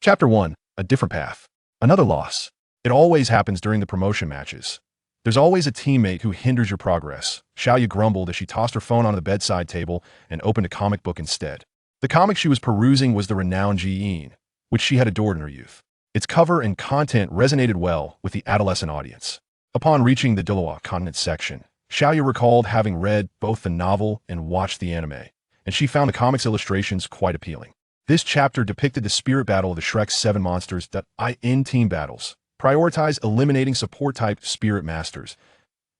Chapter 1. A Different Path. Another loss. It always happens during the promotion matches. There's always a teammate who hinders your progress. Xiaoyu grumbled as she tossed her phone onto the bedside table and opened a comic book instead. The comic she was perusing was the renowned Qian, which she had adored in her youth. Its cover and content resonated well with the adolescent audience. Upon reaching the Douluo continent section, Xiaoyu recalled having read both the novel and watched the anime, and she found the comic's illustrations quite appealing. This chapter depicted the spirit battle of the Shrek's 7 monsters that in team battles prioritize eliminating support-type spirit masters.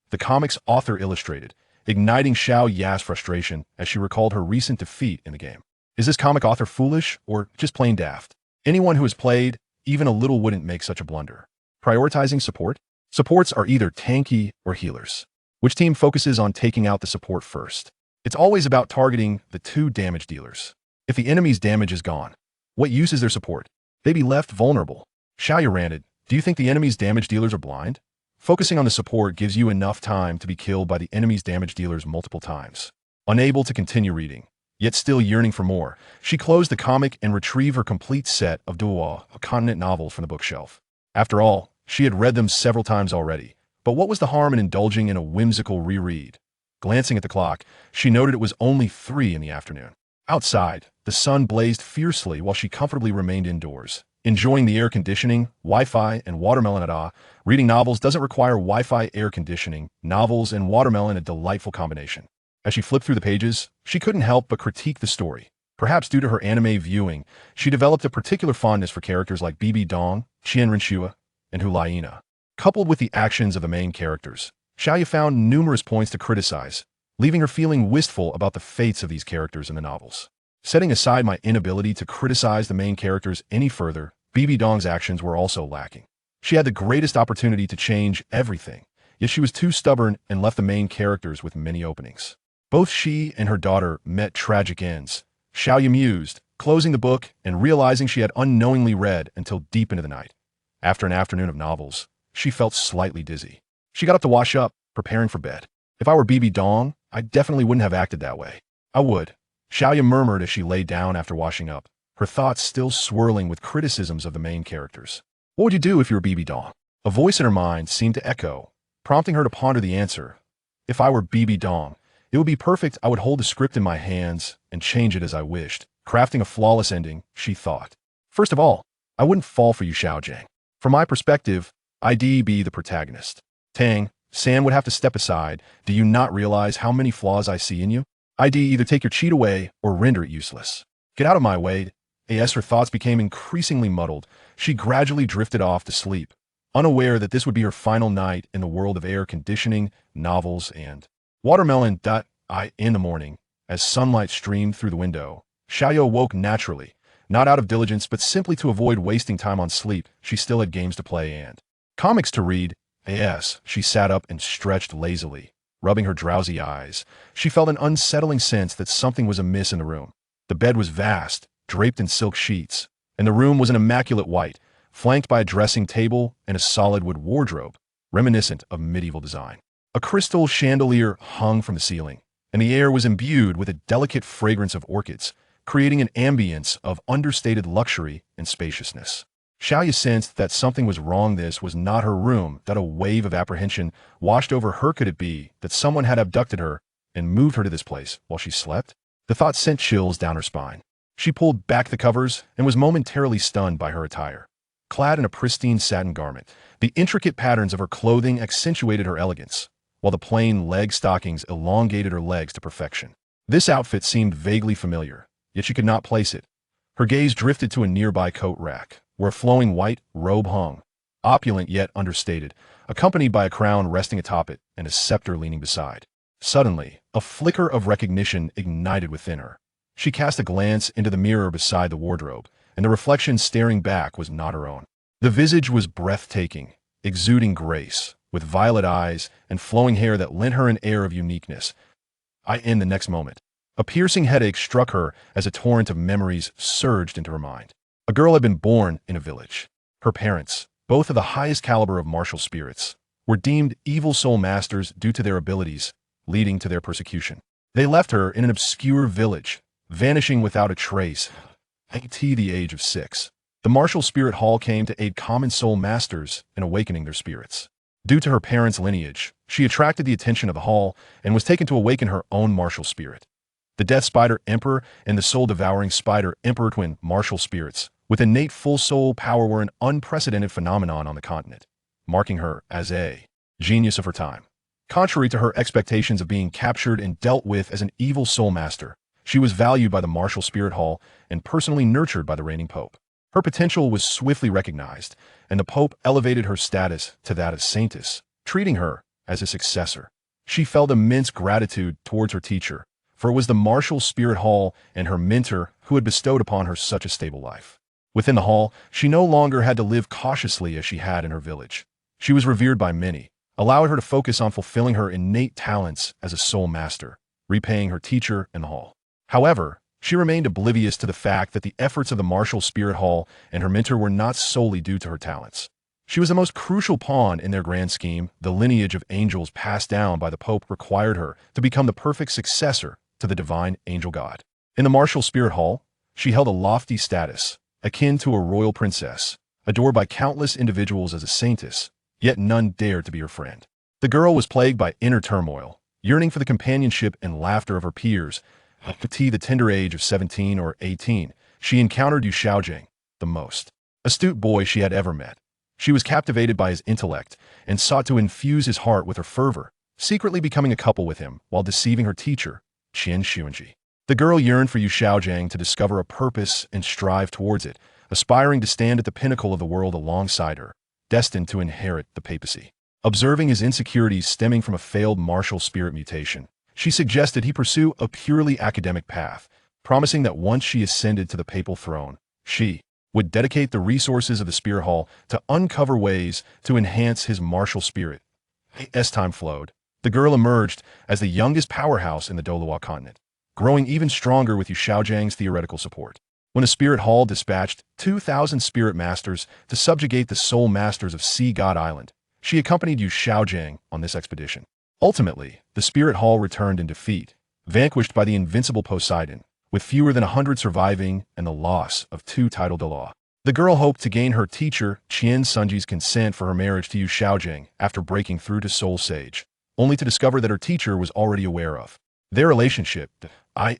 The comic's author illustrated, igniting Xiao Ya's frustration as she recalled her recent defeat in the game. Is this comic author foolish or just plain daft? Anyone who has played even a little wouldn't make such a blunder. Prioritizing support? Supports are either tanky or healers. Which team focuses on taking out the support first? It's always about targeting the 2 damage dealers. If the enemy's damage is gone, what use is their support? They'd be left vulnerable. Xiaoyu ranted, do you think the enemy's damage dealers are blind? Focusing on the support gives you enough time to be killed by the enemy's damage dealers multiple times. Unable to continue reading, yet still yearning for more, she closed the comic and retrieved her complete set of Douluo continent novels from the bookshelf. After all, she had read them several times already, but what was the harm in indulging in a whimsical reread? Glancing at the clock, she noted it was only 3 in the afternoon. Outside, the sun blazed fiercely while she comfortably remained indoors, enjoying the air conditioning, Wi-Fi, and watermelon. Reading novels doesn't require Wi-Fi, air conditioning, novels, and watermelon, a delightful combination. As she flipped through the pages, she couldn't help but critique the story. Perhaps due to her anime viewing, she developed a particular fondness for characters like Bibidong, Qian Renxue, and Liena. Coupled with the actions of the main characters, Xiaoyu found numerous points to criticize, leaving her feeling wistful about the fates of these characters in the novels. Setting aside my inability to criticize the main characters any further, Bibidong's actions were also lacking. She had the greatest opportunity to change everything, yet she was too stubborn and left the main characters with many openings. Both she and her daughter met tragic ends. Xiaoyu mused, closing the book and realizing she had unknowingly read until deep into the night. After an afternoon of novels, she felt slightly dizzy. She got up to wash up, preparing for bed. If I were Bibidong, I definitely wouldn't have acted that way. I would. Xiaoyu murmured as she lay down after washing up, her thoughts still swirling with criticisms of the main characters. What would you do if you were Bibidong? A voice in her mind seemed to echo, prompting her to ponder the answer. If I were Bibidong, it would be perfect. I would hold the script in my hands and change it as I wished, crafting a flawless ending, she thought. First of all, I wouldn't fall for you, Xiaojing. From my perspective, I'd be the protagonist. Tang San would have to step aside. Do you not realize how many flaws I see in you? I'd either take your cheat away or render it useless. Get out of my way. As her thoughts became increasingly muddled, she gradually drifted off to sleep, unaware that this would be her final night in the world of air conditioning, novels, and watermelon. In the morning, as sunlight streamed through the window, Xiaoyu awoke naturally, not out of diligence but simply to avoid wasting time on sleep. She still had games to play and comics to read. She sat up and stretched lazily, rubbing her drowsy eyes. She felt an unsettling sense that something was amiss in the room. The bed was vast, draped in silk sheets, and the room was an immaculate white, flanked by a dressing table and a solid wood wardrobe, reminiscent of medieval design. A crystal chandelier hung from the ceiling, and the air was imbued with a delicate fragrance of orchids, creating an ambience of understated luxury and spaciousness. Xiaoyu sensed that something was wrong. This was not her room. That a wave of apprehension washed over her. Could it be that someone had abducted her and moved her to this place while she slept? The thought sent chills down her spine. She pulled back the covers and was momentarily stunned by her attire. Clad in a pristine satin garment, the intricate patterns of her clothing accentuated her elegance, while the plain leg stockings elongated her legs to perfection. This outfit seemed vaguely familiar, yet she could not place it. Her gaze drifted to a nearby coat rack, where a flowing white robe hung, opulent yet understated, accompanied by a crown resting atop it and a scepter leaning beside. Suddenly, a flicker of recognition ignited within her. She cast a glance into the mirror beside the wardrobe, and the reflection staring back was not her own. The visage was breathtaking, exuding grace, with violet eyes and flowing hair that lent her an air of uniqueness. In the next moment, a piercing headache struck her as a torrent of memories surged into her mind. A girl had been born in a village. Her parents, both of the highest caliber of martial spirits, were deemed evil soul masters due to their abilities, leading to their persecution. They left her in an obscure village, vanishing without a trace, at the age of 6. The martial spirit hall came to aid common soul masters in awakening their spirits. Due to her parents' lineage, she attracted the attention of the hall and was taken to awaken her own martial spirit. The Death Spider Emperor and the Soul-Devouring Spider Emperor, twin martial spirits with innate full soul power, were an unprecedented phenomenon on the continent, marking her as a genius of her time. Contrary to her expectations of being captured and dealt with as an evil soul master, she was valued by the martial spirit hall and personally nurtured by the reigning pope. Her potential was swiftly recognized, and the pope elevated her status to that of saintess, treating her as a successor. She felt immense gratitude towards her teacher, for it was the martial spirit hall and her mentor who had bestowed upon her such a stable life. Within the hall, she no longer had to live cautiously as she had in her village. She was revered by many, allowing her to focus on fulfilling her innate talents as a soul master, repaying her teacher in the hall. However, she remained oblivious to the fact that the efforts of the martial spirit hall and her mentor were not solely due to her talents. She was the most crucial pawn in their grand scheme. The lineage of angels passed down by the pope required her to become the perfect successor to the divine angel god. In the martial spirit hall, she held a lofty status, akin to a royal princess, adored by countless individuals as a saintess, yet none dared to be her friend. The girl was plagued by inner turmoil, yearning for the companionship and laughter of her peers. At the tender age of 17 or 18, she encountered Yu Xiaojing, the most astute boy she had ever met. She was captivated by his intellect and sought to infuse his heart with her fervor, secretly becoming a couple with him while deceiving her teacher, Qian Renxue. The girl yearned for Yu Xiaojing to discover a purpose and strive towards it, aspiring to stand at the pinnacle of the world alongside her, destined to inherit the papacy. Observing his insecurities stemming from a failed martial spirit mutation, she suggested he pursue a purely academic path, promising that once she ascended to the papal throne, she would dedicate the resources of the Spirit Hall to uncover ways to enhance his martial spirit. As time flowed, the girl emerged as the youngest powerhouse in the Douluo continent, growing even stronger with Yu Xiaojing's theoretical support. When the Spirit Hall dispatched 2,000 spirit masters to subjugate the soul masters of Sea God Island, she accompanied Yu Xiaojing on this expedition. Ultimately, the Spirit Hall returned in defeat, vanquished by the invincible Poseidon, with fewer than 100 surviving and the loss of 2 titled Douluo. The girl hoped to gain her teacher Qian Renxue's consent for her marriage to Yu Xiaojing after breaking through to Soul Sage, only to discover that her teacher was already aware of their relationship,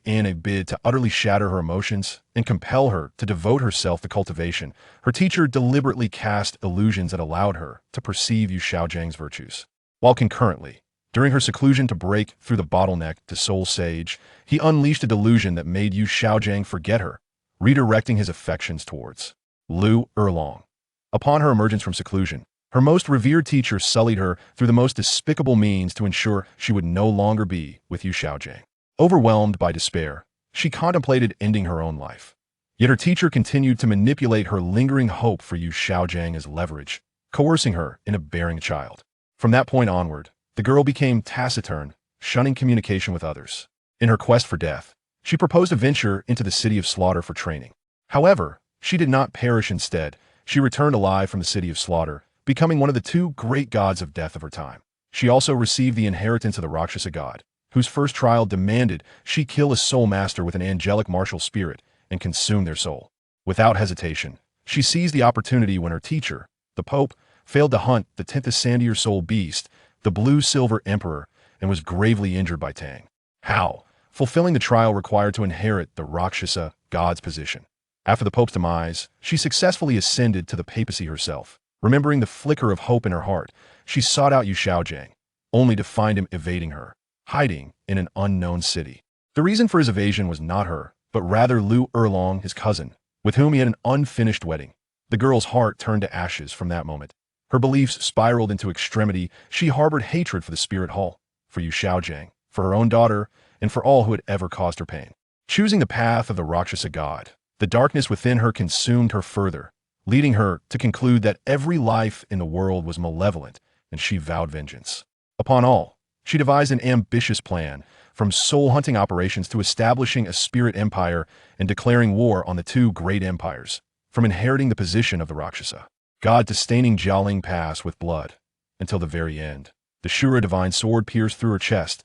in a bid to utterly shatter her emotions and compel her to devote herself to cultivation. Her teacher deliberately cast illusions that allowed her to perceive Yu Xiaojing's virtues, while concurrently, during her seclusion to break through the bottleneck to Soul Sage, he unleashed a delusion that made Yu Xiaojing forget her, redirecting his affections towards Liena. Upon her emergence from seclusion, her most revered teacher sullied her through the most despicable means to ensure she would no longer be with Yu Xiaojing. Overwhelmed by despair, she contemplated ending her own life. Yet her teacher continued to manipulate her lingering hope for Yu Xiaojing as leverage, coercing her into bearing a child. From that point onward, the girl became taciturn, shunning communication with others. In her quest for death, she proposed a venture into the city of slaughter for training. However, she did not perish. Instead, she returned alive from the city of slaughter, becoming one of the 2 great gods of death of her time. She also received the inheritance of the Rakshasa god, whose first trial demanded she kill a soul master with an angelic martial spirit and consume their soul. Without hesitation, she seized the opportunity when her teacher, the Pope, failed to hunt the 10th Sandier soul beast, the Blue-Silver Emperor, and was gravely injured by Tang. How? Fulfilling the trial required to inherit the Rakshasa god's position. After the Pope's demise, she successfully ascended to the papacy herself. Remembering the flicker of hope in her heart, she sought out Yu Xiaojing, only to find him evading her, hiding in an unknown city. The reason for his evasion was not her, but rather Liena, his cousin, with whom he had an unfinished wedding. The girl's heart turned to ashes from that moment. Her beliefs spiraled into extremity. She harbored hatred for the Spirit Hall, for Yu Xiaojing, for her own daughter, and for all who had ever caused her pain. Choosing the path of the Rakshasa god, the darkness within her consumed her further, leading her to conclude that every life in the world was malevolent, and she vowed vengeance upon all. She devised an ambitious plan, from soul-hunting operations to establishing a spirit empire and declaring war on the 2 great empires, from inheriting the position of the Rakshasa god to staining Jialing Pass with blood, until the very end. The Shura divine sword pierced through her chest.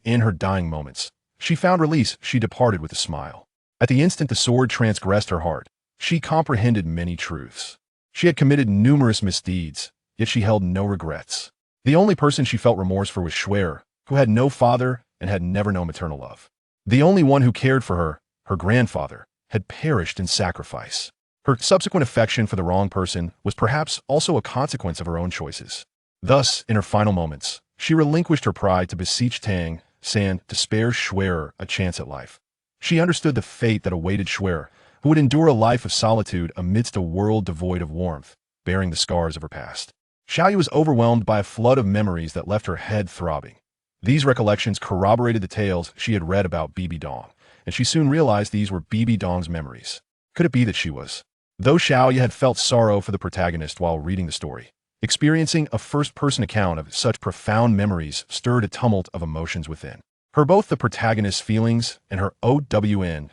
In her dying moments, she found release. She departed with a smile. At the instant the sword transgressed her heart, She comprehended many truths. She had committed numerous misdeeds, yet she held no regrets. The only person she felt remorse for was Shuer, who had no father and had never known maternal love. The only one who cared for her, her grandfather, had perished in sacrifice. Her subsequent affection for the wrong person was perhaps also a consequence of her own choices. Thus, in her final moments, she relinquished her pride to beseech Tang San to spare Shuer a chance at life. She understood the fate that awaited Shuer, who would endure a life of solitude amidst a world devoid of warmth, bearing the scars of her past. Xiaoyu was overwhelmed by a flood of memories that left her head throbbing. These recollections corroborated the tales she had read about Bibidong, and she soon realized these were Bibidong's memories. Could it be that she was? Though Xiaoyu had felt sorrow for the protagonist while reading the story, experiencing a first-person account of such profound memories stirred a tumult of emotions within her. Both the protagonist's feelings and her OWNAS,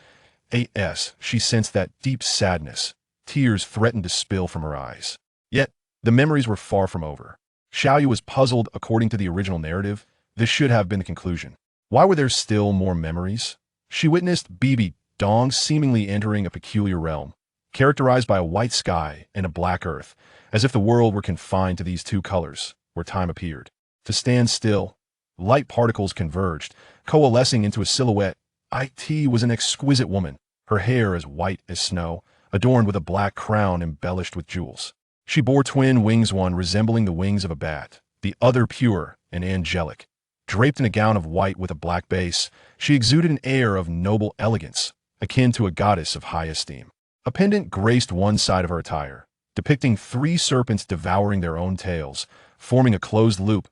she sensed that deep sadness. Tears threatened to spill from her eyes. Yet, the memories were far from over. Xiaoyu was puzzled. According to the original narrative, this should have been the conclusion. Why were there still more memories? She witnessed Bibidong seemingly entering a peculiar realm, characterized by a white sky and a black earth, as if the world were confined to these two colors, where time appeared to stand still. Light particles converged, coalescing into a silhouette. It was an exquisite woman, her hair as white as snow, adorned with a black crown embellished with jewels. She bore twin wings, one resembling the wings of a bat, the other pure and angelic. Draped in a gown of white with a black base, she exuded an air of noble elegance, akin to a goddess of high esteem. A pendant graced one side of her attire, depicting 3 serpents devouring their own tails, forming a closed loop.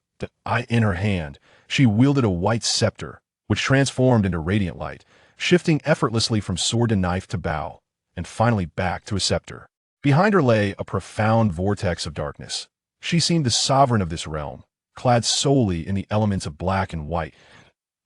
In her hand, she wielded a white scepter, which transformed into radiant light, shifting effortlessly from sword to knife to bow, and finally back to a scepter. Behind her lay a profound vortex of darkness. She seemed the sovereign of this realm, clad solely in the elements of black and white.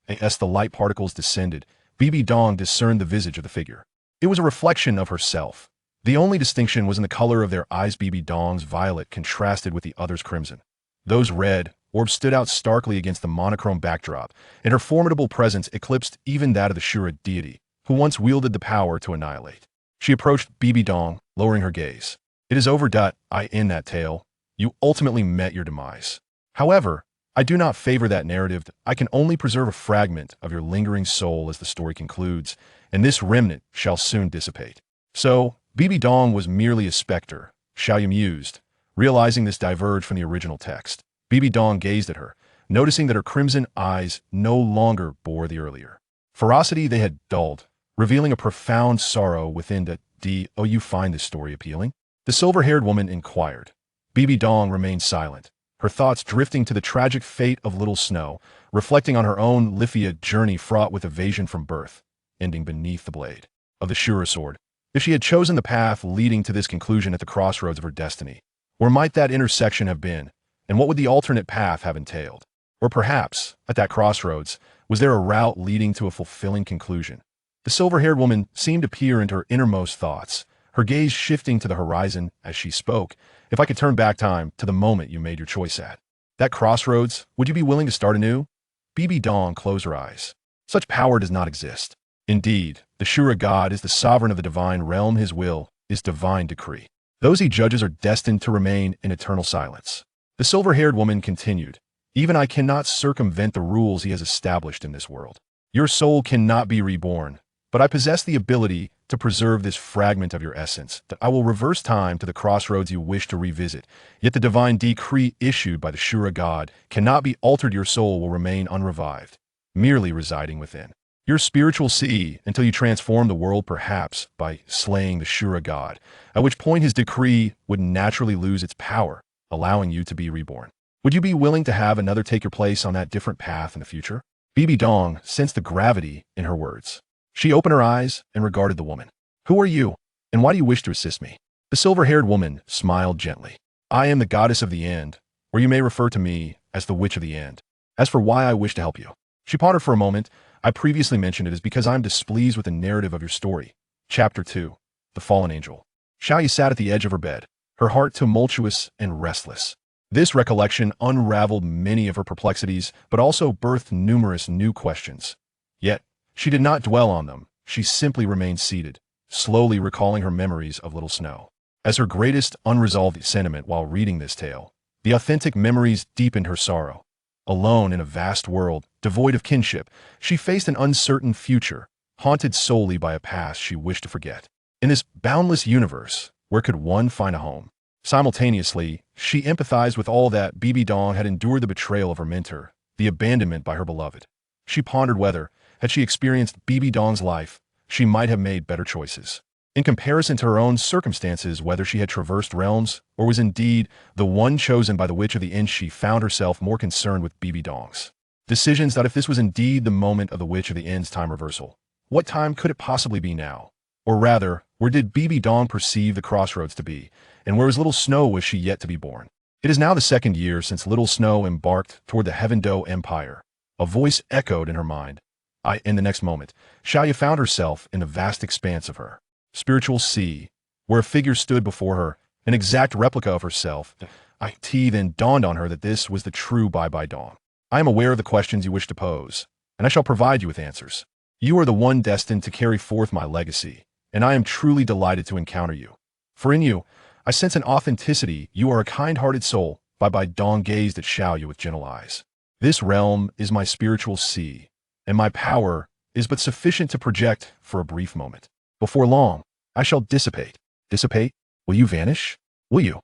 As the light particles descended, Bibidong discerned the visage of the figure. It was a reflection of herself. The only distinction was in the color of their eyes. Bibidong's violet contrasted with the other's crimson. Those red orbs stood out starkly against the monochrome backdrop, and her formidable presence eclipsed even that of the Shura deity, who once wielded the power to annihilate. She approached Bibidong, lowering her gaze. It is over. In that tale, you ultimately met your demise. However, I do not favor that narrative. I can only preserve a fragment of your lingering soul as the story concludes, and this remnant shall soon dissipate. So, Bibidong was merely a specter, Xiaoyu mused. Realizing this diverged from the original text, Bibidong gazed at her, noticing that her crimson eyes no longer bore the earlier ferocity they had dulled, revealing a profound sorrow within. Do you find this story appealing? The silver-haired woman inquired. Bibidong remained silent, her thoughts drifting to the tragic fate of Little Snow, reflecting on her own Lithia journey fraught with evasion from birth, ending beneath the blade of the Shura sword. If she had chosen the path leading to this conclusion at the crossroads of her destiny, where might that intersection have been, and what would the alternate path have entailed? Or perhaps, at that crossroads, was there a route leading to a fulfilling conclusion? The silver-haired woman seemed to peer into her innermost thoughts, her gaze shifting to the horizon as she spoke. If I could turn back time to the moment you made your choice at that crossroads, would you be willing to start anew? Bibidong closed her eyes. Such power does not exist. Indeed, the Shura god is the sovereign of the divine realm. His will is divine decree. Those he judges are destined to remain in eternal silence. The silver-haired woman continued, even I cannot circumvent the rules he has established in this world. Your soul cannot be reborn, but I possess the ability to preserve this fragment of your essence, that I will reverse time to the crossroads you wish to revisit. Yet the divine decree issued by the Shura god cannot be altered. Your soul will remain unrevived, merely residing within your spiritual sea until you transform the world, perhaps by slaying the Shura god, at which point his decree would naturally lose its power, allowing you to be reborn. Would you be willing to have another take your place on that different path in the future? Bibidong sensed the gravity in her words. She opened her eyes and regarded the woman. Who are you, and why do you wish to assist me? The silver-haired woman smiled gently. I am the goddess of the end, or you may refer to me as the witch of the end. As for why I wish to help you, she pondered for a moment. I previously mentioned it is because I am displeased with the narrative of your story. Chapter 2. The Fallen Angel. Xiaoyu sat at the edge of her bed, her heart tumultuous and restless. This recollection unraveled many of her perplexities, but also birthed numerous new questions. Yet, she did not dwell on them. She simply remained seated, slowly recalling her memories of Little Snow. As her greatest unresolved sentiment while reading this tale, the authentic memories deepened her sorrow. Alone in a vast world, devoid of kinship, she faced an uncertain future, haunted solely by a past she wished to forget. In this boundless universe, where could one find a home? Simultaneously, she empathized with all that Bibidong had endured: the betrayal of her mentor, the abandonment by her beloved. She pondered whether, had she experienced Bibidong's life, she might have made better choices. In comparison to her own circumstances, whether she had traversed realms or was indeed the one chosen by the Witch of the Inn, she found herself more concerned with Bibidong's decisions. That if this was indeed the moment of the Witch of the Inn's time reversal, what time could it possibly be now? Or rather, where did Bibidong perceive the crossroads to be, and where was Little Snow was she yet to be born? It is now the 2nd year since Little Snow embarked toward the Heaven-Do Empire. A voice echoed in her mind. In the next moment, Xiaoya found herself in the vast expanse of her spiritual sea, where a figure stood before her, an exact replica of herself. It then dawned on her that this was the true Bibidong. I am aware of the questions you wish to pose, and I shall provide you with answers. You are the one destined to carry forth my legacy, and I am truly delighted to encounter you. For in you, I sense an authenticity. You are a kind-hearted soul. Bibidong gazed at Xiaoya with gentle eyes. This realm is my spiritual sea, and my power is but sufficient to project for a brief moment. Before long, I shall dissipate. Dissipate? Will you vanish? Will you?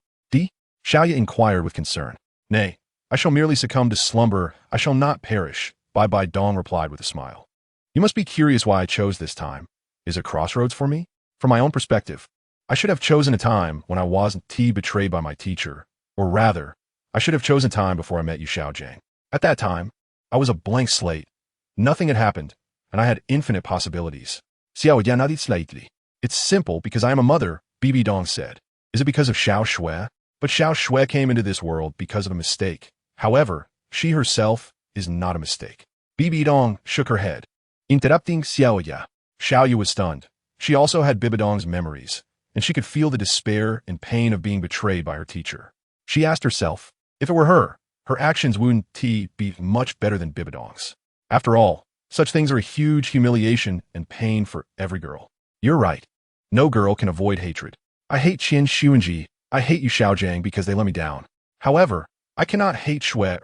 Xiaoya inquired with concern. Nay, I shall merely succumb to slumber. I shall not perish, Bibidong replied with a smile. You must be curious why I chose this time. Is it crossroads for me? From my own perspective, I should have chosen a time when I wasn't betrayed by my teacher, or rather, I should have chosen time before I met you, Xiaojiang. At that time, I was a blank slate. Nothing had happened, and I had infinite possibilities. Liena.Ultimately. It's simple because I am a mother, Bibidong said. Is it because of Xiao Shui? But Xiao Shui came into this world because of a mistake. However, she herself is not a mistake. Bibidong shook her head. Interrupting Xiaoya. Xiaoya was stunned. She also had Bibidong's memories, and she could feel the despair and pain of being betrayed by her teacher. She asked herself, if it were her actions wouldn't be much better than Bibidong's. After all, such things are a huge humiliation and pain for every girl. You're right. No girl can avoid hatred. I hate Qian Renxue. I hate you, Xiaojiang, because they let me down. However, I cannot hate Shui.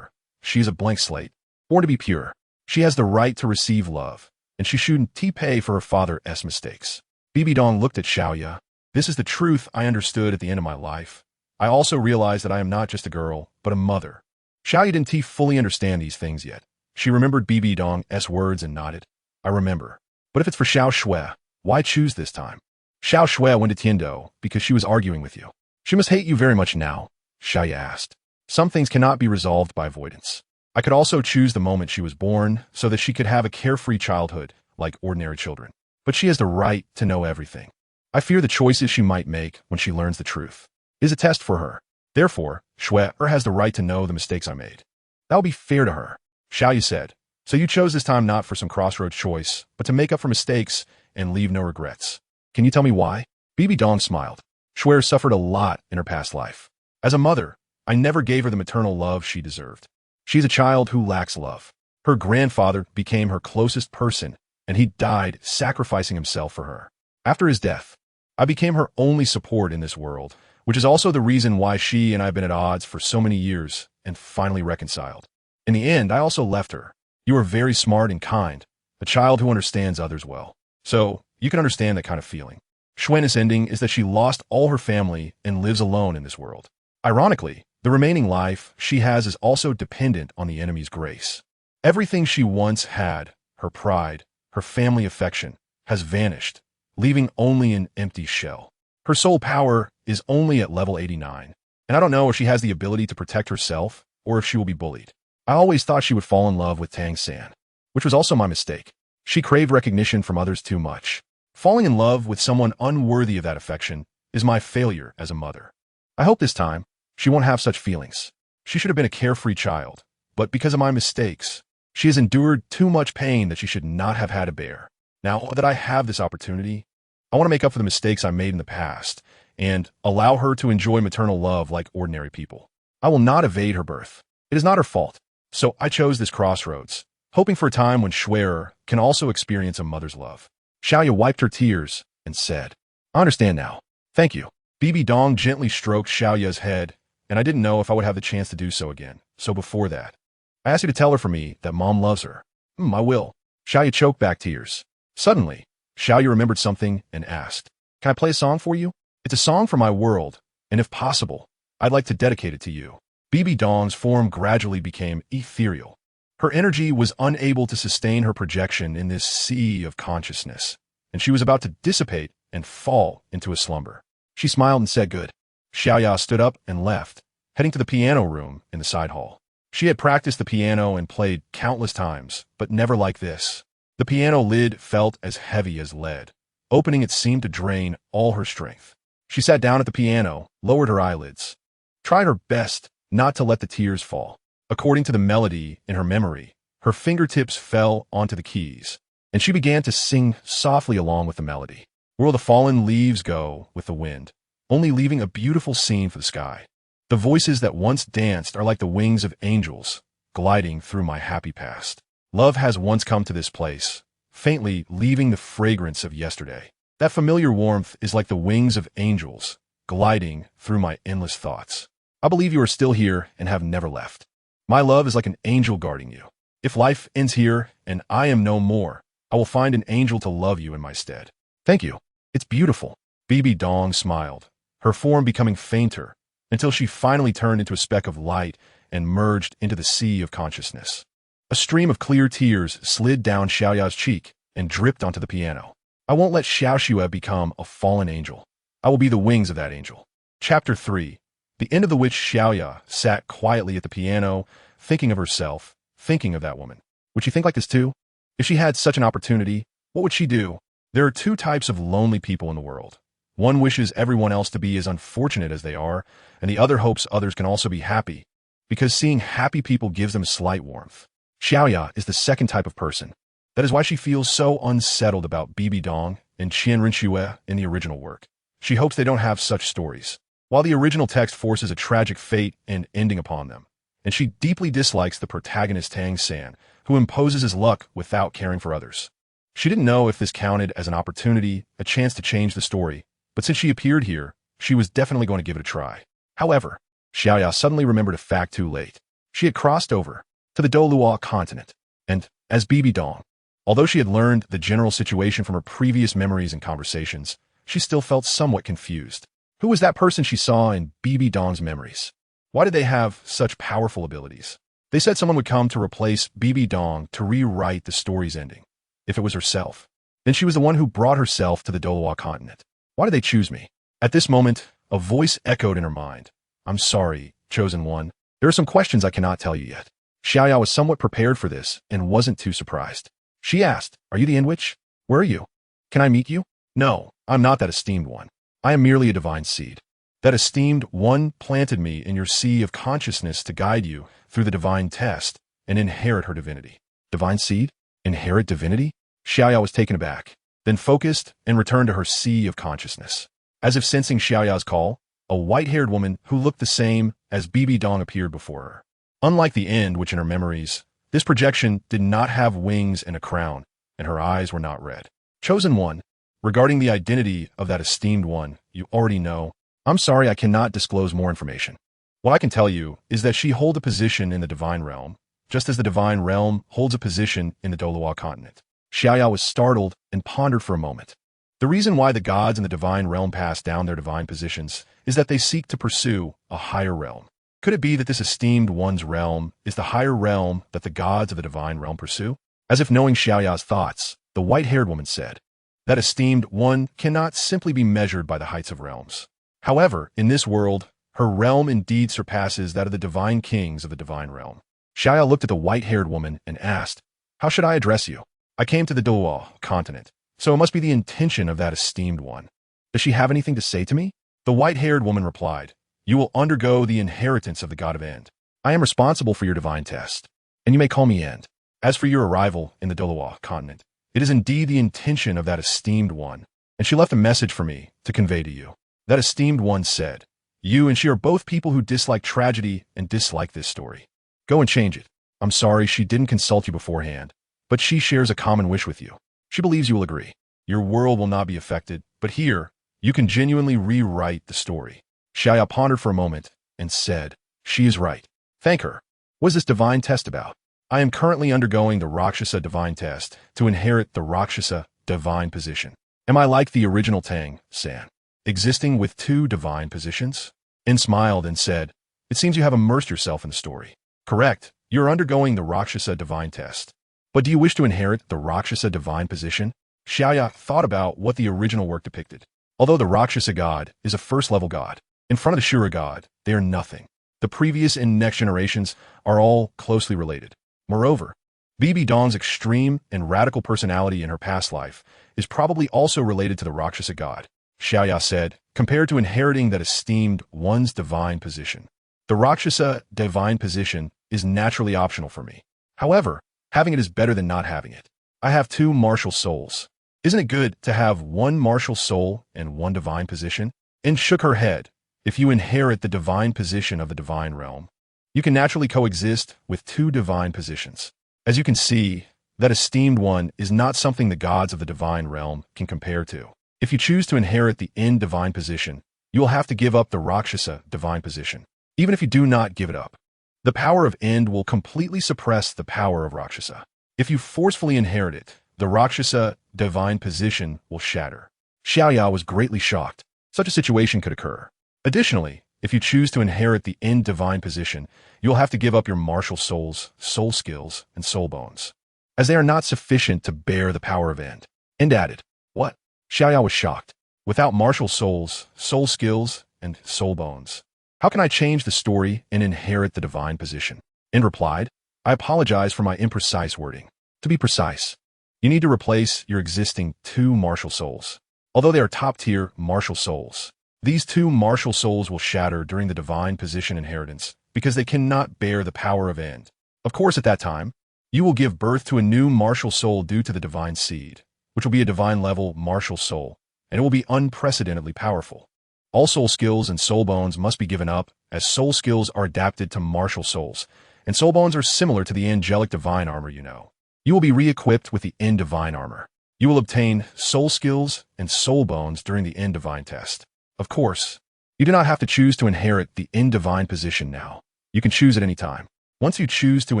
She is a blank slate, born to be pure. She has the right to receive love, and she shouldn't pay for her father's mistakes. Bibidong looked at Xiaoya. This is the truth I understood at the end of my life. I also realized that I am not just a girl, but a mother. Xiaoya didn't fully understand these things yet. She remembered Bibidong's words and nodded. I remember. But if it's for Xiao Shui, why choose this time? Xiao Shui went to Tiando because she was arguing with you. She must hate you very much now, Xiaoya asked. Some things cannot be resolved by avoidance. I could also choose the moment she was born so that she could have a carefree childhood like ordinary children. But she has the right to know everything. I fear the choices she might make when she learns the truth is a test for her. Therefore, Shui has the right to know the mistakes I made. That will be fair to her, Xiaoya said. So you chose this time not for some crossroads choice, but to make up for mistakes and leave no regrets. Can you tell me why? Bibidong smiled. Shui suffered a lot in her past life. As a mother, I never gave her the maternal love she deserved. She's a child who lacks love. Her grandfather became her closest person, and he died sacrificing himself for her. After his death, I became her only support in this world, which is also the reason why she and I have been at odds for so many years and finally reconciled. In the end, I also left her. You are very smart and kind, a child who understands others well. So, you can understand that kind of feeling. Shui's ending is that she lost all her family and lives alone in this world. Ironically, the remaining life she has is also dependent on the enemy's grace. Everything she once had, her pride, her family affection, has vanished, leaving only an empty shell. Her soul power is only at level 89, and I don't know if she has the ability to protect herself or if she will be bullied. I always thought she would fall in love with Tang San, which was also my mistake. She craved recognition from others too much. Falling in love with someone unworthy of that affection is my failure as a mother. I hope this time she won't have such feelings. She should have been a carefree child, but because of my mistakes, she has endured too much pain that she should not have had to bear. Now that I have this opportunity, I want to make up for the mistakes I made in the past and allow her to enjoy maternal love like ordinary people. I will not evade her birth. It is not her fault. So I chose this crossroads, hoping for a time when Shui can also experience a mother's love. Xiaoya wiped her tears and said, I understand now. Thank you. Bibidong gently stroked Xiaoya's head, and I didn't know if I would have the chance to do so again. So before that, I asked you to tell her for me that Mom loves her. I will. Xiaoya choked back tears. Suddenly, Xiaoya remembered something and asked, Can I play a song for you? It's a song for my world, and if possible, I'd like to dedicate it to you. Bibidong's form gradually became ethereal. Her energy was unable to sustain her projection in this sea of consciousness, and she was about to dissipate and fall into a slumber. She smiled and said good. Xiaoya stood up and left, heading to the piano room in the side hall. She had practiced the piano and played countless times, but never like this. The piano lid felt as heavy as lead. Opening it seemed to drain all her strength. She sat down at the piano, lowered her eyelids, tried her best not to let the tears fall. According to the melody in her memory, her fingertips fell onto the keys, and she began to sing softly along with the melody. Where the fallen leaves go with the wind, only leaving a beautiful scene for the sky. The voices that once danced are like the wings of angels, gliding through my happy past. Love has once come to this place, faintly leaving the fragrance of yesterday. That familiar warmth is like the wings of angels, gliding through my endless thoughts. I believe you are still here and have never left. My love is like an angel guarding you. If life ends here and I am no more, I will find an angel to love you in my stead. Thank you. It's beautiful. Bibidong smiled, her form becoming fainter, until she finally turned into a speck of light and merged into the sea of consciousness. A stream of clear tears slid down Xiaoya's cheek and dripped onto the piano. I won't let Xiaoxue become a fallen angel. I will be the wings of that angel. Chapter 3. The end of which Xiaoya sat quietly at the piano, thinking of herself, thinking of that woman. Would she think like this too? If she had such an opportunity, what would she do? There are two types of lonely people in the world. One wishes everyone else to be as unfortunate as they are, and the other hopes others can also be happy, because seeing happy people gives them slight warmth. Xiaoya is the second type of person. That is why she feels so unsettled about Bibidong and Qian Renxue in the original work. She hopes they don't have such stories, while the original text forces a tragic fate and ending upon them. And she deeply dislikes the protagonist Tang San, who imposes his luck without caring for others. She didn't know if this counted as an opportunity, a chance to change the story, but since she appeared here, she was definitely going to give it a try. However, Xiaoya suddenly remembered a fact too late. She had crossed over to the Douluo continent, and, as Bibidong, although she had learned the general situation from her previous memories and conversations, she still felt somewhat confused. Who was that person she saw in Bibidong's memories? Why did they have such powerful abilities? They said someone would come to replace Bibidong to rewrite the story's ending. If it was herself, then she was the one who brought herself to the Douluo continent. Why did they choose me? At this moment, a voice echoed in her mind. I'm sorry, chosen one. There are some questions I cannot tell you yet. Xiaoya was somewhat prepared for this and wasn't too surprised. She asked, Are you the Inwitch? Where are you? Can I meet you? No, I'm not that esteemed one. I am merely a divine seed. That esteemed one planted me in your sea of consciousness to guide you through the divine test and inherit her divinity. Divine seed? Inherit divinity? Xiaoya was taken aback, then focused and returned to her sea of consciousness. As if sensing Xiaoya's call, a white-haired woman who looked the same as Bibidong appeared before her. Unlike the end, which in her memories, this projection did not have wings and a crown, and her eyes were not red. Chosen one, regarding the identity of that esteemed one, you already know. I'm sorry I cannot disclose more information. What I can tell you is that she holds a position in the divine realm, just as the divine realm holds a position in the Douluo continent. Xiaoya was startled and pondered for a moment. The reason why the gods in the divine realm pass down their divine positions is that they seek to pursue a higher realm. Could it be that this esteemed one's realm is the higher realm that the gods of the divine realm pursue? As if knowing Xiaoya's thoughts, the white-haired woman said, That esteemed one cannot simply be measured by the heights of realms. However, in this world, her realm indeed surpasses that of the divine kings of the divine realm. Xiaoya looked at the white-haired woman and asked, How should I address you? I came to the Douluo continent, so it must be the intention of that esteemed one. Does she have anything to say to me? The white-haired woman replied, You will undergo the inheritance of the god of End. I am responsible for your divine test, and you may call me End. As for your arrival in the Douluo continent, it is indeed the intention of that esteemed one, and she left a message for me to convey to you. That esteemed one said, You and she are both people who dislike tragedy and dislike this story. Go and change it. I'm sorry she didn't consult you beforehand, but she shares a common wish with you. She believes you will agree. your world will not be affected, but here, you can genuinely rewrite the story. Xiaoya pondered for a moment and said, she is right. Thank her. What is this divine test about? I am currently undergoing the Rakshasa divine test to inherit the Rakshasa divine position. Am I like the original Tang San, existing with two divine positions? In smiled and said, it seems you have immersed yourself in the story. Correct, you are undergoing the Rakshasa divine test. But do you wish to inherit the Rakshasa divine position? Xiaoya thought about what the original work depicted. Although the Rakshasa god is a first-level god, in front of the Shura god, they are nothing. The previous and next generations are all closely related. Moreover, Bibidong's extreme and radical personality in her past life is probably also related to the Rakshasa god, Xiaoya said, compared to inheriting that esteemed one's divine position. The Rakshasa divine position is naturally optional for me. However, having it is better than not having it. I have two martial souls. Isn't it good to have one martial soul and one divine position? And shook her head. If you inherit the divine position of the divine realm, you can naturally coexist with two divine positions. As you can see, that esteemed one is not something the gods of the divine realm can compare to. If you choose to inherit the end divine position, you will have to give up the Rakshasa divine position. Even if you do not give it up, the power of end will completely suppress the power of Rakshasa. If you forcefully inherit it, the Rakshasa divine position will shatter. Xiaoya was greatly shocked. Such a situation could occur. Additionally, if you choose to inherit the end divine position, you'll have to give up your martial souls, soul skills, and soul bones, as they are not sufficient to bear the power of end. End added, what? Xiaoya was shocked. Without martial souls, soul skills, and soul bones, how can I change the story and inherit the divine position? End replied, I apologize for my imprecise wording. To be precise, you need to replace your existing two martial souls. Although they are top-tier martial souls, these two martial souls will shatter during the divine position inheritance because they cannot bear the power of end. Of course, at that time, you will give birth to a new martial soul due to the divine seed, which will be a divine-level martial soul, and it will be unprecedentedly powerful. All soul skills and soul bones must be given up, as soul skills are adapted to martial souls, and soul bones are similar to the angelic divine armor you know. You will be re-equipped with the end divine armor. You will obtain soul skills and soul bones during the end divine test. Of course, you do not have to choose to inherit the end divine position now. You can choose at any time. Once you choose to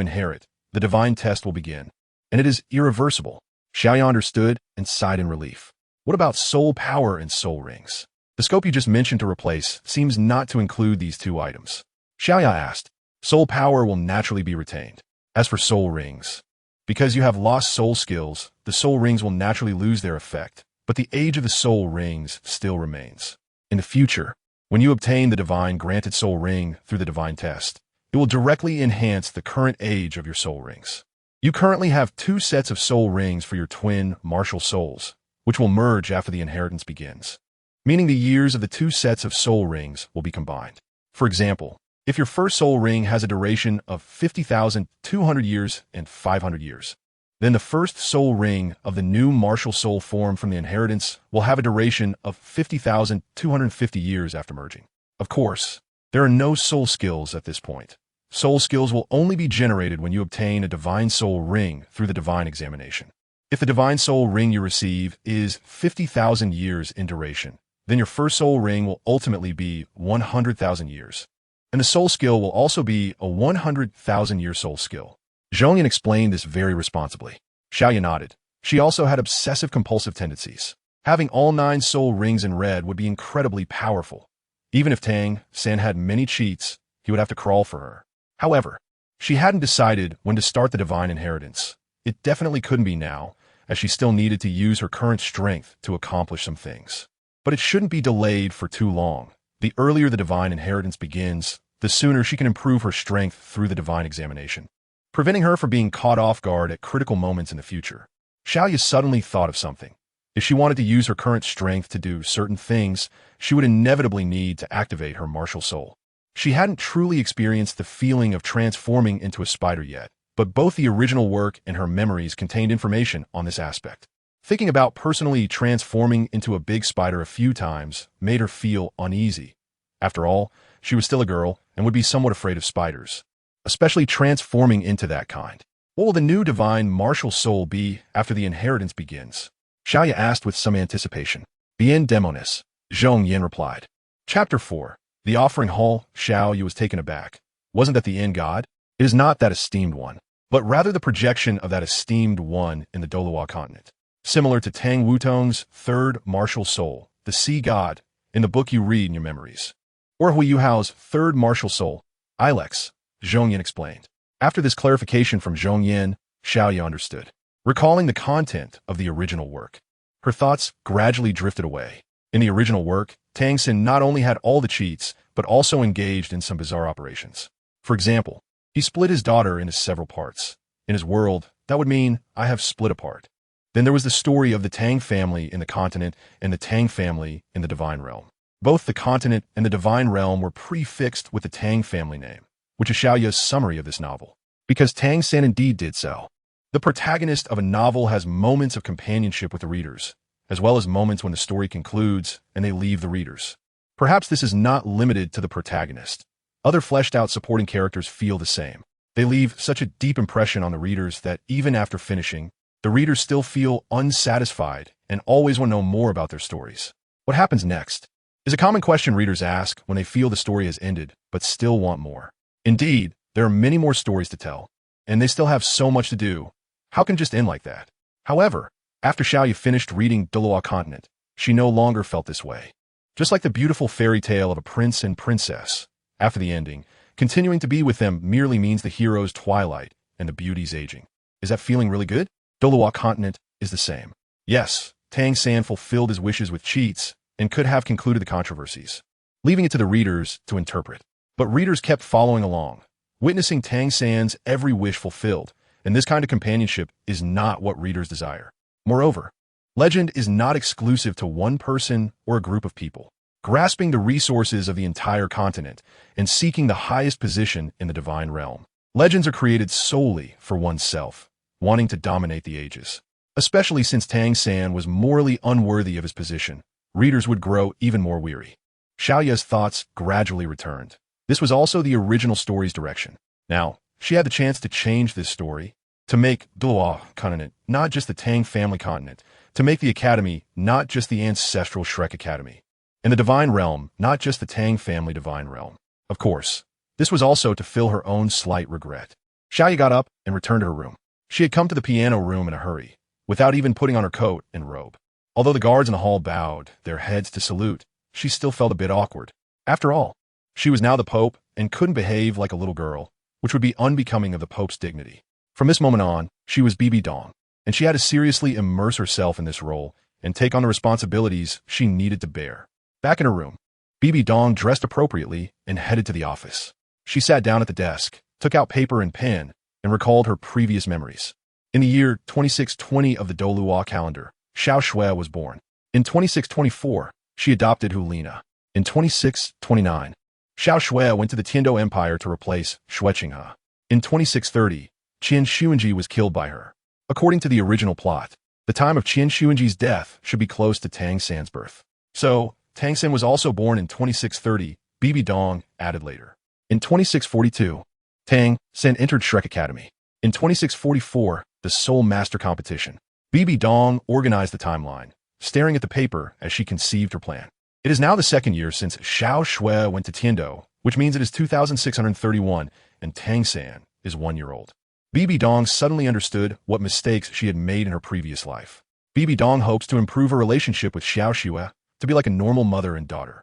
inherit, the divine test will begin, and it is irreversible. Xiaoya understood and sighed in relief. What about soul power and soul rings? The scope you just mentioned to replace seems not to include these two items. Xiaoya asked, soul power will naturally be retained. As for soul rings, because you have lost soul skills, the soul rings will naturally lose their effect, but the age of the soul rings still remains. In the future, when you obtain the divine granted soul ring through the divine test, it will directly enhance the current age of your soul rings. You currently have two sets of soul rings for your twin martial souls, which will merge after the inheritance begins, meaning the years of the two sets of soul rings will be combined. For example, if your first soul ring has a duration of 50,200 years and 500 years, then the first soul ring of the new martial soul formed from the inheritance will have a duration of 50,250 years after merging. Of course, there are no soul skills at this point. Soul skills will only be generated when you obtain a divine soul ring through the divine examination. If the divine soul ring you receive is 50,000 years in duration, then your first soul ring will ultimately be 100,000 years. And the soul skill will also be a 100,000-year soul skill. Zhongyan explained this very responsibly. Xiaoya nodded. She also had obsessive-compulsive tendencies. Having all 9 soul rings in red would be incredibly powerful. Even if Tang San had many cheats, he would have to crawl for her. However, she hadn't decided when to start the divine inheritance. It definitely couldn't be now, as she still needed to use her current strength to accomplish some things. But it shouldn't be delayed for too long. The earlier the divine inheritance begins, the sooner she can improve her strength through the divine examination, preventing her from being caught off guard at critical moments in the future. Xiaoya suddenly thought of something. If she wanted to use her current strength to do certain things, she would inevitably need to activate her martial soul. She hadn't truly experienced the feeling of transforming into a spider yet, but both the original work and her memories contained information on this aspect. Thinking about personally transforming into a big spider a few times made her feel uneasy. After all, she was still a girl and would be somewhat afraid of spiders, especially transforming into that kind. What will the new divine martial soul be after the inheritance begins? Xiaoya asked with some anticipation. The end demonis, Zhong Yin replied. Chapter 4. The Offering Hall. Xiaoya was taken aback. Wasn't that the end god? It is not that esteemed one, but rather the projection of that esteemed one in the Douluo continent. Similar to Tang Wutong's third martial soul, the sea god, in the book you read in your memories. Or Hui Yuhao's third martial soul, Ilex, Zhong Yin explained. After this clarification from Zhong Yin, Xiaoya understood. Recalling the content of the original work, her thoughts gradually drifted away. In the original work, Tang San not only had all the cheats, but also engaged in some bizarre operations. For example, he split his daughter into several parts. In his world, that would mean I have split apart. Then there was the story of the Tang family in the continent and the Tang family in the divine realm. Both the continent and the divine realm were prefixed with the Tang family name, which is Xiaoya's summary of this novel. Because Tang San indeed did so. The protagonist of a novel has moments of companionship with the readers, as well as moments when the story concludes and they leave the readers. Perhaps this is not limited to the protagonist. Other fleshed-out supporting characters feel the same. They leave such a deep impression on the readers that even after finishing, the readers still feel unsatisfied and always want to know more about their stories. What happens next is a common question readers ask when they feel the story has ended but still want more. Indeed, there are many more stories to tell, and they still have so much to do. How can it just end like that? However, after Xiaoya finished reading Douluo Continent, she no longer felt this way. Just like the beautiful fairy tale of a prince and princess, after the ending, continuing to be with them merely means the hero's twilight and the beauty's aging. Is that feeling really good? Douluo Continent is the same. Yes, Tang San fulfilled his wishes with cheats and could have concluded the controversies, leaving it to the readers to interpret. But readers kept following along, witnessing Tang San's every wish fulfilled, and this kind of companionship is not what readers desire. Moreover, legend is not exclusive to one person or a group of people. Grasping the resources of the entire continent and seeking the highest position in the divine realm. Legends are created solely for oneself, wanting to dominate the ages. Especially since Tang San was morally unworthy of his position, readers would grow even more weary. Xiaoya's thoughts gradually returned. This was also the original story's direction. Now, she had the chance to change this story, to make Douluo continent not just the Tang family continent, to make the academy not just the ancestral Shrek Academy, and the divine realm not just the Tang family divine realm. Of course, this was also to fill her own slight regret. Xiaoya got up and returned to her room. She had come to the piano room in a hurry, without even putting on her coat and robe. Although the guards in the hall bowed their heads to salute, she still felt a bit awkward. After all, she was now the Pope and couldn't behave like a little girl, which would be unbecoming of the Pope's dignity. From this moment on, she was Bibidong, and she had to seriously immerse herself in this role and take on the responsibilities she needed to bear. Back in her room, Bibidong dressed appropriately and headed to the office. She sat down at the desk, took out paper and pen, and recalled her previous memories. In the year 2620 of the Douluo calendar, Xiao Shui was born. In 2624, she adopted Liena. In 2629, Xiao Shui went to the Tiando Empire to replace Shui Qinghe. In 2630, Qian Renxue was killed by her. According to the original plot, the time of Qian Renxue's death should be close to Tang San's birth. So, Tang San was also born in 2630, Bibidong added later. In 2642, Tang San entered Shrek Academy. In 2644, the Soul Master Competition. Bibidong organized the timeline, staring at the paper as she conceived her plan. It is now the second year since Xiao Shui went to Tiando, which means it is 2631, and Tang San is 1 year old. Bibidong suddenly understood what mistakes she had made in her previous life. Bibidong hopes to improve her relationship with Xiao Shui, to be like a normal mother and daughter,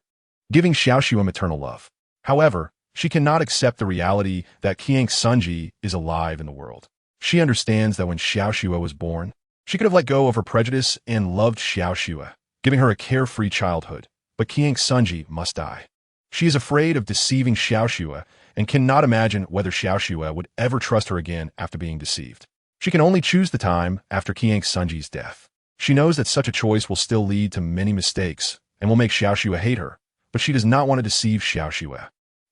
giving Xiao Shui maternal love. However, she cannot accept the reality that Qian Renxue is alive in the world. She understands that when Xiao Shui was born, she could have let go of her prejudice and loved Xiao Shui, giving her a carefree childhood, but Qian Renxue must die. She is afraid of deceiving Xiao Shui and cannot imagine whether Xiao Shui would ever trust her again after being deceived. She can only choose the time after Qian Renxue's death. She knows that such a choice will still lead to many mistakes and will make Xiao Shui hate her, but she does not want to deceive Xiao Shui.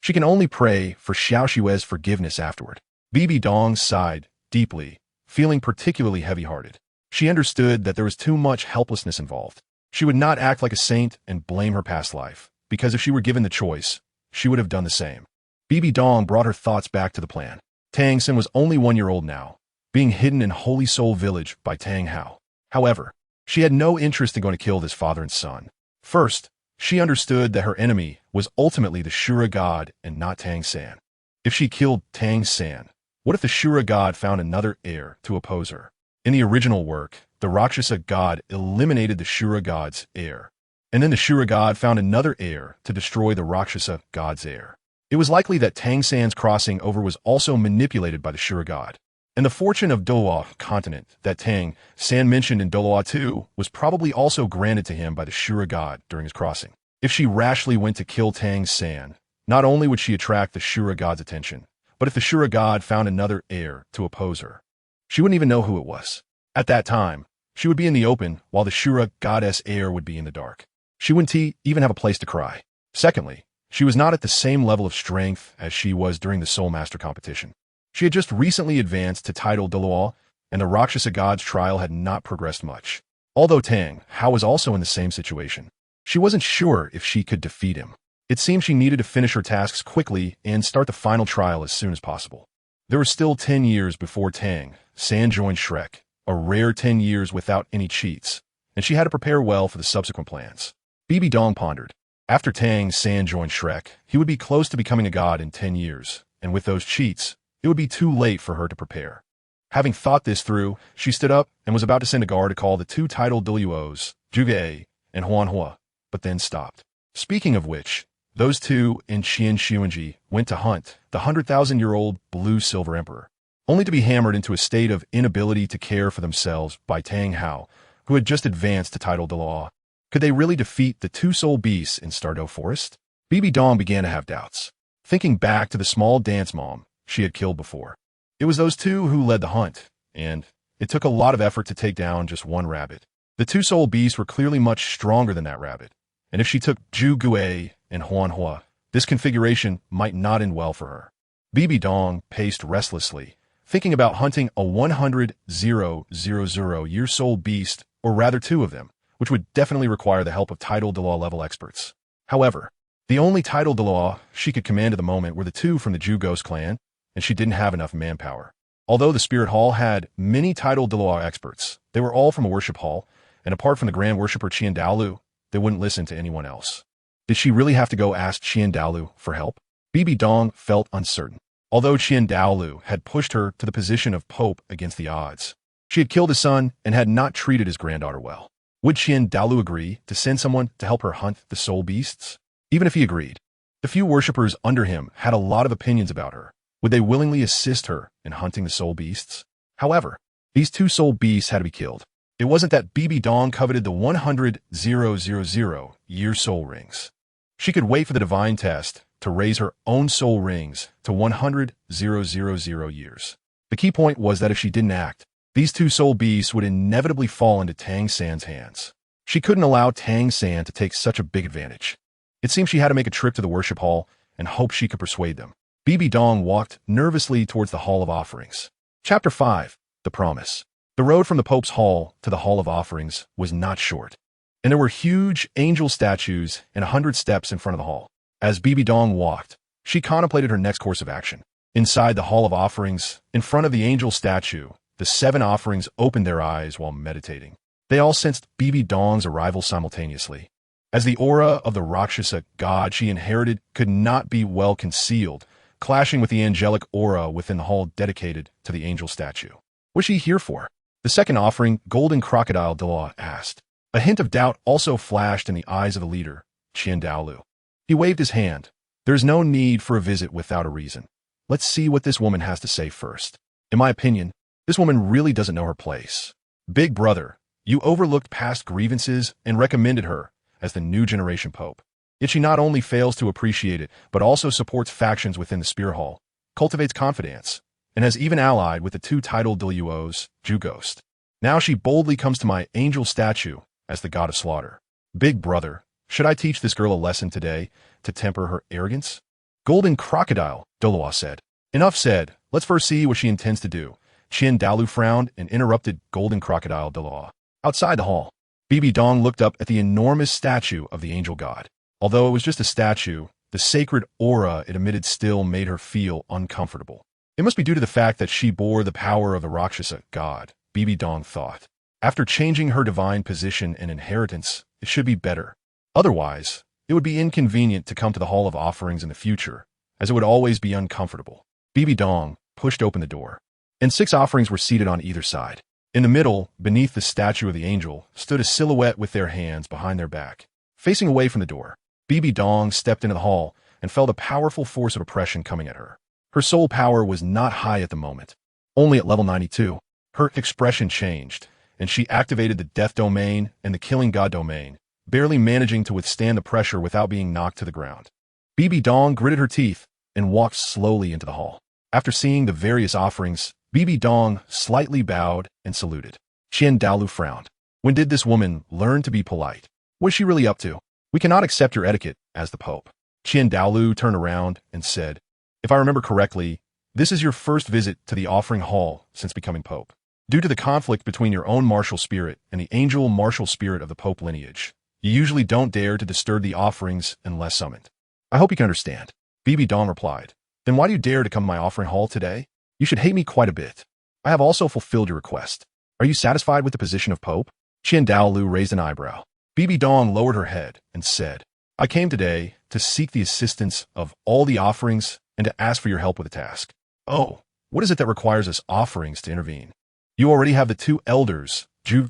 She can only pray for Xiao Shui's forgiveness afterward. Bibidong sighed deeply, feeling particularly heavy-hearted. She understood that there was too much helplessness involved. She would not act like a saint and blame her past life, because if she were given the choice, she would have done the same. Bibidong brought her thoughts back to the plan. Tang San was only 1 year old now, being hidden in Holy Soul Village by Tang Hao. However, She had no interest in going to kill this father and son. First, she understood that her enemy was ultimately the Shura god and not Tang San. If she killed Tang San, what if the Shura god found another heir to oppose her? In the original work, the Rakshasa god eliminated the Shura god's heir, and then the Shura god found another heir to destroy the Rakshasa god's heir. It was likely that Tang San's crossing over was also manipulated by the Shura god, and the fortune of Douluo continent that Tang San mentioned in Douluo 2 was probably also granted to him by the Shura god during his crossing. If she rashly went to kill Tang San, not only would she attract the Shura god's attention, but if the Shura god found another heir to oppose her, she wouldn't even know who it was. At that time, she would be in the open while the Shura goddess heir would be in the dark. She wouldn't even have a place to cry. Secondly, she was not at the same level of strength as she was during the Soul Master competition. She had just recently advanced to title Douluo, and the Rakshasa god's trial had not progressed much. Although Tang Hao was also in the same situation, she wasn't sure if she could defeat him. It seemed she needed to finish her tasks quickly and start the final trial as soon as possible. There were still 10 years before Tang San joined Shrek, a rare 10 years without any cheats, and she had to prepare well for the subsequent plans. Bibidong pondered. After Tang San joined Shrek, he would be close to becoming a god in 10 years, and with those cheats, it would be too late for her to prepare. Having thought this through, she stood up and was about to send a guard to call the two titled Douluos, Zhuge and Huanhua, but then stopped. Speaking of which, those two and Qian Renxue went to hunt the 100,000-year-old blue-silver emperor, only to be hammered into a state of inability to care for themselves by Tang Hao, who had just advanced to title Douluo. Could they really defeat the two soul beasts in Stardew Forest? Bibidong began to have doubts, thinking back to the small dance mom she had killed before. It was those two who led the hunt, and it took a lot of effort to take down just one rabbit. The two soul beasts were clearly much stronger than that rabbit, and if she took Zhuge and Huanhua, this configuration might not end well for her. Bibidong paced restlessly, thinking about hunting a 100,000-year soul beast, or rather two of them, which would definitely require the help of title Douluo level experts. However, the only title Douluo she could command at the moment were the two from the Zhu Ghost clan, and she didn't have enough manpower. Although the Spirit Hall had many title Douluo experts, they were all from a worship hall, and apart from the Grand Worshipper Qian Renxue, they wouldn't listen to anyone else. Did she really have to go ask Qian Renxue for help? Bibidong felt uncertain. Although Qian Renxue had pushed her to the position of Pope against the odds, she had killed his son and had not treated his granddaughter well. Would Qian Renxue agree to send someone to help her hunt the soul beasts? Even if he agreed, the few worshippers under him had a lot of opinions about her. Would they willingly assist her in hunting the soul beasts? However, these two soul beasts had to be killed. It wasn't that Bibidong coveted the 100,000-year soul rings. She could wait for the divine test to raise her own soul rings to 100,000 years. The key point was that if she didn't act, these two soul beasts would inevitably fall into Tang San's hands. She couldn't allow Tang San to take such a big advantage. It seemed she had to make a trip to the worship hall and hope she could persuade them. Bibidong walked nervously towards the Hall of Offerings. Chapter 5. The Promise. The road from the Pope's Hall to the Hall of Offerings was not short, and there were huge angel statues and 100 steps in front of the hall. As Bibidong walked, she contemplated her next course of action. Inside the Hall of Offerings, in front of the angel statue, the 7 offerings opened their eyes while meditating. They all sensed Bibidong's arrival simultaneously, as the aura of the Rakshasa god she inherited could not be well concealed, clashing with the angelic aura within the hall dedicated to the angel statue. What was she here for? The second offering, Golden Crocodile Douluo asked. A hint of doubt also flashed in the eyes of the leader, Qian Renxue. He waved his hand. There's no need for a visit without a reason. Let's see what this woman has to say first. In my opinion, this woman really doesn't know her place. Big brother, you overlooked past grievances and recommended her as the new generation pope. Yet she not only fails to appreciate it, but also supports factions within the Spear Hall, cultivates confidence, and has even allied with the two titled Douluos, Zhu Ghost. Now she boldly comes to my angel statue as the god of slaughter. Big brother, should I teach this girl a lesson today to temper her arrogance? Golden Crocodile, Douluo said. Enough said, let's first see what she intends to do. Qian Renxue frowned and interrupted Golden Crocodile Douluo. Outside the hall, Bibidong looked up at the enormous statue of the angel god. Although it was just a statue, the sacred aura it emitted still made her feel uncomfortable. It must be due to the fact that she bore the power of the Rakshasa god, Bibidong thought. After changing her divine position and inheritance, it should be better. Otherwise, it would be inconvenient to come to the Hall of Offerings in the future, as it would always be uncomfortable. Bibidong pushed open the door, and 6 offerings were seated on either side. In the middle, beneath the statue of the angel, stood a silhouette with their hands behind their back, facing away from the door. Bibidong stepped into the hall and felt a powerful force of oppression coming at her. Her soul power was not high at the moment, only at level 92. Her expression changed, and she activated the death domain and the killing god domain, barely managing to withstand the pressure without being knocked to the ground. Bibidong gritted her teeth and walked slowly into the hall. After seeing the various offerings, Bibidong slightly bowed and saluted. Qian Renxue frowned. When did this woman learn to be polite? What is she really up to? We cannot accept your etiquette as the Pope. Qian Renxue turned around and said, if I remember correctly, this is your first visit to the offering hall since becoming Pope. Due to the conflict between your own martial spirit and the angel martial spirit of the Pope lineage, you usually don't dare to disturb the offerings unless summoned. I hope you can understand. Bibidong replied. Then why do you dare to come to my offering hall today? You should hate me quite a bit. I have also fulfilled your request. Are you satisfied with the position of Pope? Qian Renxue raised an eyebrow. Bibidong lowered her head and said, I came today to seek the assistance of all the offerings and to ask for your help with a task. Oh, what is it that requires us offerings to intervene? You already have the 2 elders, Zhu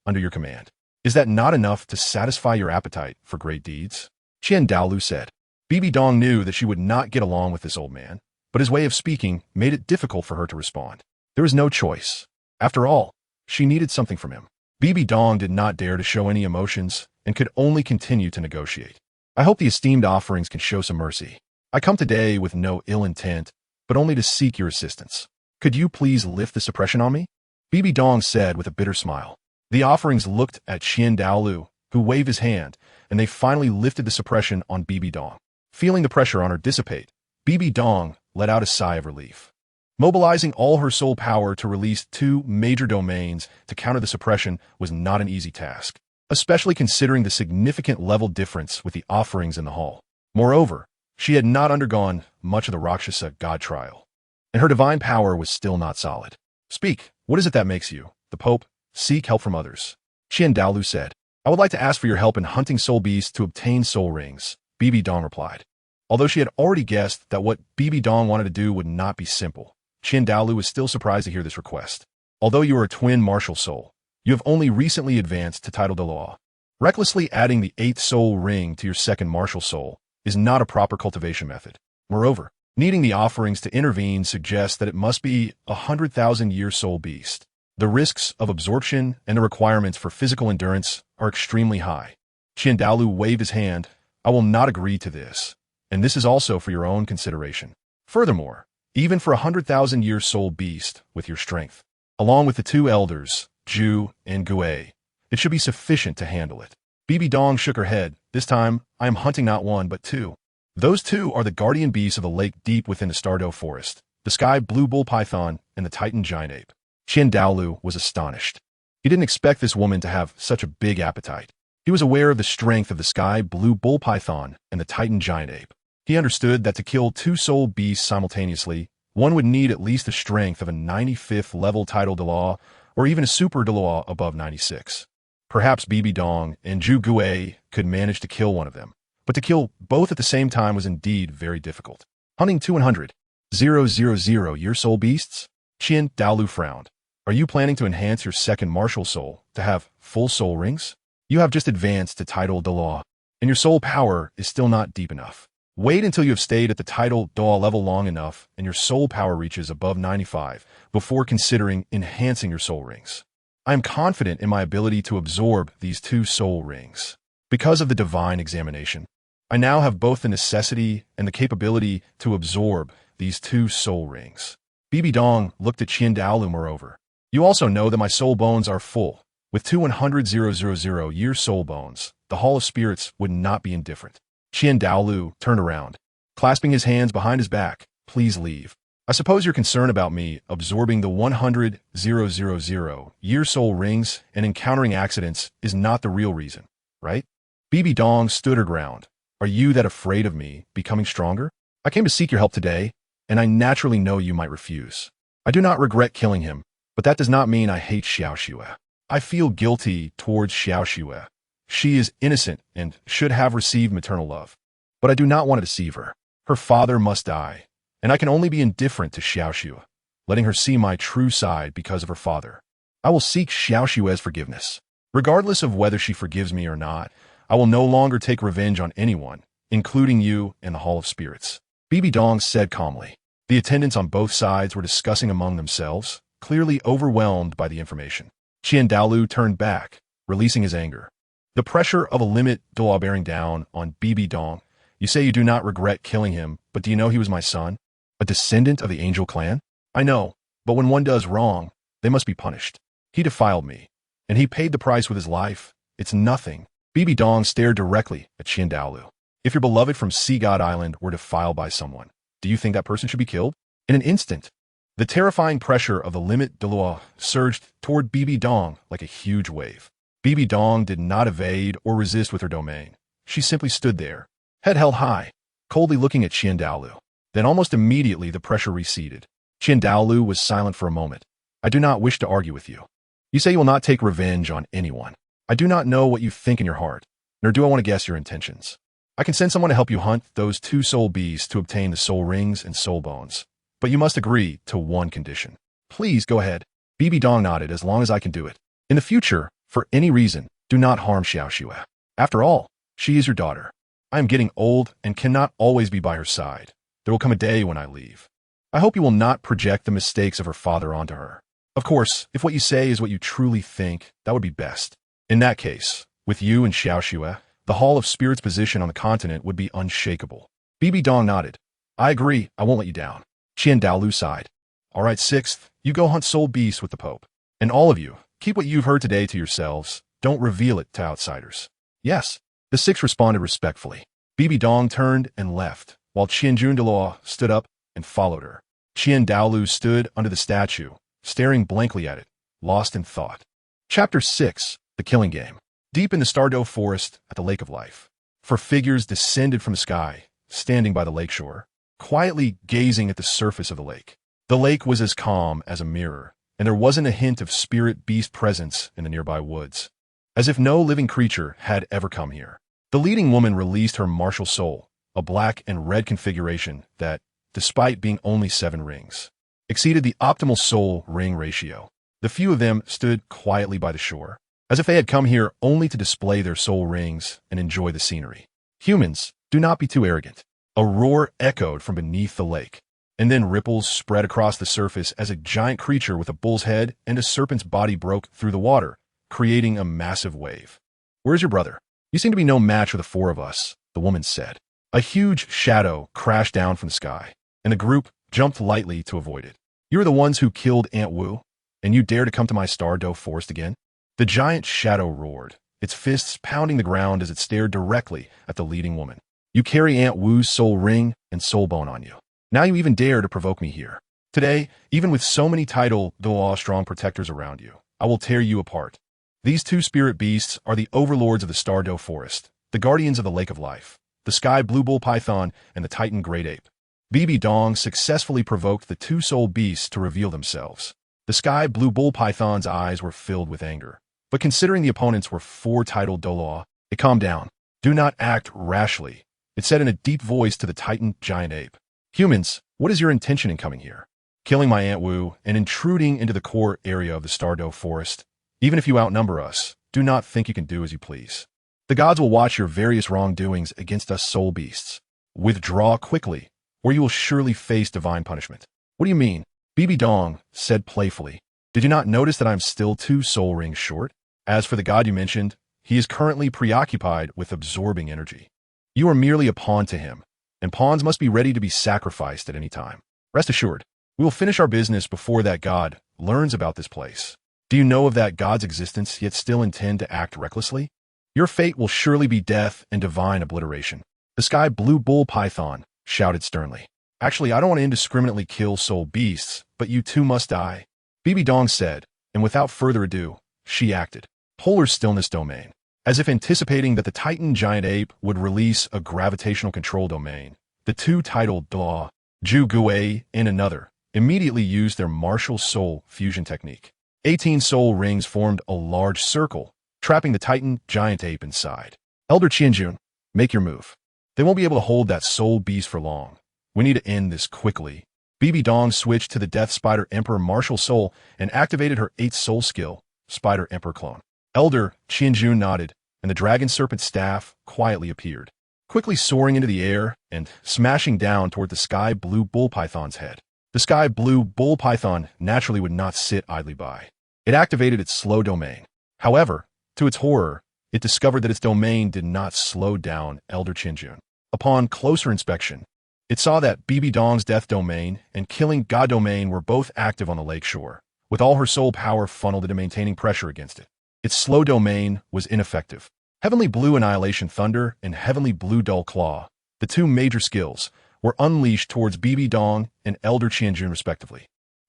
under your command. Is that not enough to satisfy your appetite for great deeds? Qian Renxue said. Bibidong knew that she would not get along with this old man, but his way of speaking made it difficult for her to respond. There was no choice. After all, she needed something from him. Bibidong did not dare to show any emotions and could only continue to negotiate. I hope the esteemed offerings can show some mercy. I come today with no ill intent, but only to seek your assistance. Could you please lift the suppression on me? Bibidong said with a bitter smile. The offerings looked at Qian Renxue, who waved his hand, and they finally lifted the suppression on Bibidong. Feeling the pressure on her dissipate, Bibidong let out a sigh of relief. Mobilizing all her soul power to release 2 major domains to counter the suppression was not an easy task, especially considering the significant level difference with the offerings in the hall. Moreover, she had not undergone much of the Rakshasa god trial, and her divine power was still not solid. Speak, what is it that makes you, the Pope, seek help from others? Qian Renxue said. I would like to ask for your help in hunting soul beasts to obtain soul rings, Bibidong replied. Although she had already guessed that what Bibidong wanted to do would not be simple, Qian Renxue was still surprised to hear this request. Although you are a twin martial soul, you have only recently advanced to title Douluo. Recklessly adding the 8th soul ring to your 2nd martial soul is not a proper cultivation method. Moreover, needing the offerings to intervene suggests that it must be a 100,000-year soul beast. The risks of absorption and the requirements for physical endurance are extremely high. Qian Renxue waved his hand. I will not agree to this, and this is also for your own consideration. Furthermore, even for a 100,000-year soul beast with your strength, along with the 2 elders, Zhu and Gui, it should be sufficient to handle it. Bibidong shook her head. This time, I am hunting not 1 but 2. Those 2 are the guardian beasts of the lake deep within the Stardow forest, the sky blue bull python and the Titan giant ape. Qian Renxue was astonished. He didn't expect this woman to have such a big appetite. He was aware of the strength of the sky blue bull python and the Titan giant ape. He understood that to kill 2 soul beasts simultaneously, one would need at least the strength of a 95th level title Douluo or even a super Douluo above 96. Perhaps Bibidong and Zhu Gui could manage to kill one of them, but to kill both at the same time was indeed very difficult. Hunting 200,000-year soul beasts? Qian Renxue frowned. Are you planning to enhance your 2nd martial soul to have full soul rings? You have just advanced to title Douluo, and your soul power is still not deep enough. Wait until you have stayed at the title Douluo level long enough and your soul power reaches above 95 before considering enhancing your soul rings. I am confident in my ability to absorb these 2 soul rings. Because of the divine examination, I now have both the necessity and the capability to absorb these 2 soul rings. Bibidong looked at Qian Renxue moreover. You also know that my soul bones are full. With 200,000-year soul bones, the Hall of Spirits would not be indifferent. Qian Renxue turned around, clasping his hands behind his back. Please leave. I suppose you're concerned about me absorbing the 100,000-year soul rings and encountering accidents is not the real reason, right? Bibidong stood her ground. Are you that afraid of me becoming stronger? I came to seek your help today, and I naturally know you might refuse. I do not regret killing him, but that does not mean I hate Xiaoxue. I feel guilty towards Xiaoxue. She is innocent and should have received maternal love. But I do not want to deceive her. Her father must die, and I can only be indifferent to Xiaoxue, letting her see my true side because of her father. I will seek Xiaoxue's forgiveness. Regardless of whether she forgives me or not, I will no longer take revenge on anyone, including you in the Hall of Spirits. Bibidong said calmly. The attendants on both sides were discussing among themselves, clearly overwhelmed by the information. Douluo turned back, releasing his anger. The pressure of a limit Douluo bearing down on Bibidong. You say you do not regret killing him, but do you know he was my son? A descendant of the angel clan? I know, but when one does wrong, they must be punished. He defiled me, and he paid the price with his life. It's nothing. Bibidong stared directly at Douluo. If your beloved from Sea God Island were defiled by someone, do you think that person should be killed? In an instant, the terrifying pressure of the limit Douluo surged toward Bibidong like a huge wave. Bibidong did not evade or resist with her domain. She simply stood there, head held high, coldly looking at Douluo. Then almost immediately the pressure receded. Douluo was silent for a moment. I do not wish to argue with you. You say you will not take revenge on anyone. I do not know what you think in your heart, nor do I want to guess your intentions. I can send someone to help you hunt those 2 soul beasts to obtain the soul rings and soul bones. But you must agree to one condition. Please go ahead. Bibidong nodded. As long as I can do it. In the future, for any reason, do not harm Xiaoxue. After all, she is your daughter. I am getting old and cannot always be by her side. There will come a day when I leave. I hope you will not project the mistakes of her father onto her. Of course, if what you say is what you truly think, that would be best. In that case, with you and Xiaoxue, the Hall of Spirits' position on the continent would be unshakable. Bibidong nodded. I agree, I won't let you down. Douluo sighed. All right, 6th, you go hunt soul beasts with the Pope. And all of you, keep what you've heard today to yourselves. Don't reveal it to outsiders. Yes. The 6th responded respectfully. Bibidong turned and left, while Douluo stood up and followed her. Douluo stood under the statue, staring blankly at it, lost in thought. Chapter 6, The Killing Game. Deep in the Stardow Forest at the Lake of Life, 4 figures descended from the sky, standing by the lakeshore, quietly gazing at the surface of the lake. The lake was as calm as a mirror, and there wasn't a hint of spirit beast presence in the nearby woods, as if no living creature had ever come here. The leading woman released her martial soul, a black and red configuration that, despite being only 7 rings, exceeded the optimal soul ring ratio. The few of them stood quietly by the shore, as if they had come here only to display their soul rings and enjoy the scenery. Humans, do not be too arrogant. A roar echoed from beneath the lake, and then ripples spread across the surface as a giant creature with a bull's head and a serpent's body broke through the water, creating a massive wave. Where's your brother? You seem to be no match for the 4 of us, the woman said. A huge shadow crashed down from the sky, and the group jumped lightly to avoid it. You are the ones who killed Aunt Wu, and you dare to come to my Stardow Forest again? The giant shadow roared, its fists pounding the ground as it stared directly at the leading woman. You carry Aunt Wu's soul ring and soul bone on you. Now you even dare to provoke me here. Today, even with so many title, though strong protectors around you, I will tear you apart. These 2 spirit beasts are the overlords of the Stardow Forest, the guardians of the Lake of Life, the Sky Blue Bull Python and the Titan Great Ape. Bibidong successfully provoked the 2 soul beasts to reveal themselves. The Sky Blue Bull Python's eyes were filled with anger. But considering the opponents were 4 titled Douluo, it calmed down. Do not act rashly, it said in a deep voice to the Titan Giant Ape. Humans, what is your intention in coming here? Killing my Aunt Wu and intruding into the core area of the Stardow Forest. Even if you outnumber us, do not think you can do as you please. The gods will watch your various wrongdoings against us soul beasts. Withdraw quickly, or you will surely face divine punishment. What do you mean? Bibidong said playfully. Did you not notice that I am still 2 soul rings short? As for the god you mentioned, he is currently preoccupied with absorbing energy. You are merely a pawn to him, and pawns must be ready to be sacrificed at any time. Rest assured, we will finish our business before that god learns about this place. Do you know of that god's existence yet still intend to act recklessly? Your fate will surely be death and divine obliteration. The Sky Blue Bull Python shouted sternly. Actually, I don't want to indiscriminately kill soul beasts, but you too must die. Bibidong said, and without further ado, she acted. Polar stillness domain. As if anticipating that the Titan Giant Ape would release a gravitational control domain, the 2 titled Douluo, Ju Gui, and another, immediately used their martial soul fusion technique. 18 soul rings formed a large circle, trapping the Titan giant ape inside. Elder Qianjun, make your move. They won't be able to hold that soul beast for long. We need to end this quickly. Bibidong switched to the Death Spider Emperor Martial Soul and activated her 8th soul skill, Spider Emperor Clone. Elder Qianjun nodded, and the Dragon Serpent Staff quietly appeared, quickly soaring into the air and smashing down toward the Sky Blue Bull Python's head. The Sky Blue Bull Python naturally would not sit idly by. It activated its slow domain. However, to its horror, it discovered that its domain did not slow down Elder Qianjun. Upon closer inspection, it saw that Bibidong's death domain and killing god domain were both active on the lake shore, with all her soul power funneled into maintaining pressure against it. Its slow domain was ineffective. Heavenly Blue Annihilation Thunder and Heavenly Blue Dull Claw, the 2 major skills, were unleashed towards Bibidong and Elder Qianjun respectively.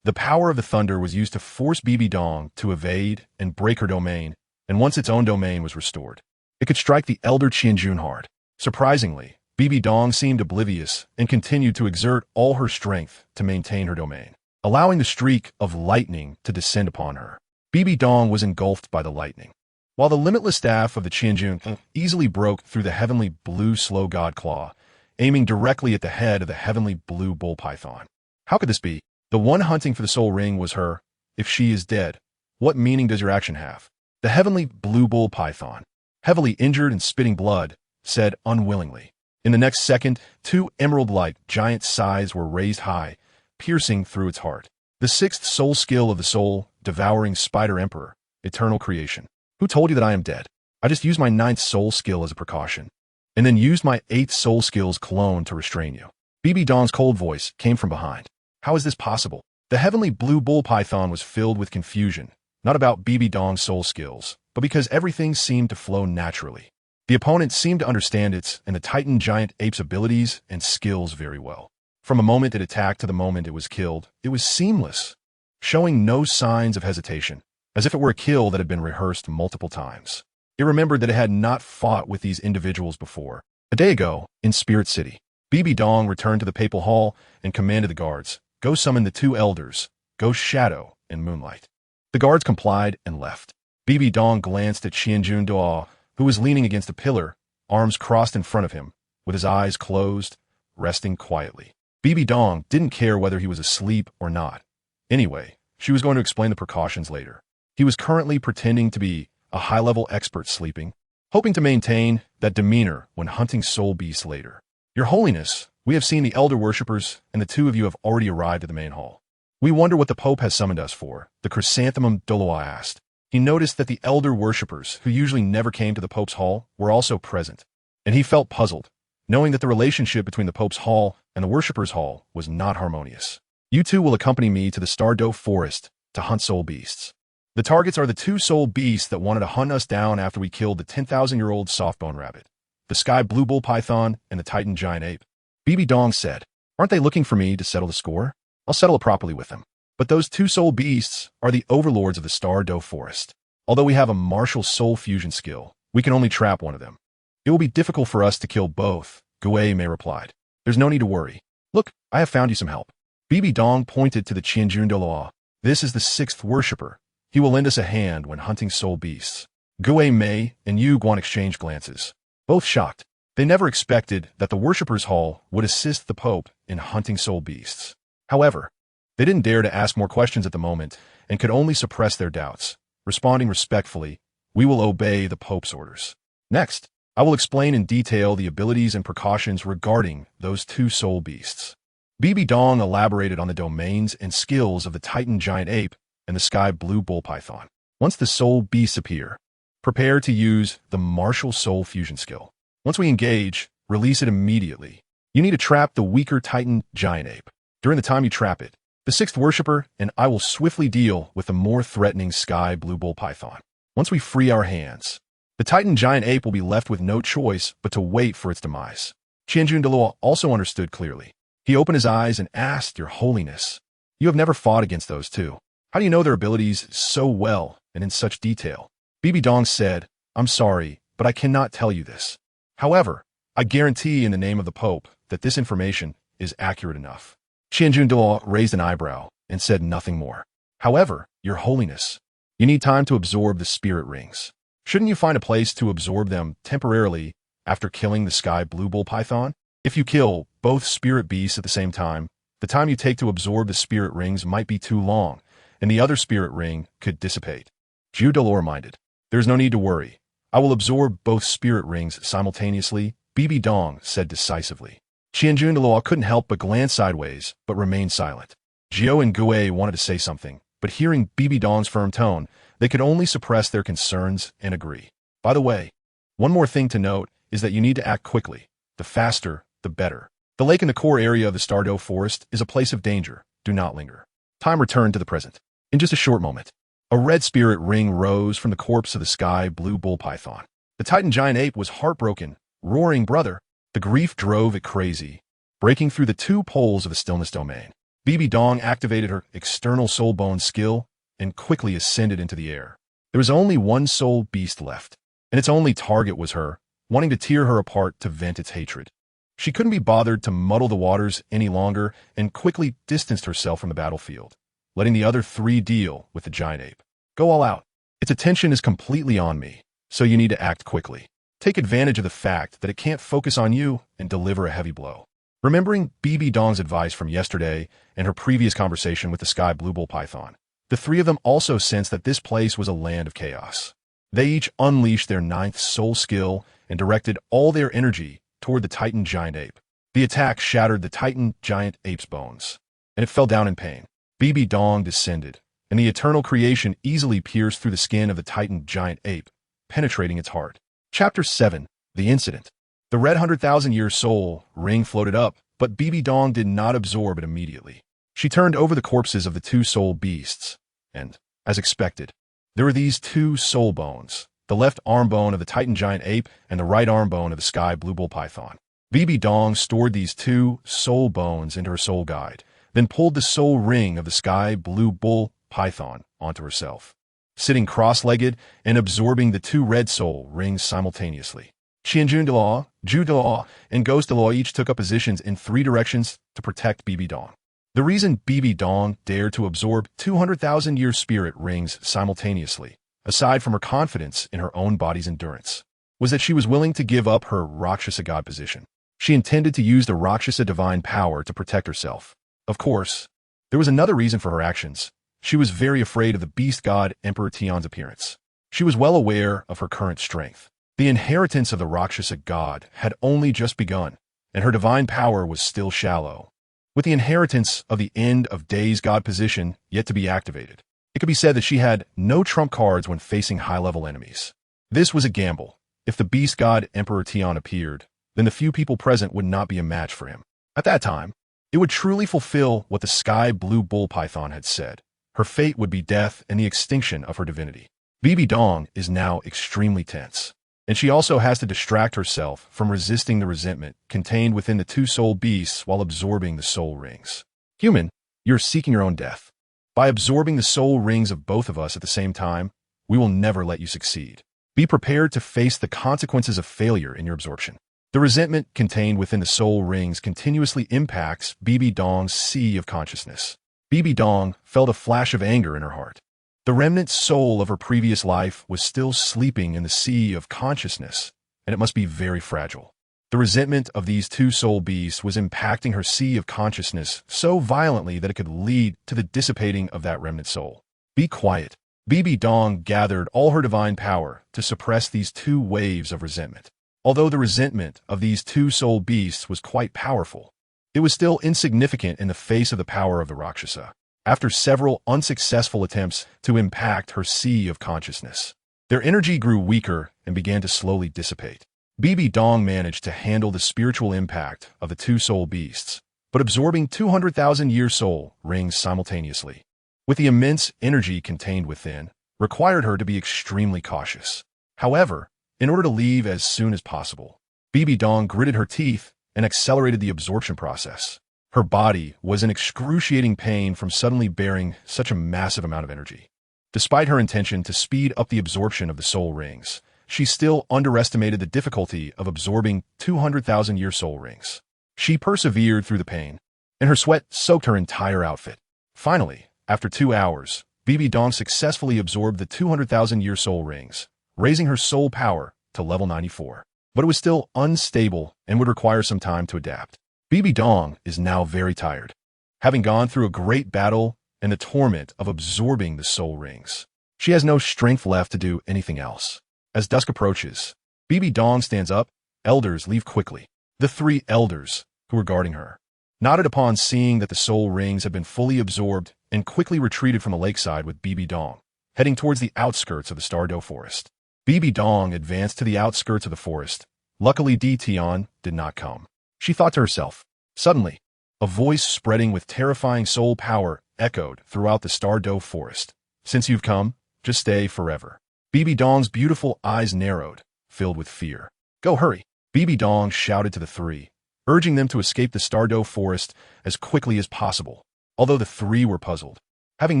The power of the thunder was used to force Bibidong to evade and break her domain, and once its own domain was restored, it could strike the Elder Qianjun hard. Surprisingly, Bibidong seemed oblivious and continued to exert all her strength to maintain her domain, allowing the streak of lightning to descend upon her. Bibidong was engulfed by the lightning, while the limitless staff of the Qianjun easily broke through the Heavenly Blue Slow God Claw, aiming directly at the head of the Heavenly Blue Bull Python. How could this be? The one hunting for the soul ring was her. If she is dead, what meaning does your action have? The Heavenly Blue Bull Python, heavily injured and spitting blood, said unwillingly. In the next second, 2 emerald-like giant scythes were raised high, piercing through its heart. The 6th soul skill of the soul, Devouring Spider Emperor, Eternal Creation. Who told you that I am dead? I just used my 9th soul skill as a precaution, and then used my 8th soul skill's clone to restrain you. Bibidong's cold voice came from behind. How is this possible? The Heavenly Blue Bull Python was filled with confusion, not about Bibidong's soul skills, but because everything seemed to flow naturally. The opponent seemed to understand its and the Titan giant ape's abilities and skills very well. From a moment it attacked to the moment it was killed, it was seamless, showing no signs of hesitation, as if it were a kill that had been rehearsed multiple times. It remembered that it had not fought with these individuals before. A day ago, in Spirit City, Bibidong returned to the Papal Hall and commanded the guards, go summon the 2 elders, Ghost Shadow and Moonlight. The guards complied and left. Bibidong glanced at Qianjun Duo, who was leaning against a pillar, arms crossed in front of him, with his eyes closed, resting quietly. Bibidong didn't care whether he was asleep or not. Anyway, she was going to explain the precautions later. He was currently pretending to be a high-level expert sleeping, hoping to maintain that demeanor when hunting soul beasts later. Your Holiness, we have seen the elder worshippers, and the 2 of you have already arrived at the main hall. We wonder what the Pope has summoned us for, the chrysanthemum Douluo asked. He noticed that the elder worshippers, who usually never came to the Pope's hall, were also present, and he felt puzzled, knowing that the relationship between the Pope's hall and the worshippers' hall was not harmonious. You 2 will accompany me to the Stardow Forest to hunt soul beasts. The targets are the 2 soul beasts that wanted to hunt us down after we killed the 10,000-year-old softbone rabbit, the Sky Blue Bull Python, and the Titan giant ape. Bibidong said, aren't they looking for me to settle the score? I'll settle it properly with them. But those 2 soul beasts are the overlords of the Stardow Forest. Although we have a martial soul fusion skill, we can only trap one of them. It will be difficult for us to kill both, Guei replied. There's no need to worry. Look, I have found you some help. Bibidong pointed to the Qianjun Douluo. This is the 6th worshipper. He will lend us a hand when hunting soul beasts. Guei and Yu Guan exchanged glances, both shocked. They never expected that the worshippers' hall would assist the Pope in hunting soul beasts. However, they didn't dare to ask more questions at the moment and could only suppress their doubts, responding respectfully, we will obey the Pope's orders. Next, I will explain in detail the abilities and precautions regarding those 2 soul beasts. Bibidong elaborated on the domains and skills of the Titan giant ape and the Sky Blue Bull Python. Once the soul beasts appear, prepare to use the martial soul fusion skill. Once we engage, release it immediately. You need to trap the weaker Titan giant ape. During the time you trap it, the 6th worshipper and I will swiftly deal with the more threatening Sky Blue Bull Python. Once we free our hands, the Titan giant ape will be left with no choice but to wait for its demise. Qianjun Douluo also understood clearly. He opened his eyes and asked, Your Holiness, you have never fought against those 2. How do you know their abilities so well and in such detail? Bibidong said, I'm sorry, but I cannot tell you this. However, I guarantee in the name of the Pope that this information is accurate enough. Qianjun Douluo raised an eyebrow and said nothing more. However, Your Holiness, you need time to absorb the spirit rings. Shouldn't you find a place to absorb them temporarily after killing the sky blue bull python? If you kill both spirit beasts at the same time, the time you take to absorb the spirit rings might be too long, and the other spirit ring could dissipate. Douluo reminded. There's no need to worry. I will absorb both spirit rings simultaneously, Bibidong said decisively. Qian Renxue couldn't help but glance sideways, but remained silent. Jiao and Gui wanted to say something, but hearing Bibidong's firm tone, they could only suppress their concerns and agree. By the way, one more thing to note is that you need to act quickly. The faster, the better. The lake in the core area of the Stardow Forest is a place of danger. Do not linger. Time returned to the present. In just a short moment, a red spirit ring rose from the corpse of the sky blue bull python. The Titan giant ape was heartbroken, roaring, "Brother!" The grief drove it crazy, breaking through the two poles of the stillness domain. Bibidong activated her external soul bone skill and quickly ascended into the air. There was only one soul beast left, and its only target was her, wanting to tear her apart to vent its hatred. She couldn't be bothered to muddle the waters any longer and quickly distanced herself from the battlefield, letting the other three deal with the giant ape. Go all out. Its attention is completely on me, so you need to act quickly. Take advantage of the fact that it can't focus on you and deliver a heavy blow. Remembering Bibidong's advice from yesterday and her previous conversation with the sky blue bull python, the three of them also sensed that this place was a land of chaos. They each unleashed their ninth soul skill and directed all their energy toward the Titan giant ape. The attack shattered the Titan giant ape's bones, and it fell down in pain. Bibidong descended, and the eternal creation easily pierced through the skin of the Titan giant ape, penetrating its heart. Chapter 7. The Incident. The red 100,000-year soul ring floated up, but Bibidong did not absorb it immediately. She turned over the corpses of the two soul beasts, and, as expected, there were these two soul bones, the left arm bone of the Titan giant ape and the right arm bone of the sky blue bull python. Bibidong stored these two soul bones into her soul guide, then pulled the soul ring of the sky blue bull python onto herself, sitting cross-legged and absorbing the two red soul rings simultaneously. Qian Renxue, Douluo, and Ghost Douluo each took up positions in three directions to protect Bibidong. The reason Bibidong dared to absorb 200,000-year spirit rings simultaneously, aside from her confidence in her own body's endurance, was that she was willing to give up her Rakshasa god position. She intended to use the Rakshasa divine power to protect herself. Of course, there was another reason for her actions. She was very afraid of the beast god Emperor Tian's appearance. She was well aware of her current strength. The inheritance of the Rakshasa god had only just begun, and her divine power was still shallow, with the inheritance of the end of days god position yet to be activated. It could be said that she had no trump cards when facing high-level enemies. This was a gamble. If the beast god Emperor Tian appeared, then the few people present would not be a match for him. At that time, it would truly fulfill what the sky blue bull python had said. Her fate would be death and the extinction of her divinity. Bibidong is now extremely tense, and she also has to distract herself from resisting the resentment contained within the two soul beasts while absorbing the soul rings. Human, you're seeking your own death. By absorbing the soul rings of both of us at the same time, we will never let you succeed. Be prepared to face the consequences of failure in your absorption. The resentment contained within the soul rings continuously impacts Bibidong's sea of consciousness. Bibidong felt a flash of anger in her heart. The remnant soul of her previous life was still sleeping in the sea of consciousness, and it must be very fragile. The resentment of these two soul beasts was impacting her sea of consciousness so violently that it could lead to the dissipating of that remnant soul. Be quiet. Bibidong gathered all her divine power to suppress these two waves of resentment. Although the resentment of these two soul beasts was quite powerful, it was still insignificant in the face of the power of the Rakshasa. After several unsuccessful attempts to impact her sea of consciousness, their energy grew weaker and began to slowly dissipate. Bibidong managed to handle the spiritual impact of the two soul beasts, but absorbing 200,000-year soul rings simultaneously, with the immense energy contained within, required her to be extremely cautious. However, in order to leave as soon as possible, Bibidong gritted her teeth and accelerated the absorption process. Her body was in excruciating pain from suddenly bearing such a massive amount of energy. Despite her intention to speed up the absorption of the soul rings, she still underestimated the difficulty of absorbing 200,000-year soul rings. She persevered through the pain, and her sweat soaked her entire outfit. Finally, after 2 hours, Bibidong successfully absorbed the 200,000-year soul rings, raising her soul power to level 94. But it was still unstable and would require some time to adapt. Bibidong is now very tired, having gone through a great battle and the torment of absorbing the soul rings. She has no strength left to do anything else. As dusk approaches, Bibidong stands up. Elders leave quickly. The 3 elders, who were guarding her, nodded upon seeing that the soul rings had been fully absorbed and quickly retreated from the lakeside with Bibidong, heading towards the outskirts of the Stardow Forest. Bibidong advanced to the outskirts of the forest. Luckily, Tian did not come. She thought to herself. Suddenly, a voice spreading with terrifying soul power echoed throughout the Stardow Forest. Since you've come, just stay forever. Bibidong's beautiful eyes narrowed, filled with fear. Go, hurry! Bibidong shouted to the 3, urging them to escape the Stardow Forest as quickly as possible. Although the 3 were puzzled, having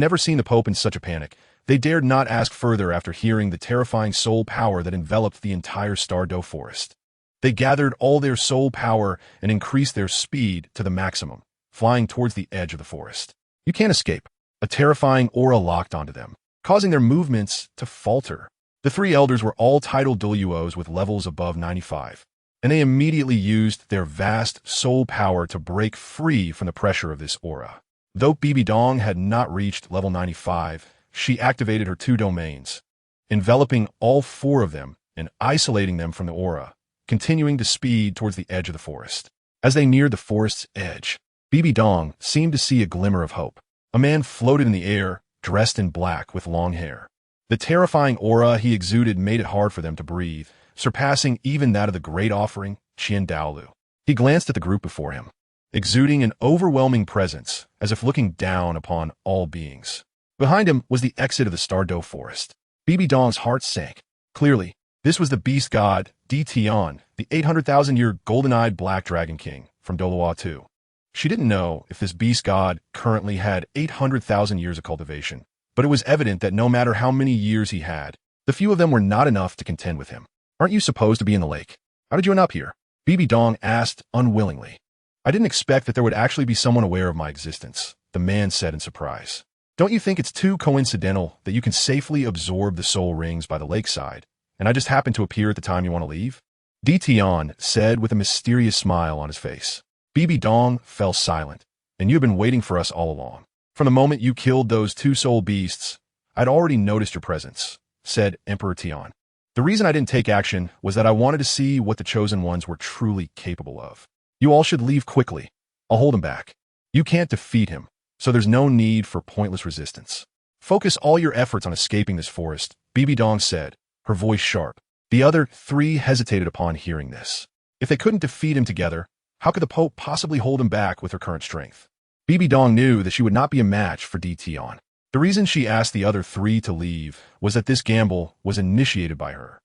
never seen the Pope in such a panic, they dared not ask further after hearing the terrifying soul power that enveloped the entire Stardow Forest. They gathered all their soul power and increased their speed to the maximum, flying towards the edge of the forest. You can't escape. A terrifying aura locked onto them, causing their movements to falter. The 3 elders were all titled Douluos with levels above 95, and they immediately used their vast soul power to break free from the pressure of this aura. Though Bibidong had not reached level 95, she activated her 2 domains, enveloping all 4 of them and isolating them from the aura, continuing to speed towards the edge of the forest. As they neared the forest's edge, Bibidong seemed to see a glimmer of hope. A man floated in the air, dressed in black with long hair. The terrifying aura he exuded made it hard for them to breathe, surpassing even that of the great offering, Qian Renxue. He glanced at the group before him, exuding an overwhelming presence, as if looking down upon all beings. Behind him was the exit of the Stardow Forest. Bibidong's heart sank. Clearly, this was the beast god, Tian, the 800,000-year golden-eyed black dragon king from Douluo 2. She didn't know if this beast god currently had 800,000 years of cultivation, but it was evident that no matter how many years he had, the few of them were not enough to contend with him. Aren't you supposed to be in the lake? How did you end up here? Bibidong asked unwillingly. I didn't expect that there would actually be someone aware of my existence, the man said in surprise. Don't you think it's too coincidental that you can safely absorb the soul rings by the lakeside, and I just happened to appear at the time you want to leave? Tian said with a mysterious smile on his face. Bibidong fell silent, and you've been waiting for us all along. From the moment you killed those 2 soul beasts, I'd already noticed your presence, said Emperor Tian. The reason I didn't take action was that I wanted to see what the Chosen Ones were truly capable of. You all should leave quickly. I'll hold him back. You can't defeat him, so there's no need for pointless resistance. Focus all your efforts on escaping this forest, Bibidong said, her voice sharp. The other 3 hesitated upon hearing this. If they couldn't defeat him together, how could the Pope possibly hold him back with her current strength? Bibidong knew that she would not be a match for Tian. The reason she asked the other 3 to leave was that this gamble was initiated by her.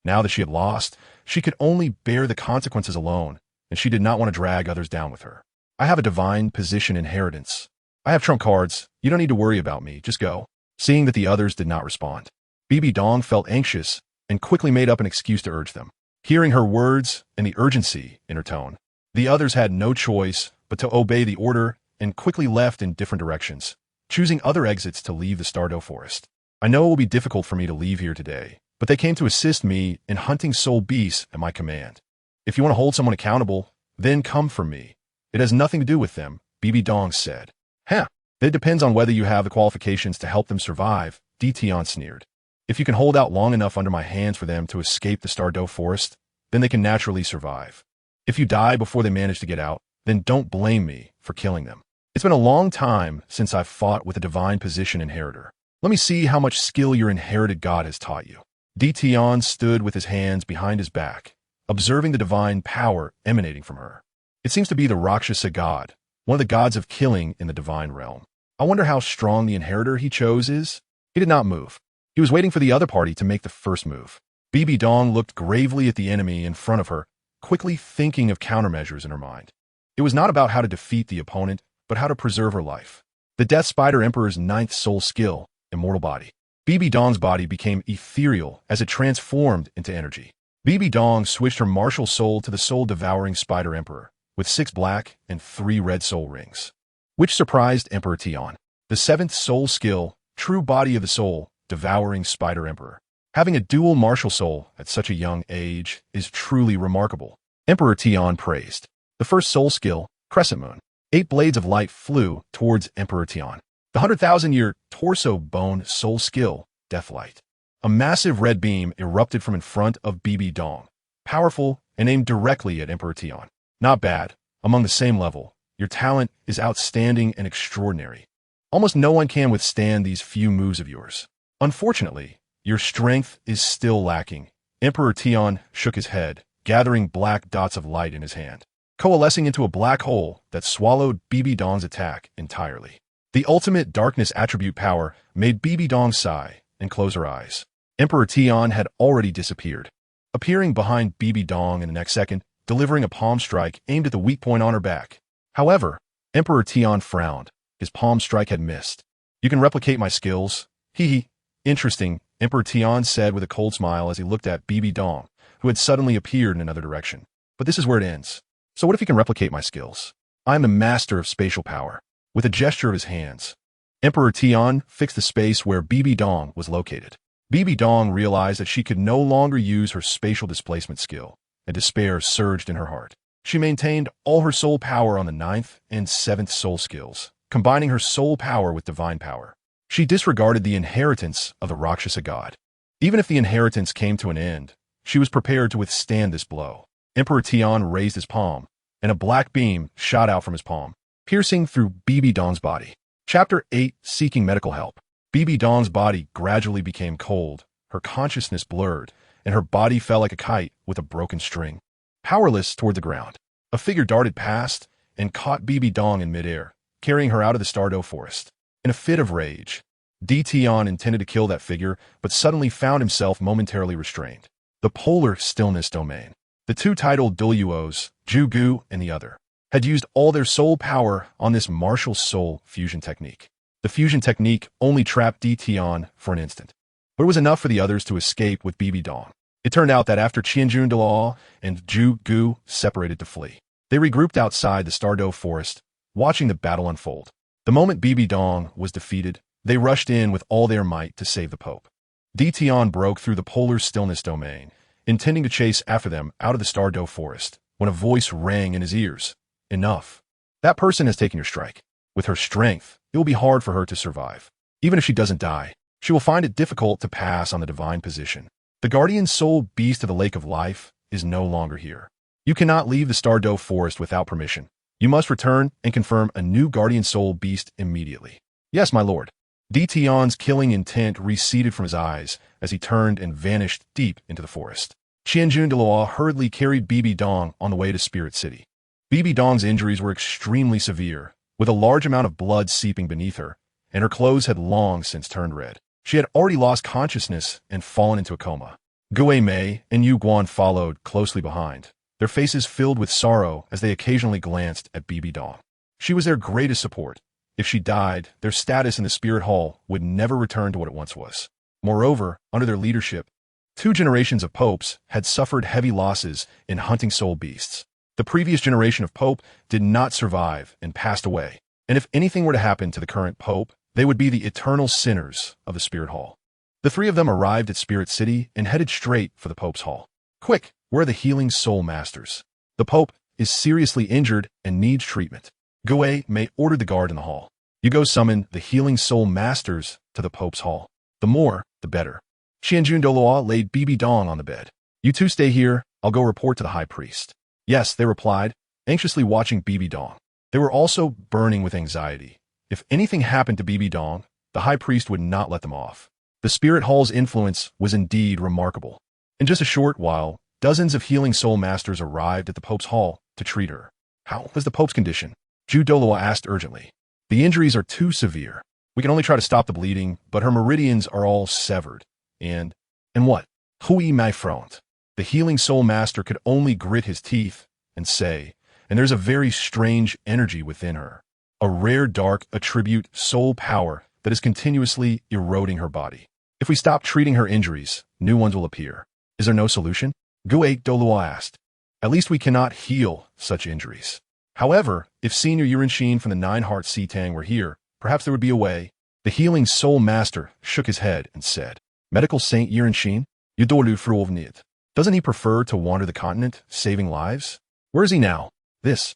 Now that she had lost, she could only bear the consequences alone, and she did not want to drag others down with her. I have a divine position inheritance. I have trump cards. You don't need to worry about me. Just go. Seeing that the others did not respond, Bibidong felt anxious and quickly made up an excuse to urge them. Hearing her words and the urgency in her tone, the others had no choice but to obey the order and quickly left in different directions, choosing other exits to leave the Stardow Forest. I know it will be difficult for me to leave here today, but they came to assist me in hunting soul beasts at my command. If you want to hold someone accountable, then come for me. It has nothing to do with them, Bibidong said. Huh, it depends on whether you have the qualifications to help them survive, Tian sneered. If you can hold out long enough under my hands for them to escape the Stardow Forest, then they can naturally survive. If you die before they manage to get out, then don't blame me for killing them. It's been a long time since I've fought with a divine position inheritor. Let me see how much skill your inherited god has taught you. Tian stood with his hands behind his back, observing the divine power emanating from her. It seems to be the Rakshasa god, one of the gods of killing in the divine realm. I wonder how strong the inheritor he chose is? He did not move. He was waiting for the other party to make the first move. Bibidong looked gravely at the enemy in front of her, quickly thinking of countermeasures in her mind. It was not about how to defeat the opponent, but how to preserve her life. The Death Spider Emperor's 9th soul skill, Immortal Body. Bibidong's body became ethereal as it transformed into energy. Bibidong switched her martial soul to the soul-devouring Spider Emperor, with 6 black and 3 red soul rings, which surprised Emperor Tian. The 7th soul skill, true body of the soul, devouring spider emperor. Having a dual martial soul at such a young age is truly remarkable. Emperor Tian praised. The first soul skill, Crescent Moon. 8 blades of light flew towards Emperor Tian. The 100,000-year torso bone soul skill, Deathlight. A massive red beam erupted from in front of Bibidong, powerful and aimed directly at Emperor Tian. Not bad. Among the same level, your talent is outstanding and extraordinary. Almost no one can withstand these few moves of yours. Unfortunately, your strength is still lacking. Emperor Tian shook his head, gathering black dots of light in his hand, coalescing into a black hole that swallowed Bibidong's attack entirely. The ultimate darkness attribute power made Bibidong sigh and close her eyes. Emperor Tian had already disappeared, appearing behind Bibidong in the next second, delivering a palm strike aimed at the weak point on her back. However, Emperor Tian frowned. His palm strike had missed. You can replicate my skills? Hee. Interesting, Emperor Tian said with a cold smile as he looked at Bibidong, who had suddenly appeared in another direction. But this is where it ends. So what if he can replicate my skills? I am the master of spatial power. With a gesture of his hands, Emperor Tian fixed the space where Bibidong was located. Bibidong realized that she could no longer use her spatial displacement skill, and despair surged in her heart. She maintained all her soul power on the 9th and 7th soul skills, combining her soul power with divine power. She disregarded the inheritance of the Rakshasa god. Even if the inheritance came to an end, she was prepared to withstand this blow. Emperor Tian raised his palm, and a black beam shot out from his palm, piercing through Bibidong's body. Chapter 8, Seeking Medical Help. Bibidong's body gradually became cold, her consciousness blurred, and her body fell like a kite with a broken string. Powerless toward the ground, a figure darted past and caught Bibidong in midair, carrying her out of the Stardew forest. In a fit of rage, Tian intended to kill that figure, but suddenly found himself momentarily restrained. The polar stillness domain. The two titled Douluos, Zhu Gu and the other, had used all their soul power on this martial soul fusion technique. The fusion technique only trapped Tian for an instant, but it was enough for the others to escape with Bibidong. It turned out that after Douluo and Zhu Gu separated to flee, they regrouped outside the Stardew forest, watching the battle unfold. The moment Bibidong was defeated, they rushed in with all their might to save the Pope. Tian broke through the polar stillness domain, intending to chase after them out of the Stardew forest, when a voice rang in his ears. Enough. That person has taken your strike. With her strength, it will be hard for her to survive. Even if she doesn't die, she will find it difficult to pass on the divine position. The guardian soul beast of the Lake of Life is no longer here. You cannot leave the Stardew forest without permission. You must return and confirm a new guardian soul beast immediately. Yes, my lord. Tian's killing intent receded from his eyes as he turned and vanished deep into the forest. Douluo hurriedly carried Bibidong on the way to Spirit City. Bibidong's injuries were extremely severe, with a large amount of blood seeping beneath her, and her clothes had long since turned red. She had already lost consciousness and fallen into a coma. Gue Mei and Yu Guan followed closely behind, their faces filled with sorrow as they occasionally glanced at Bibidong. She was their greatest support. If she died, their status in the Spirit Hall would never return to what it once was. Moreover, under their leadership, 2 generations of popes had suffered heavy losses in hunting soul beasts. The previous generation of pope did not survive and passed away, and if anything were to happen to the current pope, they would be the eternal sinners of the Spirit Hall. The 3 of them arrived at Spirit City and headed straight for the Pope's Hall. Quick, where are the healing soul masters? The Pope is seriously injured and needs treatment. Gue Mei ordered the guard in the hall. You go summon the healing soul masters to the Pope's Hall. The more, the better. Douluo laid Bibidong on the bed. You 2 stay here, I'll go report to the high priest. Yes, they replied, anxiously watching Bibidong. They were also burning with anxiety. If anything happened to Bibidong, the high priest would not let them off. The Spirit Hall's influence was indeed remarkable. In just a short while, dozens of healing soul masters arrived at the Pope's Hall to treat her. How was the Pope's condition? Douluo asked urgently. The injuries are too severe. We can only try to stop the bleeding, but her meridians are all severed. And what? Hui my front. The healing soul master could only grit his teeth and say, and there's a very strange energy within her. A rare dark attribute soul power that is continuously eroding her body. If we stop treating her injuries, new ones will appear. Is there no solution? Douluo asked. At least we cannot heal such injuries. However, if Senior Yurenshine from the 9 Heart Sea Tang were here, perhaps there would be a way. The healing soul master shook his head and said, Medical Saint Renxue, you Douluo. Doesn't he prefer to wander the continent, saving lives? Where is he now? This.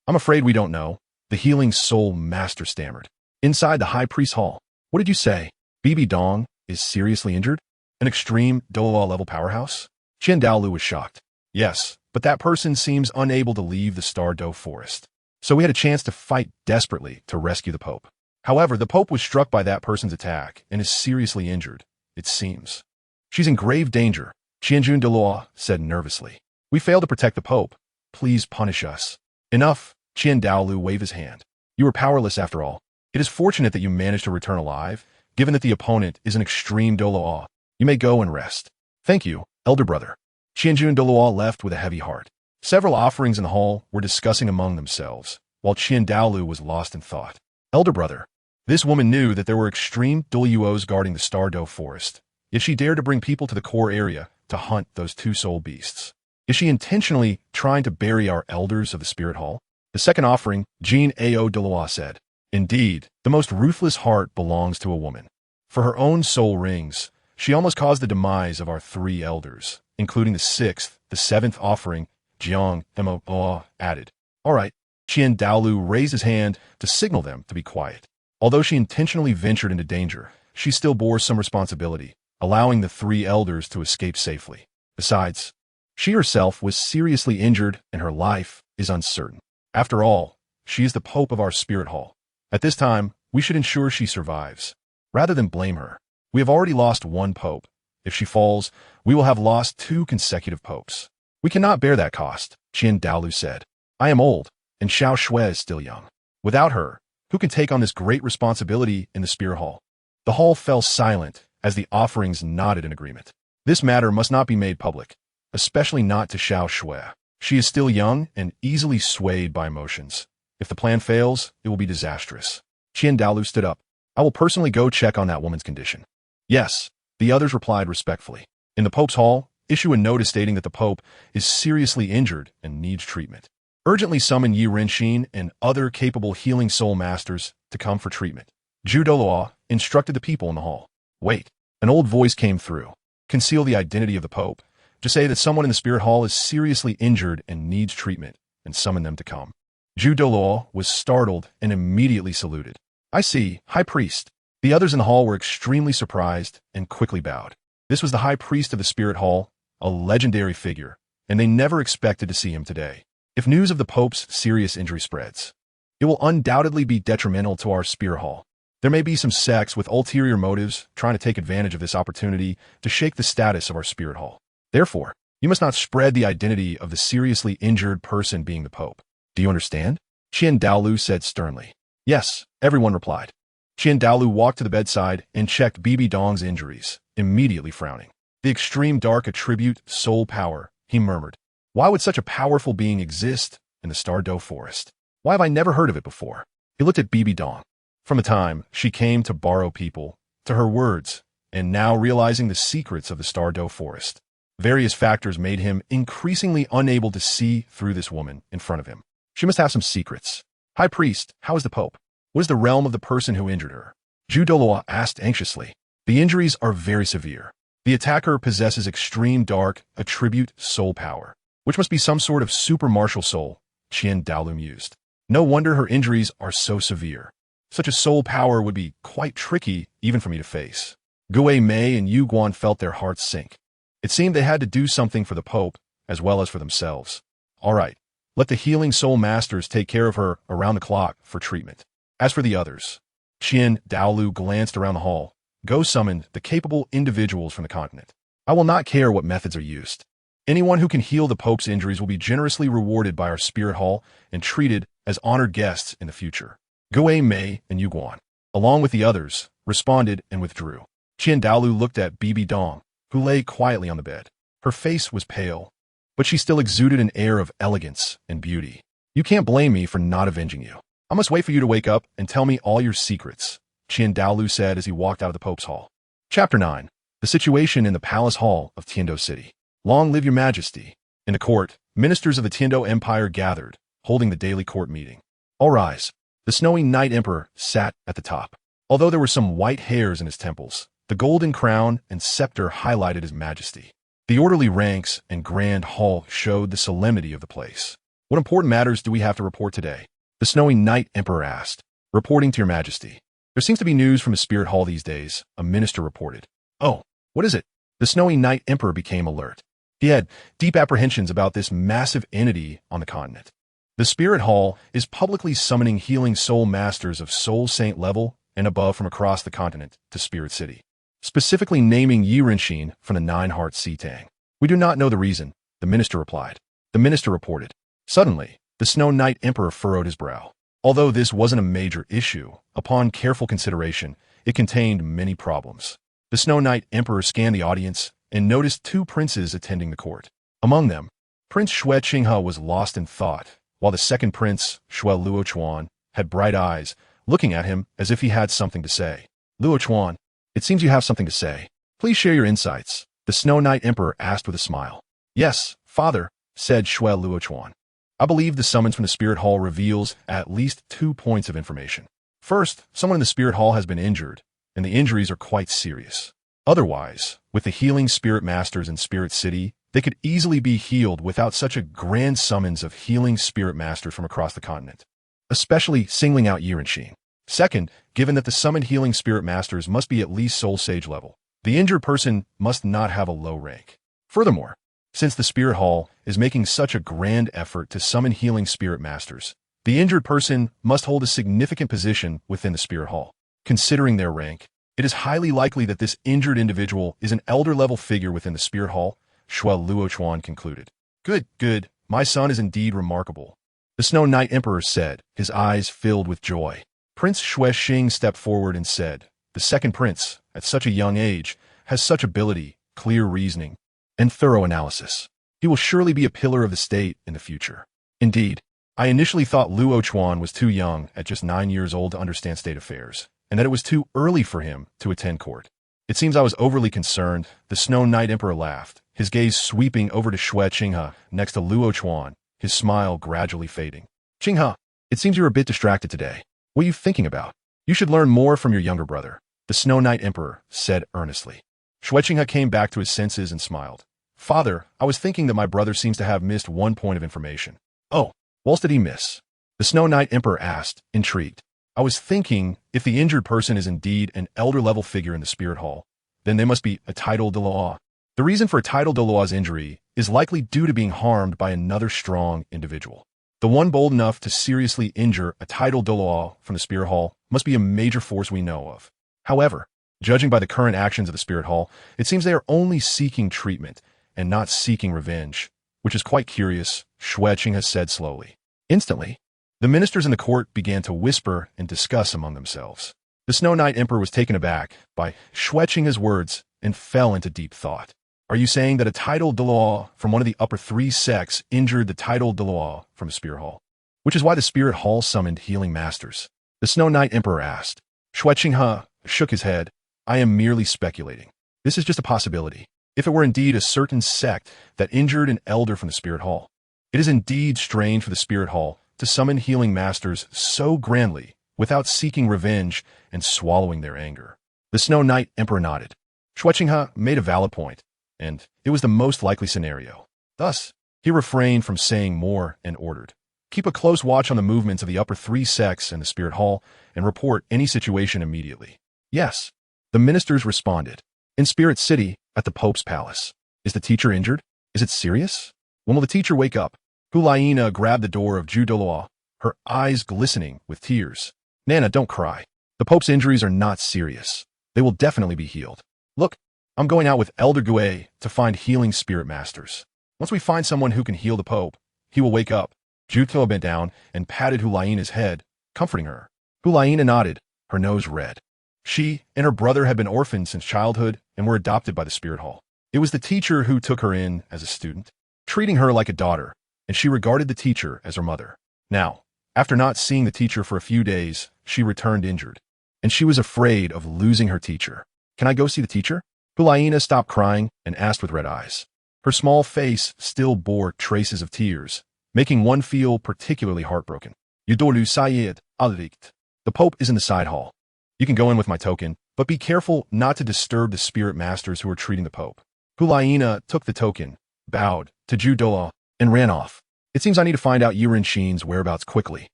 I'm afraid we don't know, the healing soul master stammered. Inside the high priest's hall. What did you say? Bibidong is seriously injured? An extreme Douluo level powerhouse? Qian Renxue was shocked. Yes, but that person seems unable to leave the Star-Do forest. So we had a chance to fight desperately to rescue the Pope. However, the Pope was struck by that person's attack and is seriously injured, it seems. She's in grave danger, Qian Renxue said nervously. We failed to protect the Pope. Please punish us. Enough, Qian Renxue waved his hand. You were powerless after all. It is fortunate that you managed to return alive, given that the opponent is an extreme Douluo. You may go and rest. Thank you, elder brother. Qian Renxue left with a heavy heart. Several offerings in the hall were discussing among themselves, while Qian Renxue was lost in thought. Elder brother. This woman knew that there were extreme Douluos guarding the Star-Do forest, yet she dared to bring people to the core area to hunt those two soul beasts. Is she intentionally trying to bury our elders of the spirit hall? The second offering, Jean Ao Douluo said. Indeed, the most ruthless heart belongs to a woman. For her own soul rings, she almost caused the demise of our three elders, including the sixth, the seventh offering, Jiang Mo added. All right, Qian Renxue raised his hand to signal them to be quiet. Although she intentionally ventured into danger, she still bore some responsibility, allowing the three elders to escape safely. Besides, she herself was seriously injured and her life is uncertain. After all, she is the Pope of our spirit hall. At this time, we should ensure she survives, rather than blame her. We have already lost one Pope. If she falls, we will have lost 2 consecutive popes. We cannot bear that cost, Qian Renxue said. I am old, and Xiao Shui is still young. Without her, who can take on this great responsibility in the spirit hall? The hall fell silent as the offerings nodded in agreement. This matter must not be made public, especially not to Xiao Shui. She is still young and easily swayed by emotions. If the plan fails, it will be disastrous. Qian Renxue stood up. I will personally go check on that woman's condition. Yes, the others replied respectfully. In the Pope's hall, issue a notice stating that the Pope is seriously injured and needs treatment. Urgently summon Yi Renxue and other capable healing soul masters to come for treatment. Zhu Douluo instructed the people in the hall. Wait, an old voice came through. Conceal the identity of the Pope. Just say that someone in the spirit hall is seriously injured and needs treatment, and summon them to come. Zhu Douluo was startled and immediately saluted. I see, High Priest. The others in the hall were extremely surprised and quickly bowed. This was the High Priest of the Spirit Hall, a legendary figure, and they never expected to see him today. If news of the Pope's serious injury spreads, it will undoubtedly be detrimental to our Spirit Hall. There may be some sects with ulterior motives trying to take advantage of this opportunity to shake the status of our Spirit Hall. Therefore, you must not spread the identity of the seriously injured person being the Pope. Do you understand? Qian Renxue said sternly. Yes, everyone replied. Qian Renxue walked to the bedside and checked Bibidong's injuries, immediately frowning. The extreme dark attribute, soul power, he murmured. Why would such a powerful being exist in the Star-Do forest? Why have I never heard of it before? He looked at Bibidong. From the time she came to borrow people, to her words, and now realizing the secrets of the Star-Do forest. Various factors made him increasingly unable to see through this woman in front of him. She must have some secrets. High Priest, how is the Pope? What is the realm of the person who injured her? Zhu Douluo asked anxiously. The injuries are very severe. The attacker possesses extreme dark attribute soul power, which must be some sort of super martial soul, Qian Renxue mused. No wonder her injuries are so severe. Such a soul power would be quite tricky even for me to face. Gui Mei and Yu Guan felt their hearts sink. It seemed they had to do something for the Pope, as well as for themselves. All right, let the healing soul masters take care of her around the clock for treatment. As for the others, Qian Renxue glanced around the hall. Go summon the capable individuals from the continent. I will not care what methods are used. Anyone who can heal the Pope's injuries will be generously rewarded by our spirit hall and treated as honored guests in the future. Gui Mei and Yu Guan, along with the others, responded and withdrew. Qian Renxue looked at Bibidong, who lay quietly on the bed. Her face was pale, but she still exuded an air of elegance and beauty. You can't blame me for not avenging you. I must wait for you to wake up and tell me all your secrets, Qian Renxue said as he walked out of the Pope's hall. Chapter 9. The situation in the palace hall of Tiando City. Long live your majesty. In the court, ministers of the Tiando Empire gathered, holding the daily court meeting. All rise. The snowy Night Emperor sat at the top. Although there were some white hairs in his temples, the golden crown and scepter highlighted his majesty. The orderly ranks and grand hall showed the solemnity of the place. What important matters do we have to report today? The snowy Knight Emperor asked. Reporting to your majesty. There seems to be news from the spirit hall these days, a minister reported. Oh, what is it? The snowy Knight Emperor became alert. He had deep apprehensions about this massive entity on the continent. The spirit hall is publicly summoning healing soul masters of soul saint level and above from across the continent to Spirit City, specifically naming Qian Renxue from the Nine-Heart Sea Tang. We do not know the reason, the minister replied. The minister reported. Suddenly, the Snow Knight Emperor furrowed his brow. Although this wasn't a major issue, upon careful consideration, it contained many problems. The Snow Knight Emperor scanned the audience and noticed two princes attending the court. Among them, Prince Xue Qinghe was lost in thought, while the second prince, Xue Luochuan, had bright eyes, looking at him as if he had something to say. Luochuan, it seems you have something to say. Please share your insights, the Snow Knight Emperor asked with a smile. Yes, father, said Xue Luochuan. I believe the summons from the Spirit Hall reveals at least 2 points of information. First, someone in the Spirit Hall has been injured, and the injuries are quite serious. Otherwise, with the healing spirit masters in Spirit City, they could easily be healed without such a grand summons of healing spirit masters from across the continent, especially singling out Qian Renxue. Second, given that the summoned healing spirit masters must be at least soul sage level, the injured person must not have a low rank. Furthermore, since the Spirit Hall is making such a grand effort to summon healing spirit masters, the injured person must hold a significant position within the Spirit Hall. Considering their rank, it is highly likely that this injured individual is an elder-level figure within the Spirit Hall, Xue Luochuan concluded. Good, my son is indeed remarkable, the Snow Knight Emperor said, his eyes filled with joy. Prince Xue Xing stepped forward and said, the second prince, at such a young age, has such ability, clear reasoning, and thorough analysis. He will surely be a pillar of the state in the future. Indeed, I initially thought Luochuan was too young at just 9 years old to understand state affairs, and that it was too early for him to attend court. It seems I was overly concerned, the Snow Knight Emperor laughed, his gaze sweeping over to Xue Qinghe next to Luochuan, his smile gradually fading. Qinghe, it seems you're a bit distracted today. What are you thinking about? You should learn more from your younger brother, the Snow Knight Emperor said earnestly. Xue Qinghe came back to his senses and smiled. Father, I was thinking that my brother seems to have missed 1 point of information. Oh, what else did he miss? The Snow Knight Emperor asked, intrigued. I was thinking, if the injured person is indeed an elder-level figure in the Spirit Hall, then they must be a title de law. The reason for a title de law's injury is likely due to being harmed by another strong individual. The one bold enough to seriously injure a title de law from the Spirit Hall must be a major force we know of. However, judging by the current actions of the Spirit Hall, it seems they are only seeking treatment and not seeking revenge, which is quite curious, Xue Qinghe said slowly. Instantly, the ministers in the court began to whisper and discuss among themselves. The Snow Knight Emperor was taken aback by Xue Qinghe's words and fell into deep thought. Are you saying that a title de law from one of the upper 3 sects injured the title de law from the Spirit Hall? Which is why the Spirit Hall summoned healing masters? The Snow Knight Emperor asked. Xue Qinghe shook his head. I am merely speculating. This is just a possibility. If it were indeed a certain sect that injured an elder from the Spirit Hall, it is indeed strange for the Spirit Hall to summon healing masters so grandly without seeking revenge and swallowing their anger. The Snow Knight Emperor nodded. Xue Qinghe made a valid point, and it was the most likely scenario. Thus, he refrained from saying more and ordered. Keep a close watch on the movements of the upper 3 sects in the Spirit Hall and report any situation immediately. Yes, the ministers responded. In Spirit City, at the Pope's palace. Is the teacher injured? Is it serious? When will the teacher wake up? Liena grabbed the door of Douluo, her eyes glistening with tears. Nana, don't cry. The Pope's injuries are not serious. They will definitely be healed. Look, I'm going out with Elder Gue to find healing spirit masters. Once we find someone who can heal the Pope, he will wake up. Juto bent down and patted Huliena's head, comforting her. Huliena nodded, her nose red. She and her brother had been orphaned since childhood and were adopted by the Spirit Hall. It was the teacher who took her in as a student, treating her like a daughter, and she regarded the teacher as her mother. Now, after not seeing the teacher for a few days, she returned injured, and she was afraid of losing her teacher. Can I go see the teacher? Huliena stopped crying and asked with red eyes. Her small face still bore traces of tears, making one feel particularly heartbroken. Douluo Sayed, Alikt. The Pope is in the side hall. You can go in with my token, but be careful not to disturb the spirit masters who are treating the Pope. Liena took the token, bowed to Douluo, and ran off. It seems I need to find out Qian Renxue's whereabouts quickly.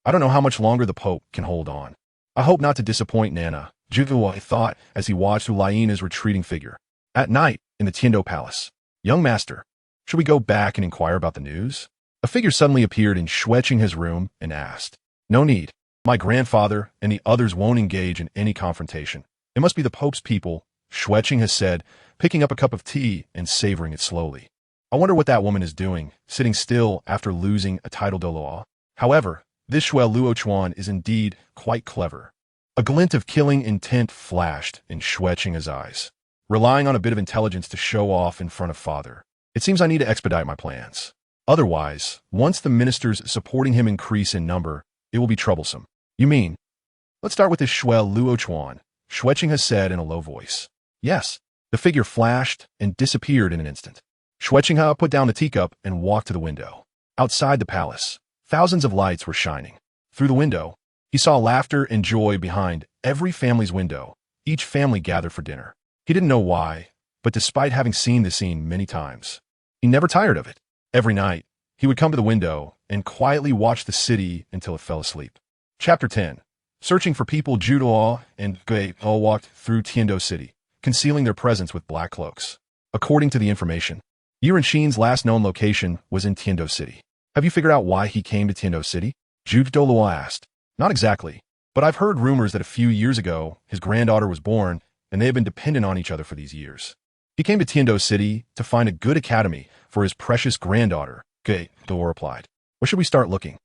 I don't know how much longer the Pope can hold on. I hope not to disappoint Nana, Douluo thought as he watched Liena's retreating figure. At night, in the Tiando Palace. Young master, should we go back and inquire about the news? A figure suddenly appeared in Xueqing's room and asked. No need. My grandfather and the others won't engage in any confrontation. It must be the Pope's people, Xueqing has said, picking up a cup of tea and savoring it slowly. I wonder what that woman is doing, sitting still after losing a title Douluo. However, this Xue Luochuan is indeed quite clever. A glint of killing intent flashed in Xueqing's eyes. Relying on a bit of intelligence to show off in front of father. It seems I need to expedite my plans. Otherwise, once the ministers supporting him increase in number, it will be troublesome. You mean? Let's start with this Xue Luochuan, Xueqing has said in a low voice. Yes. The figure flashed and disappeared in an instant. Xueqing put down the teacup and walked to the window. Outside the palace, thousands of lights were shining. Through the window, he saw laughter and joy behind every family's window. Each family gathered for dinner. He didn't know why, but despite having seen the scene many times, he never tired of it. Every night, he would come to the window and quietly watch the city until it fell asleep. Chapter 10. Searching for people. Douluo and Gui all walked through Tiando City, concealing their presence with black cloaks. According to the information, Qian Renxue's last known location was in Tiando City. Have you figured out why he came to Tiando City? Douluo asked. Not exactly, but I've heard rumors that a few years ago, his granddaughter was born, and they have been dependent on each other for these years. He came to Tiando City to find a good academy for his precious granddaughter, Gui, Douluo replied. Where should we start looking?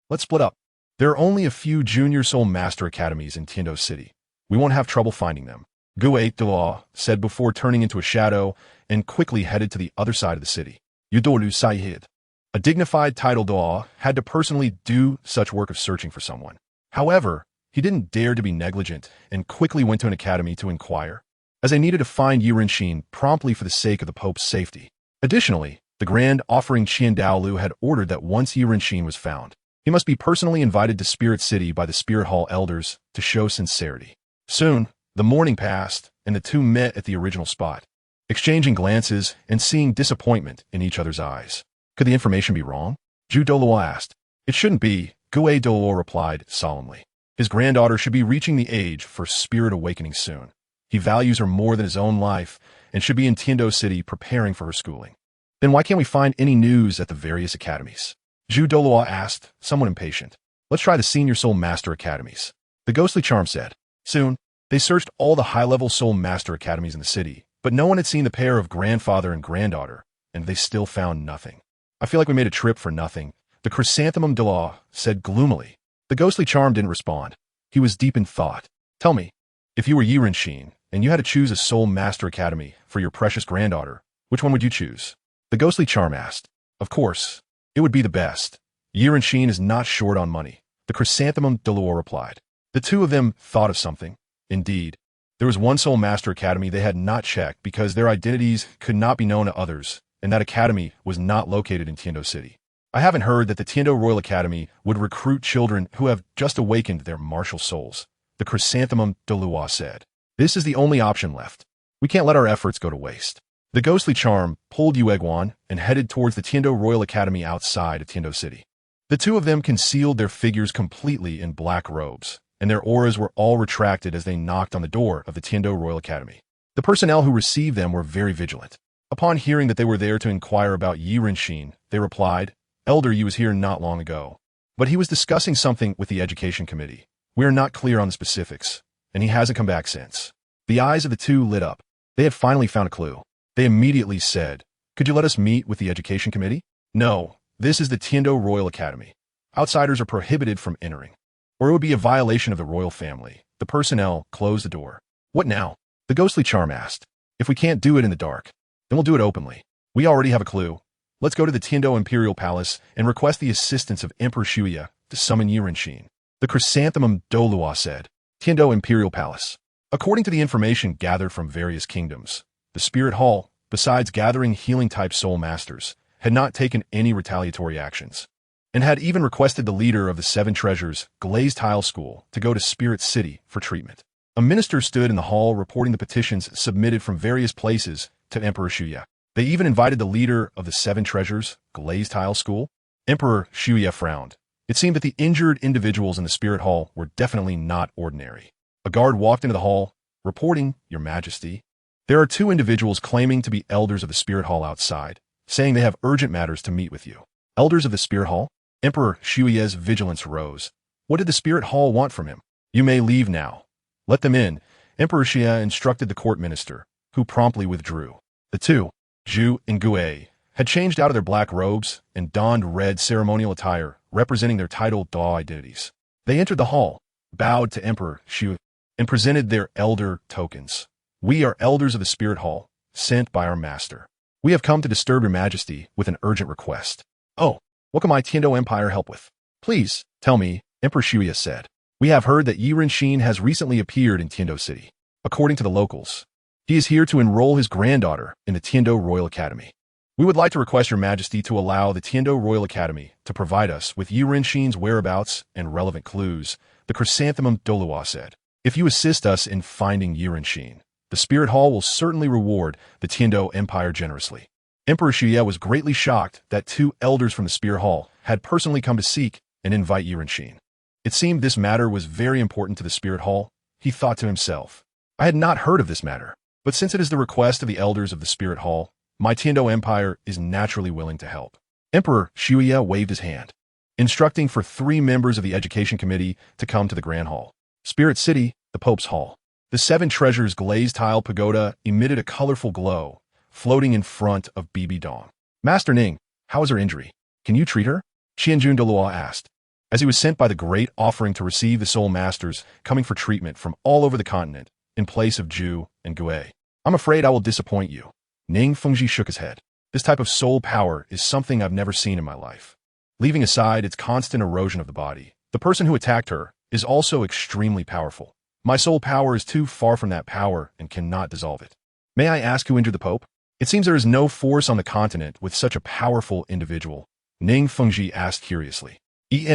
Let's split up. There are only a few junior soul master academies in Tiando City. We won't have trouble finding them. Gui Douluo said before turning into a shadow and quickly headed to the other side of the city. Douluo Saihid. A dignified title Douluo had to personally do such work of searching for someone. However, he didn't dare to be negligent and quickly went to an academy to inquire, as they needed to find Qian Renxue promptly for the sake of the Pope's safety. Additionally, the Grand Offering Qian Douluo had ordered that once Qian Renxue was found, he must be personally invited to Spirit City by the Spirit Hall elders to show sincerity. Soon, the morning passed, and the two met at the original spot, exchanging glances and seeing disappointment in each other's eyes. Could the information be wrong? Douluo asked. It shouldn't be, Gui Douluo replied solemnly. His granddaughter should be reaching the age for spirit awakening soon. He values her more than his own life and should be in Tiando City preparing for her schooling. Then why can't we find any news at the various academies? Douluo asked, somewhat impatient. Let's try the Senior Soul Master Academies. The ghostly charm said. Soon, they searched all the high-level Soul Master Academies in the city, but no one had seen the pair of grandfather and granddaughter, and they still found nothing. I feel like we made a trip for nothing, the chrysanthemum Douluo said gloomily. The ghostly charm didn't respond. He was deep in thought. Tell me, if you were Qian Renxue, and you had to choose a Soul Master Academy for your precious granddaughter, which one would you choose? The ghostly charm asked. Of course. It would be the best. Qian Renxue is not short on money, the chrysanthemum Douluo replied. The two of them thought of something. Indeed, there was one Soul Master Academy they had not checked because their identities could not be known to others, and that academy was not located in Tiando City. I haven't heard that the Tiando Royal Academy would recruit children who have just awakened their martial souls, the chrysanthemum Douluo said. This is the only option left. We can't let our efforts go to waste. The ghostly charm pulled Yueguan and headed towards the Tiando Royal Academy outside of Tiando City. The two of them concealed their figures completely in black robes, and their auras were all retracted as they knocked on the door of the Tiando Royal Academy. The personnel who received them were very vigilant. Upon hearing that they were there to inquire about Qian Renxue, they replied, Elder Yu was here not long ago, but he was discussing something with the Education Committee. We are not clear on the specifics, and he hasn't come back since. The eyes of the two lit up. They had finally found a clue. They immediately said, Could you let us meet with the Education Committee? No, this is the Tiando Royal Academy. Outsiders are prohibited from entering, or it would be a violation of the royal family. The personnel closed the door. What now? The ghostly charm asked. If we can't do it in the dark, then we'll do it openly. We already have a clue. Let's go to the Tiando Imperial Palace and request the assistance of Emperor Shuya to summon Qian Renxue. The chrysanthemum Douluo said. Tiando Imperial Palace. According to the information gathered from various kingdoms, the Spirit Hall, besides gathering healing-type soul masters, had not taken any retaliatory actions. and had even requested the leader of the Seven Treasures Glazed Tile School to go to Spirit City for treatment. A minister stood in the hall reporting the petitions submitted from various places to Emperor Shuya. They even invited the leader of the Seven Treasures Glazed Tile School. Emperor Shuya frowned. It seemed that the injured individuals in the Spirit Hall were definitely not ordinary. A guard walked into the hall, reporting, Your Majesty. There are 2 individuals claiming to be elders of the Spirit Hall outside, saying they have urgent matters to meet with you. Elders of the Spirit Hall? Emperor Shuya's vigilance rose. What did the Spirit Hall want from him? You may leave now. Let them in, Emperor Shuya instructed the court minister, who promptly withdrew. The 2, Zhu and Gue, had changed out of their black robes and donned red ceremonial attire, representing their titled Dao identities. They entered the hall, bowed to Emperor Shu, and presented their elder tokens. We are elders of the Spirit Hall, sent by our master. We have come to disturb your majesty with an urgent request. Oh, what can my Tiando Empire help with? Please, tell me, Emperor Shuya said. We have heard that Yi Renxue has recently appeared in Tiando City. According to the locals, he is here to enroll his granddaughter in the Tiando Royal Academy. We would like to request your majesty to allow the Tiando Royal Academy to provide us with Yi Renxue's whereabouts and relevant clues, the chrysanthemum Douluo said. If you assist us in finding Yi Renxue, the Spirit Hall will certainly reward the Tiando Empire generously. Emperor Shuya was greatly shocked that 2 elders from the Spirit Hall had personally come to seek and invite Yi Renxue. It seemed this matter was very important to the Spirit Hall. He thought to himself, I had not heard of this matter, but since it is the request of the elders of the Spirit Hall, my Tiando Empire is naturally willing to help. Emperor Shuya waved his hand, instructing for 3 members of the Education Committee to come to the Grand Hall. Spirit City, the Pope's Hall. The Seven Treasures glazed tile pagoda emitted a colorful glow, floating in front of Bibidong. Master Ning, how is her injury? Can you treat her? Douluo asked, as he was sent by the great offering to receive the soul masters coming for treatment from all over the continent, in place of Zhu and Gue. I'm afraid I will disappoint you. Ning Fengji shook his head. This type of soul power is something I've never seen in my life. Leaving aside its constant erosion of the body, the person who attacked her is also extremely powerful. My soul power is too far from that power and cannot dissolve it. May I ask who injured the Pope? It seems there is no force on the continent with such a powerful individual. Ning Fengji asked curiously.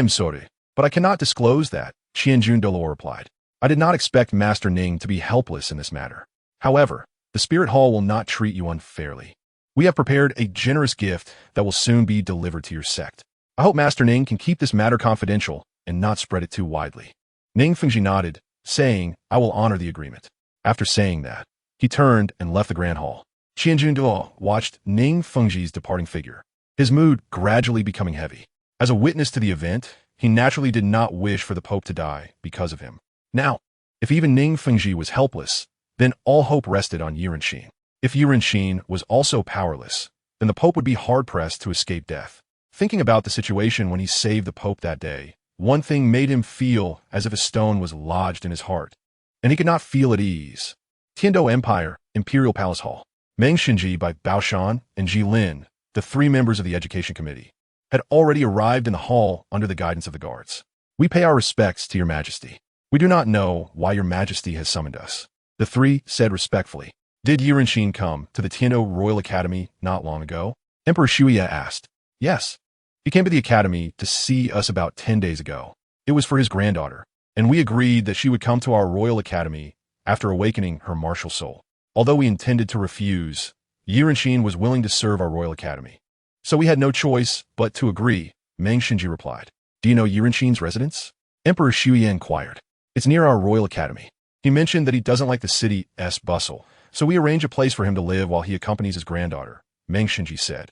Sorry, but I cannot disclose that, Douluo replied. I did not expect Master Ning to be helpless in this matter. However, the Spirit Hall will not treat you unfairly. We have prepared a generous gift that will soon be delivered to your sect. I hope Master Ning can keep this matter confidential and not spread it too widely. Ning Fengji nodded, saying, I will honor the agreement. After saying that, he turned and left the Grand Hall. Douluo watched Ning Fengji's departing figure, his mood gradually becoming heavy. As a witness to the event, he naturally did not wish for the Pope to die because of him. Now, if even Ning Fengji was helpless, then all hope rested on Yi Renxue. If Yi Renxue was also powerless, then the Pope would be hard-pressed to escape death. Thinking about the situation when he saved the Pope that day, one thing made him feel as if a stone was lodged in his heart, and he could not feel at ease. Tiando Empire, Imperial Palace Hall. Meng Xinji by Baoshan and Ji Lin, the 3 members of the Education Committee, had already arrived in the hall under the guidance of the guards. We pay our respects to your majesty. We do not know why your majesty has summoned us. The 3 said respectfully. Did Yi Renxue come to the Tiando Royal Academy not long ago? Emperor Shuya asked. Yes. He came to the academy to see us about 10 days ago. It was for his granddaughter, and we agreed that she would come to our Royal Academy after awakening her martial soul. Although we intended to refuse, Yi Renxue was willing to serve our Royal Academy. So we had no choice but to agree, Meng Xinji replied. Do you know Yi Renxue's residence? Emperor Shuya inquired. It's near our Royal Academy. He mentioned that he doesn't like the city's bustle, so we arrange a place for him to live while he accompanies his granddaughter, Meng Xinji said.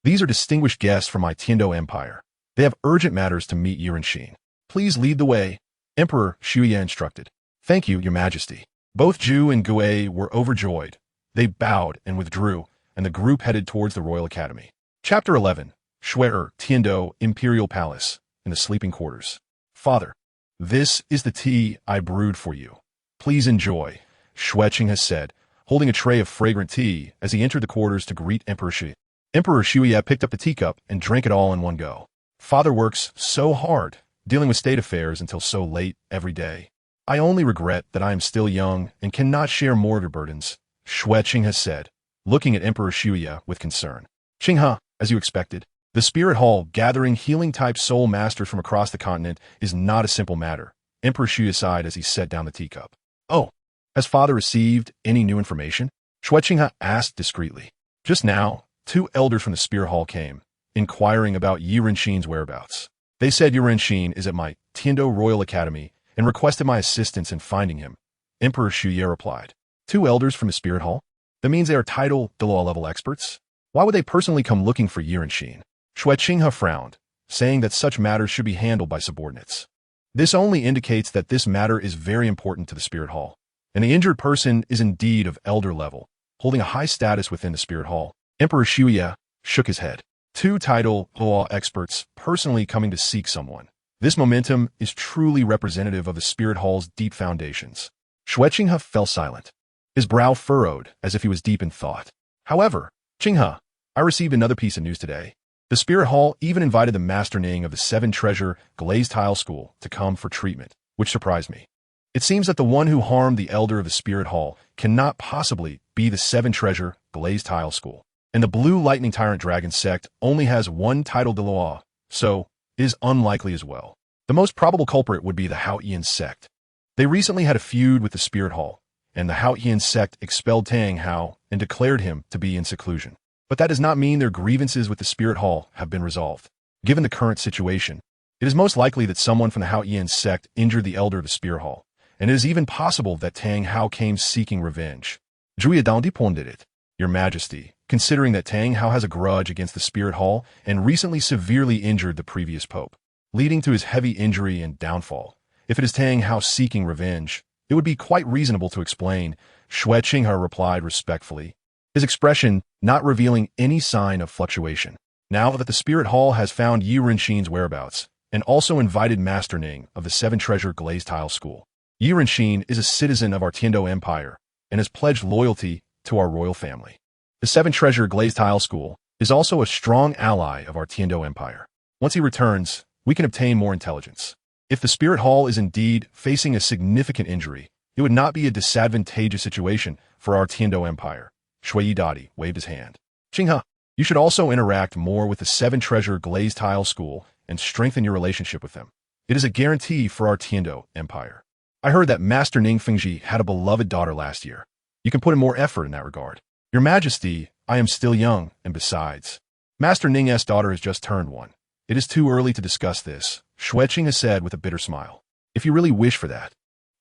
These are distinguished guests from my Tiando Empire. They have urgent matters to meet Yi Renxue. Please lead the way, Emperor Shuya instructed. Thank you, your majesty. Both Zhu and Gue were overjoyed. They bowed and withdrew, and the group headed towards the Royal Academy. Chapter 11. Shuer, Tiando Imperial Palace, in the sleeping quarters. Father, this is the tea I brewed for you. Please enjoy, Shueqing has said, holding a tray of fragrant tea as he entered the quarters to greet Emperor Shu. Emperor Shuya picked up the teacup and drank it all in one go. Father works so hard, dealing with state affairs until so late every day. I only regret that I am still young and cannot share more of your burdens, Shueqing has said, looking at Emperor Shuya with concern. Qinghe, as you expected, The Spirit Hall, gathering healing-type soul masters from across the continent, is not a simple matter, Emperor Shui sighed as he set down the teacup. Oh, has Father received any new information? Shui Qinghe asked discreetly. Just now, 2 elders from the Spirit Hall came, inquiring about Yi Renxue's whereabouts. They said Yi Renxue is at my Tiando Royal Academy and requested my assistance in finding him. Emperor Shui replied. 2 elders from the Spirit Hall? That means they are title Douluo level experts? Why would they personally come looking for Yi Renxue? Shui Qinghe frowned, saying that such matters should be handled by subordinates. This only indicates that this matter is very important to the Spirit Hall, and the injured person is indeed of elder level, holding a high status within the Spirit Hall. Emperor Shui shook his head. 2 title law experts personally coming to seek someone. This momentum is truly representative of the Spirit Hall's deep foundations. Shui Qinghe fell silent, his brow furrowed as if he was deep in thought. However, Qinghe, I received another piece of news today. The Spirit Hall even invited the Master Ning of the 7 Treasure Glazed Tile School to come for treatment, which surprised me. It seems that the one who harmed the elder of the Spirit Hall cannot possibly be the 7 Treasure Glazed Tile School, and the Blue Lightning Tyrant Dragon sect only has 1 title de law, so it is unlikely as well. The most probable culprit would be the Haotian sect. They recently had a feud with the Spirit Hall, and the Haotian sect expelled Tang Hao and declared him to be in seclusion. But that does not mean their grievances with the Spirit Hall have been resolved. Given the current situation, it is most likely that someone from the Haotian sect injured the elder of the Spirit Hall, and it is even possible that Tang Hao came seeking revenge. Juiadong Your Majesty, considering that Tang Hao has a grudge against the Spirit Hall and recently severely injured the previous pope, leading to his heavy injury and downfall. If it is Tang Hao seeking revenge, it would be quite reasonable to explain, Shui Qinghe replied respectfully, his expression not revealing any sign of fluctuation. Now that the Spirit Hall has found Yi Renxue's whereabouts, and also invited Master Ning of the 7 Treasure Glazed Tile School, Yi Renxue is a citizen of our Tiando Empire and has pledged loyalty to our royal family. The 7 Treasure Glazed Tile School is also a strong ally of our Tiando Empire. Once he returns, we can obtain more intelligence. If the Spirit Hall is indeed facing a significant injury, it would not be a disadvantageous situation for our Tiando Empire. Shui Dadi waved his hand. Qinghe, you should also interact more with the 7 Treasure Glazed Tile School and strengthen your relationship with them. It is a guarantee for our Tiando Empire. I heard that Master Ning Fengji had a beloved daughter last year. You can put in more effort in that regard. Your Majesty, I am still young, and besides, Master Ning's daughter has just turned 1. It is too early to discuss this, Shui Qinghe said with a bitter smile. If you really wish for that.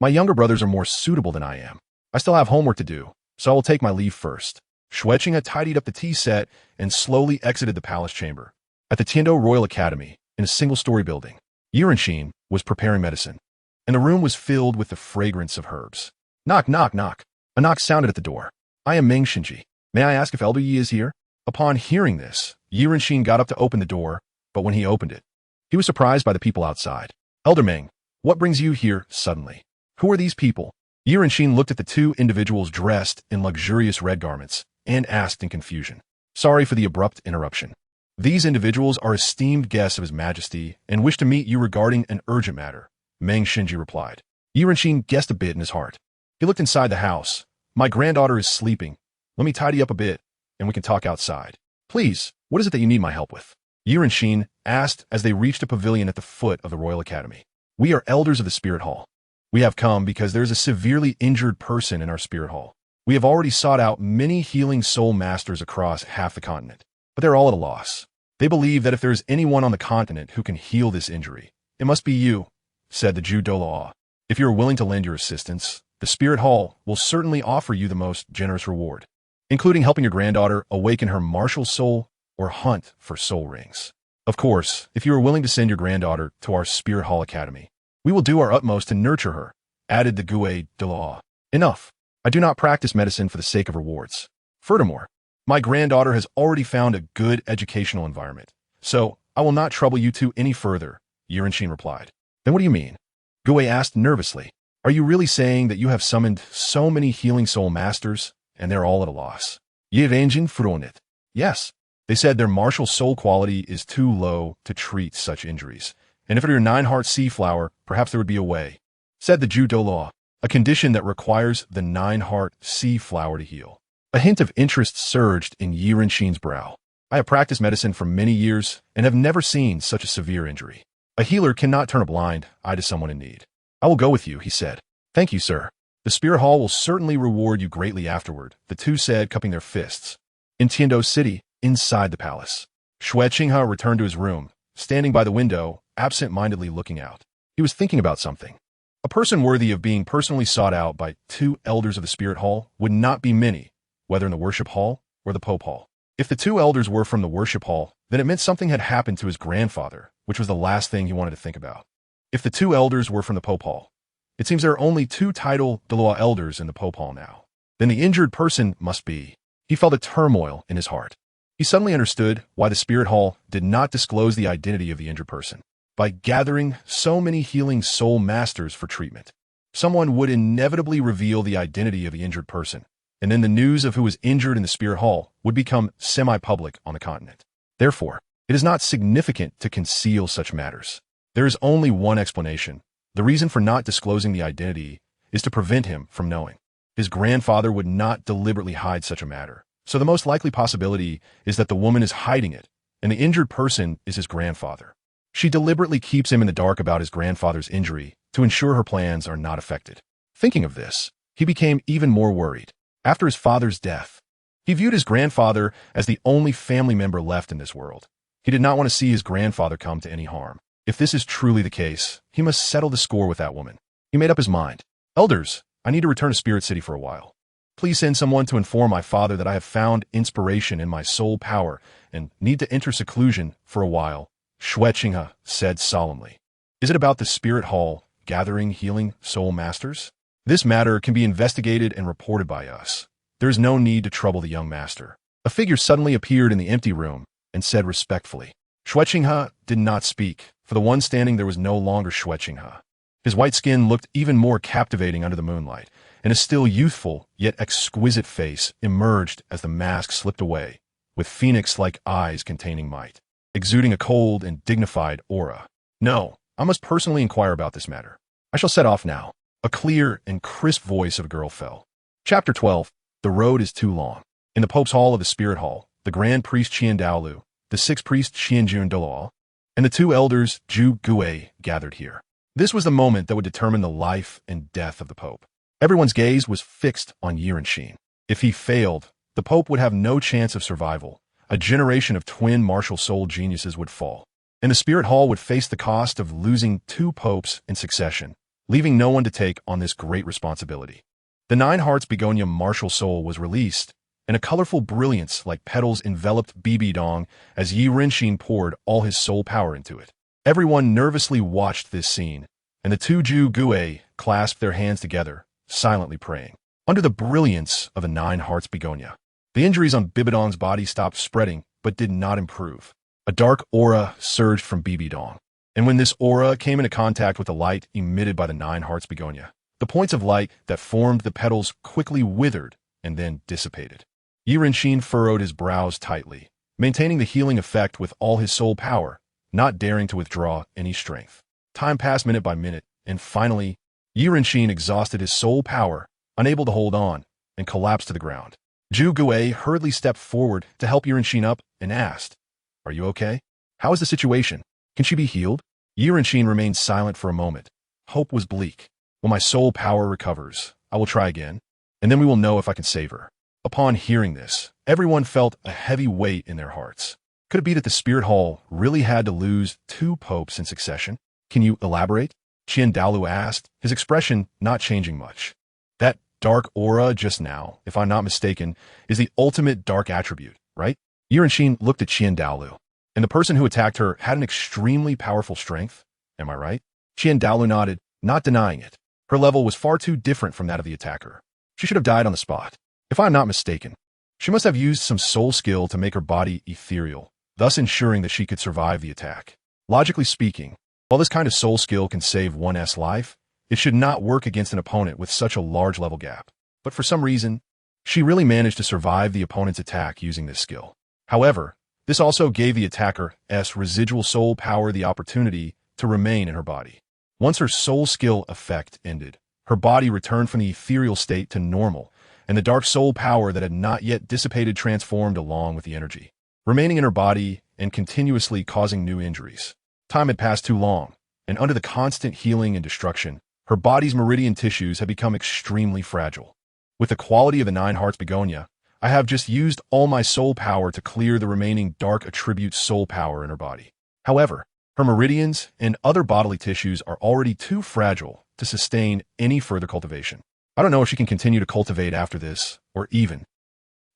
My younger brothers are more suitable than I am. I still have homework to do, so I will take my leave first. Shui Qinghe tidied up the tea set and slowly exited the palace chamber. At the Tiando Royal Academy, in a single-story building, Yi Renxue was preparing medicine, and the room was filled with the fragrance of herbs. Knock, knock, knock. A knock sounded at the door. I am Meng Xinji. May I ask if Elder Yi is here? Upon hearing this, Yi Renxue got up to open the door, but when he opened it, he was surprised by the people outside. Elder Meng, what brings you here suddenly? Who are these people? Yi Renxue looked at the 2 individuals dressed in luxurious red garments and asked in confusion. Sorry for the abrupt interruption. These individuals are esteemed guests of His Majesty and wish to meet you regarding an urgent matter, Meng Xinji replied. Yi Renxue guessed a bit in his heart. He looked inside the house. My granddaughter is sleeping. Let me tidy up a bit, and we can talk outside. Please, what is it that you need my help with? Yi Renxue asked as they reached a pavilion at the foot of the Royal Academy. We are elders of the Spirit Hall. We have come because there is a severely injured person in our Spirit Hall. We have already sought out many healing soul masters across half the continent, but they're all at a loss. They believe that if there is anyone on the continent who can heal this injury, it must be you, said the Jew Douluo. If you are willing to lend your assistance, the Spirit Hall will certainly offer you the most generous reward, including helping your granddaughter awaken her martial soul or hunt for soul rings. Of course, if you are willing to send your granddaughter to our Spirit Hall Academy, we will do our utmost to nurture her, added the Gue Douluo. Enough. I do not practice medicine for the sake of rewards. Furthermore, my granddaughter has already found a good educational environment, so I will not trouble you 2 any further, Yi Renxue replied. Then what do you mean? Gue asked nervously. Are you really saying that you have summoned so many healing soul masters, and they're all at a loss? Yi Renxue frowned. Yes. They said their martial soul quality is too low to treat such injuries, and if it were your 9-heart sea flower, perhaps there would be a way, said the Jew Douluo, a condition that requires the 9-heart sea flower to heal. A hint of interest surged in Yi Renxue's brow. I have practiced medicine for many years and have never seen such a severe injury. A healer cannot turn a blind eye to someone in need. I will go with you, he said. Thank you, sir. The spirit hall will certainly reward you greatly afterward, the two said, cupping their fists. In Tiando City, inside the palace, Xue Qinghe returned to his room, standing by the window, absent-mindedly looking out. He was thinking about something. A person worthy of being personally sought out by two elders of the spirit hall would not be many, whether in the worship hall or the Pope hall. If the two elders were from the worship hall, then it meant something had happened to his grandfather, which was the last thing he wanted to think about. If the two elders were from the Pope hall, it seems there are only two title Douluo elders in the Pope hall now. Then the injured person must be. He felt a turmoil in his heart. He suddenly understood why the spirit hall did not disclose the identity of the injured person. By gathering so many healing soul masters for treatment, someone would inevitably reveal the identity of the injured person, and then the news of who was injured in the spirit hall would become semi-public on the continent. Therefore, it is not significant to conceal such matters. There is only one explanation. The reason for not disclosing the identity is to prevent him from knowing. His grandfather would not deliberately hide such a matter, so the most likely possibility is that the woman is hiding it, and the injured person is his grandfather. She deliberately keeps him in the dark about his grandfather's injury to ensure her plans are not affected. Thinking of this, he became even more worried. After his father's death, he viewed his grandfather as the only family member left in this world. He did not want to see his grandfather come to any harm. If this is truly the case, he must settle the score with that woman. He made up his mind. Elders, I need to return to Spirit City for a while. Please send someone to inform my father that I have found inspiration in my soul power and need to enter seclusion for a while, Xue Qinghe said solemnly. Is it about the Spirit Hall gathering healing soul masters? This matter can be investigated and reported by us. There is no need to trouble the young master. A figure suddenly appeared in the empty room and said respectfully. Xue Qinghe did not speak. For the one standing there was no longer Xue Qinghe. His white skin looked even more captivating under the moonlight, and a still youthful yet exquisite face emerged as the mask slipped away, with phoenix-like eyes containing might, exuding a cold and dignified aura. No, I must personally inquire about this matter. I shall set off now. A clear and crisp voice of a girl fell. Chapter 12. The road is too long. In the Pope's Hall of the Spirit Hall, the Grand Priest Qian Daolu, the Sixth Priest Qian Douluo, and the two elders Zhu Gui gathered here. This was the moment that would determine the life and death of the Pope. Everyone's gaze was fixed on Yi Renxue. If he failed, the Pope would have no chance of survival. A generation of twin martial soul geniuses would fall, and the Spirit Hall would face the cost of losing two popes in succession, leaving no one to take on this great responsibility. The Nine Hearts Begonia martial soul was released, and a colorful brilliance like petals enveloped Bibidong as Yi Renxue poured all his soul power into it. Everyone nervously watched this scene, and the two Zhu Gui clasped their hands together, silently praying. Under the brilliance of the Nine Hearts Begonia, the injuries on Bibidong's body stopped spreading, but did not improve. A dark aura surged from Bibidong, and when this aura came into contact with the light emitted by the Nine Hearts Begonia, the points of light that formed the petals quickly withered and then dissipated. Yi Renxue furrowed his brows tightly, maintaining the healing effect with all his soul power, not daring to withdraw any strength. Time passed minute by minute, and finally, Yi Renxue exhausted his soul power, unable to hold on, and collapsed to the ground. Zhu Gui hurriedly stepped forward to help Yi Renxue up and asked, "Are you okay? How is the situation? Can she be healed?" Yi Renxue remained silent for a moment. Hope was bleak. When my soul power recovers, I will try again, and then we will know if I can save her. Upon hearing this, everyone felt a heavy weight in their hearts. Could it be that the Spirit Hall really had to lose two popes in succession? Can you elaborate? Qian Daolu asked, his expression not changing much. That dark aura just now, if I'm not mistaken, is the ultimate dark attribute, right? Yi Renxue looked at Qian Daolu, and the person who attacked her had an extremely powerful strength. Am I right? Qian Daolu nodded, not denying it. Her level was far too different from that of the attacker. She should have died on the spot. If I'm not mistaken, she must have used some soul skill to make her body ethereal, thus ensuring that she could survive the attack. Logically speaking, while this kind of soul skill can save one's life, it should not work against an opponent with such a large level gap. But for some reason, she really managed to survive the opponent's attack using this skill. However, this also gave the attacker's residual soul power the opportunity to remain in her body. Once her soul skill effect ended, her body returned from the ethereal state to normal, and the dark soul power that had not yet dissipated transformed along with the energy. remaining in her body and continuously causing new injuries. Time had passed too long, and under the constant healing and destruction, her body's meridian tissues had become extremely fragile. With the quality of the Nine Hearts begonia, I have just used all my soul power to clear the remaining dark attribute soul power in her body. However, her meridians and other bodily tissues are already too fragile to sustain any further cultivation. I don't know if she can continue to cultivate after this, or even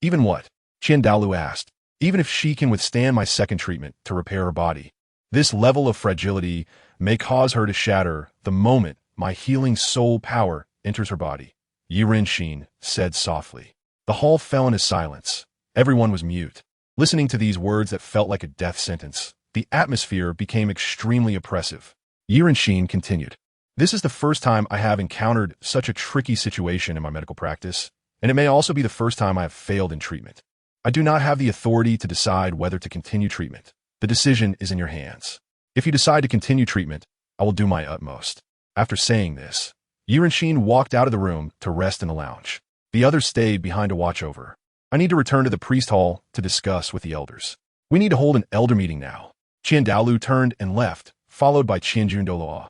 what? Qian Daolu asked. Even if she can withstand my second treatment to repair her body, this level of fragility may cause her to shatter the moment my healing soul power enters her body. Yi Renxue said softly. The hall fell into silence. Everyone was mute. Listening to these words that felt like a death sentence, the atmosphere became extremely oppressive. Yi Renxue continued. This is the first time I have encountered such a tricky situation in my medical practice, and it may also be the first time I have failed in treatment. I do not have the authority to decide whether to continue treatment. The decision is in your hands. If you decide to continue treatment, I will do my utmost. After saying this, Yi Renxue walked out of the room to rest in the lounge. The others stayed behind to watch over her. I need to return to the priest hall to discuss with the elders. We need to hold an elder meeting now. Qian Daolu turned and left, followed by Qianjun Douluo.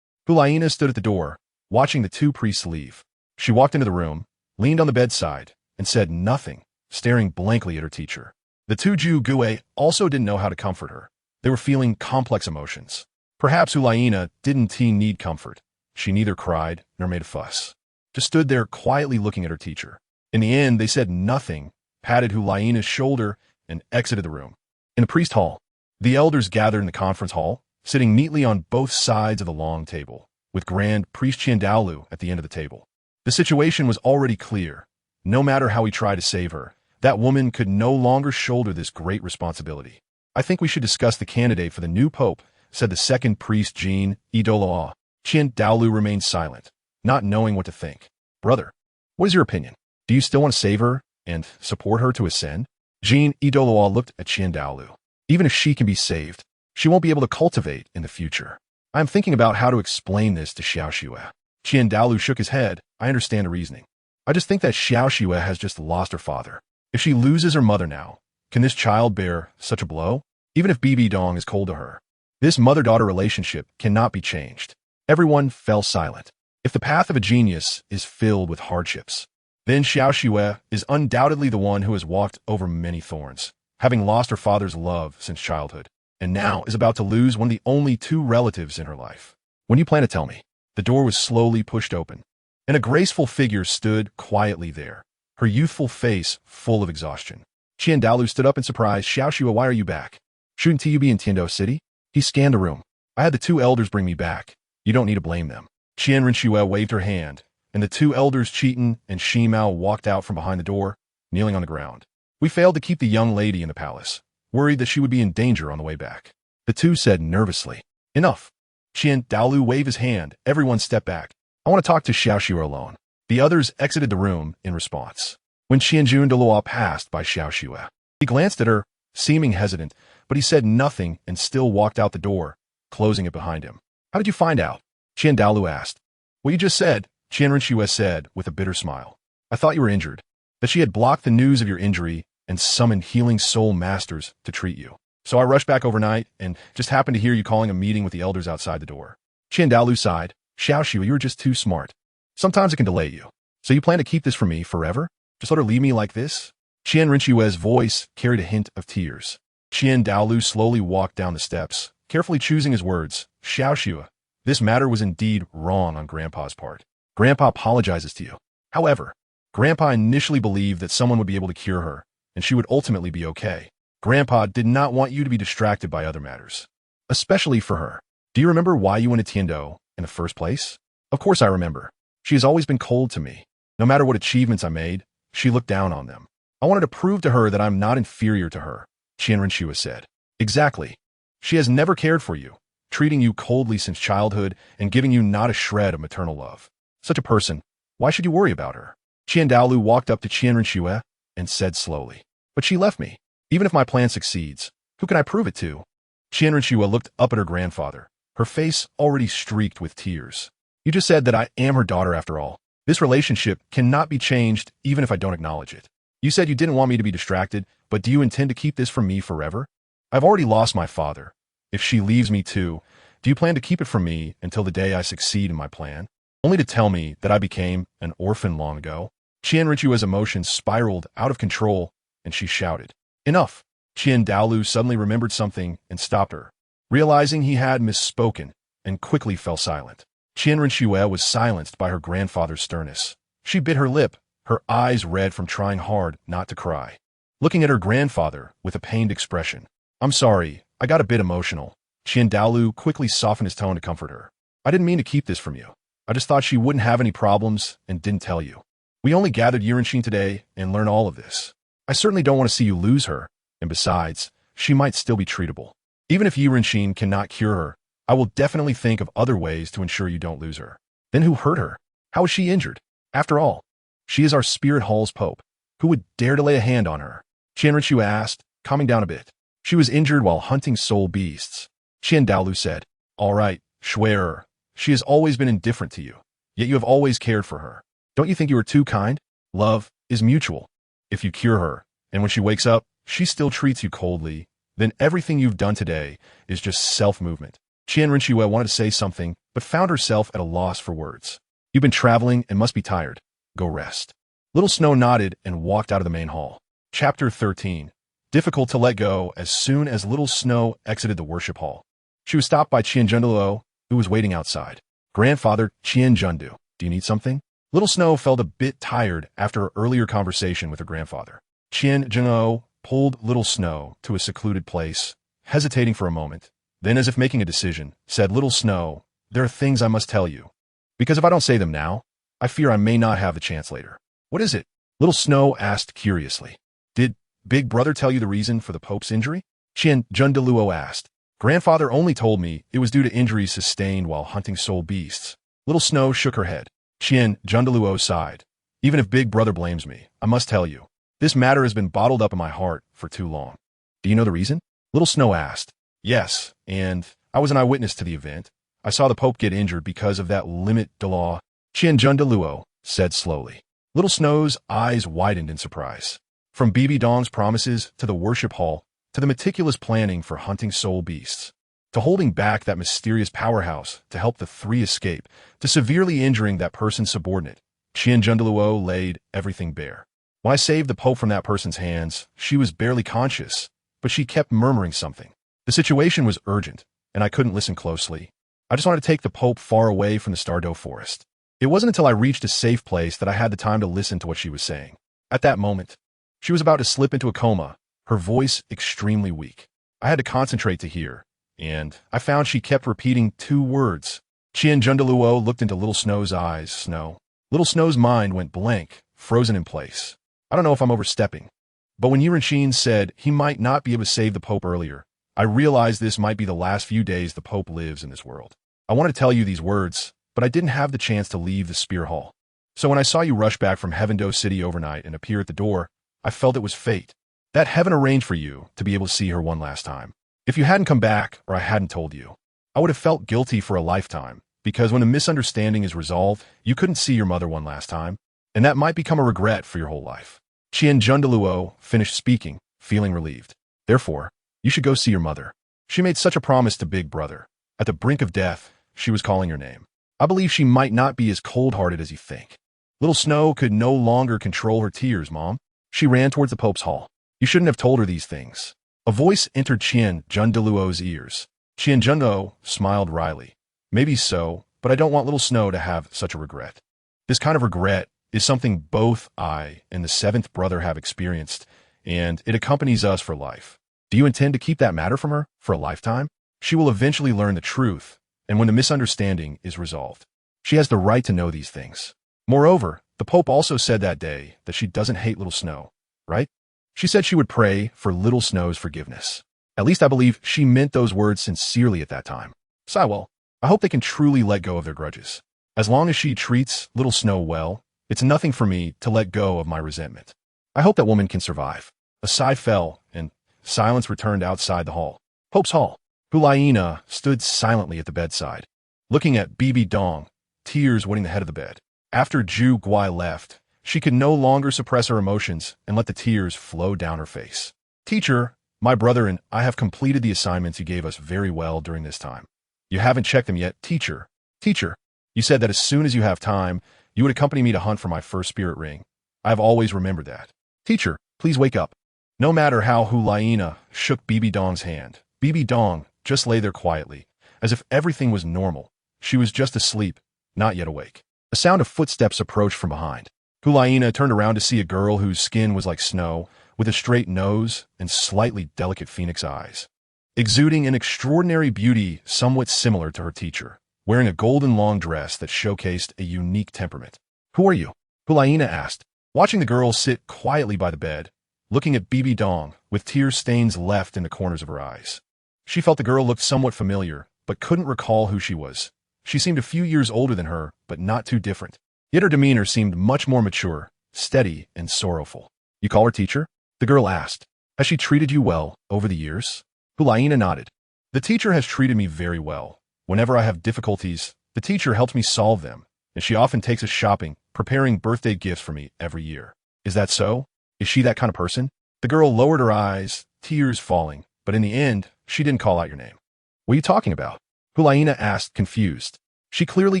Liena stood at the door, watching the two priests leave. She walked into the room, leaned on the bedside, and said nothing, staring blankly at her teacher. The two Ju Gue also didn't know how to comfort her. They were feeling complex emotions. Perhaps Liena didn't need comfort. She neither cried nor made a fuss. Just stood there quietly looking at her teacher. In the end, they said nothing, patted Liena's shoulder, and exited the room. In the priest hall, the elders gathered in the conference hall, sitting neatly on both sides of the long table, with Grand Priest Qian Daolu at the end of the table. The situation was already clear. No matter how he tried to save her, that woman could no longer shoulder this great responsibility. I think we should discuss the candidate for the new pope, said the second priest Jean Douluo. Qian Daolu remained silent, not knowing what to think. Brother, what is your opinion? Do you still want to save her and support her to ascend? Jean Douluo looked at Qian Daolu. Even if she can be saved, she won't be able to cultivate in the future. I am thinking about how to explain this to Xiaoxue. Qian Daolu shook his head. I understand the reasoning. I just think that Xiaoxue has just lost her father. If she loses her mother now, can this child bear such a blow? Even if Bibidong is cold to her, this mother-daughter relationship cannot be changed. Everyone fell silent. If the path of a genius is filled with hardships, then Xiaoxue is undoubtedly the one who has walked over many thorns, having lost her father's love since childhood, and now is about to lose one of the only two relatives in her life. When do you plan to tell me? The door was slowly pushed open, and a graceful figure stood quietly there, her youthful face full of exhaustion. Qian Daolu stood up in surprise. Xiaoxue, why are you back? Shouldn't you be in Tiando City? He scanned the room. I had the two elders bring me back. You don't need to blame them. Qian Renxue waved her hand, and the two elders Cheaton and Shimao walked out from behind the door, kneeling on the ground. We failed to keep the young lady in the palace, worried that she would be in danger on the way back. The two said nervously. Enough. Qian Daolu waved his hand. Everyone stepped back. I want to talk to Xiaoxue alone. The others exited the room in response. When Qianjun Douluo passed by Xiaoxue, he glanced at her, seeming hesitant, but he said nothing and still walked out the door, closing it behind him. How did you find out? Qian Daolu asked. What you just said, Qian Renxue said with a bitter smile. I thought you were injured, that she had blocked the news of your injury and summoned healing soul masters to treat you. So I rushed back overnight and just happened to hear you calling a meeting with the elders outside the door. Qian Daolu sighed. Xiaoxue, you were just too smart. Sometimes it can delay you. So you plan to keep this from me forever? Just let her leave me like this? Qian Renxue's voice carried a hint of tears. Qian Daolu slowly walked down the steps, carefully choosing his words. Xiaoxue, this matter was indeed wrong on Grandpa's part. Grandpa apologizes to you. However, Grandpa initially believed that someone would be able to cure her, and she would ultimately be okay. Grandpa did not want you to be distracted by other matters, especially for her. Do you remember why you went to Tiando in the first place? Of course I remember. She has always been cold to me. No matter what achievements I made, she looked down on them. I wanted to prove to her that I'm not inferior to her, Qian Renxue said. Exactly. She has never cared for you, treating you coldly since childhood and giving you not a shred of maternal love. Such a person, why should you worry about her? Qian Daolu walked up to Qian Renxue and said slowly. But she left me. Even if my plan succeeds, who can I prove it to? Qian Renxue looked up at her grandfather, her face already streaked with tears. You just said that I am her daughter after all. This relationship cannot be changed even if I don't acknowledge it. You said you didn't want me to be distracted, but do you intend to keep this from me forever? I've already lost my father. If she leaves me too, do you plan to keep it from me until the day I succeed in my plan? Only to tell me that I became an orphan long ago? Qian Renxue's emotions spiraled out of control, and she shouted, "Enough!" Douluo suddenly remembered something and stopped her, realizing he had misspoken, and quickly fell silent. Qian Renxue was silenced by her grandfather's sternness. She bit her lip, her eyes red from trying hard not to cry. Looking at her grandfather with a pained expression. "I'm sorry, I got a bit emotional." Douluo quickly softened his tone to comfort her. "I didn't mean to keep this from you. I just thought she wouldn't have any problems and didn't tell you. We only gathered Renxue today and learned all of this. I certainly don't want to see you lose her, and besides, she might still be treatable. Even if Renxue cannot cure her, I will definitely think of other ways to ensure you don't lose her." "Then who hurt her? How was she injured? After all, she is our spirit hall's pope. Who would dare to lay a hand on her?" Qian Renxue asked, calming down a bit. "She was injured while hunting soul beasts." Douluo said, "All right, Shuer. She has always been indifferent to you, yet you have always cared for her. Don't you think you are too kind? Love is mutual. If you cure her, and when she wakes up, she still treats you coldly, then everything you've done today is just self-movement." Qian Renxue wanted to say something, but found herself at a loss for words. "You've been traveling and must be tired. Go rest." Little Snow nodded and walked out of the main hall. Chapter 13. Difficult to let go. As soon as Little Snow exited the worship hall, she was stopped by Qian, who was waiting outside. "Grandfather, Qian, do you need something?" Little Snow felt a bit tired after her earlier conversation with her grandfather. Qian pulled Little Snow to a secluded place, hesitating for a moment. Then, as if making a decision, said, "Little Snow, there are things I must tell you. Because if I don't say them now, I fear I may not have the chance later." "What is it?" Little Snow asked curiously. "Did Big Brother tell you the reason for the Pope's injury?" Douluo asked. "Grandfather only told me it was due to injuries sustained while hunting soul beasts." Little Snow shook her head. Douluo sighed. "Even if Big Brother blames me, I must tell you, this matter has been bottled up in my heart for too long." "Do you know the reason?" Little Snow asked. "Yes, and I was an eyewitness to the event. I saw the Pope get injured because of that limit de law," Douluo said slowly. Little Snow's eyes widened in surprise. From Bibidong's promises to the worship hall, to the meticulous planning for hunting soul beasts, to holding back that mysterious powerhouse to help the three escape, to severely injuring that person's subordinate, Douluo laid everything bare. "When I saved the Pope from that person's hands, she was barely conscious, but she kept murmuring something. The situation was urgent, and I couldn't listen closely. I just wanted to take the Pope far away from the Stardew forest. It wasn't until I reached a safe place that I had the time to listen to what she was saying. At that moment, she was about to slip into a coma, her voice extremely weak. I had to concentrate to hear, and I found she kept repeating two words." Douluo looked into Little Snow's eyes. "Snow." Little Snow's mind went blank, frozen in place. "I don't know if I'm overstepping, but when Renxue said he might not be able to save the Pope earlier, I realized this might be the last few days the Pope lives in this world. I wanted to tell you these words, but I didn't have the chance to leave the Spear Hall. So when I saw you rush back from Heavendoe City overnight and appear at the door, I felt it was fate. That heaven arranged for you to be able to see her one last time. If you hadn't come back, or I hadn't told you, I would have felt guilty for a lifetime, because when a misunderstanding is resolved, you couldn't see your mother one last time, and that might become a regret for your whole life." Douluo finished speaking, feeling relieved. "Therefore, you should go see your mother. She made such a promise to Big Brother. At the brink of death, she was calling your name. I believe she might not be as cold-hearted as you think." Little Snow could no longer control her tears, Mom. She ran towards the Pope's hall. "You shouldn't have told her these things." A voice entered Douluo's ears. Douluo smiled wryly. "Maybe so, but I don't want Little Snow to have such a regret. This kind of regret is something both I and the seventh brother have experienced, and it accompanies us for life. Do you intend to keep that matter from her for a lifetime? She will eventually learn the truth, and when the misunderstanding is resolved, she has the right to know these things. Moreover, the Pope also said that day that she doesn't hate Little Snow, right? She said she would pray for Little Snow's forgiveness. At least I believe she meant those words sincerely at that time. Sywell, I hope they can truly let go of their grudges. As long as she treats Little Snow well, it's nothing for me to let go of my resentment. I hope that woman can survive." A sigh fell, and silence returned outside the hall. Pope's hall. Liena stood silently at the bedside, looking at Bibidong, tears wetting the head of the bed. After Zhu Guai left, She could no longer suppress her emotions and let the tears flow down her face. Teacher, my brother and I have completed the assignments you gave us very well during this time. You haven't checked them yet, teacher. Teacher, you said that as soon as you have time, you would accompany me to hunt for my first spirit ring. I have always remembered that. Teacher, please wake up. No matter how Liena shook Bibidong's hand, Bibidong just lay there quietly, as if everything was normal. She was just asleep, not yet awake. A sound of footsteps approached from behind. Liena turned around to see a girl whose skin was like snow, with a straight nose and slightly delicate phoenix eyes, exuding an extraordinary beauty somewhat similar to her teacher, wearing a golden long dress that showcased a unique temperament. Who are you? Liena asked, watching the girl sit quietly by the bed, looking at Bibidong with tear stains left in the corners of her eyes. She felt the girl looked somewhat familiar, but couldn't recall who she was. She seemed a few years older than her, but not too different. Yet her demeanor seemed much more mature, steady, and sorrowful. You call her teacher? The girl asked. Has she treated you well over the years? Liena nodded. The teacher has treated me very well. Whenever I have difficulties, the teacher helps me solve them, and she often takes us shopping, preparing birthday gifts for me every year. Is that so? Is she that kind of person? The girl lowered her eyes, tears falling, but in the end, she didn't call out your name. What are you talking about? Liena asked, confused. She clearly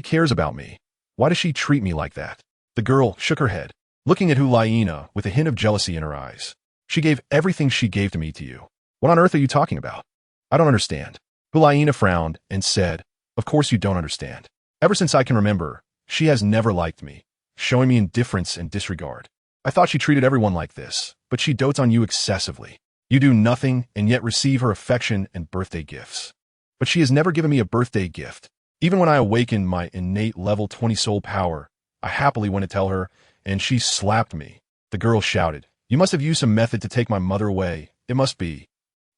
cares about me. Why does she treat me like that? The girl shook her head, looking at Liena with a hint of jealousy in her eyes. She gave everything she gave to me to you. What on earth are you talking about? I don't understand. Liena frowned and said, Of course you don't understand. Ever since I can remember, she has never liked me, showing me indifference and disregard. I thought she treated everyone like this, but she dotes on you excessively. You do nothing and yet receive her affection and birthday gifts. But she has never given me a birthday gift. Even when I awakened my innate level 20 soul power, I happily went to tell her, and she slapped me. The girl shouted, You must have used some method to take my mother away. It must be.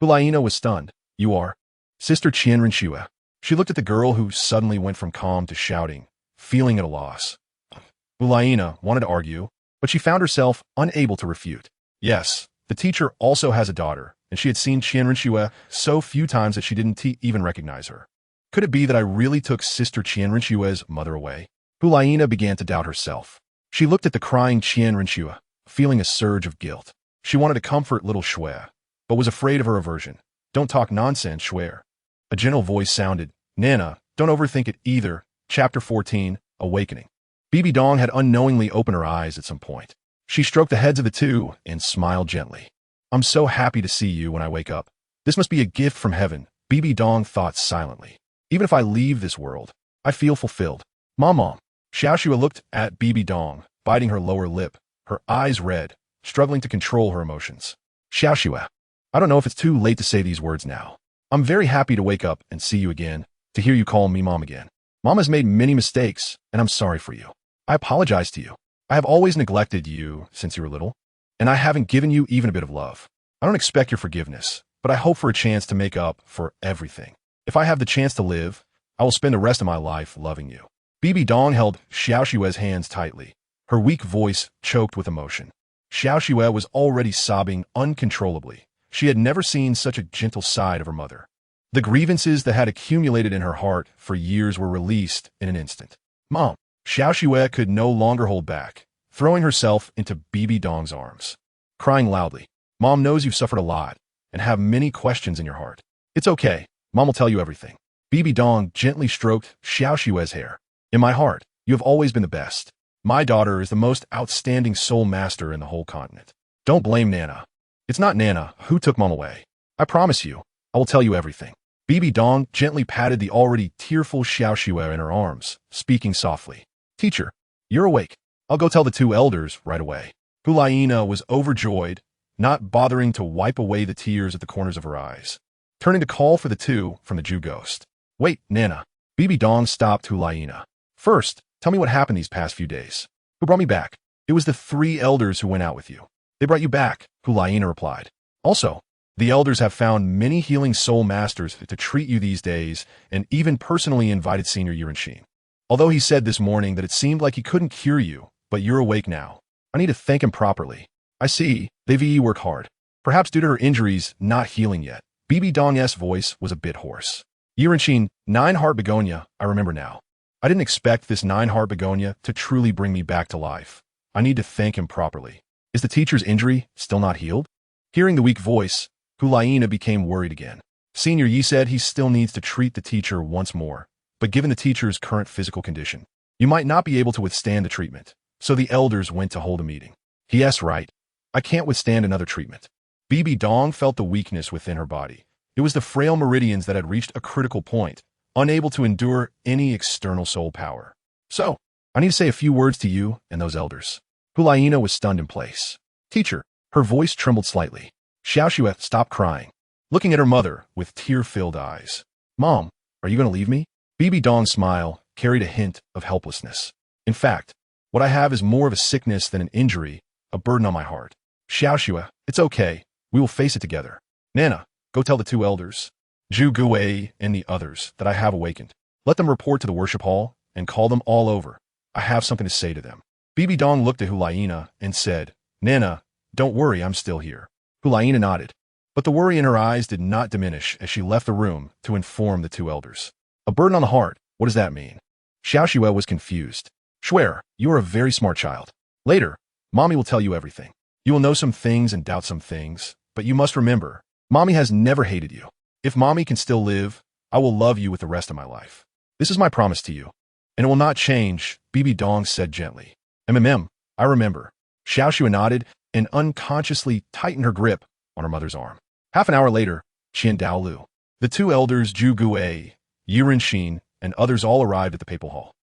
Liena was stunned. You are Sister Qian Renxue. She looked at the girl who suddenly went from calm to shouting, feeling at a loss. Liena wanted to argue, but she found herself unable to refute. Yes, the teacher also has a daughter, and she had seen Qian Renxue so few times that she didn't even recognize her. Could it be that I really took Sister Qian Renxue's mother away? Liena began to doubt herself. She looked at the crying Qian Renxue, feeling a surge of guilt. She wanted to comfort little Shui, but was afraid of her aversion. Don't talk nonsense, Shui. A gentle voice sounded. Nana, don't overthink it either. Chapter 14, Awakening. Bibidong had unknowingly opened her eyes at some point. She stroked the heads of the two and smiled gently. I'm so happy to see you when I wake up. This must be a gift from heaven, Bibidong thought silently. Even if I leave this world, I feel fulfilled. Mom. Xiaoxue looked at Bibidong, biting her lower lip, her eyes red, struggling to control her emotions. Xiaoxue, I don't know if it's too late to say these words now. I'm very happy to wake up and see you again, to hear you call me Mom again. Mom has made many mistakes, and I'm sorry for you. I apologize to you. I have always neglected you since you were little, and I haven't given you even a bit of love. I don't expect your forgiveness, but I hope for a chance to make up for everything. If I have the chance to live, I will spend the rest of my life loving you. Bibidong held Xiaoxue's hands tightly, her weak voice choked with emotion. Xiaoxue was already sobbing uncontrollably. She had never seen such a gentle side of her mother. The grievances that had accumulated in her heart for years were released in an instant. Mom, Xiaoxue could no longer hold back, throwing herself into Bibidong's arms, crying loudly. Mom knows you've suffered a lot and have many questions in your heart. It's okay. Mom will tell you everything. Bibidong gently stroked Xiaoxue's hair. In my heart, you have always been the best. My daughter is the most outstanding soul master in the whole continent. Don't blame Nana. It's not Nana who took Mom away. I promise you, I will tell you everything. Bibidong gently patted the already tearful Xiaoxue in her arms, speaking softly. Teacher, you're awake. I'll go tell the two elders right away. Liena was overjoyed, not bothering to wipe away the tears at the corners of her eyes, turning to call for the two from the Jew ghost. Wait, Nana. Bibidong stopped Liena. First, tell me what happened these past few days. Who brought me back? It was the three elders who went out with you. They brought you back, Liena replied. Also, the elders have found many healing soul masters to treat you these days and even personally invited Senior Yurenxin. Although he said this morning that it seemed like he couldn't cure you, but you're awake now. I need to thank him properly. I see, they've worked hard. Perhaps due to her injuries not healing yet. Bibidong's voice was a bit hoarse. Yurenxin, 9-heart begonia, I remember now. I didn't expect this 9-heart begonia to truly bring me back to life. I need to thank him properly. Is the teacher's injury still not healed? Hearing the weak voice, Liena became worried again. Senior Yi said he still needs to treat the teacher once more, but given the teacher's current physical condition, you might not be able to withstand the treatment. So the elders went to hold a meeting. Yes, right. I can't withstand another treatment. Bibidong felt the weakness within her body. It was the frail meridians that had reached a critical point, unable to endure any external soul power. So, I need to say a few words to you and those elders. Liena was stunned in place. Teacher, her voice trembled slightly. Xiaoxue stopped crying, looking at her mother with tear-filled eyes. Mom, are you going to leave me? Bibidong's smile carried a hint of helplessness. In fact, what I have is more of a sickness than an injury, a burden on my heart. Xiaoxue, it's okay. We will face it together. Nana, go tell the two elders, Zhu Guwei and the others, that I have awakened. Let them report to the worship hall and call them all over. I have something to say to them. Bibidong looked at Liena and said, Nana, don't worry, I'm still here. Liena nodded, but the worry in her eyes did not diminish as she left the room to inform the two elders. A burden on the heart, what does that mean? Xiaoxue was confused. Swear, you are a very smart child. Later, Mommy will tell you everything. You will know some things and doubt some things, but you must remember, Mommy has never hated you. If Mommy can still live, I will love you with the rest of my life. This is my promise to you, and it will not change, Bibidong said gently. I remember. Xiaoxue nodded and unconsciously tightened her grip on her mother's arm. Half an hour later, Qian, the two elders Zhu Guwei, Yi Renxue, and others all arrived at the papal hall.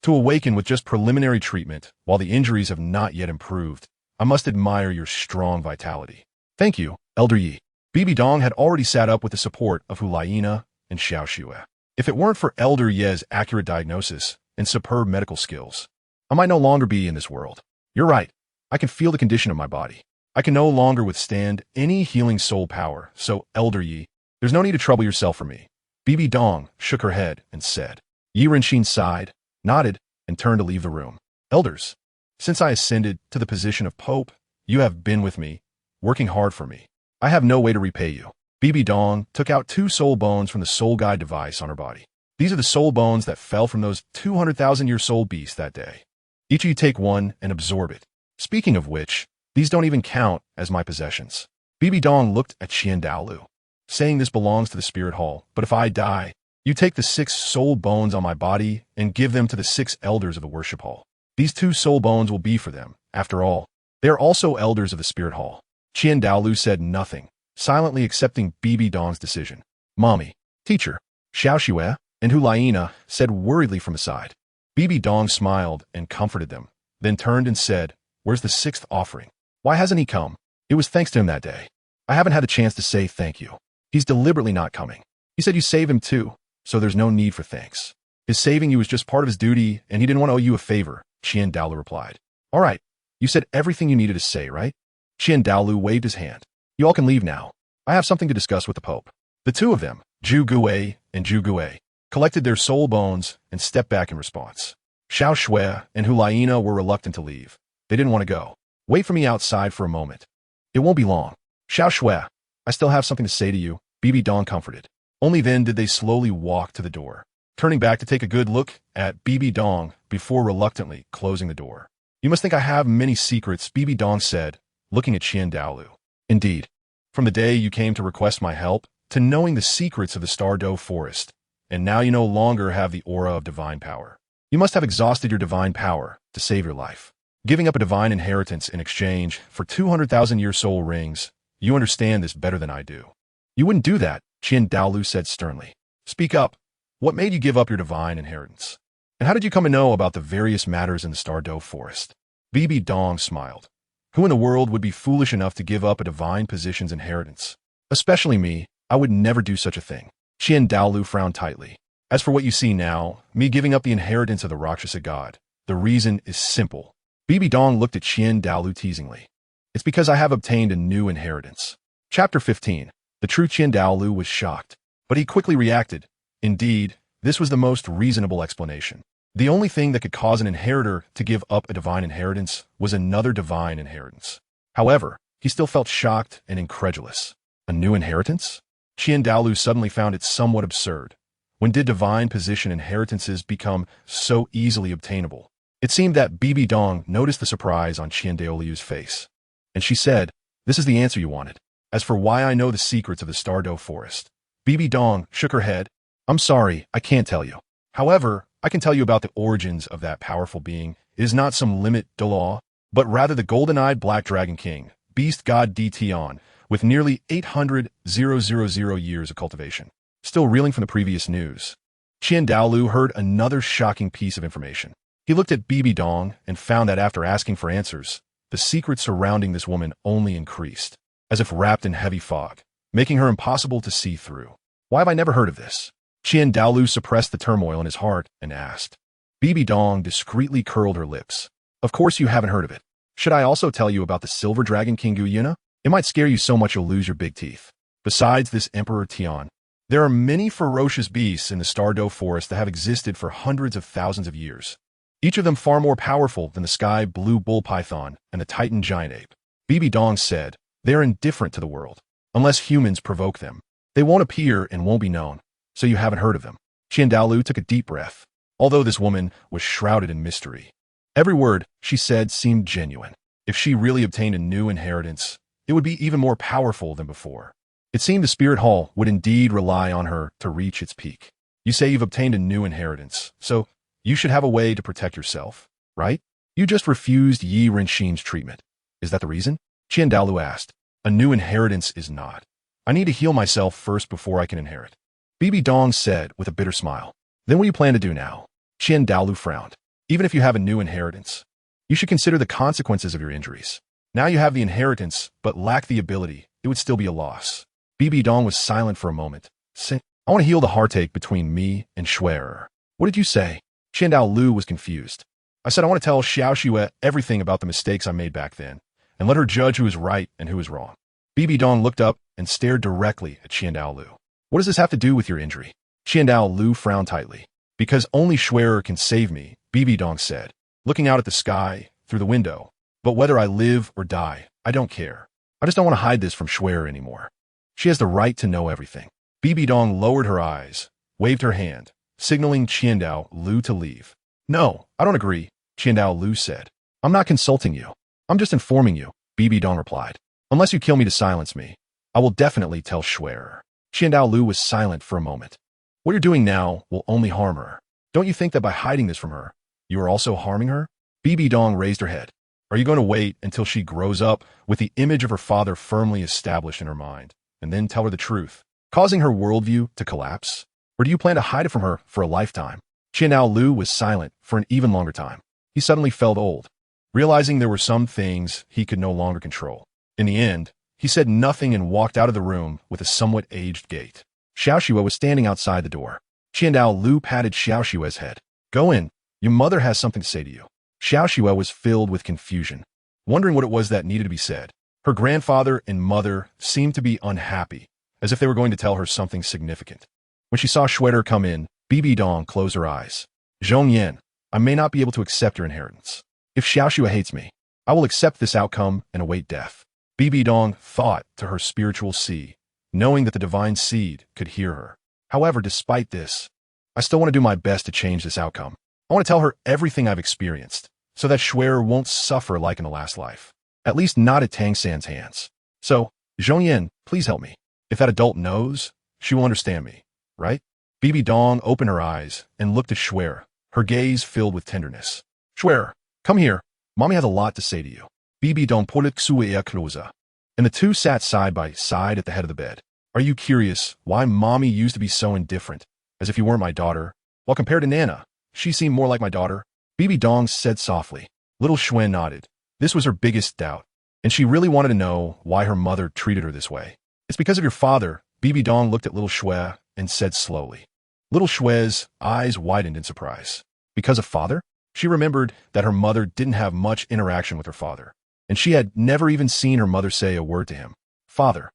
To awaken with just preliminary treatment, while the injuries have not yet improved, I must admire your strong vitality. Thank you, Elder Yi. Bibidong had already sat up with the support of Liena and Xiaoxue. If it weren't for Elder Ye's accurate diagnosis and superb medical skills, I might no longer be in this world. You're right. I can feel the condition of my body. I can no longer withstand any healing soul power, so, Elder Yi, there's no need to trouble yourself for me. Bibidong shook her head and said. Yi Renxue sighed, nodded, and turned to leave the room. Elders, since I ascended to the position of Pope, you have been with me, working hard for me. I have no way to repay you. Bibidong took out 2 soul bones from the soul guide device on her body. These are the soul bones that fell from those 200,000-year soul beasts that day. Each of you take one and absorb it. Speaking of which, these don't even count as my possessions. Bibidong looked at Qian, saying this belongs to the spirit hall, but if I die, you take the 6 soul bones on my body and give them to the 6 elders of the worship hall. These 2 soul bones will be for them. After all, they are also elders of the spirit hall. Qian said nothing, silently accepting Bibidong's decision. Mommy, teacher, Xiaoxue, and Liena said worriedly from aside. Bibidong smiled and comforted them, then turned and said, Where's the 6th offering? Why hasn't he come? It was thanks to him that day. I haven't had a chance to say thank you. He's deliberately not coming. He said you save him too, so there's no need for thanks. His saving you was just part of his duty, and he didn't want to owe you a favor, Qian replied. All right, you said everything you needed to say, right? Qian waved his hand. You all can leave now. I have something to discuss with the Pope. The 2 of them, Zhu Guwei and Zhu Guwei, collected their soul bones and stepped back in response. Xiaoxue and Liena were reluctant to leave. They didn't want to go. Wait for me outside for a moment. It won't be long. Xiaoxue, I still have something to say to you, Bibidong comforted. Only then did they slowly walk to the door, turning back to take a good look at Bibidong before reluctantly closing the door. You must think I have many secrets, Bibidong said, looking at Qian. Indeed. From the day you came to request my help, to knowing the secrets of the Stardow Forest, and now you no longer have the aura of divine power. You must have exhausted your divine power to save your life. Giving up a divine inheritance in exchange for 200,000-year soul rings, you understand this better than I do. You wouldn't do that, Qian said sternly. Speak up. What made you give up your divine inheritance? And how did you come to know about the various matters in the Stardow Forest? Bibidong smiled. Who in the world would be foolish enough to give up a divine position's inheritance? Especially me, I would never do such a thing. Qian frowned tightly. As for what you see now, me giving up the inheritance of the Rakshasa god, the reason is simple. Bibidong looked at Qian teasingly. It's because I have obtained a new inheritance. Chapter 15. The true Qian was shocked, but he quickly reacted. Indeed, this was the most reasonable explanation. The only thing that could cause an inheritor to give up a divine inheritance was another divine inheritance. However, he still felt shocked and incredulous. A new inheritance? Qian suddenly found it somewhat absurd. When did divine position inheritances become so easily obtainable? It seemed that Bibidong noticed the surprise on Qian Renxue's face. And she said, "This is the answer you wanted. As for why I know the secrets of the Stardow Forest." Bibidong shook her head. "I'm sorry, I can't tell you. However, I can tell you about the origins of that powerful being. It is not some limit Douluo, but rather the golden-eyed black dragon king, beast god Tian, with nearly 800,000 years of cultivation." Still reeling from the previous news, Qian Douluo heard another shocking piece of information. He looked at Bibidong and found that after asking for answers, the secret surrounding this woman only increased, as if wrapped in heavy fog, making her impossible to see through. Why have I never heard of this? Qian Douluo suppressed the turmoil in his heart and asked. Bibidong discreetly curled her lips. "Of course you haven't heard of it. Should I also tell you about the silver dragon King Liena? It might scare you so much you'll lose your big teeth. Besides this Emperor Tian, there are many ferocious beasts in the Stardow Forest that have existed for hundreds of thousands of years, each of them far more powerful than the sky blue bull python and the titan giant ape." Bibidong said, "They are indifferent to the world. Unless humans provoke them, they won't appear and won't be known, so you haven't heard of them." Qian Douluo took a deep breath, although this woman was shrouded in mystery. Every word she said seemed genuine. If she really obtained a new inheritance, it would be even more powerful than before. It seemed the spirit hall would indeed rely on her to reach its peak. "You say you've obtained a new inheritance, so you should have a way to protect yourself, right? You just refused Yi Renxue's treatment. Is that the reason?" Qian Douluo asked. "A new inheritance is not. I need to heal myself first before I can inherit," Bibidong said with a bitter smile. "Then what do you plan to do now?" Qian Douluo frowned. "Even if you have a new inheritance, you should consider the consequences of your injuries. Now you have the inheritance, but lack the ability. It would still be a loss." Bibidong was silent for a moment. "I want to heal the heartache between me and Schwerer." "What did you say?" Qian Douluo was confused. "I said I want to tell Xiaoxue everything about the mistakes I made back then, and let her judge who is right and who is wrong." Bibidong looked up and stared directly at Qian Douluo. "What does this have to do with your injury?" Qian Douluo frowned tightly. "Because only Schwerer can save me," Bibidong said, looking out at the sky through the window. "But whether I live or die, I don't care. I just don't want to hide this from Schwerer anymore. She has the right to know everything." Bibidong lowered her eyes, waved her hand, signaling Qian Douluo to leave. "No, I don't agree," Qian Douluo said. "I'm not consulting you. I'm just informing you," Bibidong replied. "Unless you kill me to silence me, I will definitely tell Schwerer." Qian Douluo was silent for a moment. "What you're doing now will only harm her. Don't you think that by hiding this from her, you are also harming her?" Bibidong raised her head. "Are you going to wait until she grows up with the image of her father firmly established in her mind, and then tell her the truth, causing her worldview to collapse? Or do you plan to hide it from her for a lifetime?" Qian Douluo was silent for an even longer time. He suddenly felt old, realizing there were some things he could no longer control. In the end, he said nothing and walked out of the room with a somewhat aged gait. Xiaoxue was standing outside the door. Qian Douluo patted Xiaoxue's head. "Go in. Your mother has something to say to you." Xiaoxue was filled with confusion, wondering what it was that needed to be said. Her grandfather and mother seemed to be unhappy, as if they were going to tell her something significant. When she saw Schwerer come in, Bibidong closed her eyes. "Zhongyan, I may not be able to accept your inheritance. If Xiaoxue hates me, I will accept this outcome and await death." Bibidong thought to her spiritual sea, knowing that the divine seed could hear her. "However, despite this, I still want to do my best to change this outcome. I want to tell her everything I've experienced, so that Schwerer won't suffer like in the last life. At least not at Tang San's hands. So, Zhongyan, please help me. If that adult knows, she will understand me, right?" Bibidong opened her eyes and looked at Schwerer, her gaze filled with tenderness. "Schwerer, come here. Mommy has a lot to say to you." Bibidong pulled Xue closer, and the two sat side by side at the head of the bed. "Are you curious why Mommy used to be so indifferent, as if you weren't my daughter? While compared to Nana, she seemed more like my daughter." Bibidong said softly. Little Xue nodded. This was her biggest doubt, and she really wanted to know why her mother treated her this way. "It's because of your father." Bibidong looked at little Xue and said slowly. Little Xue's eyes widened in surprise. "Because of father?" She remembered that her mother didn't have much interaction with her father, and she had never even seen her mother say a word to him. "Father,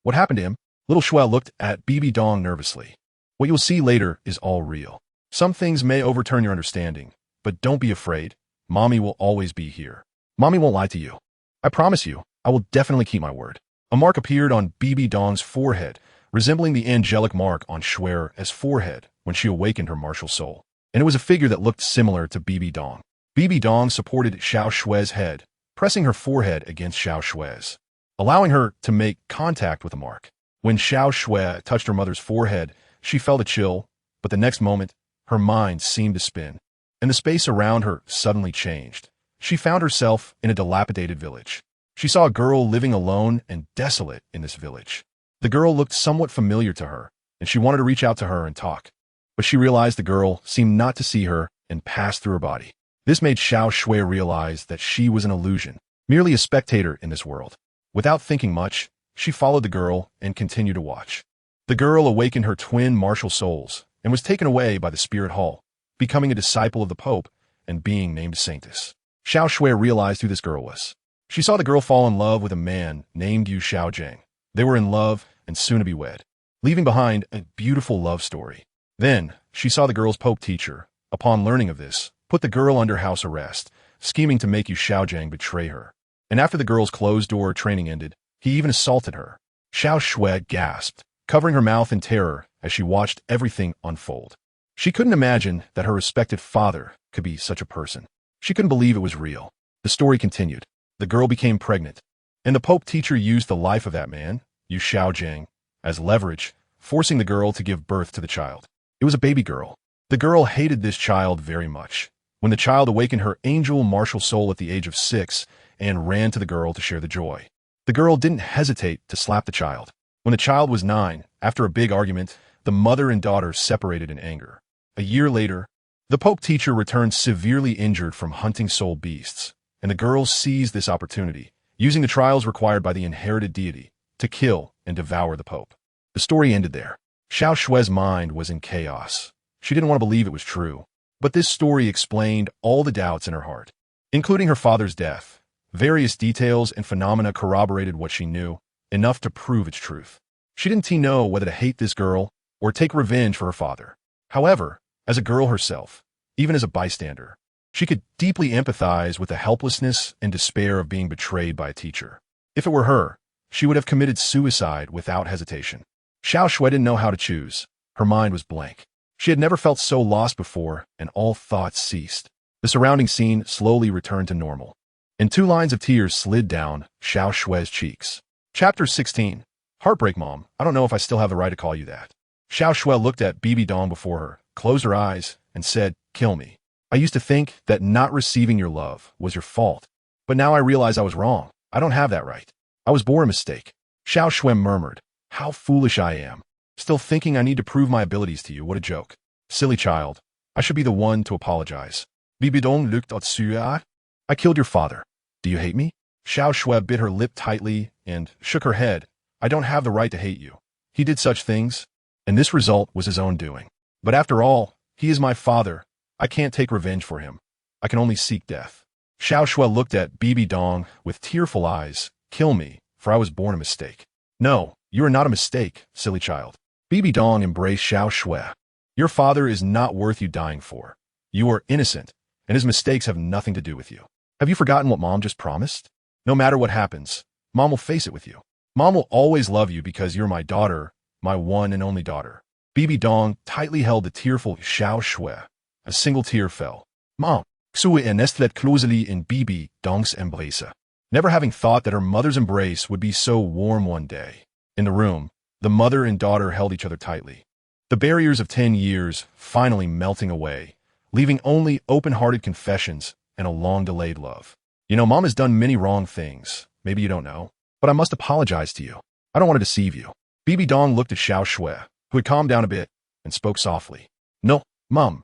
what happened to him?" Little Xue looked at Bibidong nervously. "What you'll see later is all real. Some things may overturn your understanding, but don't be afraid. Mommy will always be here. Mommy won't lie to you. I promise you, I will definitely keep my word." A mark appeared on Bibidong's forehead, resembling the angelic mark on Xue's forehead when she awakened her martial soul. And it was a figure that looked similar to Bibidong. Bibidong supported Xiao Xue's head, pressing her forehead against Xiao Xue's, allowing her to make contact with the mark. When Xiao Xue touched her mother's forehead, she felt a chill, but the next moment, her mind seemed to spin, and the space around her suddenly changed. She found herself in a dilapidated village. She saw a girl living alone and desolate in this village. The girl looked somewhat familiar to her, and she wanted to reach out to her and talk. But she realized the girl seemed not to see her and passed through her body. This made Xiao Xue realize that she was an illusion, merely a spectator in this world. Without thinking much, she followed the girl and continued to watch. The girl awakened her twin martial souls and was taken away by the spirit hall, becoming a disciple of the Pope and being named Saintess. Xiao Xue realized who this girl was. She saw the girl fall in love with a man named Yu Xiaojiang. They were in love and soon to be wed, leaving behind a beautiful love story. Then, she saw the girl's Pope teacher, upon learning of this, put the girl under house arrest, scheming to make Yu Xiaojiang betray her. And after the girl's closed-door training ended, he even assaulted her. Xiao Xue gasped, covering her mouth in terror as she watched everything unfold. She couldn't imagine that her respected father could be such a person. She couldn't believe it was real. The story continued. The girl became pregnant, and the Pope teacher used the life of that man, Yu Xiaojiang, as leverage, forcing the girl to give birth to the child. It was a baby girl. The girl hated this child very much. When the child awakened her angel martial soul at the age of 6 and ran to the girl to share the joy. The girl didn't hesitate to slap the child. When the child was 9, after a big argument, the mother and daughter separated in anger. A year later, the Pope teacher returned severely injured from hunting soul beasts, and the girl seized this opportunity, using the trials required by the inherited deity, to kill and devour the Pope. The story ended there. Xiao Xue's mind was in chaos. She didn't want to believe it was true. But this story explained all the doubts in her heart, including her father's death. Various details and phenomena corroborated what she knew, enough to prove its truth. She didn't know whether to hate this girl or take revenge for her father. However, as a girl herself, even as a bystander, she could deeply empathize with the helplessness and despair of being betrayed by a teacher. If it were her, she would have committed suicide without hesitation. Xiao Xue didn't know how to choose. Her mind was blank. She had never felt so lost before, and all thoughts ceased. The surrounding scene slowly returned to normal, and 2 lines of tears slid down Xiao Xue's cheeks. Chapter 16. Heartbreak, Mom. I don't know if I still have the right to call you that. Xiao Xue looked at Bibidong before her, closed her eyes, and said, "Kill me. I used to think that not receiving your love was your fault, but now I realize I was wrong. I don't have that right. I was born a mistake." Xiao Xue murmured, "How foolish I am. Still thinking I need to prove my abilities to you. What a joke. Silly child. I should be the one to apologize." Bibidong.Ultimately. "I killed your father. Do you hate me?" Xiao Xue bit her lip tightly and shook her head. "I don't have the right to hate you. He did such things, and this result was his own doing. But after all, he is my father. I can't take revenge for him. I can only seek death." Xiao Xue looked at Bibidong with tearful eyes. "Kill me, for I was born a mistake." "No, you are not a mistake, silly child." Bibidong embraced Xiao Xue. "Your father is not worth you dying for. You are innocent, and his mistakes have nothing to do with you. Have you forgotten what Mom just promised? No matter what happens, Mom will face it with you. Mom will always love you because you're my daughter, my one and only daughter." Bibidong tightly held the tearful Xiao Xue. A single tear fell. "Mom." Xue nestled closely in Bibidong's embrace, never having thought that her mother's embrace would be so warm one day. In the room, the mother and daughter held each other tightly. The barriers of 10 years finally melting away, leaving only open-hearted confessions and a long-delayed love. "You know, Mom has done many wrong things. Maybe you don't know, but I must apologize to you. I don't want to deceive you." Bibidong looked at Xiao Xue, who had calmed down a bit, and spoke softly. "No, Mom."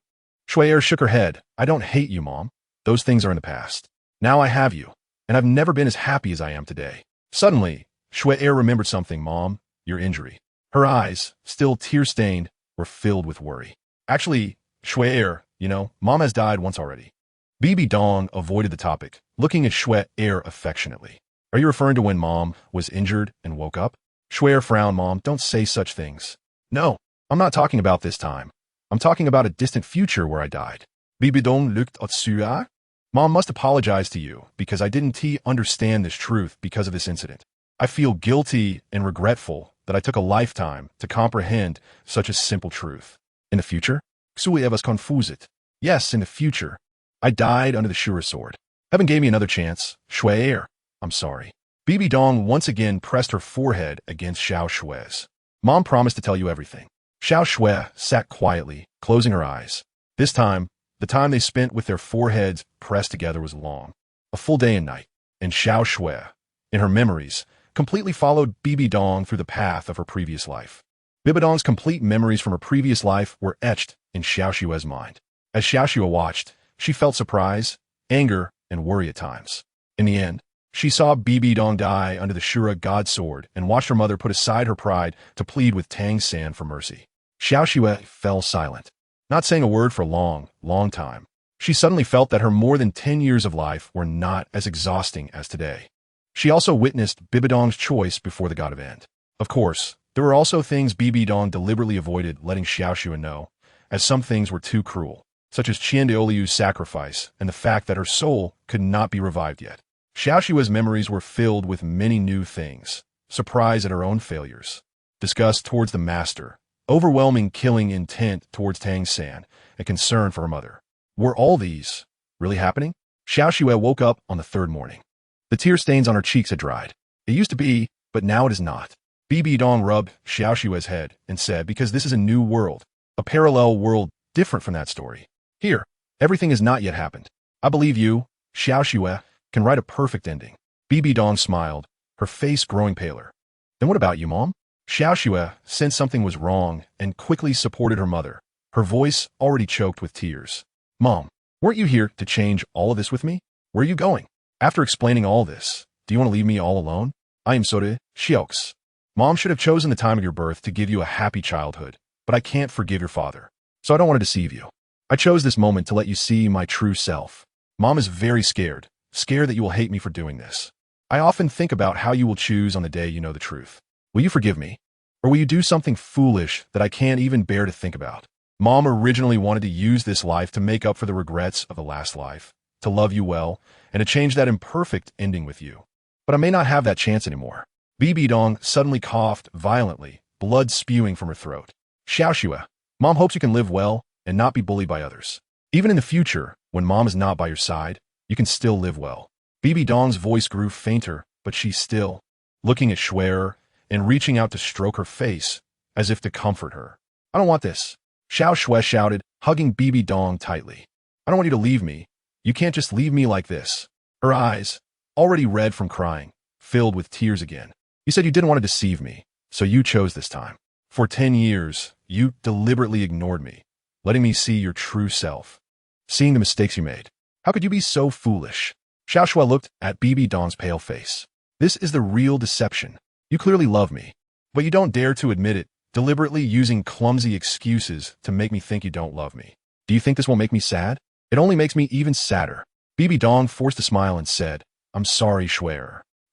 Xue shook her head. "I don't hate you, Mom. Those things are in the past. Now I have you, and I've never been as happy as I am today." Suddenly, Xue remembered something. "Mom, your injury." Her eyes, still tear-stained, were filled with worry. "Actually, Xue, you know, Mom has died once already." Bibidong avoided the topic, looking at Xue affectionately. "Are you referring to when Mom was injured and woke up?" Xue frowned. "Mom, don't say such things." "No, I'm not talking about this time. I'm talking about a distant future where I died." Bibidong looked at Xue. "Mom must apologize to you because I didn't understand this truth because of this incident. I feel guilty and regretful that I took a lifetime to comprehend such a simple truth. In the future? Xue was confused. Yes, in the future. I died under the Shura sword. Heaven gave me another chance. Shui, I'm sorry. Bibidong once again pressed her forehead against Xiao Shui's. Mom promised to tell you everything. Xiao Shui sat quietly, closing her eyes. This time, the time they spent with their foreheads pressed together was long. A full day and night. And Xiao Shui, in her memories, completely followed Bibidong through the path of her previous life. Bibidong's complete memories from her previous life were etched in Xiao Shui's mind. As Xiao Shui watched, she felt surprise, anger, and worry at times. In the end, she saw Bibidong die under the Shura god sword and watched her mother put aside her pride to plead with Tang San for mercy. Xiao Shui fell silent, not saying a word for a long, long time. She suddenly felt that her more than 10 years of life were not as exhausting as today. She also witnessed Bibidong's choice before the god of end. Of course, there were also things Bibidong deliberately avoided letting Xiao Shui know, as some things were too cruel, such as Qian Renxue's sacrifice and the fact that her soul could not be revived yet. Xiao Shui's memories were filled with many new things: surprise at her own failures, disgust towards the master, overwhelming killing intent towards Tang San, and concern for her mother. Were all these really happening? Xiao Shui woke up on the third morning. The tear stains on her cheeks had dried. It used to be, but now it is not. Bibidong rubbed Xiao Shui's head and said, because this is a new world, a parallel world different from that story. Here, everything has not yet happened. I believe you, Xiao Shui, can write a perfect ending. Bibidong smiled, her face growing paler. Then what about you, Mom? Xiao Shui sensed something was wrong and quickly supported her mother, her voice already choked with tears. Mom, weren't you here to change all of this with me? Where are you going? After explaining all this, do you want to leave me all alone? I am sorry, Xiaox. Mom should have chosen the time of your birth to give you a happy childhood, but I can't forgive your father, so I don't want to deceive you. I chose this moment to let you see my true self. Mom is very scared that you will hate me for doing this. I often think about how you will choose on the day you know the truth. Will you forgive me? Or will you do something foolish that I can't even bear to think about? Mom originally wanted to use this life to make up for the regrets of the last life, to love you well, and to change that imperfect ending with you. But I may not have that chance anymore. Bibidong suddenly coughed violently, blood spewing from her throat. Xiao Shui, Mom hopes you can live well and not be bullied by others. Even in the future, when Mom is not by your side, you can still live well. Bibidong's voice grew fainter, but she still, looking at Shui and reaching out to stroke her face, as if to comfort her. I don't want this. Xiao Shui shouted, hugging Bibidong tightly. I don't want you to leave me. You can't just leave me like this. Her eyes, already red from crying, filled with tears again. You said you didn't want to deceive me, so you chose this time. For 10 years, you deliberately ignored me, letting me see your true self, seeing the mistakes you made. How could you be so foolish? Xiao Shui looked at Bibidong's pale face. This is the real deception. You clearly love me, but you don't dare to admit it, deliberately using clumsy excuses to make me think you don't love me. Do you think this will make me sad? It only makes me even sadder. Bibidong forced a smile and said, I'm sorry, Shui.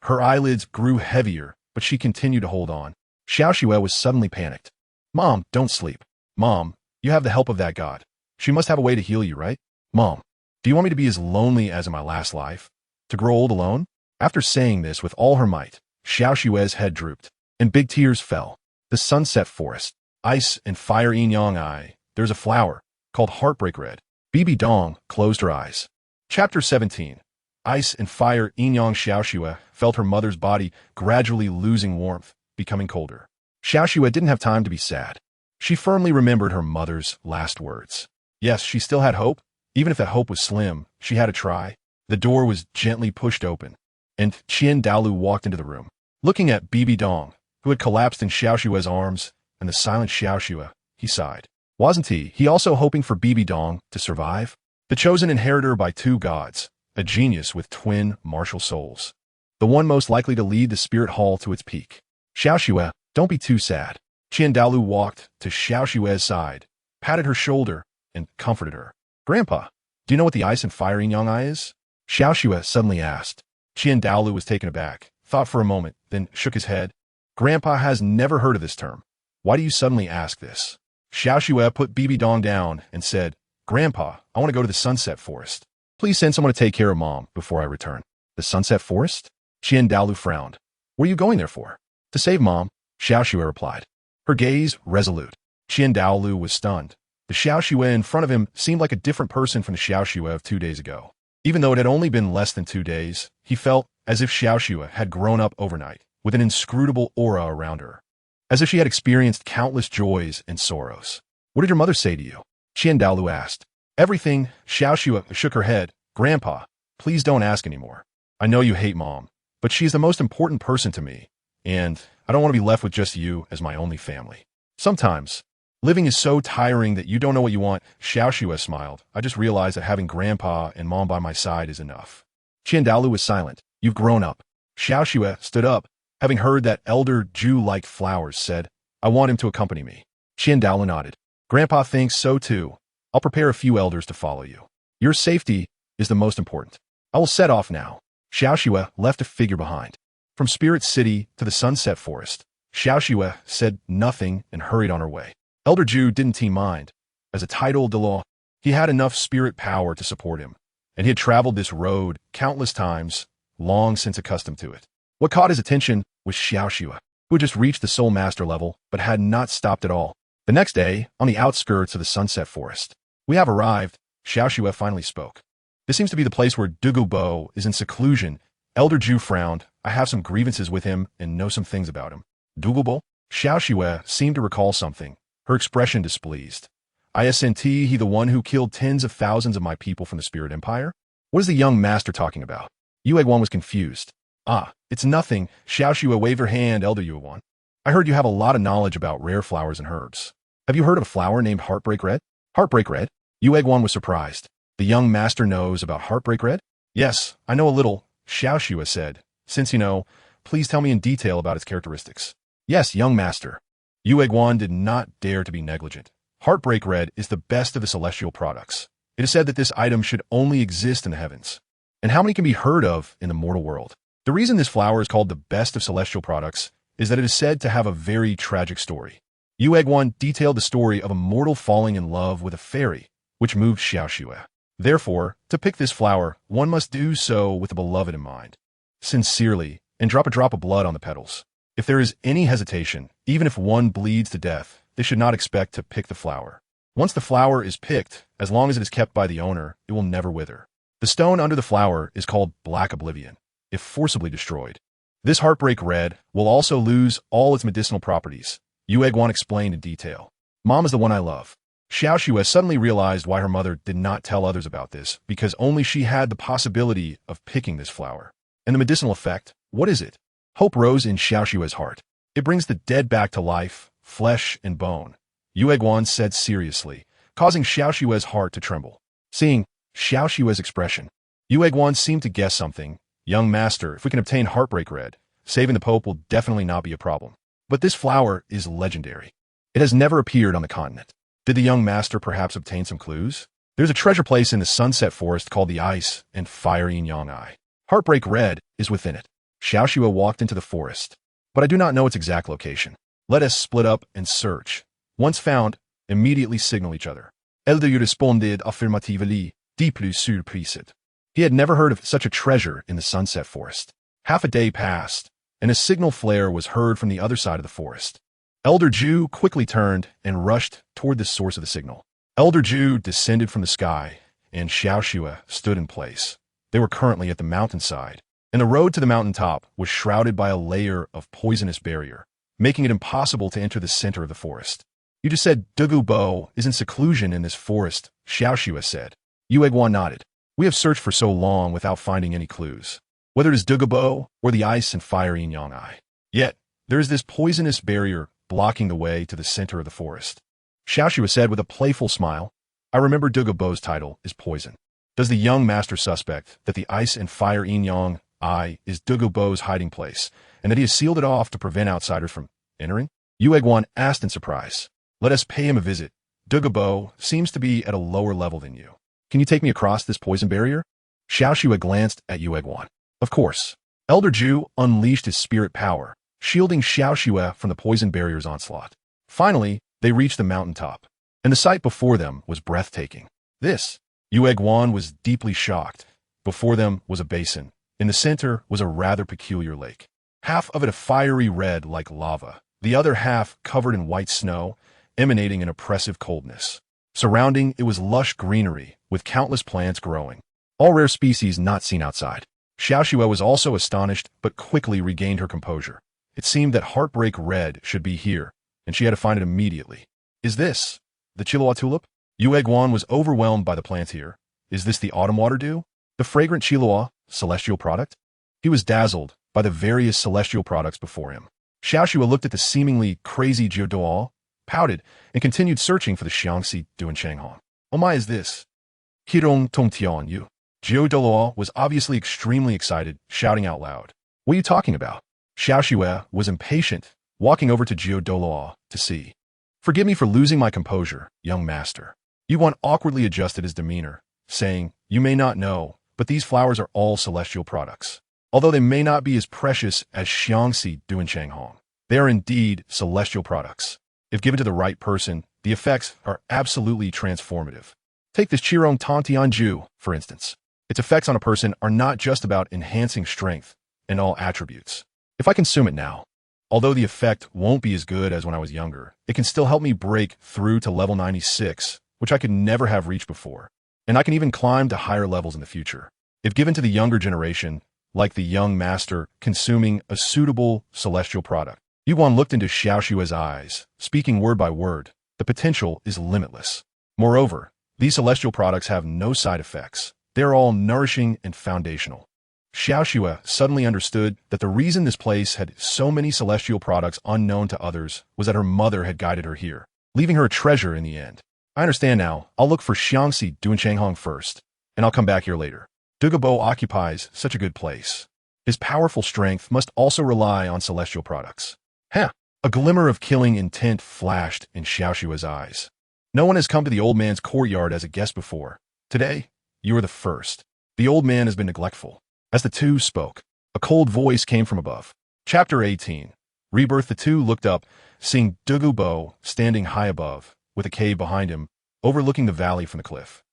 Her eyelids grew heavier, but she continued to hold on. Xiao Shui was suddenly panicked. Mom, don't sleep. Mom, you have the help of that god. She must have a way to heal you, right? Mom, do you want me to be as lonely as in my last life? To grow old alone? After saying this with all her might, Xiao Shui's head drooped, and big tears fell. The sunset forest, ice and fire yin-yang eye. There's a flower, called Heartbreak Red. Bibidong closed her eyes. Chapter 17. Ice and fire yin-yang. Xiao Shui felt her mother's body gradually losing warmth, becoming colder. Xiao Shui didn't have time to be sad. She firmly remembered her mother's last words. Yes, she still had hope. Even if that hope was slim, she had to try. The door was gently pushed open, and Qian Douluo walked into the room. Looking at Bibidong, who had collapsed in Xiao Shui's arms, and the silent Xiao Shui, he sighed. Wasn't he also hoping for Bibidong to survive? The chosen inheritor by two gods, a genius with twin martial souls. The one most likely to lead the spirit hall to its peak. Xiao Shui, don't be too sad. Qian Douluo walked to Xiao Shui's side, patted her shoulder, and comforted her. Grandpa, do you know what the ice and fire yin-yang eye is? Xiao Shui suddenly asked. Qian Douluo was taken aback, thought for a moment, then shook his head. Grandpa has never heard of this term. Why do you suddenly ask this? Xiao Shui put Bibidong down and said, Grandpa, I want to go to the sunset forest. Please send someone to take care of Mom before I return. The sunset forest? Qian Douluo frowned. What are you going there for? To save Mom. Xiaoxue replied, her gaze resolute. Qian Daolu was stunned. The Xiaoxue in front of him seemed like a different person from the Xiaoxue of 2 days ago. Even though it had only been less than 2 days, he felt as if Xiaoxue had grown up overnight, with an inscrutable aura around her, as if she had experienced countless joys and sorrows. What did your mother say to you? Qian Daolu asked. Everything. Xiaoxue shook her head. Grandpa, please don't ask anymore. I know you hate Mom, but she's the most important person to me, and I don't want to be left with just you as my only family. Sometimes, living is so tiring that you don't know what you want. Xiaoxue smiled. I just realized that having Grandpa and Mom by my side is enough. Qian Daolu was silent. You've grown up. Xiaoxue stood up, having heard that elder Jew liked flowers, said, I want him to accompany me. Qian Daolu nodded. Grandpa thinks so too. I'll prepare a few elders to follow you. Your safety is the most important. I will set off now. Xiaoxue left a figure behind. From Spirit City to the Sunset Forest, Xiaoxue said nothing and hurried on her way. Elder Ju didn't mind. As a titled Douluo, he had enough spirit power to support him, and he had traveled this road countless times, long since accustomed to it. What caught his attention was Xiaoxue, who had just reached the Soul Master level, but had not stopped at all. The next day, on the outskirts of the Sunset Forest, we have arrived, Xiaoxue finally spoke. This seems to be the place where Douluo is in seclusion. Elder Ju frowned. I have some grievances with him and know some things about him. Douluo? Xiaoxue seemed to recall something, her expression displeased. Isn't he the one who killed tens of thousands of my people from the Spirit Empire? What is the young master talking about? Yueguan was confused. Ah, it's nothing. Xiaoxue waved her hand. Elder Yueguan, I heard you have a lot of knowledge about rare flowers and herbs. Have you heard of a flower named Heartbreak Red? Heartbreak Red? Yueguan was surprised. The young master knows about Heartbreak Red? Yes, I know a little, Xiaoxue said. Since you know, please tell me in detail about its characteristics. Yes, young master. Yueguan did not dare to be negligent. Heartbreak Red is the best of the celestial products. It is said that this item should only exist in the heavens. And how many can be heard of in the mortal world? The reason this flower is called the best of celestial products is that it is said to have a very tragic story. Yueguan detailed the story of a mortal falling in love with a fairy, which moved Xiaoxue. Therefore, to pick this flower, one must do so with the beloved in mind, sincerely, and drop a drop of blood on the petals. If there is any hesitation, even if one bleeds to death, they should not expect to pick the flower. Once the flower is picked, as long as it is kept by the owner, it will never wither. The stone under the flower is called Black Oblivion, if forcibly destroyed. This Heartbreak Red will also lose all its medicinal properties. Yueguan explained in detail. Mom is the one I love. Xiaoxue suddenly realized why her mother did not tell others about this, because only she had the possibility of picking this flower. And the medicinal effect, what is it? Hope rose in Xiaoxue's heart. It brings the dead back to life, flesh and bone, Yueguan said seriously, causing Xiaoxue's heart to tremble. Seeing Xiaoxue's expression, Yueguan seemed to guess something. Young master, if we can obtain Heartbreak Red, saving the Pope will definitely not be a problem. But this flower is legendary. It has never appeared on the continent. Did the young master perhaps obtain some clues? There's a treasure place in the Sunset Forest called the Ice and Fire Yin-Yang Eye. Heartbreak Red is within it. Xiaoxue walked into the forest, but I do not know its exact location. Let us split up and search. Once found, immediately signal each other. Elder responded affirmatively, deeply surprised. He had never heard of such a treasure in the Sunset Forest. Half a day passed, and a signal flare was heard from the other side of the forest. Elder Ju quickly turned and rushed toward the source of the signal. Elder Ju descended from the sky, and Xiaoxue stood in place. They were currently at the mountainside, and the road to the mountaintop was shrouded by a layer of poisonous barrier, making it impossible to enter the center of the forest. You just said Douluo is in seclusion in this forest, Xiaoxue said. Yueguan nodded. We have searched for so long without finding any clues, whether it is Douluo or the Ice and Fire Yin-Yang Eye. Yet, there is this poisonous barrier blocking the way to the center of the forest. Xiaoxue said with a playful smile, I remember Douluo's title is Poison. Does the young master suspect that the Ice and Fire Yin-Yang Eye is Douluo's hiding place, and that he has sealed it off to prevent outsiders from entering? Yueguan asked in surprise. Let us pay him a visit. Douluo seems to be at a lower level than you. Can you take me across this poison barrier? Xiaoxue glanced at Yueguan. Of course. Elder Ju unleashed his spirit power, shielding Xiaoxue from the poison barrier's onslaught. Finally, they reached the mountaintop, and the sight before them was breathtaking. Yueguan was deeply shocked. Before them was a basin. In the center was a rather peculiar lake. Half of it a fiery red like lava, the other half covered in white snow, emanating an oppressive coldness. Surrounding it was lush greenery, with countless plants growing, all rare species not seen outside. Xiaoxue was also astonished, but quickly regained her composure. It seemed that Heartbreak Red should be here, and she had to find it immediately. Is this the Qilua tulip? Yue Guan was overwhelmed by the plants here. Is this the autumn water dew? The fragrant Qilua, celestial product? He was dazzled by the various celestial products before him. Xiaoxue looked at the seemingly crazy Douluo, pouted, and continued searching for the Xiangxi Duanshanghong. Oh my, is this? Qirong Tong Tian Yu. Douluo was obviously extremely excited, shouting out loud. What are you talking about? Xiaoxue was impatient, walking over to Douluo to see. Forgive me for losing my composure, young master. Yuan awkwardly adjusted his demeanor, saying, You may not know, but these flowers are all celestial products. Although they may not be as precious as Xiangxi Duanshanghong, they are indeed celestial products. If given to the right person, the effects are absolutely transformative. Take this Qirong Tantianju, for instance. Its effects on a person are not just about enhancing strength and all attributes. If I consume it now, although the effect won't be as good as when I was younger, it can still help me break through to level 96, which I could never have reached before. And I can even climb to higher levels in the future. If given to the younger generation, like the young master consuming a suitable celestial product. Yuan looked into Xiaoxue's eyes, speaking word by word. The potential is limitless. Moreover, these celestial products have no side effects. They are all nourishing and foundational. Xiaoxue suddenly understood that the reason this place had so many celestial products unknown to others was that her mother had guided her here, leaving her a treasure in the end. I understand now. I'll look for Xiangxi Duanshanghong first, and I'll come back here later. Douluo occupies such a good place. His powerful strength must also rely on celestial products. Huh! A glimmer of killing intent flashed in Xiaoxue's eyes. No one has come to the old man's courtyard as a guest before. Today, you are the first. The old man has been neglectful. As the two spoke, a cold voice came from above. Chapter 18. Rebirth. The two looked up, seeing Douluo standing high above, with a cave behind him, overlooking the valley from the cliff.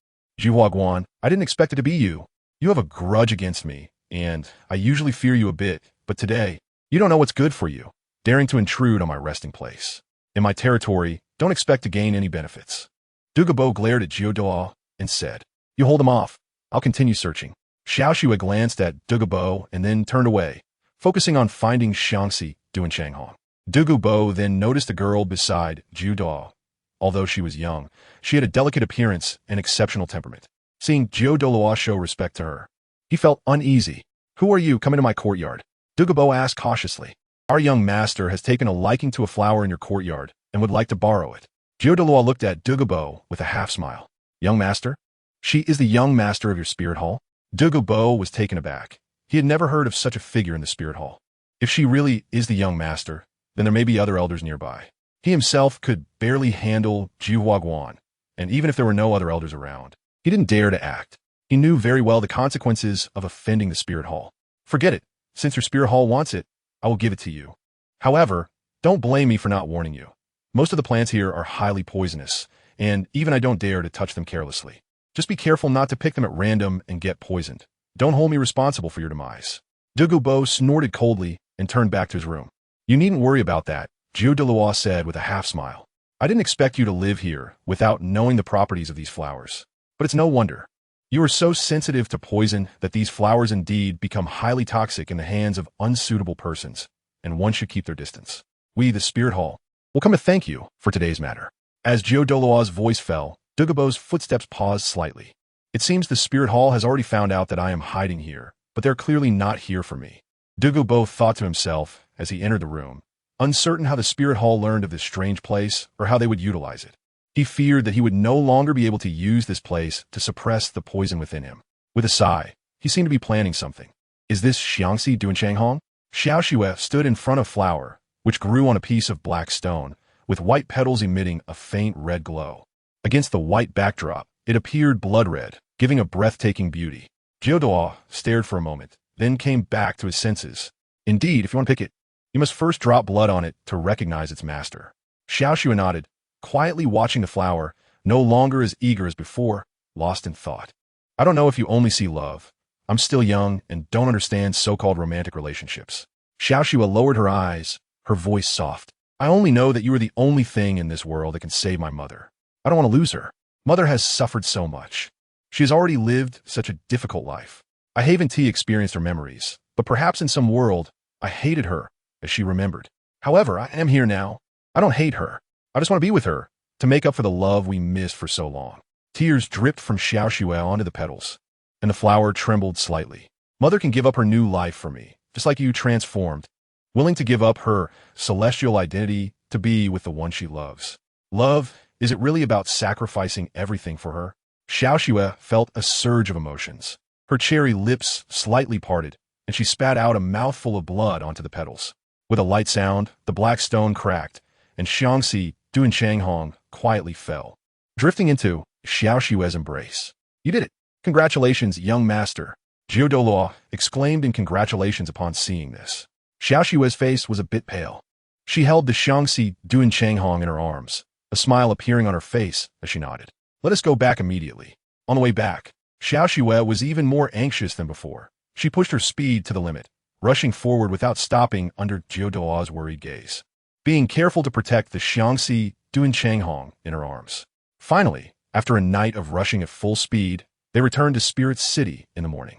Guan, I didn't expect it to be you. You have a grudge against me, and I usually fear you a bit, but today, you don't know what's good for you, daring to intrude on my resting place. In my territory, don't expect to gain any benefits. Douluo glared at Douluo and said, You hold him off. I'll continue searching. Xiaoxue glanced at Douluo and then turned away, focusing on finding Xiangxi Duanshanghong. Douluo then noticed a girl beside Douluo. Although she was young, she had a delicate appearance and exceptional temperament. Seeing Douluo show respect to her, he felt uneasy. Who are you? Come into my courtyard. Douluo asked cautiously. Our young master has taken a liking to a flower in your courtyard and would like to borrow it. Douluo looked at Douluo with a half-smile. Young master? She is the young master of your spirit hall? Douluo was taken aback. He had never heard of such a figure in the spirit hall. If she really is the young master, then there may be other elders nearby. He himself could barely handle Guan, and even if there were no other elders around, he didn't dare to act. He knew very well the consequences of offending the spirit hall. Forget it. Since your spirit hall wants it, I will give it to you. However, don't blame me for not warning you. Most of the plants here are highly poisonous, and even I don't dare to touch them carelessly. Just be careful not to pick them at random and get poisoned. Don't hold me responsible for your demise. Douluo snorted coldly and turned back to his room. You needn't worry about that, Douluo said with a half-smile. I didn't expect you to live here without knowing the properties of these flowers. But it's no wonder. You are so sensitive to poison that these flowers indeed become highly toxic in the hands of unsuitable persons, and one should keep their distance. We, the Spirit Hall, will come to thank you for today's matter. As Douluo's voice fell, Douluo's footsteps paused slightly. It seems the Spirit Hall has already found out that I am hiding here, but they're clearly not here for me. Douluo thought to himself as he entered the room, uncertain how the Spirit Hall learned of this strange place or how they would utilize it. He feared that he would no longer be able to use this place to suppress the poison within him. With a sigh, he seemed to be planning something. Is this Xiangxi Duanshanghong? Xiaoxue stood in front of flower, which grew on a piece of black stone, with white petals emitting a faint red glow. Against the white backdrop, it appeared blood red, giving a breathtaking beauty. Douluo stared for a moment, then came back to his senses. Indeed, if you want to pick it, you must first drop blood on it to recognize its master. Xiaoxue nodded, quietly watching the flower, no longer as eager as before, lost in thought. I don't know if you only see love. I'm still young and don't understand so-called romantic relationships. Xiaoxue lowered her eyes, her voice soft. I only know that you are the only thing in this world that can save my mother. I don't want to lose her. Mother has suffered so much. She has already lived such a difficult life. I haven't experienced her memories, but perhaps in some world, I hated her as she remembered. However, I am here now. I don't hate her. I just want to be with her, to make up for the love we missed for so long. Tears dripped from Xiaoxue onto the petals, and the flower trembled slightly. Mother can give up her new life for me, just like you transformed, willing to give up her celestial identity to be with the one she loves. Love, is it really about sacrificing everything for her? Xiaoxue felt a surge of emotions. Her cherry lips slightly parted, and she spat out a mouthful of blood onto the petals. With a light sound, the black stone cracked, and Xiangxi, Duanshanghong, quietly fell, drifting into Xiaoxue's embrace. You did it! Congratulations, young master! Douluo exclaimed in congratulations upon seeing this. Xiaoxue's face was a bit pale. She held the Xiangxi Duanshanghong in her arms, a smile appearing on her face as she nodded. Let us go back immediately. On the way back, Xiaoxue was even more anxious than before. She pushed her speed to the limit, rushing forward without stopping under Douluo's worried gaze, being careful to protect the Xiangxi Duanshanghong in her arms. Finally, after a night of rushing at full speed, they returned to Spirit City in the morning.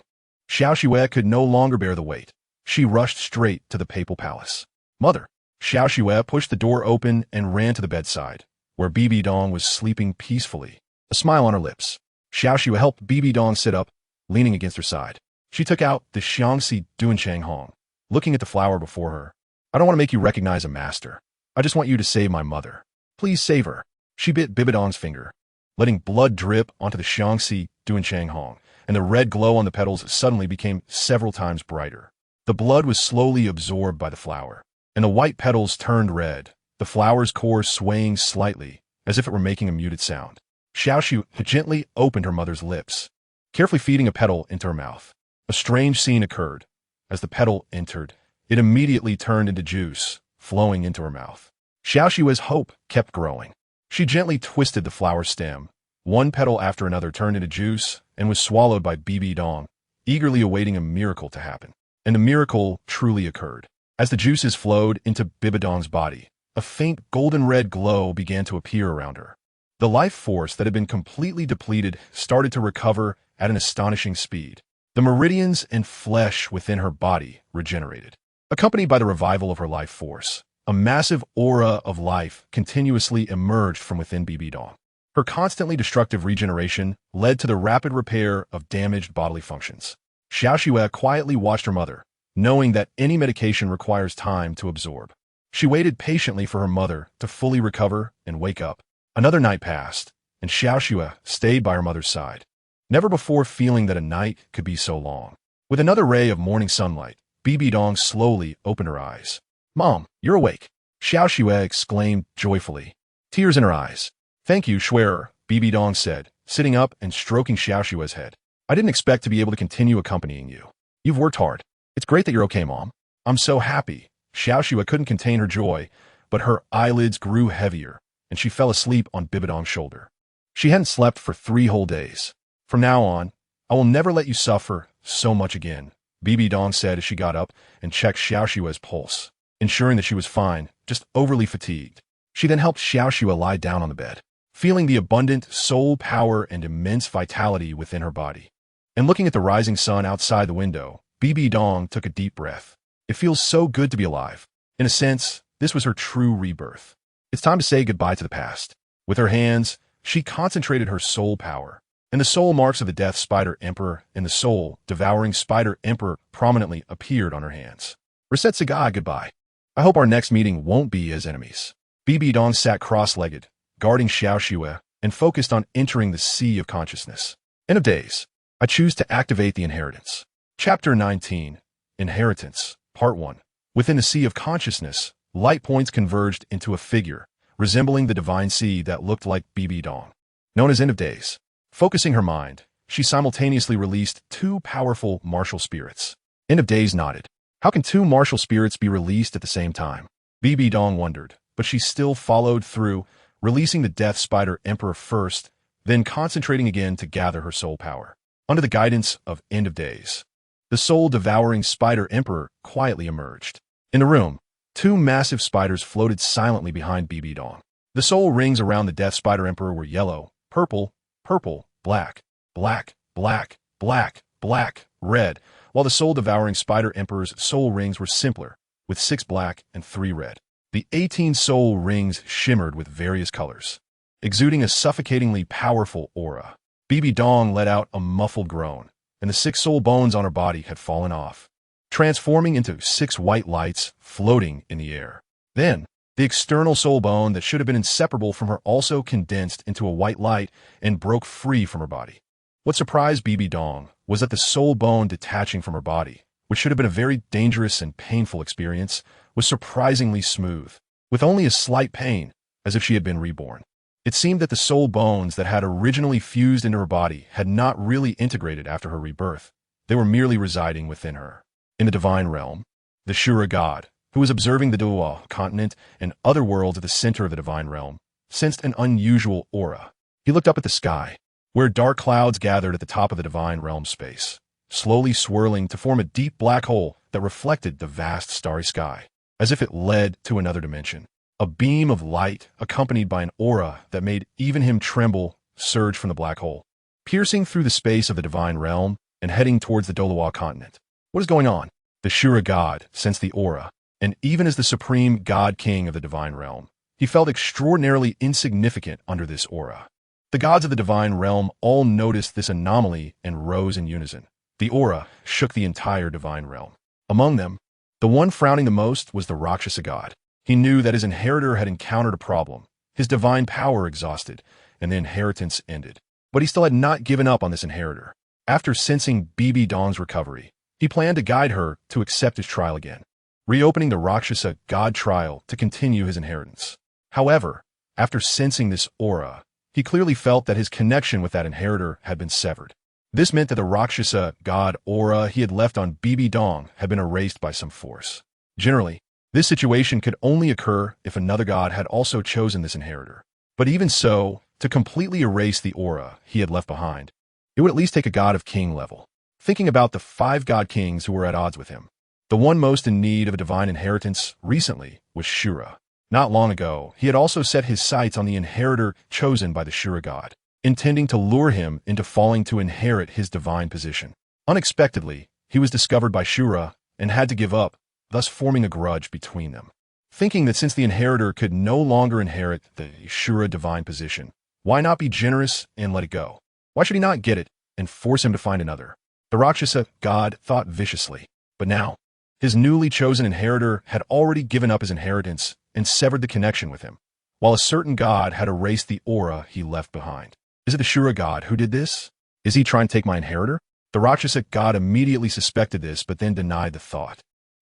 Xiaoxue could no longer bear the weight. She rushed straight to the papal palace. Mother! Xiaoxue pushed the door open and ran to the bedside, where Bibidong was sleeping peacefully, a smile on her lips. Xiaoxue helped Bibidong sit up, leaning against her side. She took out the Xiangxi Duanshanghong, looking at the flower before her. I don't want to make you recognize a master. I just want you to save my mother. Please save her. She bit Bibidong's finger, letting blood drip onto the Xiangxi Duanshanghong, and the red glow on the petals suddenly became several times brighter. The blood was slowly absorbed by the flower, and the white petals turned red, the flower's core swaying slightly, as if it were making a muted sound. Xiaoxue gently opened her mother's lips, carefully feeding a petal into her mouth. A strange scene occurred. As the petal entered, it immediately turned into juice, flowing into her mouth. Xiaoxue's hope kept growing. She gently twisted the flower stem. One petal after another turned into juice and was swallowed by Bibidong, eagerly awaiting a miracle to happen. And the miracle truly occurred. As the juices flowed into Bibidong's body, a faint golden-red glow began to appear around her. The life force that had been completely depleted started to recover at an astonishing speed. The meridians and flesh within her body regenerated. Accompanied by the revival of her life force, a massive aura of life continuously emerged from within Bibidong. Her constantly destructive regeneration led to the rapid repair of damaged bodily functions. Xiaoxue quietly watched her mother, knowing that any medication requires time to absorb. She waited patiently for her mother to fully recover and wake up. Another night passed, and Xiaoxue stayed by her mother's side, never before feeling that a night could be so long. With another ray of morning sunlight, Bibidong slowly opened her eyes. Mom, you're awake! Xiaoxue exclaimed joyfully, tears in her eyes. Thank you, Schwerer, Bibidong said, sitting up and stroking Xiaoxue's head. I didn't expect to be able to continue accompanying you. You've worked hard. It's great that you're okay, Mom. I'm so happy. Xiaoxue couldn't contain her joy, but her eyelids grew heavier, and she fell asleep on Bibidong's shoulder. She hadn't slept for 3 whole days. From now on, I will never let you suffer so much again, Bibidong said as she got up and checked Xiaoxue's pulse, ensuring that she was fine, just overly fatigued. She then helped Xiaoxue lie down on the bed, feeling the abundant soul power and immense vitality within her body. And looking at the rising sun outside the window, Bibidong took a deep breath. It feels so good to be alive. In a sense, this was her true rebirth. It's time to say goodbye to the past. With her hands, she concentrated her soul power, and the soul marks of the Death Spider Emperor and the soul devouring Spider Emperor prominently appeared on her hands. Reset Sagai, goodbye. I hope our next meeting won't be as enemies. Bibidong sat cross-legged, guarding Xiaoxue, and focused on entering the sea of consciousness. End of days. I choose to activate the inheritance. Chapter 19. Inheritance. Part 1. Within the sea of consciousness, light points converged into a figure, resembling the divine sea that looked like Bibidong. Known as End of Days. Focusing her mind, she simultaneously released 2 powerful martial spirits. End of Days nodded. How can 2 martial spirits be released at the same time? Bibidong wondered, but she still followed through, releasing the Death Spider Emperor first, then concentrating again to gather her soul power. Under the guidance of End of Days, the soul-devouring Spider Emperor quietly emerged. In the room, Two massive spiders floated silently behind Bibidong. The soul rings around the Death Spider Emperor were yellow, purple, purple, black, black, black, black, black, red, while the soul-devouring Spider Emperor's soul rings were simpler, with 6 black and 3 red. The 18 soul rings shimmered with various colors, exuding a suffocatingly powerful aura. Bibidong let out a muffled groan, and the 6 soul bones on her body had fallen off, transforming into 6 white lights floating in the air. Then, the external soul bone that should have been inseparable from her also condensed into a white light and broke free from her body. What surprised Bibidong was that the soul bone detaching from her body, which should have been a very dangerous and painful experience, was surprisingly smooth, with only a slight pain, as if she had been reborn. It seemed that the soul bones that had originally fused into her body had not really integrated after her rebirth. They were merely residing within her. In the divine realm, the Shura god, who was observing the Douluo continent and other worlds at the center of the divine realm, sensed an unusual aura. He looked up at the sky, where dark clouds gathered at the top of the divine realm space, slowly swirling to form a deep black hole that reflected the vast starry sky, as if it led to another dimension. A beam of light, accompanied by an aura that made even him tremble, surged from the black hole, piercing through the space of the divine realm and heading towards the Douluo continent. What is going on? The Shura god sensed the aura, and even as the supreme god-king of the divine realm, he felt extraordinarily insignificant under this aura. The gods of the divine realm all noticed this anomaly and rose in unison. The aura shook the entire divine realm. Among them, the one frowning the most was the Rakshasa god. He knew that his inheritor had encountered a problem, his divine power exhausted, and the inheritance ended. But he still had not given up on this inheritor. After sensing Bibidong's recovery, he planned to guide her to accept his trial again, reopening the Rakshasa god trial to continue his inheritance. However, after sensing this aura, he clearly felt that his connection with that inheritor had been severed. This meant that the Rakshasa god aura he had left on Bibidong had been erased by some force. Generally, this situation could only occur if another god had also chosen this inheritor. But even so, to completely erase the aura he had left behind, it would at least take a god of king level. Thinking about the 5 god kings who were at odds with him, the one most in need of a divine inheritance recently was Shura. Not long ago, he had also set his sights on the inheritor chosen by the Shura god, intending to lure him into falling to inherit his divine position. Unexpectedly, he was discovered by Shura and had to give up, thus forming a grudge between them. Thinking that since the inheritor could no longer inherit the Shura divine position, why not be generous and let it go? Why should he not get it and force him to find another? The Rakshasa god thought viciously, but now, his newly chosen inheritor had already given up his inheritance and severed the connection with him, while a certain god had erased the aura he left behind. Is it the Shura god who did this? Is he trying to take my inheritor? The Rakshasa god immediately suspected this, but then denied the thought.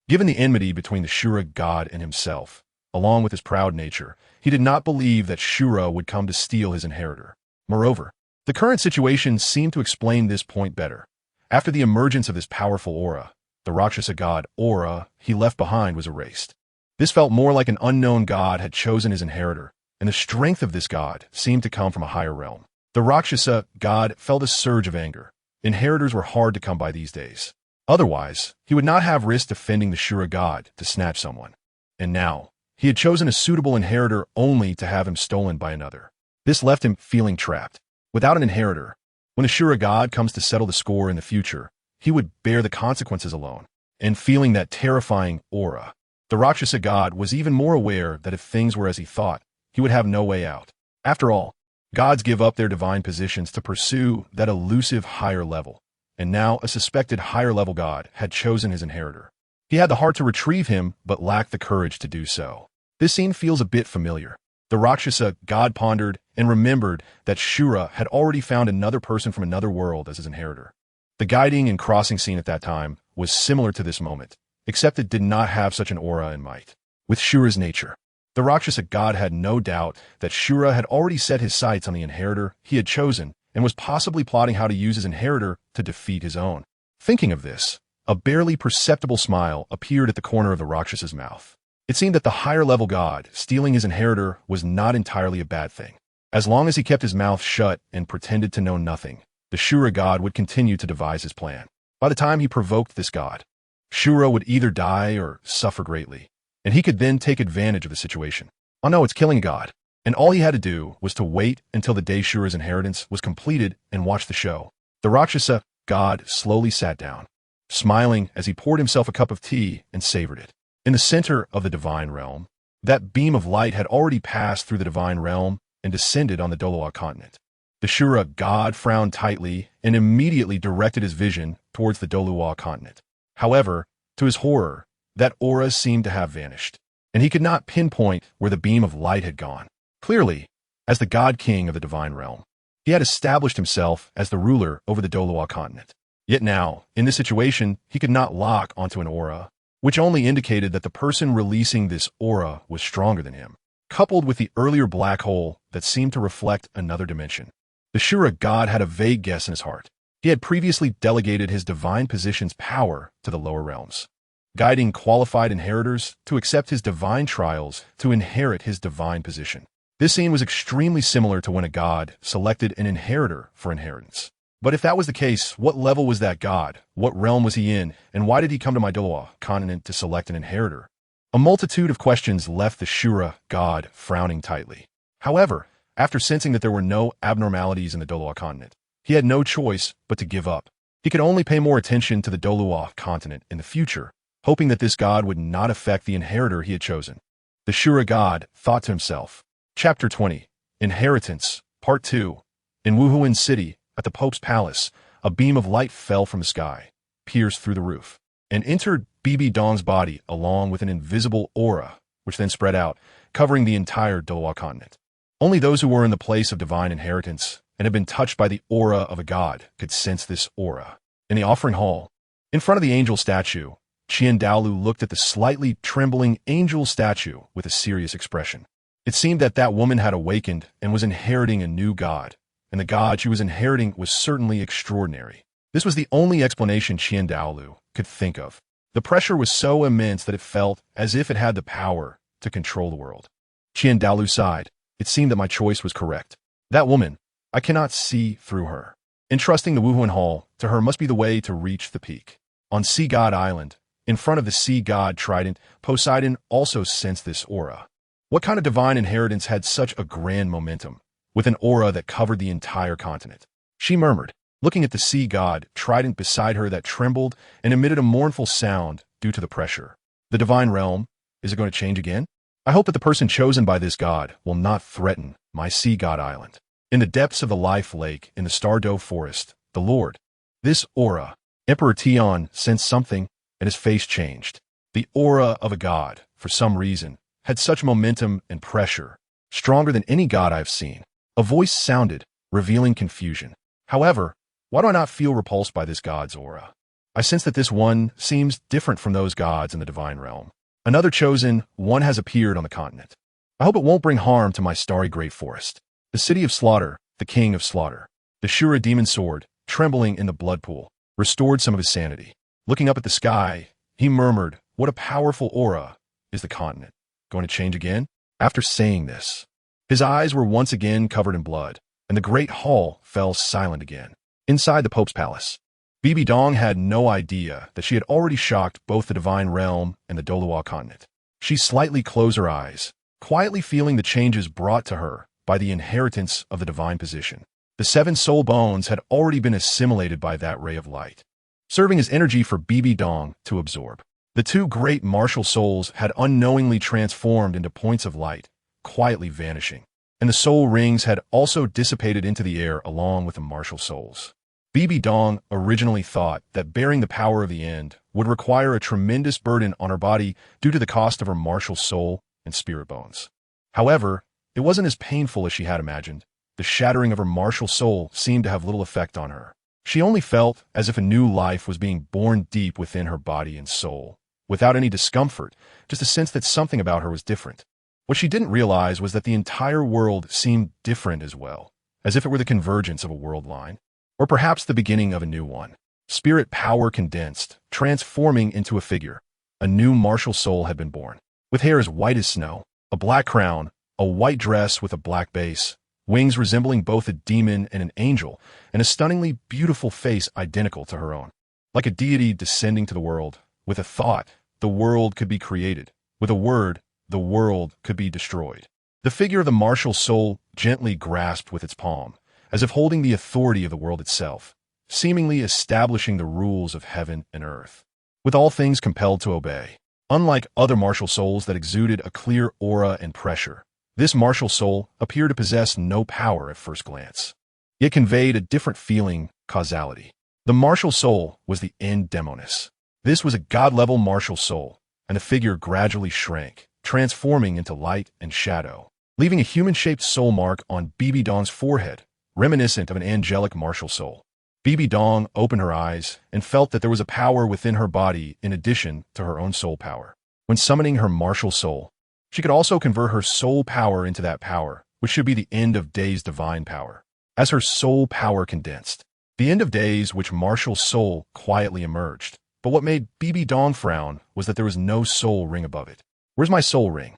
Given the enmity between the Shura god and himself, along with his proud nature, he did not believe that Shura would come to steal his inheritor. Moreover, the current situation seemed to explain this point better. After the emergence of this powerful aura, the Rakshasa god aura he left behind was erased. This felt more like an unknown god had chosen his inheritor, and the strength of this god seemed to come from a higher realm. The Rakshasa god felt a surge of anger. Inheritors were hard to come by these days. Otherwise, he would not have risked defending the Shura god to snatch someone. And now, he had chosen a suitable inheritor only to have him stolen by another. This left him feeling trapped. Without an inheritor, when a Shura god comes to settle the score in the future, he would bear the consequences alone. And feeling that terrifying aura, the Rakshasa god was even more aware that if things were as he thought, he would have no way out. After all, gods give up their divine positions to pursue that elusive higher level, and now a suspected higher-level god had chosen his inheritor. He had the heart to retrieve him, but lacked the courage to do so. This scene feels a bit familiar. The Rakshasa god pondered and remembered that Shura had already found another person from another world as his inheritor. The guiding and crossing scene at that time was similar to this moment, except it did not have such an aura and might. With Shura's nature, the Rakshasa god had no doubt that Shura had already set his sights on the inheritor he had chosen and was possibly plotting how to use his inheritor to defeat his own. Thinking of this, a barely perceptible smile appeared at the corner of the Rakshasa's mouth. It seemed that the higher-level god stealing his inheritor was not entirely a bad thing. As long as he kept his mouth shut and pretended to know nothing, the Shura god would continue to devise his plan. By the time he provoked this god, Shura would either die or suffer greatly. and he could then take advantage of the situation. Oh no, it's killing a god. And all he had to do was to wait until the day Shura's inheritance was completed and watch the show. The Rakshasa god slowly sat down, smiling as he poured himself a cup of tea and savored it. In the center of the divine realm, that beam of light had already passed through the divine realm and descended on the Douluo continent. The Shura god frowned tightly and immediately directed his vision towards the Douluo continent. However, to his horror, that aura seemed to have vanished, and he could not pinpoint where the beam of light had gone. Clearly, as the god king of the divine realm, he had established himself as the ruler over the Douluo continent. Yet now, in this situation, he could not lock onto an aura, which only indicated that the person releasing this aura was stronger than him, coupled with the earlier black hole that seemed to reflect another dimension. The Shura god had a vague guess in his heart. He had previously delegated his divine position's power to the lower realms, guiding qualified inheritors to accept his divine trials to inherit his divine position. This scene was extremely similar to when a god selected an inheritor for inheritance. But if that was the case, what level was that god? What realm was he in? And why did he come to my Douluo continent to select an inheritor? A multitude of questions left the Shura god frowning tightly. However, after sensing that there were no abnormalities in the Douluo continent, he had no choice but to give up. He could only pay more attention to the Douluo continent in the future, hoping that this god would not affect the inheritor he had chosen. The Shura god thought to himself. Chapter 20. Inheritance, Part 2. In Wuhuan City, at the Pope's palace, a beam of light fell from the sky, pierced through the roof, and entered Bibidong's body along with an invisible aura, which then spread out, covering the entire Douluo continent. Only those who were in the place of divine inheritance and had been touched by the aura of a god could sense this aura. In the offering hall, in front of the angel statue, Qian Renxue looked at the slightly trembling angel statue with a serious expression. It seemed that that woman had awakened and was inheriting a new god, and the god she was inheriting was certainly extraordinary. This was the only explanation Qian Renxue could think of. The pressure was so immense that it felt as if it had the power to control the world. Qian Renxue sighed. It seemed that my choice was correct. That woman, I cannot see through her. Entrusting the Wuhuan Hall to her must be the way to reach the peak. On Sea God Island, in front of the sea god trident, Poseidon also sensed this aura. What kind of divine inheritance had such a grand momentum, with an aura that covered the entire continent? She murmured, looking at the sea god trident beside her that trembled and emitted a mournful sound due to the pressure. The divine realm, is it going to change again? I hope that the person chosen by this god will not threaten my sea god island. In the depths of the life lake in the Stardow forest, the Lord, this aura, Emperor Tian sensed something and his face changed. The aura of a god, for some reason, had such momentum and pressure, stronger than any god I've seen. A voice sounded, revealing confusion. However, why do I not feel repulsed by this god's aura? I sense that this one seems different from those gods in the divine realm. Another chosen one has appeared on the continent. I hope it won't bring harm to my starry great forest. The city of slaughter, the king of slaughter. The Shura demon sword, trembling in the blood pool, restored some of his sanity. Looking up at the sky, he murmured, what a powerful aura is the continent. Going to change again? After saying this, his eyes were once again covered in blood, and the great hall fell silent again. Inside the Pope's palace, Bibidong had no idea that she had already shocked both the divine realm and the Douluo continent. She slightly closed her eyes, quietly feeling the changes brought to her by the inheritance of the divine position. The 7 soul bones had already been assimilated by that ray of light, serving as energy for Bibidong to absorb. The 2 great martial souls had unknowingly transformed into points of light, quietly vanishing, and the soul rings had also dissipated into the air along with the martial souls. Bibidong originally thought that bearing the power of the end would require a tremendous burden on her body due to the cost of her martial soul and spirit bones. However, it wasn't as painful as she had imagined. The shattering of her martial soul seemed to have little effect on her. She only felt as if a new life was being born deep within her body and soul, without any discomfort, just a sense that something about her was different. What she didn't realize was that the entire world seemed different as well, as if it were the convergence of a world line, or perhaps the beginning of a new one. Spirit power condensed, transforming into a figure. A new martial soul had been born, with hair as white as snow, a black crown, a white dress with a black base, wings resembling both a demon and an angel, and a stunningly beautiful face identical to her own. Like a deity descending to the world, with a thought, the world could be created. With a word, the world could be destroyed. The figure of the martial soul gently grasped with its palm, as if holding the authority of the world itself, seemingly establishing the rules of heaven and earth, with all things compelled to obey. Unlike other martial souls that exuded a clear aura and pressure, this martial soul appeared to possess no power at first glance. It conveyed a different feeling, causality. The martial soul was the demonis. This was a god-level martial soul, and the figure gradually shrank, transforming into light and shadow, leaving a human-shaped soul mark on Bibidong's forehead, reminiscent of an angelic martial soul. Bibidong opened her eyes and felt that there was a power within her body in addition to her own soul power. When summoning her martial soul, she could also convert her soul power into that power, which should be the end of days' divine power. As her soul power condensed, the end of days which martial soul quietly emerged. But what made Bibidong frown was that there was no soul ring above it. Where's my soul ring?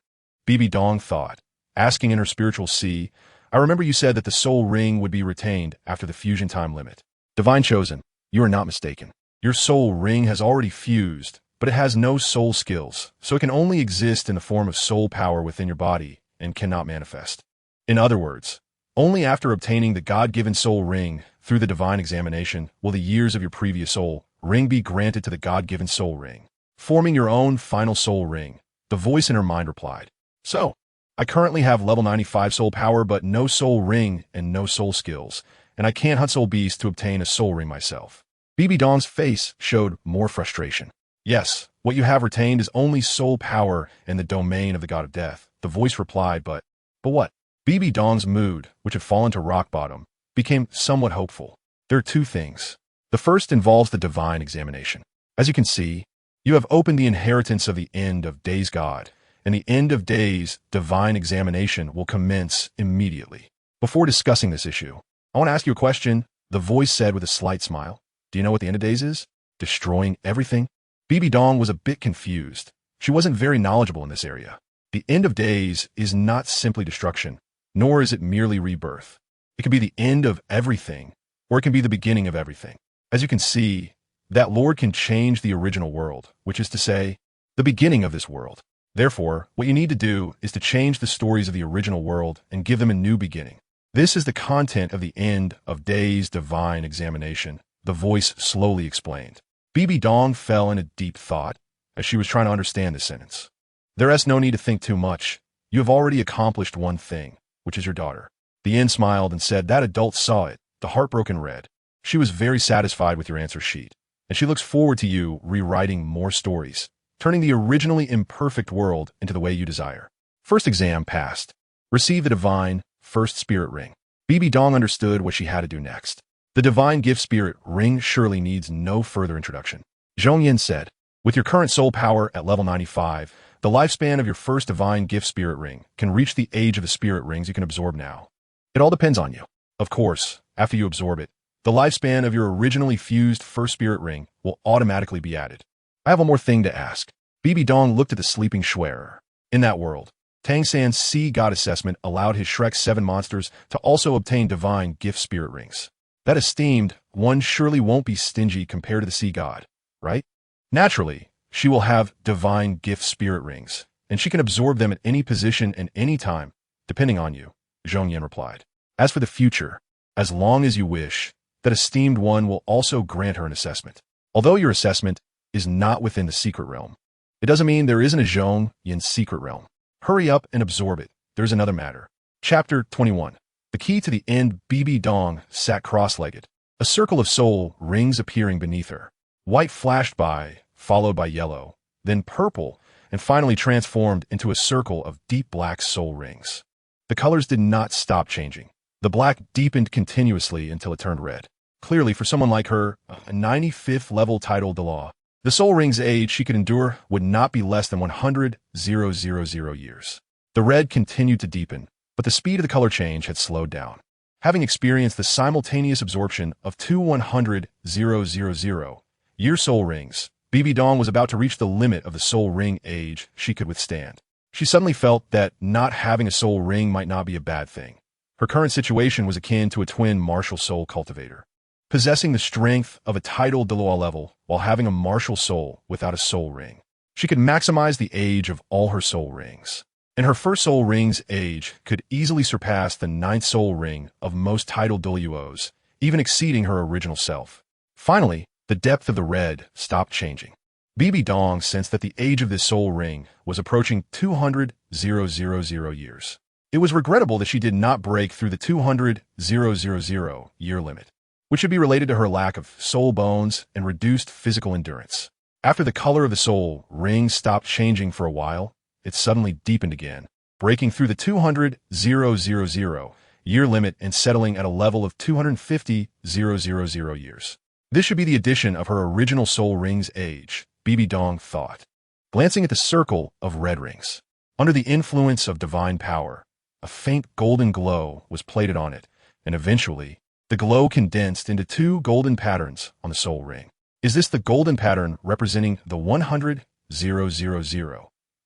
Bibidong thought, asking in her spiritual sea, I remember you said that the soul ring would be retained after the fusion time limit. Divine Chosen, you are not mistaken. Your soul ring has already fused, but it has no soul skills, so it can only exist in the form of soul power within your body and cannot manifest. In other words, only after obtaining the God-given soul ring through the divine examination will the years of your previous soul ring be granted to the God-given soul ring, forming your own final soul ring. The voice in her mind replied, So, I currently have level 95 soul power but no soul ring and no soul skills, and I can't hunt soul beasts to obtain a soul ring myself. Bibidong's face showed more frustration. Yes, what you have retained is only soul power in the domain of the god of death, the voice replied, but what? Bibidong's mood, which had fallen to rock bottom, became somewhat hopeful. There are two things. The first involves the divine examination. As you can see, you have opened the inheritance of the end of days god, and the end of days divine examination will commence immediately. Before discussing this issue, I want to ask you a question, the voice said with a slight smile. Do you know what the end of days is? Destroying everything? Bibidong was a bit confused. She wasn't very knowledgeable in this area. The end of days is not simply destruction, nor is it merely rebirth. It can be the end of everything, or it can be the beginning of everything. As you can see, that Lord can change the original world, which is to say, the beginning of this world. Therefore, what you need to do is to change the stories of the original world and give them a new beginning. This is the content of the end of days divine examination, the voice slowly explained. Bibidong fell in a deep thought as she was trying to understand this sentence. There is no need to think too much. You have already accomplished one thing, which is your daughter. The inn smiled and said that adult saw it, the heartbroken red. She was very satisfied with your answer sheet, and she looks forward to you rewriting more stories, turning the originally imperfect world into the way you desire. First exam passed. Receive the divine first spirit ring. Bibidong understood what she had to do next. The divine gift spirit ring surely needs no further introduction. Zhongyan said, with your current soul power at level 95, the lifespan of your first divine gift spirit ring can reach the age of the spirit rings you can absorb now. It all depends on you. Of course, after you absorb it, the lifespan of your originally fused first spirit ring will automatically be added. I have one more thing to ask. Bibidong looked at the sleeping Schwerer. In that world, Tang San's sea god assessment allowed his Shrek 7 monsters to also obtain divine gift spirit rings. That esteemed one surely won't be stingy compared to the sea god, right? Naturally, she will have divine gift spirit rings, and she can absorb them at any position and any time, depending on you, Zhongyan replied. As for the future, as long as you wish, that esteemed one will also grant her an assessment. Although your assessment is not within the secret realm, it doesn't mean there isn't a Zhongyan secret realm. Hurry up and absorb it. There's another matter. Chapter 21. The key to the end. Bibidong sat cross-legged, a circle of soul rings appearing beneath her. White flashed by, followed by yellow, then purple, and finally transformed into a circle of deep black soul rings. The colors did not stop changing. The black deepened continuously until it turned red. Clearly, for someone like her, a 95th level title Douluo, the soul ring's age she could endure would not be less than 100,000 years. The red continued to deepen, but the speed of the color change had slowed down. Having experienced the simultaneous absorption of two 100,000-year soul rings, Bibidong was about to reach the limit of the soul ring age she could withstand. She suddenly felt that not having a soul ring might not be a bad thing. Her current situation was akin to a twin martial soul cultivator, possessing the strength of a title Douluo level while having a martial soul without a soul ring. She could maximize the age of all her soul rings. And her first soul ring's age could easily surpass the ninth soul ring of most titled Douluos, even exceeding her original self. Finally, the depth of the red stopped changing. Bibidong sensed that the age of this soul ring was approaching 200,000 years. It was regrettable that she did not break through the 200,000 year limit, which should be related to her lack of soul bones and reduced physical endurance. After the color of the soul ring stopped changing for a while, it suddenly deepened again, breaking through the 200,000 year limit and settling at a level of 250,000 years. This should be the addition of her original soul ring's age, Bibidong thought. Glancing at the circle of red rings, under the influence of divine power, a faint golden glow was plated on it, and eventually, the glow condensed into two golden patterns on the soul ring. Is this the golden pattern representing the 100,000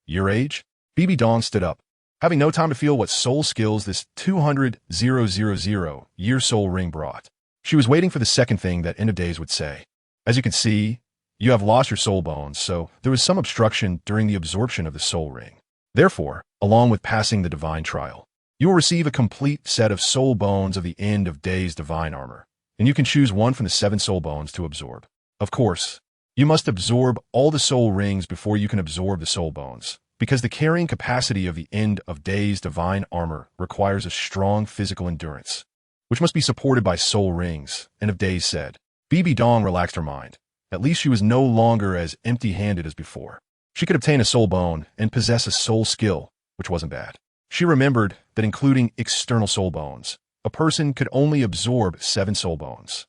year age? Bibidong stood up, having no time to feel what soul skills this 200,000 year soul ring brought. She was waiting for the second thing that End of Days would say. As you can see, you have lost your soul bones, so there was some obstruction during the absorption of the soul ring. Therefore, along with passing the divine trial, you will receive a complete set of soul bones of the End of Days divine armor, and you can choose one from the 7 soul bones to absorb. Of course, you must absorb all the soul rings before you can absorb the soul bones, because the carrying capacity of the End of Days divine armor requires a strong physical endurance, which must be supported by soul rings, End of Days said. Bibidong relaxed her mind. At least she was no longer as empty-handed as before. She could obtain a soul bone and possess a soul skill, which wasn't bad. She remembered that including external soul bones, a person could only absorb 7 soul bones.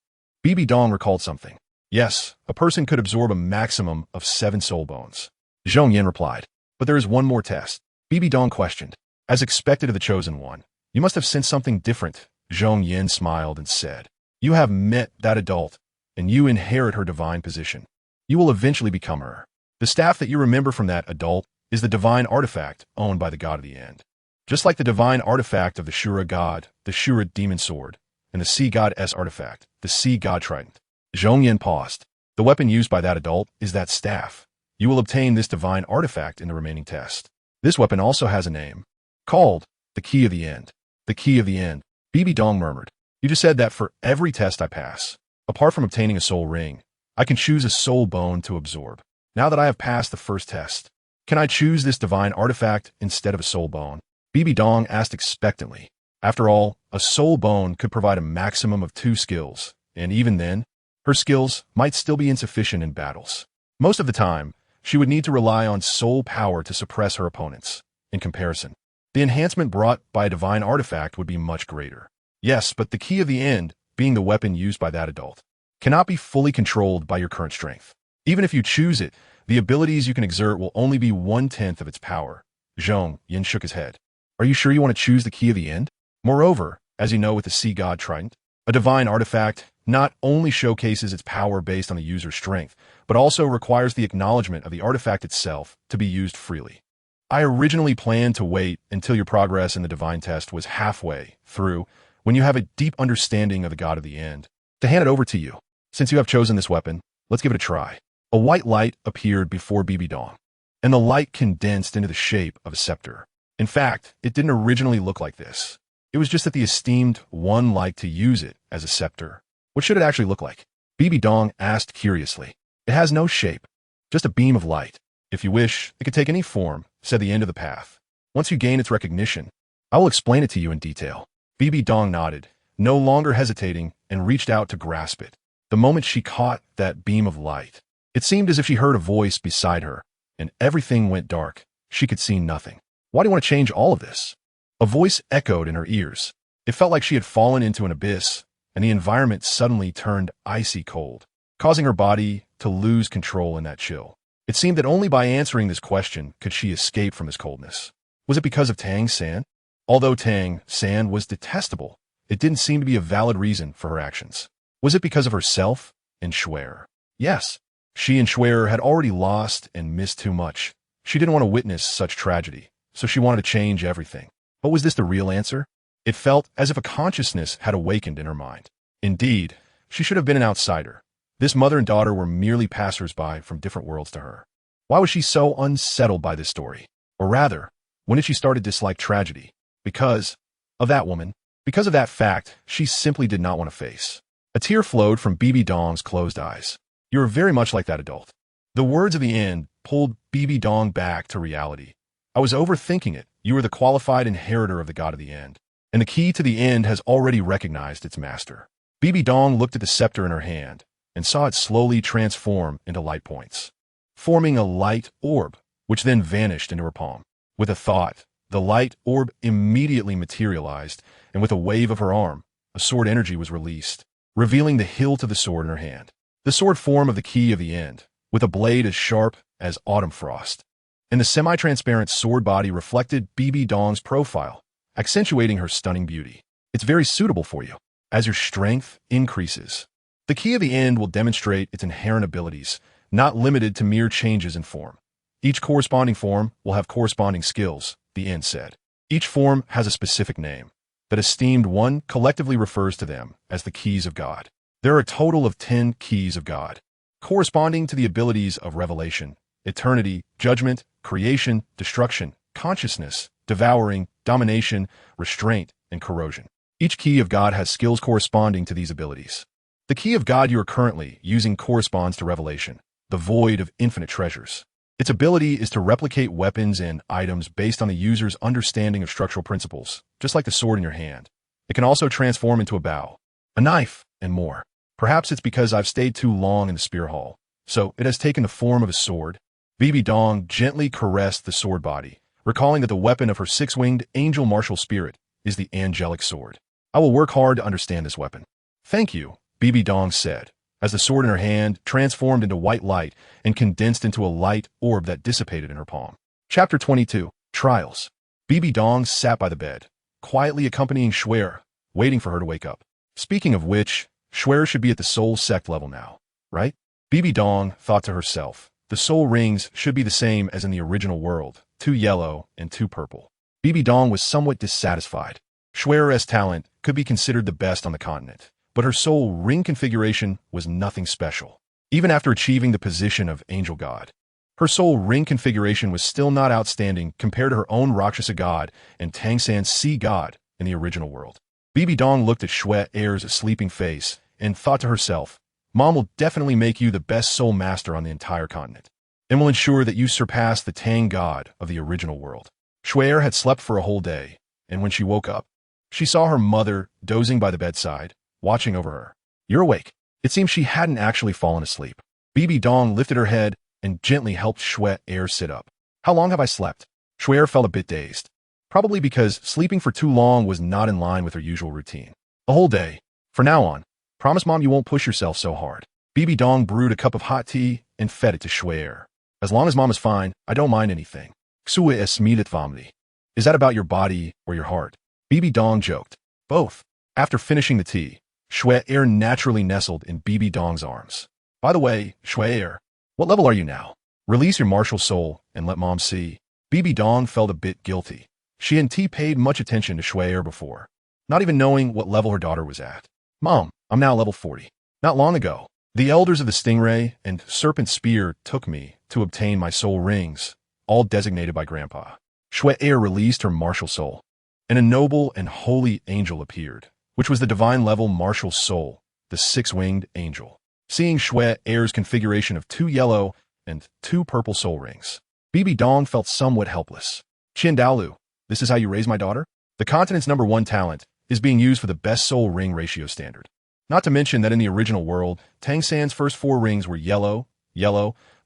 Bibidong recalled something. Yes, a person could absorb a maximum of 7 soul bones. Zhong Yin replied. But there is one more test. Bibidong questioned. As expected of the chosen one, you must have sensed something different. Zhong Yin smiled and said, you have met that adult, and you inherit her divine position. You will eventually become her. The staff that you remember from that adult is the divine artifact owned by the god of the End. Just like the divine artifact of the Shura god, the Shura demon sword, and the sea goddess artifact, the sea god trident. Zhong Yin paused. The weapon used by that adult is that staff. You will obtain this divine artifact in the remaining test. This weapon also has a name, called the Key of the End. The Key of the End. Bibidong murmured. You just said that for every test I pass, apart from obtaining a soul ring, I can choose a soul bone to absorb. Now that I have passed the first test, can I choose this divine artifact instead of a soul bone? Bibidong asked expectantly. After all, a soul bone could provide a maximum of 2 skills, and even then, her skills might still be insufficient in battles. Most of the time, she would need to rely on soul power to suppress her opponents. In comparison, the enhancement brought by a divine artifact would be much greater. Yes, but the Key of the End, being the weapon used by that adult, cannot be fully controlled by your current strength. Even if you choose it, the abilities you can exert will only be 1/10 of its power. Zhong Yin shook his head. Are you sure you want to choose the Key of the End? Moreover, as you know with the Sea God Trident, a divine artifact not only showcases its power based on the user's strength, but also requires the acknowledgement of the artifact itself to be used freely. I originally planned to wait until your progress in the divine test was halfway through, when you have a deep understanding of the God of the End, to hand it over to you. Since you have chosen this weapon, let's give it a try. A white light appeared before Bibidong, and the light condensed into the shape of a scepter. In fact, it didn't originally look like this. It was just that the esteemed one liked to use it as a scepter. What should it actually look like? Bibidong asked curiously. It has no shape, just a beam of light. If you wish, it could take any form, said the End of the Path. Once you gain its recognition, I will explain it to you in detail. Bibidong nodded, no longer hesitating, and reached out to grasp it. The moment she caught that beam of light, it seemed as if she heard a voice beside her, and everything went dark. She could see nothing. Why do you want to change all of this? A voice echoed in her ears. It felt like she had fallen into an abyss, and the environment suddenly turned icy cold, causing her body to lose control in that chill. It seemed that only by answering this question could she escape from this coldness. Was it because of Tang San? Although Tang San was detestable, it didn't seem to be a valid reason for her actions. Was it because of herself and Renxue? Yes, she and Renxue had already lost and missed too much. She didn't want to witness such tragedy, so she wanted to change everything. But was this the real answer? It felt as if a consciousness had awakened in her mind. Indeed, she should have been an outsider. This mother and daughter were merely passers-by from different worlds to her. Why was she so unsettled by this story? Or rather, when did she start to dislike tragedy? Because of that woman. Because of that fact, she simply did not want to face. A tear flowed from Bibidong's closed eyes. You are very much like that adult. The words of the end pulled Bibidong back to reality. I was overthinking it. You are the qualified inheritor of the god of the end. And the key to the end has already recognized its master. Bibidong looked at the scepter in her hand and saw it slowly transform into light points, forming a light orb, which then vanished into her palm. With a thought, the light orb immediately materialized, and with a wave of her arm, a sword energy was released, revealing the hilt of the sword in her hand. The sword form of the key of the end, with a blade as sharp as autumn frost. And the semi-transparent sword body reflected Bibidong's profile, accentuating her stunning beauty. It's very suitable for you, as your strength increases. The key of the end will demonstrate its inherent abilities, not limited to mere changes in form. Each corresponding form will have corresponding skills, the end said. Each form has a specific name. The esteemed one collectively refers to them as the keys of God. There are a total of 10 keys of God, corresponding to the abilities of revelation, eternity, judgment, creation, destruction, consciousness, devouring, domination, restraint, and corrosion. Each key of God has skills corresponding to these abilities. The key of God you are currently using corresponds to revelation, the void of infinite treasures. Its ability is to replicate weapons and items based on the user's understanding of structural principles, just like the sword in your hand. It can also transform into a bow, a knife, and more. Perhaps it's because I've stayed too long in the spear hall, so it has taken the form of a sword. Bibidong gently caressed the sword body, recalling that the weapon of her six-winged angel martial spirit is the angelic sword. I will work hard to understand this weapon. Thank you, Bibidong said, as the sword in her hand transformed into white light and condensed into a light orb that dissipated in her palm. Chapter 22, Trials. Bibidong sat by the bed, quietly accompanying Shuer, waiting for her to wake up. Speaking of which, Shuer should be at the soul sect level now, right? Bibidong thought to herself, the soul rings should be the same as in the original world, 2 yellow and 2 purple. Bibidong was somewhat dissatisfied. Shuer's talent could be considered the best on the continent, but her soul ring configuration was nothing special. Even after achieving the position of angel god, her soul ring configuration was still not outstanding compared to her own Rakshasa god and Tang San sea god in the original world. Bibidong looked at Shuer's sleeping face and thought to herself, Mom will definitely make you the best soul master on the entire continent, and will ensure that you surpass the Tang god of the original world. Shuer had slept for a whole day, and when she woke up, she saw her mother dozing by the bedside, watching over her. You're awake. It seems she hadn't actually fallen asleep. Bibidong lifted her head and gently helped Shuer sit up. How long have I slept? Shuer felt a bit dazed, probably because sleeping for too long was not in line with her usual routine. A whole day. From now on, promise Mom you won't push yourself so hard. Bibidong brewed a cup of hot tea and fed it to Shuer. As long as Mom is fine, I don't mind anything. Qian.Renxue. Is that about your body or your heart? Bibidong joked. Both. After finishing the tea, Shuer naturally nestled in Bibidong's arms. By the way, Shuer, what level are you now? Release your martial soul and let Mom see. Bibidong felt a bit guilty. She hadn't paid much attention to Shuer before, not even knowing what level her daughter was at. Mom, I'm now level 40. Not long ago, the elders of the Stingray and Serpent Spear took me to obtain my soul rings, all designated by Grandpa. Shuer released her martial soul, and a noble and holy angel appeared, which was the divine level martial soul, the 6-winged angel. Seeing Shuer's configuration of 2 yellow and 2 purple soul rings, Bibidong felt somewhat helpless. Douluo, this is how you raise my daughter? The continent's #1 talent is being used for the best soul ring ratio standard. Not to mention that in the original world, Tang San's first 4 rings were yellow,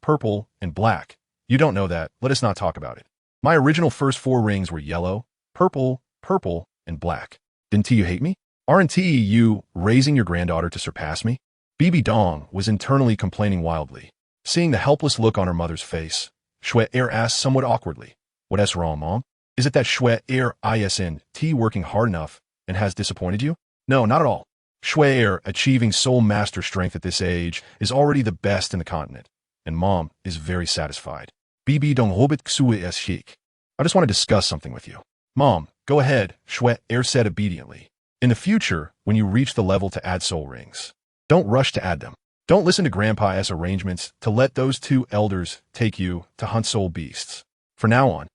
purple, and black. You don't know that, let us not talk about it. My original first 4 rings were yellow, purple, and black. Didn't you hate me? Aren't you raising your granddaughter to surpass me? Bibidong was internally complaining wildly. Seeing the helpless look on her mother's face, Shuer asked somewhat awkwardly, What's wrong, Mom? Is it that Shuer isn't working hard enough and has disappointed you? No, not at all. Shuer, achieving soul master strength at this age, is already the best in the continent, and Mom is very satisfied. Bibidong hobit ksue chic. I just want to discuss something with you. Mom, go ahead, Shuer said obediently. In the future, when you reach the level to add soul rings, don't rush to add them. Don't listen to Grandpa's arrangements to let those two elders take you to hunt soul beasts. For now on,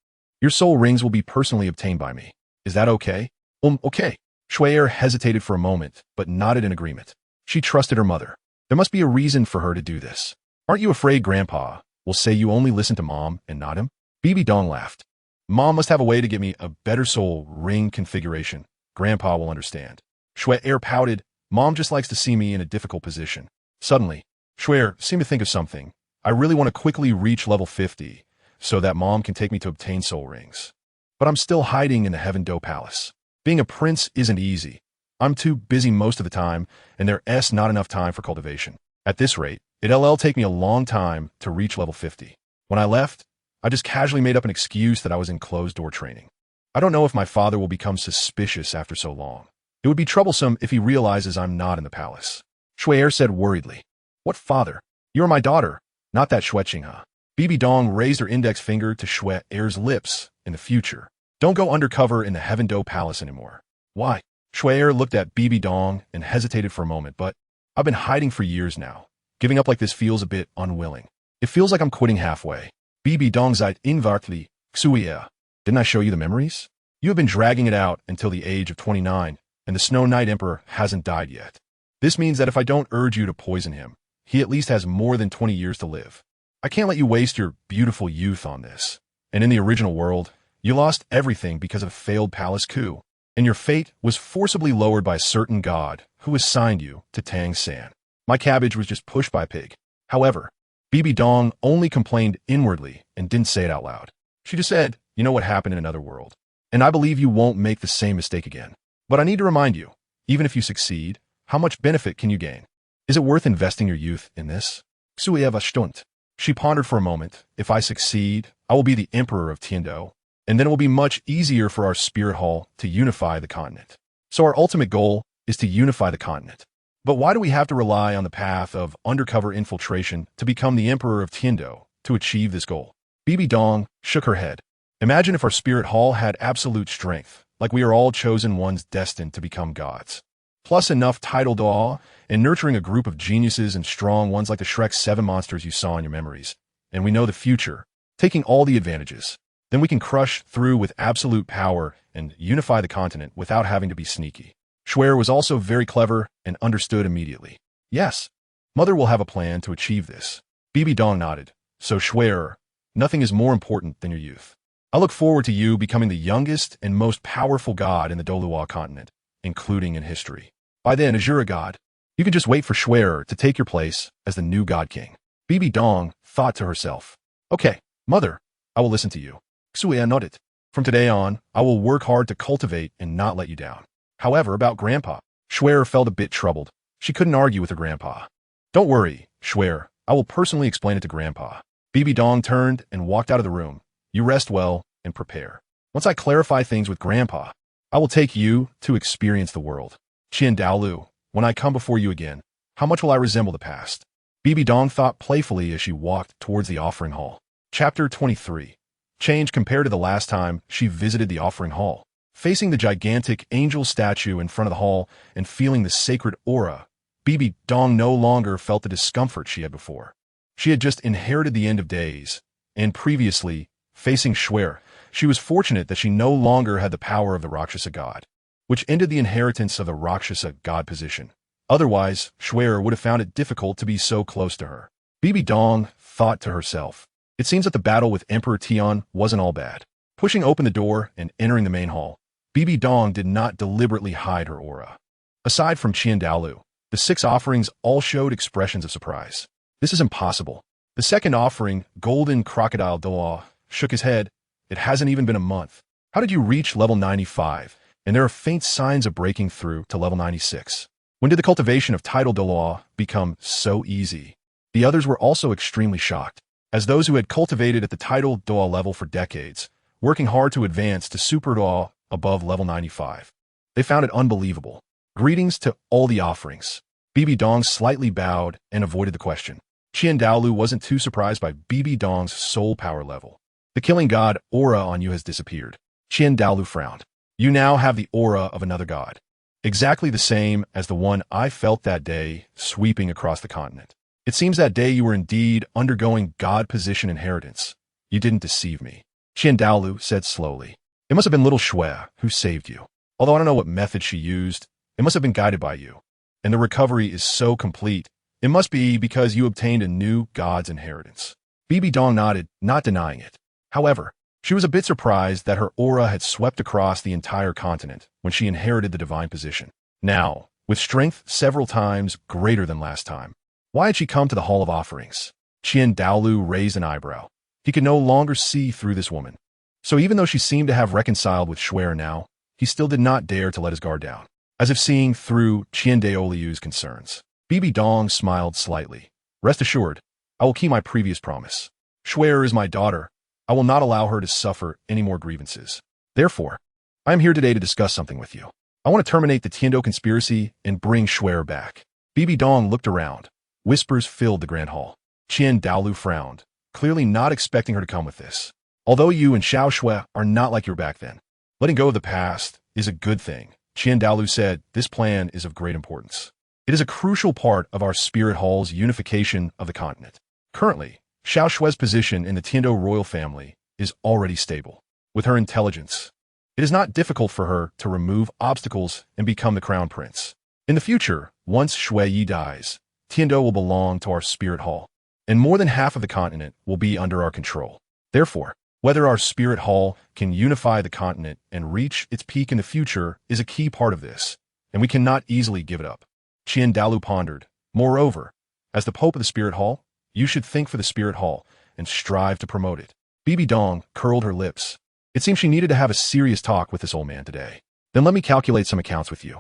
your soul rings will be personally obtained by me. Is that okay? Okay. Shui hesitated for a moment, but nodded in agreement. She trusted her mother. There must be a reason for her to do this. Aren't you afraid Grandpa will say you only listen to Mom and not him? Bibidong laughed. Mom must have a way to get me a better soul ring configuration. Grandpa will understand. Shui pouted. Mom just likes to see me in a difficult position. Suddenly, Shui seemed to think of something. I really want to quickly reach level 50 so that Mom can take me to obtain soul rings. But I'm still hiding in the Heaven Do Palace. Being a prince isn't easy. I'm too busy most of the time, and there's not enough time for cultivation. At this rate, it'll take me a long time to reach level 50. When I left, I just casually made up an excuse that I was in closed-door training. I don't know if my father will become suspicious after so long. It would be troublesome if he realizes I'm not in the palace. Shui said worriedly. What father? You are my daughter, not that Shueqinghe. Bibidong raised her index finger to Shui's lips. In the future, don't go undercover in the Heaven Do Palace anymore. Why? Shui looked at Bibidong and hesitated for a moment, but I've been hiding for years now. Giving up like this feels a bit unwilling. It feels like I'm quitting halfway. Bibidong seid invartly, Xuya. Didn't I show you the memories? You have been dragging it out until the age of 29, and the Snow Knight Emperor hasn't died yet. This means that if I don't urge you to poison him, he at least has more than 20 years to live. I can't let you waste your beautiful youth on this. And in the original world, you lost everything because of a failed palace coup, and your fate was forcibly lowered by a certain god who assigned you to Tang San. My cabbage was just pushed by a pig. However, Bibidong only complained inwardly and didn't say it out loud. She just said, you know what happened in another world, and I believe you won't make the same mistake again. But I need to remind you, even if you succeed, how much benefit can you gain? Is it worth investing your youth in this? Xueva stunt. She pondered for a moment. If I succeed, I will be the emperor of Tiando, and then it will be much easier for our spirit hall to unify the continent. So our ultimate goal is to unify the continent. But why do we have to rely on the path of undercover infiltration to become the emperor of Tiando to achieve this goal? Bibidong shook her head. Imagine if our spirit hall had absolute strength, like we are all chosen ones destined to become gods. Plus enough title daw and nurturing a group of geniuses and strong ones like the Shrek 7 monsters you saw in your memories. And we know the future, taking all the advantages. Then we can crush through with absolute power and unify the continent without having to be sneaky. Shui was also very clever and understood immediately. Yes, Mother will have a plan to achieve this. Bibidong nodded. So Shui, nothing is more important than your youth. I look forward to you becoming the youngest and most powerful god in the Douluo continent, including in history. By then, as you're a god, you can just wait for Shui to take your place as the new god king. Bibidong thought to herself. Okay, Mother, I will listen to you. Xuya nodded. From today on, I will work hard to cultivate and not let you down. However, about Grandpa, Shui felt a bit troubled. She couldn't argue with her grandpa. Don't worry, Shui, I will personally explain it to Grandpa. Bibidong turned and walked out of the room. You rest well and prepare. Once I clarify things with Grandpa, I will take you to experience the world. Qian Renxue, when I come before you again, how much will I resemble the past? Bibidong thought playfully as she walked towards the offering hall. Chapter 23. Change compared to the last time she visited the offering hall. Facing the gigantic angel statue in front of the hall and feeling the sacred aura, Bibidong no longer felt the discomfort she had before. She had just inherited the end of days, and previously, facing Shui, she was fortunate that she no longer had the power of the Rakshasa god, which ended the inheritance of the Rakshasa god position. Otherwise, Shui would have found it difficult to be so close to her. Bibidong thought to herself. It seems that the battle with Emperor Tian wasn't all bad. Pushing open the door and entering the main hall, Bibidong did not deliberately hide her aura. Aside from Qian Renxue, the 6 offerings all showed expressions of surprise. This is impossible. The second offering, Golden Crocodile Douluo, shook his head. It hasn't even been a month. How did you reach level 95? And there are faint signs of breaking through to level 96. When did the cultivation of title Douluo become so easy? The others were also extremely shocked, as those who had cultivated at the title Douluo level for decades, working hard to advance to super Douluo above level 95. They found it unbelievable. Greetings to all the offerings. Bibidong slightly bowed and avoided the question. Qian Renxue wasn't too surprised by Bibidong's soul power level. The killing god aura on you has disappeared. Qian Renxue frowned. You now have the aura of another god. Exactly the same as the one I felt that day sweeping across the continent. It seems that day you were indeed undergoing God position inheritance. You didn't deceive me. Qian Daolu said slowly. It must have been little Xue who saved you. Although I don't know what method she used, it must have been guided by you. And the recovery is so complete, it must be because you obtained a new God's inheritance. Bibidong nodded, not denying it. However, she was a bit surprised that her aura had swept across the entire continent when she inherited the divine position. Now, with strength several times greater than last time, why had she come to the Hall of Offerings? Qian Daolu raised an eyebrow. He could no longer see through this woman. So even though she seemed to have reconciled with Xue now, he still did not dare to let his guard down, as if seeing through Qian Daolu's concerns. Bibidong smiled slightly. Rest assured, I will keep my previous promise. Xue is my daughter. I will not allow her to suffer any more grievances. Therefore, I am here today to discuss something with you. I want to terminate the Tiando conspiracy and bring Xue back. Bibidong looked around. Whispers filled the grand hall. Qian Daolu frowned, clearly not expecting her to come with this. Although you and Xiao Xue are not like you were back then, letting go of the past is a good thing. Qian Daolu said, this plan is of great importance. It is a crucial part of our Spirit Hall's unification of the continent. Currently, Xiao Xue's position in the Tiando royal family is already stable. With her intelligence, it is not difficult for her to remove obstacles and become the crown prince. In the future, once Xue Yi dies, Tiando will belong to our Spirit Hall, and more than half of the continent will be under our control. Therefore, whether our Spirit Hall can unify the continent and reach its peak in the future is a key part of this, and we cannot easily give it up. Qian Daolu pondered. Moreover, as the Pope of the Spirit Hall, you should think for the Spirit Hall and strive to promote it. Bibidong curled her lips. It seemed she needed to have a serious talk with this old man today. Then let me calculate some accounts with you.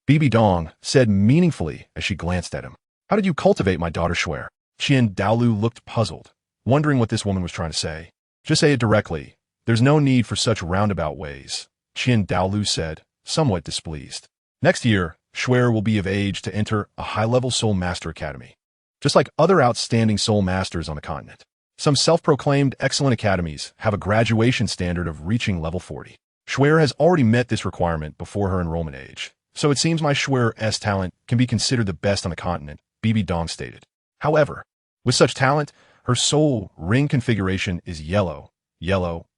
Bibidong said meaningfully as she glanced at him. How did you cultivate my daughter Xue? Qian Daolu looked puzzled, wondering what this woman was trying to say. Just say it directly. There's no need for such roundabout ways, Qian Daolu said, somewhat displeased. Next year, Xue will be of age to enter a high-level Soul Master Academy, just like other outstanding Soul Masters on the continent. Some self-proclaimed excellent academies have a graduation standard of reaching level 40. Xue has already met this requirement before her enrollment age, so it seems my Xue's talent can be considered the best on the continent, Bibidong stated. However, with such talent, her soul ring configuration is yellow,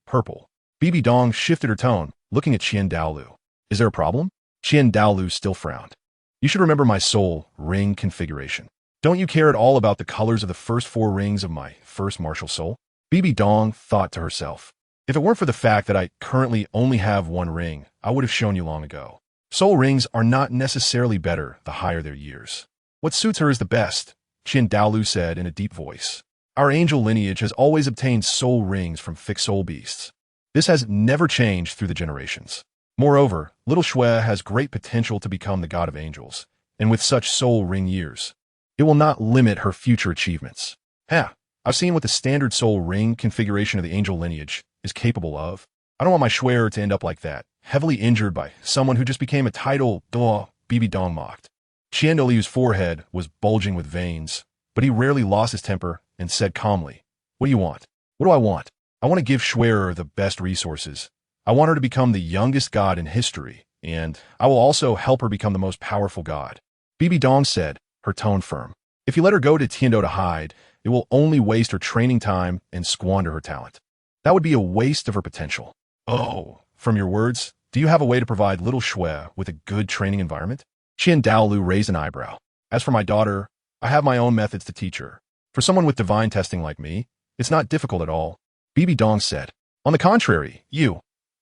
purple. Bibidong shifted her tone, looking at Qian Daolu. Is there a problem? Qian Daolu still frowned. You should remember my soul ring configuration. Don't you care at all about the colors of the first 4 rings of my first martial soul? Bibidong thought to herself. If it weren't for the fact that I currently only have 1 ring, I would have shown you long ago. Soul rings are not necessarily better the higher their years. What suits her is the best, Qian Daolu said in a deep voice. Our angel lineage has always obtained soul rings from fixed soul beasts. This has never changed through the generations. Moreover, little Xue has great potential to become the god of angels, and with such soul ring years, it will not limit her future achievements. I've seen what the standard soul ring configuration of the angel lineage is capable of. I don't want my Xue to end up like that, heavily injured by someone who just became a title, Bibidong mocked. Qian Daolu's forehead was bulging with veins, but he rarely lost his temper and said calmly, What do you want? What do I want? I want to give Xue the best resources. I want her to become the youngest god in history, and I will also help her become the most powerful god. Bibidong said, her tone firm. If you let her go to Tiando to hide, it will only waste her training time and squander her talent. That would be a waste of her potential. Oh, from your words, do you have a way to provide little Xue with a good training environment? Qian Daolu raised an eyebrow. As for my daughter, I have my own methods to teach her. For someone with divine testing like me, it's not difficult at all. Bibidong said. On the contrary,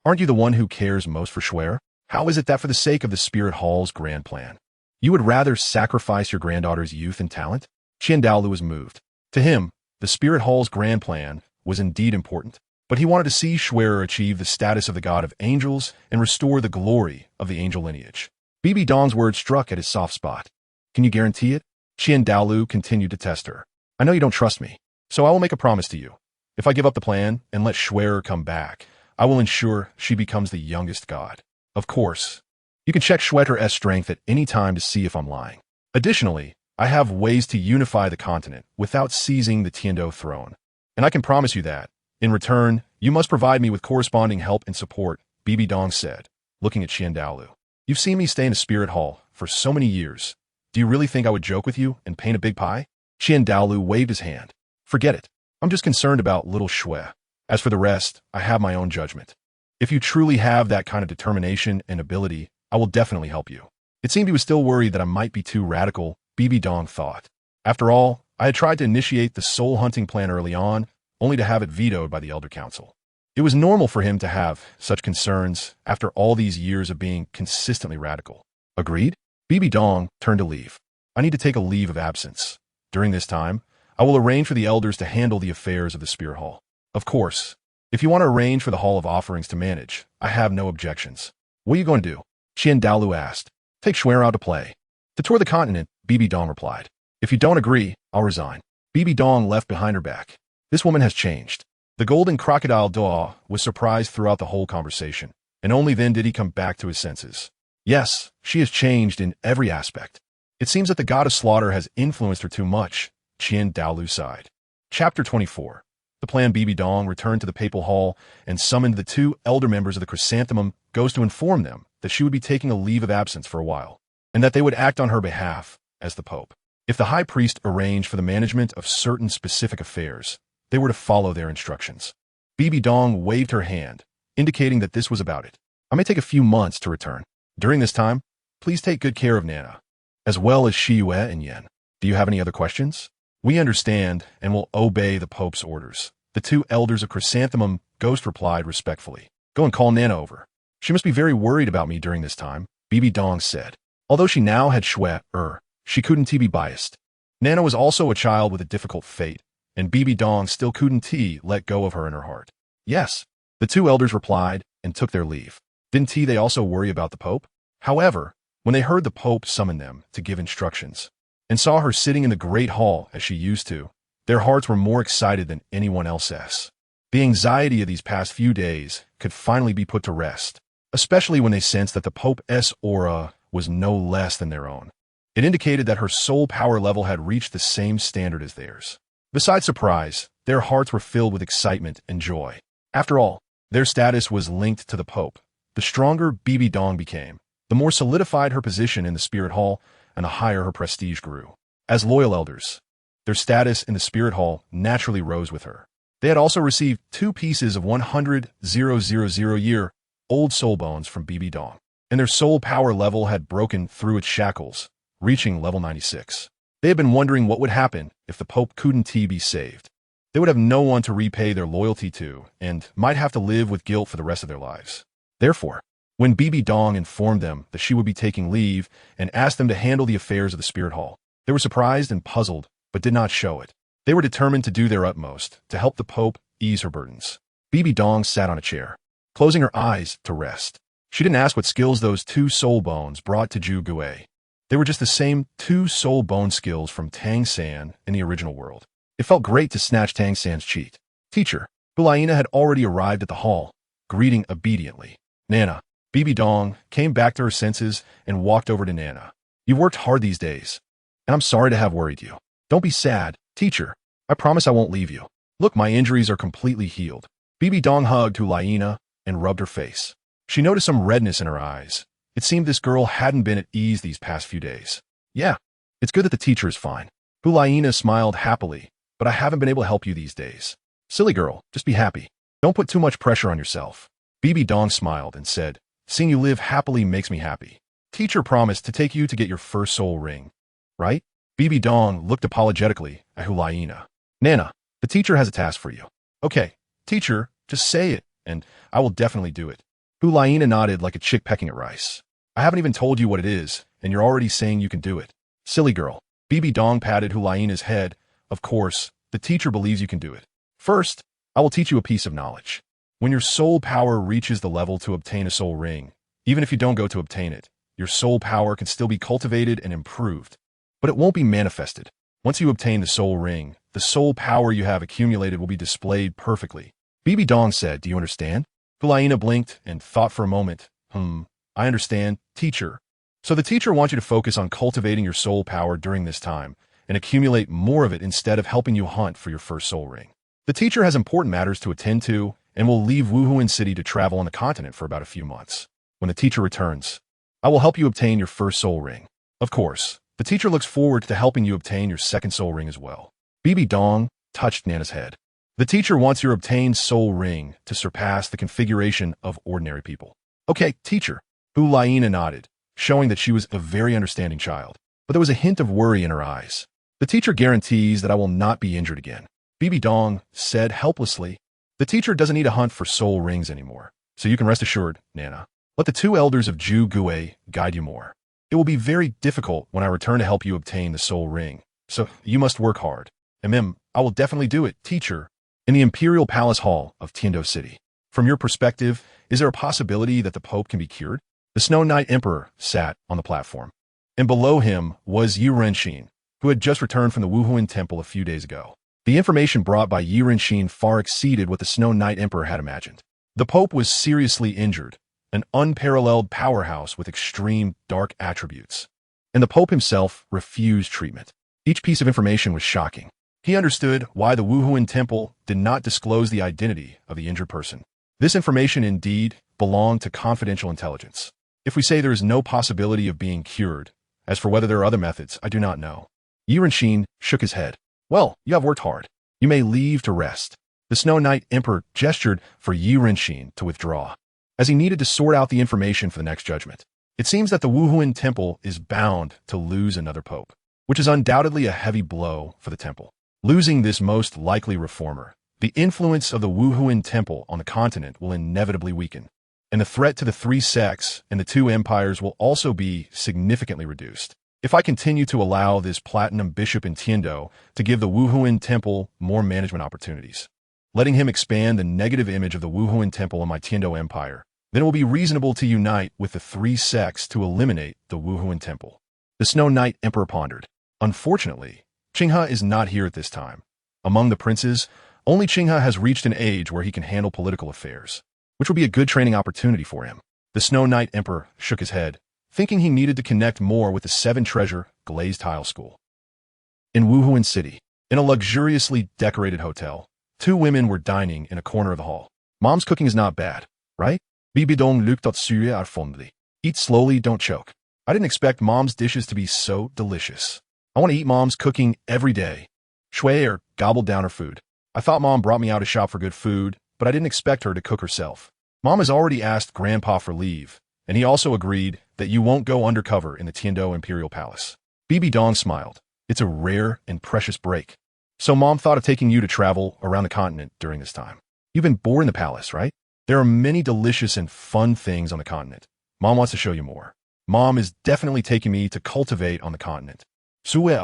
aren't you the one who cares most for Xue? How is it that for the sake of the Spirit Hall's grand plan, you would rather sacrifice your granddaughter's youth and talent? Qian Daolu was moved. To him, the Spirit Hall's grand plan was indeed important, but he wanted to see Xue achieve the status of the god of angels and restore the glory of the angel lineage. Bibidong's words struck at his soft spot. Can you guarantee it? Qian Daolu continued to test her. I know you don't trust me, so I will make a promise to you. If I give up the plan and let Xue come back, I will ensure she becomes the youngest god. Of course, you can check Xue's strength at any time to see if I'm lying. Additionally, I have ways to unify the continent without seizing the Tiando throne. And I can promise you that, in return, you must provide me with corresponding help and support, Bibidong said, looking at Qian Daolu. You've seen me stay in a Spirit Hall for so many years. Do you really think I would joke with you and paint a big pie? Qian Daolu waved his hand. Forget it. I'm just concerned about little Shui. As for the rest, I have my own judgment. If you truly have that kind of determination and ability, I will definitely help you. It seemed he was still worried that I might be too radical, Bibidong thought. After all, I had tried to initiate the soul hunting plan early on, only to have it vetoed by the Elder Council. It was normal for him to have such concerns after all these years of being consistently radical. Agreed? Bibidong turned to leave. I need to take a leave of absence. During this time, I will arrange for the elders to handle the affairs of the Spirit Hall. Of course, if you want to arrange for the Hall of Offerings to manage, I have no objections. What are you going to do? Qian Daolu asked. Take Shui out to play. To tour the continent, Bibidong replied. If you don't agree, I'll resign. Bibidong left behind her back. This woman has changed. The golden crocodile Douluo was surprised throughout the whole conversation, and only then did he come back to his senses. Yes, she has changed in every aspect. It seems that the god of slaughter has influenced her too much, Qian Daolu sighed. Chapter 24. The planned Bibidong returned to the papal hall and summoned the 2 elder members of the chrysanthemum goes to inform them that she would be taking a leave of absence for a while, and that they would act on her behalf as the pope. If the high priest arranged for the management of certain specific affairs, they were to follow their instructions. Bibidong waved her hand, indicating that this was about it. I may take a few months to return. During this time, please take good care of Nana, as well as Shiyue and Yen. Do you have any other questions? We understand and will obey the Pope's orders. The 2 elders of Chrysanthemum Ghost replied respectfully. Go and call Nana over. She must be very worried about me during this time, Bibidong said. Although she now had Shui, she couldn't be biased. Nana was also a child with a difficult fate, and Bibidong still couldn't let go of her in her heart. Yes, the 2 elders replied and took their leave. Didn't they also worry about the Pope? However, when they heard the Pope summon them to give instructions, and saw her sitting in the great hall as she used to, their hearts were more excited than anyone else's. The anxiety of these past few days could finally be put to rest, especially when they sensed that the Pope's aura was no less than their own. It indicated that her soul power level had reached the same standard as theirs. Besides surprise, their hearts were filled with excitement and joy. After all, their status was linked to the Pope. The stronger Bibidong became, the more solidified her position in the Spirit Hall, and the higher her prestige grew. As loyal elders, their status in the Spirit Hall naturally rose with her. They had also received 2 pieces of 100,000-year-old soul bones from Bibidong, and their soul power level had broken through its shackles, reaching level 96. They had been wondering what would happen if the Pope couldn't be saved. They would have no one to repay their loyalty to, and might have to live with guilt for the rest of their lives. Therefore, when Bibidong informed them that she would be taking leave and asked them to handle the affairs of the Spirit Hall, they were surprised and puzzled, but did not show it. They were determined to do their utmost to help the Pope ease her burdens. Bibidong sat on a chair, closing her eyes to rest. She didn't ask what skills those 2 soul bones brought to Zhu Gui. They were just the same 2 soul bone skills from Tang San in the original world. It felt great to snatch Tang San's cheek. Teacher, Liena had already arrived at the hall, greeting obediently. Nana. Bibidong came back to her senses and walked over to Nana. You've worked hard these days, and I'm sorry to have worried you. Don't be sad, teacher. I promise I won't leave you. Look, my injuries are completely healed. Bibidong hugged Liena and rubbed her face. She noticed some redness in her eyes. It seemed this girl hadn't been at ease these past few days. Yeah, it's good that the teacher is fine. Liena smiled happily, but I haven't been able to help you these days. Silly girl, just be happy. Don't put too much pressure on yourself. Bibidong smiled and said, seeing you live happily makes me happy. Teacher promised to take you to get your first soul ring, right? Bibidong looked apologetically at Liena. Nana, the teacher has a task for you. Okay, teacher, just say it, and I will definitely do it. Liena nodded like a chick pecking at rice. I haven't even told you what it is, and you're already saying you can do it. Silly girl. Bibidong patted Liena's head. Of course, the teacher believes you can do it. First, I will teach you a piece of knowledge. When your soul power reaches the level to obtain a soul ring, even if you don't go to obtain it, your soul power can still be cultivated and improved, but it won't be manifested. Once you obtain the soul ring, the soul power you have accumulated will be displayed perfectly. Bibidong said, do you understand? Liena blinked and thought for a moment. I understand, teacher. So the teacher wants you to focus on cultivating your soul power during this time and accumulate more of it instead of helping you hunt for your first soul ring. The teacher has important matters to attend to and will leave Wuhuan City to travel on the continent for about a few months. When the teacher returns, I will help you obtain your first soul ring. Of course, The teacher looks forward to helping you obtain your second soul ring as well. Bibidong touched Nana's head. The teacher wants your obtained soul ring to surpass the configuration of ordinary people. Okay, teacher. Liena nodded, showing that she was a very understanding child. But there was a hint of worry in her eyes. The teacher guarantees that I will not be injured again. Bibidong said helplessly. The teacher doesn't need to hunt for soul rings anymore, so you can rest assured, Nana. Let the two elders of Ju Gue guide you more. It will be very difficult when I return to help you obtain the soul ring, so you must work hard. I will definitely do it, teacher. In the Imperial Palace Hall of Tiando City. From your perspective, is there a possibility that the Pope can be cured? The Snow Knight Emperor sat on the platform, and below him was Qian Renxue, who had just returned from the Wuhuan Temple a few days ago. The information brought by Qian Renxue far exceeded what the Snow Knight Emperor had imagined. The Pope was seriously injured, an unparalleled powerhouse with extreme dark attributes, and the Pope himself refused treatment. Each piece of information was shocking. He understood why the Wuhuan Temple did not disclose the identity of the injured person. This information indeed belonged to confidential intelligence. If we say there is no possibility of being cured, as for whether there are other methods, I do not know. Qian Renxue shook his head. Well, you have worked hard. You may leave to rest. The Snow Knight Emperor gestured for Qian Renxue to withdraw, as he needed to sort out the information for the next judgment. It seems that the Wuhuan Temple is bound to lose another pope, which is undoubtedly a heavy blow for the temple. Losing this most likely reformer, the influence of the Wuhuan Temple on the continent will inevitably weaken, and the threat to the three sects and the two empires will also be significantly reduced. If I continue to allow this platinum bishop in Tiando to give the Wuhuan Temple more management opportunities, letting him expand the negative image of the Wuhuan Temple in my Tiando Empire, then it will be reasonable to unite with the three sects to eliminate the Wuhuan Temple. The Snow Knight Emperor pondered. Unfortunately, Qinghe is not here at this time. Among the princes, only Qinghe has reached an age where he can handle political affairs, which will be a good training opportunity for him. The Snow Knight Emperor shook his head, thinking he needed to connect more with the Seven Treasure Glazed Tile School. In Wuhuan City, in a luxuriously decorated hotel, two women were dining in a corner of the hall. Mom's cooking is not bad, right? Bibidong fondly. Eat slowly, don't choke. I didn't expect Mom's dishes to be so delicious. I want to eat Mom's cooking every day. Shui gobbled down her food. I thought Mom brought me out to shop for good food, but I didn't expect her to cook herself. Mom has already asked Grandpa for leave, and he also agreed that you won't go undercover in the Tiando Imperial Palace. Bibidong smiled. It's a rare and precious break. So Mom thought of taking you to travel around the continent during this time. You've been bored in the palace, right? There are many delicious and fun things on the continent. Mom wants to show you more. Mom is definitely taking me to cultivate on the continent. When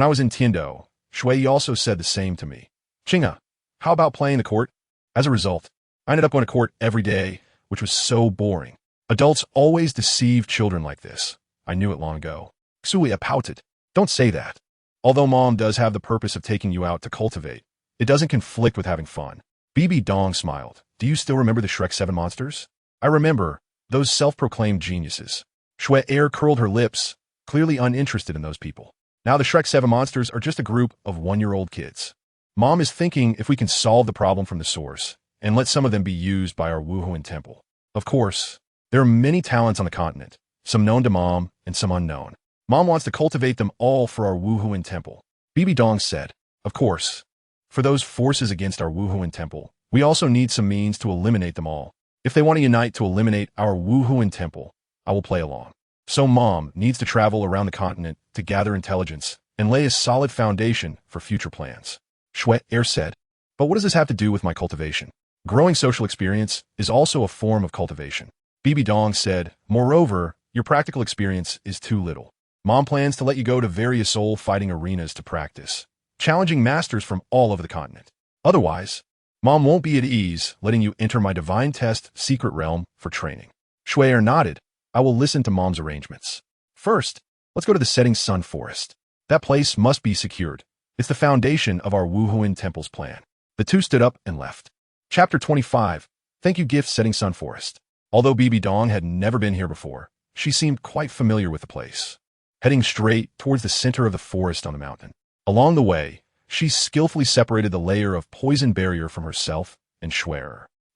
I was in Tiando, Shui also said the same to me. Qinghe, how about playing the court? As a result, I ended up going to court every day, which was so boring. Adults always deceive children like this. I knew it long ago. Xue pouted. Don't say that. Although Mom does have the purpose of taking you out to cultivate, it doesn't conflict with having fun. Bibidong smiled. Do you still remember the Shrek 7 monsters? I remember, those self-proclaimed geniuses. Shui curled her lips, clearly uninterested in those people. Now the Shrek 7 monsters are just a group of one-year-old kids. Mom is thinking if we can solve the problem from the source, and let some of them be used by our Wuhuan Temple. Of course, there are many talents on the continent, some known to Mom and some unknown. Mom wants to cultivate them all for our Wuhuan Temple. Bibidong said, of course, for those forces against our Wuhuan Temple, we also need some means to eliminate them all. If they want to unite to eliminate our Wuhuan Temple, I will play along. So Mom needs to travel around the continent to gather intelligence and lay a solid foundation for future plans. Shui said, but what does this have to do with my cultivation? Growing social experience is also a form of cultivation. Bibidong said, moreover, your practical experience is too little. Mom plans to let you go to various soul-fighting arenas to practice, challenging masters from all over the continent. Otherwise, Mom won't be at ease letting you enter my divine test secret realm for training. Shui nodded. I will listen to Mom's arrangements. First, let's go to the Setting Sun Forest. That place must be secured. It's the foundation of our Wuhuan Temple's plan. The two stood up and left. Chapter 25. Thank you, Gift Setting Sun Forest. Although Bibidong had never been here before, she seemed quite familiar with the place. Heading straight towards the center of the forest on the mountain. Along the way, she skillfully separated the layer of poison barrier from herself and Shui.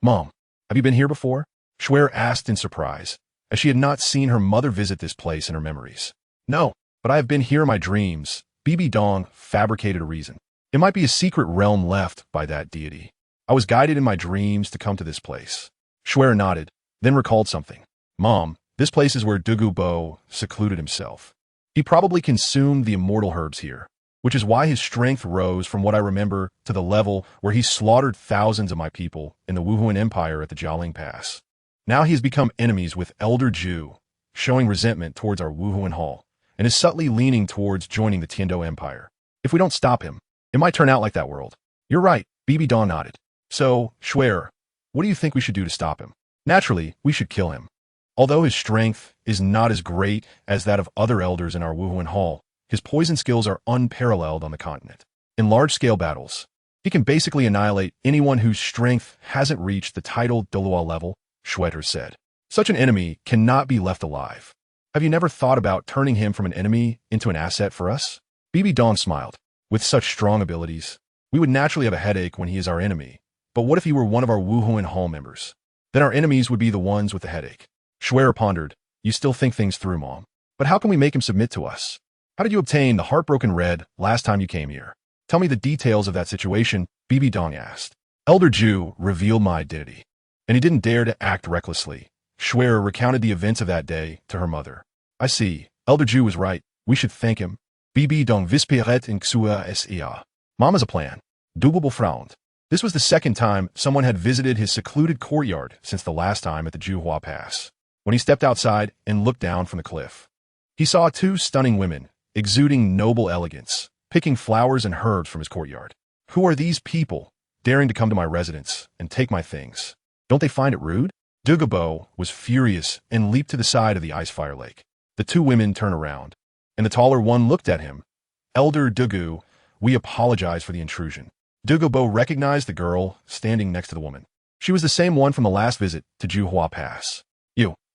Mom, have you been here before? Shui asked in surprise, as she had not seen her mother visit this place in her memories. No, but I have been here in my dreams. Bibidong fabricated a reason. It might be a secret realm left by that deity. I was guided in my dreams to come to this place. Shuer nodded, then recalled something. Mom, this place is where Douluo secluded himself. He probably consumed the immortal herbs here, which is why his strength rose from what I remember to the level where he slaughtered thousands of my people in the Wuhuan Empire at the Jialing Pass. Now he has become enemies with Elder Ju, showing resentment towards our Wuhuan Hall, and is subtly leaning towards joining the Tiando Empire. If we don't stop him, it might turn out like that world. You're right, Bibidong nodded. So, Shuer, what do you think we should do to stop him? Naturally, we should kill him. Although his strength is not as great as that of other elders in our Wuhuan Hall, his poison skills are unparalleled on the continent. In large-scale battles, he can basically annihilate anyone whose strength hasn't reached the titled Douluo level, Schwetter said. Such an enemy cannot be left alive. Have you never thought about turning him from an enemy into an asset for us? Bibidong smiled. With such strong abilities, we would naturally have a headache when he is our enemy. But what if he were one of our Wuhuan Hall members? Then our enemies would be the ones with the headache. Shuer pondered. You still think things through, Mom. But how can we make him submit to us? How did you obtain the Heartbroken Red last time you came here? Tell me the details of that situation, Bibidong asked. Elder Ju revealed my identity, and he didn't dare to act recklessly. Shuer recounted the events of that day to her mother. I see. Elder Ju was right. We should thank him. Bibidong vispiret in Xua sea. Mom has a plan. Douluo frowned. This was the second time someone had visited his secluded courtyard since the last time at the Juhua Pass. When he stepped outside and looked down from the cliff, he saw two stunning women, exuding noble elegance, picking flowers and herbs from his courtyard. Who are these people, daring to come to my residence and take my things? Don't they find it rude? Douluo was furious and leaped to the side of the ice fire lake. The two women turned around, and the taller one looked at him. Elder Douluo, we apologize for the intrusion. Douluo recognized the girl standing next to the woman. She was the same one from the last visit to Juhua Pass.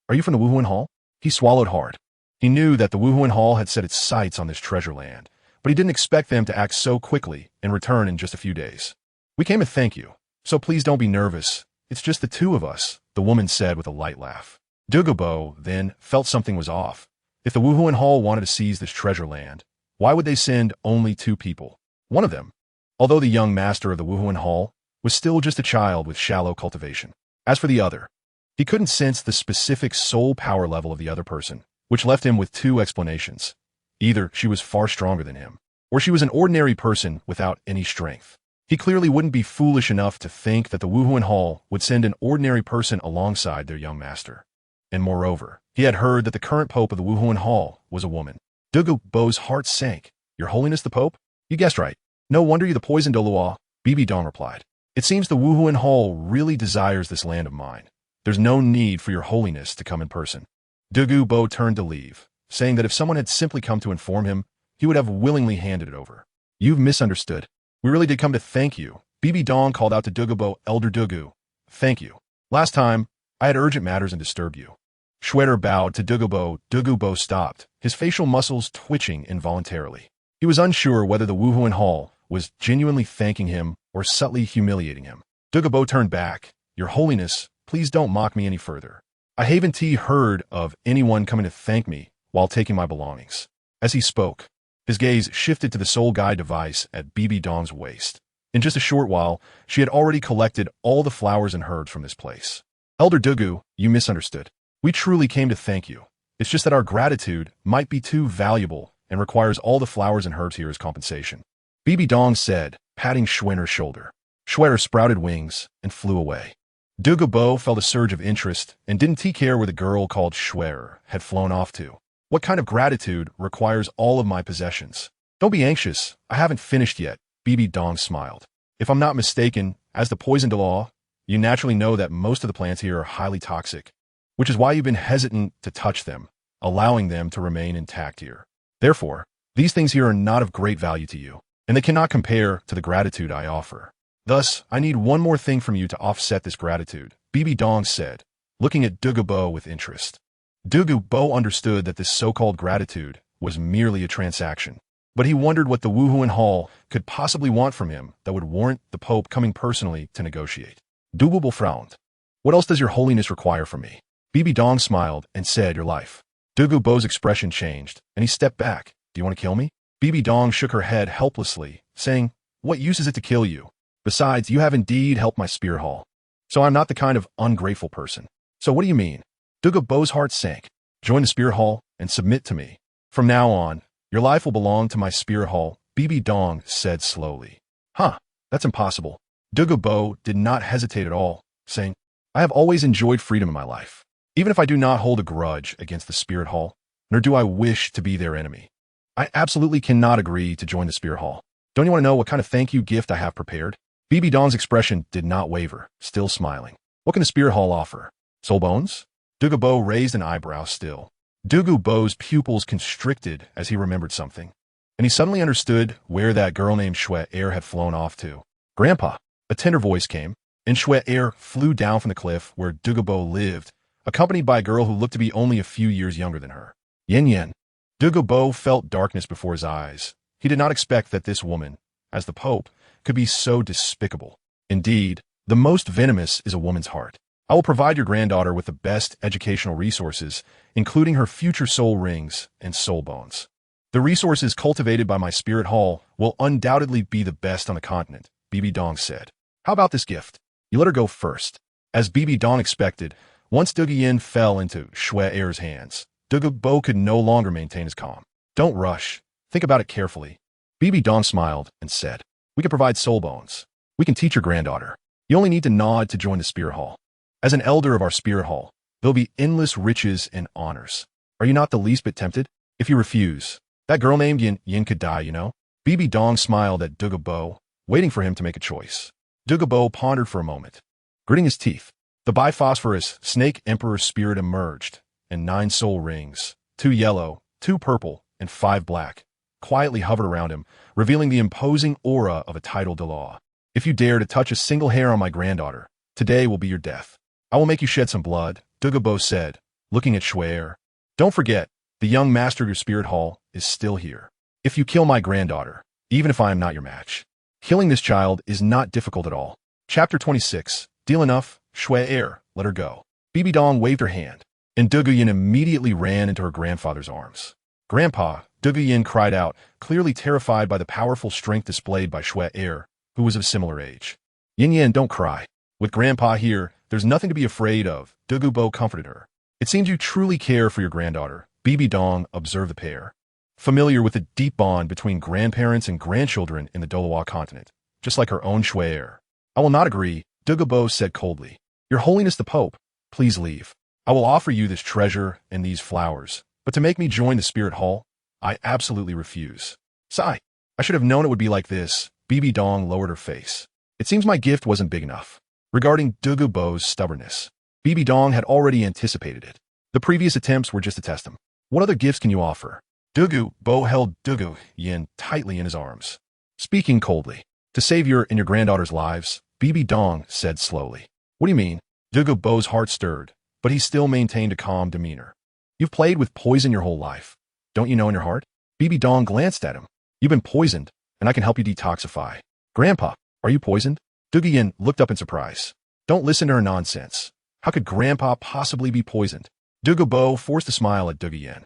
Are you from the Wuhuan Hall? He swallowed hard. He knew that the Wuhuan Hall had set its sights on this treasure land, but he didn't expect them to act so quickly and return in just a few days. We came to thank you, so please don't be nervous. It's just the two of us, the woman said with a light laugh. Douluo, then, felt something was off. If the Wuhuan Hall wanted to seize this treasure land, why would they send only two people? One of them, although the young master of the Wuhuan Hall, was still just a child with shallow cultivation. As for the other, he couldn't sense the specific soul power level of the other person, which left him with two explanations. Either she was far stronger than him, or she was an ordinary person without any strength. He clearly wouldn't be foolish enough to think that the Wuhuan Hall would send an ordinary person alongside their young master. And moreover, he had heard that the current pope of the Wuhuan Hall was a woman. Douluo's heart sank. Your Holiness the Pope? You guessed right. No wonder you the poisoned Douluo, Bibidong replied. It seems the Wuhuan Hall really desires this land of mine. There's no need for your holiness to come in person. Douluo turned to leave, saying that if someone had simply come to inform him, he would have willingly handed it over. You've misunderstood. We really did come to thank you. Bibidong called out to Douluo, Elder Douluo. Thank you. Last time, I had urgent matters and disturbed you. Schwetter bowed to Douluo. Douluo stopped, his facial muscles twitching involuntarily. He was unsure whether the Wuhuan Hall was genuinely thanking him or subtly humiliating him. Douluo turned back. Your Holiness, please don't mock me any further. I haven't heard of anyone coming to thank me while taking my belongings. As he spoke, his gaze shifted to the soul guide device at Bibidong's waist. In just a short while, she had already collected all the flowers and herbs from this place. Elder Douluo, you misunderstood. We truly came to thank you. It's just that our gratitude might be too valuable and requires all the flowers and herbs here as compensation. Bibidong said, patting Schwetter's shoulder. Schwetter sprouted wings and flew away. Douluo felt a surge of interest and didn't care where the girl called Schwetter had flown off to. What kind of gratitude requires all of my possessions? Don't be anxious. I haven't finished yet. Bibidong smiled. If I'm not mistaken, as the poisoned law, you naturally know that most of the plants here are highly toxic, which is why you've been hesitant to touch them, allowing them to remain intact here. Therefore, these things here are not of great value to you, and they cannot compare to the gratitude I offer. Thus, I need one more thing from you to offset this gratitude, Bibidong said, looking at Douluo with interest. Douluo understood that this so-called gratitude was merely a transaction, but he wondered what the Wuhuan Hall could possibly want from him that would warrant the Pope coming personally to negotiate. Douluo frowned. What else does your Holiness require from me? Bibidong smiled and said, your life. Dugu Bo's expression changed, and he stepped back. Do you want to kill me? Bibidong shook her head helplessly, saying, what use is it to kill you? Besides, you have indeed helped my spirit hall. So I'm not the kind of ungrateful person. So what do you mean? Dugu Bo's heart sank. Join the spirit hall and submit to me. From now on, your life will belong to my spirit hall, Bibidong said slowly. Huh, that's impossible. Dugu Bo did not hesitate at all, saying, I have always enjoyed freedom in my life, even if I do not hold a grudge against the spirit hall, nor do I wish to be their enemy. I absolutely cannot agree to join the spirit hall. Don't you want to know what kind of thank you gift I have prepared? Bibidong's expression did not waver, still smiling. What can the spirit hall offer? Soul bones? Dugu Bo raised an eyebrow still. Dugu Bo's pupils constricted as he remembered something, and he suddenly understood where that girl named Xue Er had flown off to. Grandpa, a tender voice came, and Xue Er flew down from the cliff where Dugu Bo lived, accompanied by a girl who looked to be only a few years younger than her. Yin. Dugu Bo felt darkness before his eyes. He did not expect that this woman, as the Pope, could be so despicable. Indeed, the most venomous is a woman's heart. I will provide your granddaughter with the best educational resources, including her future soul rings and soul bones. The resources cultivated by my spirit hall will undoubtedly be the best on the continent, Bibidong said. How about this gift? You let her go first. As Bibidong expected, once Dugu Yin fell into Xue Er's hands, Dugu Bo could no longer maintain his calm. Don't rush. Think about it carefully. Bibidong smiled and said, we can provide soul bones. We can teach your granddaughter. You only need to nod to join the spirit hall. As an elder of our spirit hall, there'll be endless riches and honors. Are you not the least bit tempted? If you refuse, that girl named Yin could die, you know? Bibidong smiled at Dugu Bo, waiting for him to make a choice. Dugu Bo pondered for a moment. Gritting his teeth, the biphosphorus snake emperor spirit emerged, and 9 soul rings, 2 yellow, 2 purple, and 5 black, quietly hovered around him, revealing the imposing aura of a title de law. If you dare to touch a single hair on my granddaughter, today will be your death. I will make you shed some blood, Dugu Bo said, looking at Xue Er. Don't forget, the young master of your spirit hall is still here. If you kill my granddaughter, even if I am not your match, killing this child is not difficult at all. Chapter 26. Deal enough, Xue Er, let her go. Bibidong waved her hand, and Dugu Yin immediately ran into her grandfather's arms. Grandpa, Dugu Yin cried out, clearly terrified by the powerful strength displayed by Xue Er, who was of similar age. Yin, don't cry. With Grandpa here, there's nothing to be afraid of, Dugu Bo comforted her. It seems you truly care for your granddaughter, Bibidong observed the pair, familiar with the deep bond between grandparents and grandchildren in the Douluo continent, just like her own Xue Er. I will not agree, Dugu Bo said coldly. Your Holiness the Pope, please leave. I will offer you this treasure and these flowers, but to make me join the spirit hall, I absolutely refuse. Sigh. I should have known it would be like this. Bibidong lowered her face. It seems my gift wasn't big enough. Regarding Dugu Bo's stubbornness, Bibidong had already anticipated it. The previous attempts were just to test him. What other gifts can you offer? Dugu Bo held Dugu Yin tightly in his arms, speaking coldly. To save your and your granddaughter's lives, Bibidong said slowly. What do you mean? Dugu Bo's heart stirred, but he still maintained a calm demeanor. You've played with poison your whole life. Don't you know in your heart? Bibidong glanced at him. You've been poisoned, and I can help you detoxify. Grandpa, are you poisoned? Dugu Yin looked up in surprise. Don't listen to her nonsense. How could Grandpa possibly be poisoned? Dugu Bo forced a smile at Dugu Yin.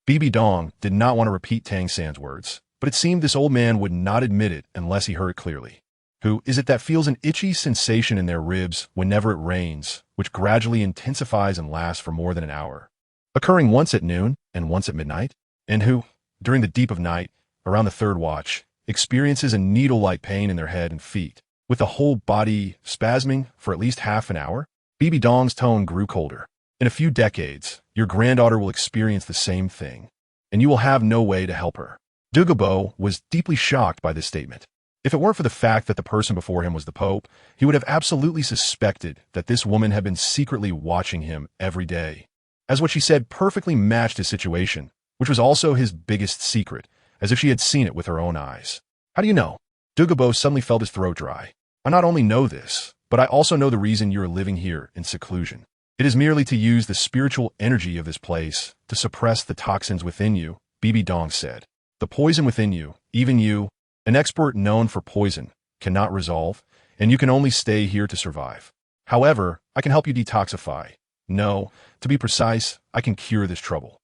Bibidong did not want to repeat Tang San's words, but it seemed this old man would not admit it unless he heard it clearly. Who is it that feels an itchy sensation in their ribs whenever it rains, which gradually intensifies and lasts for more than an hour, occurring once at noon and once at midnight? And who, during the deep of night, around the 3rd watch, experiences a needle-like pain in their head and feet, with the whole body spasming for at least half an hour? Bibidong's tone grew colder. In a few decades, your granddaughter will experience the same thing, and you will have no way to help her. Dugu Bo was deeply shocked by this statement. If it weren't for the fact that the person before him was the Pope, he would have absolutely suspected that this woman had been secretly watching him every day, as what she said perfectly matched his situation, which was also his biggest secret, as if she had seen it with her own eyes. How do you know? Dugu Bo suddenly felt his throat dry. I not only know this, but I also know the reason you are living here in seclusion. It is merely to use the spiritual energy of this place to suppress the toxins within you, Bibidong said. The poison within you, even you, an expert known for poison, cannot resolve, and you can only stay here to survive. However, I can help you detoxify. No, to be precise, I can cure this trouble.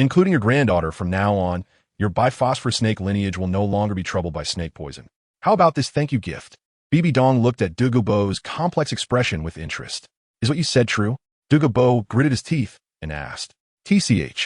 including your granddaughter. From now on, your biphosphorus snake lineage will no longer be troubled by snake poison. How about this thank you gift? Bibidong looked at Douluo's complex expression with interest. Is what you said true? Douluo gritted his teeth and asked. TCH.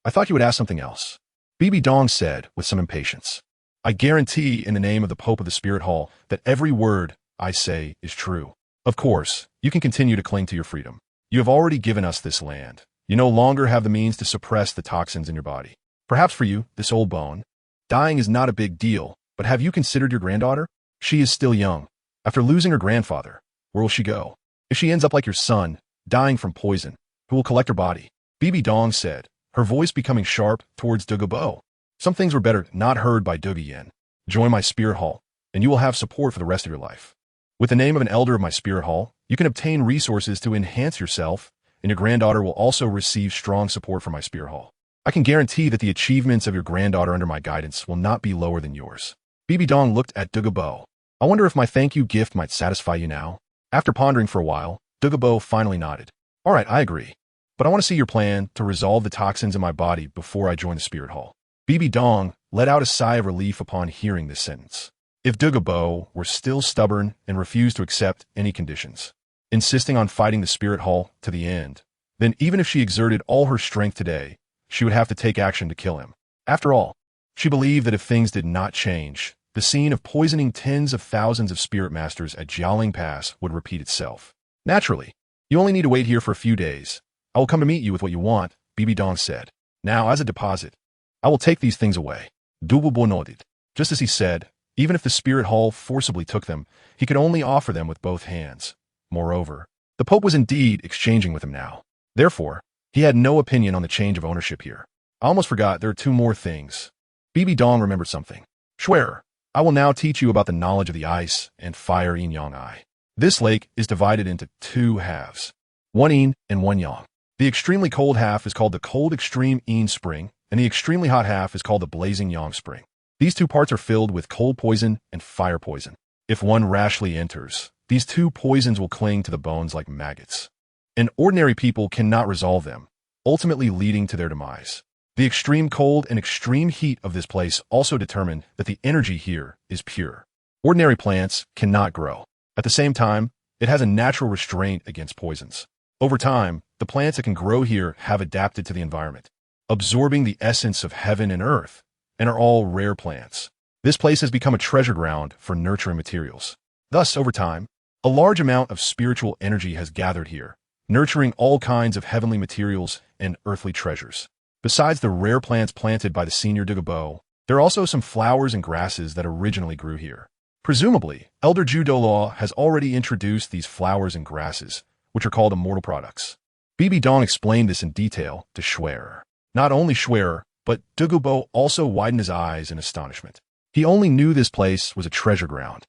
I thought you would ask something else. Bibidong said with some impatience. I guarantee in the name of the Pope of the Spirit Hall that every word I say is true. Of course, you can continue to cling to your freedom. You have already given us this land. You no longer have the means to suppress the toxins in your body. Perhaps for you, this old bone. Dying is not a big deal, but have you considered your granddaughter? She is still young. After losing her grandfather, where will she go? If she ends up like your son, dying from poison, who will collect her body? Bibidong said, her voice becoming sharp towards Douluo. Some things were better not heard by Douluo. Join my spirit hall, and you will have support for the rest of your life. With the name of an elder of my spirit hall, you can obtain resources to enhance yourself, and your granddaughter will also receive strong support from my spirit hall. I can guarantee that the achievements of your granddaughter under my guidance will not be lower than yours. Bibidong looked at Douluo. I wonder if my thank you gift might satisfy you now. After pondering for a while, Douluo finally nodded. All right, I agree. But I want to see your plan to resolve the toxins in my body before I join the spirit hall. Bibidong let out a sigh of relief upon hearing this sentence. If Douluo were still stubborn and refused to accept any conditions, insisting on fighting the spirit hall to the end, then even if she exerted all her strength today, she would have to take action to kill him. After all, she believed that if things did not change, the scene of poisoning tens of thousands of spirit masters at Jialing Pass would repeat itself. Naturally, you only need to wait here for a few days. I will come to meet you with what you want, Bibidong said. Now, as a deposit, I will take these things away. Douluo nodded. Just as he said, even if the spirit hall forcibly took them, he could only offer them with both hands. Moreover, the Pope was indeed exchanging with him now. Therefore, he had no opinion on the change of ownership here. I almost forgot there are two more things. Bibidong remembered something. Schwerer, I will now teach you about the knowledge of the ice and fire yin-yang eye. This lake is divided into two halves, one yin and one yang. The extremely cold half is called the cold extreme yin spring, and the extremely hot half is called the blazing yang spring. These two parts are filled with cold poison and fire poison. If one rashly enters, these two poisons will cling to the bones like maggots. And ordinary people cannot resolve them, ultimately leading to their demise. The extreme cold and extreme heat of this place also determine that the energy here is pure. Ordinary plants cannot grow. At the same time, it has a natural restraint against poisons. Over time, the plants that can grow here have adapted to the environment, absorbing the essence of heaven and earth, and are all rare plants. This place has become a treasure ground for nurturing materials. Thus, over time, a large amount of spiritual energy has gathered here, nurturing all kinds of heavenly materials and earthly treasures. Besides the rare plants planted by the senior Douluo, there are also some flowers and grasses that originally grew here. Presumably, Elder Douluo has already introduced these flowers and grasses, which are called immortal products. Bibidong explained this in detail to Schwerer. Not only Schwerer, but Douluo also widened his eyes in astonishment. He only knew this place was a treasure ground,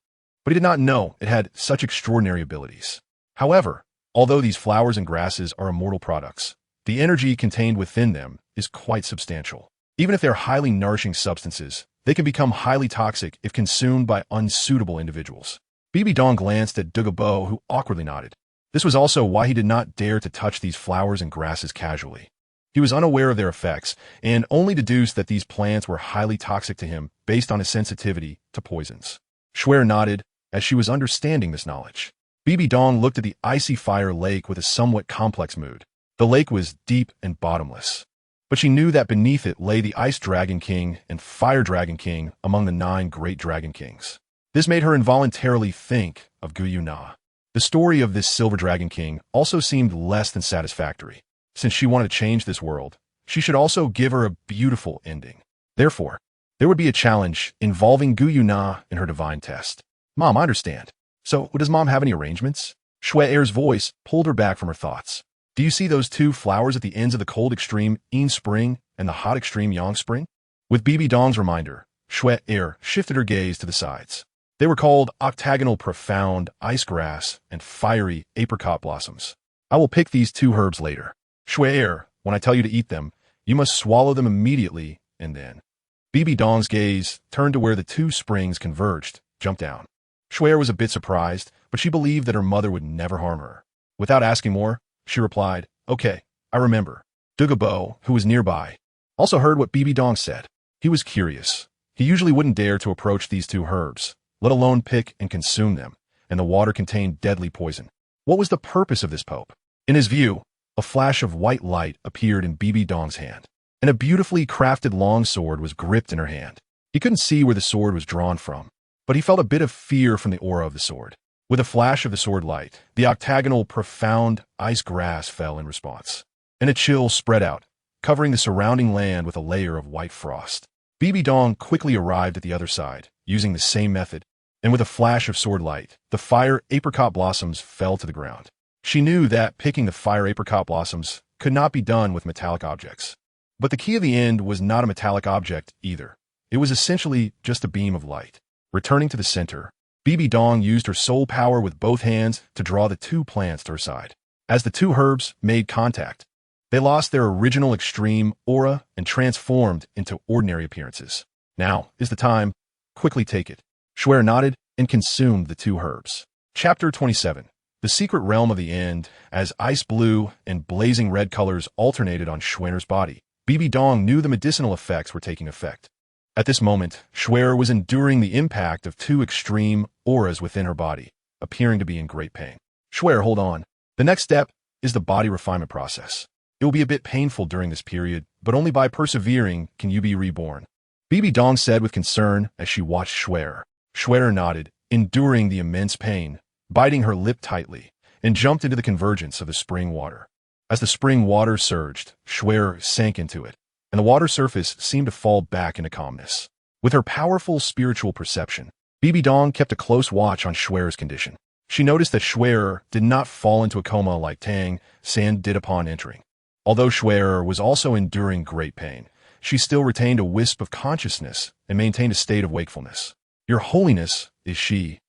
but he did not know it had such extraordinary abilities. However, although these flowers and grasses are immortal products, the energy contained within them is quite substantial. Even if they're highly nourishing substances, they can become highly toxic if consumed by unsuitable individuals. Bibidong glanced at Douluo, who awkwardly nodded. This was also why he did not dare to touch these flowers and grasses casually. He was unaware of their effects and only deduced that these plants were highly toxic to him based on his sensitivity to poisons. Schwerer nodded as she was understanding this knowledge. Bibidong looked at the icy fire lake with a somewhat complex mood. The lake was deep and bottomless, but she knew that beneath it lay the Ice Dragon King and Fire Dragon King among the 9 great dragon kings. This made her involuntarily think of Guyu-Na. The story of this Silver Dragon King also seemed less than satisfactory. Since she wanted to change this world, she should also give her a beautiful ending. Therefore, there would be a challenge involving Guyu-Na in her divine test. Mom, I understand. So, does Mom have any arrangements? Schweer's voice pulled her back from her thoughts. Do you see those 2 flowers at the ends of the cold extreme yin spring and the hot extreme yang spring? With Bibidong's reminder, Schweer shifted her gaze to the sides. They were called octagonal profound ice grass and fiery apricot blossoms. I will pick these 2 herbs later. Schweer, when I tell you to eat them, you must swallow them immediately and then. Bibidong's gaze turned to where the 2 springs converged, jumped down. Schweer was a bit surprised, but she believed that her mother would never harm her. Without asking more, she replied, Okay, I remember. Douluo, who was nearby, also heard what Bibidong said. He was curious. He usually wouldn't dare to approach these two herbs, let alone pick and consume them, and the water contained deadly poison. What was the purpose of this pope? In his view, a flash of white light appeared in Bibidong's hand, and a beautifully crafted long sword was gripped in her hand. He couldn't see where the sword was drawn from, but he felt a bit of fear from the aura of the sword. With a flash of the sword light, the octagonal, profound ice grass fell in response, and a chill spread out, covering the surrounding land with a layer of white frost. Bibidong quickly arrived at the other side, using the same method, and with a flash of sword light, the fire apricot blossoms fell to the ground. She knew that picking the fire apricot blossoms could not be done with metallic objects. But the key of the end was not a metallic object either. It was essentially just a beam of light. Returning to the center, Bibidong used her soul power with both hands to draw the two plants to her side. As the two herbs made contact, they lost their original extreme aura and transformed into ordinary appearances. Now is the time. Quickly take it. Shuer nodded and consumed the two herbs. Chapter 27. The Secret Realm of the End. As ice blue and blazing red colors alternated on Shuer's body, Bibidong knew the medicinal effects were taking effect. At this moment, Shuer was enduring the impact of two extreme auras within her body, appearing to be in great pain. Shuer, hold on. The next step is the body refinement process. It will be a bit painful during this period, but only by persevering can you be reborn. Bibidong said with concern as she watched Shuer. Shuer nodded, enduring the immense pain, biting her lip tightly, and jumped into the convergence of the spring water. As the spring water surged, Shuer sank into it, and the water surface seemed to fall back into calmness. With her powerful spiritual perception, Bibidong kept a close watch on Shuer's condition. She noticed that Shuer did not fall into a coma like Tang San did upon entering. Although Shuer was also enduring great pain, she still retained a wisp of consciousness and maintained a state of wakefulness. Your Holiness, is she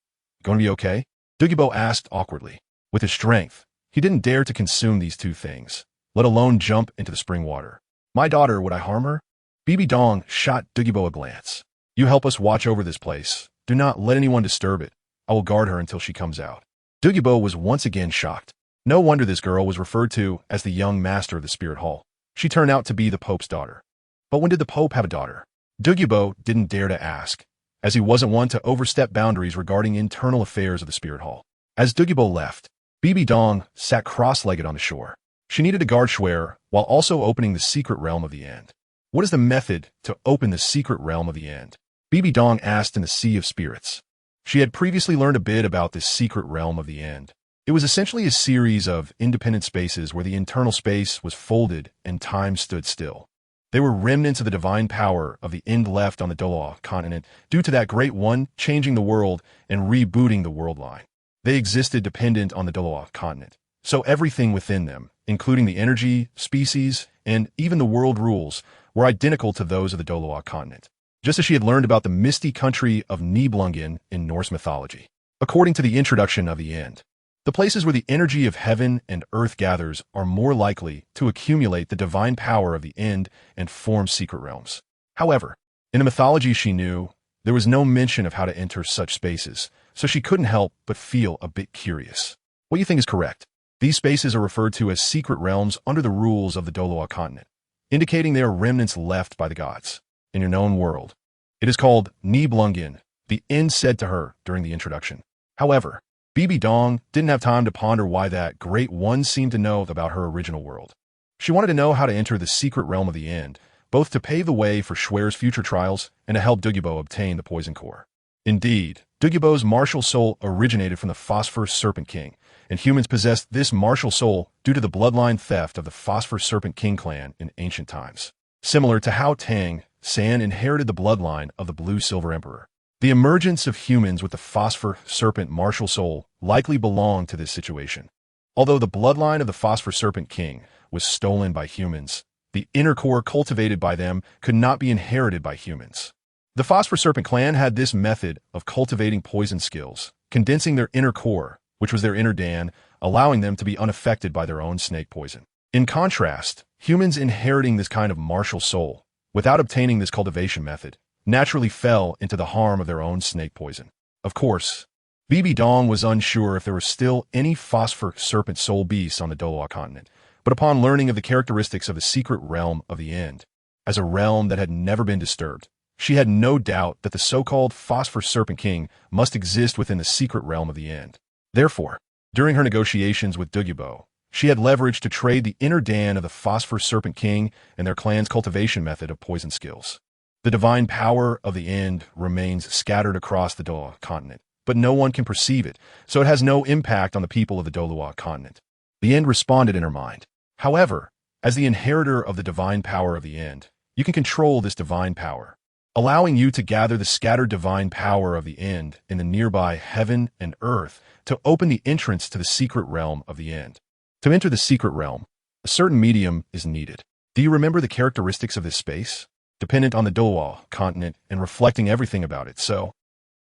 going to be okay? Douluo asked awkwardly. With his strength, he didn't dare to consume these two things, let alone jump into the spring water. My daughter, would I harm her? Bibidong shot Douluo a glance. You help us watch over this place. Do not let anyone disturb it. I will guard her until she comes out. Douluo was once again shocked. No wonder this girl was referred to as the young master of the Spirit Hall. She turned out to be the Pope's daughter. But when did the Pope have a daughter? Douluo didn't dare to ask, as he wasn't one to overstep boundaries regarding internal affairs of the Spirit Hall. As Douluo left, Bibidong sat cross-legged on the shore. She needed to guard Shuer while also opening the secret realm of the end. What is the method to open the secret realm of the end? Bibidong asked in the Sea of Spirits. She had previously learned a bit about this secret realm of the end. It was essentially a series of independent spaces where the internal space was folded and time stood still. They were remnants of the divine power of the end left on the Douluo continent due to that Great One changing the world and rebooting the world line. They existed dependent on the Douluo continent, so everything within them, including the energy, species, and even the world rules, were identical to those of the Douluo continent, just as she had learned about the misty country of Nibelungen in Norse mythology. According to the introduction of the end, the places where the energy of heaven and earth gathers are more likely to accumulate the divine power of the end and form secret realms. However, in the mythology she knew, there was no mention of how to enter such spaces, so she couldn't help but feel a bit curious. What do you think is correct? These spaces are referred to as secret realms under the rules of the Douluo continent, indicating they are remnants left by the gods in your known world. It is called Nibelungen, the end said to her during the introduction. However, Bibidong didn't have time to ponder why that Great One seemed to know about her original world. She wanted to know how to enter the secret realm of the end, both to pave the way for Shuer's future trials and to help Douluo obtain the poison core. Indeed, Douluo's martial soul originated from the Phosphor Serpent King, and humans possessed this martial soul due to the bloodline theft of the Phosphor Serpent King clan in ancient times, similar to how Tang San inherited the bloodline of the Blue Silver Emperor. The emergence of humans with the Phosphor Serpent martial soul likely belonged to this situation. Although the bloodline of the Phosphor Serpent King was stolen by humans, the inner core cultivated by them could not be inherited by humans. The Phosphor Serpent clan had this method of cultivating poison skills, condensing their inner core, which was their inner Dan, allowing them to be unaffected by their own snake poison. In contrast, humans inheriting this kind of martial soul, without obtaining this cultivation method, naturally fell into the harm of their own snake poison. Of course, Bibidong was unsure if there were still any Phosphor Serpent soul beasts on the Douluo continent, but upon learning of the characteristics of the secret realm of the end, as a realm that had never been disturbed. She had no doubt that the so-called Phosphor Serpent King must exist within the secret realm of the end. Therefore, during her negotiations with Douluo, she had leverage to trade the inner Dan of the Phosphor Serpent King and their clan's cultivation method of poison skills. The divine power of the end remains scattered across the Douluo continent, but no one can perceive it, so it has no impact on the people of the Douluo continent. The end responded in her mind. However, as the inheritor of the divine power of the end, you can control this divine power, allowing you to gather the scattered divine power of the end in the nearby heaven and earth to open the entrance to the secret realm of the end. To enter the secret realm, a certain medium is needed. Do you remember the characteristics of this space? Dependent on the Douluo continent and reflecting everything about it, so...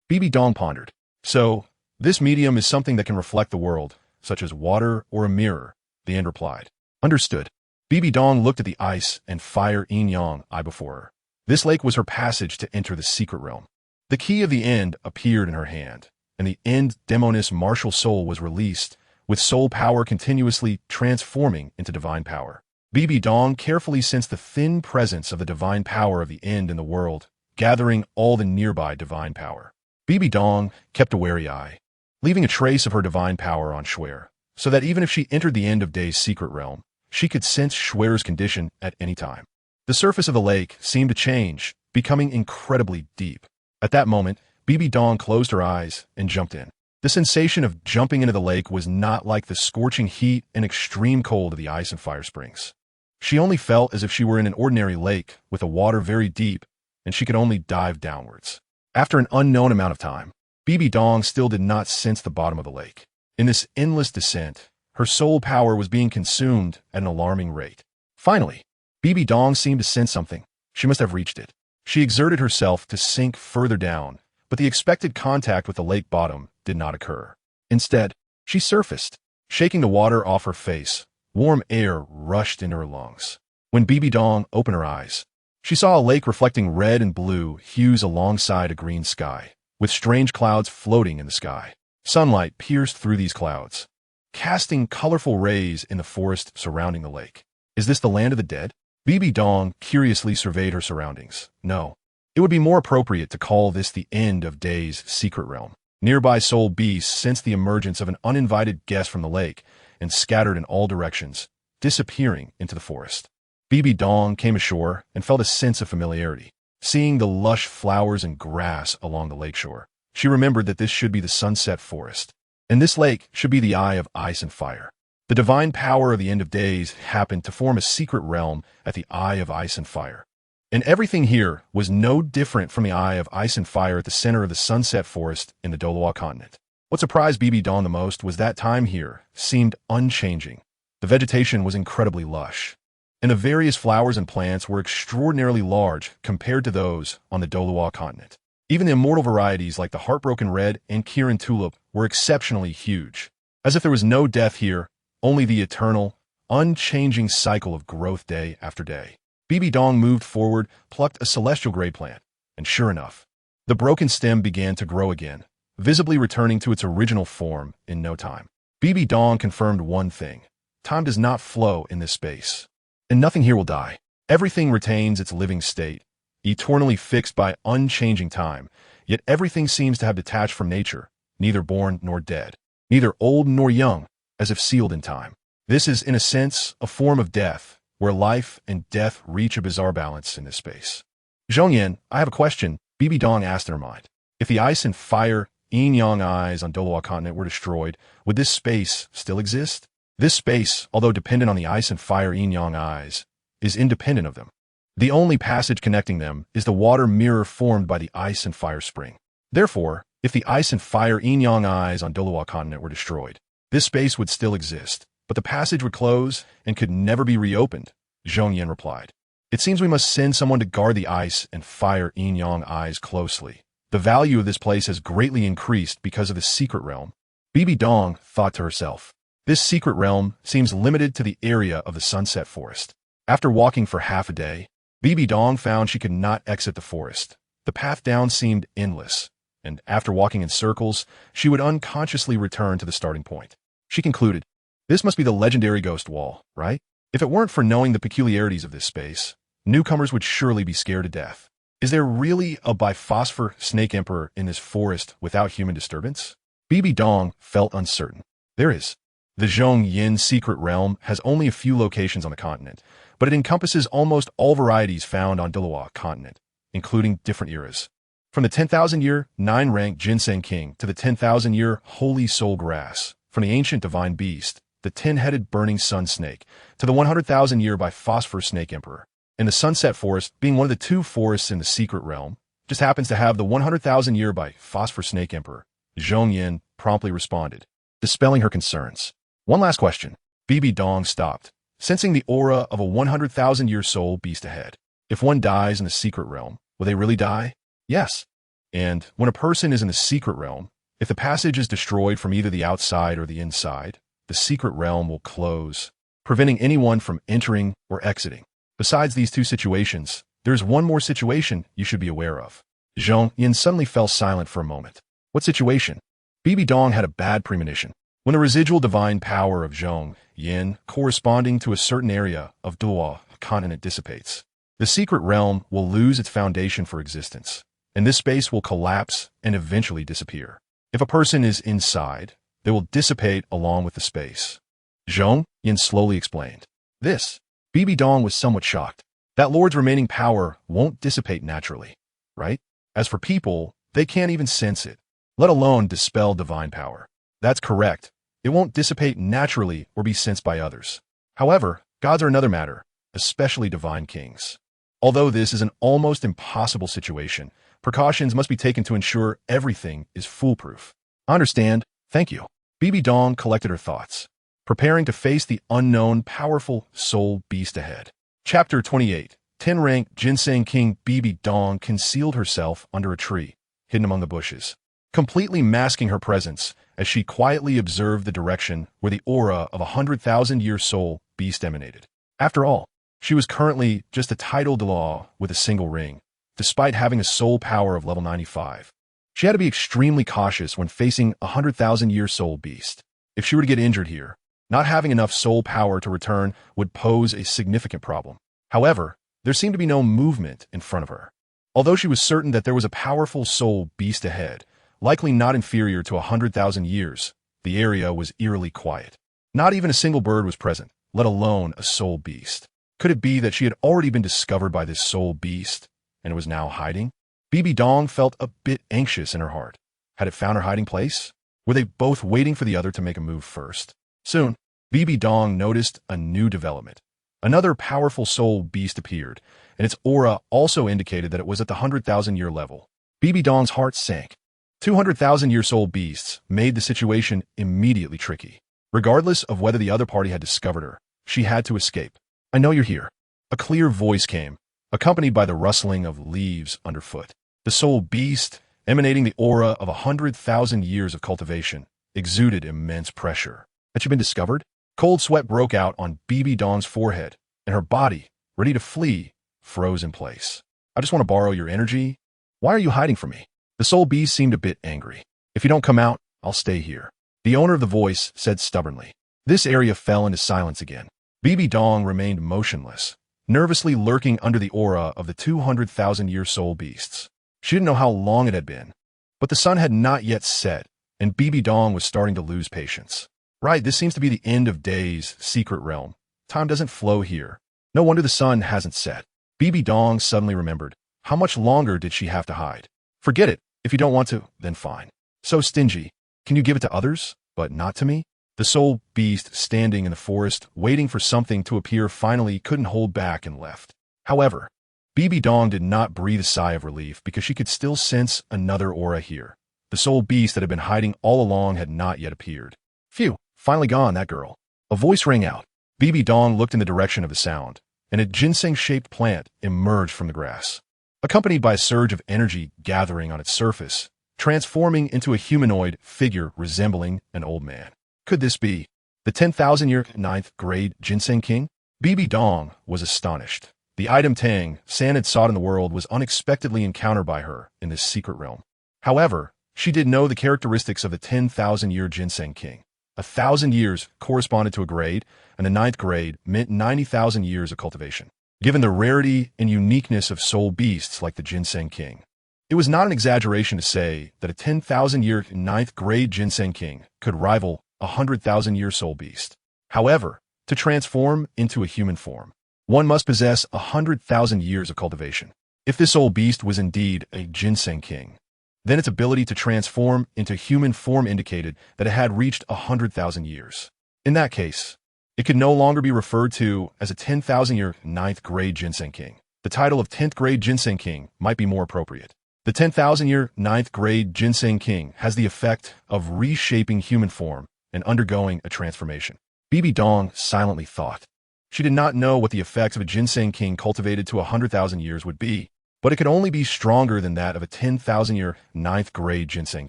Bibidong pondered. So, this medium is something that can reflect the world, such as water or a mirror, the end replied. Understood. Bibidong looked at the ice and fire yin-yang eye before her. This lake was her passage to enter the secret realm. The key of the end appeared in her hand, and the end demoness martial soul was released, with soul power continuously transforming into divine power. Bibidong carefully sensed the thin presence of the divine power of the end in the world, gathering all the nearby divine power. Bibidong kept a wary eye, leaving a trace of her divine power on Shuer, so that even if she entered the end of day's secret realm, she could sense Shuer's condition at any time. The surface of the lake seemed to change, becoming incredibly deep. At that moment, Bibidong closed her eyes and jumped in. The sensation of jumping into the lake was not like the scorching heat and extreme cold of the ice and fire springs. She only felt as if she were in an ordinary lake with the water very deep, and she could only dive downwards. After an unknown amount of time, Bibidong still did not sense the bottom of the lake. In this endless descent, her soul power was being consumed at an alarming rate. Finally, Bibidong seemed to sense something. She must have reached it. She exerted herself to sink further down, but the expected contact with the lake bottom did not occur. Instead, she surfaced, shaking the water off her face. Warm air rushed into her lungs. When Bibidong opened her eyes, she saw a lake reflecting red and blue hues alongside a green sky, with strange clouds floating in the sky. Sunlight pierced through these clouds, casting colorful rays in the forest surrounding the lake. Is this the land of the dead? Bibidong curiously surveyed her surroundings. No. It would be more appropriate to call this the end of day's secret realm. Nearby soul beasts sensed the emergence of an uninvited guest from the lake and scattered in all directions, disappearing into the forest. Bibidong came ashore and felt a sense of familiarity. Seeing the lush flowers and grass along the lakeshore, she remembered that this should be the sunset forest, and this lake should be the eye of ice and fire. The divine power of the end of days happened to form a secret realm at the eye of ice and fire. And everything here was no different from the eye of ice and fire at the center of the sunset forest in the Douluo continent. What surprised Bibidong the most was that time here seemed unchanging. The vegetation was incredibly lush, and the various flowers and plants were extraordinarily large compared to those on the Douluo continent. Even the immortal varieties like the heartbroken red and Qian tulip were exceptionally huge. As if there was no death here, only the eternal, unchanging cycle of growth day after day. Bibidong moved forward, plucked a celestial gray plant, and sure enough, the broken stem began to grow again, visibly returning to its original form in no time. Bibidong confirmed one thing: time does not flow in this space, and nothing here will die. Everything retains its living state, eternally fixed by unchanging time, yet everything seems to have detached from nature, neither born nor dead, neither old nor young, as if sealed in time. This is, in a sense, a form of death, where life and death reach a bizarre balance in this space. Zhongyan, I have a question, Bibidong asked in her mind. If the ice and fire yin-yang eyes on Douluo continent were destroyed, would this space still exist? This space, although dependent on the ice and fire yin-yang eyes, is independent of them. The only passage connecting them is the water mirror formed by the ice and fire spring. Therefore, if the ice and fire yin-yang eyes on Douluo continent were destroyed, this space would still exist, but the passage would close and could never be reopened, Zhongyan replied. It seems we must send someone to guard the ice and fire yin-yang eyes closely. The value of this place has greatly increased because of the secret realm. Bibidong thought to herself. This secret realm seems limited to the area of the sunset forest. After walking for half a day, Bibidong found she could not exit the forest. The path down seemed endless, and after walking in circles, she would unconsciously return to the starting point. She concluded, this must be the legendary ghost wall, right? If it weren't for knowing the peculiarities of this space, newcomers would surely be scared to death. Is there really a biphosphor snake emperor in this forest without human disturbance? Bibidong felt uncertain. There is. The Zhongyin secret realm has only a few locations on the continent, but it encompasses almost all varieties found on Douluo continent, including different eras. From the 10,000-year, 9-rank ginseng king to the 10,000-year holy soul grass, from the ancient divine beast, the 10-headed burning sun snake, to the 100,000-year biphosphor snake emperor. And the sunset forest, being one of the two forests in the secret realm, just happens to have the 100,000-year biphosphor snake emperor. Zhongyin promptly responded, dispelling her concerns. One last question. Bibidong stopped, sensing the aura of a 100,000-year soul beast ahead. If one dies in the secret realm, will they really die? Yes. And when a person is in the secret realm, if the passage is destroyed from either the outside or the inside, the secret realm will close, preventing anyone from entering or exiting. Besides these two situations, there is one more situation you should be aware of. Zhongyin suddenly fell silent for a moment. What situation? Bibidong had a bad premonition. When the residual divine power of Zhongyin, corresponding to a certain area of Douluo continent, dissipates, the secret realm will lose its foundation for existence, and this space will collapse and eventually disappear. If a person is inside, they will dissipate along with the space. Zhongyin slowly explained. This. Bibidong was somewhat shocked. That Lord's remaining power won't dissipate naturally, right? As for people, they can't even sense it, let alone dispel divine power. That's correct. It won't dissipate naturally or be sensed by others. However, gods are another matter, especially divine kings. Although this is an almost impossible situation, precautions must be taken to ensure everything is foolproof. I understand. Thank you. Bibidong collected her thoughts, preparing to face the unknown, powerful soul beast ahead. Chapter 28. 10-rank Ginseng King Bibidong concealed herself under a tree, hidden among the bushes, completely masking her presence as she quietly observed the direction where the aura of a 100,000-year soul beast emanated. After all, she was currently just a titled law with a single ring, despite having a soul power of level 95. She had to be extremely cautious when facing a 100,000-year soul beast. If she were to get injured here, not having enough soul power to return would pose a significant problem. However, there seemed to be no movement in front of her. Although she was certain that there was a powerful soul beast ahead, likely not inferior to 100,000 years, the area was eerily quiet. Not even a single bird was present, let alone a soul beast. Could it be that she had already been discovered by this soul beast and was now hiding? Bibidong felt a bit anxious in her heart. Had it found her hiding place? Were they both waiting for the other to make a move first? Soon, Bibidong noticed a new development. Another powerful soul beast appeared, and its aura also indicated that it was at the 100,000-year level. Bibidong's heart sank. 200,000-year soul beasts made the situation immediately tricky. Regardless of whether the other party had discovered her, she had to escape. I know you're here. A clear voice came, accompanied by the rustling of leaves underfoot. The soul beast, emanating the aura of 100,000 years of cultivation, exuded immense pressure. Had she been discovered? Cold sweat broke out on Bibidong's forehead, and her body, ready to flee, froze in place. I just want to borrow your energy. Why are you hiding from me? The soul beast seemed a bit angry. If you don't come out, I'll stay here. The owner of the voice said stubbornly. This area fell into silence again. Bibidong remained motionless, nervously lurking under the aura of the 200,000-year soul beasts. She didn't know how long it had been, but the sun had not yet set, and Bibidong was starting to lose patience. Right, this seems to be the end of day's secret realm. Time doesn't flow here. No wonder the sun hasn't set. Bibidong suddenly remembered. How much longer did she have to hide? Forget it. If you don't want to, then fine. So stingy. Can you give it to others, but not to me? The soul beast, standing in the forest, waiting for something to appear, finally couldn't hold back and left. However, Bibidong did not breathe a sigh of relief because she could still sense another aura here. The soul beast that had been hiding all along had not yet appeared. Phew, finally gone, that girl. A voice rang out. Bibidong looked in the direction of the sound, and a ginseng-shaped plant emerged from the grass, accompanied by a surge of energy gathering on its surface, transforming into a humanoid figure resembling an old man. Could this be the 10,000-year 9th grade ginseng king? Bibidong was astonished. The item Tang San had sought in the world was unexpectedly encountered by her in this secret realm. However, she did know the characteristics of the 10,000-year ginseng king. 1,000 years corresponded to a grade, and the 9th grade meant 90,000 years of cultivation. given the rarity and uniqueness of soul beasts like the Ginseng King. It was not an exaggeration to say that a 10,000-year ninth-grade Ginseng King could rival a 100,000-year soul beast. However, to transform into a human form, one must possess 100,000 years of cultivation. If this soul beast was indeed a Ginseng King, then its ability to transform into human form indicated that it had reached 100,000 years. In that case, it could no longer be referred to as a 10,000-year ninth-grade Ginseng King. The title of 10th-grade Ginseng King might be more appropriate. The 10,000-year ninth-grade Ginseng King has the effect of reshaping human form and undergoing a transformation. Bibidong silently thought. She did not know what the effects of a Ginseng King cultivated to 100,000 years would be, but it could only be stronger than that of a 10,000-year ninth-grade Ginseng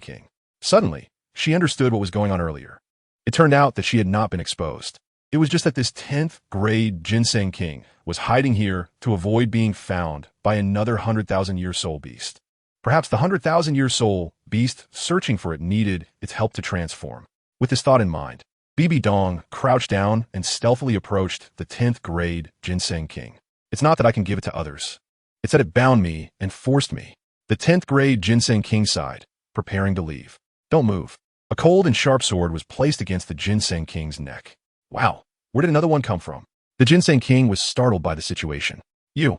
King. Suddenly, she understood what was going on earlier. It turned out that she had not been exposed. It was just that this 10th-grade Ginseng King was hiding here to avoid being found by another 100,000-year soul beast. Perhaps the 100,000-year soul beast searching for it needed its help to transform. With this thought in mind, Bibidong crouched down and stealthily approached the 10th-grade Ginseng King. It's not that I can give it to others. It's that it bound me and forced me. The 10th-grade Ginseng King sighed, preparing to leave. Don't move. A cold and sharp sword was placed against the Ginseng King's neck. Wow, where did another one come from? The Ginseng King was startled by the situation. You.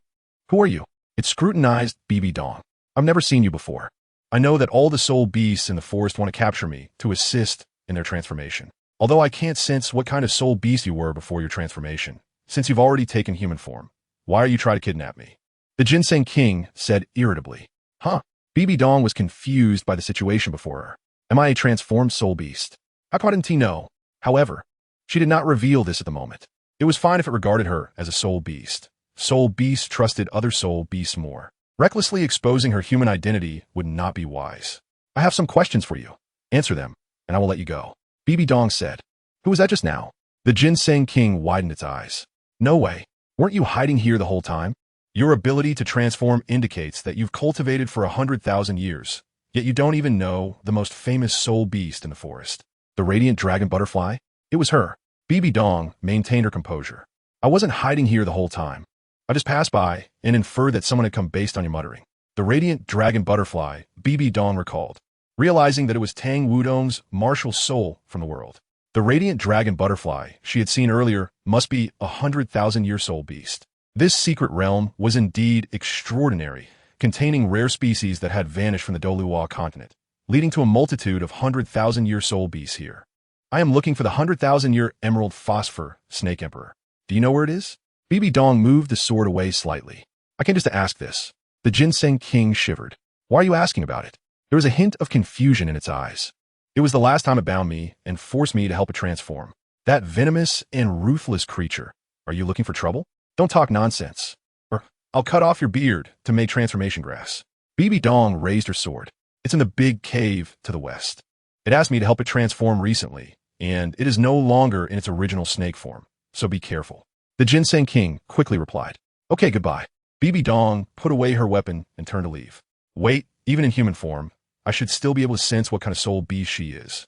Who are you? It scrutinized Bibidong. I've never seen you before. I know that all the soul beasts in the forest want to capture me to assist in their transformation. Although I can't sense what kind of soul beast you were before your transformation, since you've already taken human form. Why are you trying to kidnap me? The Ginseng King said irritably. Huh? Bibidong was confused by the situation before her. Am I a transformed soul beast? How didn't he know? However, she did not reveal this at the moment. It was fine if it regarded her as a soul beast. Soul beasts trusted other soul beasts more. Recklessly exposing her human identity would not be wise. I have some questions for you. Answer them, and I will let you go. Bibidong said. Who was that just now? The Ginseng King widened its eyes. No way. Weren't you hiding here the whole time? Your ability to transform indicates that you've cultivated for 100,000 years, yet you don't even know the most famous soul beast in the forest. The radiant dragon butterfly? It was her. Bibidong maintained her composure. I wasn't hiding here the whole time. I just passed by and inferred that someone had come based on your muttering. The radiant dragon butterfly, Bibidong recalled, realizing that it was Tang Wudong's martial soul from the world. The radiant dragon butterfly she had seen earlier must be a 100,000-year soul beast. This secret realm was indeed extraordinary, containing rare species that had vanished from the Douluo continent, leading to a multitude of 100,000-year soul beasts here. I am looking for the 100,000-year emerald phosphor snake emperor. Do you know where it is? Bibidong moved the sword away slightly. I came just to ask this. The Ginseng King shivered. Why are you asking about it? There was a hint of confusion in its eyes. It was the last time it bound me and forced me to help it transform. That venomous and ruthless creature. Are you looking for trouble? Don't talk nonsense, or I'll cut off your beard to make transformation grass. Bibidong raised her sword. It's in the big cave to the west. It asked me to help it transform recently, and it is no longer in its original snake form, so be careful. The Ginseng King quickly replied. Okay, goodbye. Bibidong put away her weapon and turned to leave. Wait, even in human form, I should still be able to sense what kind of soul beast she is.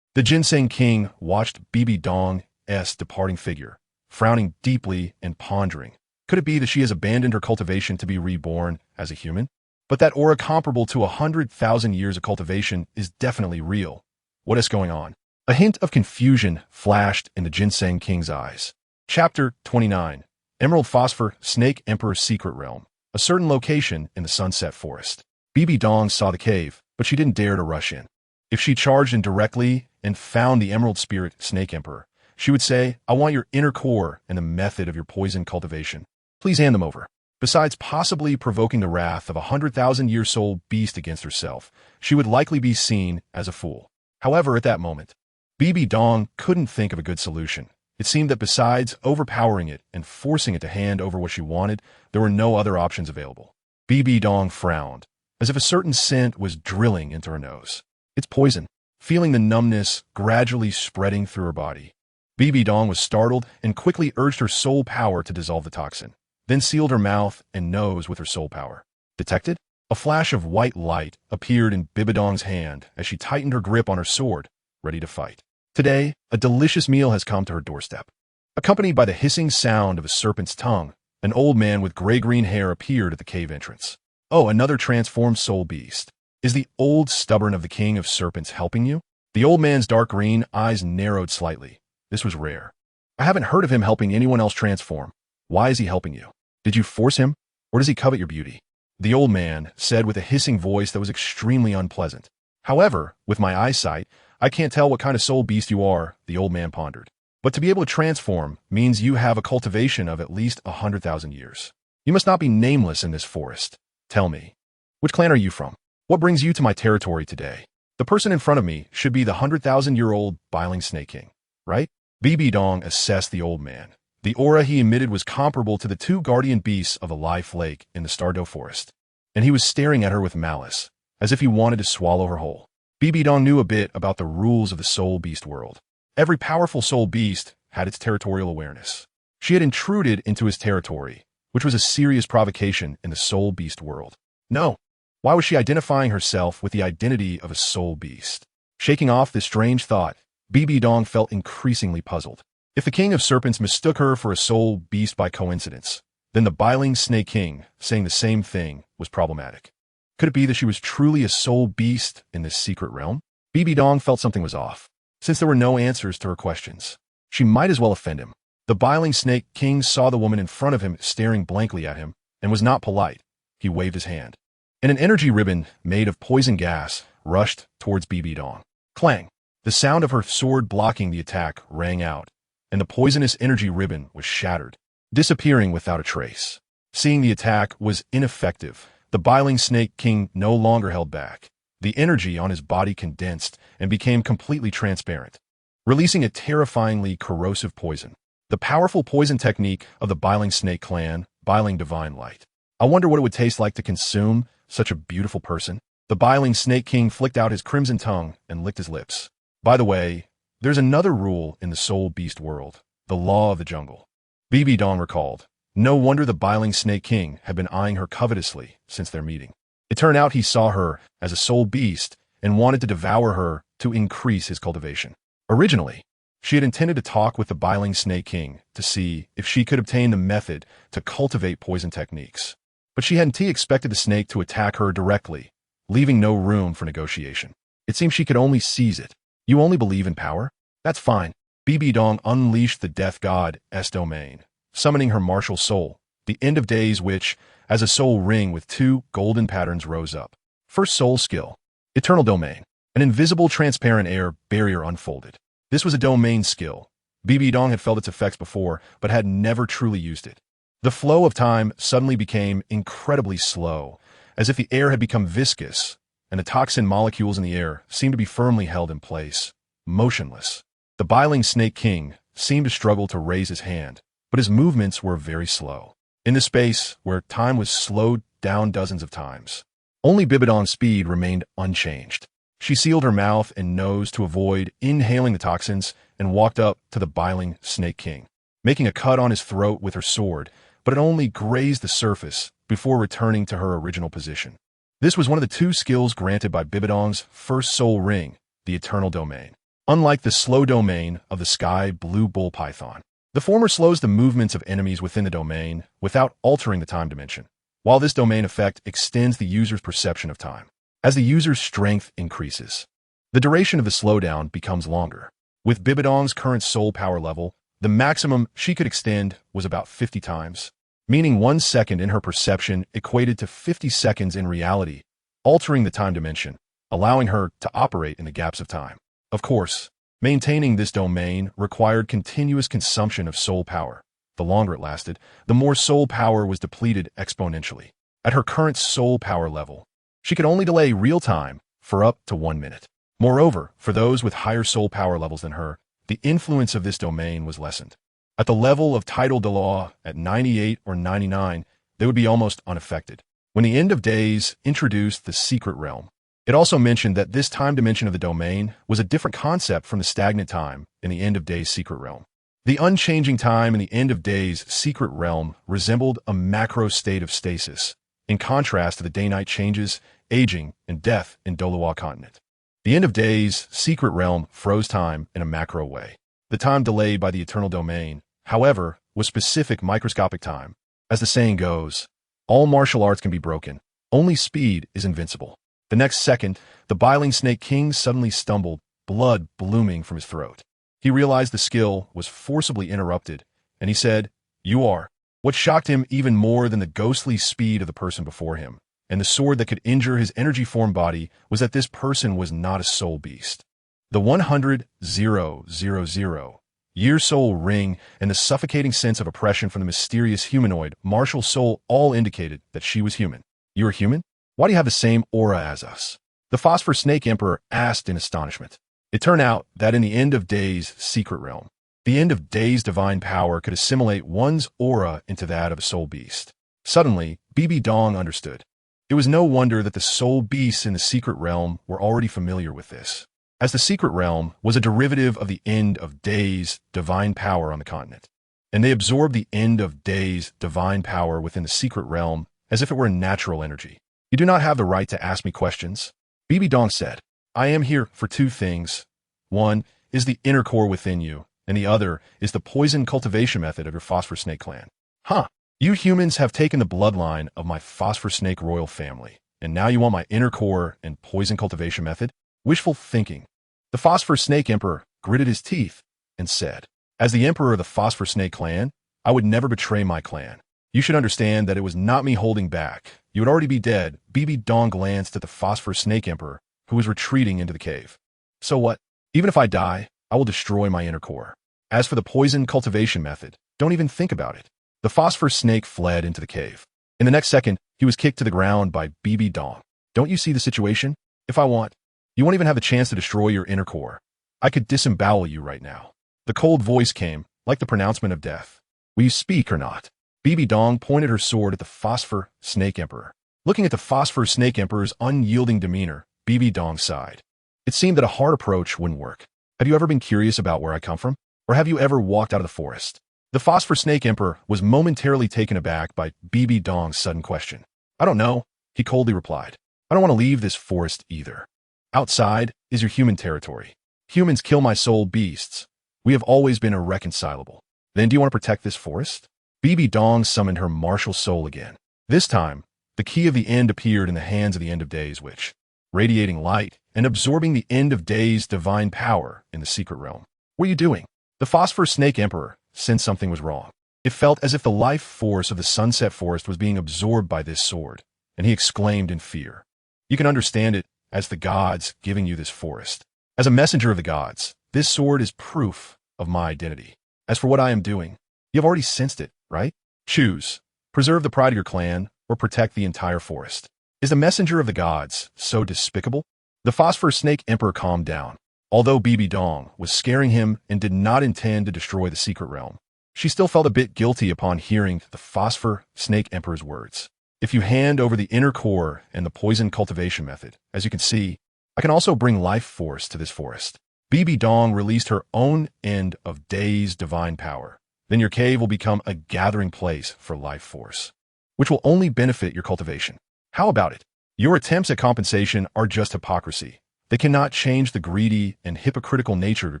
The Ginseng King watched Bibidong's departing figure, frowning deeply and pondering. Could it be that she has abandoned her cultivation to be reborn as a human? But that aura comparable to 100,000 years of cultivation is definitely real. What is going on? A hint of confusion flashed in the Ginseng King's eyes. Chapter 29. Emerald Phosphor Snake Emperor's Secret Realm. A certain location in the Sunset Forest. Bibidong saw the cave, but she didn't dare to rush in. If she charged in directly and found the Emerald Spirit Snake Emperor, she would say, I want your inner core and the method of your poison cultivation. Please hand them over. Besides possibly provoking the wrath of a 100,000-year soul beast against herself, she would likely be seen as a fool. However, at that moment, Bibidong couldn't think of a good solution. It seemed that besides overpowering it and forcing it to hand over what she wanted, there were no other options available. Bibidong frowned, as if a certain scent was drilling into her nose. It's poison. Feeling the numbness gradually spreading through her body, Bibidong was startled and quickly urged her soul power to dissolve the toxin, then sealed her mouth and nose with her soul power. Detected? A flash of white light appeared in Bibidong's hand as she tightened her grip on her sword, ready to fight. Today, a delicious meal has come to her doorstep. Accompanied by the hissing sound of a serpent's tongue, An old man with gray-green hair appeared at the cave entrance. Oh, another transformed soul beast. Is the old stubborn of the king of serpents helping you? The old man's dark green eyes narrowed slightly. This was rare. I haven't heard of him helping anyone else transform. Why is he helping you? Did you force him, or does he covet your beauty? The old man said with a hissing voice that was extremely unpleasant. However, with my eyesight, I can't tell what kind of soul beast you are, the old man pondered. But to be able to transform means you have a cultivation of at least 100,000 years. You must not be nameless in this forest. Tell me, which clan are you from? What brings you to my territory today? The person in front of me should be the 100,000-year-old Biling Snake King, right? Bibidong assessed the old man. The aura he emitted was comparable to the two guardian beasts of a life lake in the Stardew forest, and he was staring at her with malice, as if he wanted to swallow her whole. Bibidong knew a bit about the rules of the soul beast world. Every powerful soul beast had its territorial awareness. She had intruded into his territory, which was a serious provocation in the soul beast world. No. Why was she identifying herself with the identity of a soul beast? Shaking off this strange thought, Bibidong felt increasingly puzzled. If the king of serpents mistook her for a soul beast by coincidence, then the Biling Snake King saying the same thing was problematic. Could it be that she was truly a soul beast in this secret realm? Bibidong felt something was off. Since there were no answers to her questions, she might as well offend him. The Biling Snake King saw the woman in front of him staring blankly at him and was not polite. He waved his hand, and an energy ribbon made of poison gas rushed towards Bibidong. Clang! The sound of her sword blocking the attack rang out, and the poisonous energy ribbon was shattered, disappearing without a trace. Seeing the attack was ineffective, the Biling Snake King no longer held back. The energy on his body condensed and became completely transparent, releasing a terrifyingly corrosive poison. The powerful poison technique of the Biling Snake clan, Biling Divine Light. I wonder what it would taste like to consume such a beautiful person. The Biling Snake King flicked out his crimson tongue and licked his lips. By the way, there's another rule in the soul beast world, the law of the jungle. Bibidong recalled. No wonder the Biling Snake King had been eyeing her covetously since their meeting. It turned out he saw her as a soul beast and wanted to devour her to increase his cultivation. Originally, she had intended to talk with the Biling Snake King to see if she could obtain the method to cultivate poison techniques. But she hadn't expected the snake to attack her directly, leaving no room for negotiation. It seemed she could only seize it. You only believe in power? That's fine. Bibidong unleashed the death god's domain, summoning her martial soul, the end of days which, as a soul ring with two golden patterns rose up. First soul skill, eternal domain. An invisible transparent air barrier unfolded. This was a domain skill. Bibidong had felt its effects before, but had never truly used it. The flow of time suddenly became incredibly slow, as if the air had become viscous, and the toxin molecules in the air seemed to be firmly held in place, motionless. The Biling Snake King seemed to struggle to raise his hand, but his movements were very slow. In the space where time was slowed down dozens of times, only Bibidong's speed remained unchanged. She sealed her mouth and nose to avoid inhaling the toxins and walked up to the Biling Snake King, making a cut on his throat with her sword, but it only grazed the surface before returning to her original position. This was one of the two skills granted by Bibidong's first soul ring, the eternal domain. Unlike the slow domain of the sky blue bull python, the former slows the movements of enemies within the domain without altering the time dimension, while this domain effect extends the user's perception of time. As the user's strength increases, the duration of the slowdown becomes longer. With Bibidong's current soul power level, the maximum she could extend was about 50 times, meaning 1 second in her perception equated to 50 seconds in reality, altering the time dimension, allowing her to operate in the gaps of time. Of course, maintaining this domain required continuous consumption of soul power. The longer it lasted, the more soul power was depleted exponentially. At her current soul power level, she could only delay real time for up to 1 minute. Moreover, for those with higher soul power levels than her, the influence of this domain was lessened. At the level of tidal Douluo at 98 or 99, they would be almost unaffected. When the end of days introduced the secret realm, it also mentioned that this time dimension of the domain was a different concept from the stagnant time in the end of days secret realm. The unchanging time in the end of days secret realm resembled a macro state of stasis, in contrast to the day-night changes, aging, and death in Douluo continent. The end of days secret realm froze time in a macro way. The time delayed by the eternal domain, however, was specific microscopic time, As the saying goes, all martial arts can be broken. Only speed is invincible. The next second, the Biling Snake King suddenly stumbled, blood blooming from his throat. He realized the skill was forcibly interrupted, and he said, "You are." What shocked him even more than the ghostly speed of the person before him, and the sword that could injure his energy-formed body, was that this person was not a soul beast. The 100,000-year soul ring and the suffocating sense of oppression from the mysterious humanoid martial soul all indicated that she was human. "You are human? Why do you have the same aura as us?" The Phosphor Snake Emperor asked in astonishment. It turned out that in the End of Days secret realm, the End of Days divine power could assimilate one's aura into that of a soul beast. Suddenly, Bibidong understood. It was no wonder that the soul beasts in the secret realm were already familiar with this, as the secret realm was a derivative of the End of Days divine power on the continent, and they absorbed the End of Days divine power within the secret realm as if it were a natural energy. "You do not have the right to ask me questions," Bibidong said. "I am here for two things. One is the inner core within you, and the other is the poison cultivation method of your Phosphor Snake clan." "Huh. You humans have taken the bloodline of my Phosphor Snake royal family, and now you want my inner core and poison cultivation method? Wishful thinking." The Phosphor Snake Emperor gritted his teeth and said, "As the Emperor of the Phosphor Snake clan, I would never betray my clan. You should understand that it was not me holding back. You would already be dead." Bibidong glanced at the Phosphor Snake Emperor, who was retreating into the cave. "So what? Even if I die, I will destroy my inner core. As for the poison cultivation method, don't even think about it." The Phosphor Snake fled into the cave. In the next second, he was kicked to the ground by Bibidong. "Don't you see the situation? If I want, you won't even have the chance to destroy your inner core. I could disembowel you right now." The cold voice came, like the pronouncement of death. "Will you speak or not?" Bibidong pointed her sword at the Phosphor Snake Emperor. Looking at the Phosphor Snake Emperor's unyielding demeanor, Bibidong sighed. It seemed that a hard approach wouldn't work. "Have you ever been curious about where I come from? Or have you ever walked out of the forest?" The Phosphor Snake Emperor was momentarily taken aback by Bibidong's sudden question. "I don't know," he coldly replied. "I don't want to leave this forest either. Outside is your human territory. Humans kill my soul beasts. We have always been irreconcilable. Then do you want to protect this forest?" Bibidong summoned her martial soul again. This time, the key of the end appeared in the hands of the End of Days, which, radiating light and absorbing the End of Days divine power in the secret realm. "What are you doing?" The Phosphor Snake Emperor sensed something was wrong. It felt as if the life force of the Sunset Forest was being absorbed by this sword, and he exclaimed in fear. "You can understand it as the gods giving you this forest. As a messenger of the gods, this sword is proof of my identity. As for what I am doing, you have already sensed it, right? Choose. Preserve the pride of your clan, or protect the entire forest. Is the messenger of the gods so despicable?" The Phosphor Snake Emperor calmed down. Although Bibidong was scaring him and did not intend to destroy the secret realm, she still felt a bit guilty upon hearing the Phosphor Snake Emperor's words. "If you hand over the inner core and the poison cultivation method, as you can see, I can also bring life force to this forest." Bibidong released her own End of Days divine power. "Then your cave will become a gathering place for life force, which will only benefit your cultivation. How about it? Your attempts at compensation are just hypocrisy. They cannot change the greedy and hypocritical nature of your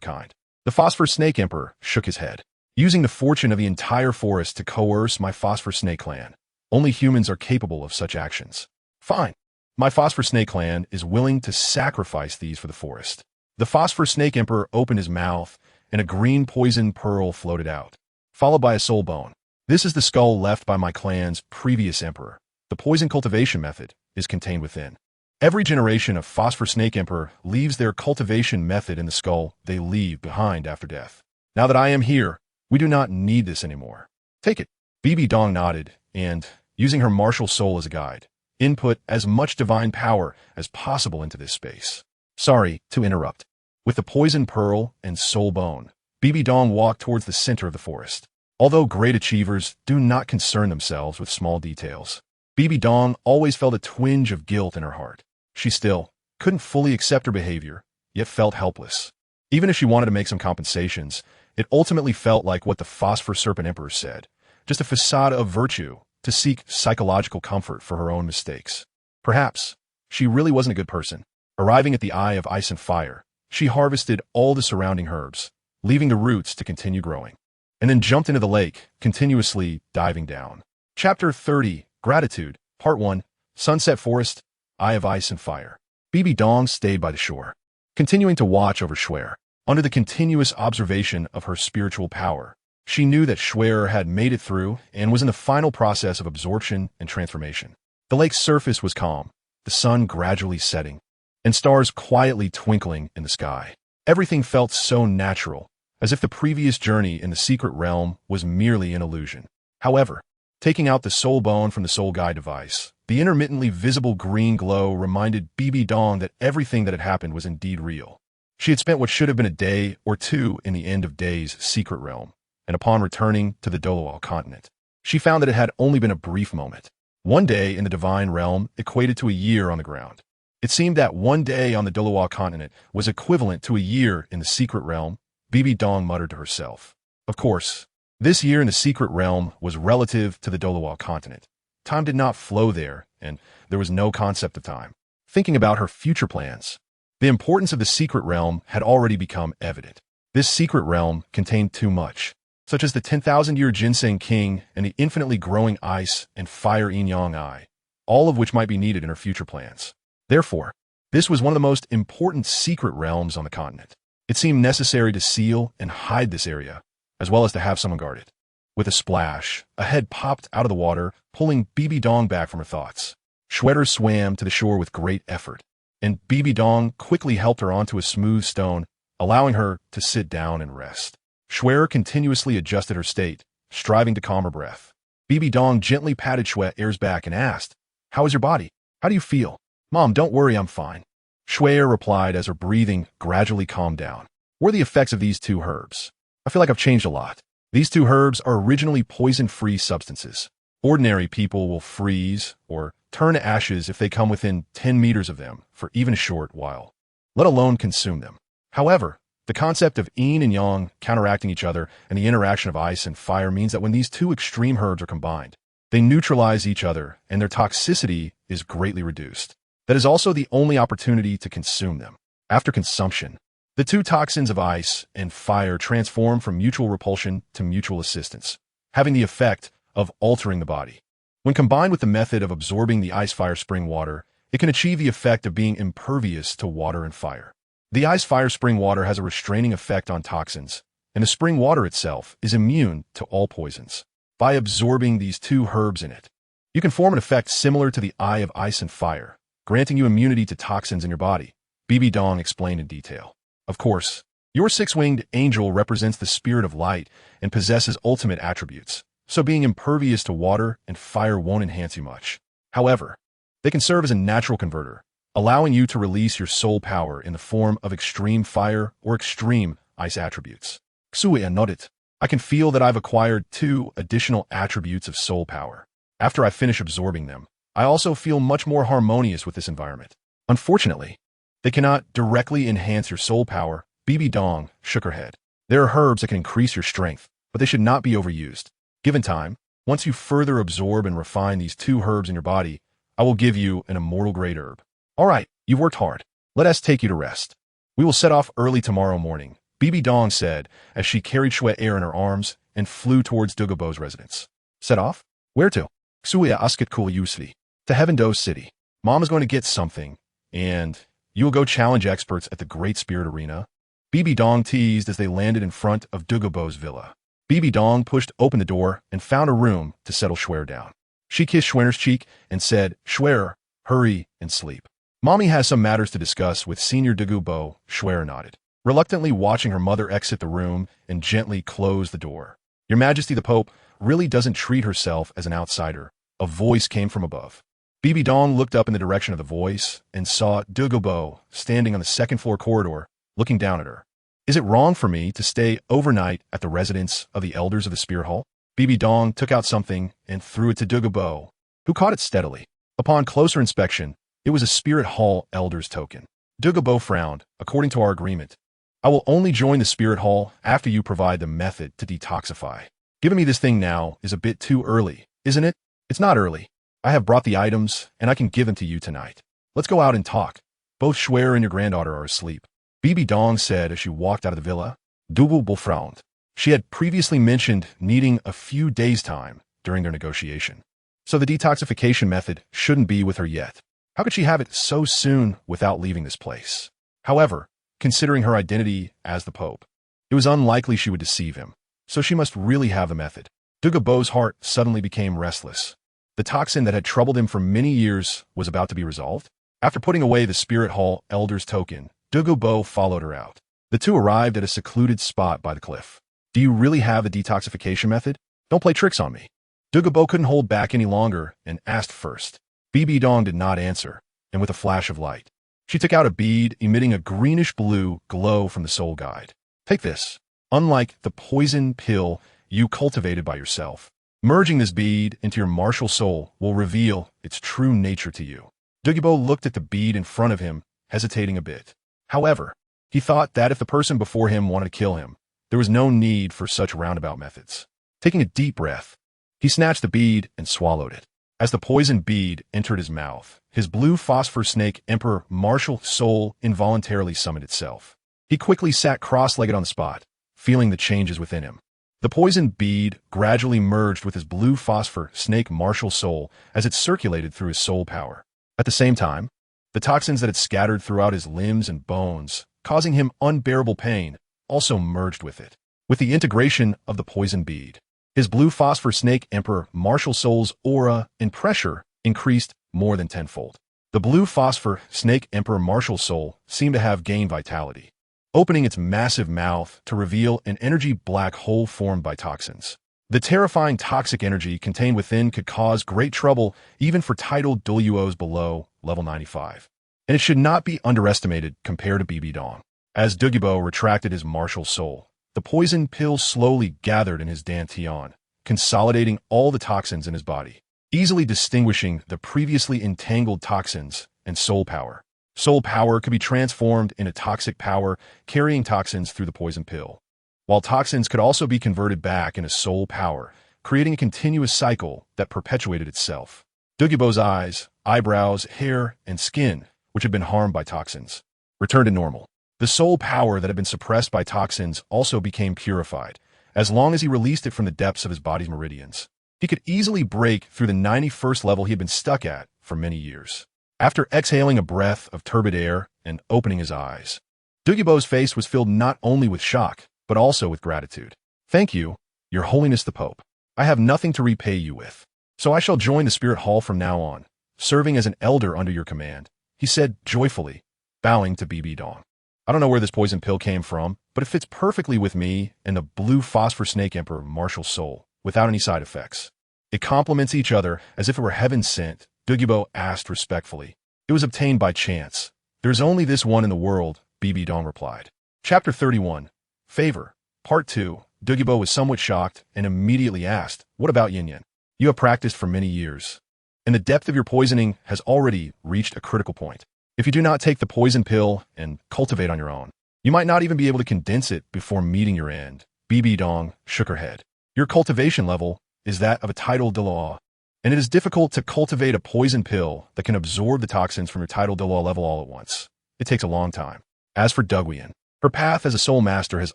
kind." The Phosphor Snake Emperor shook his head. "Using the fortune of the entire forest to coerce my Phosphor Snake clan. Only humans are capable of such actions. Fine. My Phosphor Snake clan is willing to sacrifice these for the forest." The Phosphor Snake Emperor opened his mouth, and a green poison pearl floated out, followed by a soul bone. "This is the skull left by my clan's previous emperor. The poison cultivation method is contained within. Every generation of Phosphor Snake Emperor leaves their cultivation method in the skull they leave behind after death. Now that I am here, we do not need this anymore. Take it." Bibidong nodded, and, using her martial soul as a guide, input as much divine power as possible into this space. "Sorry to interrupt." With the poison pearl and soul bone, Bibidong walked towards the center of the forest. Although great achievers do not concern themselves with small details, Bibidong always felt a twinge of guilt in her heart. She still couldn't fully accept her behavior, yet felt helpless. Even if she wanted to make some compensations, it ultimately felt like what the Phosphor Serpent Emperor said, just a facade of virtue to seek psychological comfort for her own mistakes. Perhaps she really wasn't a good person. Arriving at the Eye of Ice and Fire, she harvested all the surrounding herbs, leaving the roots to continue growing, and then jumped into the lake, continuously diving down. Chapter 30, Gratitude, Part 1, Sunset Forest, Eye of Ice and Fire. Bibidong stayed by the shore, continuing to watch over Shuer. Under the continuous observation of her spiritual power, she knew that Shuer had made it through and was in the final process of absorption and transformation. The lake's surface was calm, the sun gradually setting, and stars quietly twinkling in the sky. Everything felt so natural, as if the previous journey in the secret realm was merely an illusion. However, taking out the soul bone from the soul guide device, the intermittently visible green glow reminded Bibidong that everything that had happened was indeed real. She had spent what should have been a day or two in the end of days secret realm, and upon returning to the Douluo continent, she found that it had only been a brief moment. One day in the divine realm equated to a year on the ground. It seemed that one day on the Douluo continent was equivalent to a year in the secret realm. Bibidong muttered to herself. Of course, this year in the secret realm was relative to the Douluo continent. Time did not flow there, and there was no concept of time. Thinking about her future plans, the importance of the secret realm had already become evident. This secret realm contained too much, such as the 10,000-year ginseng king and the infinitely growing ice and fire yin-yang eye, all of which might be needed in her future plans. Therefore, this was one of the most important secret realms on the continent. It seemed necessary to seal and hide this area, as well as to have someone guard it. With a splash, a head popped out of the water, pulling Bibidong back from her thoughts. Shuer swam to the shore with great effort, and Bibidong quickly helped her onto a smooth stone, allowing her to sit down and rest. Shuer continuously adjusted her state, striving to calm her breath. Bibidong gently patted Shuer's back and asked, "How is your body? How do you feel?" "Mom, don't worry, I'm fine," Shuer replied as her breathing gradually calmed down. "What are the effects of these two herbs? I feel like I've changed a lot. These two herbs are originally poison-free substances. Ordinary people will freeze or turn to ashes if they come within 10 meters of them for even a short while, let alone consume them. However, the concept of yin and yang counteracting each other and the interaction of ice and fire means that when these two extreme herbs are combined, they neutralize each other and their toxicity is greatly reduced. That is also the only opportunity to consume them. After consumption, the two toxins of ice and fire transform from mutual repulsion to mutual assistance, having the effect of altering the body. When combined with the method of absorbing the ice-fire spring water, it can achieve the effect of being impervious to water and fire. The ice-fire spring water has a restraining effect on toxins, and the spring water itself is immune to all poisons. By absorbing these two herbs in it, you can form an effect similar to the Eye of Ice and Fire, granting you immunity to toxins in your body. Bibidong explained in detail. Of course, your six-winged angel represents the spirit of light and possesses ultimate attributes, so being impervious to water and fire won't enhance you much. However, they can serve as a natural converter, allowing you to release your soul power in the form of extreme fire or extreme ice attributes. Xue nodded. I can feel that I've acquired 2 additional attributes of soul power. After I finish absorbing them, I also feel much more harmonious with this environment. Unfortunately, they cannot directly enhance your soul power. Bibidong shook her head. There are herbs that can increase your strength, but they should not be overused. Given time, once you further absorb and refine these 2 herbs in your body, I will give you an immortal-grade herb. All right, you've worked hard. Let us take you to rest. We will set off early tomorrow morning, Bibidong said as she carried Shuer in her arms and flew towards Douluo's residence. Set off? Where to? Xue asked curiously. To Heaven-Do City. Mom is going to get something, and you will go challenge experts at the Great Spirit Arena. Bibidong teased as they landed in front of Douluo's villa. Bibidong pushed open the door and found a room to settle Shuer down. She kissed Shuer's cheek and said, "Shuer, hurry and sleep. Mommy has some matters to discuss with Senior Douluo." Shuer nodded, reluctantly watching her mother exit the room and gently close the door. "Your Majesty the Pope really doesn't treat herself as an outsider." A voice came from above. Bibidong looked up in the direction of the voice and saw Douluo standing on the second-floor corridor, looking down at her. "Is it wrong for me to stay overnight at the residence of the elders of the Spirit Hall?" Bibidong took out something and threw it to Douluo, who caught it steadily. Upon closer inspection, it was a Spirit Hall Elders token. Douluo frowned. "According to our agreement, I will only join the Spirit Hall after you provide the method to detoxify. Giving me this thing now is a bit too early, isn't it?" "It's not early. I have brought the items, and I can give them to you tonight. Let's go out and talk. Both Shuer and your granddaughter are asleep," Bibidong said as she walked out of the villa. Douluo frowned. She had previously mentioned needing a few days' time, during their negotiation. So the detoxification method shouldn't be with her yet. How could she have it so soon without leaving this place? However, considering her identity as the Pope, it was unlikely she would deceive him, so she must really have the method. Douluo's heart suddenly became restless. The toxin that had troubled him for many years was about to be resolved. After putting away the Spirit Hall Elder's token, Douluo followed her out. The two arrived at a secluded spot by the cliff. Do you really have the detoxification method? Don't play tricks on me. Douluo couldn't hold back any longer and asked first. Bibidong did not answer, and with a flash of light, she took out a bead emitting a greenish-blue glow from the soul guide. Take this. Unlike the poison pill you cultivated by yourself, merging this bead into your martial soul will reveal its true nature to you. Douluo looked at the bead in front of him, hesitating a bit. However, he thought that if the person before him wanted to kill him, there was no need for such roundabout methods. Taking a deep breath, he snatched the bead and swallowed it. As the poison bead entered his mouth, his blue phosphor snake emperor martial soul involuntarily summoned itself. He quickly sat cross-legged on the spot, feeling the changes within him. The poison bead gradually merged with his blue phosphor snake martial soul as it circulated through his soul power. At the same time, the toxins that had scattered throughout his limbs and bones, causing him unbearable pain, also merged with it. With the integration of the poison bead, his blue phosphor snake emperor martial soul's aura and pressure increased more than tenfold. The blue phosphor snake emperor martial soul seemed to have gained vitality, opening its massive mouth to reveal an energy black hole formed by toxins. The terrifying toxic energy contained within could cause great trouble even for titled Douluos below level 95. And it should not be underestimated compared to Bibidong. As Douluo retracted his martial soul, the poison pill slowly gathered in his dantian, consolidating all the toxins in his body, easily distinguishing the previously entangled toxins and soul power. Soul power could be transformed into toxic power, carrying toxins through the poison pill, while toxins could also be converted back into soul power, creating a continuous cycle that perpetuated itself. Douluo's eyes, eyebrows, hair, and skin, which had been harmed by toxins, returned to normal. The soul power that had been suppressed by toxins also became purified. As long as he released it from the depths of his body's meridians, he could easily break through the 91st level he had been stuck at for many years. After exhaling a breath of turbid air and opening his eyes, Douluo's face was filled not only with shock, but also with gratitude. Thank you, Your Holiness the Pope. I have nothing to repay you with, so I shall join the Spirit Hall from now on, serving as an elder under your command, he said joyfully, bowing to Bibidong. I don't know where this poison pill came from, but it fits perfectly with me and the blue phosphor snake emperor martial soul, without any side effects. It complements each other as if it were heaven sent, Douluo asked respectfully. It was obtained by chance. There's only this one in the world, Bibidong replied. Chapter 31. Favor. Part 2. Douluo was somewhat shocked and immediately asked, what about Yin? You have practiced for many years, and the depth of your poisoning has already reached a critical point. If you do not take the poison pill and cultivate on your own, you might not even be able to condense it before meeting your end. Bibidong shook her head. Your cultivation level is that of a titled Douluo, and it is difficult to cultivate a poison pill that can absorb the toxins from your titled Douluo level all at once. It takes a long time. As for Douluo, her path as a soul master has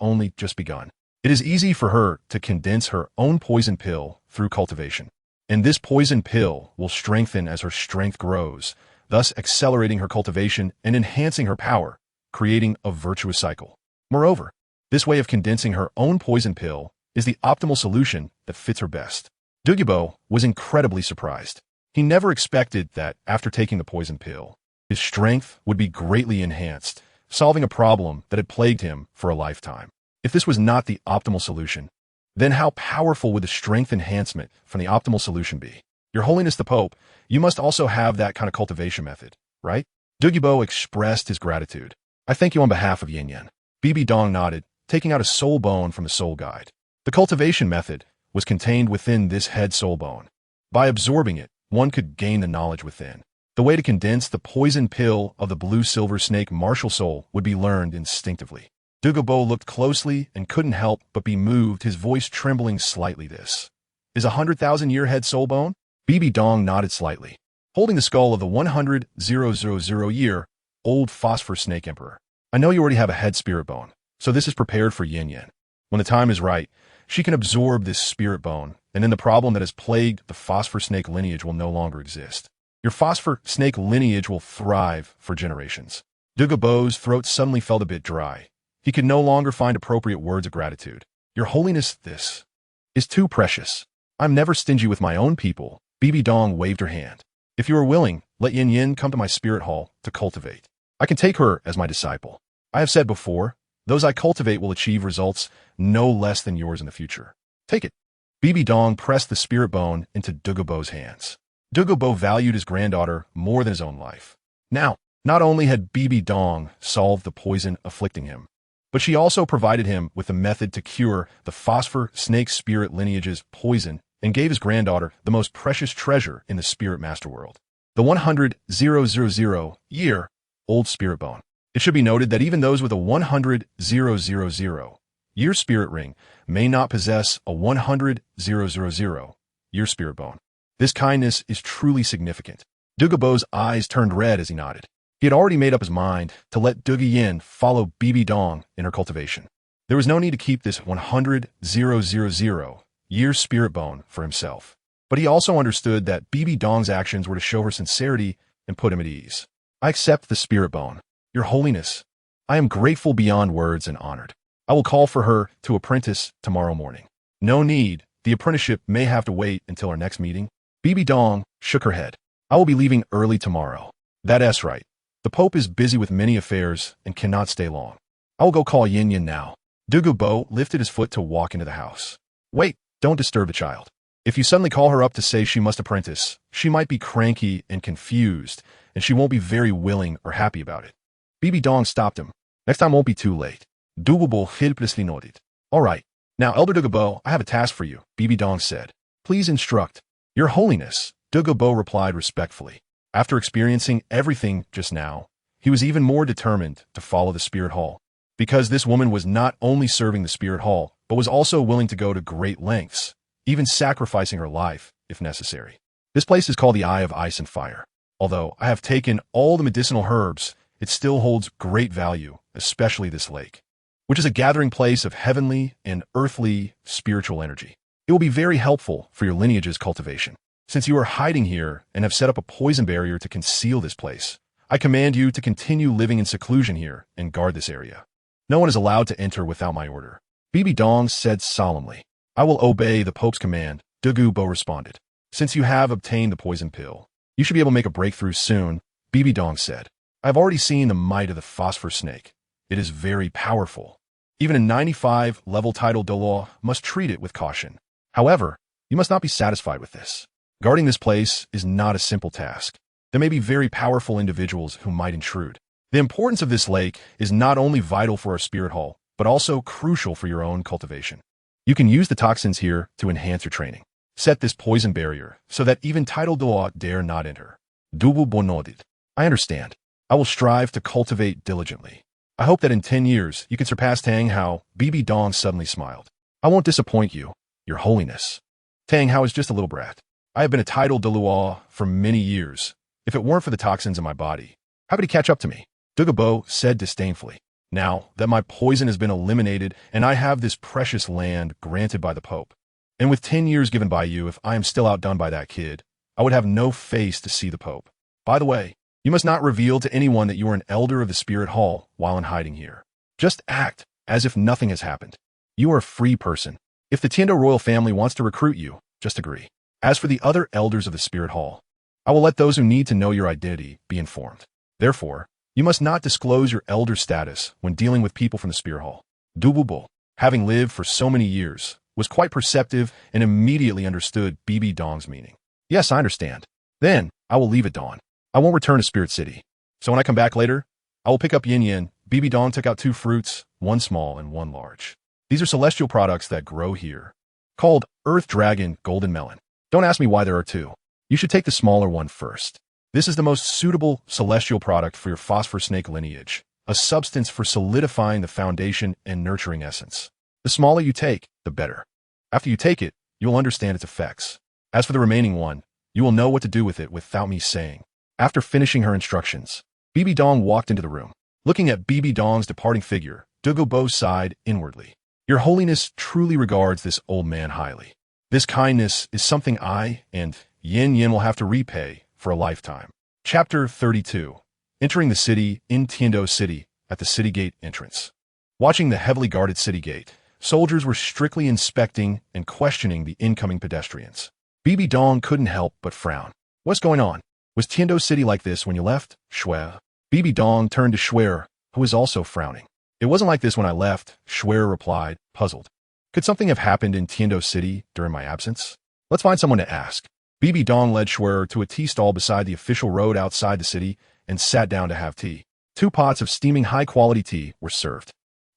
only just begun. It is easy for her to condense her own poison pill through cultivation, and this poison pill will strengthen as her strength grows, thus accelerating her cultivation and enhancing her power, creating a virtuous cycle. Moreover, this way of condensing her own poison pill is the optimal solution that fits her best. Douluo was incredibly surprised. He never expected that after taking the poison pill, his strength would be greatly enhanced, solving a problem that had plagued him for a lifetime. If this was not the optimal solution, then how powerful would the strength enhancement from the optimal solution be? Your Holiness the Pope, you must also have that kind of cultivation method, right? Douluo expressed his gratitude. I thank you on behalf of Yin. Bibidong nodded, taking out a soul bone from the soul guide. The cultivation method was contained within this head soul bone. By absorbing it, one could gain the knowledge within. The way to condense the poison pill of the blue-silver snake martial soul would be learned instinctively. Douluo looked closely and couldn't help but be moved, his voice trembling slightly. This is a 100,000-year head soul bone? Bibidong nodded slightly, holding the skull of the 100,000-year-old phosphor snake emperor. I know you already have a head spirit bone, so this is prepared for Yin. When the time is right, she can absorb this spirit bone, and then the problem that has plagued the phosphor snake lineage will no longer exist. Your phosphor snake lineage will thrive for generations. Douluo's throat suddenly felt a bit dry. He could no longer find appropriate words of gratitude. Your Holiness, this is too precious. I'm never stingy with my own people. Bibidong waved her hand. If you are willing, let Yin Yin come to my spirit hall to cultivate. I can take her as my disciple. I have said before, those I cultivate will achieve results no less than yours in the future. Take it. Bibidong pressed the spirit bone into Douluo's hands. Douluo valued his granddaughter more than his own life. Now, not only had Bibidong solved the poison afflicting him, but she also provided him with a method to cure the phosphor snake spirit lineage's poison and gave his granddaughter the most precious treasure in the spirit master world, the 100,000-year-old spirit bone. It should be noted that even those with a 100,000-year spirit ring may not possess a 100,000-year spirit bone. This kindness is truly significant. Douluo's eyes turned red as he nodded. He had already made up his mind to let Yin follow Bibidong in her cultivation. There was no need to keep this 100,000-year spirit bone for himself. But he also understood that Bibidong's actions were to show her sincerity and put him at ease. I accept the spirit bone. Your Holiness, I am grateful beyond words and honored. I will call for her to apprentice tomorrow morning. No need. The apprenticeship may have to wait until our next meeting. Bibidong shook her head. I will be leaving early tomorrow. That's right. The Pope is busy with many affairs and cannot stay long. I will go call Yin Yin now. Douluo lifted his foot to walk into the house. Wait, don't disturb the child. If you suddenly call her up to say she must apprentice, she might be cranky and confused, and she won't be very willing or happy about it. Bibidong stopped him. Next time won't be too late. Douluo helplessly nodded. All right. Now, Elder Douluo, I have a task for you, Bibidong said. Please instruct. Your Holiness, Douluo replied respectfully. After experiencing everything just now, he was even more determined to follow the Spirit Hall, because this woman was not only serving the Spirit Hall, but was also willing to go to great lengths, even sacrificing her life if necessary. This place is called the Eye of Ice and Fire. Although I have taken all the medicinal herbs, it still holds great value, especially this lake, which is a gathering place of heavenly and earthly spiritual energy. It will be very helpful for your lineage's cultivation. Since you are hiding here and have set up a poison barrier to conceal this place, I command you to continue living in seclusion here and guard this area. No one is allowed to enter without my order. Bibidong said solemnly. I will obey the Pope's command, Douluo responded. Since you have obtained the poison pill, you should be able to make a breakthrough soon, Bibidong said. I have already seen the might of the phosphor snake. It is very powerful. Even a 95-level title Douluo must treat it with caution. However, you must not be satisfied with this. Guarding this place is not a simple task. There may be very powerful individuals who might intrude. The importance of this lake is not only vital for our spirit hall, but also crucial for your own cultivation. You can use the toxins here to enhance your training. Set this poison barrier so that even title Douluo dare not enter. Douluo nodded. I understand. I will strive to cultivate diligently. I hope that in 10 years you can surpass Tang Hao. Bibidong suddenly smiled. I won't disappoint you, Your Holiness. Tang Hao is just a little brat. I have been a title Douluo for many years. If it weren't for the toxins in my body, how could he catch up to me? Douluo said disdainfully. Now that my poison has been eliminated and I have this precious land granted by the Pope, and with 10 years given by you, if I am still outdone by that kid, I would have no face to see the Pope. By the way, you must not reveal to anyone that you are an elder of the Spirit Hall while in hiding here. Just act as if nothing has happened. You are a free person. If the Tiando royal family wants to recruit you, just agree. As for the other elders of the Spirit Hall, I will let those who need to know your identity be informed. Therefore, you must not disclose your elder status when dealing with people from the Spirit Hall. Douluo, having lived for so many years, was quite perceptive and immediately understood Bibidong's meaning. Yes, I understand. Then, I will leave at dawn. I won't return to Spirit City. So when I come back later, I will pick up Yin Yin. Bibidong took out 2 fruits, one small and one large. These are celestial products that grow here, called Earth Dragon Golden Melon. Don't ask me why there are 2. You should take the smaller one first. This is the most suitable celestial product for your phosphor snake lineage, a substance for solidifying the foundation and nurturing essence. The smaller you take, the better. After you take it, you will understand its effects. As for the remaining one, you will know what to do with it without me saying. After finishing her instructions, Bibidong walked into the room. Looking at Bibidong's departing figure, Douluo sighed inwardly. Your Holiness truly regards this old man highly. This kindness is something I and Yin will have to repay for a lifetime. Chapter 32. Entering the city in Tiando City at the city gate entrance. Watching the heavily guarded city gate, soldiers were strictly inspecting and questioning the incoming pedestrians. Bibidong couldn't help but frown. What's going on? Was Tiando City like this when you left, Xue? Bibidong turned to Xue, who was also frowning. It wasn't like this when I left, Xue replied, puzzled. Could something have happened in Tiando City during my absence? Let's find someone to ask. Bibidong led Xue to a tea stall beside the official road outside the city and sat down to have tea. 2 pots of steaming high-quality tea were served.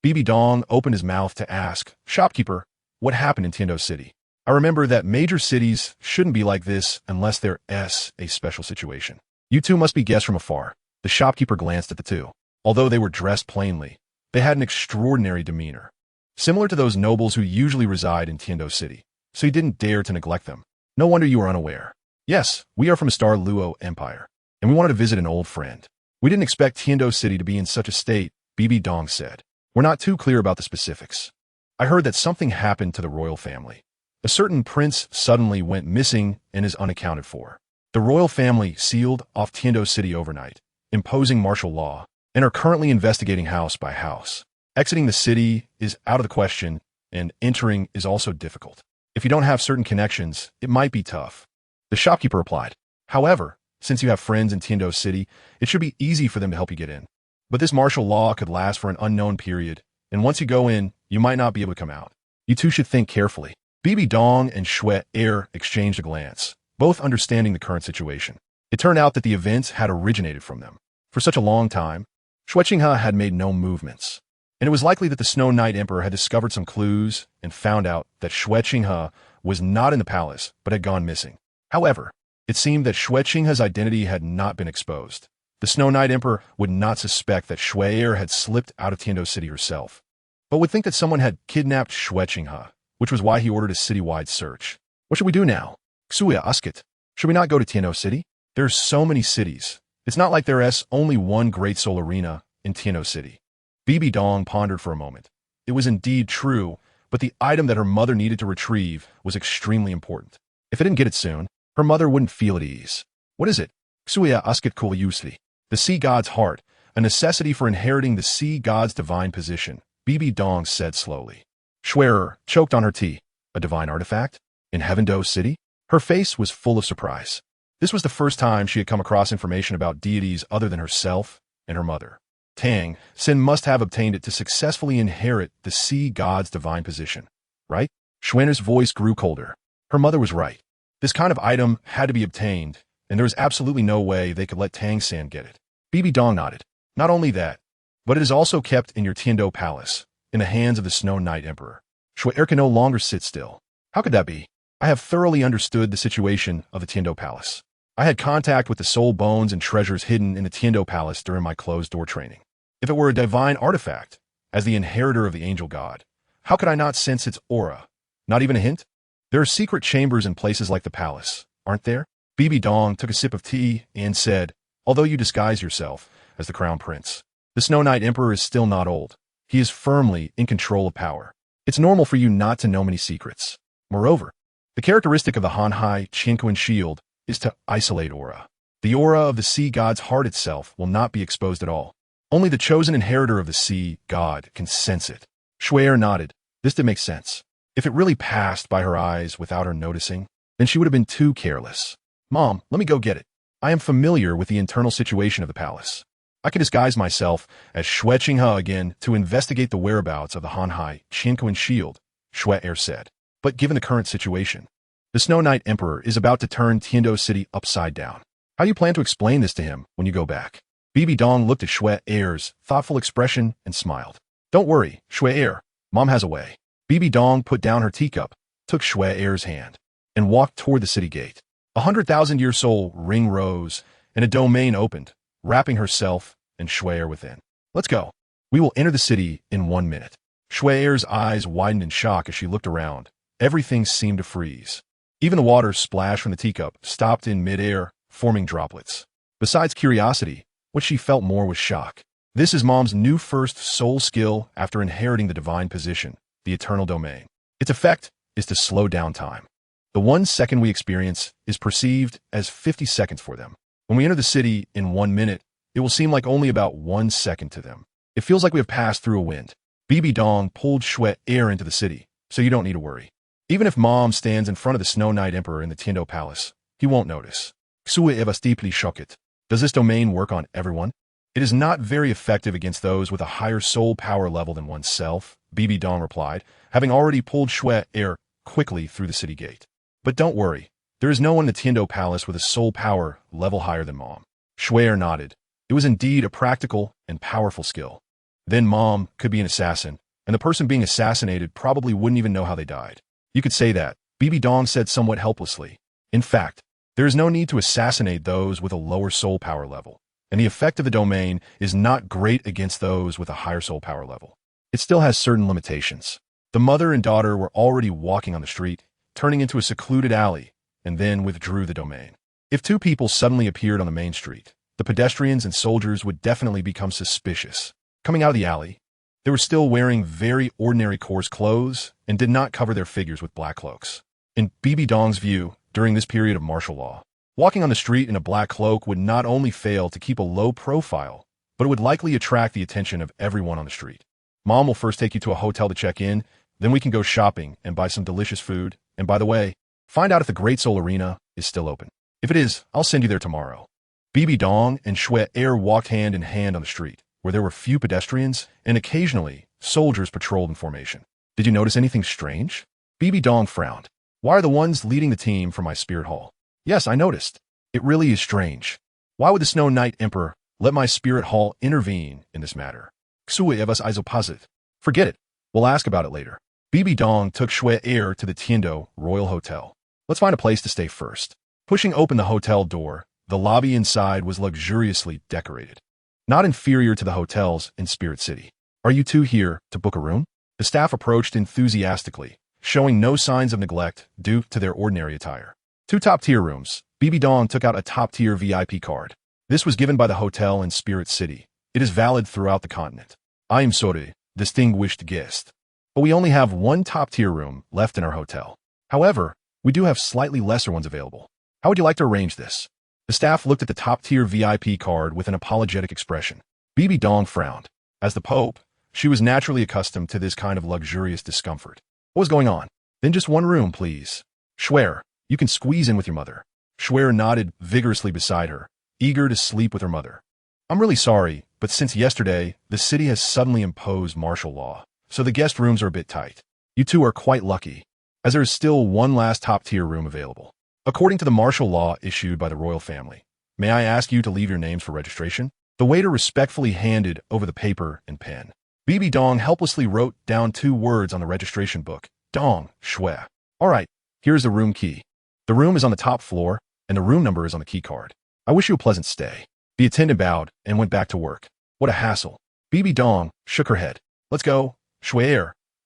Bibidong opened his mouth to ask, shopkeeper, what happened in Tiando City? I remember that major cities shouldn't be like this unless there's a special situation. You two must be guests from afar. The shopkeeper glanced at the two. Although they were dressed plainly, they had an extraordinary demeanor, similar to those nobles who usually reside in Tiando City, so he didn't dare to neglect them. No wonder you are unaware. Yes, we are from a star Luo Empire, and we wanted to visit an old friend. We didn't expect Tiando City to be in such a state, Bibidong said. We're not too clear about the specifics. I heard that something happened to the royal family. A certain prince suddenly went missing and is unaccounted for. The royal family sealed off Tiando City overnight, imposing martial law, and are currently investigating house by house. Exiting the city is out of the question, and entering is also difficult. If you don't have certain connections, it might be tough. The shopkeeper replied. However, since you have friends in Tiando City, it should be easy for them to help you get in. But this martial law could last for an unknown period, and once you go in, you might not be able to come out. You two should think carefully. Bibidong and Xue exchanged a glance, both understanding the current situation. It turned out that the events had originated from them. For such a long time, Xue had made no movements, and it was likely that the Snow Knight Emperor had discovered some clues and found out that Xue was not in the palace but had gone missing. However, it seemed that Xueqinghe's identity had not been exposed. The Snow Knight Emperor would not suspect that Xue had slipped out of Tiando City herself, but would think that someone had kidnapped Xueqinghe, which was why he ordered a citywide search. What should we do now? Xue asked. Should we not go to Tiando City? There are so many cities. It's not like there's only one great soul arena in Tiando City. Bibidong pondered for a moment. It was indeed true, but the item that her mother needed to retrieve was extremely important. If it didn't get it soon, her mother wouldn't feel at ease. What is it? Xue asked curiously. The sea god's heart, a necessity for inheriting the sea god's divine position, Bibidong said slowly. Xue choked on her tea. A divine artifact? In Heaven-Do City? Her face was full of surprise. This was the first time she had come across information about deities other than herself and her mother. Tang San must have obtained it to successfully inherit the sea god's divine position, right? Xuener's voice grew colder. Her mother was right. This kind of item had to be obtained, and there was absolutely no way they could let Tang San get it. Bibidong nodded. Not only that, but it is also kept in your Tiando Palace, in the hands of the Snow Knight Emperor. Xue can no longer sit still. How could that be? I have thoroughly understood the situation of the Tiando Palace. I had contact with the soul bones and treasures hidden in the Tiando Palace during my closed-door training. If it were a divine artifact, as the inheritor of the angel god, how could I not sense its aura? Not even a hint? There are secret chambers in places like the palace, aren't there? Bibidong took a sip of tea and said, although you disguise yourself as the crown prince, the Snow Knight Emperor is still not old. He is firmly in control of power. It's normal for you not to know many secrets. Moreover, the characteristic of the Hanhai Qian shield is to isolate aura. The aura of the sea god's heart itself will not be exposed at all. Only the chosen inheritor of the sea god can sense it. Xue nodded. This did make sense. If it really passed by her eyes without her noticing, then she would have been too careless. Mom, let me go get it. I am familiar with the internal situation of the palace. I can disguise myself as Xueqinghe again to investigate the whereabouts of the Hanhai Qian shield, Xue said. But given the current situation, the Snow Knight Emperor is about to turn Tiando City upside down. How do you plan to explain this to him when you go back? Bibidong looked at Xue's thoughtful expression and smiled. Don't worry, Xue, Mom has a way. Bibidong put down her teacup, took Xue's hand, and walked toward the city gate. 100,000-year soul ring rose, and a domain opened, wrapping herself and Xue within. Let's go. We will enter the city in 1 minute. Xue's eyes widened in shock as she looked around. Everything seemed to freeze. Even the water splashed from the teacup stopped in midair, forming droplets. Besides curiosity, what she felt more was shock. This is Mom's new first soul skill after inheriting the divine position, the eternal domain. Its effect is to slow down time. The 1 second we experience is perceived as 50 seconds for them. When we enter the city in 1 minute, it will seem like only about 1 second to them. It feels like we have passed through a wind. Bibidong pulled Shui air into the city, so you don't need to worry. Even if Mom stands in front of the Snow Knight Emperor in the Tiando Palace, he won't notice. Xue evas deeply shocked. Does this domain work on everyone? It is not very effective against those with a higher soul power level than oneself, Bibidong replied, having already pulled Shui air quickly through the city gate. But don't worry, there is no one in the Tiando Palace with a soul power level higher than Mom. Shui nodded. It was indeed a practical and powerful skill. Then Mom could be an assassin, and the person being assassinated probably wouldn't even know how they died. You could say that, Bibidong said somewhat helplessly. In fact, there is no need to assassinate those with a lower soul power level, and the effect of the domain is not great against those with a higher soul power level. It still has certain limitations. The mother and daughter were already walking on the street, turning into a secluded alley, and then withdrew the domain. If 2 people suddenly appeared on the main street, the pedestrians and soldiers would definitely become suspicious. Coming out of the alley, they were still wearing very ordinary coarse clothes and did not cover their figures with black cloaks. In Bibidong's view, during this period of martial law, walking on the street in a black cloak would not only fail to keep a low profile, but it would likely attract the attention of everyone on the street. Mom will first take you to a hotel to check in, then we can go shopping and buy some delicious food. And by the way, find out if the Great Soul Arena is still open. If it is, I'll send you there tomorrow. Bibidong and Shui air walked hand in hand on the street, where there were few pedestrians, and occasionally, soldiers patrolled in formation. Did you notice anything strange? Bibidong frowned. Why are the ones leading the team from my spirit hall? Yes, I noticed. It really is strange. Why would the Snow Knight Emperor let my spirit hall intervene in this matter? Xue evas isoposit. Forget it. We'll ask about it later. Bibidong took Shui air to the Tiando Royal Hotel. Let's find a place to stay first. Pushing open the hotel door, the lobby inside was luxuriously decorated. Not inferior to the hotels in Spirit City. Are you 2 here to book a room? The staff approached enthusiastically, showing no signs of neglect due to their ordinary attire. 2 top-tier rooms. Bibidong took out a top-tier VIP card. This was given by the hotel in Spirit City. It is valid throughout the continent. I am sorry, distinguished guest, but we only have 1 top-tier room left in our hotel. However, we do have slightly lesser ones available. How would you like to arrange this? The staff looked at the top-tier VIP card with an apologetic expression. Bibidong frowned. As the Pope, she was naturally accustomed to this kind of luxurious discomfort. What was going on? Then just 1 room, please. Schwer, you can squeeze in with your mother. Schwer nodded vigorously beside her, eager to sleep with her mother. I'm really sorry, but since yesterday, the city has suddenly imposed martial law, so the guest rooms are a bit tight. You 2 are quite lucky, as there is still 1 last top-tier room available. According to the martial law issued by the royal family, may I ask you to leave your names for registration? The waiter respectfully handed over the paper and pen. Bibidong helplessly wrote down 2 words on the registration book. Dong, Shui. All right, here's the room key. The room is on the top floor, and the room number is on the key card. I wish you a pleasant stay. The attendant bowed and went back to work. What a hassle. Bibidong shook her head. Let's go, Shui.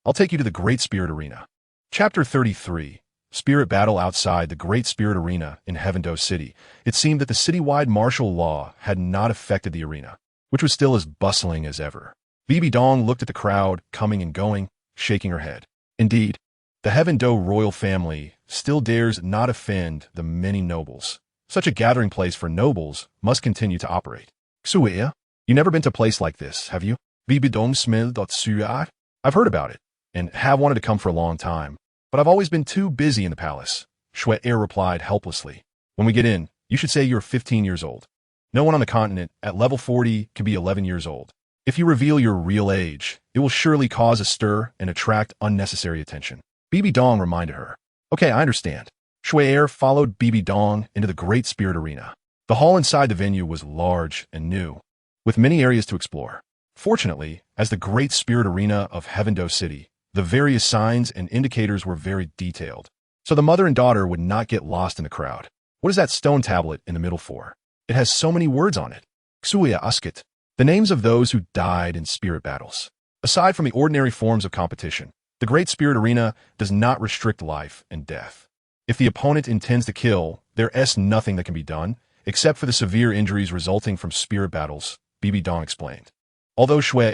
I'll take you to the Great Spirit Arena. Chapter 33. Spirit Battle outside the Great Spirit Arena in Heavendo City. It seemed that the citywide martial law had not affected the arena, which was still as bustling as ever. Bibidong looked at the crowd coming and going, shaking her head. Indeed, the Heavendo royal family still dares not offend the many nobles. Such a gathering place for nobles must continue to operate. Xue, you never been to a place like this, have you? Bibidong smil.suat? I've heard about it, and have wanted to come for a long time, but I've always been too busy in the palace. Shui replied helplessly. When we get in, you should say you're 15 years old. No one on the continent at level 40 can be 11 years old. If you reveal your real age, it will surely cause a stir and attract unnecessary attention. Bibidong reminded her. Okay, I understand. Shui followed Bibidong into the Great Spirit Arena. The hall inside the venue was large and new, with many areas to explore. Fortunately, as the Great Spirit Arena of Heavendo City, the various signs and indicators were very detailed, so the mother and daughter would not get lost in the crowd. What is that stone tablet in the middle for? It has so many words on it. Xuya Uskit, the names of those who died in spirit battles. Aside from the ordinary forms of competition, the Great Spirit Arena does not restrict life and death. If the opponent intends to kill, there is nothing that can be done, except for the severe injuries resulting from spirit battles, Bibidong explained. Although Shui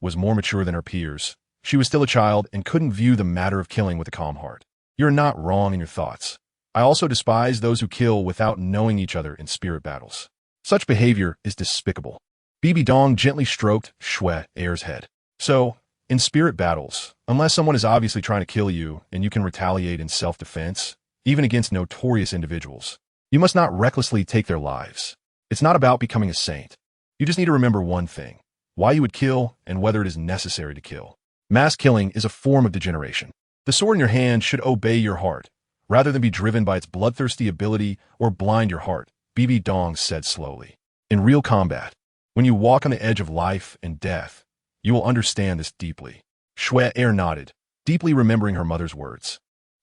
was more mature than her peers, She was still a child and couldn't view the matter of killing with a calm heart. You're not wrong in your thoughts. I also despise those who kill without knowing each other in spirit battles. Such behavior is despicable. Bibidong gently stroked Shui Er's head. So, in spirit battles, unless someone is obviously trying to kill you and you can retaliate in self-defense, even against notorious individuals, you must not recklessly take their lives. It's not about becoming a saint. You just need to remember one thing: why you would kill and whether it is necessary to kill. Mass killing is a form of degeneration. The sword in your hand should obey your heart, rather than be driven by its bloodthirsty ability or blind your heart, Bibidong said slowly. In real combat, when you walk on the edge of life and death, you will understand this deeply. Shui Er nodded, deeply remembering her mother's words.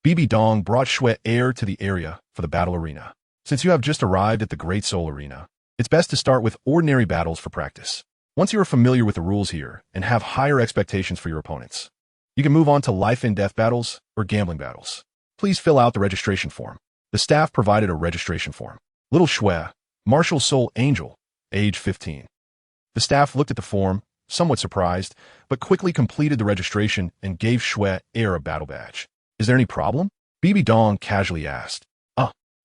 Bibidong brought Shui Er to the area for the battle arena. Since you have just arrived at the Great Soul Arena, it's best to start with ordinary battles for practice. Once you are familiar with the rules here and have higher expectations for your opponents, you can move on to life and death battles or gambling battles. Please fill out the registration form. The staff provided a registration form. Little Shui, Martial Soul Angel, age 15. The staff looked at the form, somewhat surprised, but quickly completed the registration and gave Shui Er a battle badge. Is there any problem? Bibidong casually asked.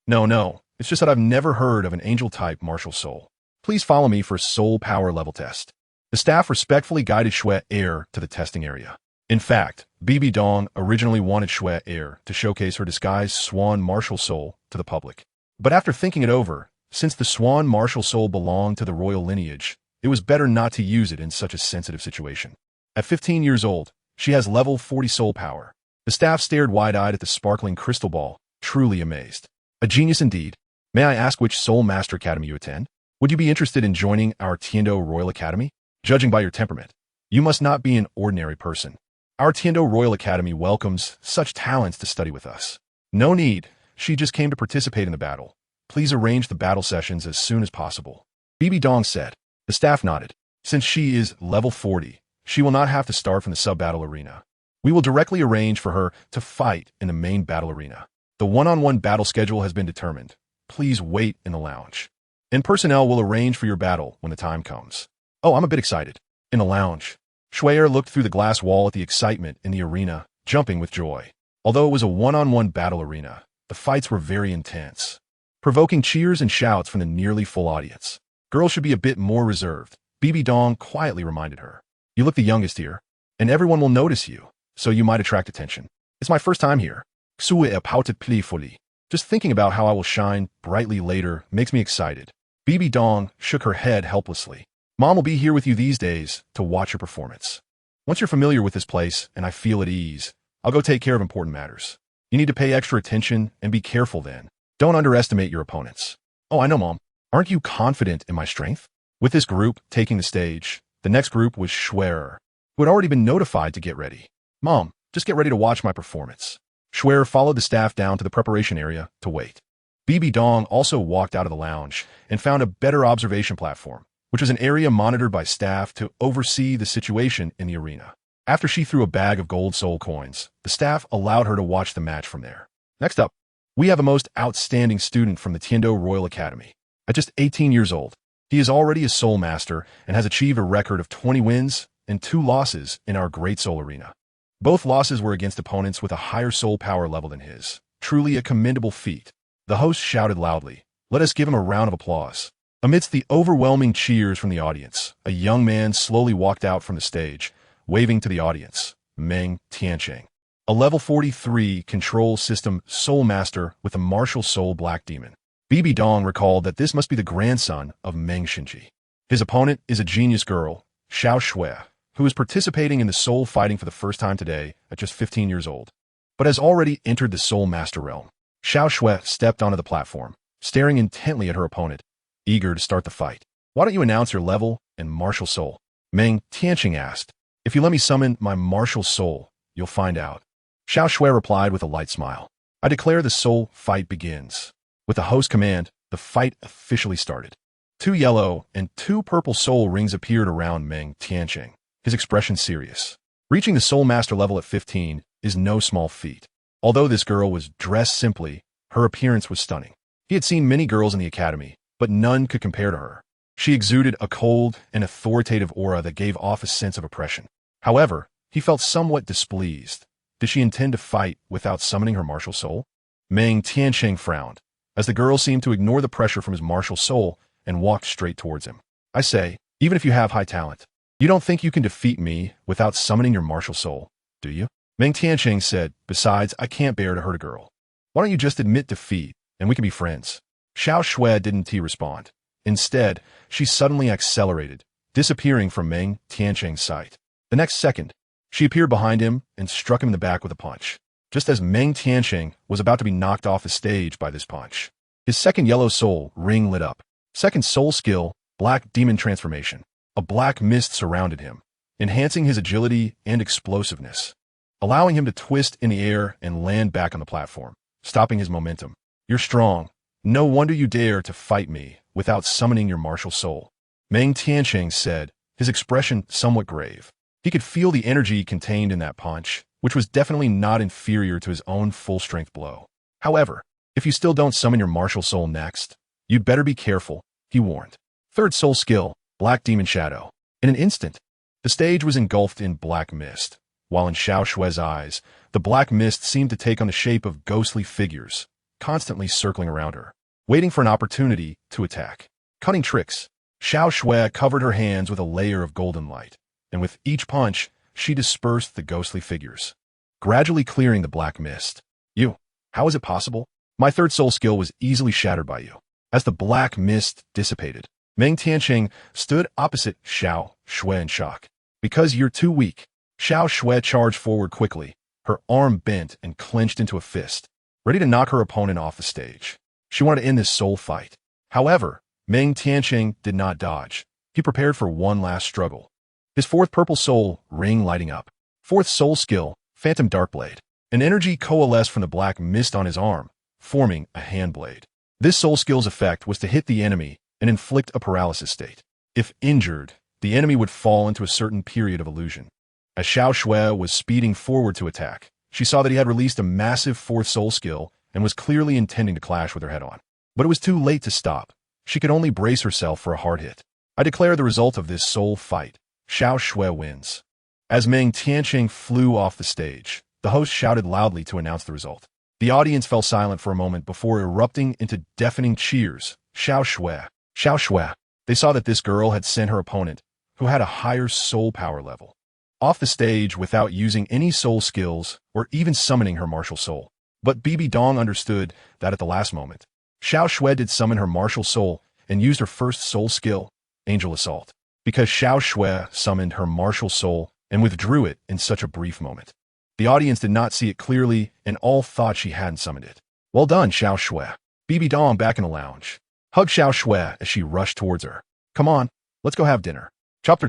No. It's just that I've never heard of an angel-type martial soul. Please follow me for a soul power level test. The staff respectfully guided Shui Er to the testing area. In fact, Bibidong originally wanted Shui Er to showcase her disguised swan martial soul to the public. But after thinking it over, since the swan martial soul belonged to the royal lineage, it was better not to use it in such a sensitive situation. At 15 years old, she has level 40 soul power. The staff stared wide-eyed at the sparkling crystal ball, truly amazed. A genius indeed. May I ask which Soul Master Academy you attend? Would you be interested in joining our Tiando Royal Academy? Judging by your temperament, you must not be an ordinary person. Our Tiando Royal Academy welcomes such talents to study with us. No need. She just came to participate in the battle. Please arrange the battle sessions as soon as possible. Bibidong said. The staff nodded. Since she is level 40, she will not have to start from the sub-battle arena. We will directly arrange for her to fight in the main battle arena. The one-on-one battle schedule has been determined. Please wait in the lounge. And personnel will arrange for your battle when the time comes. Oh, I'm a bit excited. In the lounge, Shui Er looked through the glass wall at the excitement in the arena, jumping with joy. Although it was a one-on-one battle arena, the fights were very intense, provoking cheers and shouts from the nearly full audience. Girls should be a bit more reserved, Bibidong quietly reminded her. You look the youngest here, and everyone will notice you, so you might attract attention. It's my first time here. Xue pouted playfully. Just thinking about how I will shine brightly later makes me excited. Bibidong shook her head helplessly. Mom will be here with you these days to watch your performance. Once you're familiar with this place and I feel at ease, I'll go take care of important matters. You need to pay extra attention and be careful then. Don't underestimate your opponents. Oh, I know, Mom. Aren't you confident in my strength? With this group taking the stage, the next group was Shui Er, who had already been notified to get ready. Mom, just get ready to watch my performance. Shui Er followed the staff down to the preparation area to wait. Bibidong also walked out of the lounge and found a better observation platform, which was an area monitored by staff to oversee the situation in the arena. After she threw a bag of gold soul coins, the staff allowed her to watch the match from there. Next up, we have a most outstanding student from the Tiando Royal Academy. At just 18 years old, he is already a soul master and has achieved a record of 20 wins and 2 losses in our Great Soul Arena. Both losses were against opponents with a higher soul power level than his. Truly a commendable feat. The host shouted loudly. Let us give him a round of applause. Amidst the overwhelming cheers from the audience, a young man slowly walked out from the stage, waving to the audience. Meng Tiancheng, a level 43 control system soul master with a martial soul black demon. Bibidong recalled that this must be the grandson of Meng Xinji. His opponent is a genius girl, Xiao Shui, who is participating in the soul fighting for the first time today at just 15 years old, but has already entered the soul master realm. Xiao Shui stepped onto the platform, staring intently at her opponent, eager to start the fight. Why don't you announce your level and martial soul? Meng Tianqing asked. If you let me summon my martial soul, you'll find out. Xiao Shui replied with a light smile. I declare the soul fight begins. With the host command, the fight officially started. 2 yellow and 2 purple soul rings appeared around Meng Tianqing, his expression serious. Reaching the soul master level at 15 is no small feat. Although this girl was dressed simply, her appearance was stunning. He had seen many girls in the academy, but none could compare to her. She exuded a cold and authoritative aura that gave off a sense of oppression. However, He felt somewhat displeased. Did she intend to fight without summoning her martial soul? Meng Tiansheng frowned, as the girl seemed to ignore the pressure from his martial soul and walked straight towards him. I say, even if you have high talent, you don't think you can defeat me without summoning your martial soul, do you? Meng Tiansheng said, besides, I can't bear to hurt a girl. Why don't you just admit defeat, and we can be friends? Xiao Shui didn't respond. Instead, she suddenly accelerated, disappearing from Meng Tiansheng's sight. The next second, she appeared behind him and struck him in the back with a punch, just as Meng Tiansheng was about to be knocked off the stage by this punch. His second yellow soul ring lit up. Second soul skill, Black Demon Transformation. A black mist surrounded him, enhancing his agility and explosiveness, allowing him to twist in the air and land back on the platform, stopping his momentum. You're strong. No wonder you dare to fight me without summoning your martial soul, Meng Tiansheng said, his expression somewhat grave. He could feel the energy contained in that punch, which was definitely not inferior to his own full-strength blow. However, if you still don't summon your martial soul next, you'd better be careful, he warned. Third soul skill, Black Demon Shadow. In an instant, the stage was engulfed in black mist, while in Xiao Shui's eyes, the black mist seemed to take on the shape of ghostly figures, constantly circling around her, waiting for an opportunity to attack. Cunning tricks. Xiao Shui covered her hands with a layer of golden light, and with each punch, she dispersed the ghostly figures, gradually clearing the black mist. You, how is it possible? My third soul skill was easily shattered by you. As the black mist dissipated, Meng Tiansheng stood opposite Xiao Shui in shock. Because you're too weak. Xiao Shui charged forward quickly, her arm bent and clenched into a fist, ready to knock her opponent off the stage. She wanted to end this soul fight. However, Meng Tiansheng did not dodge. He prepared for one last struggle. His fourth purple soul ring lighting up. Fourth soul skill, Phantom Darkblade. An energy coalesced from the black mist on his arm, forming a hand blade. This soul skill's effect was to hit the enemy and inflict a paralysis state. If injured, the enemy would fall into a certain period of illusion. As Xiao Shui was speeding forward to attack, she saw that he had released a massive fourth soul skill and was clearly intending to clash with her head-on. But it was too late to stop. She could only brace herself for a hard hit. I declare the result of this soul fight. Xiao Shui wins. As Meng Tiansheng flew off the stage, the host shouted loudly to announce the result. The audience fell silent for a moment before erupting into deafening cheers. Xiao Shui. Xiao Shui. They saw that this girl had sent her opponent, who had a higher soul power level, off the stage without using any soul skills or even summoning her martial soul. But Bibidong understood that at the last moment, Xiao Shui did summon her martial soul and used her first soul skill, Angel Assault, because Xiao Shui summoned her martial soul and withdrew it in such a brief moment. The audience did not see it clearly and all thought she hadn't summoned it. Well done, Xiao Shui. Bibidong back in the lounge hugged Xiao Shui as she rushed towards her. Come on, let's go have dinner. Chapter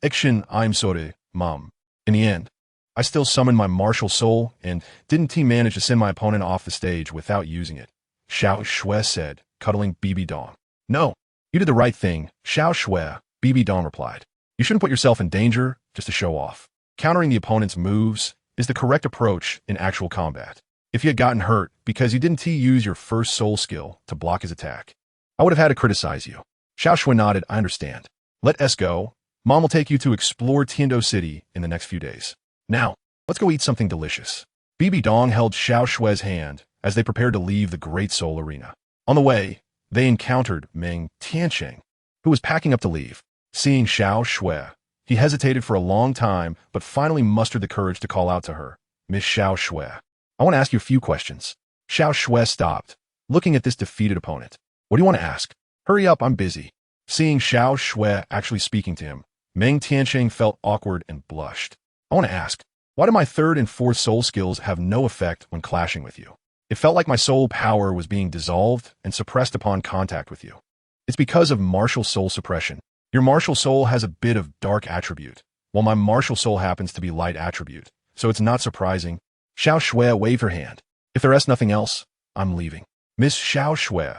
Action I'm sorry, Mom. In the end, I still summoned my martial soul and didn't manage to send my opponent off the stage without using it, Xiao Shui said, cuddling Bibidong. No, you did the right thing, Xiao Shui, Bibidong replied. You shouldn't put yourself in danger just to show off. Countering the opponent's moves is the correct approach in actual combat. If you had gotten hurt because you didn't use your first soul skill to block his attack, I would have had to criticize you. Xiao Shui nodded, I understand. Let us go. Mom will take you to explore Tiando City in the next few days. Now, let's go eat something delicious. Bibidong held Xiao Shui's hand as they prepared to leave the Great Soul Arena. On the way, they encountered Meng Tiansheng, who was packing up to leave. Seeing Xiao Shui, he hesitated for a long time, but finally mustered the courage to call out to her, Miss Xiao Shui. I want to ask you a few questions. Xiao Shui stopped, looking at this defeated opponent. What do you want to ask? Hurry up, I'm busy. Seeing Xiao Shui actually speaking to him, Meng Tiansheng felt awkward and blushed. I want to ask, why do my third and fourth soul skills have no effect when clashing with you? It felt like my soul power was being dissolved and suppressed upon contact with you. It's because of martial soul suppression. Your martial soul has a bit of dark attribute, while my martial soul happens to be light attribute, so it's not surprising. Xiao Shui waved her hand. If there is nothing else, I'm leaving. Miss Xiao Shui,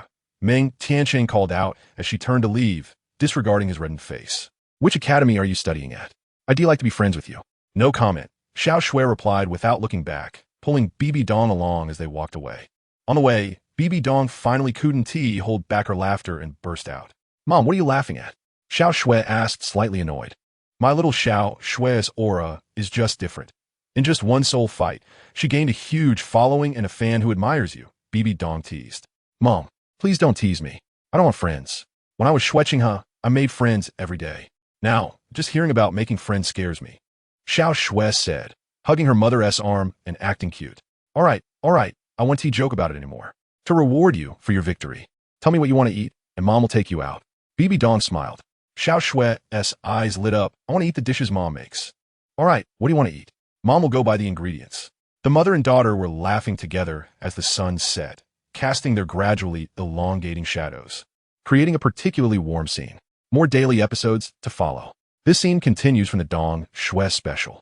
Meng Tiansheng called out as she turned to leave, disregarding his reddened face. Which academy are you studying at? I'd like to be friends with you. No comment. Xiao Shui replied without looking back, pulling Bibidong along as they walked away. On the way, Bibidong finally couldn't hold back her laughter and burst out. Mom, what are you laughing at? Xiao Shui asked, slightly annoyed. My little Xiao Shui's aura is just different. In just one soul fight, she gained a huge following and a fan who admires you, Bibidong teased. Mom, please don't tease me. I don't want friends. When I was Shueqinghe, I made friends every day. Now, just hearing about making friends scares me. Xiao Shui said, hugging her mother's arm and acting cute. All right, I won't joke about it anymore. To reward you for your victory, tell me what you want to eat, and Mom will take you out. Bibidong smiled. Xiao Shui's eyes lit up. I want to eat the dishes Mom makes. All right, what do you want to eat? Mom will go buy the ingredients. The mother and daughter were laughing together as the sun set, casting their gradually elongating shadows, creating a particularly warm scene. More daily episodes to follow. This scene continues from the Dong Shui special.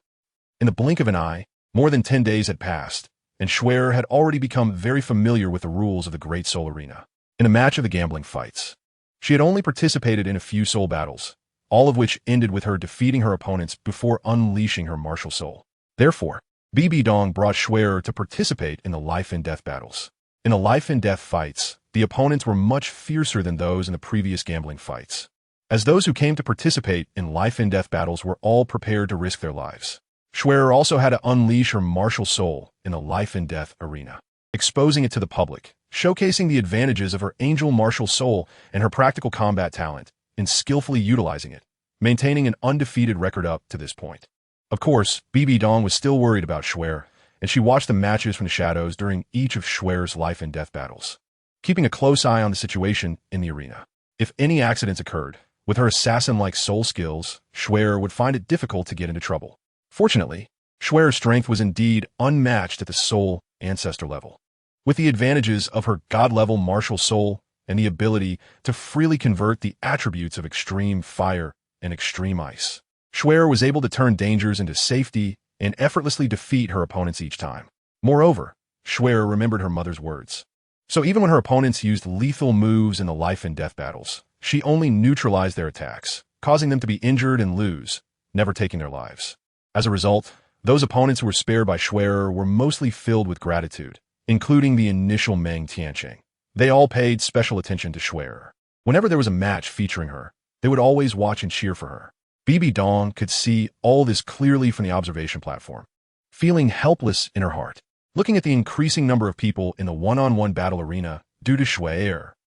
In the blink of an eye, more than 10 days had passed, and Shui had already become very familiar with the rules of the Great Soul Arena. In a match of the gambling fights, she had only participated in a few soul battles, all of which ended with her defeating her opponents before unleashing her martial soul. Therefore, Bibidong brought Shui to participate in the life-and-death battles. In the life-and-death fights, the opponents were much fiercer than those in the previous gambling fights, as those who came to participate in life-and-death battles were all prepared to risk their lives. Shui also had to unleash her martial soul in the life-and-death arena, exposing it to the public, showcasing the advantages of her angel martial soul and her practical combat talent, and skillfully utilizing it, maintaining an undefeated record up to this point. Of course, Bibidong was still worried about Shui, and she watched the matches from the shadows during each of Shui's life-and-death battles, keeping a close eye on the situation in the arena. If any accidents occurred, with her assassin-like soul skills, Shui would find it difficult to get into trouble. Fortunately, Shui's strength was indeed unmatched at the soul ancestor level. With the advantages of her god-level martial soul and the ability to freely convert the attributes of extreme fire and extreme ice, Shui was able to turn dangers into safety and effortlessly defeat her opponents each time. Moreover, Shui remembered her mother's words. So even when her opponents used lethal moves in the life-and-death battles, she only neutralized their attacks, causing them to be injured and lose, never taking their lives. As a result, those opponents who were spared by Shui were mostly filled with gratitude, including the initial Meng Tianqing. They all paid special attention to Shui. Whenever there was a match featuring her, they would always watch and cheer for her. Bibidong could see all this clearly from the observation platform, feeling helpless in her heart, looking at the increasing number of people in the one-on-one battle arena due to Shui,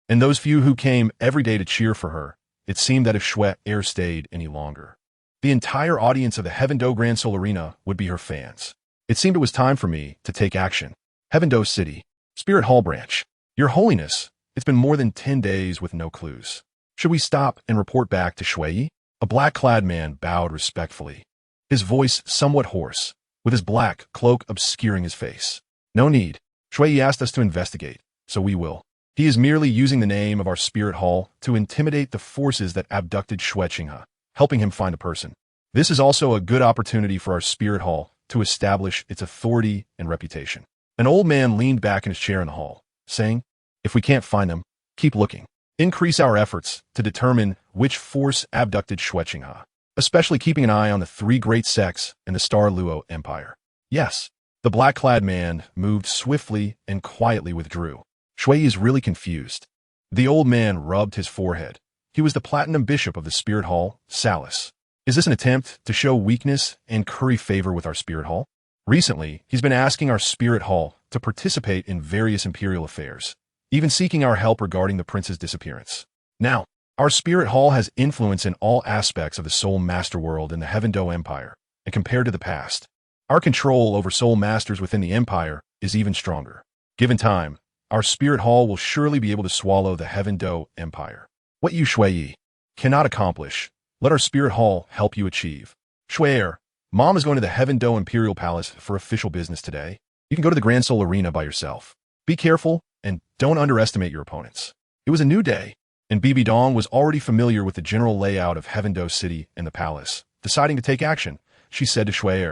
and those few who came every day to cheer for her. It seemed that if Shui stayed any longer, the entire audience of the Heavendo Grand Soul Arena would be her fans. It seemed it was time for me to take action. Heavendo City, Spirit Hall Branch. Your Holiness, it's been more than 10 days with no clues. Should we stop and report back to Shui? A black-clad man bowed respectfully, his voice somewhat hoarse, with his black cloak obscuring his face. No need. Shui asked us to investigate, so we will. He is merely using the name of our spirit hall to intimidate the forces that abducted Shueqinghe, helping him find a person. This is also a good opportunity for our spirit hall to establish its authority and reputation. An old man leaned back in his chair in the hall, saying, if we can't find them, keep looking. Increase our efforts to determine which force abducted Shueqinghe, especially keeping an eye on the 3 great sects and the Star Luo Empire. Yes, the black-clad man moved swiftly and quietly withdrew. Shui is really confused. The old man rubbed his forehead. He was the platinum bishop of the spirit hall, Salus. Is this an attempt to show weakness and curry favor with our spirit hall? Recently, he's been asking our spirit hall to participate in various imperial affairs, even seeking our help regarding the prince's disappearance. Now, our spirit hall has influence in all aspects of the soul master world in the Heavendo Empire, and compared to the past, our control over soul masters within the empire is even stronger. Given time, our spirit hall will surely be able to swallow the Heavendo Empire. What you Shui cannot accomplish, let our spirit hall help you achieve. Shui, Mom is going to the Heavendo Imperial Palace for official business today. You can go to the Grand Soul Arena by yourself. Be careful and don't underestimate your opponents. It was a new day, and Bibidong was already familiar with the general layout of Heavendo City and the palace. Deciding to take action, she said to Shui,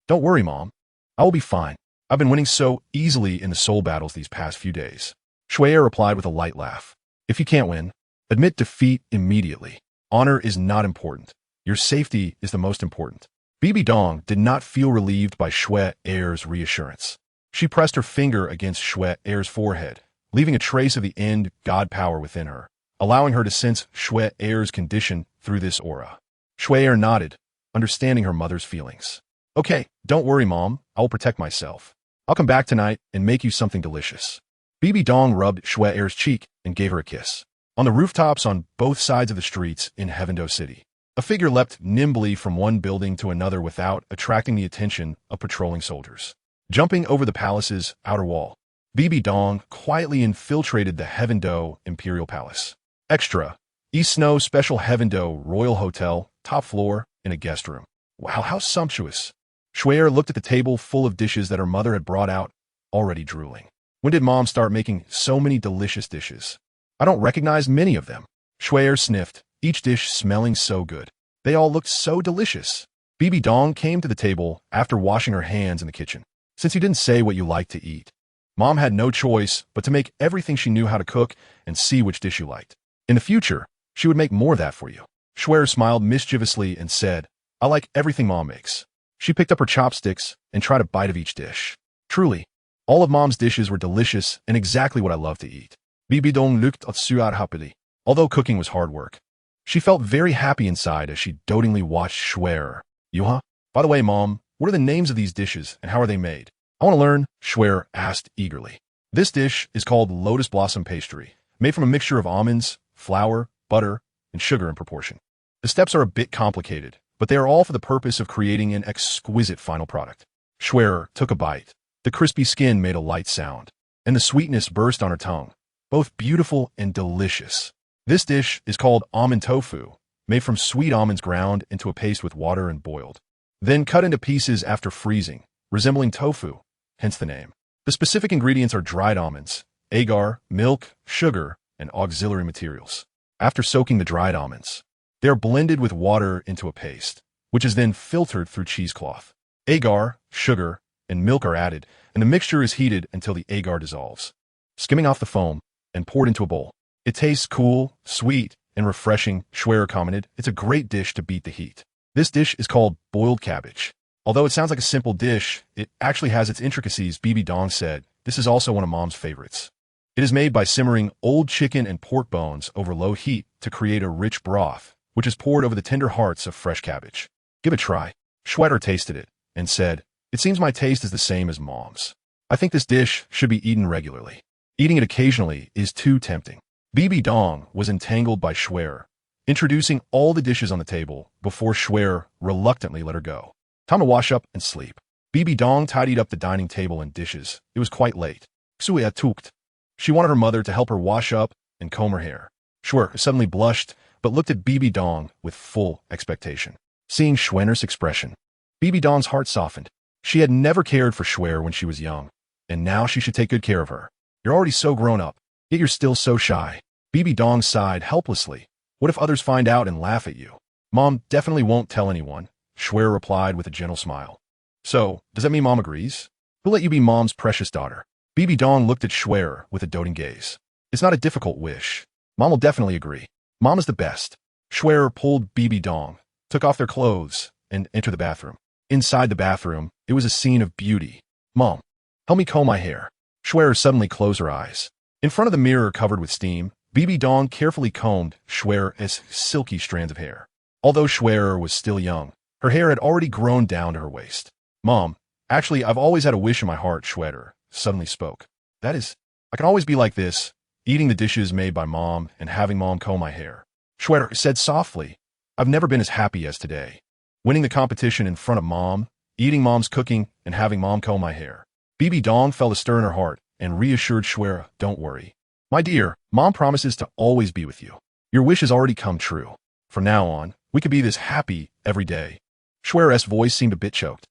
don't worry, Mom. I will be fine. I've been winning so easily in the soul battles these past few days. Shui replied with a light laugh. If you can't win, admit defeat immediately. Honor is not important. Your safety is the most important. Bibidong did not feel relieved by Shui's reassurance. She pressed her finger against Shui's forehead, leaving a trace of the end god power within her, allowing her to sense Shui's condition through this aura. Shui nodded, understanding her mother's feelings. Okay, don't worry, Mom. I will protect myself. I'll come back tonight and make you something delicious. Bibidong rubbed Xue'er's cheek and gave her a kiss. On the rooftops on both sides of the streets in Heavendo City, a figure leapt nimbly from one building to another without attracting the attention of patrolling soldiers. Jumping over the palace's outer wall, Bibidong quietly infiltrated the Heavendo Imperial Palace. Extra, East Snow Special Heavendo Royal Hotel, top floor, in a guest room. Wow, how sumptuous. Xue'er looked at the table full of dishes that her mother had brought out, already drooling. When did Mom start making so many delicious dishes? I don't recognize many of them. Xue'er sniffed, each dish smelling so good. They all looked so delicious. Bibidong came to the table after washing her hands in the kitchen. Since you didn't say what you liked to eat, Mom had no choice but to make everything she knew how to cook and see which dish you liked. In the future, she would make more of that for you. Xue'er smiled mischievously and said, I like everything Mom makes. She picked up her chopsticks and tried a bite of each dish. Truly, all of Mom's dishes were delicious and exactly what I love to eat. Bibidong.Ultimately. Although cooking was hard work, she felt very happy inside as she dotingly watched Xue'er. Yuha? By the way, Mom, what are the names of these dishes and how are they made? I want to learn, Xue'er asked eagerly. This dish is called lotus blossom pastry, made from a mixture of almonds, flour, butter, and sugar in proportion. The steps are a bit complicated, but they are all for the purpose of creating an exquisite final product. Xue'er took a bite. The crispy skin made a light sound, and the sweetness burst on her tongue, both beautiful and delicious. This dish is called almond tofu, made from sweet almonds ground into a paste with water and boiled, then cut into pieces after freezing, resembling tofu, hence the name. The specific ingredients are dried almonds, agar, milk, sugar, and auxiliary materials. After soaking the dried almonds, they are blended with water into a paste, which is then filtered through cheesecloth. Agar, sugar, and milk are added, and the mixture is heated until the agar dissolves, skimming off the foam, and poured into a bowl. It tastes cool, sweet, and refreshing, Xue'er commented. It's a great dish to beat the heat. This dish is called boiled cabbage. Although it sounds like a simple dish, it actually has its intricacies, Bibidong said. This is also one of Mom's favorites. It is made by simmering old chicken and pork bones over low heat to create a rich broth, which is poured over the tender hearts of fresh cabbage. Give it a try. Xue'er tasted it and said, It seems my taste is the same as Mom's. I think this dish should be eaten regularly. Eating it occasionally is too tempting. Bibidong was entangled by Xue'er, introducing all the dishes on the table before Xue'er reluctantly let her go. Time to wash up and sleep. Bibidong tidied up the dining table and dishes. It was quite late. Xue'er tooked. She wanted her mother to help her wash up and comb her hair. Xue'er suddenly blushed, but looked at Bibidong with full expectation. Seeing Xue'er's expression, Bibidong's heart softened. She had never cared for Xue'er when she was young, and now she should take good care of her. You're already so grown up, yet you're still so shy. Bibidong sighed helplessly. What if others find out and laugh at you? Mom definitely won't tell anyone, Xue'er replied with a gentle smile. So, does that mean Mom agrees? We'll let you be Mom's precious daughter. Bibidong looked at Xue'er with a doting gaze. It's not a difficult wish. Mom will definitely agree. Mom is the best. Xue'er pulled Bibidong, took off their clothes, and entered the bathroom. Inside the bathroom, it was a scene of beauty. Mom, help me comb my hair. Xue'er suddenly closed her eyes. In front of the mirror covered with steam, Bibidong carefully combed Xue'er's silky strands of hair. Although Xue'er was still young, her hair had already grown down to her waist. Mom, actually, I've always had a wish in my heart, Xue'er suddenly spoke. That is, I can always be like this, eating the dishes made by Mom and having Mom comb my hair. Xue'er said softly, I've never been as happy as today. Winning the competition in front of Mom, eating Mom's cooking, and having Mom comb my hair. Bibidong felt a stir in her heart and reassured Xue'er, don't worry. My dear, Mom promises to always be with you. Your wish has already come true. From now on, we could be this happy every day. Xue'er's voice seemed a bit choked.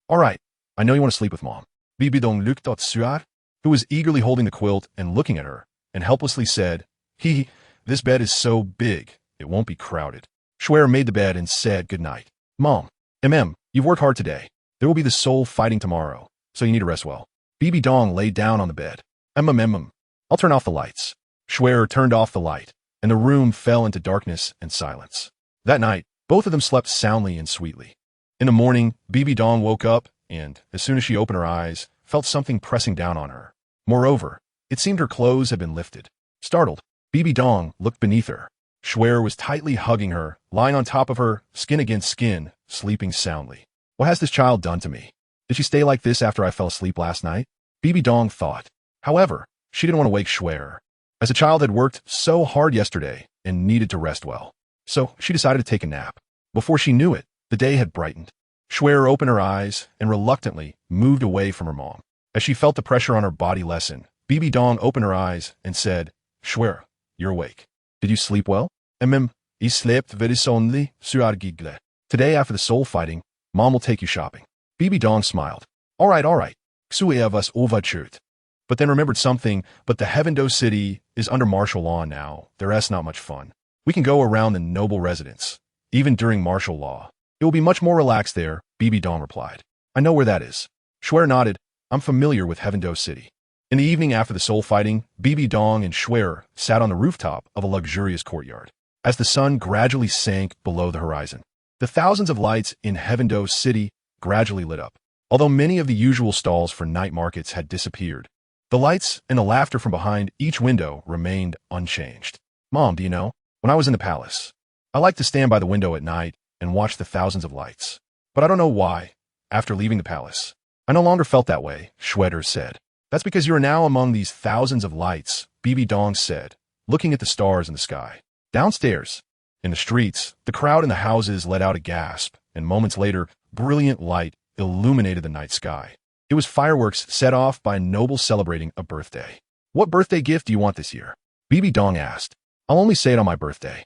All right, I know you want to sleep with Mom. Bibidong looked at Xue'er, who was eagerly holding the quilt and looking at her, and helplessly said, this bed is so big, it won't be crowded. Xue'er made the bed and said good night. Mom, you've worked hard today. There will be the soul fighting tomorrow, so you need to rest well. Bibidong lay down on the bed. I'll turn off the lights. Xue'er turned off the light, and the room fell into darkness and silence. That night, both of them slept soundly and sweetly. In the morning, Bibidong woke up and, as soon as she opened her eyes, felt something pressing down on her. Moreover, it seemed her clothes had been lifted. Startled, Bibidong looked beneath her. Schwer was tightly hugging her, lying on top of her, skin against skin, sleeping soundly. What has this child done to me? Did she stay like this after I fell asleep last night? Bibidong thought. However, she didn't want to wake Schwer, as the child had worked so hard yesterday and needed to rest well. So she decided to take a nap. Before she knew it, the day had brightened. Schwer opened her eyes and reluctantly moved away from her mom. As she felt the pressure on her body lessen, Bibidong opened her eyes and said, Schwer, you're awake. Did you sleep well? I slept very soundly, Suargigle. Today after the soul fighting, Mom will take you shopping. Bibidong smiled. All right. Xue was overtures. But then remembered something, but the Heavendo city is under martial law now. There's not much fun. We can go around the noble residence, even during martial law. It will be much more relaxed there, Bibidong replied. I know where that is. Schwer nodded. I'm familiar with Heavendo city. In the evening after the soul fighting, Bibidong and Schwer sat on the rooftop of a luxurious courtyard. As the sun gradually sank below the horizon, the thousands of lights in Heavendo city gradually lit up. Although many of the usual stalls for night markets had disappeared, the lights and the laughter from behind each window remained unchanged. Mom, do you know, when I was in the palace, I liked to stand by the window at night and watch the thousands of lights. But I don't know why, after leaving the palace, I no longer felt that way, Schweder said. That's because you are now among these thousands of lights, Bibidong said, looking at the stars in the sky. Downstairs, in the streets, the crowd in the houses let out a gasp, and moments later, brilliant light illuminated the night sky. It was fireworks set off by a noble celebrating a birthday. What birthday gift do you want this year? Bibidong asked. I'll only say it on my birthday.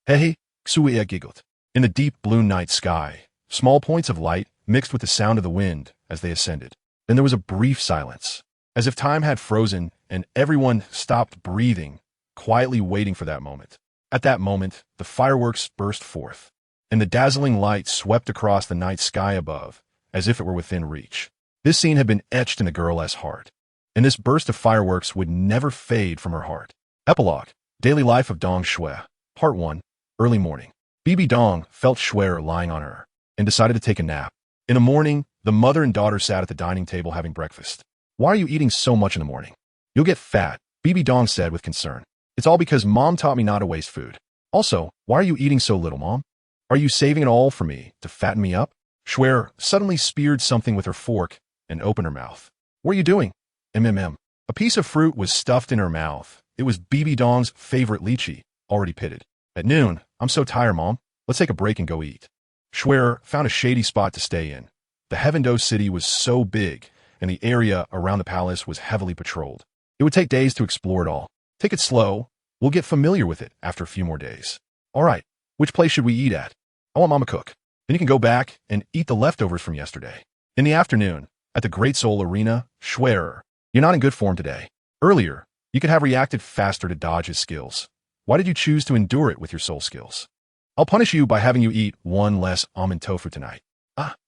Hehe, Xue giggled. In the deep blue night sky, small points of light mixed with the sound of the wind as they ascended. Then there was a brief silence, as if time had frozen and everyone stopped breathing, quietly waiting for that moment. At that moment, the fireworks burst forth, and the dazzling light swept across the night sky above, as if it were within reach. This scene had been etched in the girl's heart, and this burst of fireworks would never fade from her heart. Epilogue. Daily Life of Dong Schue. Part 1. Early morning. Bibidong felt Schwer lying on her, and decided to take a nap. In the morning, the mother and daughter sat at the dining table having breakfast. Why are you eating so much in the morning? You'll get fat, Bibidong said with concern. It's all because Mom taught me not to waste food. Also, why are you eating so little, Mom? Are you saving it all for me to fatten me up? Schwer suddenly speared something with her fork and opened her mouth. What are you doing? A piece of fruit was stuffed in her mouth. It was Bibidong's favorite lychee, already pitted. At noon, I'm so tired, Mom. Let's take a break and go eat. Schwer found a shady spot to stay in. The Heavendo city was so big, and the area around the palace was heavily patrolled. It would take days to explore it all. Take it slow. We'll get familiar with it after a few more days. All right, which place should we eat at? I want Mama cook. Then you can go back and eat the leftovers from yesterday. In the afternoon, at the Great Soul Arena, Schwer, you're not in good form today. Earlier, you could have reacted faster to dodge his skills. Why did you choose to endure it with your soul skills? I'll punish you by having you eat one less almond tofu tonight.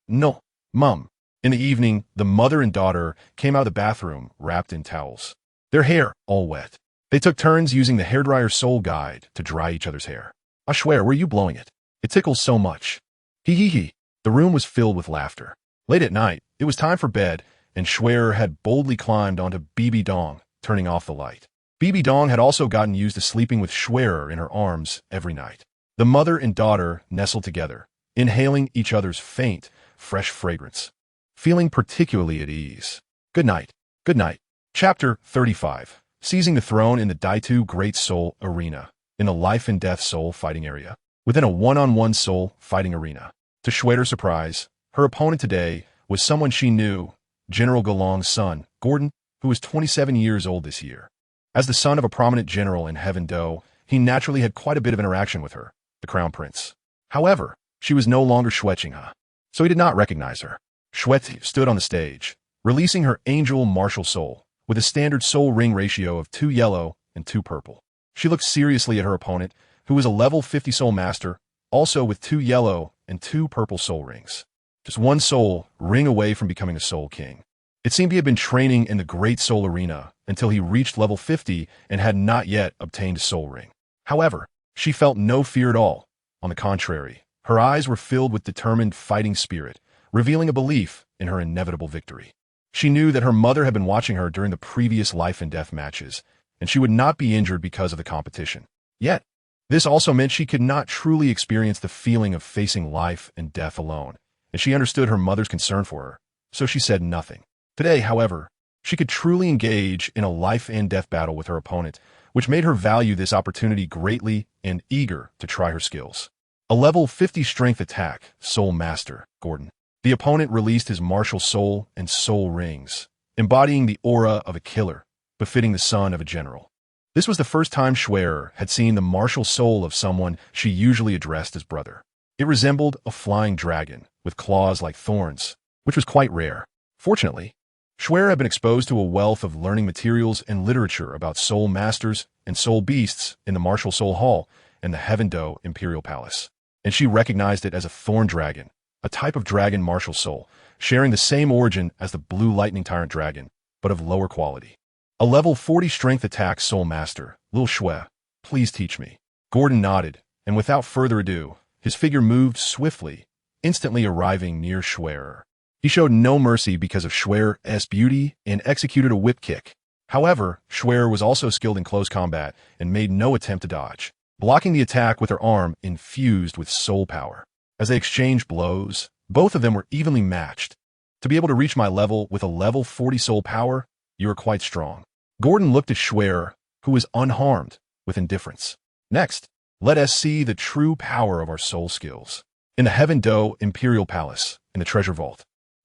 No, Mom. In the evening, the mother and daughter came out of the bathroom wrapped in towels, their hair all wet. They took turns using the hairdryer soul guide to dry each other's hair. Schwer, where are you blowing it? It tickles so much. Hee. The room was filled with laughter. Late at night, it was time for bed, and Schwer had boldly climbed onto Bibidong, turning off the light. Bibidong had also gotten used to sleeping with Schwer in her arms every night. The mother and daughter nestled together, inhaling each other's faint, fresh fragrance, feeling particularly at ease. Good night. Good night. Chapter 35. Seizing the throne in the Daitu Great Soul Arena, in the life and death soul fighting area, within a one-on-one soul fighting arena. To Schweder's surprise, her opponent today was someone she knew, General Galong's son, Gordon, who was 27 years old this year. As the son of a prominent general in Heavendo, he naturally had quite a bit of interaction with her, the crown prince. However, she was no longer Schwetchingha, so he did not recognize her. Schwet stood on the stage, releasing her angel martial soul, with a standard soul ring ratio of 2 yellow and 2 purple. She looked seriously at her opponent, who was a level 50 soul master, also with 2 yellow and 2 purple soul rings. Just 1 soul ring away from becoming a soul king. It seemed he had been training in the Great Soul Arena until he reached level 50 and had not yet obtained a soul ring. However, she felt no fear at all. On the contrary, her eyes were filled with determined fighting spirit, revealing a belief in her inevitable victory. She knew that her mother had been watching her during the previous life and death matches, and she would not be injured because of the competition. Yet, This also meant she could not truly experience the feeling of facing life and death alone, and she understood her mother's concern for her, so she said nothing. Today, however, she could truly engage in a life and death battle with her opponent, which made her value this opportunity greatly and eager to try her skills. A level 50 strength attack, Soul Master, Gordon. The opponent released his martial soul and soul rings, embodying the aura of a killer, befitting the son of a general. This was the first time Schwer had seen the martial soul of someone she usually addressed as brother. It resembled a flying dragon, with claws like thorns, which was quite rare. Fortunately, Schwer had been exposed to a wealth of learning materials and literature about soul masters and soul beasts in the Martial Soul Hall and the Heaven-Do Imperial Palace, and she recognized it as a thorn dragon, a type of dragon martial soul, sharing the same origin as the blue lightning tyrant dragon, but of lower quality. A level 40 strength attack Soul Master, Lil Schue, please teach me. Gordon nodded, and without further ado, his figure moved swiftly, instantly arriving near Schwer. He showed no mercy because of Schwer's beauty and executed a whip kick. However, Schwer was also skilled in close combat and made no attempt to dodge, blocking the attack with her arm infused with soul power. As they exchanged blows, both of them were evenly matched. To be able to reach my level with a level 40 soul power, you are quite strong. Gordon looked at Schwer, who was unharmed, with indifference. Next, let us see the true power of our soul skills. In the Heaven-Do Imperial Palace, in the treasure vault,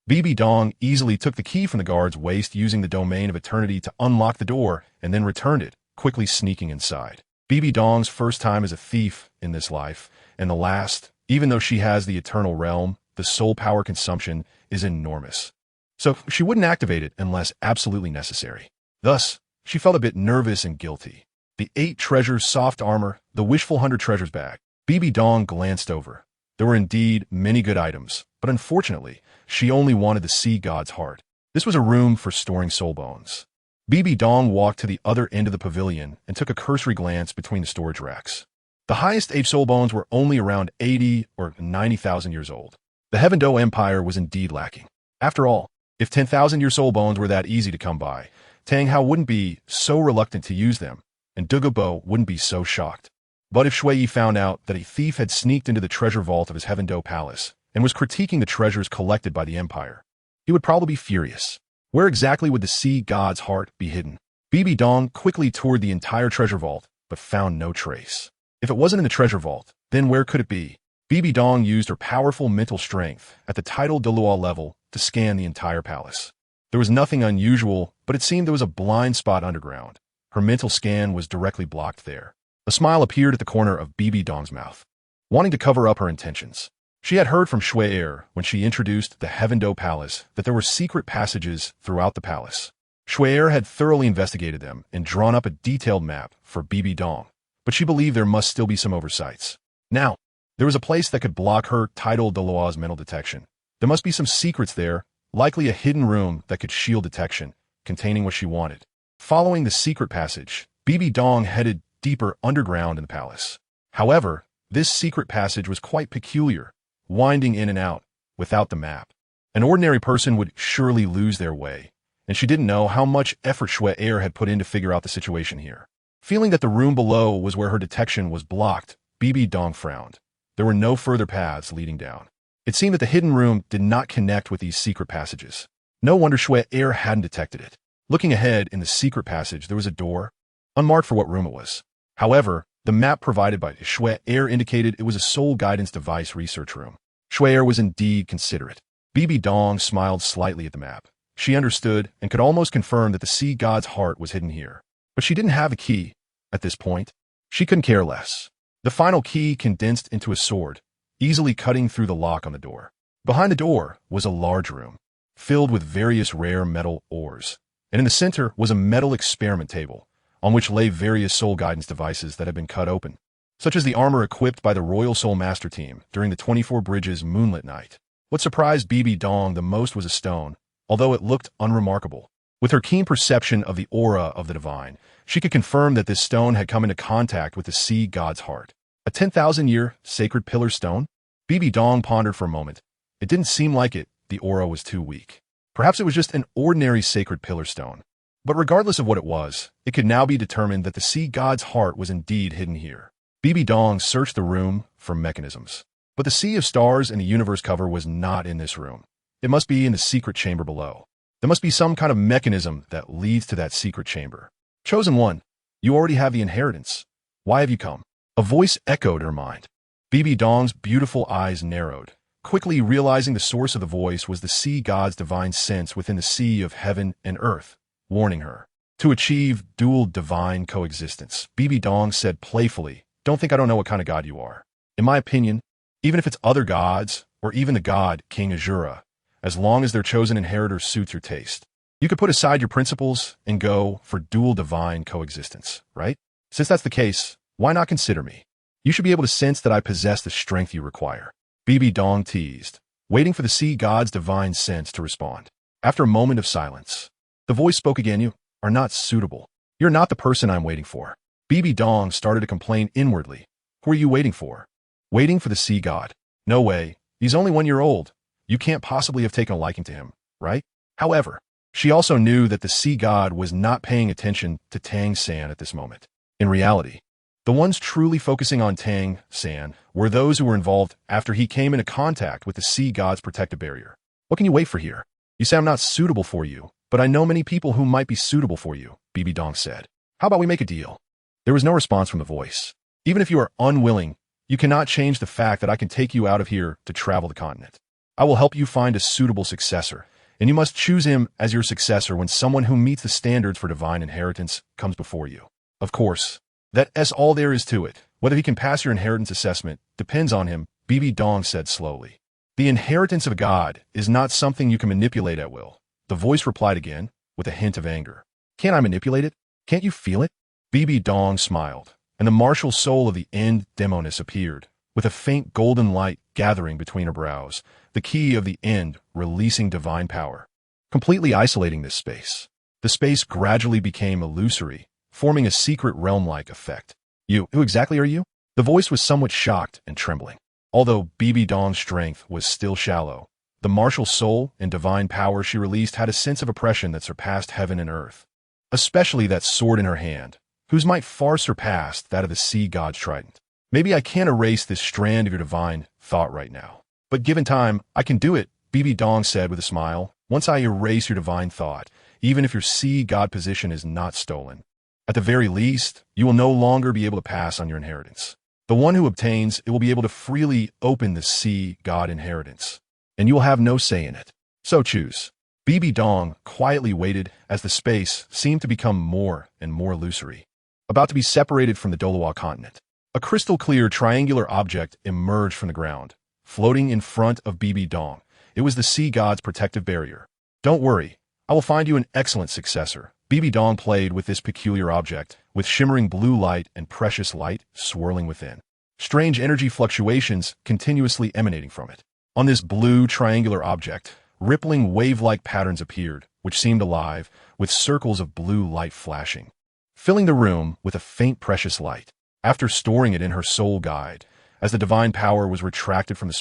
Bibidong easily took the key from the guard's waist using the domain of eternity to unlock the door and then returned it, quickly sneaking inside. Bibidong's first time as a thief in this life, and the last, even though she has the eternal realm, the soul power consumption is enormous. So she wouldn't activate it unless absolutely necessary. Thus, she felt a bit nervous and guilty. The 8 treasures soft armor, the wishful 100 treasures bag. Bibidong glanced over. There were indeed many good items, but unfortunately, she only wanted the sea god's heart. This was a room for storing soul bones. Bibidong walked to the other end of the pavilion and took a cursory glance between the storage racks. The highest 8 soul bones were only around 80 or 90,000 years old. The Heaven-Do Empire was indeed lacking. After all, if 10,000-year soul bones were that easy to come by, Tang Hao wouldn't be so reluctant to use them, and Douluo wouldn't be so shocked. But if Shui found out that a thief had sneaked into the treasure vault of his Heaven-Do Palace and was critiquing the treasures collected by the Empire, he would probably be furious. Where exactly would the sea god's heart be hidden? Bibidong quickly toured the entire treasure vault, but found no trace. If it wasn't in the treasure vault, then where could it be? Bibidong used her powerful mental strength at the title Douluo level to scan the entire palace. There was nothing unusual, but it seemed there was a blind spot underground. Her mental scan was directly blocked there. A smile appeared at the corner of Bibidong's mouth, wanting to cover up her intentions. She had heard from Schwer when she introduced the Heaven-Do Palace that there were secret passages throughout the palace. Schwer had thoroughly investigated them and drawn up a detailed map for Bibidong, but she believed there must still be some oversights. Now, there was a place that could block her title Douluo's mental detection. There must be some secrets there, likely a hidden room that could shield detection, containing what she wanted. Following the secret passage, Bibidong headed deeper underground in the palace. However, this secret passage was quite peculiar, winding in and out, without the map. An ordinary person would surely lose their way, and she didn't know how much effort Schwer had put in to figure out the situation here. Feeling that the room below was where her detection was blocked, Bibidong frowned. There were no further paths leading down. It seemed that the hidden room did not connect with these secret passages. No wonder Schwer hadn't detected it. Looking ahead in the secret passage, there was a door, unmarked for what room it was. However, the map provided by Schwer indicated it was a soul guidance device research room. Schwer was indeed considerate. Bibidong smiled slightly at the map. She understood and could almost confirm that the sea god's heart was hidden here. But she didn't have a key. At this point, she couldn't care less. The final key condensed into a sword, easily cutting through the lock on the door. Behind the door was a large room, filled with various rare metal ores, and in the center was a metal experiment table, on which lay various soul guidance devices that had been cut open, such as the armor equipped by the Royal Soul Master team during the 24 Bridges Moonlit Night. What surprised Bibidong the most was a stone, although it looked unremarkable. With her keen perception of the aura of the divine, she could confirm that this stone had come into contact with the sea god's heart. A 10,000-year sacred pillar stone? Bibidong pondered for a moment. It didn't seem like it. The aura was too weak. Perhaps it was just an ordinary sacred pillar stone. But regardless of what it was, it could now be determined that the sea god's heart was indeed hidden here. Bibidong searched the room for mechanisms. But the sea of stars and the universe cover was not in this room. It must be in the secret chamber below. There must be some kind of mechanism that leads to that secret chamber. Chosen one, you already have the inheritance. Why have you come? A voice echoed her mind. Bibidong's beautiful eyes narrowed, quickly realizing the source of the voice was the sea god's divine sense within the sea of heaven and earth, warning her. To achieve dual divine coexistence, Bibidong said playfully, "Don't think I don't know what kind of god you are. In my opinion, even if it's other gods, or even the god King Azura, as long as their chosen inheritor suits your taste, you could put aside your principles and go for dual divine coexistence, right? Since that's the case, why not consider me? You should be able to sense that I possess the strength you require." Bibidong teased, waiting for the sea god's divine sense to respond. After a moment of silence, the voice spoke again. "You are not suitable. You're not the person I'm waiting for." Bibidong started to complain inwardly. "Who are you waiting for?" "Waiting for the sea god." "No way. He's only 1 year old. You can't possibly have taken a liking to him, right?" However, she also knew that the sea god was not paying attention to Tang San at this moment. In reality, the ones truly focusing on Tang San were those who were involved after he came into contact with the sea god's protective barrier. "What can you wait for here? You say I'm not suitable for you, but I know many people who might be suitable for you," Bibidong said. "How about we make a deal?" There was no response from the voice. "Even if you are unwilling, you cannot change the fact that I can take you out of here to travel the continent. I will help you find a suitable successor, and you must choose him as your successor when someone who meets the standards for divine inheritance comes before you. Of course, that's all there is to it. Whether he can pass your inheritance assessment depends on him," Bibidong said slowly. "The inheritance of a god is not something you can manipulate at will." The voice replied again, with a hint of anger. "Can't I manipulate it? Can't you feel it?" Bibidong smiled, and the martial soul of the demonis appeared, with a faint golden light gathering between her brows, the key of the end releasing divine power, completely isolating this space. The space gradually became illusory, forming a secret realm-like effect. Who exactly are you?" The voice was somewhat shocked and trembling. Although Bibidong's strength was still shallow, the martial soul and divine power she released had a sense of oppression that surpassed heaven and earth. Especially that sword in her hand, whose might far surpassed that of the sea god's trident. "Maybe I can't erase this strand of your divine thought right now. But given time, I can do it," Bibidong said with a smile. "Once I erase your divine thought, even if your sea god position is not stolen, at the very least, you will no longer be able to pass on your inheritance. The one who obtains it will be able to freely open the sea god inheritance, and you will have no say in it. So choose." Bibidong quietly waited as the space seemed to become more and more illusory, about to be separated from the Douluo continent. A crystal-clear triangular object emerged from the ground, floating in front of Bibidong. It was the sea god's protective barrier. "Don't worry, I will find you an excellent successor." Bibidong played with this peculiar object, with shimmering blue light and precious light swirling within. Strange energy fluctuations continuously emanating from it. On this blue triangular object, rippling wave-like patterns appeared, which seemed alive, with circles of blue light flashing, filling the room with a faint precious light. After storing it in her soul guide, as the divine power was retracted from the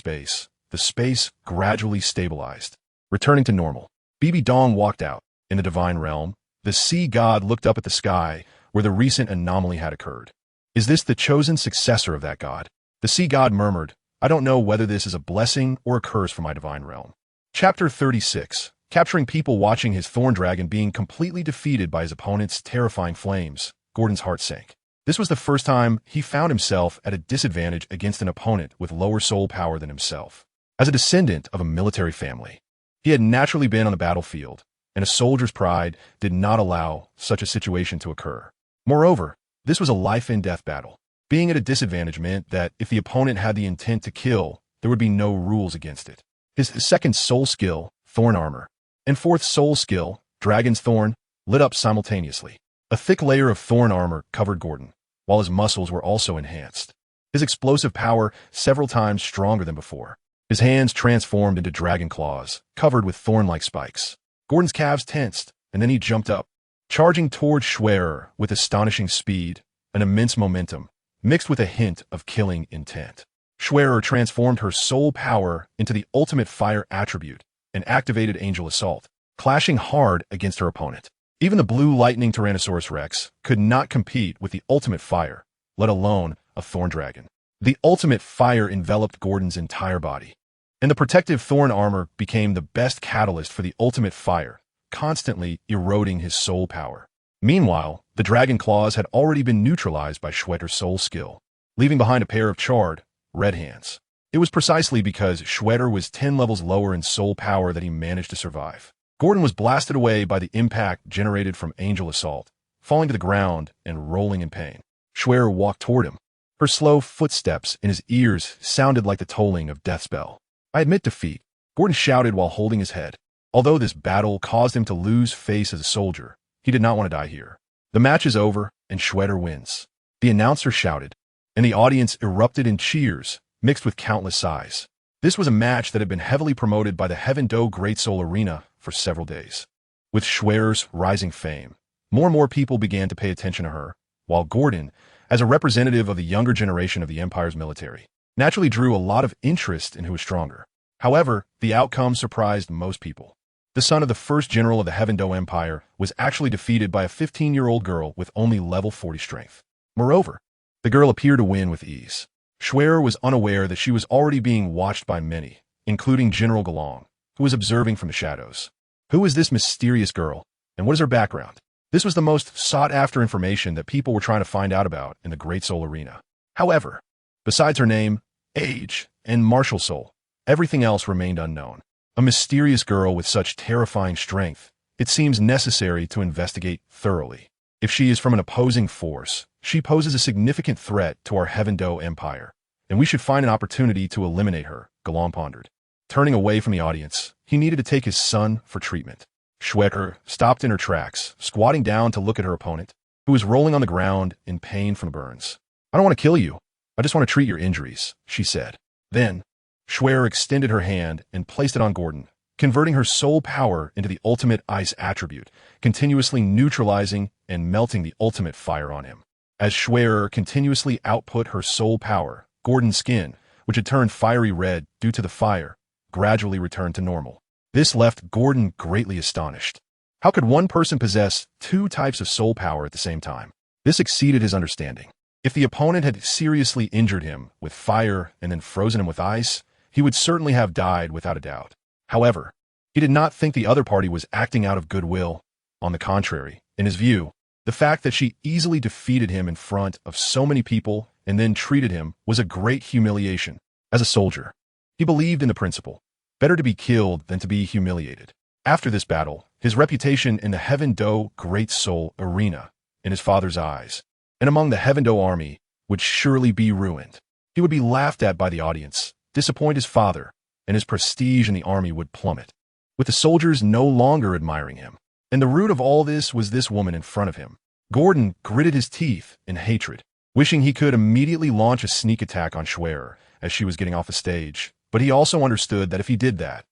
space gradually stabilized, returning to normal. Bibidong walked out. In the divine realm, the sea god looked up at the sky where the recent anomaly had occurred. "Is this the chosen successor of that god?" The sea god murmured, "I don't know whether this is a blessing or a curse for my divine realm." Chapter 36. Capturing people watching his thorn dragon being completely defeated by his opponent's terrifying flames, Gordon's heart sank. This was the first time he found himself at a disadvantage against an opponent with lower soul power than himself. As a descendant of a military family, he had naturally been on the battlefield, and a soldier's pride did not allow such a situation to occur. Moreover, this was a life-and-death battle. Being at a disadvantage meant that if the opponent had the intent to kill, there would be no rules against it. His second soul skill, Thorn Armor, and fourth soul skill, Dragon's Thorn, lit up simultaneously. A thick layer of thorn armor covered Gordon, while his muscles were also enhanced. His explosive power several times stronger than before. His hands transformed into dragon claws, covered with thorn-like spikes. Gordon's calves tensed, and then he jumped up, charging toward Schwerer with astonishing speed, an immense momentum, mixed with a hint of killing intent. Schwerer transformed her soul power into the ultimate fire attribute and activated Angel Assault, clashing hard against her opponent. Even the blue lightning Tyrannosaurus Rex could not compete with the ultimate fire, let alone a thorn dragon. The ultimate fire enveloped Gordon's entire body, and the protective thorn armor became the best catalyst for the ultimate fire, constantly eroding his soul power. Meanwhile, the dragon claws had already been neutralized by Schwetter's soul skill, leaving behind a pair of charred, red hands. It was precisely because Schwetter was 10 levels lower in soul power that he managed to survive. Gordon was blasted away by the impact generated from Angel Assault, falling to the ground and rolling in pain. Schwetter walked toward him. Her slow footsteps in his ears sounded like the tolling of death's bell. "I admit defeat," Gordon shouted while holding his head. Although this battle caused him to lose face as a soldier, he did not want to die here. "The match is over, and Schwetter wins," the announcer shouted, and the audience erupted in cheers, mixed with countless sighs. This was a match that had been heavily promoted by the Heaven Do Great Soul Arena for several days. With Schwetter's rising fame, more and more people began to pay attention to her, while Gordon, as a representative of the younger generation of the Empire's military, naturally drew a lot of interest in who was stronger. However, the outcome surprised most people. The son of the first general of the Heaven Do Empire was actually defeated by a 15-year-old girl with only level 40 strength. Moreover, the girl appeared to win with ease. Schwetter was unaware that she was already being watched by many, including General Galong, who was observing from the shadows. Who is this mysterious girl, and what is her background? This was the most sought-after information that people were trying to find out about in the Great Soul Arena. However, besides her name, age, and martial soul, everything else remained unknown. A mysterious girl with such terrifying strength, it seems necessary to investigate thoroughly. If she is from an opposing force, she poses a significant threat to our Heaven Do Empire, and we should find an opportunity to eliminate her, Galong pondered. Turning away from the audience, he needed to take his son for treatment. Schwetter stopped in her tracks, squatting down to look at her opponent, who was rolling on the ground in pain from the burns. "I don't want to kill you. I just want to treat your injuries," she said. Then, Schwetter extended her hand and placed it on Gordon, converting her soul power into the ultimate ice attribute, continuously neutralizing and melting the ultimate fire on him. As Schwetter continuously output her soul power, Gordon's skin, which had turned fiery red due to the fire, gradually returned to normal. This left Gordon greatly astonished. How could one person possess two types of soul power at the same time? This exceeded his understanding. If the opponent had seriously injured him with fire and then frozen him with ice, he would certainly have died without a doubt. However, he did not think the other party was acting out of goodwill. On the contrary, in his view, the fact that she easily defeated him in front of so many people and then treated him was a great humiliation. As a soldier, he believed in the principle, better to be killed than to be humiliated. After this battle, his reputation in the Heaven Do Great Soul Arena, in his father's eyes, and among the Heaven Do army, would surely be ruined. He would be laughed at by the audience, disappoint his father, and his prestige in the army would plummet, with the soldiers no longer admiring him. And the root of all this was this woman in front of him. Gordon gritted his teeth in hatred, wishing he could immediately launch a sneak attack on Schwetter as she was getting off the stage, but he also understood that if he did that,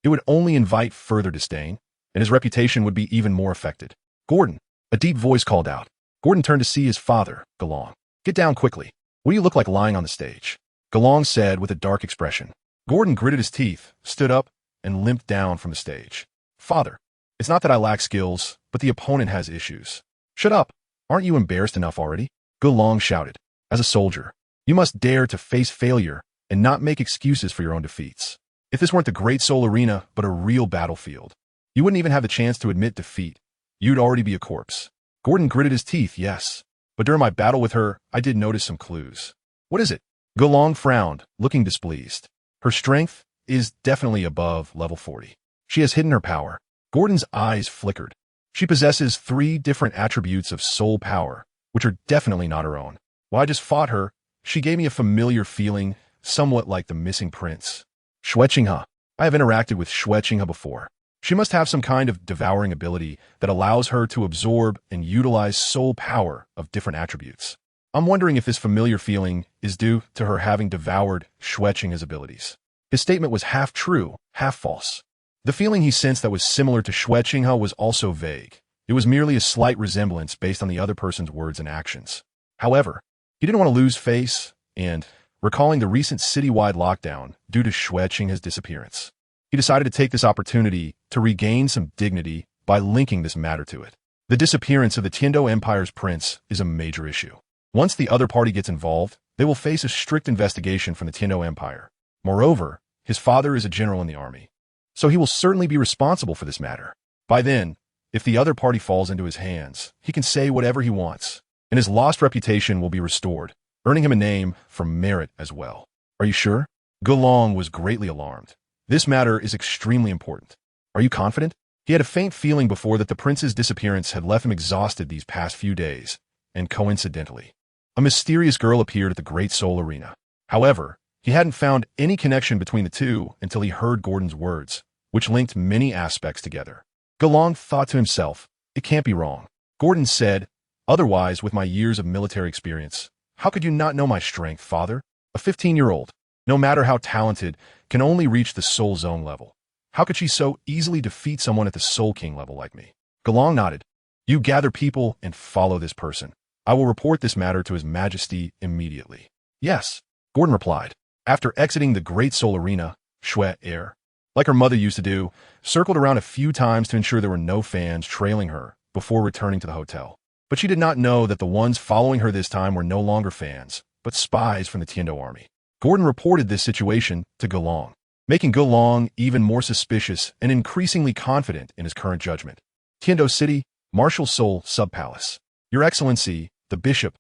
it would only invite further disdain, and his reputation would be even more affected. "Gordon," a deep voice called out. Gordon turned to see his father, Galong. "Get down quickly. What do you look like lying on the stage?" Galong said with a dark expression. Gordon gritted his teeth, stood up, and limped down from the stage. "Father, it's not that I lack skills, but the opponent has issues." "Shut up. Aren't you embarrassed enough already?" Galong shouted. "As a soldier, you must dare to face failure and not make excuses for your own defeats. If this weren't the Great Soul Arena, but a real battlefield, you wouldn't even have the chance to admit defeat. You'd already be a corpse." Gordon gritted his teeth, yes, but during my battle with her, I did notice some clues. "What is it?" Galong frowned, looking displeased. "Her strength is definitely above level 40. She has hidden her power." Gordon's eyes flickered. "She possesses 3 different attributes of soul power, which are definitely not her own. While I just fought her, she gave me a familiar feeling, somewhat like the missing prince. Schwetchinghe. I have interacted with Schwetchinghe before. She must have some kind of devouring ability that allows her to absorb and utilize soul power of different attributes. I'm wondering if this familiar feeling is due to her having devoured Schwetchinghe's abilities." His statement was half true, half false. The feeling he sensed that was similar to Schwetchinghe was also vague. It was merely a slight resemblance based on the other person's words and actions. However, he didn't want to lose face, and, recalling the recent citywide lockdown due to Schwetchinghe's disappearance, he decided to take this opportunity to regain some dignity by linking this matter to it. The disappearance of the Tiando Empire's prince is a major issue. Once the other party gets involved, They will face a strict investigation from the Tiando Empire. Moreover, his father is a general in the army, so he will certainly be responsible for this matter. By then, if the other party falls into his hands, he can say whatever he wants, and his lost reputation will be restored, earning him a name from merit as well. Are you sure? Gulong was greatly alarmed. This matter is extremely important. Are you confident? He had a faint feeling before that the prince's disappearance had left him exhausted these past few days, and coincidentally, a mysterious girl appeared at the Great Soul Arena. However, he hadn't found any connection between the two until he heard Gordon's words, which linked many aspects together. Gulong thought to himself, it can't be wrong. Gordon said, otherwise, with my years of military experience, how could you not know my strength, father? A 15-year-old, no matter how talented, can only reach the Soul Zone level. How could she so easily defeat someone at the Soul King level like me? Gulong nodded. You gather people and follow this person. I will report this matter to His Majesty immediately. Yes, Gordon replied. After exiting the Great Soul Arena, Shui Air, like her mother used to do, circled around a few times to ensure there were no fans trailing her before returning to the hotel. But she did not know that the ones following her this time were no longer fans, but spies from the Tiando army. Gordon reported this situation to Gulong, making Gulong even more suspicious and increasingly confident in his current judgment. Tiando City, Martial Soul Sub-Palace. Your Excellency, the Bishop,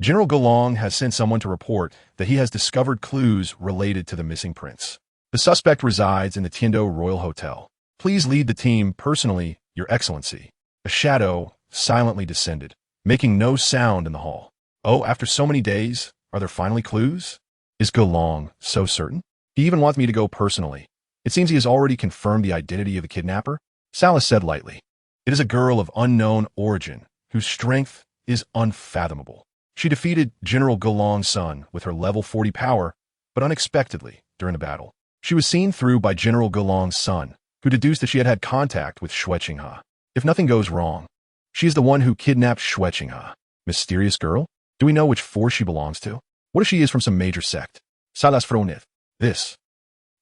General Gulong has sent someone to report that he has discovered clues related to the missing prince. The suspect resides in the Tiando Royal Hotel. Please lead the team personally, Your Excellency. A shadow silently descended, making no sound in the hall. Oh, after so many days, are there finally clues? Is Gulong so certain? He even wants me to go personally. It seems he has already confirmed the identity of the kidnapper. Salas said lightly. It is a girl of unknown origin, whose strength is unfathomable. She defeated General Gulong's son with her level 40 power, but unexpectedly during the battle. She was seen through by General Gulong's son, who deduced that she had had contact with Shui Qinghe. If nothing goes wrong, she is the one who kidnapped Shui Qinghe. Mysterious girl? Do we know which force she belongs to? What if she is from some major sect? Salas Fronith. This.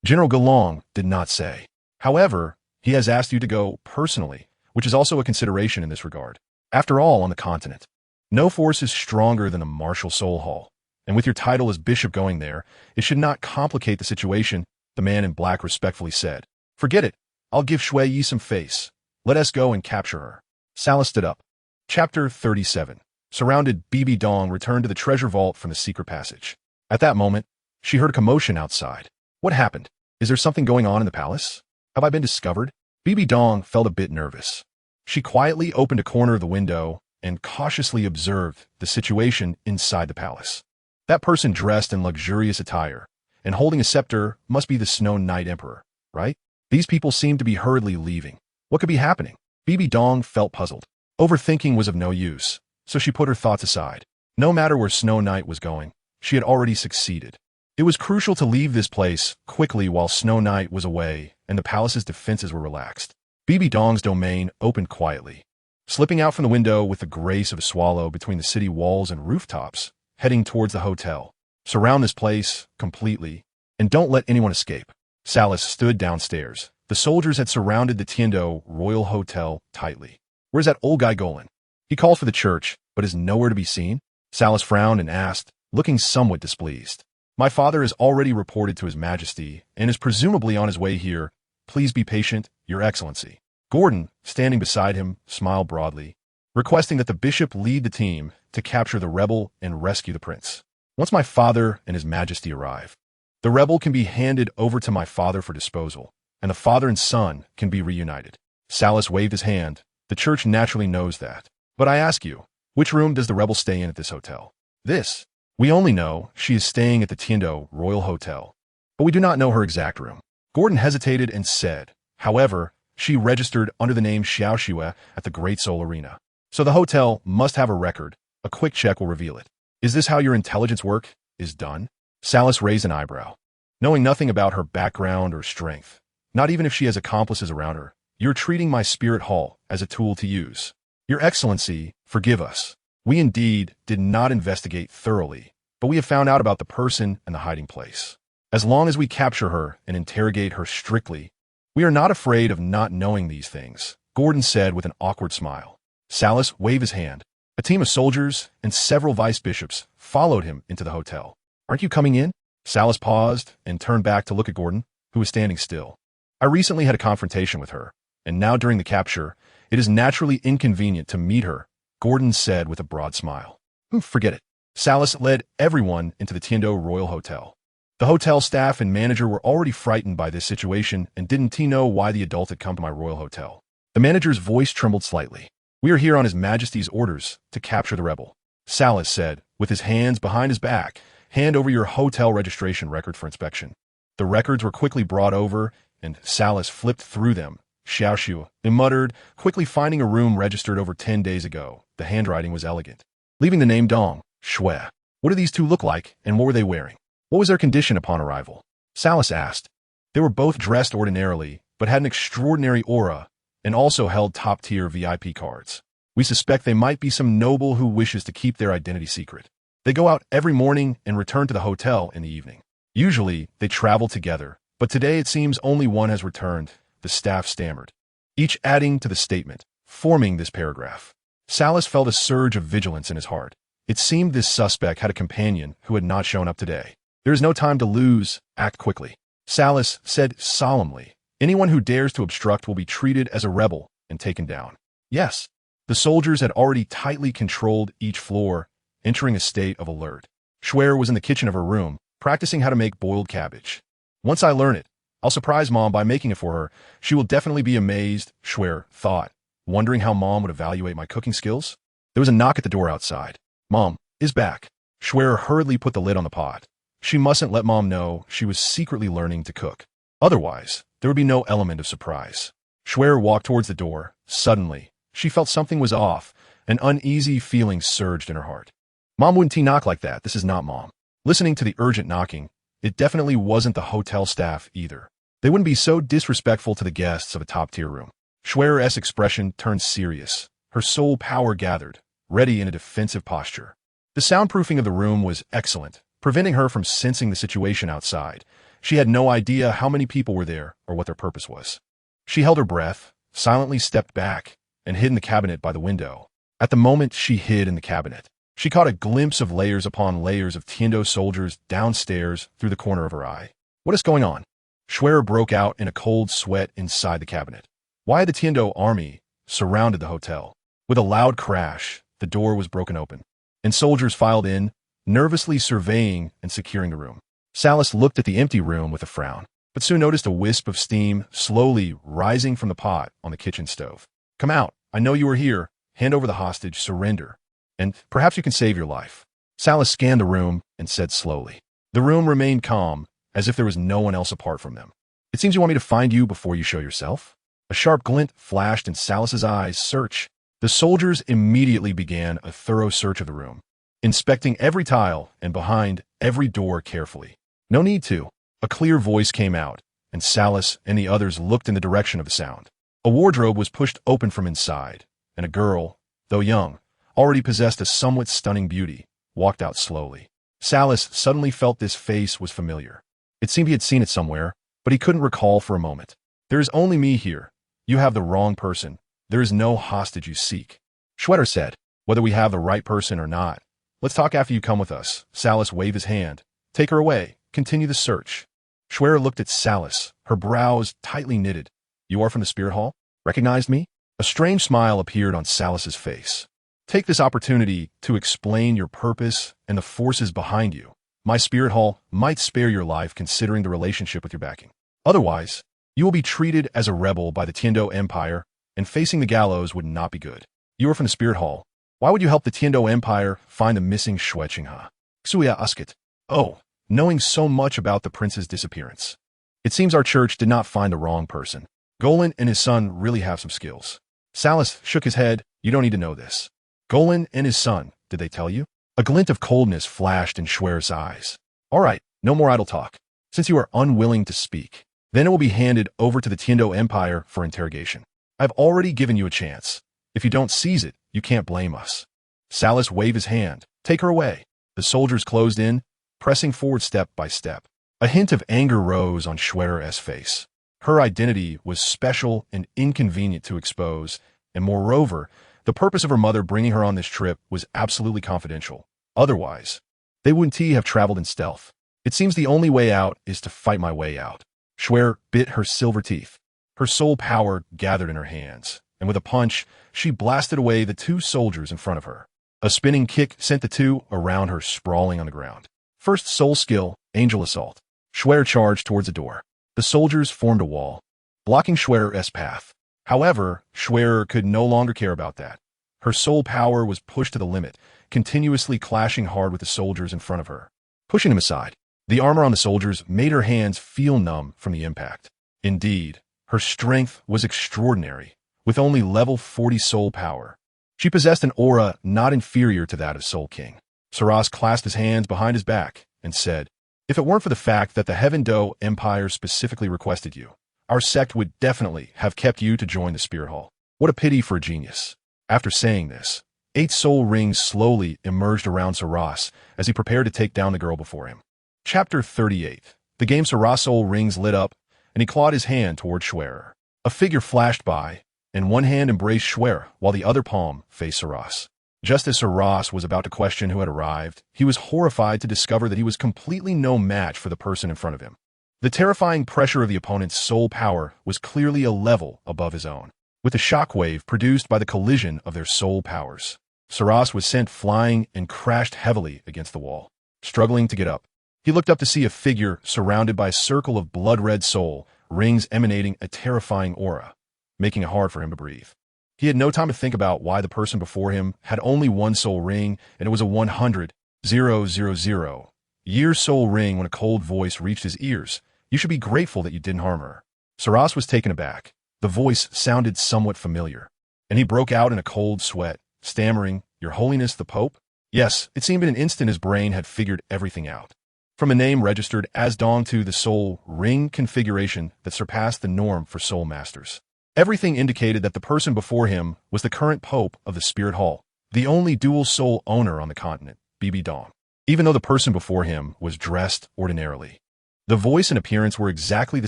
General Gulong did not say. However, he has asked you to go personally, which is also a consideration in this regard. After all, on the continent, no force is stronger than the Martial Soul Hall, and with your title as bishop going there, it should not complicate the situation, the man in black respectfully said. Forget it. I'll give Shui Yi some face. Let us go and capture her. Salas stood up. Chapter 37. Surrounded, Bibidong returned to the treasure vault from the secret passage. At that moment, she heard a commotion outside. What happened? Is there something going on in the palace? Have I been discovered? Bibidong felt a bit nervous. She quietly opened a corner of the window and cautiously observed the situation inside the palace. That person dressed in luxurious attire and holding a scepter must be the Snow Knight Emperor, right? These people seem to be hurriedly leaving. What could be happening? Bibidong felt puzzled. Overthinking was of no use, so she put her thoughts aside. No matter where Snow Knight was going, she had already succeeded. It was crucial to leave this place quickly while Snow Knight was away and the palace's defenses were relaxed. Bibidong's domain opened quietly, slipping out from the window with the grace of a swallow between the city walls and rooftops, heading towards the hotel. Surround this place completely, and don't let anyone escape. Salas stood downstairs. The soldiers had surrounded the Tiando Royal Hotel tightly. Where's that old guy going? He calls for the church, but is nowhere to be seen. Salas frowned and asked, looking somewhat displeased. My father has already reported to His Majesty and is presumably on his way here. Please be patient, Your Excellency. Gordon, standing beside him, smiled broadly, requesting that the bishop lead the team to capture the rebel and rescue the prince. Once my father and His Majesty arrive, the rebel can be handed over to my father for disposal, and the father and son can be reunited. Salas waved his hand. The church naturally knows that. But I ask you, which room does the rebel stay in at this hotel? This. We only know she is staying at the Tiando Royal Hotel, but we do not know her exact room. Gordon hesitated and said, however, she registered under the name Xiao Xue at the Great Soul Arena. So the hotel must have a record. A quick check will reveal it. Is this how your intelligence work is done? Salas raised an eyebrow. Knowing nothing about her background or strength, not even if she has accomplices around her, you're treating my spirit hall as a tool to use. Your Excellency, forgive us. We indeed did not investigate thoroughly, but we have found out about the person and the hiding place. As long as we capture her and interrogate her strictly, we are not afraid of not knowing these things, Gordon said with an awkward smile. Salas waved his hand. A team of soldiers and several vice bishops followed him into the hotel. Aren't you coming in? Salas paused and turned back to look at Gordon, who was standing still. I recently had a confrontation with her, and now during the capture, it is naturally inconvenient to meet her, Gordon said with a broad smile. Forget it. Salas led everyone into the Tiando Royal Hotel. The hotel staff and manager were already frightened by this situation and didn't know why the adult had come to my royal hotel. The manager's voice trembled slightly. We are here on His Majesty's orders to capture the rebel, Salas said, with his hands behind his back. Hand over your hotel registration record for inspection. The records were quickly brought over, and Salas flipped through them. Xiaoshu, he muttered, quickly finding a room registered over 10 days ago. The handwriting was elegant, leaving the name Dong Shui. What do these two look like, and what were they wearing? What was their condition upon arrival? Salas asked. They were both dressed ordinarily, but had an extraordinary aura, and also held top-tier VIP cards. We suspect they might be some noble who wishes to keep their identity secret. They go out every morning and return to the hotel in the evening. Usually, they travel together, but today it seems only one has returned, the staff stammered, each adding to the statement, forming this paragraph. Salas felt a surge of vigilance in his heart. It seemed this suspect had a companion who had not shown up today. There is no time to lose, act quickly. Salas said solemnly, anyone who dares to obstruct will be treated as a rebel and taken down. Yes. The soldiers had already tightly controlled each floor, entering a state of alert. Shui was in the kitchen of her room, practicing how to make boiled cabbage. Once I learn it, I'll surprise Mom by making it for her. She will definitely be amazed, Shui thought, wondering how Mom would evaluate my cooking skills. There was a knock at the door outside. Mom is back. Shui hurriedly put the lid on the pot. She mustn't let Mom know she was secretly learning to cook. Otherwise, there would be no element of surprise. Shui walked towards the door. Suddenly, she felt something was off. An uneasy feeling surged in her heart. Mom wouldn't knock like that. This is not Mom. Listening to the urgent knocking, it definitely wasn't the hotel staff either. They wouldn't be so disrespectful to the guests of a top-tier room. Shui's expression turned serious. Her soul power gathered, ready in a defensive posture. The soundproofing of the room was excellent, preventing her from sensing the situation outside. She had no idea how many people were there or what their purpose was. She held her breath, silently stepped back, and hid in the cabinet by the window. At the moment she hid in the cabinet, she caught a glimpse of layers upon layers of Tiando soldiers downstairs through the corner of her eye. What is going on? Shui broke out in a cold sweat inside the cabinet. Why had the Tiando army surrounded the hotel? With a loud crash, the door was broken open, and soldiers filed in, nervously surveying and securing the room. Salas looked at the empty room with a frown, but soon noticed a wisp of steam slowly rising from the pot on the kitchen stove. Come out. I know you are here. Hand over the hostage. Surrender. And perhaps you can save your life. Salas scanned the room and said slowly. The room remained calm, as if there was no one else apart from them. It seems you want me to find you before you show yourself? A sharp glint flashed in Salas's eyes. Search. The soldiers immediately began a thorough search of the room, inspecting every tile and behind every door carefully. No need to. A clear voice came out, and Salas and the others looked in the direction of the sound. A wardrobe was pushed open from inside, and a girl, though young, already possessed a somewhat stunning beauty, walked out slowly. Salas suddenly felt this face was familiar. It seemed he had seen it somewhere, but he couldn't recall for a moment. There is only me here. You have the wrong person. There is no hostage you seek. Shui said, whether we have the right person or not. Let's talk after you come with us. Salas waved his hand. Take her away. Continue the search. Shui looked at Salas, her brows tightly knitted. You are from the spirit hall? Recognized me? A strange smile appeared on Salas's face. Take this opportunity to explain your purpose and the forces behind you. My spirit hall might spare your life considering the relationship with your backing. Otherwise, you will be treated as a rebel by the Tiando Empire, and facing the gallows would not be good. You are from the spirit hall. Why would you help the Tiando Empire find the missing Shui Qinghe? Xuya Uskit. Oh, knowing so much about the prince's disappearance. It seems our church did not find the wrong person. Golan and his son really have some skills. Salas shook his head. You don't need to know this. Golan and his son, did they tell you? A glint of coldness flashed in Shui's eyes. All right, no more idle talk. Since you are unwilling to speak, then it will be handed over to the Tiando Empire for interrogation. I've already given you a chance. If you don't seize it, you can't blame us. Salas waved his hand. Take her away. The soldiers closed in, pressing forward step by step. A hint of anger rose on Shui's face. Her identity was special and inconvenient to expose, and moreover, the purpose of her mother bringing her on this trip was absolutely confidential. Otherwise, They wouldn't have traveled in stealth. It seems the only way out is to fight my way out. Xue bit her silver teeth. Her soul power gathered in her hands, and with a punch, she blasted away the two soldiers in front of her. A spinning kick sent the two around her sprawling on the ground. First soul skill, Angel Assault. Xue charged towards the door. The soldiers formed a wall, blocking Xue's path. However, Xue could no longer care about that. Her soul power was pushed to the limit, continuously clashing hard with the soldiers in front of her, pushing them aside. The armor on the soldiers made her hands feel numb from the impact. Indeed, her strength was extraordinary, with only level 40 soul power. She possessed an aura not inferior to that of Soul King. Saras clasped his hands behind his back and said, "If it weren't for the fact that the Heaven Do Empire specifically requested you, our sect would definitely have kept you to join the Spirit Hall. What a pity for a genius." After saying this, 8 soul rings slowly emerged around Saras as he prepared to take down the girl before him. Chapter 38. The game. Saras' soul rings lit up, and he clawed his hand toward Xue. A figure flashed by, and one hand embraced Xue while the other palm faced Saras. Just as Saras was about to question who had arrived, he was horrified to discover that he was completely no match for the person in front of him. The terrifying pressure of the opponent's soul power was clearly a level above his own, with the shockwave produced by the collision of their soul powers. Saras was sent flying and crashed heavily against the wall. Struggling to get up, he looked up to see a figure surrounded by a circle of blood-red soul rings emanating a terrifying aura, making it hard for him to breathe. He had no time to think about why the person before him had only one soul ring, and it was a 100,000 year soul ring. When a cold voice reached his ears, "You should be grateful that you didn't harm her." Saras was taken aback. The voice sounded somewhat familiar, and he broke out in a cold sweat, stammering, "Your Holiness the Pope?" Yes, it seemed in an instant his brain had figured everything out. From a name registered as Dong to the soul ring configuration that surpassed the norm for soul masters, everything indicated that the person before him was the current Pope of the Spirit Hall, the only dual soul owner on the continent, Bibidong, even though the person before him was dressed ordinarily. The voice and appearance were exactly the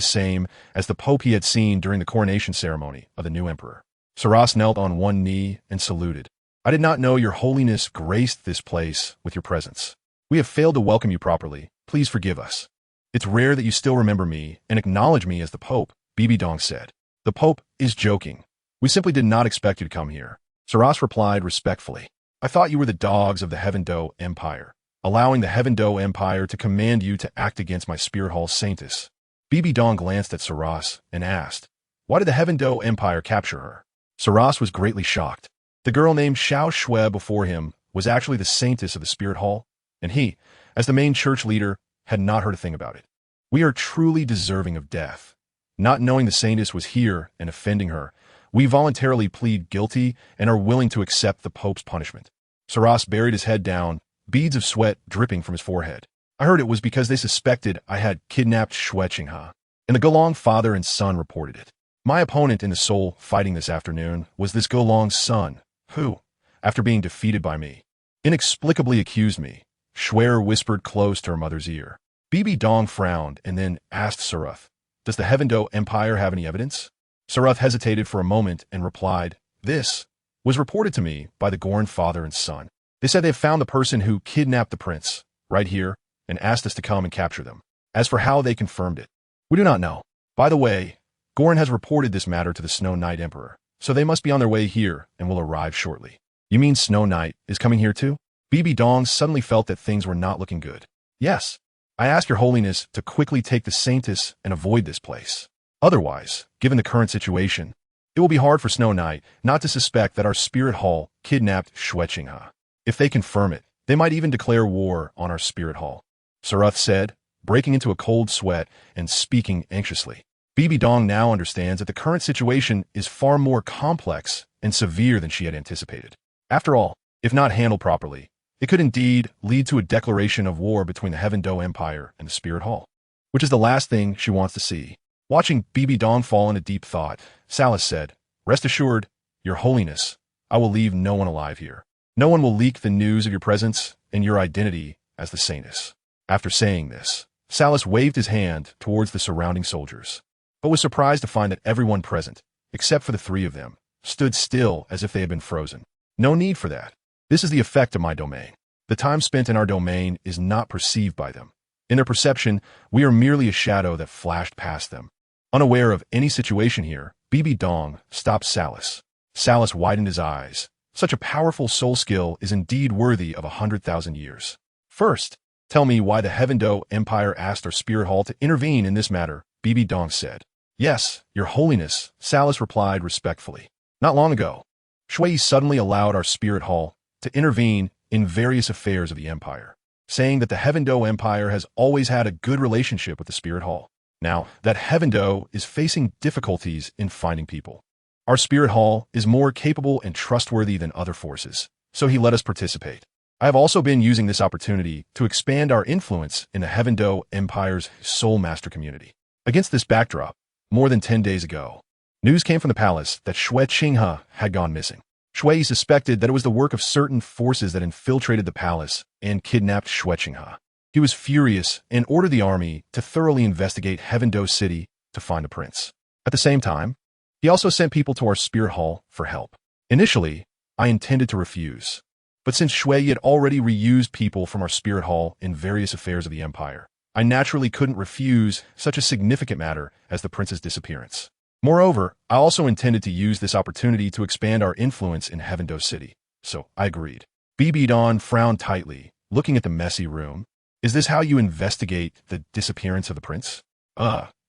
same as the Pope he had seen during the coronation ceremony of the new emperor. Saras knelt on one knee and saluted. "I did not know Your Holiness graced this place with your presence. We have failed to welcome you properly. Please forgive us." "It's rare that you still remember me and acknowledge me as the Pope," Bibidong said. "The Pope is joking. We simply did not expect you to come here." Saras replied respectfully. "I thought you were the dogs of the Heaven Do Empire, allowing the Heaven Do Empire to command you to act against my Spirit Hall Saintess." Bibidong glanced at Saras and asked, "Why did the Heaven Do Empire capture her?" Saras was greatly shocked. The girl named Xiao Xue before him was actually the Saintess of the Spirit Hall, and he, as the main church leader, had not heard a thing about it. "We are truly deserving of death. Not knowing the Saintess was here and offending her, we voluntarily plead guilty and are willing to accept the Pope's punishment." Saras buried his head down, beads of sweat dripping from his forehead. "I heard it was because they suspected I had kidnapped Xue Qinghe, and the Golong father and son reported it. My opponent in the soul fighting this afternoon was this Golong's son, who, after being defeated by me, inexplicably accused me." Xue whispered close to her mother's ear. Bibidong frowned and then asked Saruth, "Does the Heaven Do Empire have any evidence?" Saruth hesitated for a moment and replied, "This was reported to me by the Goran father and son. They said they have found the person who kidnapped the prince, right here, and asked us to come and capture them. As for how they confirmed it, we do not know. By the way, Goran has reported this matter to the Snow Knight Emperor, so they must be on their way here and will arrive shortly." "You mean Snow Knight is coming here too?" Bibidong suddenly felt that things were not looking good. "Yes. I ask Your Holiness to quickly take the Saintess and avoid this place. Otherwise, given the current situation, it will be hard for Snow Knight not to suspect that our Spirit Hall kidnapped Xue Qinghe. If they confirm it, they might even declare war on our Spirit Hall," Saruth said, breaking into a cold sweat and speaking anxiously. Bibidong now understands that the current situation is far more complex and severe than she had anticipated. After all, if not handled properly, it could indeed lead to a declaration of war between the Heaven Do Empire and the Spirit Hall, which is the last thing she wants to see. Watching Bibidong fall into deep thought, Salas said, "Rest assured, Your Holiness, I will leave no one alive here. No one will leak the news of your presence and your identity as the Saintess." After saying this, Salas waved his hand towards the surrounding soldiers, but was surprised to find that everyone present, except for the 3 of them, stood still as if they had been frozen. "No need for that. This is the effect of my domain." The time spent in our domain is not perceived by them. In their perception, we are merely a shadow that flashed past them. Unaware of any situation here, Bibidong stopped Salus. Salus widened his eyes. Such a powerful soul skill is indeed worthy of 100,000 years. First, tell me why the Heavendo Empire asked our spirit hall to intervene in this matter, Bibidong said. Yes, your holiness, Salus replied respectfully. Not long ago, Shui suddenly allowed our spirit hall to intervene in various affairs of the empire, saying that the Heavendo Empire has always had a good relationship with the spirit hall. Now, that Heavendo is facing difficulties in finding people. Our spirit hall is more capable and trustworthy than other forces, so he let us participate. I have also been using this opportunity to expand our influence in the Heavendo Empire's soul master community. Against this backdrop, more than 10 days ago, news came from the palace that Shui Qinghe had gone missing. Shui suspected that it was the work of certain forces that infiltrated the palace and kidnapped Shui Qinghe. He was furious and ordered the army to thoroughly investigate Heavendo City to find the prince. At the same time, he also sent people to our spirit hall for help. Initially, I intended to refuse, but since Shui had already reused people from our spirit hall in various affairs of the empire, I naturally couldn't refuse such a significant matter as the prince's disappearance. Moreover, I also intended to use this opportunity to expand our influence in Heavendo City, so I agreed. Bibidong frowned tightly, looking at the messy room. Is this how you investigate the disappearance of the prince?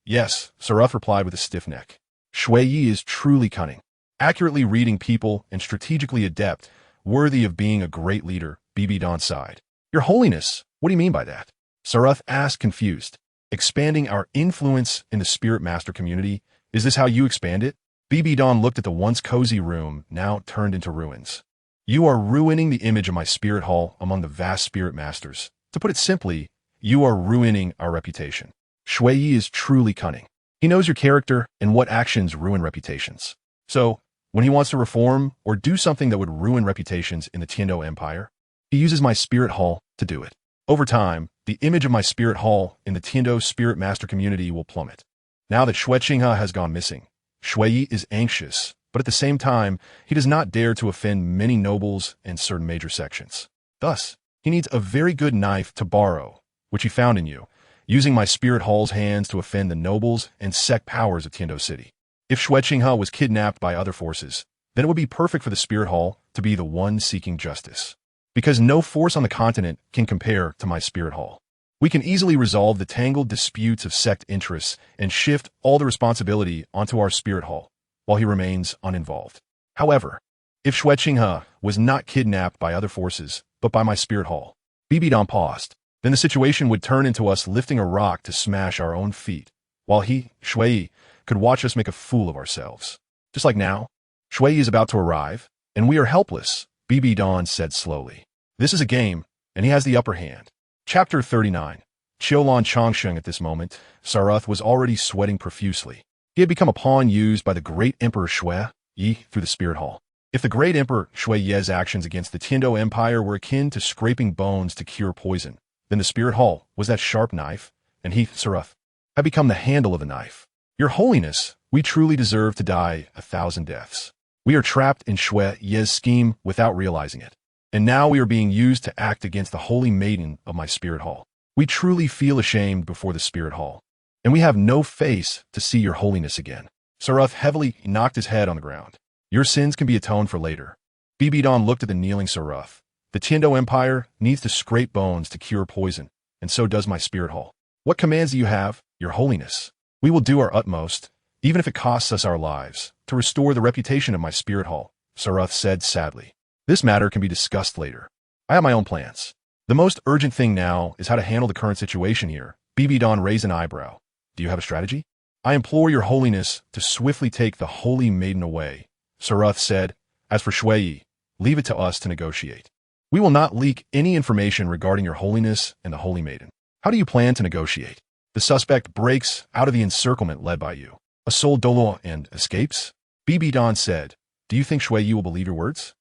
Yes, Saruth replied with a stiff neck. Shui is truly cunning, accurately reading people and strategically adept, worthy of being a great leader, Bibidong sighed. Your Holiness, what do you mean by that? Saruth asked, confused. Expanding our influence in the spirit master community, is this how you expand it? Bibidong looked at the once cozy room, now turned into ruins. You are ruining the image of my spirit hall among the vast spirit masters. To put it simply, you are ruining our reputation. Shui is truly cunning. He knows your character and what actions ruin reputations. So, when he wants to reform or do something that would ruin reputations in the Tiando Empire, he uses my spirit hall to do it. Over time, the image of my spirit hall in the Tiando spirit master community will plummet. Now that Shui Qinghe has gone missing, Shui is anxious, but at the same time, he does not dare to offend many nobles and certain major sections. Thus, he needs a very good knife to borrow, which he found in you, using my spirit hall's hands to offend the nobles and sect powers of Tiando City. If Shui Qinghe was kidnapped by other forces, then it would be perfect for the spirit hall to be the one seeking justice. Because no force on the continent can compare to my spirit hall. We can easily resolve the tangled disputes of sect interests and shift all the responsibility onto our spirit hall, while he remains uninvolved. However, if Shui Qinghe was not kidnapped by other forces, but by my spirit hall, Bibidong paused, then the situation would turn into us lifting a rock to smash our own feet, while he, Shui, could watch us make a fool of ourselves. Just like now, Shui is about to arrive, and we are helpless, Bibidong said slowly. This is a game, and he has the upper hand. Chapter 39. Qian Renxue. At this moment, Saruth was already sweating profusely. He had become a pawn used by the great Emperor Shui Yi through the spirit hall. If the great Emperor Shui Yi's actions against the Tiando Empire were akin to scraping bones to cure poison, then the spirit hall was that sharp knife, and he, Saruth, had become the handle of the knife. Your Holiness, we truly deserve to die 1,000 deaths. We are trapped in Shui Yi's scheme without realizing it. And now we are being used to act against the holy maiden of my spirit hall. We truly feel ashamed before the spirit hall, and we have no face to see your holiness again. Saruth heavily knocked his head on the ground. Your sins can be atoned for later. Bibidong looked at the kneeling Saruth. The Tiando Empire needs to scrape bones to cure poison, and so does my spirit hall. What commands do you have, your holiness? We will do our utmost, even if it costs us our lives, to restore the reputation of my spirit hall, Saruth said sadly. This matter can be discussed later. I have my own plans. The most urgent thing now is how to handle the current situation here. Bibidong raised an eyebrow. Do you have a strategy? I implore your holiness to swiftly take the holy maiden away, Saruth said. As for Shui, leave it to us to negotiate. We will not leak any information regarding your holiness and the holy maiden. How do you plan to negotiate? The suspect breaks out of the encirclement led by you. A soul Douluo and escapes? Bibidong said. Do you think Shui will believe your words?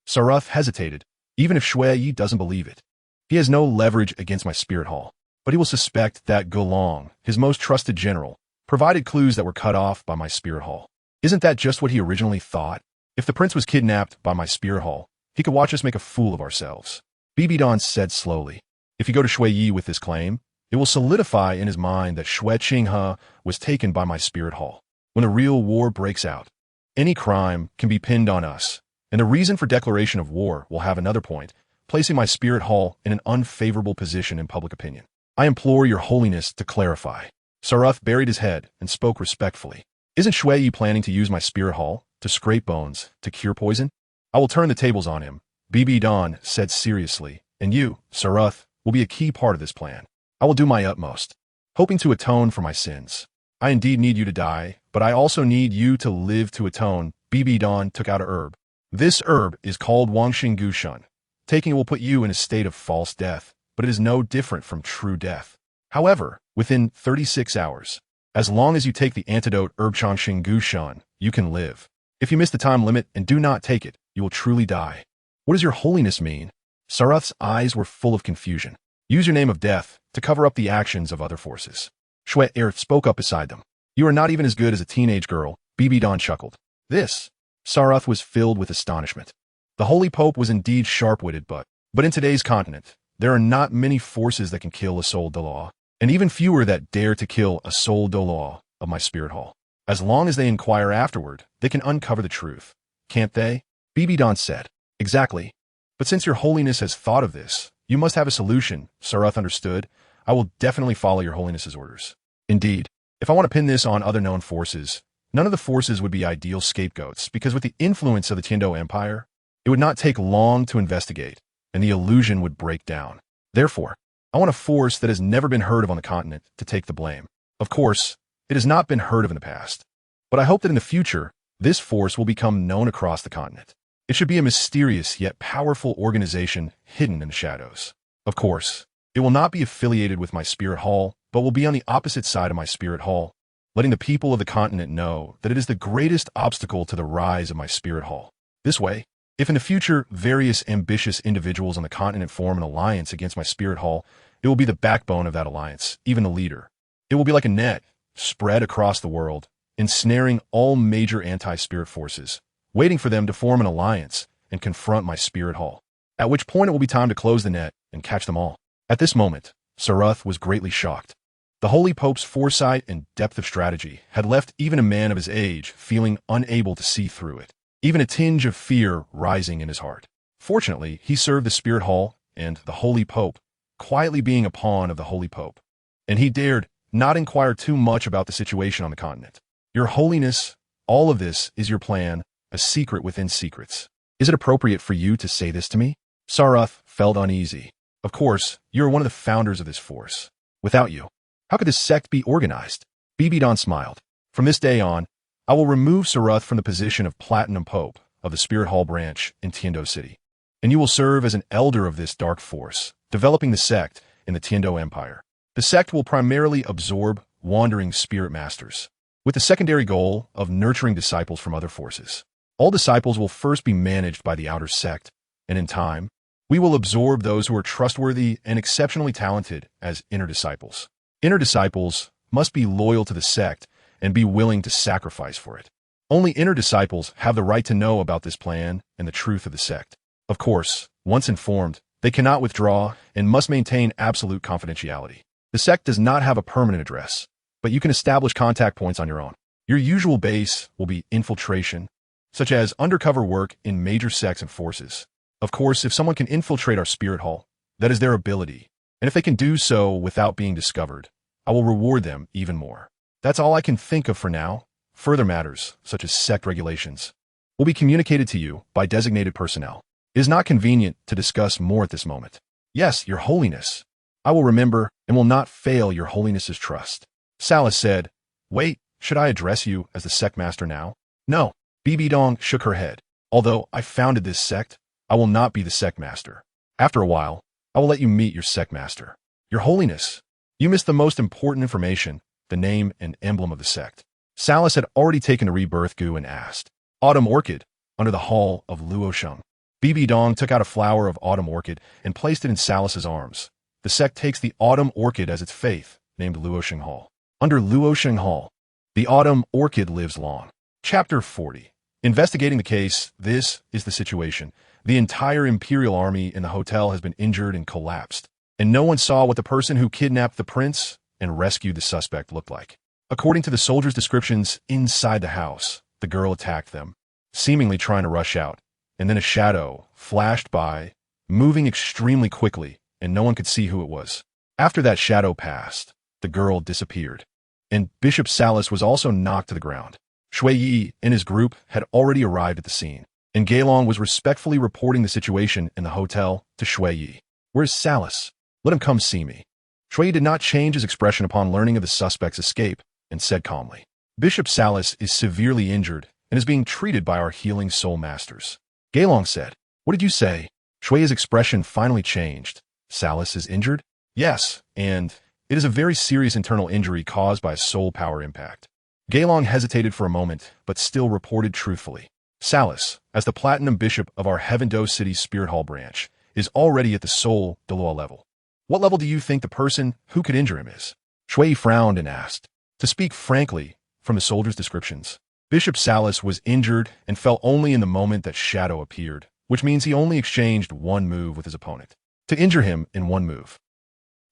Saruth hesitated. Even if Shui doesn't believe it, he has no leverage against my spirit hall. But he will suspect that Gulong, his most trusted general, provided clues that were cut off by my spirit hall. Isn't that just what he originally thought? If the prince was kidnapped by my spirit hall, he could watch us make a fool of ourselves. Bibidong said slowly. If you go to Shui Yi with this claim, it will solidify in his mind that Shui Qinghe was taken by my spirit hall. When a real war breaks out, any crime can be pinned on us, and the reason for declaration of war will have another point, placing my spirit hall in an unfavorable position in public opinion. I implore your holiness to clarify. Sarath buried his head and spoke respectfully. Isn't Shui Yi planning to use my spirit hall to scrape bones, to cure poison? I will turn the tables on him, Bibidong said seriously, and you, Sarath, will be a key part of this plan. I will do my utmost, hoping to atone for my sins. I indeed need you to die, but I also need you to live to atone. Bibidong took out a herb. This herb is called Wangxing Gushun. Taking it will put you in a state of false death, but it is no different from true death. However, within 36 hours, as long as you take the antidote herb Changxing Gushun, you can live. If you miss the time limit and do not take it, you will truly die. What does your holiness mean? Sarath's eyes were full of confusion. Use your name of death to cover up the actions of other forces. Shui Yi spoke up beside them. You are not even as good as a teenage girl, Bibidong chuckled. This. Sarath was filled with astonishment. The Holy Pope was indeed sharp-witted, but in today's continent, there are not many forces that can kill a soul Douluo, and even fewer that dare to kill a soul Douluo of my spirit hall. As long as they inquire afterward, they can uncover the truth. Can't they? Bibidong said. Exactly. But since your holiness has thought of this, you must have a solution. Sarath understood. I will definitely follow your holiness's orders. Indeed, if I want to pin this on other known forces, none of the forces would be ideal scapegoats, because with the influence of the Tiando Empire, it would not take long to investigate, and the illusion would break down. Therefore, I want a force that has never been heard of on the continent to take the blame. Of course, it has not been heard of in the past, but I hope that in the future, this force will become known across the continent. It should be a mysterious yet powerful organization hidden in the shadows. Of course, it will not be affiliated with my spirit hall, but will be on the opposite side of my spirit hall, letting the people of the continent know that it is the greatest obstacle to the rise of my spirit hall. This way, if in the future various ambitious individuals on the continent form an alliance against my spirit hall, it will be the backbone of that alliance, even the leader. It will be like a net spread across the world, ensnaring all major anti-spirit forces, waiting for them to form an alliance and confront my spirit hall, at which point it will be time to close the net and catch them all. At this moment, Sarath was greatly shocked. The Holy Pope's foresight and depth of strategy had left even a man of his age feeling unable to see through it, even a tinge of fear rising in his heart. Fortunately, he served the Spirit Hall and the Holy Pope, quietly being a pawn of the Holy Pope, and he dared not inquire too much about the situation on the continent. Your Holiness, all of this is your plan, a secret within secrets. Is it appropriate for you to say this to me? Sarath felt uneasy. Of course, you are one of the founders of this force. Without you, how could this sect be organized? Bibidong smiled. From this day on, I will remove Sarath from the position of Platinum Pope of the Spirit Hall branch in Tiando City, and you will serve as an elder of this dark force, developing the sect in the Tiando Empire. The sect will primarily absorb wandering spirit masters, with the secondary goal of nurturing disciples from other forces. All disciples will first be managed by the outer sect, and in time, we will absorb those who are trustworthy and exceptionally talented as inner disciples. Inner disciples must be loyal to the sect and be willing to sacrifice for it. Only inner disciples have the right to know about this plan and the truth of the sect. Of course, once informed, they cannot withdraw and must maintain absolute confidentiality. The sect does not have a permanent address, but you can establish contact points on your own. Your usual base will be infiltration, such as undercover work in major sects and forces. Of course, if someone can infiltrate our spirit hall, that is their ability, and if they can do so without being discovered, I will reward them even more. That's all I can think of for now. Further matters, such as sect regulations, will be communicated to you by designated personnel. It is not convenient to discuss more at this moment. Yes, Your Holiness. I will remember and will not fail Your Holiness's trust. Salas said, Wait, should I address you as the sect master now? No. Bibidong shook her head. Although I founded this sect, I will not be the sect master. After a while, I will let you meet your sect master. Your Holiness, you missed the most important information, the name and emblem of the sect. Salas had already taken a rebirth goo and asked, Autumn Orchid, under the hall of Luosheng. Bibidong took out a flower of autumn orchid and placed it in Salas's arms. The sect takes the autumn orchid as its faith, named Luosheng Hall. Under Luosheng Hall, the autumn orchid lives long. Chapter 40. Investigating the case, this is the situation. The entire imperial army in the hotel has been injured and collapsed, and no one saw what the person who kidnapped the prince and rescued the suspect looked like. According to the soldiers' descriptions inside the house, the girl attacked them, seemingly trying to rush out, and then a shadow flashed by, moving extremely quickly, and no one could see who it was. After that shadow passed, the girl disappeared, and Bishop Salas was also knocked to the ground. Shui Yi and his group had already arrived at the scene, and Gailong was respectfully reporting the situation in the hotel to Shui Yi. "Where's Salas? Let him come see me." Shui Yi did not change his expression upon learning of the suspect's escape and said calmly, "Bishop Salas is severely injured and is being treated by our healing soul masters." Gailong said, "What did you say?" Shui Yi's expression finally changed. "Salas is injured?" "Yes, and it is a very serious internal injury caused by a soul power impact." Gailong hesitated for a moment, but still reported truthfully. "Salas, as the platinum bishop of our Heaven-Do City Spirit Hall branch, is already at the soul Douluo level. What level do you think the person who could injure him is?" Shui Yi frowned and asked. To speak frankly, from the soldiers' descriptions, Bishop Salas was injured and fell only in the moment that Shadow appeared, which means he only exchanged one move with his opponent. To injure him in one move.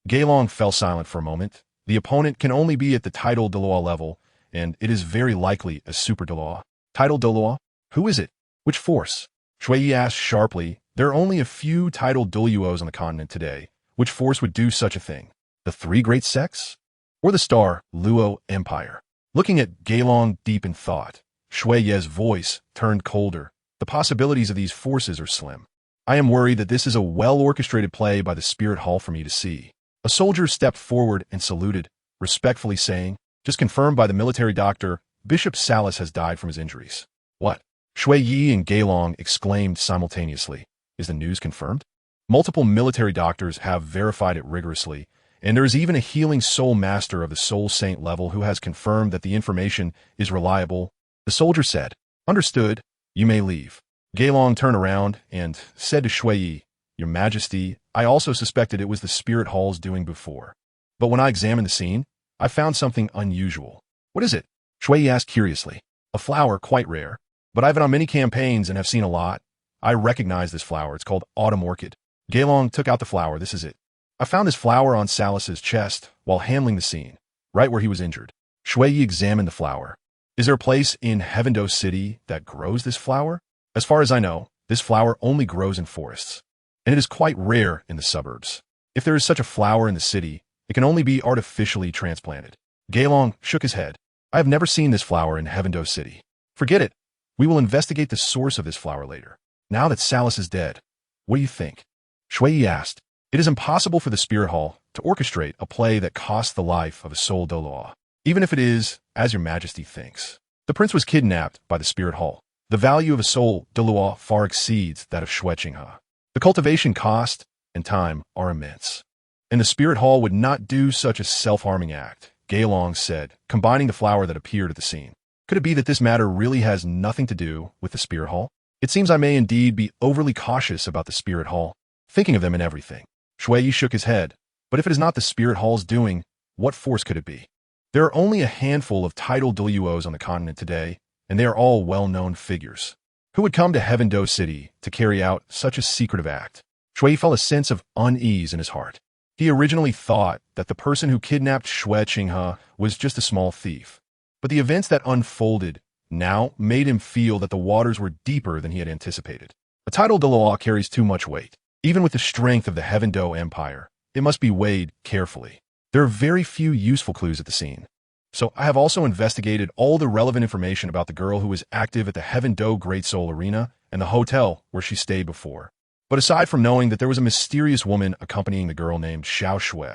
Gailong fell silent for a moment. The opponent can only be at the title Douluo level, and it is very likely a super Douluo. Title Douluo? Who is it? Which force? Shui Yi asked sharply. There are only a few titled Douluos on the continent today. Which force would do such a thing? The three great sects? Or the star Luo Empire? Looking at Gailong deep in thought, Shui Yi's voice turned colder. The possibilities of these forces are slim. I am worried that this is a well-orchestrated play by the Spirit Hall for me to see. A soldier stepped forward and saluted, respectfully saying, "Just confirmed by the military doctor, Bishop Salas has died from his injuries." "What?" Shui Yi and Gailong exclaimed simultaneously. "Is the news confirmed?" Multiple military doctors have verified it rigorously, and there is even a healing soul master of the soul saint level who has confirmed that the information is reliable. The soldier said, "Understood, you may leave." Gailong turned around and said to Shui Yi, "Your Majesty, I also suspected it was the Spirit Hall's doing before. But when I examined the scene, I found something unusual." "What is it?" Shui Yi asked curiously. "A flower quite rare, but I've been on many campaigns and have seen a lot. I recognize this flower. It's called autumn orchid." Gailong took out the flower. "This is it. I found this flower on Salas's chest while handling the scene, right where he was injured." Shui Yi examined the flower. "Is there a place in Heaven-Do City that grows this flower?" "As far as I know, this flower only grows in forests, and it is quite rare in the suburbs. If there is such a flower in the city, it can only be artificially transplanted." Gailong shook his head. "I have never seen this flower in Heaven-Do City." "Forget it. We will investigate the source of this flower later. Now that Salas is dead, what do you think?" Shui Yi asked. "It is impossible for the Spirit Hall to orchestrate a play that costs the life of a soul Douluo, even if it is, as your Majesty thinks. The prince was kidnapped by the Spirit Hall. The value of a soul Douluo far exceeds that of Xue Qinghe. The cultivation cost and time are immense. And the Spirit Hall would not do such a self-harming act," Gailong said, combining the flower that appeared at the scene. "Could it be that this matter really has nothing to do with the Spirit Hall? It seems I may indeed be overly cautious about the Spirit Hall, thinking of them in everything." Shui Yi shook his head. "But if it is not the Spirit Hall's doing, what force could it be? There are only a handful of titled Douluos on the continent today, and they are all well-known figures. Who would come to Heaven-Do City to carry out such a secretive act?" Shui Yi felt a sense of unease in his heart. He originally thought that the person who kidnapped Xue Qinghe was just a small thief, but the events that unfolded now made him feel that the waters were deeper than he had anticipated. A title Douluo carries too much weight. Even with the strength of the Heaven-Do Empire, it must be weighed carefully. There are very few useful clues at the scene. So I have also investigated all the relevant information about the girl who was active at the Heaven-Do Great Soul Arena and the hotel where she stayed before. But aside from knowing that there was a mysterious woman accompanying the girl named Xiao Shui,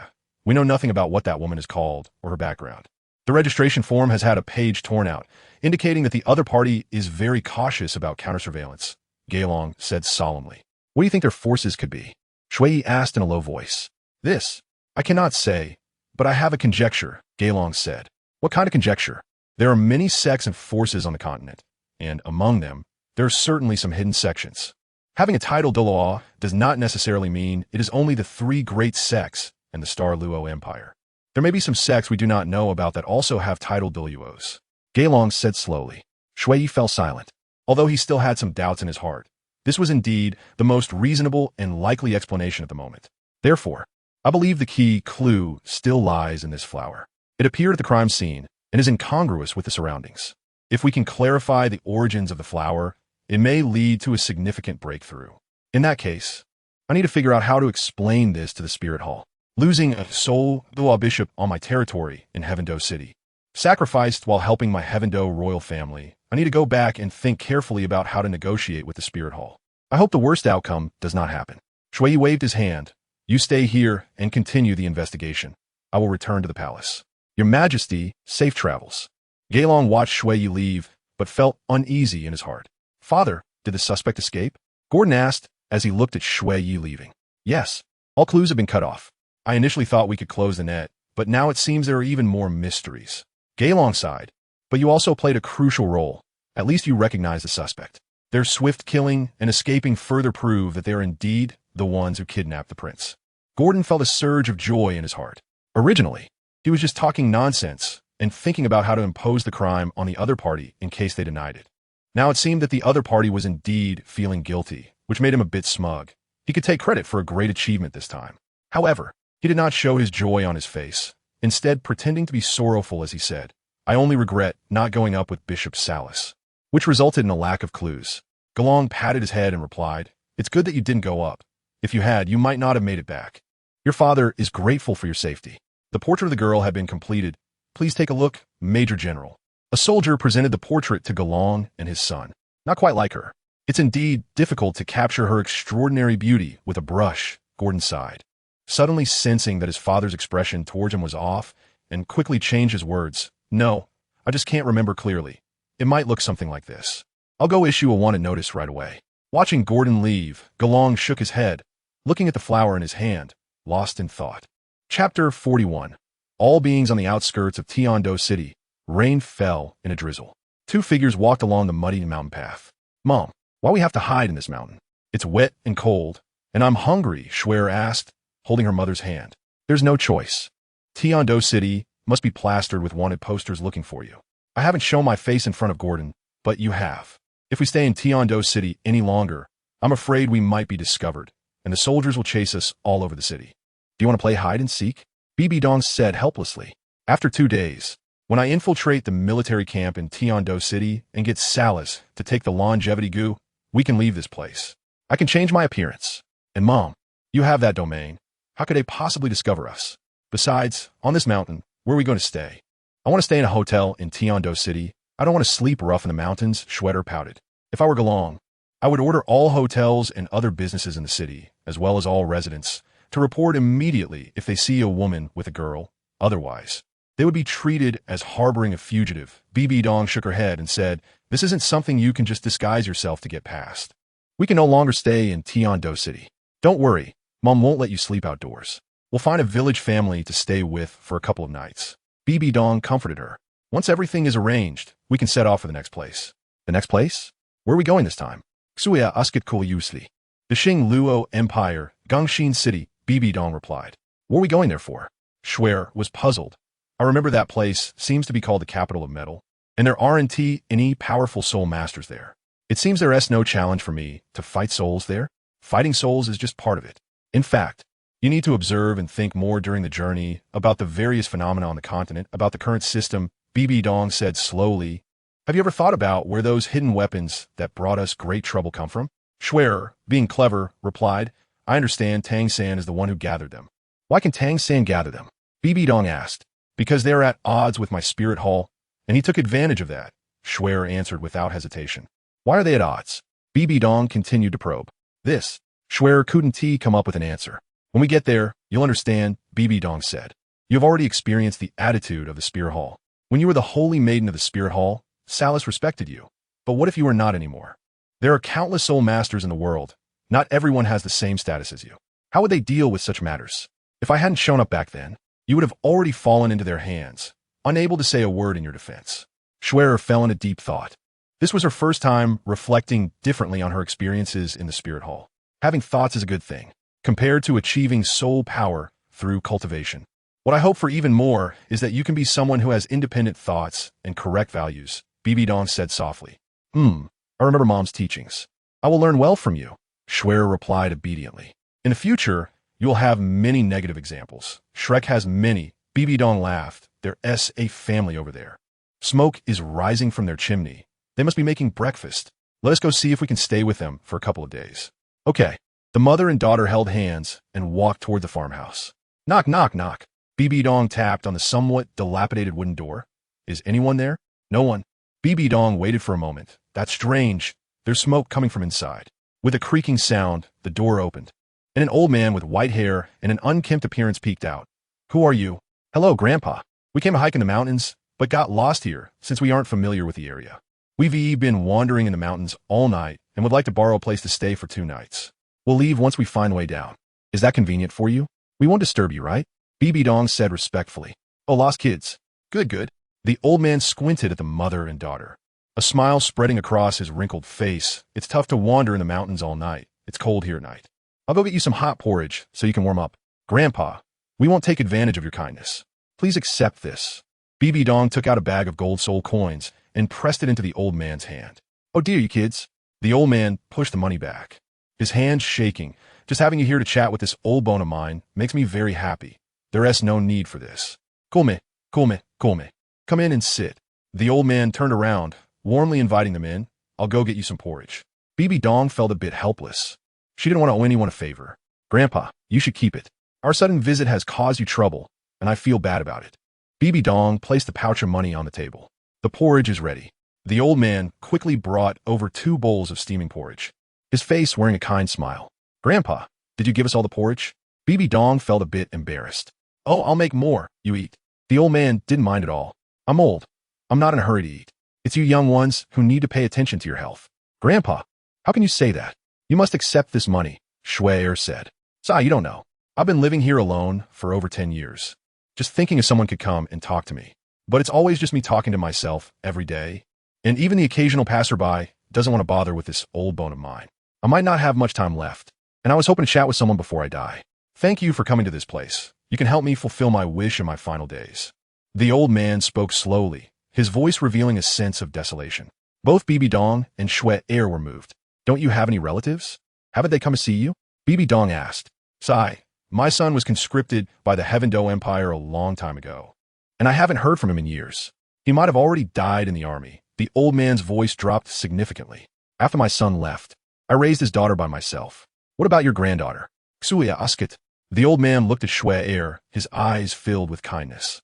we know nothing about what that woman is called or her background. The registration form has had a page torn out, indicating that the other party is very cautious about counter-surveillance, Gailong said solemnly. "What do you think their forces could be?" Shui Yi asked in a low voice. "This, I cannot say, but I have a conjecture," Gailong said. "What kind of conjecture?" "There are many sects and forces on the continent, and among them, there are certainly some hidden sections. Having a title Douluo does not necessarily mean it is only the three great sects and the Star Luo Empire. There may be some sects we do not know about that also have title Douluos," Gailong said slowly. Shui Yi fell silent. Although he still had some doubts in his heart, This was indeed the most reasonable and likely explanation at the moment. Therefore, I believe the key clue still lies in this flower. It appeared at the crime scene and is incongruous with the surroundings. If we can clarify the origins of the flower, it may lead to a significant breakthrough. In that case, I need to figure out how to explain this to the Spirit Hall. Losing a Douluo bishop on my territory in Heavendo City. Sacrificed while helping my Heavendo royal family. I need to go back and think carefully about how to negotiate with the Spirit Hall. I hope the worst outcome does not happen. Shui waved his hand. You stay here and continue the investigation. I will return to the palace. Your Majesty, safe travels. Gailong watched Shui leave, but felt uneasy in his heart. Father, did the suspect escape? Gordon asked as he looked at Shui leaving. Yes, all clues have been cut off. I initially thought we could close the net, but now it seems there are even more mysteries. Gailong sighed. But you also played a crucial role. At least you recognize the suspect. Their swift killing and escaping further prove that they are indeed the ones who kidnapped the prince. Gordon felt a surge of joy in his heart. Originally, he was just talking nonsense and thinking about how to impose the crime on the other party in case they denied it. Now it seemed that the other party was indeed feeling guilty, which made him a bit smug. He could take credit for a great achievement this time. However, he did not show his joy on his face, instead pretending to be sorrowful as he said, I only regret not going up with Bishop Salas, which resulted in a lack of clues. Gailong patted his head and replied, It's good that you didn't go up. If you had, you might not have made it back. Your father is grateful for your safety. The portrait of the girl had been completed. Please take a look, Major General. A soldier presented the portrait to Gailong and his son. Not quite like her. It's indeed difficult to capture her extraordinary beauty with a brush, Gordon sighed, suddenly sensing that his father's expression towards him was off, and quickly changed his words. No, I just can't remember clearly. It might look something like this. I'll go issue a wanted notice right away. Watching Gordon leave, Gailong shook his head, looking at the flower in his hand, lost in thought. Chapter 41. All beings on the outskirts of Tiando City. Rain fell in a drizzle. Two figures walked along the muddy mountain path. Mom, why we have to hide in this mountain? It's wet and cold, and I'm hungry, Shui asked, holding her mother's hand. There's no choice. Tiando City must be plastered with wanted posters looking for you. I haven't shown my face in front of Gordon, but you have. If we stay in Tiando City any longer, I'm afraid we might be discovered, and the soldiers will chase us all over the city. Do you want to play hide and seek? Bibidong said helplessly. After 2 days, when I infiltrate the military camp in Tiando City and get Salas to take the longevity goo, we can leave this place. I can change my appearance. And Mom, you have that domain. How could they possibly discover us? Besides, on this mountain, where are we going to stay? I want to stay in a hotel in Tiando City. I don't want to sleep rough in the mountains, Schwetter pouted. If I were Gailong, I would order all hotels and other businesses in the city, as well as all residents, to report immediately if they see a woman with a girl. Otherwise, they would be treated as harboring a fugitive. Bibidong shook her head and said, This isn't something you can just disguise yourself to get past. We can no longer stay in Tiando City. Don't worry, Mom won't let you sleep outdoors. We'll find a village family to stay with for a couple of nights. Bibidong comforted her. Once everything is arranged, we can set off for the next place. The next place? Where are we going this time? Xuya Uskitko Yusli. The Xing Luo Empire, Gongxin City, Bibidong replied. What are we going there for? Shui was puzzled. I remember that place seems to be called the capital of metal, and there aren't any powerful soul masters there. It seems there is no challenge for me to fight souls there. Fighting souls is just part of it. In fact, you need to observe and think more during the journey about the various phenomena on the continent, about the current system, Bibidong said slowly. Have you ever thought about where those hidden weapons that brought us great trouble come from? Shui, being clever, replied, I understand Tang San is the one who gathered them. Why can Tang San gather them? Bibidong asked. Because they are at odds with my spirit hall, and he took advantage of that, Shui answered without hesitation. Why are they at odds? Bibidong continued to probe. This, Shui couldn't come up with an answer. When we get there, you'll understand, Bibidong said. You have already experienced the attitude of the Spirit Hall. When you were the holy maiden of the Spirit Hall, Salas respected you. But what if you are not anymore? There are countless soul masters in the world. Not everyone has the same status as you. How would they deal with such matters? If I hadn't shown up back then, you would have already fallen into their hands, unable to say a word in your defense. Shui fell into deep thought. This was her first time reflecting differently on her experiences in the Spirit Hall. Having thoughts is a good thing, compared to achieving soul power through cultivation. What I hope for even more is that you can be someone who has independent thoughts and correct values, Bibidong said softly. I remember Mom's teachings. I will learn well from you, Schwer replied obediently. In the future, you will have many negative examples. Shrek has many. Bibidong laughed. There's a family over there. Smoke is rising from their chimney. They must be making breakfast. Let us go see if we can stay with them for a couple of days. Okay. The mother and daughter held hands and walked toward the farmhouse. Knock, knock, knock. Bibidong tapped on the somewhat dilapidated wooden door. Is anyone there? No one. Bibidong waited for a moment. That's strange. There's smoke coming from inside. With a creaking sound, the door opened, and an old man with white hair and an unkempt appearance peeked out. Who are you? Hello, Grandpa. We came a hike in the mountains, but got lost here since we aren't familiar with the area. We've been wandering in the mountains all night and would like to borrow a place to stay for 2 nights. We'll leave once we find a way down. Is that convenient for you? We won't disturb you, right? Bibidong said respectfully. Oh, lost kids. Good, good. The old man squinted at the mother and daughter, a smile spreading across his wrinkled face. It's tough to wander in the mountains all night. It's cold here at night. I'll go get you some hot porridge so you can warm up. Grandpa, we won't take advantage of your kindness. Please accept this. Bibidong took out a bag of gold soul coins and pressed it into the old man's hand. Oh dear, you kids. The old man pushed the money back, his hand shaking. Just having you here to chat with this old bone of mine makes me very happy. There's no need for this. Come, come, come. Come in and sit. The old man turned around, warmly inviting them in. I'll go get you some porridge. Bibidong felt a bit helpless. She didn't want to owe anyone a favor. Grandpa, you should keep it. Our sudden visit has caused you trouble, and I feel bad about it. Bibidong placed the pouch of money on the table. The porridge is ready. The old man quickly brought over 2 bowls of steaming porridge, his face wearing a kind smile. Grandpa, did you give us all the porridge? Bibidong felt a bit embarrassed. Oh, I'll make more. You eat. The old man didn't mind at all. I'm old. I'm not in a hurry to eat. It's you young ones who need to pay attention to your health. Grandpa, how can you say that? You must accept this money, Schwer said. Sigh, you don't know. I've been living here alone for over 10 years. Just thinking if someone could come and talk to me. But it's always just me talking to myself every day. And even the occasional passerby doesn't want to bother with this old bone of mine. I might not have much time left, and I was hoping to chat with someone before I die. Thank you for coming to this place. You can help me fulfill my wish in my final days. The old man spoke slowly, his voice revealing a sense of desolation. Both Bibidong and Schwer were moved. Don't you have any relatives? Haven't they come to see you? Bibidong asked. Sigh, my son was conscripted by the Heaven-Do Empire a long time ago, and I haven't heard from him in years. He might have already died in the army. The old man's voice dropped significantly. After my son left, I raised his daughter by myself. What about your granddaughter? Xuya Asket. The old man looked at Schwer, his eyes filled with kindness.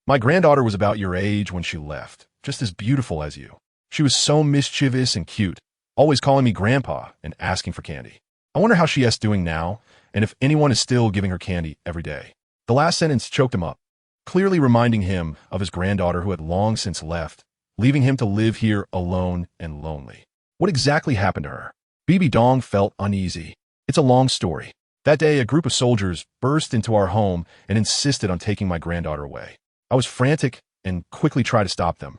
My granddaughter was about your age when she left, just as beautiful as you. She was so mischievous and cute, always calling me grandpa and asking for candy. I wonder how she is doing now, and if anyone is still giving her candy every day. The last sentence choked him up, clearly reminding him of his granddaughter who had long since left, leaving him to live here alone and lonely. What exactly happened to her? Bibidong felt uneasy. It's a long story. That day, a group of soldiers burst into our home and insisted on taking my granddaughter away. I was frantic and quickly tried to stop them,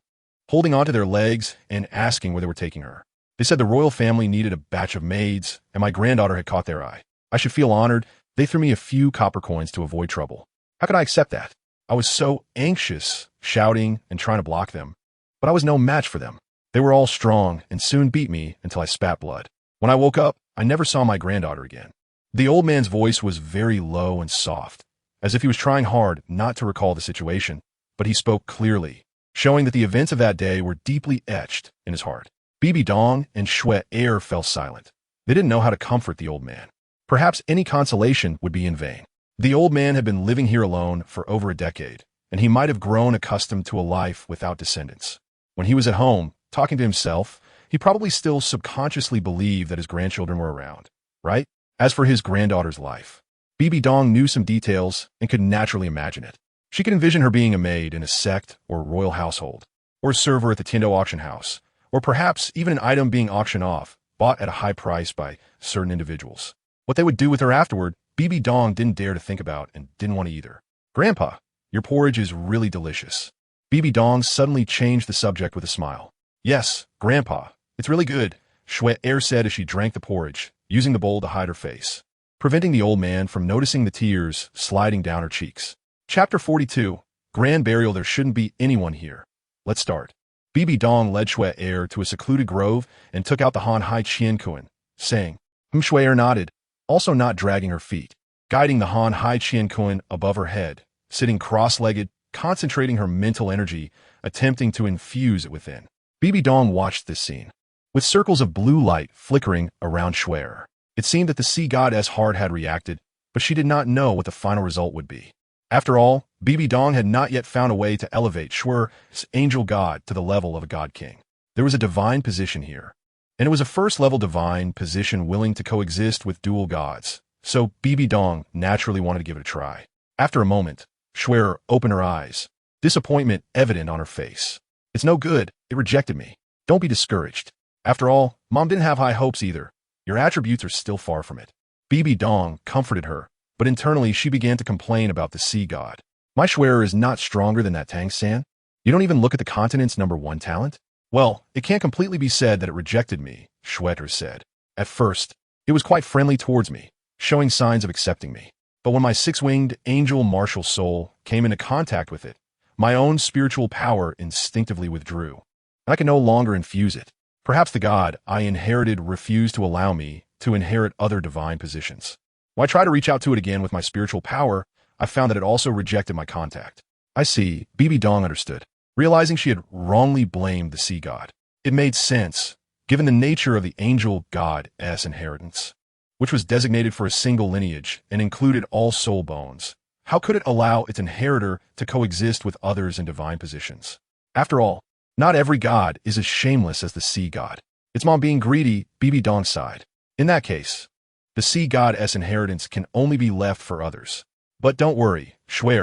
holding onto their legs and asking where they were taking her. They said the royal family needed a batch of maids, and my granddaughter had caught their eye. I should feel honored. They threw me a few copper coins to avoid trouble. How could I accept that? I was so anxious, shouting and trying to block them, but I was no match for them. They were all strong and soon beat me until I spat blood. When I woke up, I never saw my granddaughter again. The old man's voice was very low and soft, as if he was trying hard not to recall the situation, but he spoke clearly, showing that the events of that day were deeply etched in his heart. Bibidong and Schwer fell silent. They didn't know how to comfort the old man. Perhaps any consolation would be in vain. The old man had been living here alone for over a decade, and he might have grown accustomed to a life without descendants. When he was at home, talking to himself, he probably still subconsciously believed that his grandchildren were around, right? As for his granddaughter's life, Bibidong knew some details and could naturally imagine it. She could envision her being a maid in a sect or royal household, or a server at the Tindo auction house, or perhaps even an item being auctioned off, bought at a high price by certain individuals. What they would do with her afterward, Bibidong didn't dare to think about and didn't want to either. Grandpa, your porridge is really delicious. Bibidong suddenly changed the subject with a smile. Yes, Grandpa, it's really good, Schwer said as she drank the porridge, using the bowl to hide her face, preventing the old man from noticing the tears sliding down her cheeks. Chapter 42, Grand Burial. There shouldn't be anyone here. Let's start. Bibidong led Shui Er to a secluded grove and took out the Han Hai Qian Kuan, saying, Shui Er nodded, also not dragging her feet, guiding the Han Hai Qian Kuan above her head, sitting cross-legged, concentrating her mental energy, attempting to infuse it within. Bibidong watched this scene, with circles of blue light flickering around Shui Er. It seemed that the sea goddess heart had reacted, but she did not know what the final result would be. After all, Bibidong had not yet found a way to elevate Shui's angel god to the level of a god king. There was a divine position here, and it was a first-level divine position willing to coexist with dual gods, so Bibidong naturally wanted to give it a try. After a moment, Shui opened her eyes, disappointment evident on her face. It's no good, it rejected me. Don't be discouraged. After all, Mom didn't have high hopes either. Your attributes are still far from it. Bibidong comforted her, but internally she began to complain about the sea god. My Shui is not stronger than that Tang San. You don't even look at the continent's #1 talent? Well, it can't completely be said that it rejected me, Shui said. At first, it was quite friendly towards me, showing signs of accepting me. But when my six-winged angel martial soul came into contact with it, my own spiritual power instinctively withdrew, and I could no longer infuse it. Perhaps the god I inherited refused to allow me to inherit other divine positions. When I tried to reach out to it again with my spiritual power, I found that it also rejected my contact. I see, Bibidong understood, realizing she had wrongly blamed the sea god. It made sense, given the nature of the angel god's inheritance, which was designated for a single lineage and included all soul bones. How could it allow its inheritor to coexist with others in divine positions? After all, not every god is as shameless as the sea god. Its mom being greedy, Bibidong sighed. In that case, the sea god's inheritance can only be left for others. But don't worry, Shui,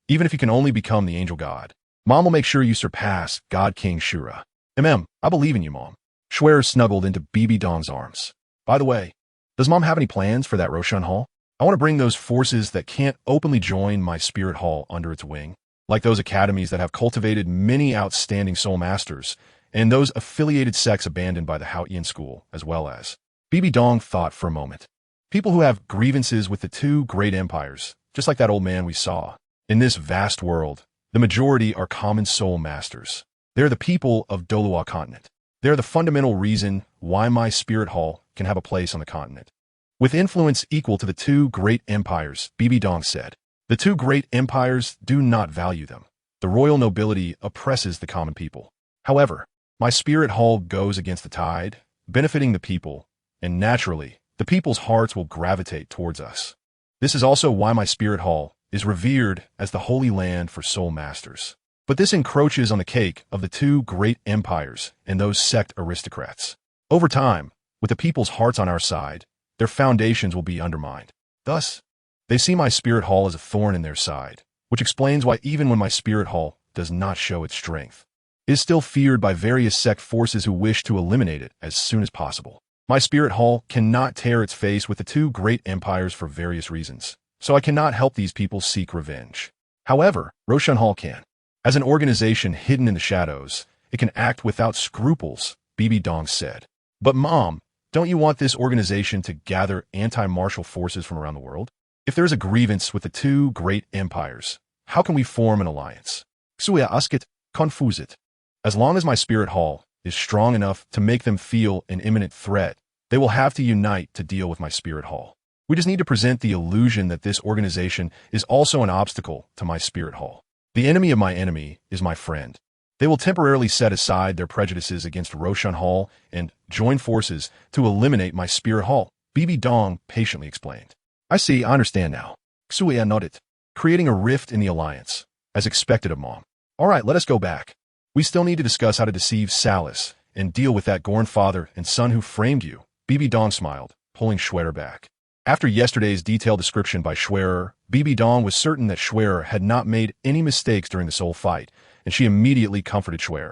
even if you can only become the angel god, Mom will make sure you surpass God King Shura. I believe in you, Mom. Shui snuggled into Bibidong's arms. By the way, does Mom have any plans for that Roshan Hall? I want to bring those forces that can't openly join my spirit hall under its wing, like those academies that have cultivated many outstanding soul masters, and those affiliated sects abandoned by the Haoyan school, as well as. Bibidong thought for a moment. People who have grievances with the two great empires, just like that old man we saw. In this vast world, the majority are common soul masters. They're the people of Douluo continent. They're the fundamental reason why my spirit hall can have a place on the continent. With influence equal to the two great empires, Bibidong said. The two great empires do not value them. The royal nobility oppresses the common people. However, my spirit hall goes against the tide, benefiting the people, and naturally, the people's hearts will gravitate towards us. This is also why my spirit hall is revered as the holy land for soul masters. But this encroaches on the cake of the two great empires and those sect aristocrats. Over time, with the people's hearts on our side, their foundations will be undermined. Thus, they see my spirit hall as a thorn in their side, which explains why even when my spirit hall does not show its strength, it is still feared by various sect forces who wish to eliminate it as soon as possible. My spirit hall cannot tear its face with the two great empires for various reasons, so I cannot help these people seek revenge. However, Roshan Hall can. As an organization hidden in the shadows, it can act without scruples, Bibidong said. But Mom, don't you want this organization to gather anti-martial forces from around the world? If there is a grievance with the two great empires, how can we form an alliance? Xuya askit, confuzit. As long as my spirit hall is strong enough to make them feel an imminent threat, they will have to unite to deal with my spirit hall. We just need to present the illusion that this organization is also an obstacle to my spirit hall. The enemy of my enemy is my friend. They will temporarily set aside their prejudices against Roshan Hall and join forces to eliminate my spirit hall, Bibidong patiently explained. I see, I understand now. Xuya nodded, creating a rift in the alliance, as expected of Mom. All right, let us go back. We still need to discuss how to deceive Salis and deal with that Gorn father and son who framed you. Bibidong smiled, pulling Shui back. After yesterday's detailed description by Shui, Bibidong was certain that Shui had not made any mistakes during the soul fight, and she immediately comforted Shui.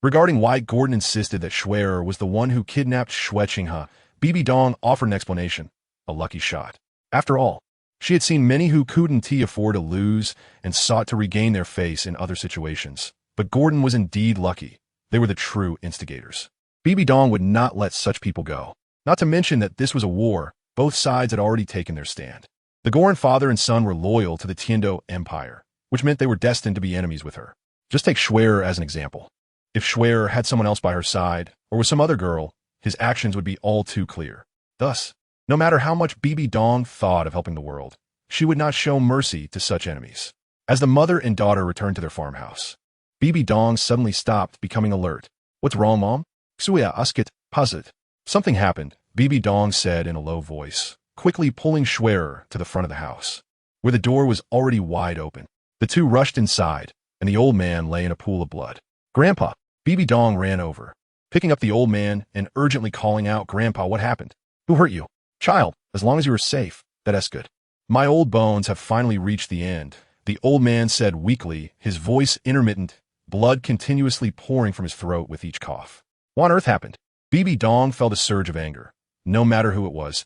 Regarding why Gordon insisted that Shui was the one who kidnapped Shui Qinghe, Bibidong offered an explanation. A lucky shot. After all, she had seen many who couldn't afford to lose and sought to regain their face in other situations. But Gordon was indeed lucky. They were the true instigators. Bibidong would not let such people go. Not to mention that this was a war. Both sides had already taken their stand. The Goran father and son were loyal to the Tiendo Empire, which meant they were destined to be enemies with her. Just take Shui as an example. If Schwer had someone else by her side, or was some other girl, his actions would be all too clear. Thus, no matter how much Bibidong thought of helping the world, she would not show mercy to such enemies. As the mother and daughter returned to their farmhouse, Bibidong suddenly stopped, becoming alert. "What's wrong, Mom?" "Xuya asked, puzzled." "Something happened," Bibidong said in a low voice, quickly pulling Schwerer to the front of the house, where the door was already wide open. The two rushed inside, and the old man lay in a pool of blood. "Grandpa!" Bibidong ran over, picking up the old man and urgently calling out, "Grandpa, what happened? Who hurt you?" "Child, as long as you are safe, that's good. My old bones have finally reached the end," the old man said weakly, his voice intermittent, blood continuously pouring from his throat with each cough. "What on earth happened?" Bibidong felt a surge of anger. No matter who it was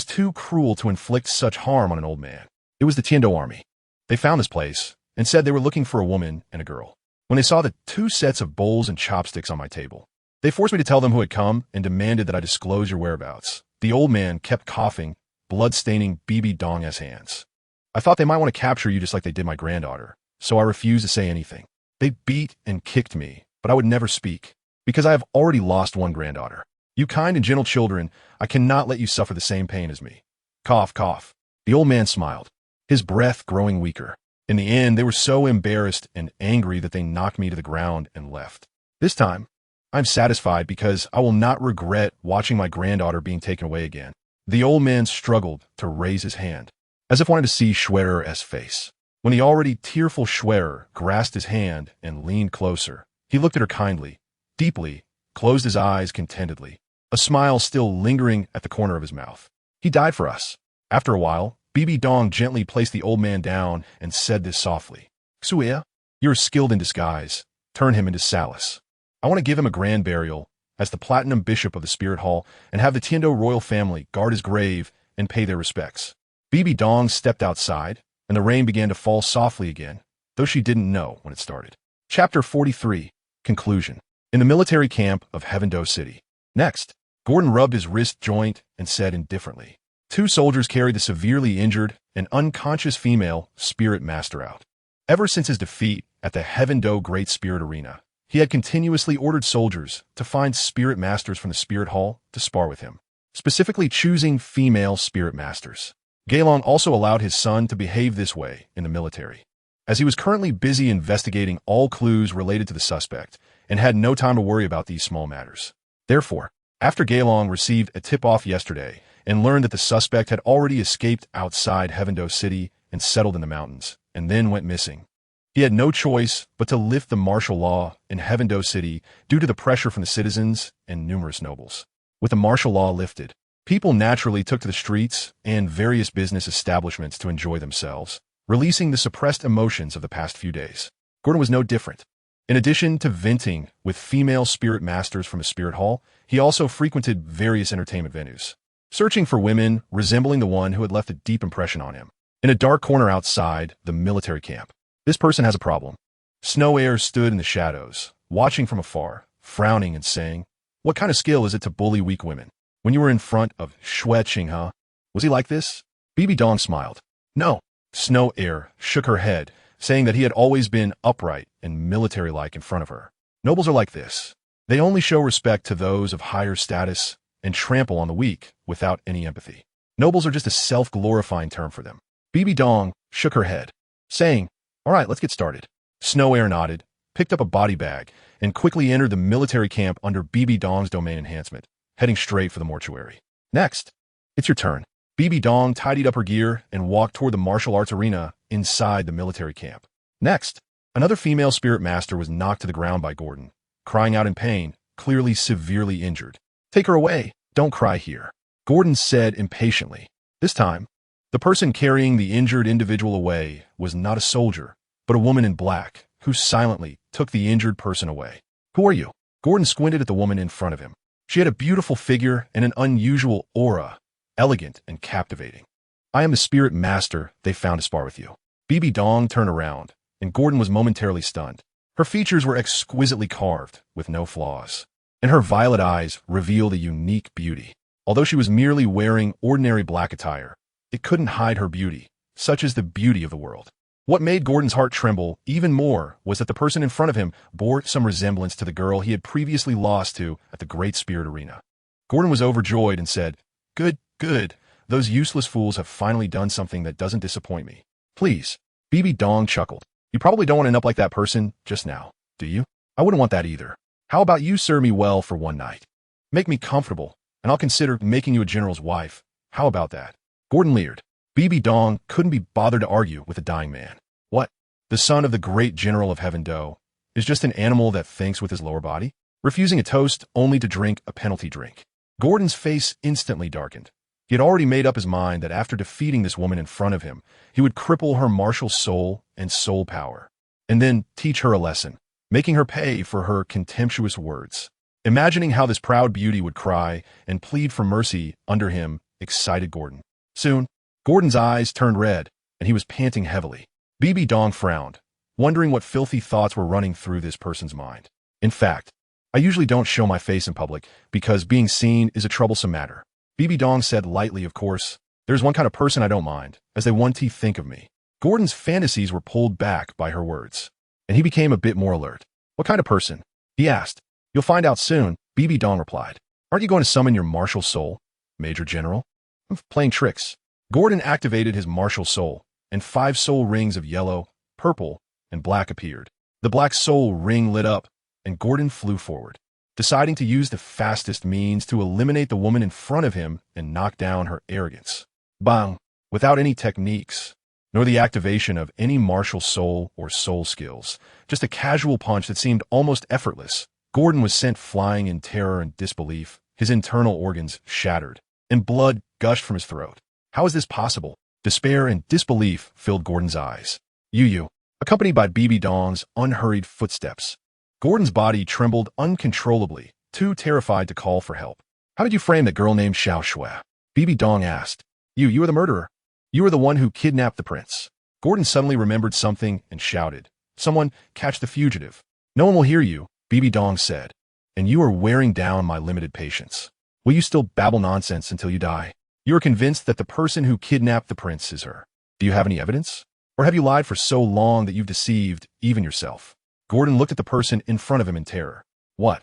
too cruel to inflict such harm on an old man. It was the Tiando army. They found this place and said they were looking for a woman and a girl. When they saw the 2 sets of bowls and chopsticks on my table, they forced me to tell them who had come and demanded that I disclose your whereabouts. The old man kept coughing, blood staining Bibidong's hands. "I thought they might want to capture you just like they did my granddaughter, so I refused to say anything. They beat and kicked me, but I would never speak, because I have already lost one granddaughter. You kind and gentle children, I cannot let you suffer the same pain as me." Cough, cough. The old man smiled, his breath growing weaker. In the end, they were so embarrassed and angry that they knocked me to the ground and left. This time, I'm satisfied because I will not regret watching my granddaughter being taken away again. The old man struggled to raise his hand, as if wanting to see Schwerer's face. When the already tearful Schwerer grasped his hand and leaned closer, he looked at her kindly, deeply, closed his eyes contentedly, a smile still lingering at the corner of his mouth. "He died for us." After a while, Bibidong gently placed the old man down and said this softly. "Xuya, you're skilled in disguise. Turn him into Salis. I want to give him a grand burial as the platinum bishop of the spirit hall and have the Tiando royal family guard his grave and pay their respects." Bibidong stepped outside, and the rain began to fall softly again, though she didn't know when it started. Chapter 43. Conclusion. In the military camp of Heavendo City. Next, Gordon rubbed his wrist joint and said indifferently, 2 soldiers carried the severely injured and unconscious female spirit master out. Ever since his defeat at the Heavendo Great Spirit Arena, he had continuously ordered soldiers to find spirit masters from the spirit hall to spar with him, specifically choosing female spirit masters. Gaelong also allowed his son to behave this way in the military, as he was currently busy investigating all clues related to the suspect and had no time to worry about these small matters. Therefore, after Gaelong received a tip-off yesterday and learned that the suspect had already escaped outside Heavendo City and settled in the mountains, and then went missing, he had no choice but to lift the martial law in Heavendo City due to the pressure from the citizens and numerous nobles. With the martial law lifted, people naturally took to the streets and various business establishments to enjoy themselves, releasing the suppressed emotions of the past few days. Gordon was no different. In addition to venting with female spirit masters from the spirit hall, he also frequented various entertainment venues, searching for women resembling the one who had left a deep impression on him. In a dark corner outside the military camp, this person has a problem. Snow Air stood in the shadows, watching from afar, frowning and saying, "What kind of skill is it to bully weak women? When you were in front of Xue Qinghe, was he like this?" Bibidong smiled. "No." Snow Air shook her head, saying that he had always been upright and military-like in front of her. Nobles are like this. They only show respect to those of higher status and trample on the weak without any empathy. Nobles are just a self-glorifying term for them. Bibidong shook her head, saying, "All right, let's get started." Snow Air nodded, picked up a body bag, and quickly entered the military camp under Bibidong's domain enhancement, heading straight for the mortuary. "Next, it's your turn." Bibidong tidied up her gear and walked toward the martial arts arena inside the military camp. Next, another female spirit master was knocked to the ground by Gordon, crying out in pain, clearly severely injured. "Take her away. Don't cry here," Gordon said impatiently. This time, the person carrying the injured individual away was not a soldier, but a woman in black, who silently took the injured person away. "Who are you?" Gordon squinted at the woman in front of him. She had a beautiful figure and an unusual aura, elegant and captivating. "I am the spirit master they found to spar with you." Bibidong turned around, and Gordon was momentarily stunned. Her features were exquisitely carved, with no flaws, and her violet eyes revealed a unique beauty. Although she was merely wearing ordinary black attire, it couldn't hide her beauty, such as the beauty of the world. What made Gordon's heart tremble even more was that the person in front of him bore some resemblance to the girl he had previously lost to at the Great Spirit Arena. Gordon was overjoyed and said, "Good, good. Those useless fools have finally done something that doesn't disappoint me. Please." Bibidong chuckled. "You probably don't want to end up like that person just now, do you? I wouldn't want that either. How about you serve me well for one night? Make me comfortable, and I'll consider making you a general's wife. How about that?" Gordon leered. Bibidong couldn't be bothered to argue with a dying man. What? The son of the great general of Heaven Do is just an animal that thinks with his lower body? Refusing a toast only to drink a penalty drink. Gordon's face instantly darkened. He had already made up his mind that after defeating this woman in front of him, he would cripple her martial soul and soul power, and then teach her a lesson, making her pay for her contemptuous words. Imagining how this proud beauty would cry and plead for mercy under him excited Gordon. Soon, Gordon's eyes turned red, and he was panting heavily. Bibidong frowned, wondering what filthy thoughts were running through this person's mind. "In fact, I usually don't show my face in public because being seen is a troublesome matter." Bibidong said lightly, "Of course, there's one kind of person I don't mind, as they want to think of me." Gordon's fantasies were pulled back by her words, and he became a bit more alert. "What kind of person?" he asked. "You'll find out soon," Bibidong replied. "Aren't you going to summon your martial soul, Major General?" "I'm playing tricks." Gordon activated his martial soul, and 5 soul rings of yellow, purple, and black appeared. The black soul ring lit up, and Gordon flew forward, deciding to use the fastest means to eliminate the woman in front of him and knock down her arrogance. Bang! Without any techniques, nor the activation of any martial soul or soul skills, just a casual punch that seemed almost effortless, Gordon was sent flying in terror and disbelief, his internal organs shattered, and blood gushed from his throat. How is this possible? Despair and disbelief filled Gordon's eyes. Yu, accompanied by Bibidong's unhurried footsteps. Gordon's body trembled uncontrollably, too terrified to call for help. "How did you frame that girl named Xiao Shui?" Bibidong asked. You are the murderer. You are the one who kidnapped the prince." Gordon suddenly remembered something and shouted, "Someone catch the fugitive." "No one will hear you," Bibidong said, "and you are wearing down my limited patience. Will you still babble nonsense until you die? You are convinced that the person who kidnapped the prince is her. Do you have any evidence? Or have you lied for so long that you've deceived even yourself?" Gordon looked at the person in front of him in terror. "What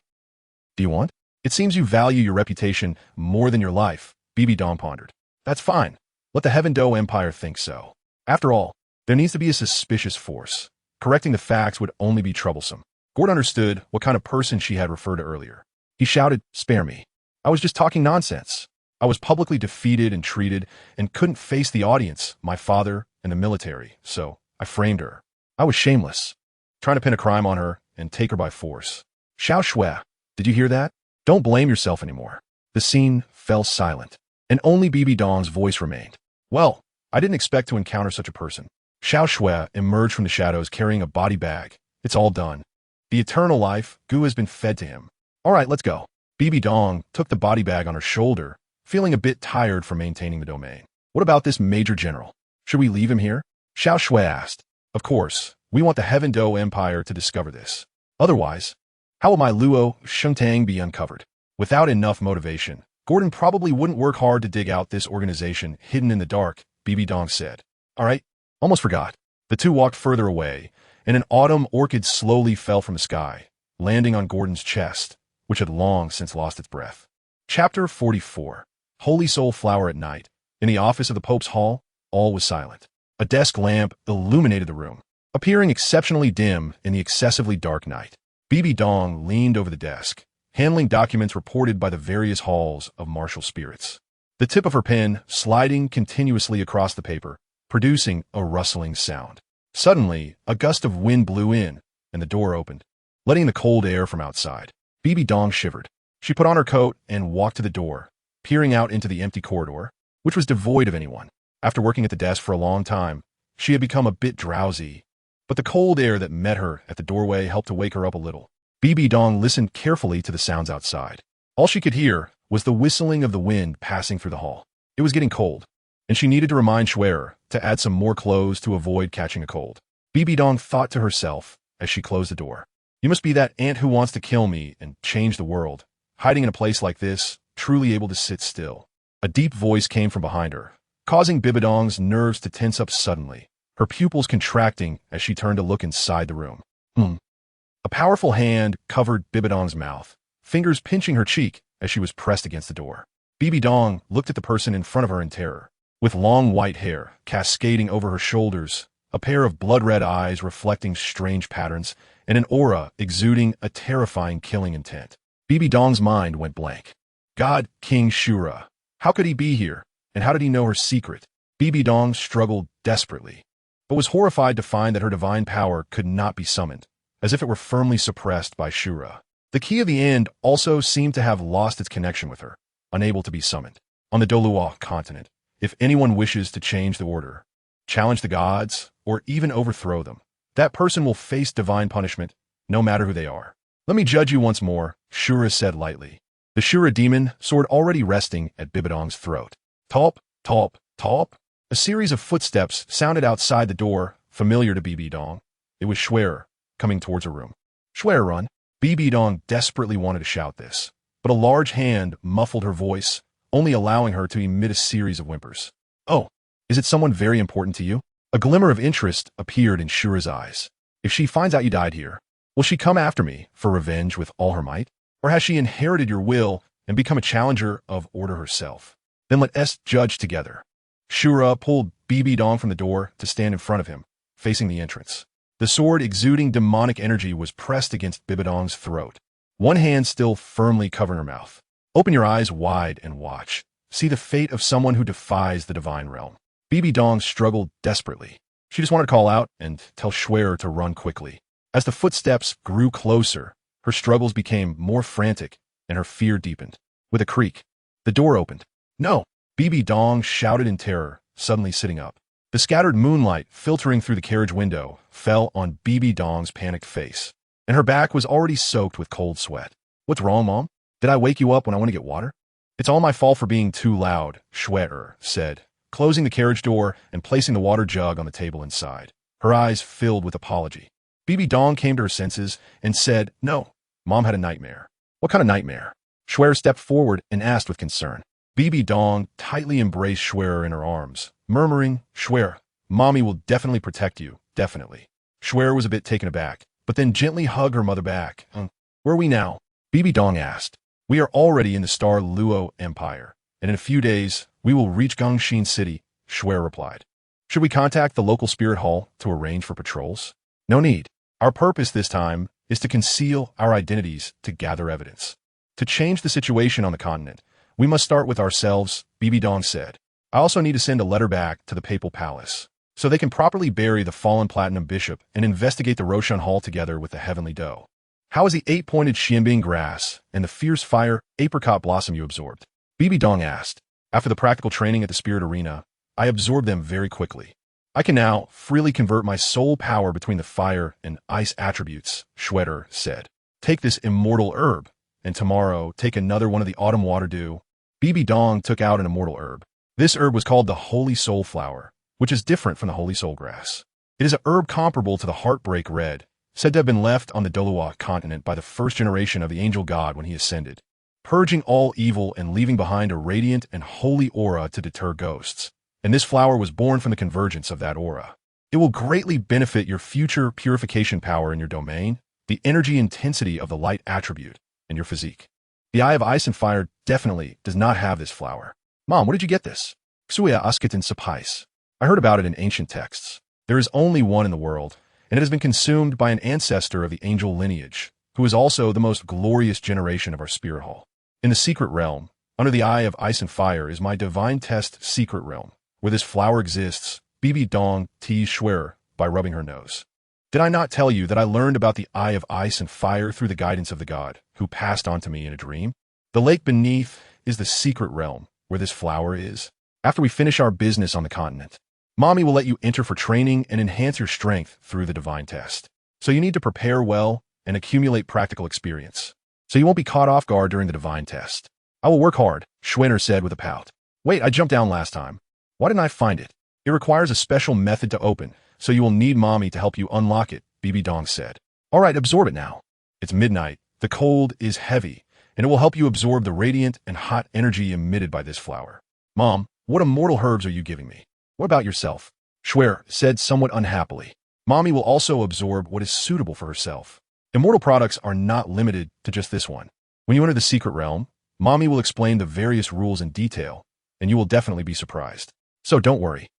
do you want? It seems you value your reputation more than your life," Bibidong pondered. "That's fine. Let the Heaven Do Empire think so. After all, there needs to be a suspicious force. Correcting the facts would only be troublesome." Gordon understood what kind of person she had referred to earlier. He shouted, "Spare me. I was just talking nonsense. I was publicly defeated and treated and couldn't face the audience, my father, and the military, so I framed her. I was shameless, trying to pin a crime on her and take her by force." "Xiao Shui, did you hear that? Don't blame yourself anymore." The scene fell silent, and only Bibidong's voice remained. "Well, I didn't expect to encounter such a person." Xiao Shui emerged from the shadows carrying a body bag. "It's all done. The eternal life, goo, has been fed to him. All right, let's go." Bibidong took the body bag on her shoulder, feeling a bit tired from maintaining the domain. "What about this Major General? Should we leave him here?" Xiao Shui asked. "Of course, we want the Heaven Do Empire to discover this. Otherwise, how will my Luo Shengtang be uncovered?" Without enough motivation, Gordon probably wouldn't work hard to dig out this organization hidden in the dark, Bibidong said. "All right, almost forgot." The two walked further away, and an autumn orchid slowly fell from the sky, landing on Gordon's chest, which had long since lost its breath. Chapter 44. Holy Soul Flower at night. In the office of the Pope's Hall, all was silent. A desk lamp illuminated the room, appearing exceptionally dim in the excessively dark night. Bibidong leaned over the desk, handling documents reported by the various halls of martial spirits. The tip of her pen sliding continuously across the paper, producing a rustling sound. Suddenly, a gust of wind blew in, and the door opened, letting the cold air from outside. Bibidong shivered. She put on her coat and walked to the door, peering out into the empty corridor, which was devoid of anyone. After working at the desk for a long time, she had become a bit drowsy, but the cold air that met her at the doorway helped to wake her up a little. Bibidong listened carefully to the sounds outside. All she could hear was the whistling of the wind passing through the hall. It was getting cold, and she needed to remind Schwerer to add some more clothes to avoid catching a cold. Bibidong thought to herself as she closed the door. "You must be that ant who wants to kill me and change the world, hiding in a place like this, truly able to sit still." A deep voice came from behind her, causing Bibidong's nerves to tense up suddenly. her pupils contracting as she turned to look inside the room. A powerful hand covered Bibidong's mouth, fingers pinching her cheek as she was pressed against the door. Bibidong looked at the person in front of her in terror. With long white hair cascading over her shoulders, a pair of blood-red eyes reflecting strange patterns, and an aura exuding a terrifying killing intent. Bibidong's mind went blank. God, King Shura. How could he be here? And how did he know her secret? Bibidong struggled desperately, but was horrified to find that her divine power could not be summoned, as if it were firmly suppressed by Shura. The key of the end also seemed to have lost its connection with her, unable to be summoned. On the Douluo continent, if anyone wishes to change the order, challenge the gods, or even overthrow them, that person will face divine punishment, no matter who they are. Let me judge you once more, Shura said lightly, the Shura demon sword already resting at Bibidong's throat. Talp, talp, talp. A series of footsteps sounded outside the door, familiar to Bibidong. It was Shwer, coming towards her room. Shwer, run. Bibidong desperately wanted to shout this, but a large hand muffled her voice, only allowing her to emit a series of whimpers. Oh, is it someone very important to you? A glimmer of interest appeared in Shura's eyes. If she finds out you died here, will she come after me for revenge with all her might? Or has she inherited your will and become a challenger of order herself? Then let us judge together. Shura pulled Bibidong from the door to stand in front of him, facing the entrance. The sword exuding demonic energy was pressed against Bibidong's throat, one hand still firmly covering her mouth. Open your eyes wide and watch. See the fate of someone who defies the divine realm. Bibidong struggled desperately. She just wanted to call out and tell Shwer to run quickly. As the footsteps grew closer, her struggles became more frantic and her fear deepened. With a creak, the door opened. No! Bibidong shouted in terror, suddenly sitting up. The scattered moonlight filtering through the carriage window fell on Bibidong's panicked face, and her back was already soaked with cold sweat. What's wrong, Mom? Did I wake you up when I want to get water? It's all my fault for being too loud, Shwer said, closing the carriage door and placing the water jug on the table inside. Her eyes filled with apology. Bibidong came to her senses and said, No, Mom had a nightmare. What kind of nightmare? Shwer stepped forward and asked with concern. Bibidong tightly embraced Shwer in her arms, murmuring, Shwer, Mommy will definitely protect you, definitely. Shwer was a bit taken aback, but then gently hugged her mother back. Where are we now? Bibidong asked. We are already in the Star Luo Empire, and in a few days, we will reach Gongxin City, Shwer replied. Should we contact the local spirit hall to arrange for patrols? No need. Our purpose this time is to conceal our identities to gather evidence. To change the situation on the continent, we must start with ourselves, Bibidong said. I also need to send a letter back to the papal palace, so they can properly bury the fallen platinum bishop and investigate the Roshan Hall together with the heavenly dough. How is the 8-pointed xianbing grass and the fierce fire apricot blossom you absorbed? Bibidong asked. After the practical training at the spirit arena, I absorbed them very quickly. I can now freely convert my soul power between the fire and ice attributes, Shwer said. Take this immortal herb, and tomorrow take another one of the autumn water dew. Bibidong took out an immortal herb. This herb was called the Holy Soul Flower, which is different from the Holy Soul Grass. It is a herb comparable to the Heartbreak Red, said to have been left on the Douluo continent by the first generation of the angel god when he ascended, purging all evil and leaving behind a radiant and holy aura to deter ghosts. And this flower was born from the convergence of that aura. It will greatly benefit your future purification power in your domain, the energy intensity of the light attribute, and your physique. The Eye of Ice and Fire definitely does not have this flower. Mom, where did you get this? Xuya Askitin Sapais. I heard about it in ancient texts. There is only one in the world, and it has been consumed by an ancestor of the angel lineage, who is also the most glorious generation of our spirit hall. In the secret realm, under the Eye of Ice and Fire is my divine test secret realm, where this flower exists. Bibidong teased Shwer by rubbing her nose. Did I not tell you that I learned about the Eye of Ice and Fire through the guidance of the god, who passed on to me in a dream? The lake beneath is the secret realm, where this flower is. After we finish our business on the continent, Mommy will let you enter for training and enhance your strength through the divine test. So you need to prepare well and accumulate practical experience, so you won't be caught off guard during the divine test. I will work hard, Shwer said with a pout. Wait, I jumped down last time. Why didn't I find it? It requires a special method to open, so you will need Mommy to help you unlock it, Bibidong said. All right, absorb it now. It's midnight, the cold is heavy, and it will help you absorb the radiant and hot energy emitted by this flower. Mom, what immortal herbs are you giving me? What about yourself? Shui said somewhat unhappily. Mommy will also absorb what is suitable for herself. Immortal products are not limited to just this one. When you enter the secret realm, Mommy will explain the various rules in detail, and you will definitely be surprised. So don't worry.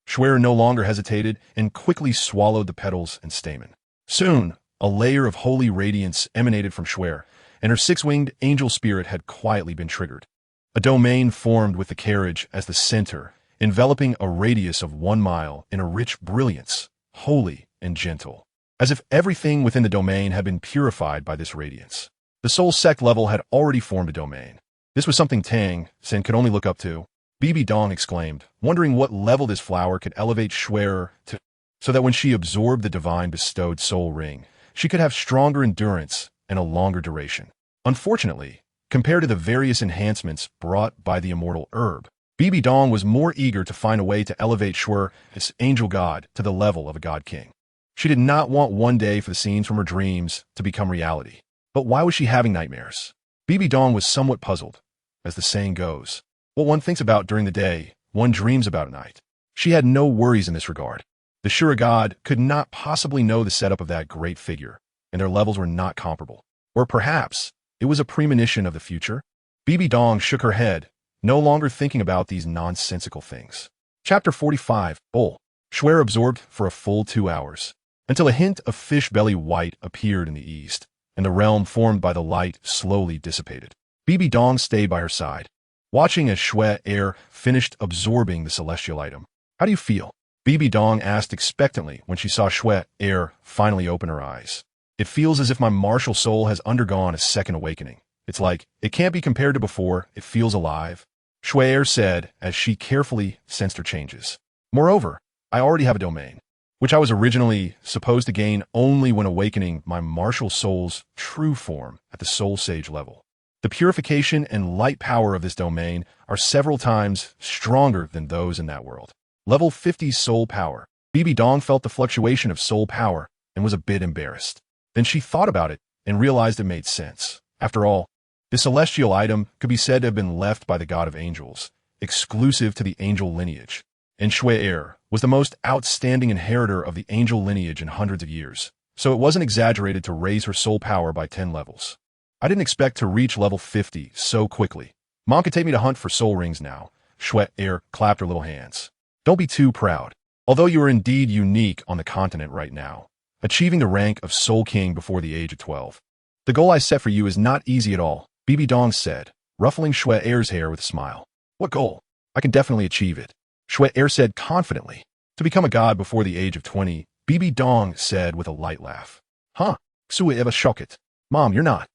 Shui no longer hesitated and quickly swallowed the petals and stamen. Soon, a layer of holy radiance emanated from Shui, and her six-winged angel spirit had quietly been triggered. A domain formed with the carriage as the center, enveloping a radius of 1 mile in a rich brilliance, holy and gentle, as if everything within the domain had been purified by this radiance. The soul sect level had already formed a domain. This was something Tang San could only look up to. Bibidong exclaimed, wondering what level this flower could elevate Shui to, so that when she absorbed the divine bestowed soul ring, she could have stronger endurance and a longer duration. Unfortunately, compared to the various enhancements brought by the immortal herb, Bibidong was more eager to find a way to elevate Shui, this angel god, to the level of a god king. She did not want one day for the scenes from her dreams to become reality. But why was she having nightmares? Bibidong was somewhat puzzled. As the saying goes, what one thinks about during the day, one dreams about at night. She had no worries in this regard. The Shui god could not possibly know the setup of that great figure, and their levels were not comparable. Or perhaps it was a premonition of the future? Bibidong shook her head, no longer thinking about these nonsensical things. Chapter 45. Bowl. Shui absorbed for a full 2 hours, until a hint of fish belly white appeared in the east, and the realm formed by the light slowly dissipated. Bibidong stayed by her side, watching as Shui finished absorbing the celestial item. How do you feel? Bibidong asked expectantly when she saw Shui finally open her eyes. It feels as if my martial soul has undergone a second awakening. It's like, it can't be compared to before, it feels alive. Shui said as she carefully sensed her changes. Moreover, I already have a domain, which I was originally supposed to gain only when awakening my martial soul's true form at the soul sage level. The purification and light power of this domain are several times stronger than those in that world. Level 50 soul power. Bibidong felt the fluctuation of soul power and was a bit embarrassed. Then she thought about it and realized it made sense. After all, the celestial item could be said to have been left by the god of angels, exclusive to the angel lineage. And Shui was the most outstanding inheritor of the angel lineage in hundreds of years, so it wasn't exaggerated to raise her soul power by 10 levels. I didn't expect to reach level 50 so quickly. Mom could take me to hunt for soul rings now. Shui clapped her little hands. Don't be too proud. Although you are indeed unique on the continent right now, achieving the rank of Soul King before the age of 12. The goal I set for you is not easy at all, Bibidong said, ruffling Shui's hair with a smile. What goal? I can definitely achieve it. Shui said confidently. To become a god before the age of 20, Bibidong said with a light laugh. Huh? Sui eva shocked. Mom, you're not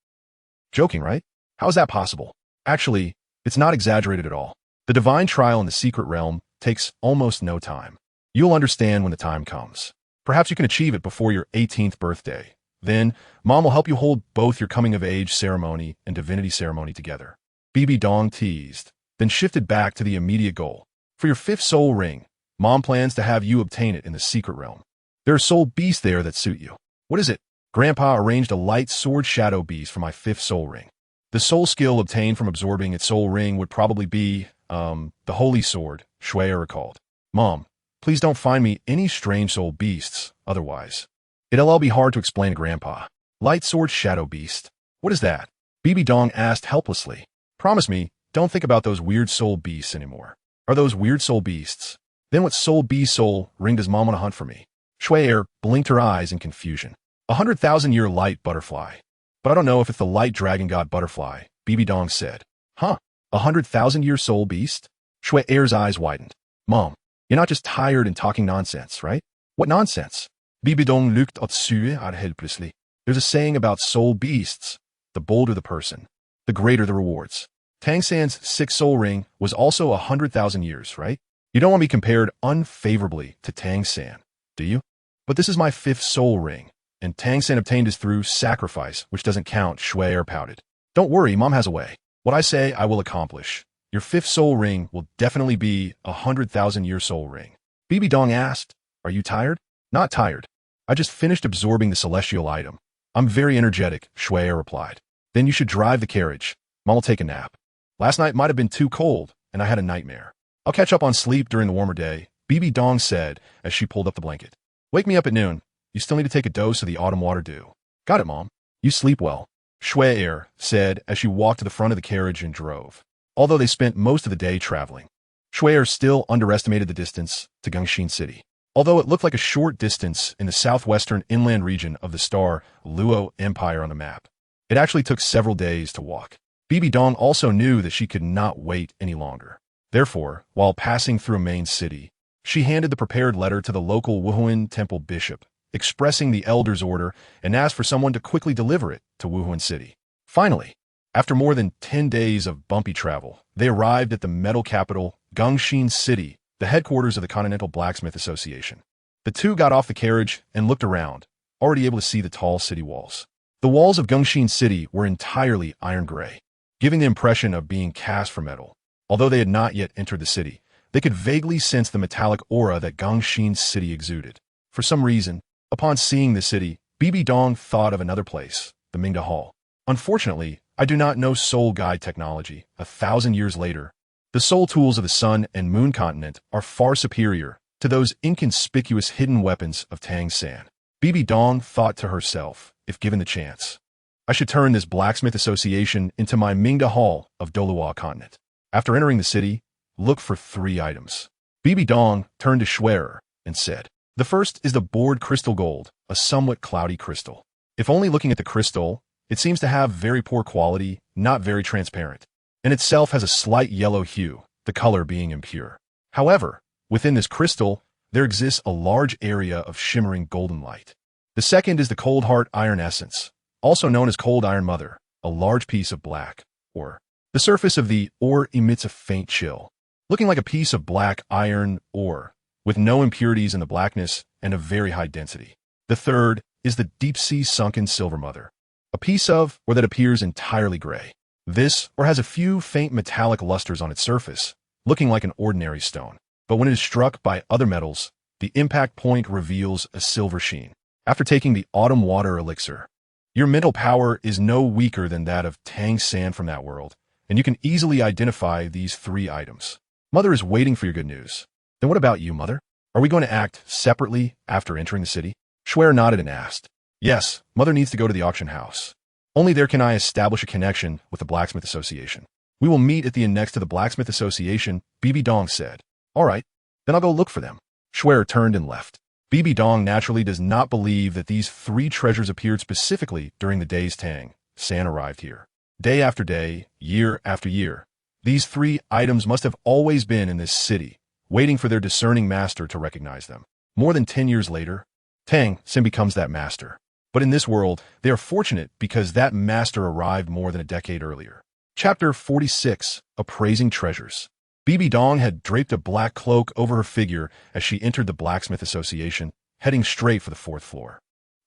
joking, right? How is that possible? Actually, it's not exaggerated at all. The divine trial in the secret realm takes almost no time. You'll understand when the time comes. Perhaps you can achieve it before your 18th birthday. Then, Mom will help you hold both your coming-of-age ceremony and divinity ceremony together. Bibidong teased, then shifted back to the immediate goal. For your 5th soul ring, Mom plans to have you obtain it in the secret realm. There are soul beasts there that suit you. What is it? Grandpa arranged a light sword shadow beast for my 5th soul ring. The soul skill obtained from absorbing its soul ring would probably be, the holy sword, Shui recalled. Mom, please don't find me any strange soul beasts, otherwise. It'll all be hard to explain to Grandpa. Light sword shadow beast. What is that? Bibidong asked helplessly. Promise me, don't think about those weird soul beasts anymore. Are those weird soul beasts? Then what soul beast soul ring does Mom want to hunt for me? Shui blinked her eyes in confusion. 100,000-year light butterfly. But I don't know if it's the light dragon god butterfly, Bibidong said. Huh? 100,000-year soul beast? Shui's eyes widened. Mom, you're not just tired and talking nonsense, right? What nonsense? Bibidong looked at Sui helplessly. There's a saying about soul beasts. The bolder the person, the greater the rewards. Tang San's 6th soul ring was also 100,000 years, right? You don't want to be compared unfavorably to Tang San, do you? But this is my 5th soul ring, and Tang San obtained is through sacrifice, which doesn't count, Shui pouted. Don't worry, Mom has a way. What I say, I will accomplish. Your 5th soul ring will definitely be a 100,000-year soul ring. Bibidong asked, are you tired? Not tired. I just finished absorbing the celestial item. I'm very energetic, Shui replied. Then you should drive the carriage. Mom will take a nap. Last night might have been too cold, and I had a nightmare. I'll catch up on sleep during the warmer day, Bibidong said as she pulled up the blanket. Wake me up at noon. You still need to take a dose of the autumn water dew. Got it, Mom. You sleep well. Shui said as she walked to the front of the carriage and drove. Although they spent most of the day traveling, Shui still underestimated the distance to Gongxin City. Although it looked like a short distance in the southwestern inland region of the star Luo Empire on the map, it actually took several days to walk. Bibidong also knew that she could not wait any longer. Therefore, while passing through a main city, she handed the prepared letter to the local Wuhuan temple bishop, expressing the elder's order and asked for someone to quickly deliver it to Wuhuan City. Finally, after more than 10 days of bumpy travel, they arrived at the metal capital, Gongxin City, the headquarters of the Continental Blacksmith Association. The two got off the carriage and looked around, already able to see the tall city walls. The walls of Gongxin City were entirely iron gray, giving the impression of being cast from metal. Although they had not yet entered the city, they could vaguely sense the metallic aura that Gongxin City exuded. For some reason, upon seeing the city, Bibidong thought of another place, the Mingda Hall. Unfortunately, I do not know soul guide technology. 1,000 years later, the soul tools of the Sun and Moon continent are far superior to those inconspicuous hidden weapons of Tang San. Bibidong thought to herself, if given the chance, I should turn this blacksmith association into my Mingda Hall of Douluo continent. After entering the city, look for 3 items. Bibidong turned to Shui and said, the first is the bored crystal gold, a somewhat cloudy crystal. If only looking at the crystal, it seems to have very poor quality, not very transparent. In itself has a slight yellow hue, the color being impure. However, within this crystal, there exists a large area of shimmering golden light. The second is the cold heart iron essence, also known as cold iron mother, a large piece of black ore. The surface of the ore emits a faint chill, looking like a piece of black iron ore, with no impurities in the blackness and a very high density. The third is the deep-sea sunken silver mother, a piece of ore that appears entirely gray. This ore has a few faint metallic lusters on its surface, looking like an ordinary stone. But when it is struck by other metals, the impact point reveals a silver sheen. After taking the autumn water elixir, your mental power is no weaker than that of Tang San from that world, and you can easily identify these 3 items. Mother is waiting for your good news. Then what about you, Mother? Are we going to act separately after entering the city? Shui nodded and asked. Yes, Mother needs to go to the auction house. Only there can I establish a connection with the Blacksmith Association. We will meet at the inn next to the Blacksmith Association, Bibidong said. All right, then I'll go look for them. Shui turned and left. Bibidong naturally does not believe that these 3 treasures appeared specifically during the days Tang San arrived here. Day after day, year after year, these 3 items must have always been in this city, waiting for their discerning master to recognize them. More than 10 years later, Tang San becomes that master. But in this world, they are fortunate because that master arrived more than a decade earlier. Chapter 46, Appraising Treasures. Bibidong had draped a black cloak over her figure as she entered the Blacksmith Association, heading straight for the 4th floor.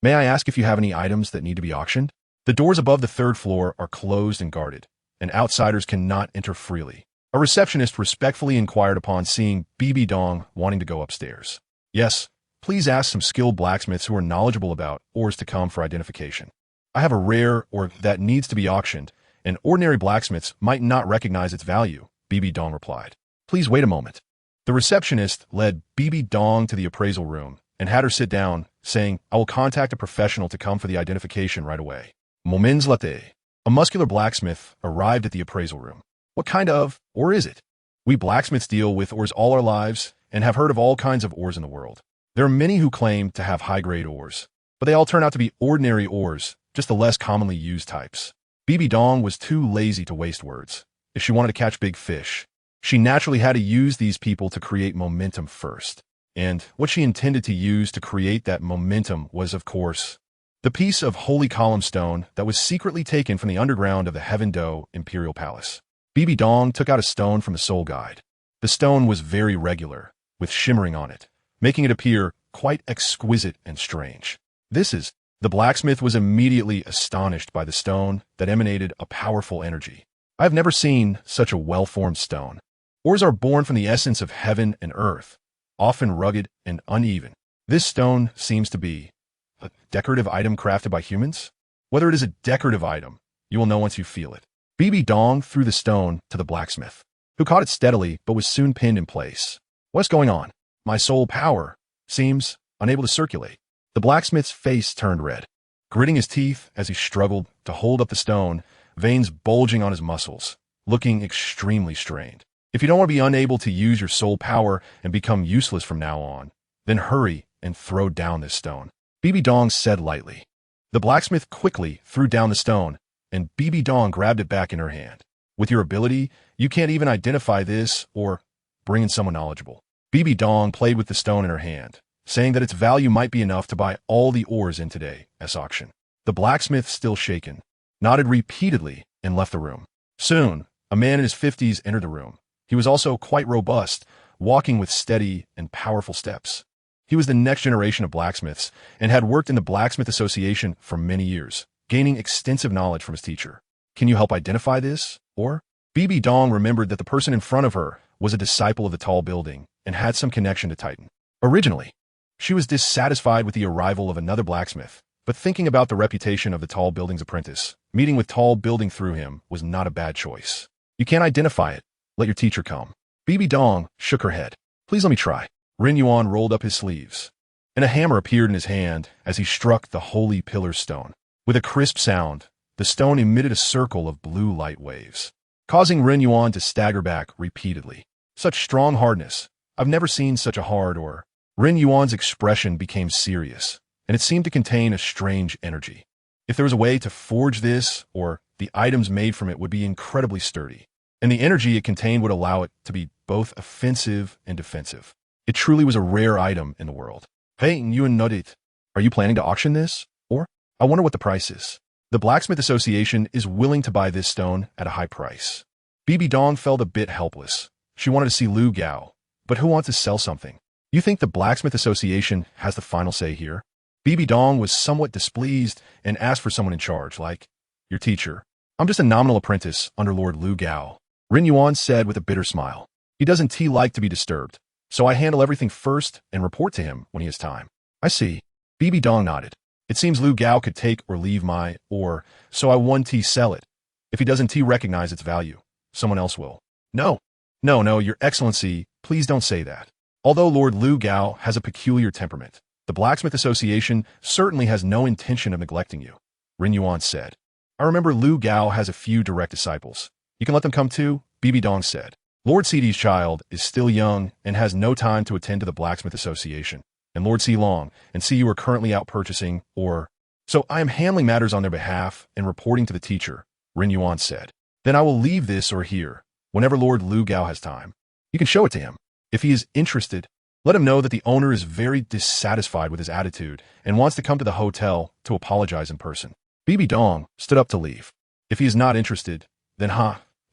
May I ask if you have any items that need to be auctioned? The doors above the 3rd floor are closed and guarded, and outsiders cannot enter freely. A receptionist respectfully inquired upon seeing Bibidong wanting to go upstairs. Yes, please ask some skilled blacksmiths who are knowledgeable about ores to come for identification. I have a rare ore that needs to be auctioned, and ordinary blacksmiths might not recognize its value, Bibidong replied. Please wait a moment. The receptionist led Bibidong to the appraisal room and had her sit down, saying, I will contact a professional to come for the identification right away. Moments later, a muscular blacksmith arrived at the appraisal room. What kind of ore is it? We blacksmiths deal with ores all our lives and have heard of all kinds of ores in the world. There are many who claim to have high-grade ores, but they all turn out to be ordinary ores, just the less commonly used types. Bibidong was too lazy to waste words. If she wanted to catch big fish, she naturally had to use these people to create momentum first. And what she intended to use to create that momentum was, of course, the piece of holy column stone that was secretly taken from the underground of the Heaven Do Imperial Palace. Bibidong took out a stone from the soul guide. The stone was very regular, with shimmering on it, making it appear quite exquisite and strange. The blacksmith was immediately astonished by the stone that emanated a powerful energy. I have never seen such a well-formed stone. Ores are born from the essence of heaven and earth, often rugged and uneven. This stone seems to be a decorative item crafted by humans? Whether it is a decorative item, you will know once you feel it. Bibidong threw the stone to the blacksmith, who caught it steadily but was soon pinned in place. What's going on? My soul power seems unable to circulate. The blacksmith's face turned red, gritting his teeth as he struggled to hold up the stone, veins bulging on his muscles, looking extremely strained. If you don't want to be unable to use your soul power and become useless from now on, then hurry and throw down this stone, Bibidong said lightly. The blacksmith quickly threw down the stone, and Bibidong grabbed it back in her hand. With your ability, you can't even identify this or bring in someone knowledgeable. Bibidong played with the stone in her hand, saying that its value might be enough to buy all the ores in today's auction. The blacksmith, still shaken, nodded repeatedly and left the room. Soon, a man in his 50s entered the room. He was also quite robust, walking with steady and powerful steps. He was the next generation of blacksmiths and had worked in the Blacksmith Association for many years, gaining extensive knowledge from his teacher. Can you help identify this? Or? Bibidong remembered that the person in front of her was a disciple of the tall building and had some connection to Titan. Originally, she was dissatisfied with the arrival of another blacksmith, but thinking about the reputation of the tall building's apprentice, meeting with tall building through him was not a bad choice. You can't identify it. Let your teacher come. Bibidong shook her head. Please let me try. Renyuan rolled up his sleeves, and a hammer appeared in his hand as he struck the holy pillar stone. With a crisp sound, the stone emitted a circle of blue light waves, causing Renyuan to stagger back repeatedly. Such strong hardness. I've never seen such a hard ore. Renyuan's expression became serious, and it seemed to contain a strange energy. If there was a way to forge this, or the items made from it would be incredibly sturdy, and the energy it contained would allow it to be both offensive and defensive. It truly was a rare item in the world. Hey, you and Nudit, are you planning to auction this? Or, I wonder what the price is. The Blacksmith Association is willing to buy this stone at a high price. Bibidong felt a bit helpless. She wanted to see Lu Gao, but who wants to sell something? You think the Blacksmith Association has the final say here? Bibidong was somewhat displeased and asked for someone in charge, like, your teacher. I'm just a nominal apprentice under Lord Lu Gao. Renyuan said with a bitter smile. He doesn't like to be disturbed, so I handle everything first and report to him when he has time. I see. Bibidong nodded. It seems Lu Gao could take or leave my ore, so I want to sell it. If he doesn't recognize its value, someone else will. No, your excellency, please don't say that. Although Lord Lu Gao has a peculiar temperament, the Blacksmith Association certainly has no intention of neglecting you, Renyuan said. I remember Lu Gao has a few direct disciples. You can let them come too, Bibidong said. Lord Cidi's child is still young and has no time to attend to the Blacksmith Association, and Lord Long and you are currently out purchasing, so I am handling matters on their behalf and reporting to the teacher, Renyuan said. Then I will leave this or here, whenever Lord Lu Gao has time. You can show it to him. If he is interested, let him know that the owner is very dissatisfied with his attitude and wants to come to the hotel to apologize in person. Bibidong stood up to leave. If he is not interested, then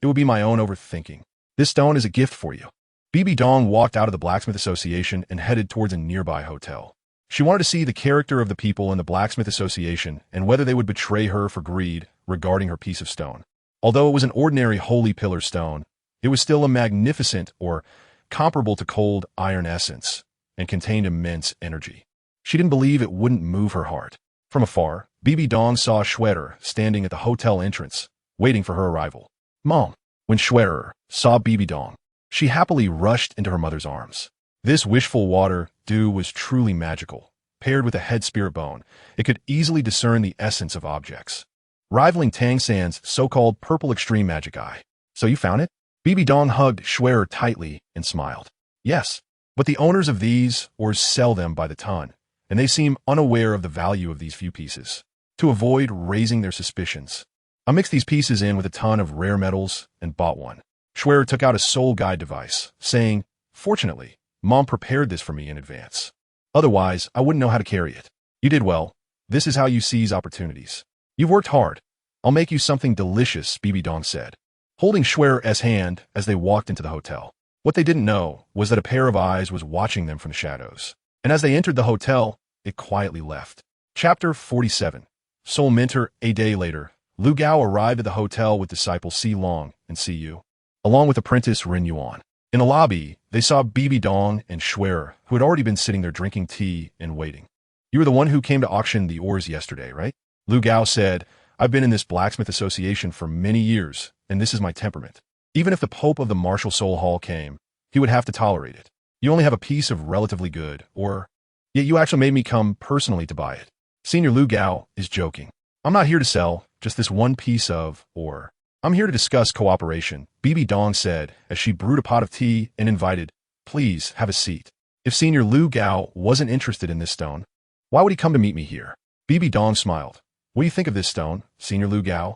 it would be my own overthinking. This stone is a gift for you. Bibidong walked out of the Blacksmith Association and headed towards a nearby hotel. She wanted to see the character of the people in the Blacksmith Association and whether they would betray her for greed regarding her piece of stone. Although it was an ordinary holy pillar stone, it was still a magnificent or comparable to cold iron essence and contained immense energy. She didn't believe it wouldn't move her heart. From afar, Bibidong saw Schwerer standing at the hotel entrance, waiting for her arrival. Mom. When Schwerer saw Bibidong, she happily rushed into her mother's arms. This wishful water dew was truly magical. Paired with a head spirit bone, it could easily discern the essence of objects, rivaling Tang San's so-called purple extreme magic eye. So you found it? Bibidong hugged Schwerer tightly and smiled. Yes, but the owners of these ores sell them by the ton, and they seem unaware of the value of these few pieces. To avoid raising their suspicions, I mixed these pieces in with a ton of rare metals and bought one. Schwerer took out a soul guide device, saying, Fortunately, Mom prepared this for me in advance. Otherwise, I wouldn't know how to carry it. You did well. This is how you seize opportunities. You've worked hard. I'll make you something delicious, Bibidong said, holding Schwerer's hand as they walked into the hotel. What they didn't know was that a pair of eyes was watching them from the shadows. And as they entered the hotel, it quietly left. Chapter 47. Soul Mentor. A day later, Lu Gao arrived at the hotel with disciple Long and Yu, along with apprentice Renyuan. In the lobby, they saw Bibidong and Schwerer, who had already been sitting there drinking tea and waiting. You were the one who came to auction the ores yesterday, right? Lu Gao said, I've been in this Blacksmith Association for many years, and this is my temperament. Even if the Pope of the Martial Soul Hall came, he would have to tolerate it. You only have a piece of relatively good, or yet you actually made me come personally to buy it. Senior Lu Gao is joking. I'm not here to sell just this one piece of, or I'm here to discuss cooperation, Bibidong said as she brewed a pot of tea and invited, please have a seat. If Senior Lu Gao wasn't interested in this stone, why would he come to meet me here? Bibidong smiled. What do you think of this stone, Senior Lu Gao?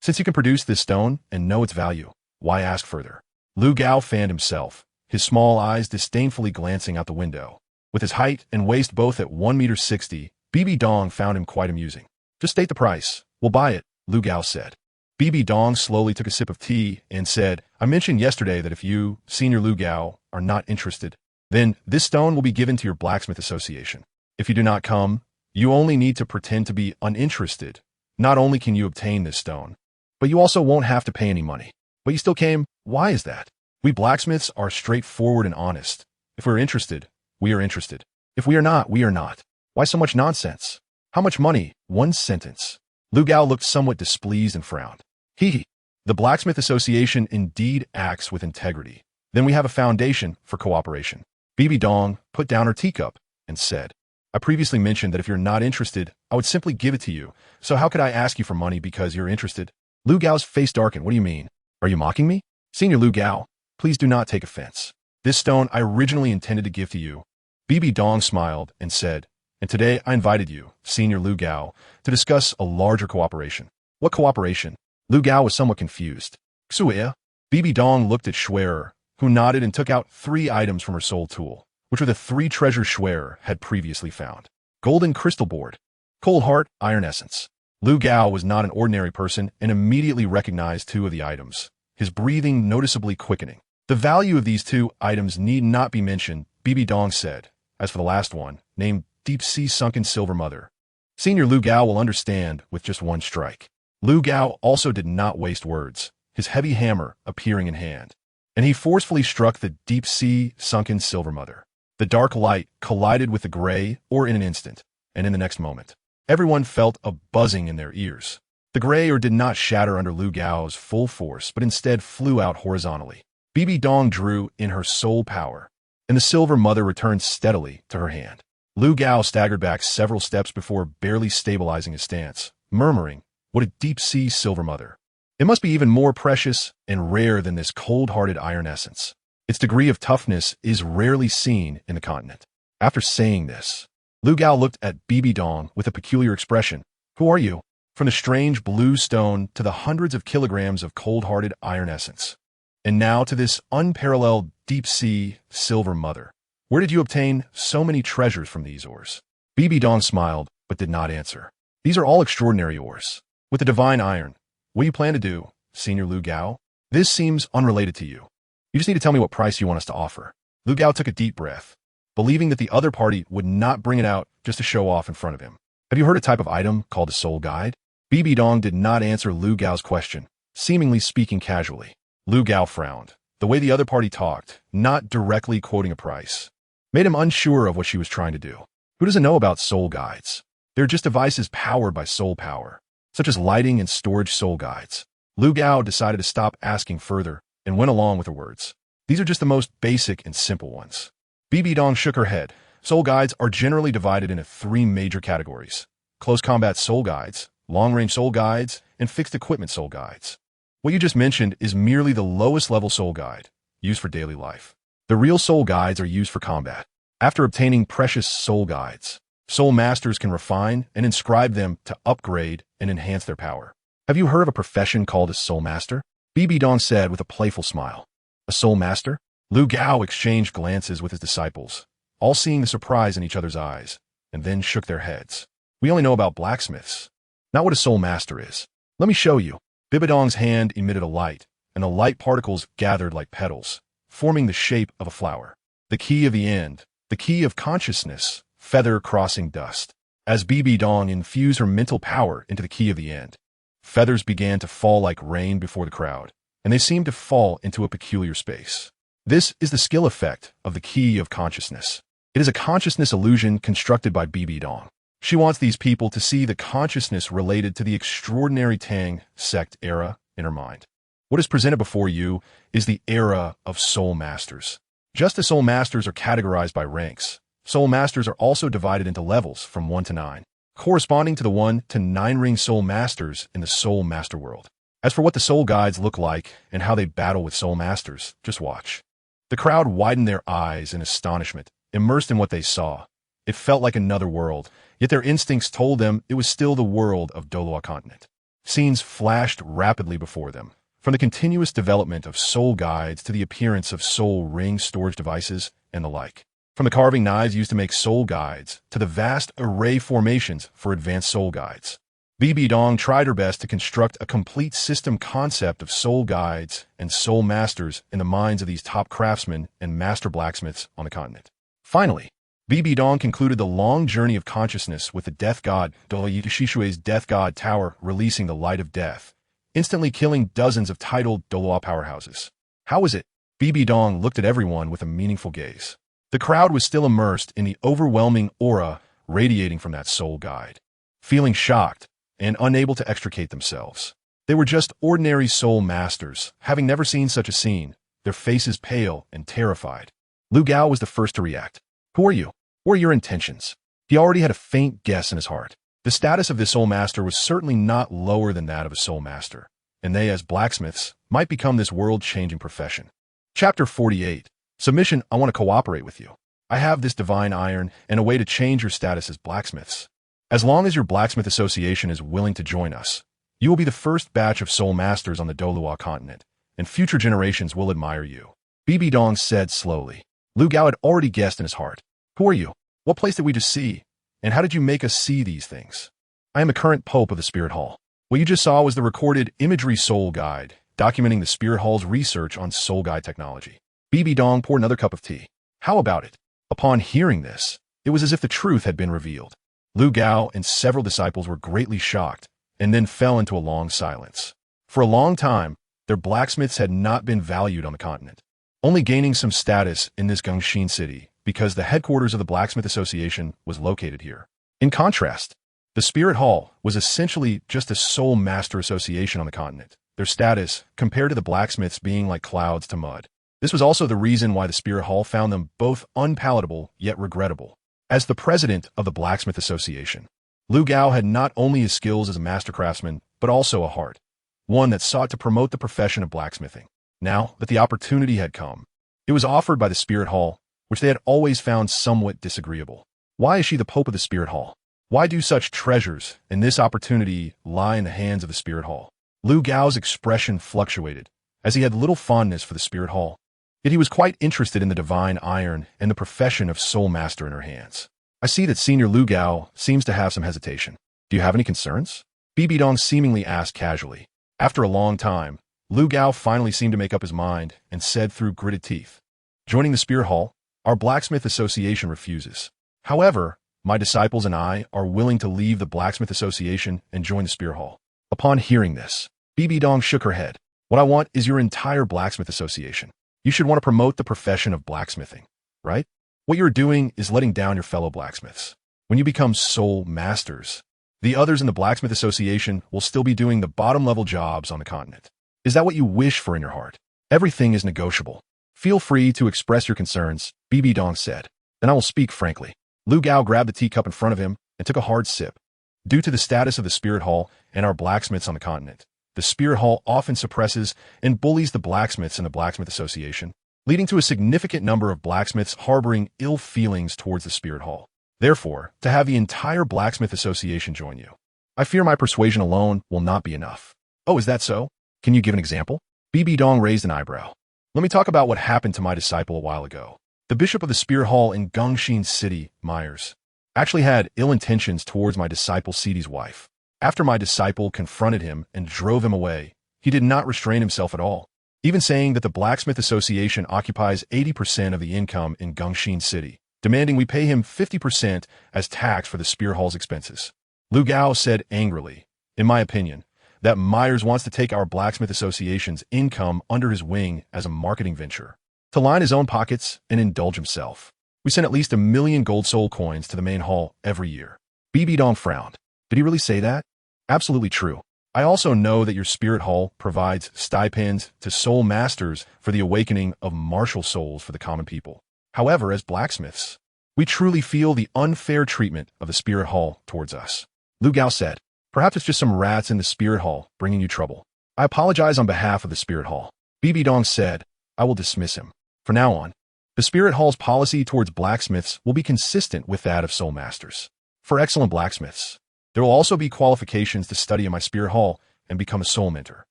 Since you can produce this stone and know its value, why ask further? Lu Gao fanned himself, his small eyes disdainfully glancing out the window. With his height and waist both at 1.60 meters, Bibidong found him quite amusing. Just state the price. We'll buy it, Lu Gao said. Bibidong slowly took a sip of tea and said, I mentioned yesterday that if you, Senior Lu Gao, are not interested, then this stone will be given to your blacksmith association. If you do not come, you only need to pretend to be uninterested. Not only can you obtain this stone, but you also won't have to pay any money. But you still came. Why is that? We blacksmiths are straightforward and honest. If we're interested, we are interested. If we are not, we are not. Why so much nonsense? How much money? One sentence. Lu Gao looked somewhat displeased and frowned. The Blacksmith Association indeed acts with integrity. Then we have a foundation for cooperation. Bibidong put down her teacup and said, I previously mentioned that if you're not interested, I would simply give it to you. So how could I ask you for money because you're interested? Lu Gao's face darkened. What do you mean? Are you mocking me? Senior Lu Gao, please do not take offense. This stone I originally intended to give to you. Bibidong smiled and said, and today I invited you, Senior Lu Gao, to discuss a larger cooperation. What cooperation? Lu Gao was somewhat confused. Xue? Bibidong looked at Schwerer, who nodded and took out 3 items from her soul tool, which were the 3 treasures Schwerer had previously found. Golden crystal board. Cold heart, iron essence. Lu Gao was not an ordinary person and immediately recognized 2 of the items, his breathing noticeably quickening. The value of these 2 items need not be mentioned, Bibidong said. As for the last one, named Deep Sea Sunken Silver Mother, Senior Lu Gao will understand with just 1 strike. Lu Gao also did not waste words, his heavy hammer appearing in hand, and he forcefully struck the Deep Sea Sunken Silver Mother. The dark light collided with the gray ore in an instant, and in the next moment, everyone felt a buzzing in their ears. The gray ore did not shatter under Lu Gao's full force, but instead flew out horizontally. Bibidong drew in her soul power, and the Silver Mother returned steadily to her hand. Lu Gao staggered back several steps before barely stabilizing his stance, murmuring, what a deep-sea Silver Mother. It must be even more precious and rare than this cold-hearted iron essence. Its degree of toughness is rarely seen in the continent. After saying this, Lu Gao looked at Bibidong with a peculiar expression. Who are you? From the strange blue stone to the hundreds of kilograms of cold-hearted iron essence. And now to this unparalleled deep-sea Silver Mother. Where did you obtain so many treasures from these ores? Bibidong smiled, but did not answer. These are all extraordinary ores. With the divine iron, what do you plan to do, Senior Lu Gao? This seems unrelated to you. You just need to tell me what price you want us to offer. Lu Gao took a deep breath, believing that the other party would not bring it out just to show off in front of him. Have you heard a type of item called a soul guide? Bibidong did not answer Lu Gao's question, seemingly speaking casually. Lu Gao frowned. The way the other party talked, not directly quoting a price, made him unsure of what she was trying to do. Who doesn't know about soul guides? They're just devices powered by soul power, such as lighting and storage soul guides. Lu Gao decided to stop asking further and went along with her words. These are just the most basic and simple ones. Bibidong shook her head. Soul guides are generally divided into 3 major categories: close combat soul guides, long-range soul guides, and fixed equipment soul guides. What you just mentioned is merely the lowest level soul guide, used for daily life. The real soul guides are used for combat. After obtaining precious soul guides, soul masters can refine and inscribe them to upgrade and enhance their power. Have you heard of a profession called a soul master? Bibidong said with a playful smile. A soul master? Lu Gao exchanged glances with his disciples, all seeing the surprise in each other's eyes, and then shook their heads. We only know about blacksmiths, not what a soul master is. Let me show you. Bibidong's hand emitted a light, and the light particles gathered like petals, forming the shape of a flower. The key of the end, the key of consciousness, feather crossing dust. As Bibidong infused her mental power into the key of the end, feathers began to fall like rain before the crowd, and they seemed to fall into a peculiar space. This is the skill effect of the key of consciousness. It is a consciousness illusion constructed by Bibidong. She wants these people to see the consciousness related to the extraordinary Tang sect era in her mind. What is presented before you is the era of soul masters. Just as soul masters are categorized by ranks, soul masters are also divided into levels from 1 to 9, corresponding to the 1 to 9 ring soul masters in the soul master world. As for what the soul guides look like and how they battle with soul masters, just watch. The crowd widened their eyes in astonishment, immersed in what they saw. It felt like another world, yet their instincts told them it was still the world of Douluo continent. Scenes flashed rapidly before them, from the continuous development of soul guides to the appearance of soul ring storage devices and the like. From the carving knives used to make soul guides to the vast array formations for advanced soul guides. Bibidong tried her best to construct a complete system concept of soul guides and soul masters in the minds of these top craftsmen and master blacksmiths on the continent. Finally, Bibidong concluded the long journey of consciousness with the death god Douluo's death god tower releasing the light of death, instantly killing dozens of titled Douluo powerhouses. How was it? Bibidong looked at everyone with a meaningful gaze. The crowd was still immersed in the overwhelming aura radiating from that soul guide, feeling shocked and unable to extricate themselves. They were just ordinary soul masters, having never seen such a scene, their faces pale and terrified. Lu Gao was the first to react. Who are you? What are your intentions? He already had a faint guess in his heart. The status of this soul master was certainly not lower than that of a soul master, and they, as blacksmiths, might become this world-changing profession. Chapter 48. Submission. I want to cooperate with you. I have this divine iron and a way to change your status as blacksmiths. As long as your blacksmith association is willing to join us, you will be the first batch of soul masters on the Douluo continent, and future generations will admire you. Bibidong said slowly. Lu Gao had already guessed in his heart. Who are you? What place did we just see? And how did you make us see these things? I am the current Pope of the Spirit Hall. What you just saw was the recorded imagery soul guide, documenting the Spirit Hall's research on soul guide technology. Bibidong poured another cup of tea. How about it? Upon hearing this, it was as if the truth had been revealed. Lu Gao and several disciples were greatly shocked, and then fell into a long silence. For a long time, their blacksmiths had not been valued on the continent, only gaining some status in this Gongxin city because the headquarters of the Blacksmith Association was located here. In contrast, the Spirit Hall was essentially just a soul master association on the continent, their status compared to the blacksmiths being like clouds to mud. This was also the reason why the Spirit Hall found them both unpalatable yet regrettable. As the president of the Blacksmith Association, Lu Gao had not only his skills as a master craftsman, but also a heart, one that sought to promote the profession of blacksmithing. Now that the opportunity had come, it was offered by the Spirit Hall, which they had always found somewhat disagreeable. Why is she the Pope of the Spirit Hall? Why do such treasures and this opportunity lie in the hands of the Spirit Hall? Lu Gao's expression fluctuated, as he had little fondness for the Spirit Hall. Yet he was quite interested in the divine iron and the profession of soul master in her hands. I see that Senior Lu Gao seems to have some hesitation. Do you have any concerns? Bibidong seemingly asked casually. After a long time, Lu Gao finally seemed to make up his mind and said through gritted teeth, joining the Spirit Hall, our Blacksmith Association refuses. However, my disciples and I are willing to leave the Blacksmith Association and join the Spirit Hall. Upon hearing this, Bibidong shook her head. What I want is your entire Blacksmith Association. You should want to promote the profession of blacksmithing, right? What you're doing is letting down your fellow blacksmiths. When you become soul masters, the others in the Blacksmith Association will still be doing the bottom-level jobs on the continent. Is that what you wish for in your heart? Everything is negotiable. Feel free to express your concerns, Bibidong said. Then I will speak frankly. Lu Gao grabbed the teacup in front of him and took a hard sip. Due to the status of the Spirit Hall and our blacksmiths on the continent, the Spirit Hall often suppresses and bullies the blacksmiths in the Blacksmith Association, leading to a significant number of blacksmiths harboring ill feelings towards the Spirit Hall. Therefore, to have the entire Blacksmith Association join you, I fear my persuasion alone will not be enough. Oh, is that so? Can you give an example? Bibidong raised an eyebrow. Let me talk about what happened to my disciple a while ago. The bishop of the Spirit Hall in Gongxin City, Myers, actually had ill intentions towards my disciple Sidi's wife. After my disciple confronted him and drove him away, he did not restrain himself at all, even saying that the Blacksmith Association occupies 80% of the income in Gongxin City, demanding we pay him 50% as tax for the Spirit Hall's expenses. Lu Gao said angrily, in my opinion, that Myers wants to take our Blacksmith Association's income under his wing as a marketing venture, to line his own pockets and indulge himself. We send at least 1 million gold soul coins to the main hall every year. Bibidong frowned. Did he really say that? Absolutely true. I also know that your spirit hall provides stipends to soul masters for the awakening of martial souls for the common people. However, as blacksmiths, we truly feel the unfair treatment of the spirit hall towards us. Lu Gao said, perhaps it's just some rats in the spirit hall bringing you trouble. I apologize on behalf of the spirit hall. Bibidong said, I will dismiss him. From now on, the spirit hall's policy towards blacksmiths will be consistent with that of soul masters. For excellent blacksmiths, there will also be qualifications to study in my spirit hall and become a soul mentor.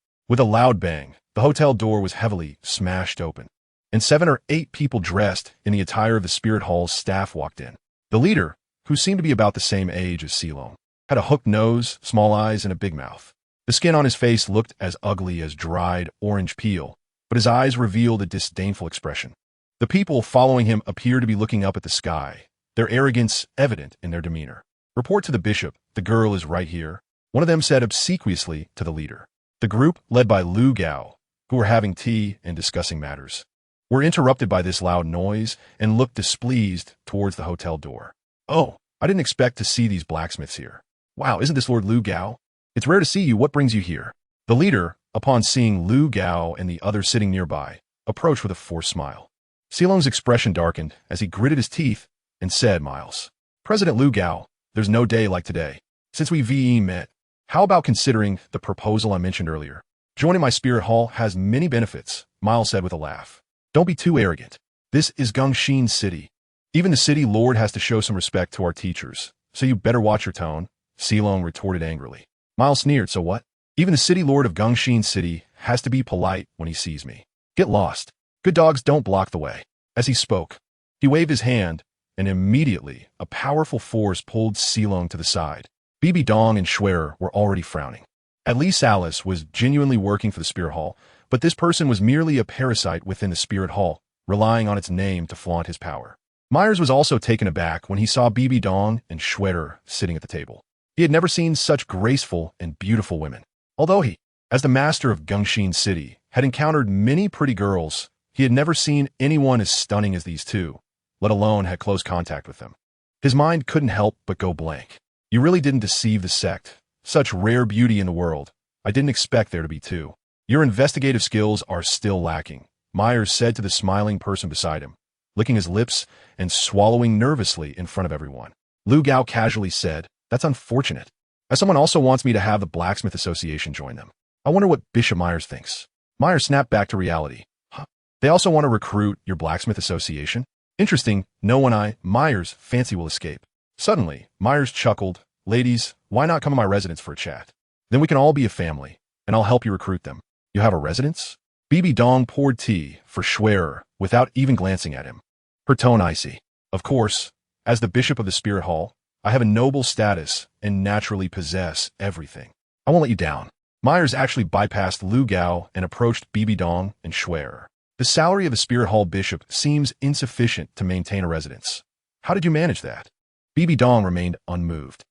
With a loud bang, the hotel door was heavily smashed open, and 7 or 8 people dressed in the attire of the spirit hall's staff walked in. The leader, who seemed to be about the same age as Silong, had a hooked nose, small eyes, and a big mouth. The skin on his face looked as ugly as dried orange peel, but his eyes revealed a disdainful expression. The people following him appeared to be looking up at the sky, their arrogance evident in their demeanor. Report to the bishop, the girl is right here, one of them said obsequiously to the leader. The group, led by Lu Gao, who were having tea and discussing matters, were interrupted by this loud noise and looked displeased towards the hotel door. Oh, I didn't expect to see these blacksmiths here. Wow, isn't this Lord Lu Gao? It's rare to see you. What brings you here? The leader, upon seeing Lu Gao and the others sitting nearby, approached with a forced smile. Silong's expression darkened as he gritted his teeth and said, Miles, President Lu Gao, there's no day like today. Since we met, how about considering the proposal I mentioned earlier? Joining my spirit hall has many benefits, Miles said with a laugh. Don't be too arrogant. This is Gongxin City. Even the city lord has to show some respect to our teachers, so you better watch your tone, Silong retorted angrily. Miles sneered, so what? Even the city lord of Gongxin City has to be polite when he sees me. Get lost. Good dogs don't block the way. As he spoke, he waved his hand, and immediately a powerful force pulled Silong to the side. Bibidong and Schwerer were already frowning. At least Alice was genuinely working for the spirit hall, but this person was merely a parasite within the spirit hall, relying on its name to flaunt his power. Myers was also taken aback when he saw Bibidong and Schwerer sitting at the table. He had never seen such graceful and beautiful women. Although he, as the master of Gongxin City, had encountered many pretty girls, he had never seen anyone as stunning as these two, let alone had close contact with them. His mind couldn't help but go blank. You really didn't deceive the sect. Such rare beauty in the world. I didn't expect there to be two. Your investigative skills are still lacking, Myers said to the smiling person beside him, licking his lips and swallowing nervously in front of everyone. Lu Gao casually said, That's unfortunate. As someone also wants me to have the Blacksmith Association join them. I wonder what Bishop Myers thinks. Myers snapped back to reality. Huh? They also want to recruit your Blacksmith Association? Interesting, no one Myers fancy will escape. Suddenly, Myers chuckled, Ladies, why not come to my residence for a chat? Then we can all be a family, and I'll help you recruit them. You have a residence? Bibidong poured tea for Schwerer without even glancing at him. Her tone icy. Of course, as the bishop of the spirit hall, I have a noble status and naturally possess everything. I won't let you down. Myers actually bypassed Lu Gao and approached Bibidong and Schwerer. The salary of the spirit hall bishop seems insufficient to maintain a residence. How did you manage that? Bibidong remained unmoved.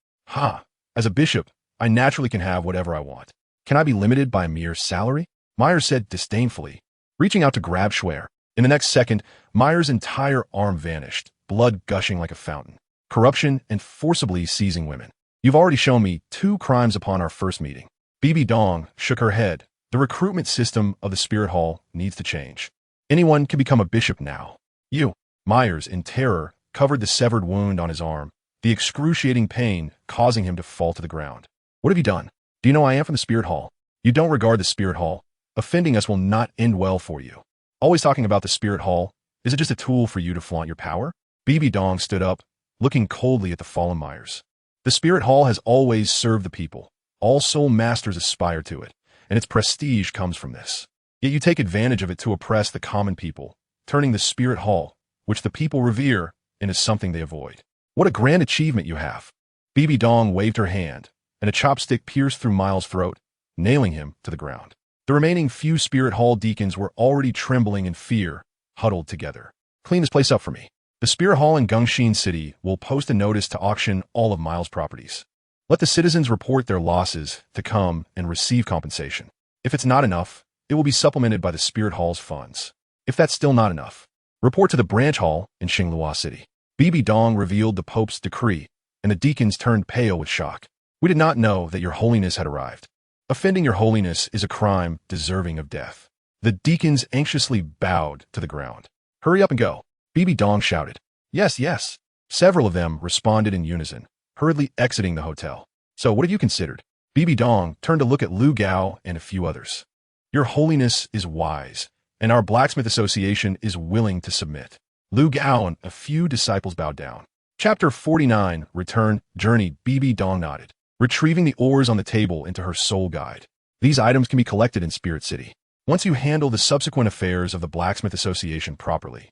As a bishop, I naturally can have whatever I want. Can I be limited by a mere salary? Myers said disdainfully, reaching out to grab Schwerer. In the next second, Myers' entire arm vanished, blood gushing like a fountain. Corruption and forcibly seizing women. You've already shown me 2 crimes upon our first meeting. Bibidong shook her head. The recruitment system of the spirit hall needs to change. Anyone can become a bishop now. You. Myers, in terror, covered the severed wound on his arm, the excruciating pain causing him to fall to the ground. What have you done? Do you know I am from the spirit hall? You don't regard the spirit hall. Offending us will not end well for you. Always talking about the spirit hall. Is it just a tool for you to flaunt your power? Bibidong stood up, looking coldly at the fallen Myers. The spirit hall has always served the people. All soul masters aspire to it, and its prestige comes from this. Yet you take advantage of it to oppress the common people, turning the spirit hall, which the people revere, into something they avoid. What a grand achievement you have. Bibidong waved her hand, and a chopstick pierced through Miles' throat, nailing him to the ground. The remaining few spirit hall deacons were already trembling in fear, huddled together. Clean this place up for me. The spirit hall in Gongxin City will post a notice to auction all of Miles' properties. Let the citizens report their losses to come and receive compensation. If it's not enough, it will be supplemented by the spirit hall's funds. If that's still not enough, report to the branch hall in Xinglua City. Bibidong revealed the Pope's decree, and the deacons turned pale with shock. We did not know that your holiness had arrived. Offending your holiness is a crime deserving of death. The deacons anxiously bowed to the ground. Hurry up and go, Bibidong shouted. Yes, yes. Several of them responded in unison, hurriedly exiting the hotel. So what have you considered? Bibidong turned to look at Lu Gao and a few others. Your holiness is wise, and our blacksmith association is willing to submit. Lu Gao and a few disciples bowed down. Chapter 49, Return, Journey. Bibidong nodded, retrieving the ores on the table into her soul guide. These items can be collected in Spirit City. Once you handle the subsequent affairs of the Blacksmith Association properly,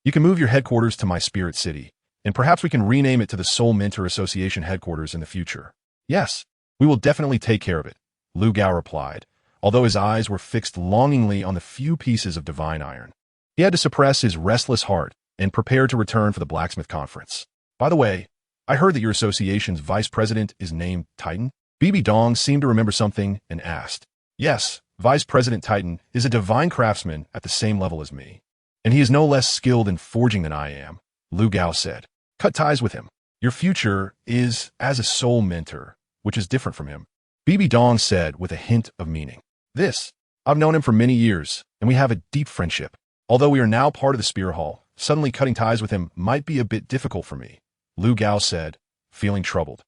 you can move your headquarters to my Spirit City, and perhaps we can rename it to the Soul Mentor Association headquarters in the future. Yes, we will definitely take care of it, Lu Gao replied, although his eyes were fixed longingly on the few pieces of divine iron. He had to suppress his restless heart and prepare to return for the blacksmith conference. By the way, I heard that your association's vice president is named Titan. Bibidong seemed to remember something and asked. Yes, Vice President Titan is a divine craftsman at the same level as me, and he is no less skilled in forging than I am, Lu Gao said. Cut ties with him. Your future is as a soul mentor, which is different from him, Bibidong said with a hint of meaning. I've known him for many years, and we have a deep friendship. Although we are now part of the Spear Hall, suddenly cutting ties with him might be a bit difficult for me, Lu Gao said, feeling troubled.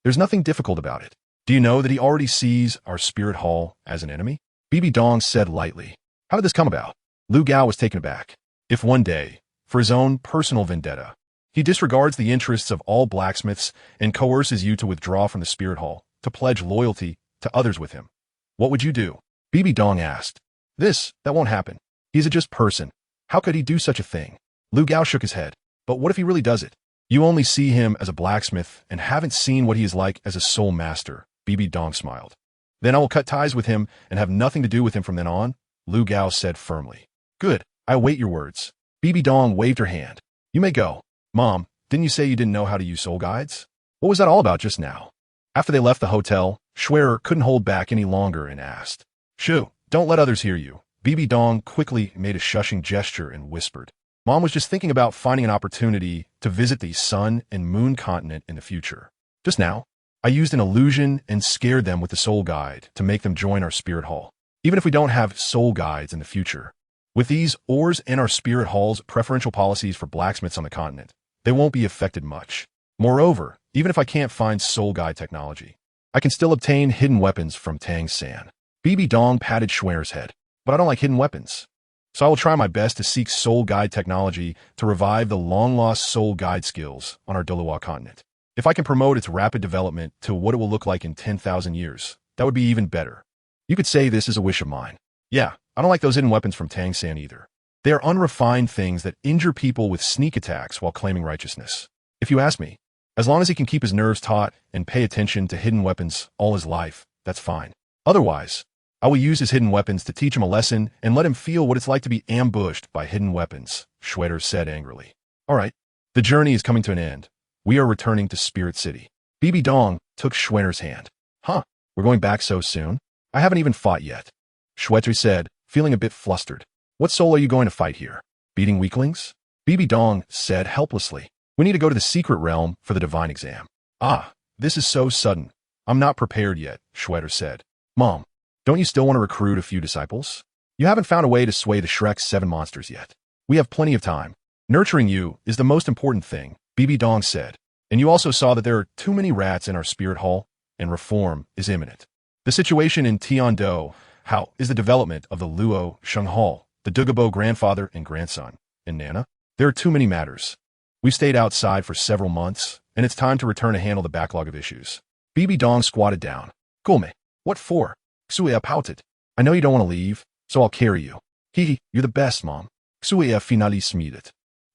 There's nothing difficult about it. Do you know that he already sees our Spirit Hall as an enemy? Bibidong said lightly. How did this come about? Lu Gao was taken aback. If one day, for his own personal vendetta, he disregards the interests of all blacksmiths and coerces you to withdraw from the Spirit Hall, to pledge loyalty to others with him, what would you do? Bibidong asked. That won't happen. He's a just person. How could he do such a thing? Lu Gao shook his head. But what if he really does it? You only see him as a blacksmith and haven't seen what he is like as a soul master, Bibidong smiled. Then I will cut ties with him and have nothing to do with him from then on, Lu Gao said firmly. Good, I await your words. Bibidong waved her hand. You may go. Mom, didn't you say you didn't know how to use soul guides? What was that all about just now? After they left the hotel, Schwerer couldn't hold back any longer and asked. Shoo, don't let others hear you. Bibidong quickly made a shushing gesture and whispered. Mom was just thinking about finding an opportunity to visit the Sun and Moon continent in the future. Just now, I used an illusion and scared them with the soul guide to make them join our Spirit Hall, even if we don't have soul guides in the future. With these ores and our Spirit Hall's preferential policies for blacksmiths on the continent, they won't be affected much. Moreover, even if I can't find soul guide technology, I can still obtain hidden weapons from Tang San. Bibidong patted Schwerer's head. But I don't like hidden weapons. So I will try my best to seek soul guide technology to revive the long-lost soul guide skills on our Douluo continent. If I can promote its rapid development to what it will look like in 10,000 years, that would be even better. You could say this is a wish of mine. Yeah, I don't like those hidden weapons from Tang San either. They are unrefined things that injure people with sneak attacks while claiming righteousness. If you ask me, as long as he can keep his nerves taut and pay attention to hidden weapons all his life, that's fine. Otherwise, I will use his hidden weapons to teach him a lesson and let him feel what it's like to be ambushed by hidden weapons, Schwerer said angrily. All right, the journey is coming to an end. We are returning to Spirit City. Bibidong took Schwerer's hand. Huh, we're going back so soon? I haven't even fought yet. Schwerer said, feeling a bit flustered. What soul are you going to fight here? Beating weaklings? Bibidong said helplessly. We need to go to the secret realm for the divine exam. Ah, this is so sudden. I'm not prepared yet, Schwerer said. Mom, don't you still want to recruit a few disciples? You haven't found a way to sway the Shrek's 7 monsters yet. We have plenty of time. Nurturing you is the most important thing, Bibidong said. And you also saw that there are too many rats in our Spirit Hall, and reform is imminent. The situation in Tiando, how is the development of the Luo Sheng Hall, the Dugabo grandfather and grandson, and Nana? There are too many matters. We've stayed outside for several months, and it's time to return to handle the backlog of issues. Bibidong squatted down. Gulme, what for? Xuya pouted. I know you don't want to leave, so I'll carry you. Hee, you're the best, Mom. Xuya finally smeeded,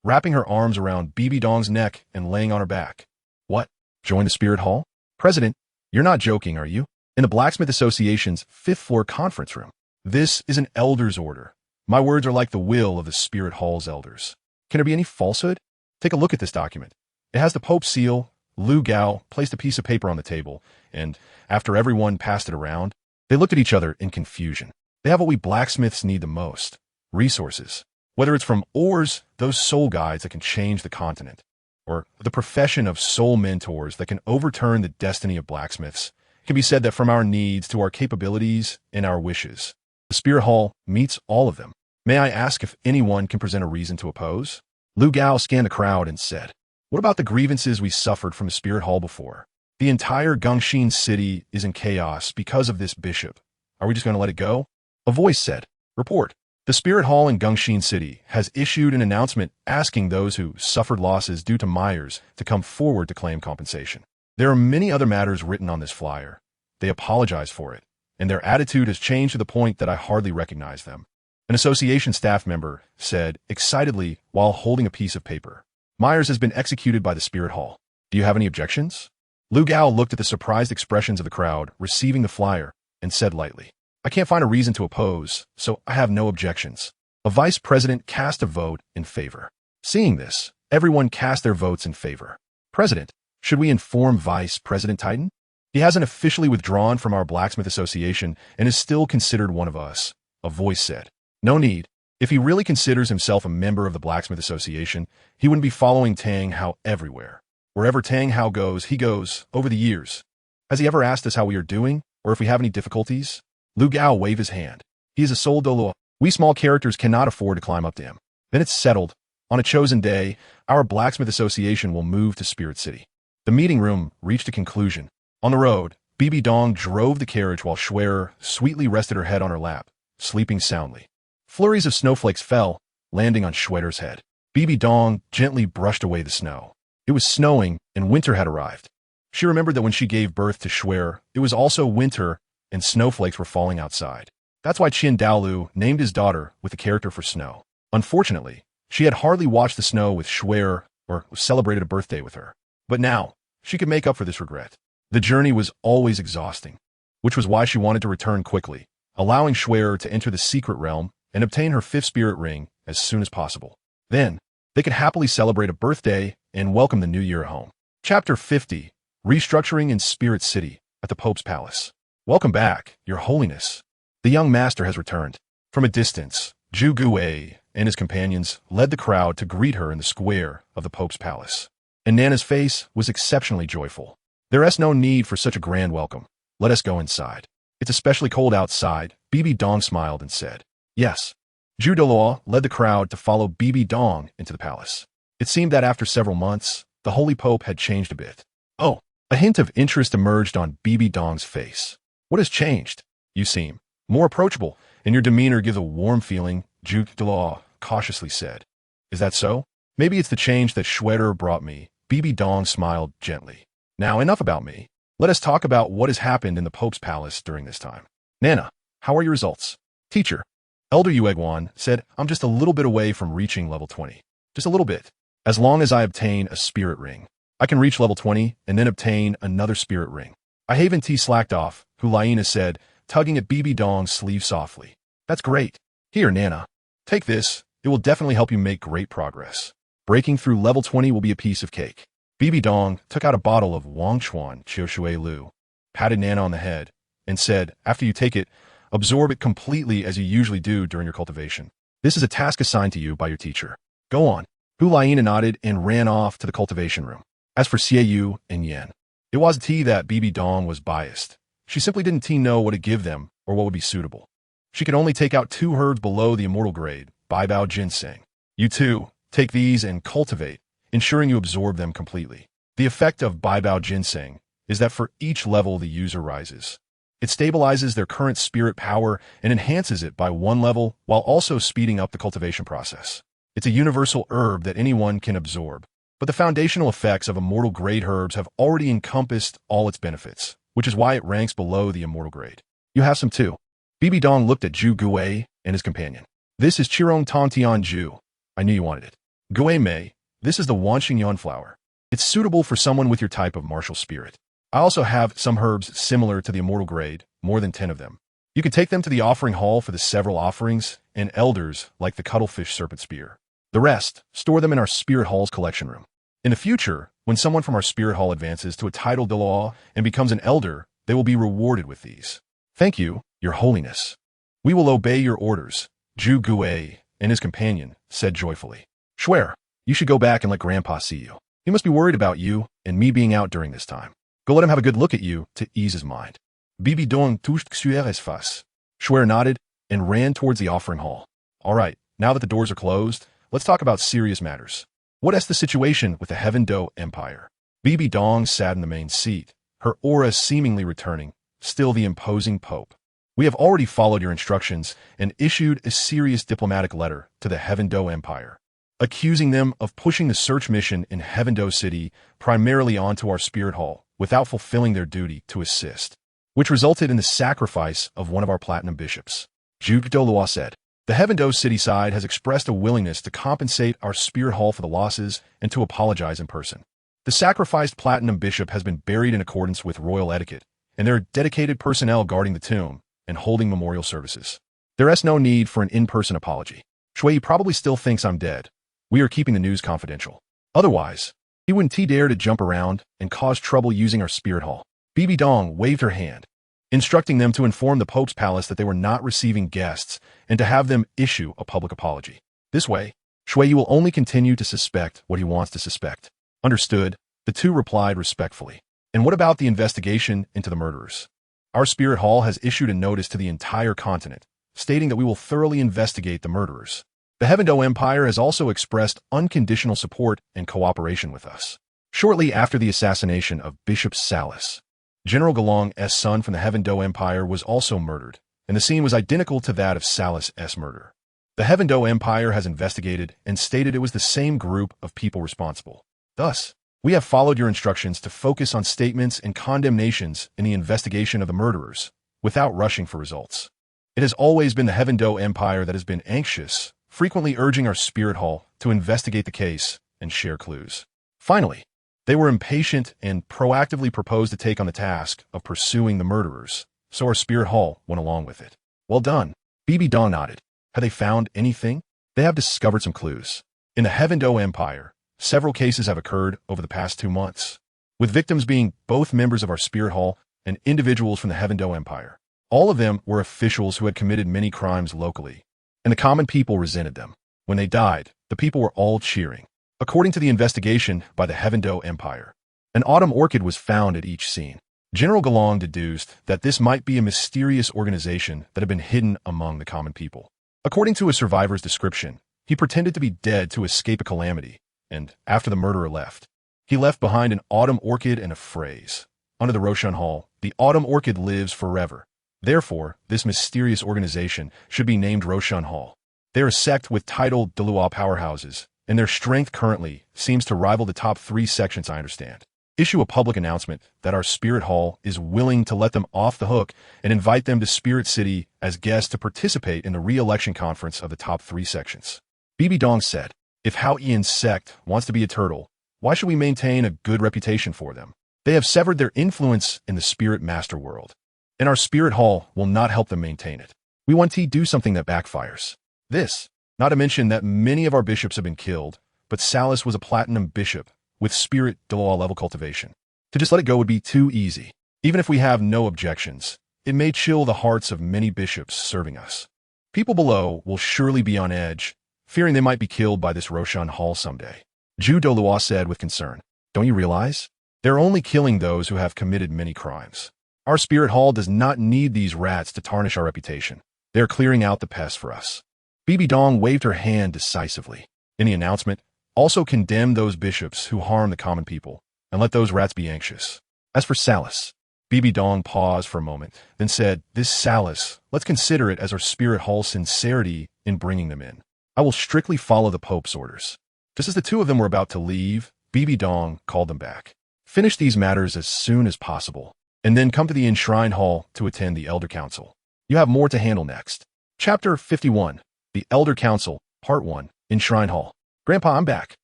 wrapping her arms around Bibidong's neck and laying on her back. What? Join the Spirit Hall? President, you're not joking, are you? In the Blacksmith Association's 5th floor conference room. This is an elder's order. My words are like the will of the Spirit Hall's elders. Can there be any falsehood? Take a look at this document. It has the Pope's seal. Lu Gao placed a piece of paper on the table, and after everyone passed it around, they looked at each other in confusion. They have what we blacksmiths need the most. Resources. Whether it's from ores, those soul guides that can change the continent, or the profession of soul mentors that can overturn the destiny of blacksmiths, It can be said that from our needs to our capabilities and our wishes, the spirit hall meets all of them. May I ask if anyone can present a reason to oppose? Lu Gao scanned the crowd and said, what about the grievances we suffered from the spirit hall before? The entire Gongxin city is in chaos because of this bishop. Are we just going to let it go? A voice said, report. The spirit hall in Gongxin city has issued an announcement asking those who suffered losses due to Myers to come forward to claim compensation. There are many other matters written on this flyer. They apologize for it, and their attitude has changed to the point that I hardly recognize them. An association staff member said excitedly while holding a piece of paper. Myers has been executed by the spirit hall. Do you have any objections? Lu Gao looked at the surprised expressions of the crowd receiving the flyer and said lightly, I can't find a reason to oppose, so I have no objections. A vice president cast a vote in favor. Seeing this, everyone cast their votes in favor. President, should we inform Vice President Titan? He hasn't officially withdrawn from our blacksmith association and is still considered one of us, a voice said. No need. If he really considers himself a member of the blacksmith association, he wouldn't be following Tang Hao everywhere. Wherever Tang Hao goes, he goes, over the years. Has he ever asked us how we are doing, or if we have any difficulties? Lu Gao waved his hand. He is a sole Douluo. We small characters cannot afford to climb up to him. Then it's settled. On a chosen day, our blacksmith association will move to Spirit City. The meeting room reached a conclusion. On the road, Bibidong drove the carriage while Schwerer sweetly rested her head on her lap, sleeping soundly. Flurries of snowflakes fell, landing on Schwerer's head. Bibidong gently brushed away the snow. It was snowing, and winter had arrived. She remembered that when she gave birth to Schwerer, it was also winter, and snowflakes were falling outside. That's why Qian Daolu named his daughter with the character for snow. Unfortunately, she had hardly watched the snow with Schwerer or celebrated a birthday with her. But now, she could make up for this regret. The journey was always exhausting, which was why she wanted to return quickly, allowing Schwerer to enter the secret realm and obtain her 5th spirit ring as soon as possible. Then, they could happily celebrate a birthday and welcome the new year home. Chapter 50, Restructuring in Spirit City at the Pope's Palace. Welcome back, Your Holiness. The young master has returned. From a distance, Zhu Guwei and his companions led the crowd to greet her in the square of the Pope's Palace. And Nana's face was exceptionally joyful. There is no need for such a grand welcome. Let us go inside. It's especially cold outside. Bibidong smiled and said, yes. Zhu Douluo led the crowd to follow Bibidong into the palace. It seemed that after several months, the Holy Pope had changed a bit. Oh, a hint of interest emerged on Bibidong's face. What has changed? You seem more approachable, and your demeanor gives a warm feeling, Zhu Douluo cautiously said. Is that so? Maybe it's the change that Schwerer brought me. Bibidong smiled gently. Now enough about me. Let us talk about what has happened in the Pope's palace during this time. Nana, how are your results? Teacher, Elder Yueguan said, I'm just a little bit away from reaching level 20. Just a little bit. As long as I obtain a spirit ring, I can reach level 20 and then obtain another spirit ring. I haven't slacked off, who Liena said, tugging at Bibidong's sleeve softly. That's great. Here, Nana. Take this. It will definitely help you make great progress. Breaking through level 20 will be a piece of cake. Bibidong took out a bottle of Wangchuan Qiushui Lu, patted Nana on the head, and said, after you take it, absorb it completely as you usually do during your cultivation. This is a task assigned to you by your teacher. Go on. Hu Liena nodded and ran off to the cultivation room. As for Xie and Yan, it was that Bibidong was biased. She simply didn't know what to give them or what would be suitable. She could only take out 2 herbs below the immortal grade, Baibao Ginseng. You too, take these and cultivate, ensuring you absorb them completely. The effect of Baibao Ginseng is that for each level the user rises. It stabilizes their current spirit power and enhances it by 1 level while also speeding up the cultivation process. It's a universal herb that anyone can absorb, but the foundational effects of immortal grade herbs have already encompassed all its benefits, which is why it ranks below the immortal grade. You have some too. Bibidong looked at Zhu Guwei and his companion. This is Qirong Tongtian Zhu. I knew you wanted it. Guwei Mei, this is the Wanxingyan flower. It's suitable for someone with your type of martial spirit. I also have some herbs similar to the immortal grade, more than 10 of them. You can take them to the offering hall for the several offerings and elders like the cuttlefish serpent spear. The rest, store them in our spirit hall's collection room. In the future, when someone from our spirit hall advances to a title de law and becomes an elder, they will be rewarded with these. Thank you, Your Holiness. We will obey your orders, Zhu Guwei and his companion said joyfully. Schwer, you should go back and let Grandpa see you. He must be worried about you and me being out during this time. Go let him have a good look at you to ease his mind. Bibidong touched Xuere's face. Xue nodded and ran towards the offering hall. All right, now that the doors are closed, let's talk about serious matters. What is the situation with the Heaven Do Empire? Bibidong sat in the main seat, her aura seemingly returning, still the imposing pope. We have already followed your instructions and issued a serious diplomatic letter to the Heaven Do Empire, accusing them of pushing the search mission in Heaven Do City primarily onto our spirit hall without fulfilling their duty to assist, which resulted in the sacrifice of one of our platinum bishops. Douluo said, the Heaven Do City side has expressed a willingness to compensate our spirit hall for the losses and to apologize in person. The sacrificed platinum bishop has been buried in accordance with royal etiquette, and there are dedicated personnel guarding the tomb and holding memorial services. There is no need for an in-person apology. Shui probably still thinks I'm dead. We are keeping the news confidential. Otherwise, he wouldn't dare to jump around and cause trouble using our spirit hall. Bibidong waved her hand, instructing them to inform the Pope's palace that they were not receiving guests and to have them issue a public apology. This way, Shui will only continue to suspect what he wants to suspect. Understood, the two replied respectfully. And what about the investigation into the murderers? Our spirit hall has issued a notice to the entire continent, stating that we will thoroughly investigate the murderers. The Heaven Do Empire has also expressed unconditional support and cooperation with us. Shortly after the assassination of Bishop Salas, General Galong's son from the Heaven Do Empire was also murdered, and the scene was identical to that of Salas' murder. The Heaven Do Empire has investigated and stated it was the same group of people responsible. Thus, we have followed your instructions to focus on statements and condemnations in the investigation of the murderers, without rushing for results. It has always been the Heaven Do Empire that has been anxious, frequently urging our spirit hall to investigate the case and share clues. Finally, they were impatient and proactively proposed to take on the task of pursuing the murderers, so our spirit hall went along with it. Well done. Bibidong nodded. Have they found anything? They have discovered some clues. In the Heaven Do Empire, several cases have occurred over the past 2 months, with victims being both members of our spirit hall and individuals from the Heaven Do Empire. All of them were officials who had committed many crimes locally, and the common people resented them. When they died, the people were all cheering. According to the investigation by the Heaven Do Empire, an autumn orchid was found at each scene. General Galong deduced that this might be a mysterious organization that had been hidden among the common people. According to a survivor's description, he pretended to be dead to escape a calamity, and after the murderer left, he left behind an autumn orchid and a phrase. Under the Roshan Hall, the autumn orchid lives forever. Therefore, this mysterious organization should be named Roshan Hall. They are a sect with titled Douluo powerhouses, and their strength currently seems to rival the top 3 sections I understand. Issue a public announcement that our Spirit Hall is willing to let them off the hook and invite them to Spirit City as guests to participate in the re-election conference of the top 3 sections. Bibidong said, if Hao Ian's sect wants to be a turtle, why should we maintain a good reputation for them? They have severed their influence in the Spirit Master world, and our Spirit Hall will not help them maintain it. We want to do something that backfires. This, not to mention that many of our bishops have been killed, but Salas was a platinum bishop with spirit Douluo level cultivation. To just let it go would be too easy. Even if we have no objections, it may chill the hearts of many bishops serving us. People below will surely be on edge, fearing they might be killed by this Roshan Hall someday. Douluo said with concern, don't you realize? They're only killing those who have committed many crimes. Our Spirit Hall does not need these rats to tarnish our reputation. They are clearing out the pests for us. Bibidong waved her hand decisively. In the announcement, also condemn those bishops who harm the common people, and let those rats be anxious. As for Salas, Bibidong paused for a moment, then said, this Salas, let's consider it as our Spirit Hall's sincerity in bringing them in. I will strictly follow the Pope's orders. Just as the two of them were about to leave, Bibidong called them back. Finish these matters as soon as possible, and then come to the Enshrined Hall to attend the Elder Council. You have more to handle next. Chapter 51, The Elder Council, Part 1, Enshrined Hall. Grandpa, I'm back.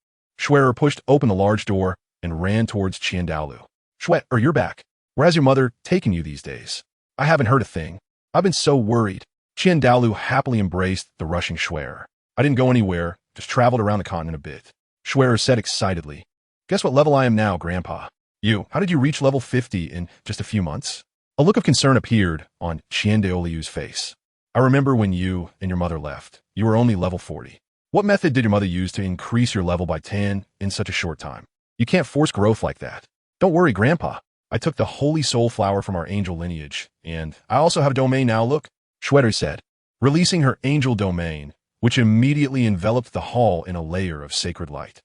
Schwerer pushed open the large door and ran towards Qian Renxue. Schwerer, you're back. Where has your mother taken you these days? I haven't heard a thing. I've been so worried. Qian Renxue happily embraced the rushing Schwerer. I didn't go anywhere, just traveled around the continent a bit. Schwerer said excitedly. Guess what level I am now, Grandpa? How did you reach level 50 in just a few months? A look of concern appeared on Qian Renxue's face. I remember when you and your mother left. You were only level 40. What method did your mother use to increase your level by 10 in such a short time? You can't force growth like that. Don't worry, Grandpa. I took the holy soul flower from our angel lineage, and I also have a domain now, look, Shweta said, releasing her angel domain, which immediately enveloped the hall in a layer of sacred light.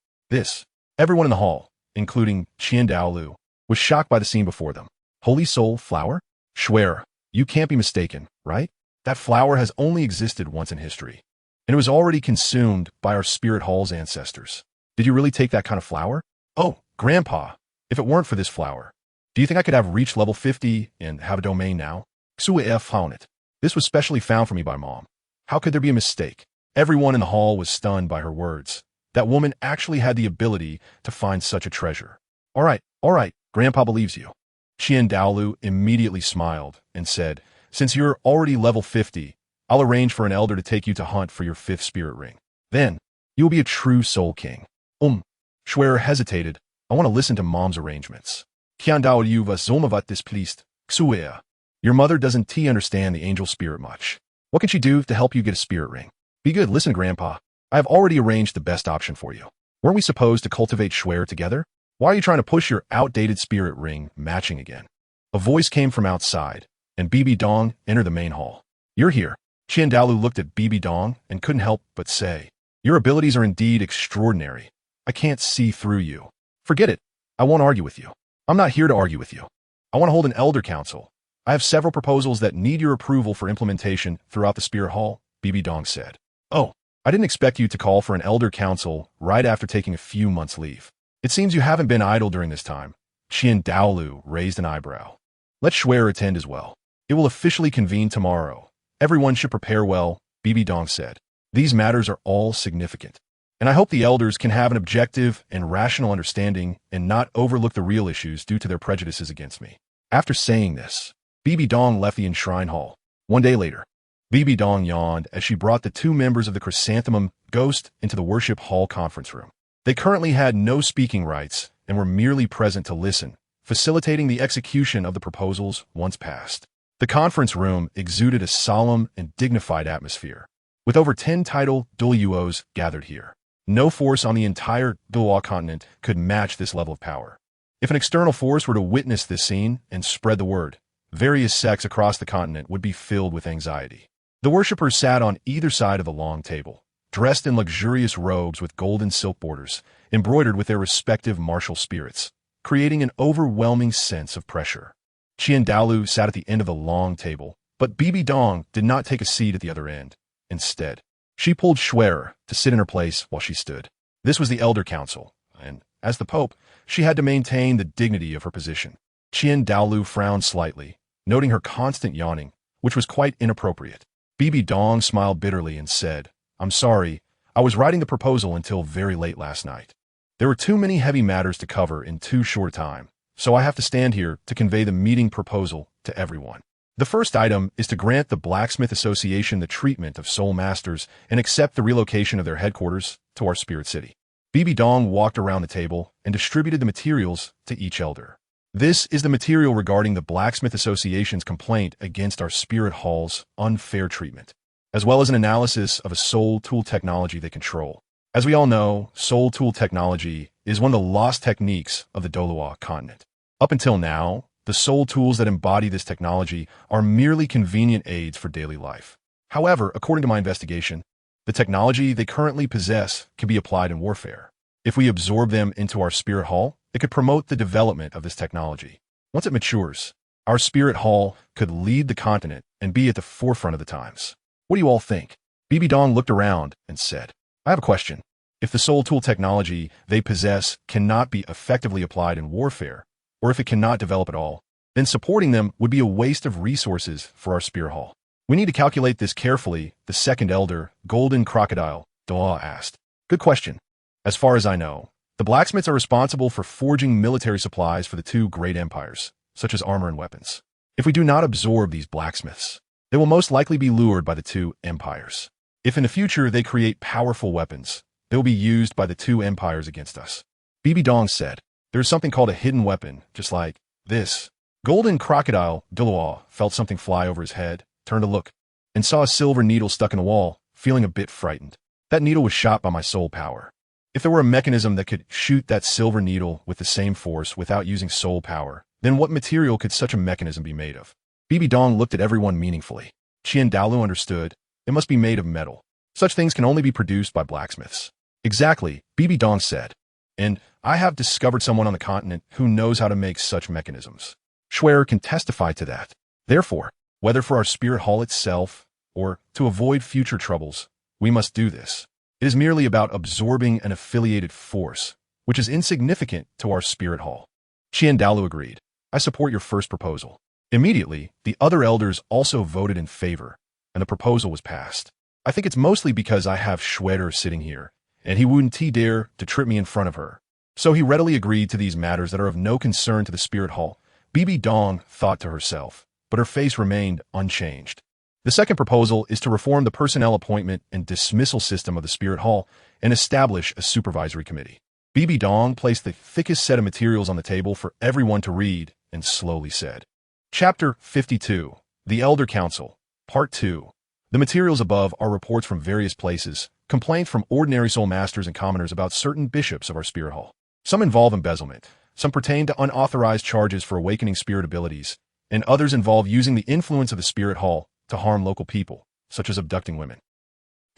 Everyone in the hall, including Qian Renxue, was shocked by the scene before them. Holy soul flower? Shweta, you can't be mistaken, right? That flower has only existed once in history, and it was already consumed by our spirit hall's ancestors. Did you really take that kind of flower? Oh, Grandpa, if it weren't for this flower, do you think I could have reached level 50 and have a domain now? Xue found it. This was specially found for me by Mom. How could there be a mistake? Everyone in the hall was stunned by her words. That woman actually had the ability to find such a treasure. All right, Grandpa believes you. Qian Renxue immediately smiled and said, since you're already level 50, I'll arrange for an elder to take you to hunt for your 5th spirit ring. Then, you will be a true soul king. Shweta hesitated. I want to listen to Mom's arrangements. Qian Renxue was somewhat displeased. Xue, your mother doesn't understand the angel spirit much. What can she do to help you get a spirit ring? Be good, listen, Grandpa. I have already arranged the best option for you. Weren't we supposed to cultivate Shweta together? Why are you trying to push your outdated spirit ring matching again? A voice came from outside, and Bibidong entered the main hall. You're here. Qian Renxue looked at Bibidong and couldn't help but say, your abilities are indeed extraordinary. I can't see through you. Forget it. I won't argue with you. I'm not here to argue with you. I want to hold an elder council. I have several proposals that need your approval for implementation throughout the spirit hall, Bibidong said. Oh, I didn't expect you to call for an elder council right after taking a few months' leave. It seems you haven't been idle during this time. Qian Renxue raised an eyebrow. Let Shweta attend as well. It will officially convene tomorrow. Everyone should prepare well, Bibidong said. These matters are all significant, and I hope the elders can have an objective and rational understanding and not overlook the real issues due to their prejudices against me. After saying this, Bibidong left the Enshrine Hall. One day later, Bibidong yawned as she brought the 2 members of the Chrysanthemum Ghost into the Worship Hall conference room. They currently had no speaking rights and were merely present to listen, facilitating the execution of the proposals once passed. The conference room exuded a solemn and dignified atmosphere, with over 10 titled Douluos gathered here. No force on the entire Douluo continent could match this level of power. If an external force were to witness this scene and spread the word, various sects across the continent would be filled with anxiety. The worshippers sat on either side of the long table, dressed in luxurious robes with golden silk borders, embroidered with their respective martial spirits, creating an overwhelming sense of pressure. Qian Renxue sat at the end of the long table, but Bibidong did not take a seat at the other end. Instead, she pulled Shweta to sit in her place while she stood. This was the Elder Council, and, as the Pope, she had to maintain the dignity of her position. Qian Renxue frowned slightly, noting her constant yawning, which was quite inappropriate. Bibidong smiled bitterly and said, I'm sorry, I was writing the proposal until very late last night. There were too many heavy matters to cover in too short a time, so I have to stand here to convey the meeting proposal to everyone. The first item is to grant the Blacksmith Association the treatment of soul masters and accept the relocation of their headquarters to our spirit city. Bibidong walked around the table and distributed the materials to each elder. This is the material regarding the Blacksmith Association's complaint against our spirit hall's unfair treatment, as well as an analysis of a soul tool technology they control. As we all know, soul tool technology is one of the lost techniques of the Douluo continent. Up until now, the soul tools that embody this technology are merely convenient aids for daily life. However, according to my investigation, the technology they currently possess can be applied in warfare. If we absorb them into our spirit hall, it could promote the development of this technology. Once it matures, our spirit hall could lead the continent and be at the forefront of the times. What do you all think? Bibidong looked around and said, I have a question. If the soul tool technology they possess cannot be effectively applied in warfare, or if it cannot develop at all, then supporting them would be a waste of resources for our spirit hall. We need to calculate this carefully, the second elder, Golden Crocodile, Douluo asked. Good question. As far as I know, the blacksmiths are responsible for forging military supplies for the 2 great empires, such as armor and weapons. If we do not absorb these blacksmiths, they will most likely be lured by the 2 empires. If in the future they create powerful weapons, they will be used by the 2 empires against us. Bibidong said, there is something called a hidden weapon, just like this. Golden Crocodile, Douluo, felt something fly over his head, turned to look, and saw a silver needle stuck in the wall, feeling a bit frightened. That needle was shot by my soul power. If there were a mechanism that could shoot that silver needle with the same force without using soul power, Then what material could such a mechanism be made of? Bibidong looked at everyone meaningfully. Qian understood. It must be made of metal. Such things can only be produced by blacksmiths. Exactly, Bibidong said. And I have discovered someone on the continent who knows how to make such mechanisms. Schwer can testify to that. Therefore, whether for our spirit hall itself or to avoid future troubles, we must do this. It is merely about absorbing an affiliated force, which is insignificant to our spirit hall. Qian agreed. I support your first proposal. Immediately, the other elders also voted in favor, and the proposal was passed. I think it's mostly because I have Schwer sitting here, and he wouldn't dare to trip me in front of her. So he readily agreed to these matters that are of no concern to the spirit hall. Bibidong thought to herself, but her face remained unchanged. The second proposal is to reform the personnel appointment and dismissal system of the spirit hall and establish a supervisory committee. Bibidong placed the thickest set of materials on the table for everyone to read and slowly said, Chapter 52, The Elder Council, Part 2. The materials above are reports from various places, complaints from ordinary soul masters and commoners about certain bishops of our spirit hall. Some involve embezzlement, some pertain to unauthorized charges for awakening spirit abilities, and others involve using the influence of the spirit hall to harm local people, such as abducting women.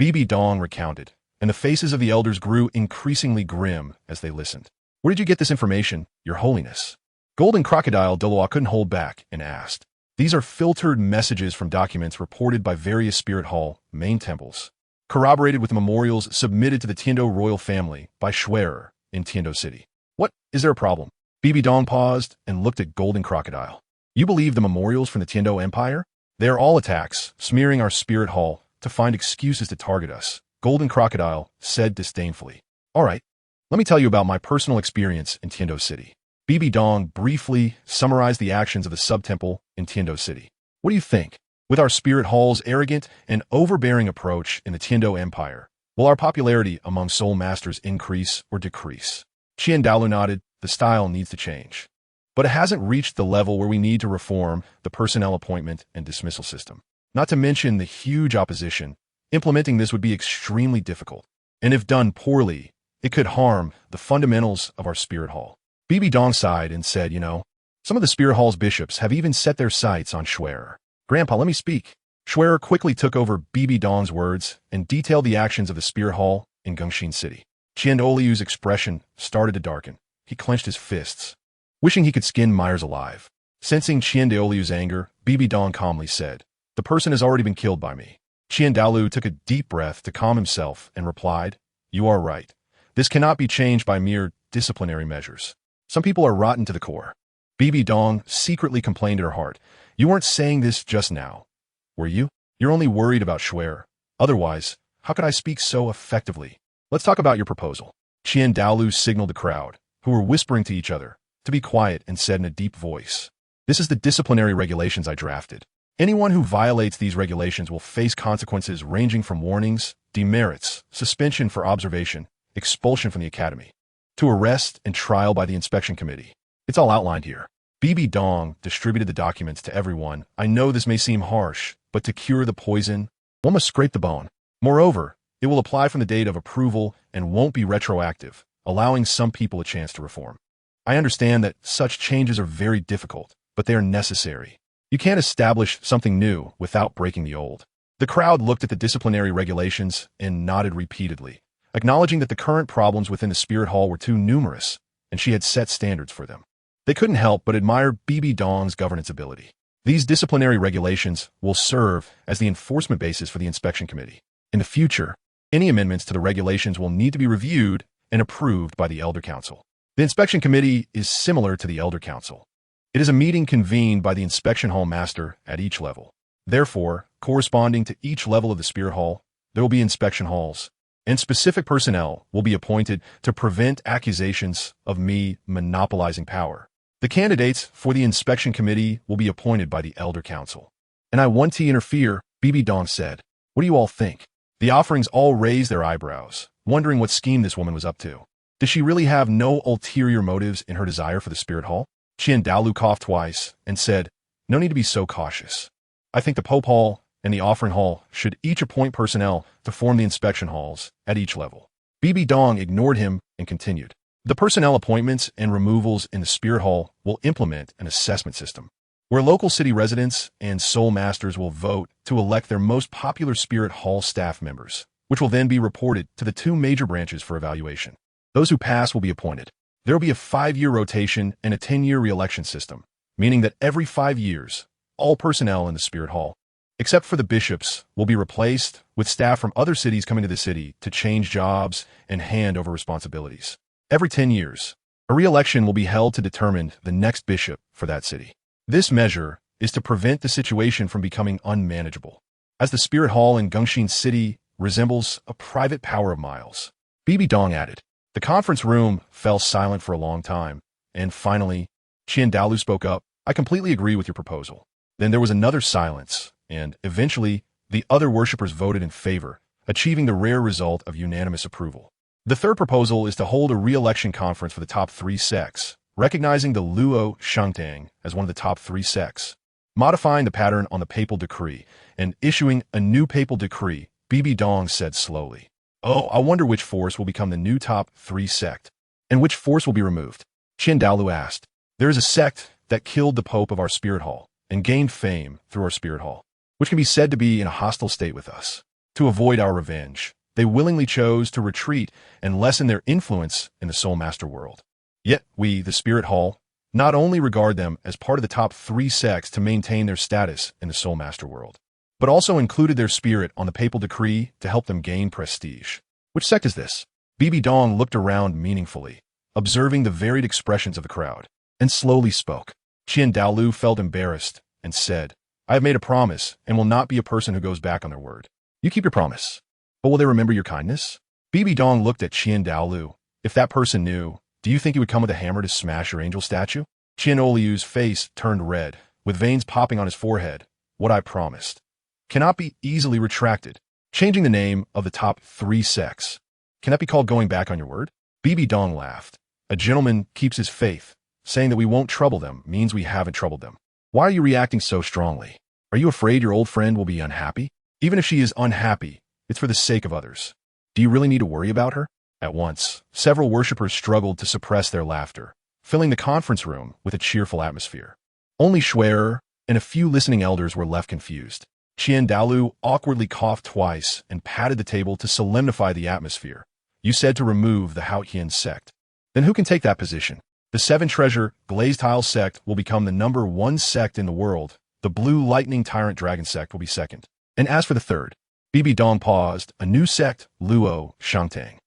Bibidong recounted, and the faces of the elders grew increasingly grim as they listened. Where did you get this information, Your Holiness? Golden Crocodile Douluo couldn't hold back and asked. These are filtered messages from documents reported by various spirit hall main temples, corroborated with memorials submitted to the Tiando royal family by Schwer in Tiando City. What? Is there a problem? Bibidong paused and looked at Golden Crocodile. You believe the memorials from the Tiando Empire? They are all attacks, smearing our spirit hall to find excuses to target us, Golden Crocodile said disdainfully. All right, let me tell you about my personal experience in Tiando City. Bibidong briefly summarized the actions of the sub-temple in Tiando City. What do you think? With our spirit hall's arrogant and overbearing approach in the Tiando Empire, will our popularity among soul masters increase or decrease? Qian nodded. The style needs to change. But it hasn't reached the level where we need to reform the personnel appointment and dismissal system. Not to mention the huge opposition. Implementing this would be extremely difficult. And if done poorly, it could harm the fundamentals of our spirit hall. Bibidong sighed and said, some of the spirit hall's bishops have even set their sights on Schwer. Grandpa, let me speak. Schwer quickly took over Bibidong's words and detailed the actions of the spirit hall in Gongxin City. Qian expression started to darken. He clenched his fists, wishing he could skin Myers alive. Sensing Qian anger, Bibidong calmly said, The person has already been killed by me. Qian took a deep breath to calm himself and replied, You are right. This cannot be changed by mere disciplinary measures. Some people are rotten to the core. Bibidong secretly complained in her heart. You weren't saying this just now, were you? You're only worried about Schwer. Otherwise, how could I speak so effectively? Let's talk about your proposal. Qian signaled the crowd, who were whispering to each other, to be quiet and said in a deep voice, This is the disciplinary regulations I drafted. Anyone who violates these regulations will face consequences ranging from warnings, demerits, suspension for observation, expulsion from the academy, to arrest and trial by the inspection committee. It's all outlined here. Bibidong distributed the documents to everyone. I know this may seem harsh, but to cure the poison, one must scrape the bone. Moreover, it will apply from the date of approval and won't be retroactive, allowing some people a chance to reform. I understand that such changes are very difficult, but they are necessary. You can't establish something new without breaking the old. The crowd looked at the disciplinary regulations and nodded repeatedly, acknowledging that the current problems within the spirit hall were too numerous, and she had set standards for them. They couldn't help but admire Bibidong's governance ability. These disciplinary regulations will serve as the enforcement basis for the inspection committee. In the future, any amendments to the regulations will need to be reviewed and approved by the Elder Council. The inspection committee is similar to the Elder Council. It is a meeting convened by the inspection hall master at each level. Therefore, corresponding to each level of the spirit hall, there will be inspection halls, and specific personnel will be appointed to prevent accusations of me monopolizing power. The candidates for the inspection committee will be appointed by the Elder Council. And I want to interfere, Bibidong said. What do you all think? The offerings all raised their eyebrows, wondering what scheme this woman was up to. Does she really have no ulterior motives in her desire for the spirit hall? Qian coughed twice and said, No need to be so cautious. I think the Pope Hall and the Offering Hall should each appoint personnel to form the inspection halls at each level. Bibidong ignored him and continued. The personnel appointments and removals in the Spirit Hall will implement an assessment system, where local city residents and soul masters will vote to elect their most popular Spirit Hall staff members, which will then be reported to the two major branches for evaluation. Those who pass will be appointed. There will be a 5-year rotation and a 10-year re-election system, meaning that every 5 years, all personnel in the Spirit Hall, except for the bishops, will be replaced with staff from other cities coming to the city to change jobs and hand over responsibilities. Every 10 years, a re-election will be held to determine the next bishop for that city. This measure is to prevent the situation from becoming unmanageable, as the Spirit Hall in Gongxin City resembles a private power of miles. Bibidong added. The conference room fell silent for a long time, and finally, Qian Renxue spoke up. I completely agree with your proposal. Then there was another silence, and eventually, the other worshippers voted in favor, achieving the rare result of unanimous approval. The third proposal is to hold a re-election conference for the top 3 sects, recognizing the Luo Shangtang as one of the top 3 sects, modifying the pattern on the papal decree, and issuing a new papal decree, Bibidong said slowly. Oh, I wonder which force will become the new top 3 sect, and which force will be removed. Qian Renxue asked. There is a sect that killed the Pope of our Spirit Hall and gained fame through our Spirit Hall, which can be said to be in a hostile state with us. To avoid our revenge, they willingly chose to retreat and lessen their influence in the Soul Master world. Yet we, the Spirit Hall, not only regard them as part of the top 3 sects to maintain their status in the Soul Master world, but also included their spirit on the papal decree to help them gain prestige. Which sect is this? Bibidong looked around meaningfully, observing the varied expressions of the crowd, and slowly spoke. Qian Renxue felt embarrassed and said, I have made a promise and will not be a person who goes back on their word. You keep your promise. But will they remember your kindness? Bibidong looked at Qian Renxue. If that person knew, do you think he would come with a hammer to smash your angel statue? Qian Renxue's face turned red, with veins popping on his forehead. What I promised cannot be easily retracted. Changing the name of the top 3 sects. Can that be called going back on your word? Bibidong laughed. A gentleman keeps his faith. Saying that we won't trouble them means we haven't troubled them. Why are you reacting so strongly? Are you afraid your old friend will be unhappy? Even if she is unhappy, it's for the sake of others. Do you really need to worry about her? At once, several worshippers struggled to suppress their laughter, filling the conference room with a cheerful atmosphere. Only Schwerer and a few listening elders were left confused. Qian Renxue awkwardly coughed twice and patted the table to solemnify the atmosphere. You said to remove the Haotian sect. Then who can take that position? The 7-treasure glazed tile sect will become the number 1 sect in the world. The blue lightning tyrant dragon sect will be second. And as for the third, Bibidong paused, a new sect, Luo Shangtang.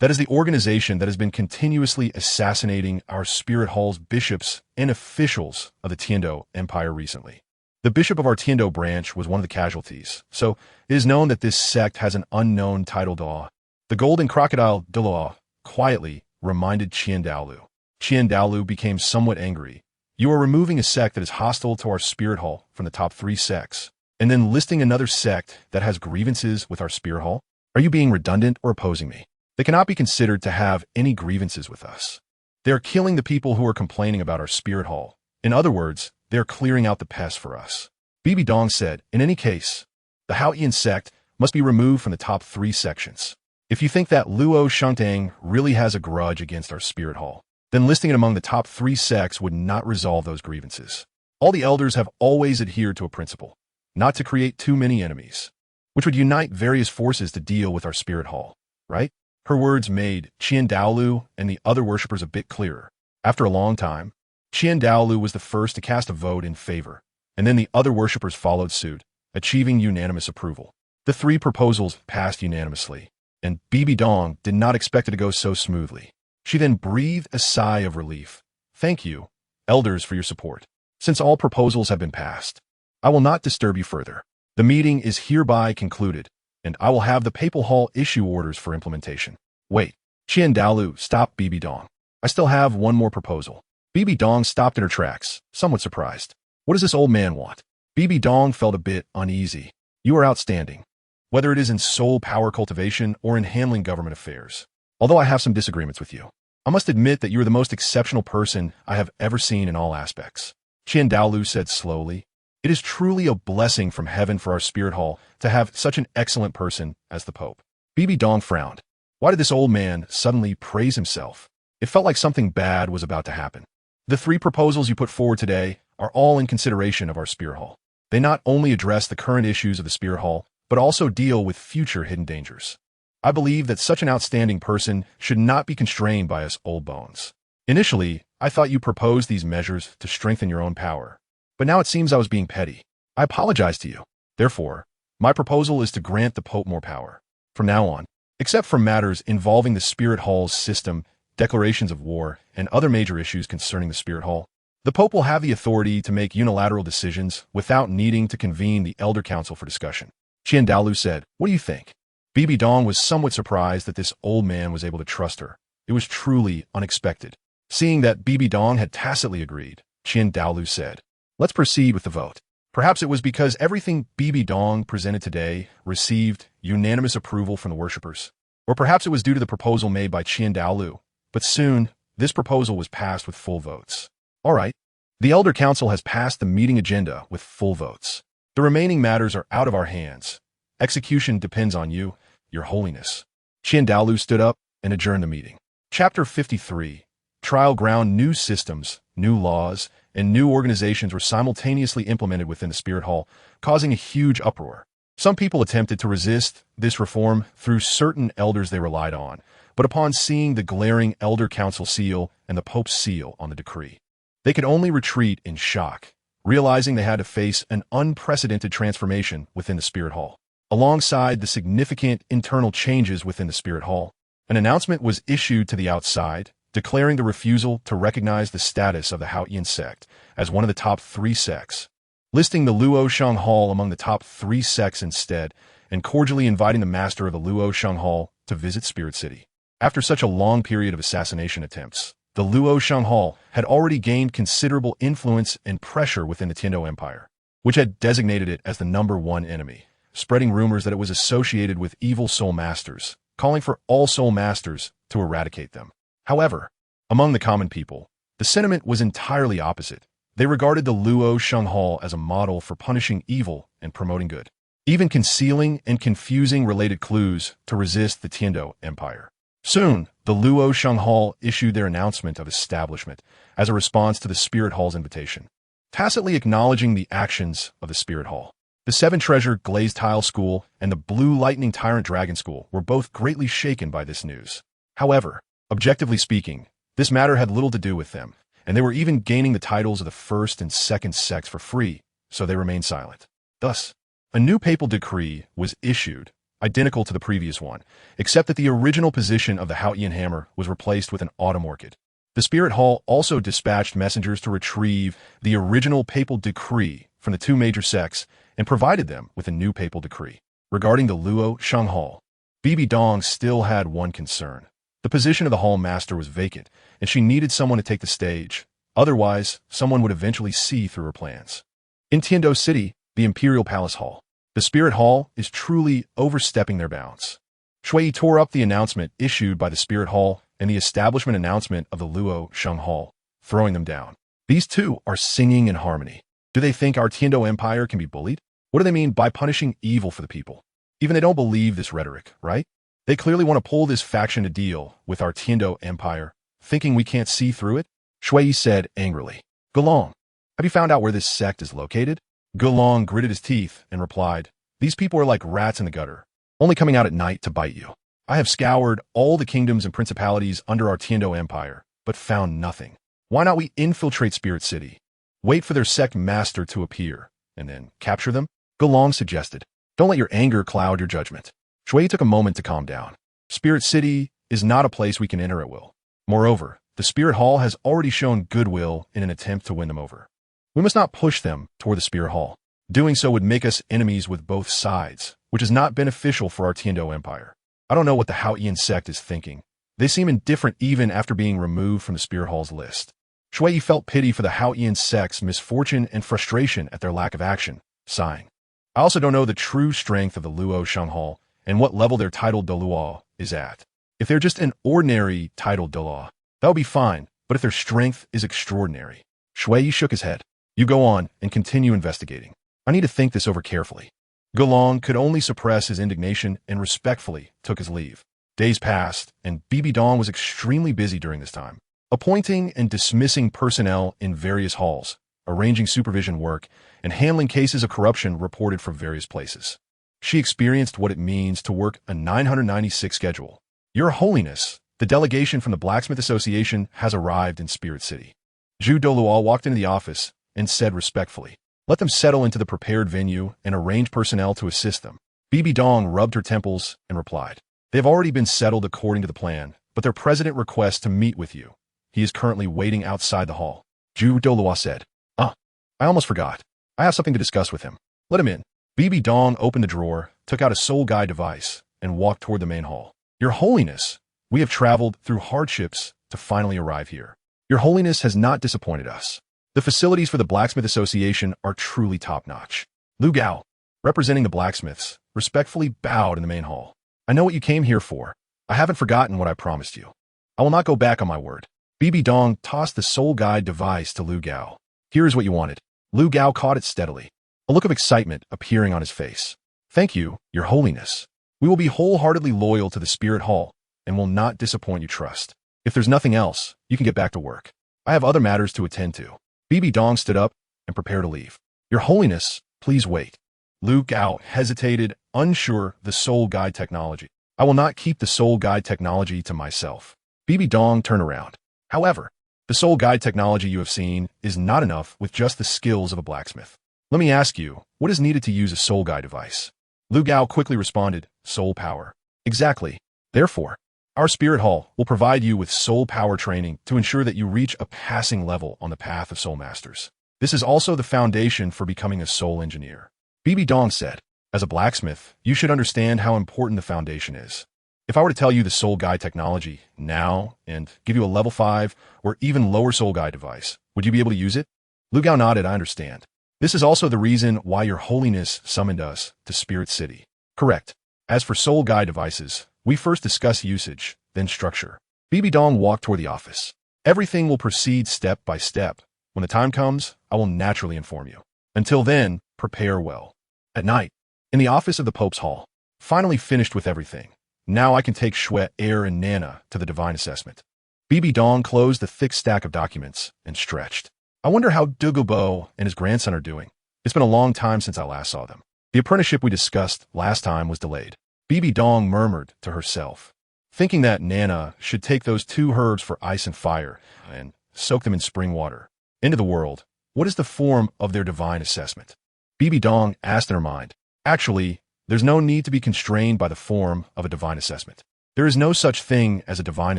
That is the organization that has been continuously assassinating our Spirit Hall's bishops and officials of the Tiando Empire recently. The bishop of our Tiando branch was one of the casualties, so it is known that this sect has an unknown title Daw. The golden crocodile Douluo quietly reminded Qian Renxue. Qian Renxue became somewhat angry. You are removing a sect that is hostile to our Spirit Hall from the top 3 sects, and then listing another sect that has grievances with our Spirit Hall? Are you being redundant or opposing me? They cannot be considered to have any grievances with us. They are killing the people who are complaining about our Spirit Hall. In other words, they are clearing out the pests for us. Bibidong said, in any case, the Haotian sect must be removed from the top 3 sections. If you think that Luo Shangtang really has a grudge against our Spirit Hall, then listing it among the top 3 sects would not resolve those grievances. All the elders have always adhered to a principle, not to create too many enemies, which would unite various forces to deal with our Spirit Hall, right? Her words made Qian Renxue and the other worshippers a bit clearer. After a long time, Qian Renxue was the first to cast a vote in favor, and then the other worshippers followed suit, achieving unanimous approval. The 3 proposals passed unanimously, and Bibidong did not expect it to go so smoothly. She then breathed a sigh of relief. Thank you, elders, for your support. Since all proposals have been passed, I will not disturb you further. The meeting is hereby concluded, and I will have the Papal Hall issue orders for implementation. Wait, Qian Renxue stopped Bibidong. I still have one more proposal. Bibidong stopped in her tracks, somewhat surprised. What does this old man want? Bibidong felt a bit uneasy. You are outstanding, whether it is in soul power cultivation or in handling government affairs. Although I have some disagreements with you, I must admit that you are the most exceptional person I have ever seen in all aspects. Qian Renxue said slowly. It is truly a blessing from heaven for our Spirit Hall to have such an excellent person as the Pope. Bibidong frowned. Why did this old man suddenly praise himself? It felt like something bad was about to happen. The 3 proposals you put forward today are all in consideration of our Spirit Hall. They not only address the current issues of the Spirit Hall, but also deal with future hidden dangers. I believe that such an outstanding person should not be constrained by us old bones. Initially, I thought you proposed these measures to strengthen your own power, but now it seems I was being petty. I apologize to you. Therefore, my proposal is to grant the Pope more power. From now on, except for matters involving the Spirit Hall's system, declarations of war, and other major issues concerning the Spirit Hall, the Pope will have the authority to make unilateral decisions without needing to convene the Elder Council for discussion. Qian Renxue said, "What do you think?" Bibidong was somewhat surprised that this old man was able to trust her. It was truly unexpected. Seeing that Bibidong had tacitly agreed, Qian Renxue said, "Let's proceed with the vote." Perhaps it was because everything Bibidong presented today received unanimous approval from the worshippers. Or perhaps it was due to the proposal made by Qian Renxue. But soon, this proposal was passed with full votes. All right. The Elder Council has passed the meeting agenda with full votes. The remaining matters are out of our hands. Execution depends on you, Your Holiness. Qian Renxue stood up and adjourned the meeting. Chapter 53. Trial ground. New systems, new laws, and new organizations were simultaneously implemented within the Spirit Hall, causing a huge uproar. Some people attempted to resist this reform through certain elders they relied on, but upon seeing the glaring Elder Council seal and the Pope's seal on the decree, they could only retreat in shock, realizing they had to face an unprecedented transformation within the Spirit Hall. Alongside the significant internal changes within the Spirit Hall, an announcement was issued to the outside, declaring the refusal to recognize the status of the Haotian sect as one of the top 3 sects, listing the Luo Sheng Hall among the top 3 sects instead, and cordially inviting the master of the Luo Sheng Hall to visit Spirit City. After such a long period of assassination attempts, the Luo Sheng Hall had already gained considerable influence and pressure within the Tiando Empire, which had designated it as the #1 enemy, spreading rumors that it was associated with evil soul masters, calling for all soul masters to eradicate them. However, among the common people, the sentiment was entirely opposite. They regarded the Luo Sheng Hall as a model for punishing evil and promoting good, even concealing and confusing related clues to resist the Tiando Empire. Soon, the Luo Sheng Hall issued their announcement of establishment as a response to the Spirit Hall's invitation, tacitly acknowledging the actions of the Spirit Hall. The 7 Treasure Glazed Tile School and the Blue Lightning Tyrant Dragon School were both greatly shaken by this news. However, objectively speaking, this matter had little to do with them, and they were even gaining the titles of the 1st and 2nd sects for free, so they remained silent. Thus, a new papal decree was issued, identical to the previous one, except that the original position of the Haotian hammer was replaced with an autumn orchid. The Spirit Hall also dispatched messengers to retrieve the original papal decree from the 2 major sects and provided them with a new papal decree. Regarding the Luo Sheng Hall, Bibidong still had one concern. The position of the hall master was vacant, and she needed someone to take the stage. Otherwise, someone would eventually see through her plans. In Tiando City, the Imperial Palace Hall, the Spirit Hall is truly overstepping their bounds. Shui tore up the announcement issued by the Spirit Hall and the establishment announcement of the Luo Sheng Hall, throwing them down. These 2 are singing in harmony. Do they think our Tiando Empire can be bullied? What do they mean by punishing evil for the people? Even they don't believe this rhetoric, right? They clearly want to pull this faction to deal with our Tiando Empire, thinking we can't see through it? Shui said angrily. Gulong, have you found out where this sect is located? Gulong gritted his teeth and replied, "These people are like rats in the gutter, only coming out at night to bite you. I have scoured all the kingdoms and principalities under our Tiando Empire, but found nothing. Why not we infiltrate Spirit City, wait for their sect master to appear, and then capture them?" Gulong suggested. "Don't let your anger cloud your judgment." Shui took a moment to calm down. Spirit City is not a place we can enter at will. Moreover, the Spirit Hall has already shown goodwill in an attempt to win them over. We must not push them toward the Spirit Hall. Doing so would make us enemies with both sides, which is not beneficial for our Tiando Empire. I don't know what the Haotian sect is thinking. They seem indifferent even after being removed from the Spirit Hall's list. Shui felt pity for the Haotian sect's misfortune and frustration at their lack of action, sighing. I also don't know the true strength of the Luo Sheng Hall and what level their titled Douluo is at. If they're just an ordinary titled Douluo, that would be fine, but if their strength is extraordinary. Shui shook his head. You go on and continue investigating. I need to think this over carefully. Gulong could only suppress his indignation and respectfully took his leave. Days passed, and Bibidong was extremely busy during this time, appointing and dismissing personnel in various halls, arranging supervision work, and handling cases of corruption reported from various places. She experienced what it means to work a 996 schedule. Your Holiness, the delegation from the Blacksmith Association has arrived in Spirit City. Douluo walked into the office and said respectfully, "Let them settle into the prepared venue and arrange personnel to assist them." Bibidong rubbed her temples and replied, "They have already been settled according to the plan, but their president requests to meet with you. He is currently waiting outside the hall." Douluo said, I almost forgot. I have something to discuss with him. Let him in." Bibidong opened the drawer, took out a soul guide device, and walked toward the main hall. "Your Holiness, we have traveled through hardships to finally arrive here. Your Holiness has not disappointed us. The facilities for the Blacksmith Association are truly top-notch." Lu Gao, representing the blacksmiths, respectfully bowed in the main hall. "I know what you came here for. I haven't forgotten what I promised you. I will not go back on my word." Bibidong tossed the soul guide device to Lu Gao. "Here is what you wanted." Lu Gao caught it steadily, a look of excitement appearing on his face. "Thank you, Your Holiness. We will be wholeheartedly loyal to the Spirit Hall and will not disappoint you trust. If there's nothing else, you can get back to work. I have other matters to attend to." Bibidong stood up and prepared to leave. "Your Holiness, please wait." Lu Gao hesitated, unsure the soul guide technology. "I will not keep the soul guide technology to myself." Bibidong turned around. "However, the soul guide technology you have seen is not enough with just the skills of a blacksmith. Let me ask you, what is needed to use a soul guide device?" Lu Gao quickly responded, "Soul power." "Exactly. Therefore, our Spirit Hall will provide you with soul power training to ensure that you reach a passing level on the path of soul masters. This is also the foundation for becoming a soul engineer." Bibidong said, "As a blacksmith, you should understand how important the foundation is. If I were to tell you the soul guide technology now and give you a level 5 or even lower soul guide device, would you be able to use it?" Lu Gao nodded. "I understand. This is also the reason why Your Holiness summoned us to Spirit City." "Correct. As for soul guide devices, we first discuss usage, then structure." Bibidong walked toward the office. "Everything will proceed step by step. When the time comes, I will naturally inform you. Until then, prepare well." At night, in the office of the Pope's Hall, finally finished with everything. Now I can take Shui, Air, and Nana to the divine assessment. Bibidong closed the thick stack of documents and stretched. "I wonder how Douluo and his grandson are doing. It's been a long time since I last saw them. The apprenticeship we discussed last time was delayed." Bibidong murmured to herself, thinking that Nana should take those 2 herbs for ice and fire and soak them in spring water. Into the world, what is the form of their divine assessment? Bibidong asked in her mind. Actually, there's no need to be constrained by the form of a divine assessment. There is no such thing as a divine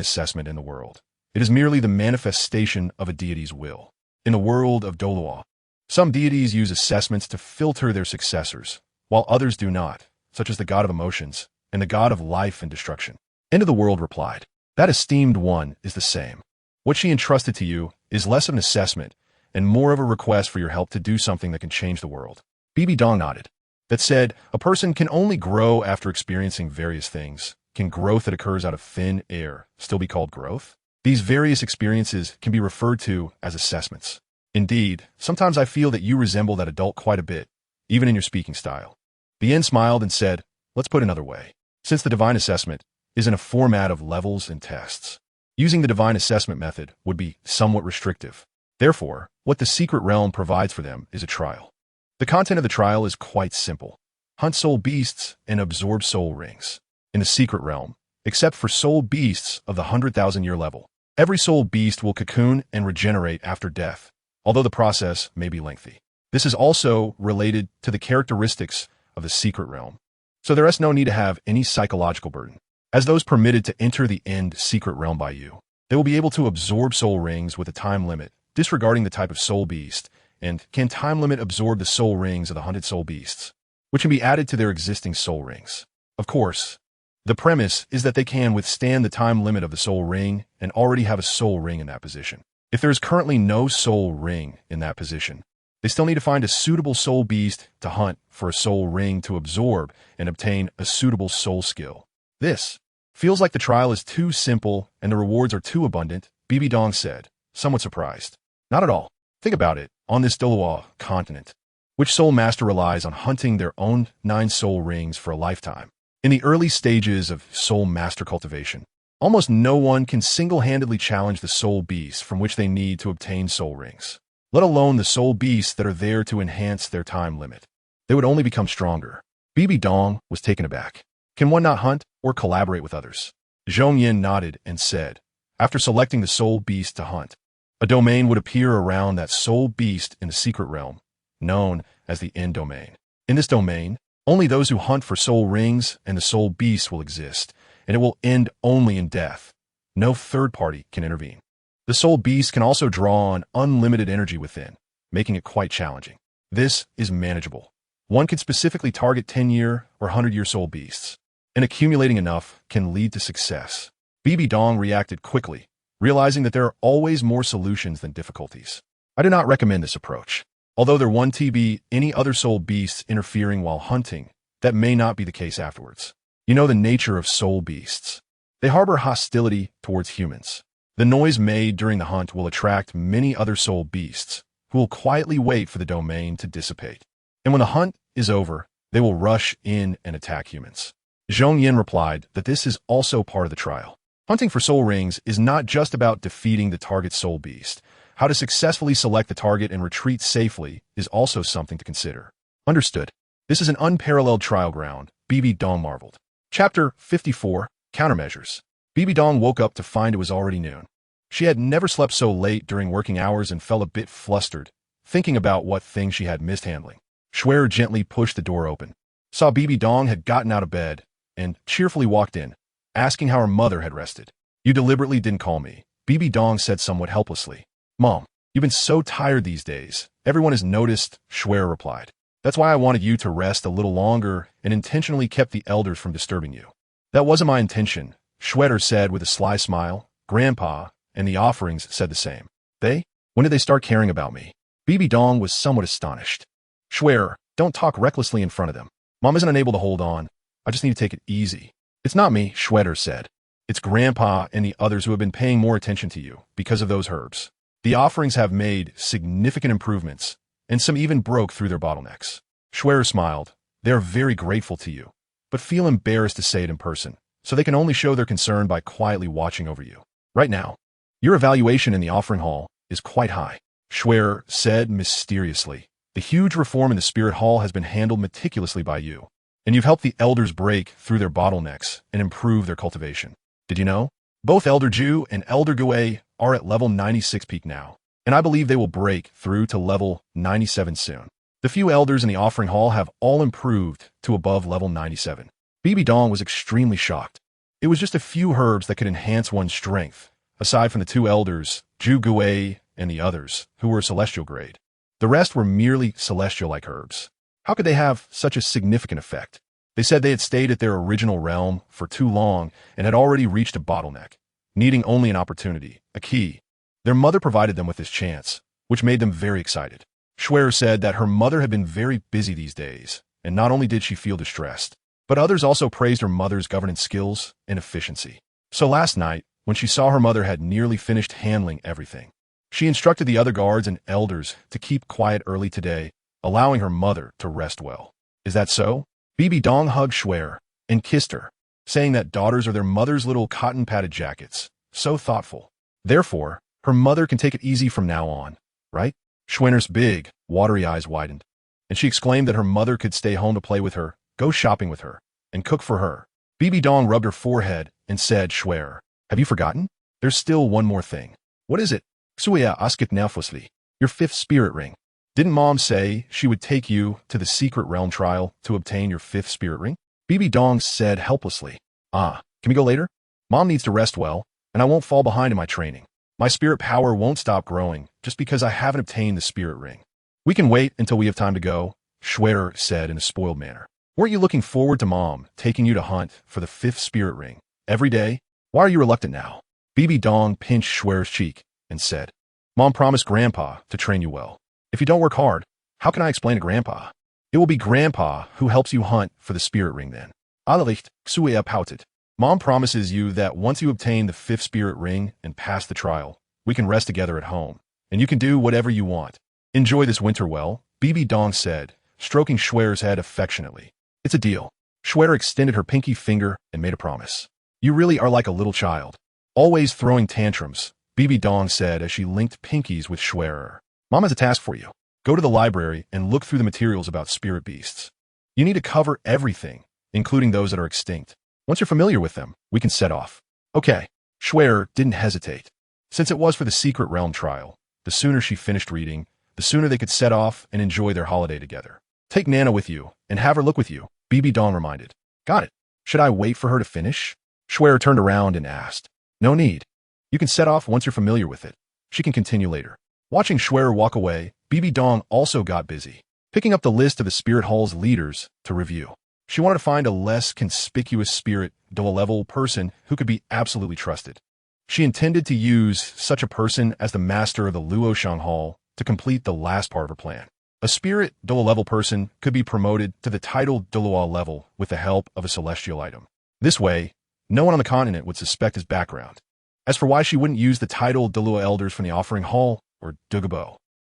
assessment in the world. It is merely the manifestation of a deity's will. In the world of Douluo, some deities use assessments to filter their successors, while others do not, such as the god of emotions and the god of life and destruction. End of the World replied, "That esteemed one is the same. What she entrusted to you is less of an assessment and more of a request for your help to do something that can change the world." Bibidong nodded. "That said, a person can only grow after experiencing various things. Can growth that occurs out of thin air still be called growth? These various experiences can be referred to as assessments. Indeed, sometimes I feel that you resemble that adult quite a bit, even in your speaking style." Bien smiled and said, "Let's put it another way. Since the divine assessment is in a format of levels and tests, using the divine assessment method would be somewhat restrictive. Therefore, what the secret realm provides for them is a trial. The content of the trial is quite simple. Hunt soul beasts and absorb soul rings. In the secret realm, except for soul beasts of the 100,000-year level, every soul beast will cocoon and regenerate after death, although the process may be lengthy. This is also related to the characteristics of the secret realm, so there is no need to have any psychological burden. As those permitted to enter the end secret realm by you, they will be able to absorb soul rings with a time limit, disregarding the type of soul beast, and can time limit absorb the soul rings of the hunted soul beasts, which can be added to their existing soul rings. Of course, the premise is that they can withstand the time limit of the soul ring and already have a soul ring in that position. If there is currently no soul ring in that position, they still need to find a suitable soul beast to hunt for a soul ring to absorb and obtain a suitable soul skill. This feels like the trial is too simple and the rewards are too abundant, Bibidong said, somewhat surprised. Not at all. Think about it. On this Douluo continent, which soul master relies on hunting their own 9 soul rings for a lifetime? In the early stages of soul master cultivation, almost no one can single-handedly challenge the soul beasts from which they need to obtain soul rings, let alone the soul beasts that are there to enhance their time limit. They would only become stronger. Bibidong was taken aback. Can one not hunt or collaborate with others? Zhongyin nodded and said, after selecting the soul beast to hunt, a domain would appear around that soul beast in the secret realm, known as the end domain. In this domain, only those who hunt for soul rings and the soul beast will exist, and it will end only in death. No third party can intervene. The soul beast can also draw on unlimited energy within, making it quite challenging. This is manageable. One can specifically target 10-year or 100-year soul beasts, and accumulating enough can lead to success. Bibidong reacted quickly, realizing that there are always more solutions than difficulties. I do not recommend this approach. Although there won't be any other soul beasts interfering while hunting, that may not be the case afterwards. You know the nature of soul beasts. They harbor hostility towards humans. The noise made during the hunt will attract many other soul beasts, who will quietly wait for the domain to dissipate. And when the hunt is over, they will rush in and attack humans. Zhongyin replied that this is also part of the trial. Hunting for soul rings is not just about defeating the target soul beast. How to successfully select the target and retreat safely is also something to consider. Understood. This is an unparalleled trial ground, Bibidong marveled. Chapter 54, Countermeasures. Bibidong woke up to find it was already noon. She had never slept so late during working hours and felt a bit flustered, thinking about what things she had missed handling. Shuer gently pushed the door open, saw Bibidong had gotten out of bed, and cheerfully walked in, asking how her mother had rested. You deliberately didn't call me, Bibidong said somewhat helplessly. Mom, you've been so tired these days. Everyone has noticed, Shuer replied. That's why I wanted you to rest a little longer and intentionally kept the elders from disturbing you. That wasn't my intention, Shuer said with a sly smile. Grandpa and the offerings said the same. When did they start caring about me? Bibidong was somewhat astonished. Shuer, don't talk recklessly in front of them. Mom isn't unable to hold on. I just need to take it easy. It's not me, Shuer said. It's Grandpa and the others who have been paying more attention to you because of those herbs. The offerings have made significant improvements, and some even broke through their bottlenecks. Shuer smiled. They are very grateful to you, but feel embarrassed to say it in person, so they can only show their concern by quietly watching over you. Right now, your evaluation in the offering hall is quite high, Shuer said mysteriously. The huge reform in the spirit hall has been handled meticulously by you, and you've helped the elders break through their bottlenecks and improve their cultivation. Did you know? Both Elder Ju and Elder Gue are at level 96 peak now, and I believe they will break through to level 97 soon. The few elders in the offering hall have all improved to above level 97. Bibidong was extremely shocked. It was just a few herbs that could enhance one's strength, aside from the two elders, Ju Gue and the others, who were celestial grade. The rest were merely celestial-like herbs. How could they have such a significant effect? They said they had stayed at their original realm for too long and had already reached a bottleneck, needing only an opportunity, a key. Their mother provided them with this chance, which made them very excited. Shuer said that her mother had been very busy these days, and not only did she feel distressed, but others also praised her mother's governance skills and efficiency. So last night, when she saw her mother had nearly finished handling everything, she instructed the other guards and elders to keep quiet early today, allowing her mother to rest well. Is that so? Bibidong hugged Shuer and kissed her, saying that daughters are their mother's little cotton-padded jackets, so thoughtful. Therefore, her mother can take it easy from now on, right? Shuer's big, watery eyes widened, and she exclaimed that her mother could stay home to play with her, go shopping with her, and cook for her. Bibidong rubbed her forehead and said, Shuer, have you forgotten? There's still one more thing. What is it? Xuya asked nervously. Your fifth spirit ring. Didn't Mom say she would take you to the secret realm trial to obtain your fifth spirit ring? Bibidong said helplessly. Can we go later? Mom needs to rest well, and I won't fall behind in my training. My spirit power won't stop growing just because I haven't obtained the spirit ring. We can wait until we have time to go, Shuer said in a spoiled manner. Weren't you looking forward to Mom taking you to hunt for the fifth spirit ring every day? Why are you reluctant now? Bibidong pinched Shuer's cheek and said, Mom promised Grandpa to train you well. If you don't work hard, how can I explain to Grandpa? It will be Grandpa who helps you hunt for the spirit ring then. Allerlicht, Xuya pouted. Mom promises you that once you obtain the fifth spirit ring and pass the trial, we can rest together at home, and you can do whatever you want. Enjoy this winter well, Bibidong said, stroking Shuer's head affectionately. It's a deal. Shuer extended her pinky finger and made a promise. You really are like a little child. Always throwing tantrums, Bibidong said as she linked pinkies with Shuer. Mom has a task for you. Go to the library and look through the materials about spirit beasts. You need to cover everything, including those that are extinct. Once you're familiar with them, we can set off. Okay. Shuer didn't hesitate. Since it was for the Secret Realm trial, the sooner she finished reading, the sooner they could set off and enjoy their holiday together. Take Nana with you and have her look with you, Bibidong reminded. Got it. Should I wait for her to finish? Shuer turned around and asked. No need. You can set off once you're familiar with it. She can continue later. Watching Shuer walk away, Bibidong also got busy, picking up the list of the Spirit Hall's leaders to review. She wanted to find a less conspicuous spirit, Douluo person who could be absolutely trusted. She intended to use such a person as the master of the Luoshang Hall to complete the last part of her plan. A spirit Douluo person could be promoted to the title Douluo level with the help of a celestial item. This way, no one on the continent would suspect his background. As for why she wouldn't use the title Douluo elders from the offering hall or Dugabo,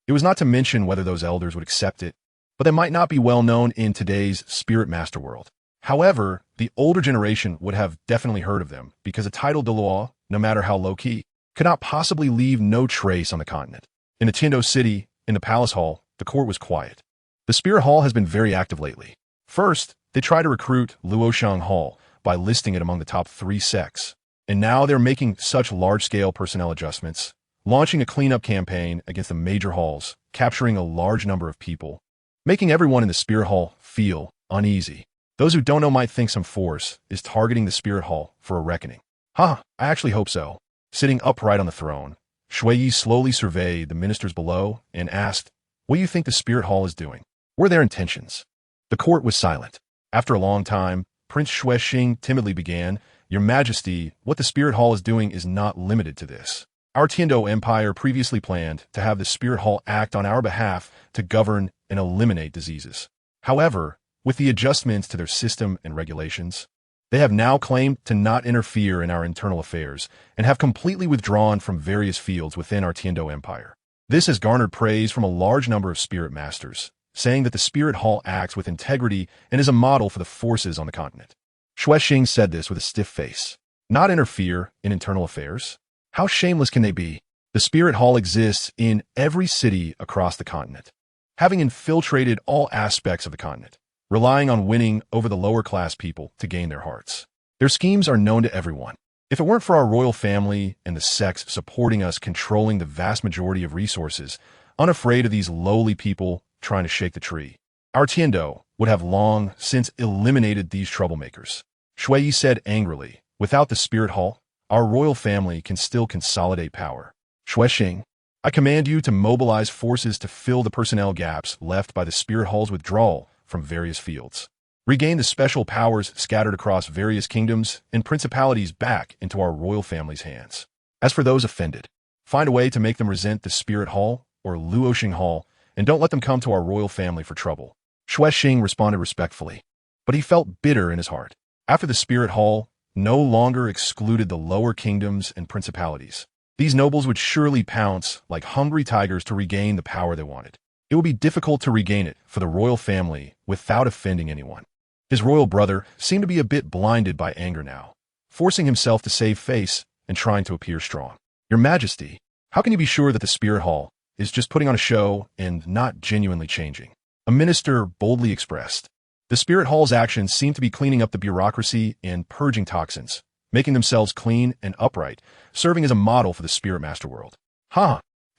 it was not to mention whether those elders would accept it, but they might not be well known in today's spirit master world. However, the older generation would have definitely heard of them because a title Douluo, no matter how low-key, could not possibly leave no trace on the continent. In the Tiando city, in the palace hall, the court was quiet. The spirit hall has been very active lately. First, they tried to recruit Luoshang Hall by listing it among the top 3 sects. And now they're making such large-scale personnel adjustments, launching a cleanup campaign against the major halls, capturing a large number of people, making everyone in the Spirit Hall feel uneasy. Those who don't know might think some force is targeting the Spirit Hall for a reckoning. I actually hope so. Sitting upright on the throne, Shuiyi slowly surveyed the ministers below and asked, what do you think the Spirit Hall is doing? What are their intentions? The court was silent. After a long time, Prince Xuexing timidly began, Your Majesty, what the Spirit Hall is doing is not limited to this. Our Tiando Empire previously planned to have the Spirit Hall act on our behalf to govern and eliminate diseases. However, with the adjustments to their system and regulations, they have now claimed to not interfere in our internal affairs and have completely withdrawn from various fields within our Tiando Empire. This has garnered praise from a large number of spirit masters, saying that the Spirit Hall acts with integrity and is a model for the forces on the continent. Xuexing said this with a stiff face. Not interfere in internal affairs? How shameless can they be? The Spirit Hall exists in every city across the continent, having infiltrated all aspects of the continent, relying on winning over the lower-class people to gain their hearts. Their schemes are known to everyone. If it weren't for our royal family and the sects supporting us controlling the vast majority of resources, unafraid of these lowly people trying to shake the tree, our Tiando would have long since eliminated these troublemakers. Shuiyi said angrily, without the Spirit Hall, our royal family can still consolidate power. Xuexing, I command you to mobilize forces to fill the personnel gaps left by the Spirit Hall's withdrawal from various fields. Regain the special powers scattered across various kingdoms and principalities back into our royal family's hands. As for those offended, find a way to make them resent the Spirit Hall or Luoshang Hall, and don't let them come to our royal family for trouble. Xuexing responded respectfully, but he felt bitter in his heart. After the Spirit Hall no longer excluded the lower kingdoms and principalities, these nobles would surely pounce like hungry tigers to regain the power they wanted. It would be difficult to regain it for the royal family without offending anyone. His royal brother seemed to be a bit blinded by anger now, forcing himself to save face and trying to appear strong. Your Majesty, how can you be sure that the Spirit Hall is just putting on a show and not genuinely changing? A minister boldly expressed. The Spirit Hall's actions seem to be cleaning up the bureaucracy and purging toxins, making themselves clean and upright, serving as a model for the Spirit Master world.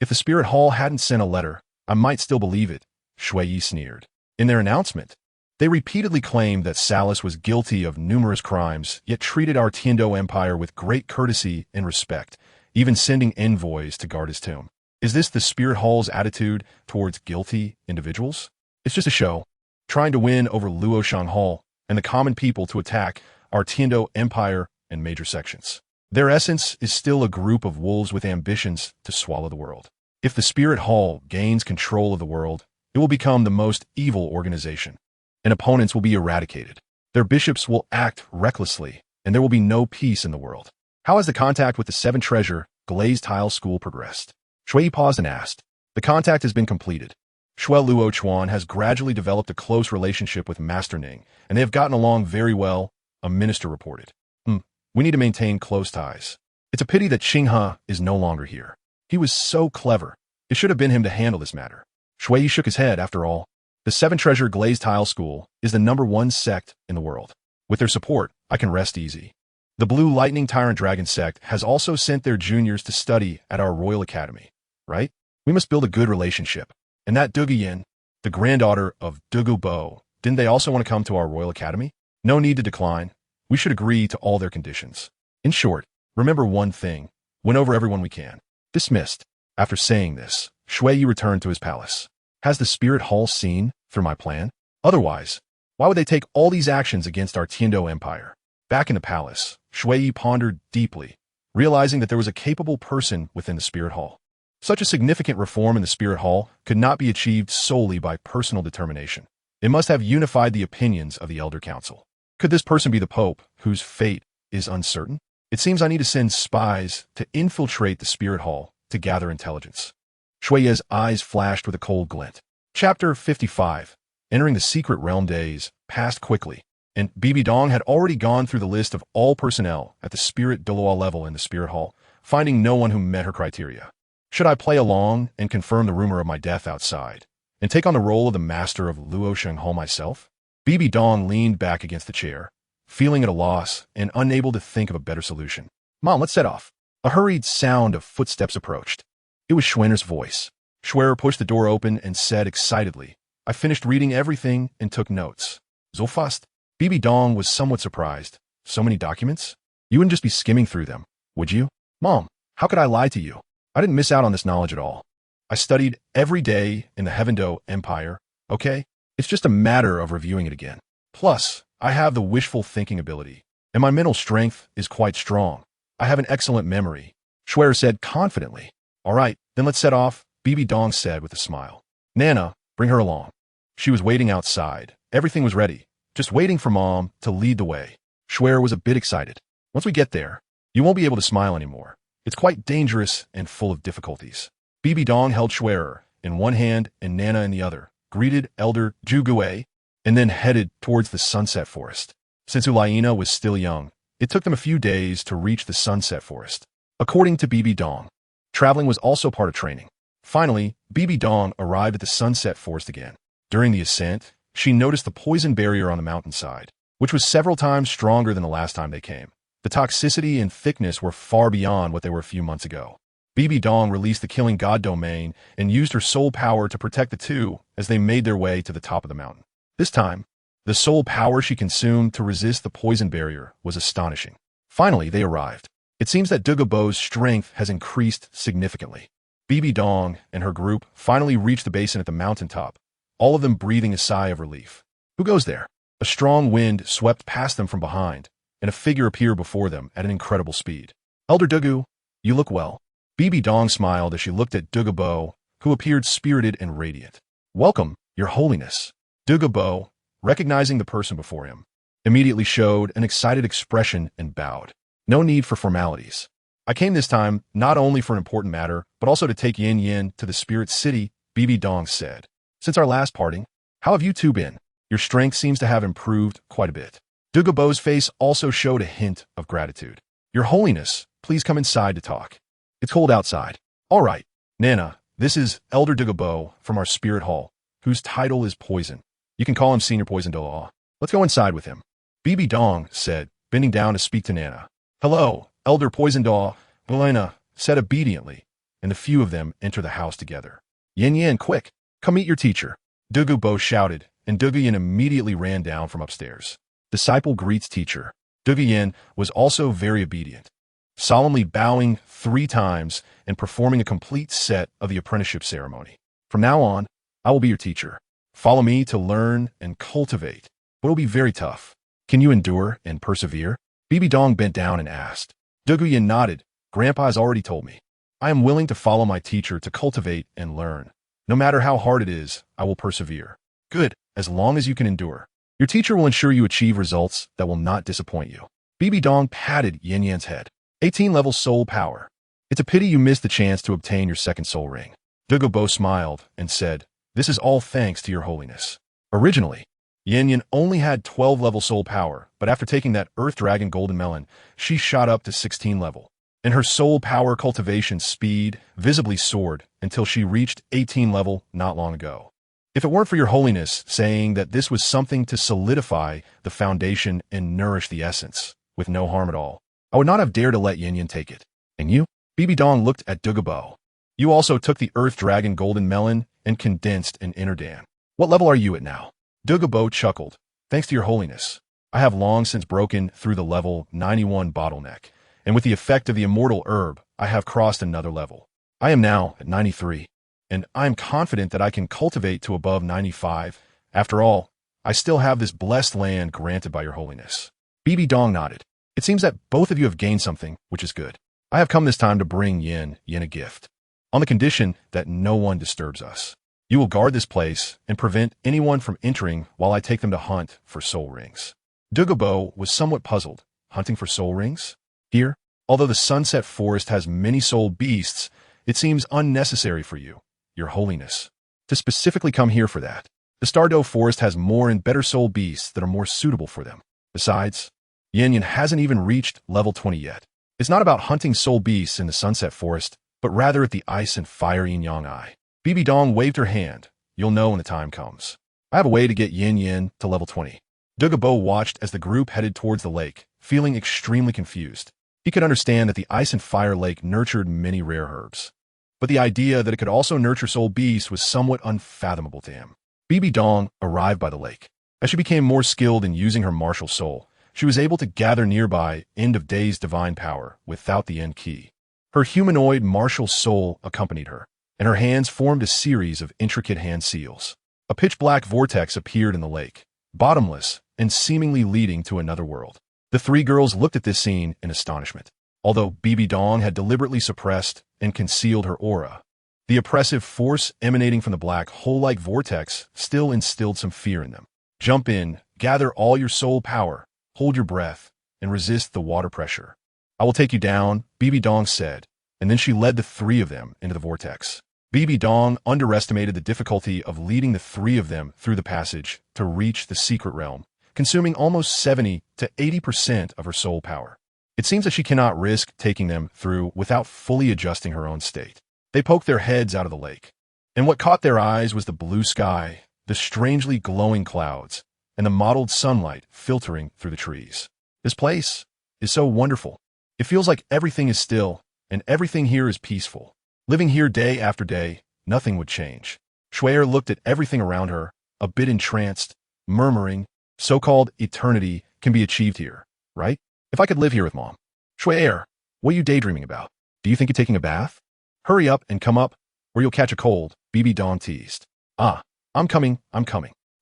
If the Spirit Hall hadn't sent a letter, I might still believe it, Shuiyi sneered. In their announcement, they repeatedly claimed that Salus was guilty of numerous crimes, yet treated our Tiando Empire with great courtesy and respect, even sending envoys to guard his tomb. Is this the Spirit Hall's attitude towards guilty individuals? It's just a show, trying to win over Luoshang Hall and the common people to attack our Tiando Empire and major sections. Their essence is still a group of wolves with ambitions to swallow the world. If the Spirit Hall gains control of the world, it will become the most evil organization, and opponents will be eradicated. Their bishops will act recklessly, and there will be no peace in the world. How has the contact with the 7 Treasure Glazed Tile School progressed? Shuiyi paused and asked. The contact has been completed. Shui Luo Chuan has gradually developed a close relationship with Master Ning, and they have gotten along very well, a minister reported. We need to maintain close ties. It's a pity that Qinghe is no longer here. He was so clever. It should have been him to handle this matter. Shui shook his head. After all, the Seven Treasure Glazed Tile School is the #1 sect in the world. With their support, I can rest easy. The Blue Lightning Tyrant Dragon sect has also sent their juniors to study at our Royal Academy, right? We must build a good relationship. And that Duguyin, the granddaughter of Dugu Bo, didn't they also want to come to our Royal Academy? No need to decline. We should agree to all their conditions. In short, remember one thing. Win over everyone we can. Dismissed. After saying this, Shui returned to his palace. Has the Spirit Hall seen through my plan? Otherwise, why would they take all these actions against our Tiando Empire? Back in the palace, Shui pondered deeply, realizing that there was a capable person within the Spirit Hall. Such a significant reform in the Spirit Hall could not be achieved solely by personal determination. It must have unified the opinions of the Elder Council. Could this person be the Pope, whose fate is uncertain? It seems I need to send spies to infiltrate the Spirit Hall to gather intelligence. Shui's eyes flashed with a cold glint. Chapter 55. Entering the Secret Realm days passed quickly, and Bibidong had already gone through the list of all personnel at the Spirit Douluo level in the Spirit Hall, finding no one who met her criteria. Should I play along and confirm the rumor of my death outside, and take on the role of the master of Luo Shenghou myself? Bibidong leaned back against the chair, feeling at a loss and unable to think of a better solution. Mom, let's set off. A hurried sound of footsteps approached. It was Schwenner's voice. Schwer pushed the door open and said excitedly, I finished reading everything and took notes. So fast? Bibidong was somewhat surprised. So many documents? You wouldn't just be skimming through them, would you? Mom, how could I lie to you? I didn't miss out on this knowledge at all. I studied every day in the Heavendo Empire, okay? It's just a matter of reviewing it again. Plus, I have the wishful thinking ability, and my mental strength is quite strong. I have an excellent memory, Schwer said confidently. All right, then let's set off, Bibidong said with a smile. Nana, bring her along. She was waiting outside. Everything was ready, just waiting for Mom to lead the way. Schwer was a bit excited. Once we get there, you won't be able to smile anymore. It's quite dangerous and full of difficulties. Bibidong held Schwerer in one hand and Nana in the other, greeted Elder Zhugue, and then headed towards the Sunset Forest. Since Liena was still young, it took them a few days to reach the Sunset Forest. According to Bibidong, traveling was also part of training. Finally, Bibidong arrived at the Sunset Forest again. During the ascent, she noticed the poison barrier on the mountainside, which was several times stronger than the last time they came. The toxicity and thickness were far beyond what they were a few months ago. Bibidong released the Killing God domain and used her soul power to protect the two as they made their way to the top of the mountain. This time, the soul power she consumed to resist the poison barrier was astonishing. Finally, they arrived. It seems that Dugabo's strength has increased significantly. Bibidong and her group finally reached the basin at the mountaintop, all of them breathing a sigh of relief. Who goes there? A strong wind swept past them from behind, and a figure appeared before them at an incredible speed. Elder Dugu, you look well. Bibidong smiled as she looked at Dugabo, who appeared spirited and radiant. Welcome, Your Holiness. Dugabo, recognizing the person before him, immediately showed an excited expression and bowed. No need for formalities. I came this time not only for an important matter, but also to take Yin Yin to the Spirit City, Bibidong said. Since our last parting, how have you two been? Your strength seems to have improved quite a bit. Dugabo's face also showed a hint of gratitude. Your Holiness, please come inside to talk. It's cold outside. All right, Nana, this is Elder Dugabo from our Spirit Hall, whose title is Poison. You can call him Senior Poison Douluo. Let's go inside with him. Bibidong said, bending down to speak to Nana. Hello, Elder Poison Douluo, Liena said obediently, and the few of them entered the house together. Yin Yin, quick, come meet your teacher. Dugabo shouted, and Duguyin immediately ran down from upstairs. Disciple greets teacher. Duguyin was also very obedient, solemnly bowing 3 times and performing a complete set of the apprenticeship ceremony. From now on, I will be your teacher. Follow me to learn and cultivate, but it will be very tough. Can you endure and persevere? Bibidong bent down and asked. Duguyin nodded. Grandpa has already told me. I am willing to follow my teacher to cultivate and learn. No matter how hard it is, I will persevere. Good, as long as you can endure. Your teacher will ensure you achieve results that will not disappoint you. Bibidong patted Yin Yan's head. 18-level soul power. It's a pity you missed the chance to obtain your second soul ring. Dugabo smiled and said, This is all thanks to your holiness. Originally, Yin only had 12 level soul power, but after taking that Earth Dragon Golden Melon, she shot up to 16 level. And her soul power cultivation speed visibly soared until she reached 18 level not long ago. If it weren't for your holiness saying that this was something to solidify the foundation and nourish the essence, with no harm at all, I would not have dared to let Yin take it. And you? Bibidong looked at Douluo. You also took the Earth Dragon Golden Melon and condensed an inner Dan. What level are you at now? Douluo chuckled. Thanks to your holiness, I have long since broken through the level 91 bottleneck, and with the effect of the immortal herb, I have crossed another level. I am now at 93, and I am confident that I can cultivate to above 95. After all, I still have this blessed land granted by your holiness. Bibidong nodded. It seems that both of you have gained something, which is good. I have come this time to bring Yin a gift, on the condition that no one disturbs us. You will guard this place and prevent anyone from entering while I take them to hunt for soul rings. Douluo was somewhat puzzled. Hunting for soul rings? Here, although the Sunset Forest has many soul beasts, it seems unnecessary for you, your holiness, to specifically come here for that. The Stardow Forest has more and better soul beasts that are more suitable for them. Besides, Yin hasn't even reached level 20 yet. It's not about hunting soul beasts in the Sunset Forest, but rather at the Ice and Fire Yin-Yang Eye. Bibidong waved her hand. You'll know when the time comes. I have a way to get Yin to level 20. Douluo watched as the group headed towards the lake, feeling extremely confused. He could understand that the Ice and Fire Lake nurtured many rare herbs, but the idea that it could also nurture soul beasts was somewhat unfathomable to him. Bibidong arrived by the lake. As she became more skilled in using her martial soul, she was able to gather nearby End of Days divine power without the end key. Her humanoid martial soul accompanied her, and her hands formed a series of intricate hand seals. A pitch-black vortex appeared in the lake, bottomless and seemingly leading to another world. The three girls looked at this scene in astonishment. Although Bibidong had deliberately suppressed and concealed her aura, the oppressive force emanating from the black hole-like vortex still instilled some fear in them. Jump in, gather all your soul power, hold your breath, and resist the water pressure. I will take you down, Bibidong said, and then she led the three of them into the vortex. Bibidong underestimated the difficulty of leading the three of them through the passage to reach the secret realm, consuming almost 70 to 80% of her soul power. It seems that she cannot risk taking them through without fully adjusting her own state. They poked their heads out of the lake, and what caught their eyes was the blue sky, the strangely glowing clouds, and the mottled sunlight filtering through the trees. This place is so wonderful. It feels like everything is still, and everything here is peaceful. Living here day after day, nothing would change. Shuer looked at everything around her, a bit entranced, murmuring, so-called eternity can be achieved here, right? If I could live here with Mom. Shuer, what are you daydreaming about? Do you think you're taking a bath? Hurry up and come up, or you'll catch a cold, Bibidong teased. Ah, I'm coming.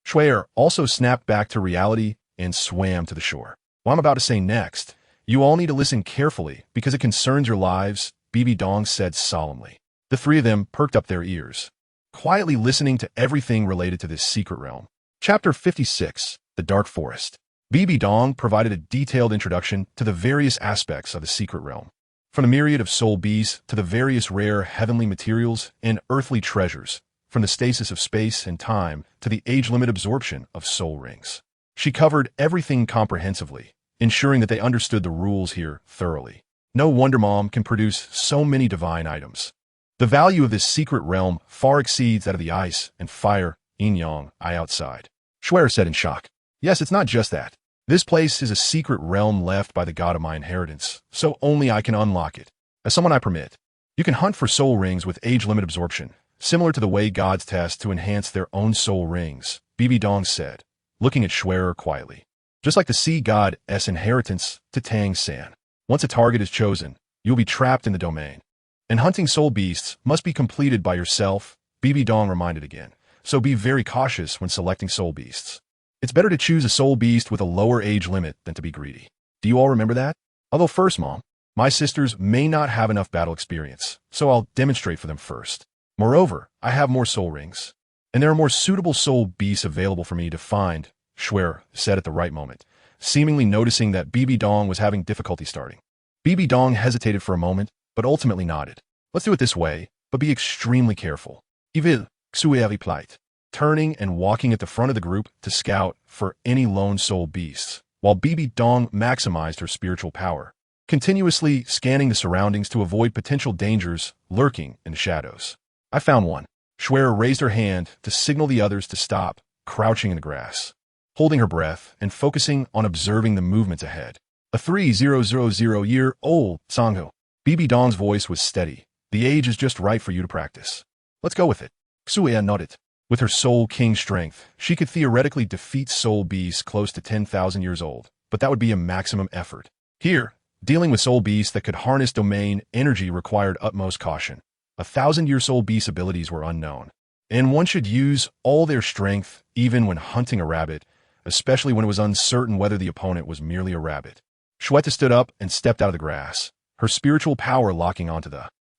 Shuer also snapped back to reality and swam to the shore. What I'm about to say next, you all need to listen carefully because it concerns your lives, Bibidong said solemnly. The three of them perked up their ears, quietly listening to everything related to this secret realm. Chapter 56, The Dark Forest. Bibidong provided a detailed introduction to the various aspects of the secret realm, from the myriad of soul beasts to the various rare heavenly materials and earthly treasures, from the stasis of space and time to the age-limit absorption of soul rings. She covered everything comprehensively, ensuring that they understood the rules here thoroughly. No wonder Mom can produce so many divine items. The value of this secret realm far exceeds that of the Ice and Fire Yin-Yang Eye outside. Shuer said in shock. Yes, it's not just that. This place is a secret realm left by the god of my inheritance, so only I can unlock it. As someone I permit, you can hunt for soul rings with age-limit absorption, similar to the way gods test to enhance their own soul rings, Bibidong said, looking at Shuer quietly. Just like the sea god's inheritance to Tang San. Once a target is chosen, you'll be trapped in the domain. And hunting soul beasts must be completed by yourself, Bibidong reminded again, so be very cautious when selecting soul beasts. It's better to choose a soul beast with a lower age limit than to be greedy. Do you all remember that? Although first, Mom, my sisters may not have enough battle experience, so I'll demonstrate for them first. Moreover, I have more soul rings, and there are more suitable soul beasts available for me to find, Shuer said at the right moment, seemingly noticing that Bibidong was having difficulty starting. Bibidong hesitated for a moment, but ultimately nodded. Let's do it this way, but be extremely careful. Evil, Xue replied. turning and walking at the front of the group to scout for any lone soul beasts, while Bibidong maximized her spiritual power, continuously scanning the surroundings to avoid potential dangers lurking in the shadows. I found one. Schwer raised her hand to signal the others to stop, crouching in the grass, holding her breath and focusing on observing the movements ahead. A 3000-year-old Sangho. Bibidong's voice was steady. The age is just right for you to practice. Let's go with it. Xuya nodded. With her soul king strength, she could theoretically defeat soul beasts close to 10,000 years old, but that would be a maximum effort. Here, dealing with soul beasts that could harness domain energy required utmost caution. 1,000-year soul beast abilities were unknown, and one should use all their strength even when hunting a rabbit, especially when it was uncertain whether the opponent was merely a rabbit. Shweta stood up and stepped out of the grass, her spiritual power locking onto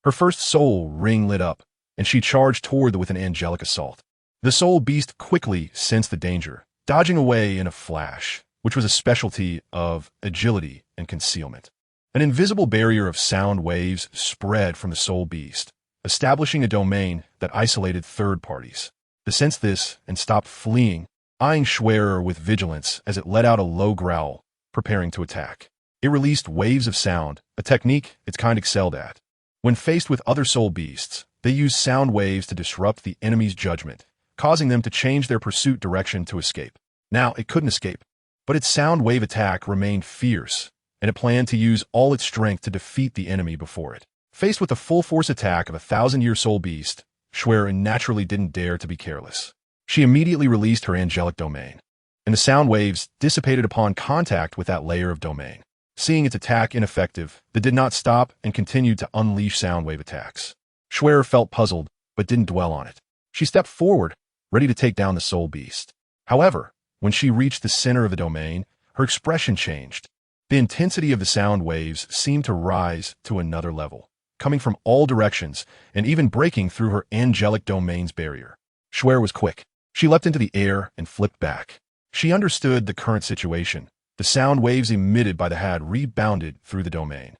her first soul ring lit up, and she charged toward with an angelic assault. The soul beast quickly sensed the danger, dodging away in a flash, which was a specialty of agility and concealment. An invisible barrier of sound waves spread from the soul beast, establishing a domain that isolated third parties. It sensed this and stopped fleeing, eyeing Schwerer with vigilance as it let out a low growl, preparing to attack. It released waves of sound, a technique its kind excelled at. When faced with other soul beasts, they used sound waves to disrupt the enemy's judgment, causing them to change their pursuit direction to escape. Now, it couldn't escape, but its sound wave attack remained fierce, and it planned to use all its strength to defeat the enemy before it. Faced with the full-force attack of a 1,000-year soul beast, Schwerer naturally didn't dare to be careless. She immediately released her angelic domain, and the sound waves dissipated upon contact with that layer of domain. Seeing its attack ineffective, it did not stop and continued to unleash sound wave attacks. Schwerer felt puzzled, but didn't dwell on it. She stepped forward, ready to take down the soul beast. However, when she reached the center of the domain, her expression changed. The intensity of the sound waves seemed to rise to another level, coming from all directions and even breaking through her angelic domain's barrier. Schwerer was quick. She leapt into the air and flipped back. She understood the current situation. The sound waves emitted by the had rebounded through the domain,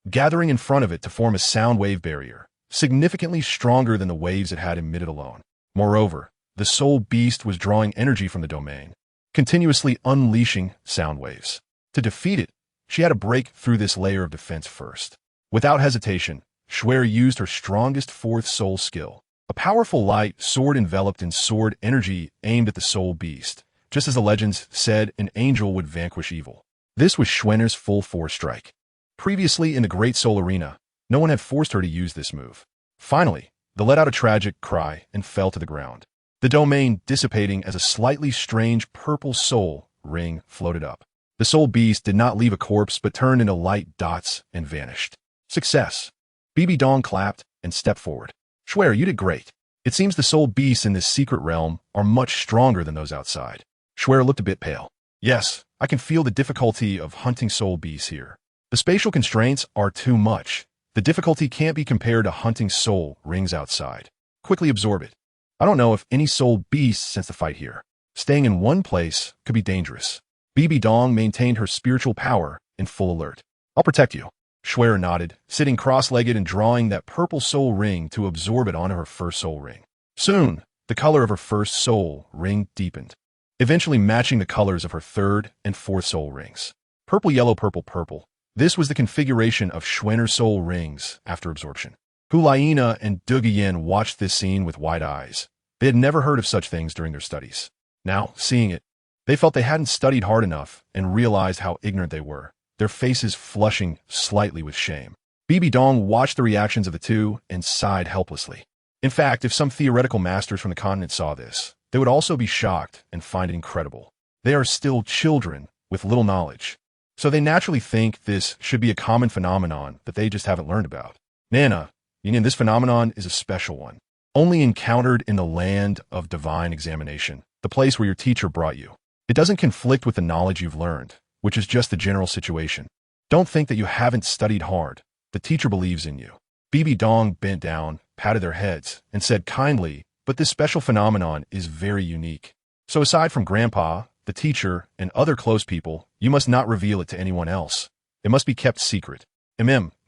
gathering in front of it to form a sound wave barrier, significantly stronger than the waves it had emitted alone. Moreover, the soul beast was drawing energy from the domain, continuously unleashing sound waves. To defeat it, she had to break through this layer of defense first. Without hesitation, Schwerer used her strongest fourth soul skill, a powerful light sword enveloped in sword energy aimed at the soul beast. Just as the legends said an angel would vanquish evil. This was Schwerer's full-force strike. Previously in the Great Soul Arena, no one had forced her to use this move. Finally, they let out a tragic cry and fell to the ground, the domain dissipating as a slightly strange purple soul ring floated up. The soul beast did not leave a corpse but turned into light dots and vanished. Success! Bibidong clapped and stepped forward. Schwerer, you did great. It seems the soul beasts in this secret realm are much stronger than those outside. Schwerer looked a bit pale. Yes, I can feel the difficulty of hunting soul beasts here. The spatial constraints are too much. The difficulty can't be compared to hunting soul rings outside. Quickly absorb it. I don't know if any soul beast sense the fight here. Staying in one place could be dangerous. Bibidong maintained her spiritual power in full alert. I'll protect you. Schwerer nodded, sitting cross-legged and drawing that purple soul ring to absorb it onto her first soul ring. Soon, the color of her first soul ring deepened, eventually matching the colors of her third and fourth soul rings. Purple, yellow, purple, purple. This was the configuration of Schwerer's soul rings after absorption. Liena and Duguyen watched this scene with wide eyes. They had never heard of such things during their studies. Now, seeing it, they felt they hadn't studied hard enough and realized how ignorant they were, their faces flushing slightly with shame. Bibidong watched the reactions of the two and sighed helplessly. In fact, if some theoretical masters from the continent saw this, they would also be shocked and find it incredible. They are still children with little knowledge, so they naturally think this should be a common phenomenon that they just haven't learned about. Nana, this phenomenon is a special one, only encountered in the land of divine examination, the place where your teacher brought you. It doesn't conflict with the knowledge you've learned, which is just the general situation. Don't think that you haven't studied hard. The teacher believes in you. Bibidong bent down, patted their heads, and said kindly, but this special phenomenon is very unique. So aside from Grandpa, the teacher, and other close people, you must not reveal it to anyone else. It must be kept secret.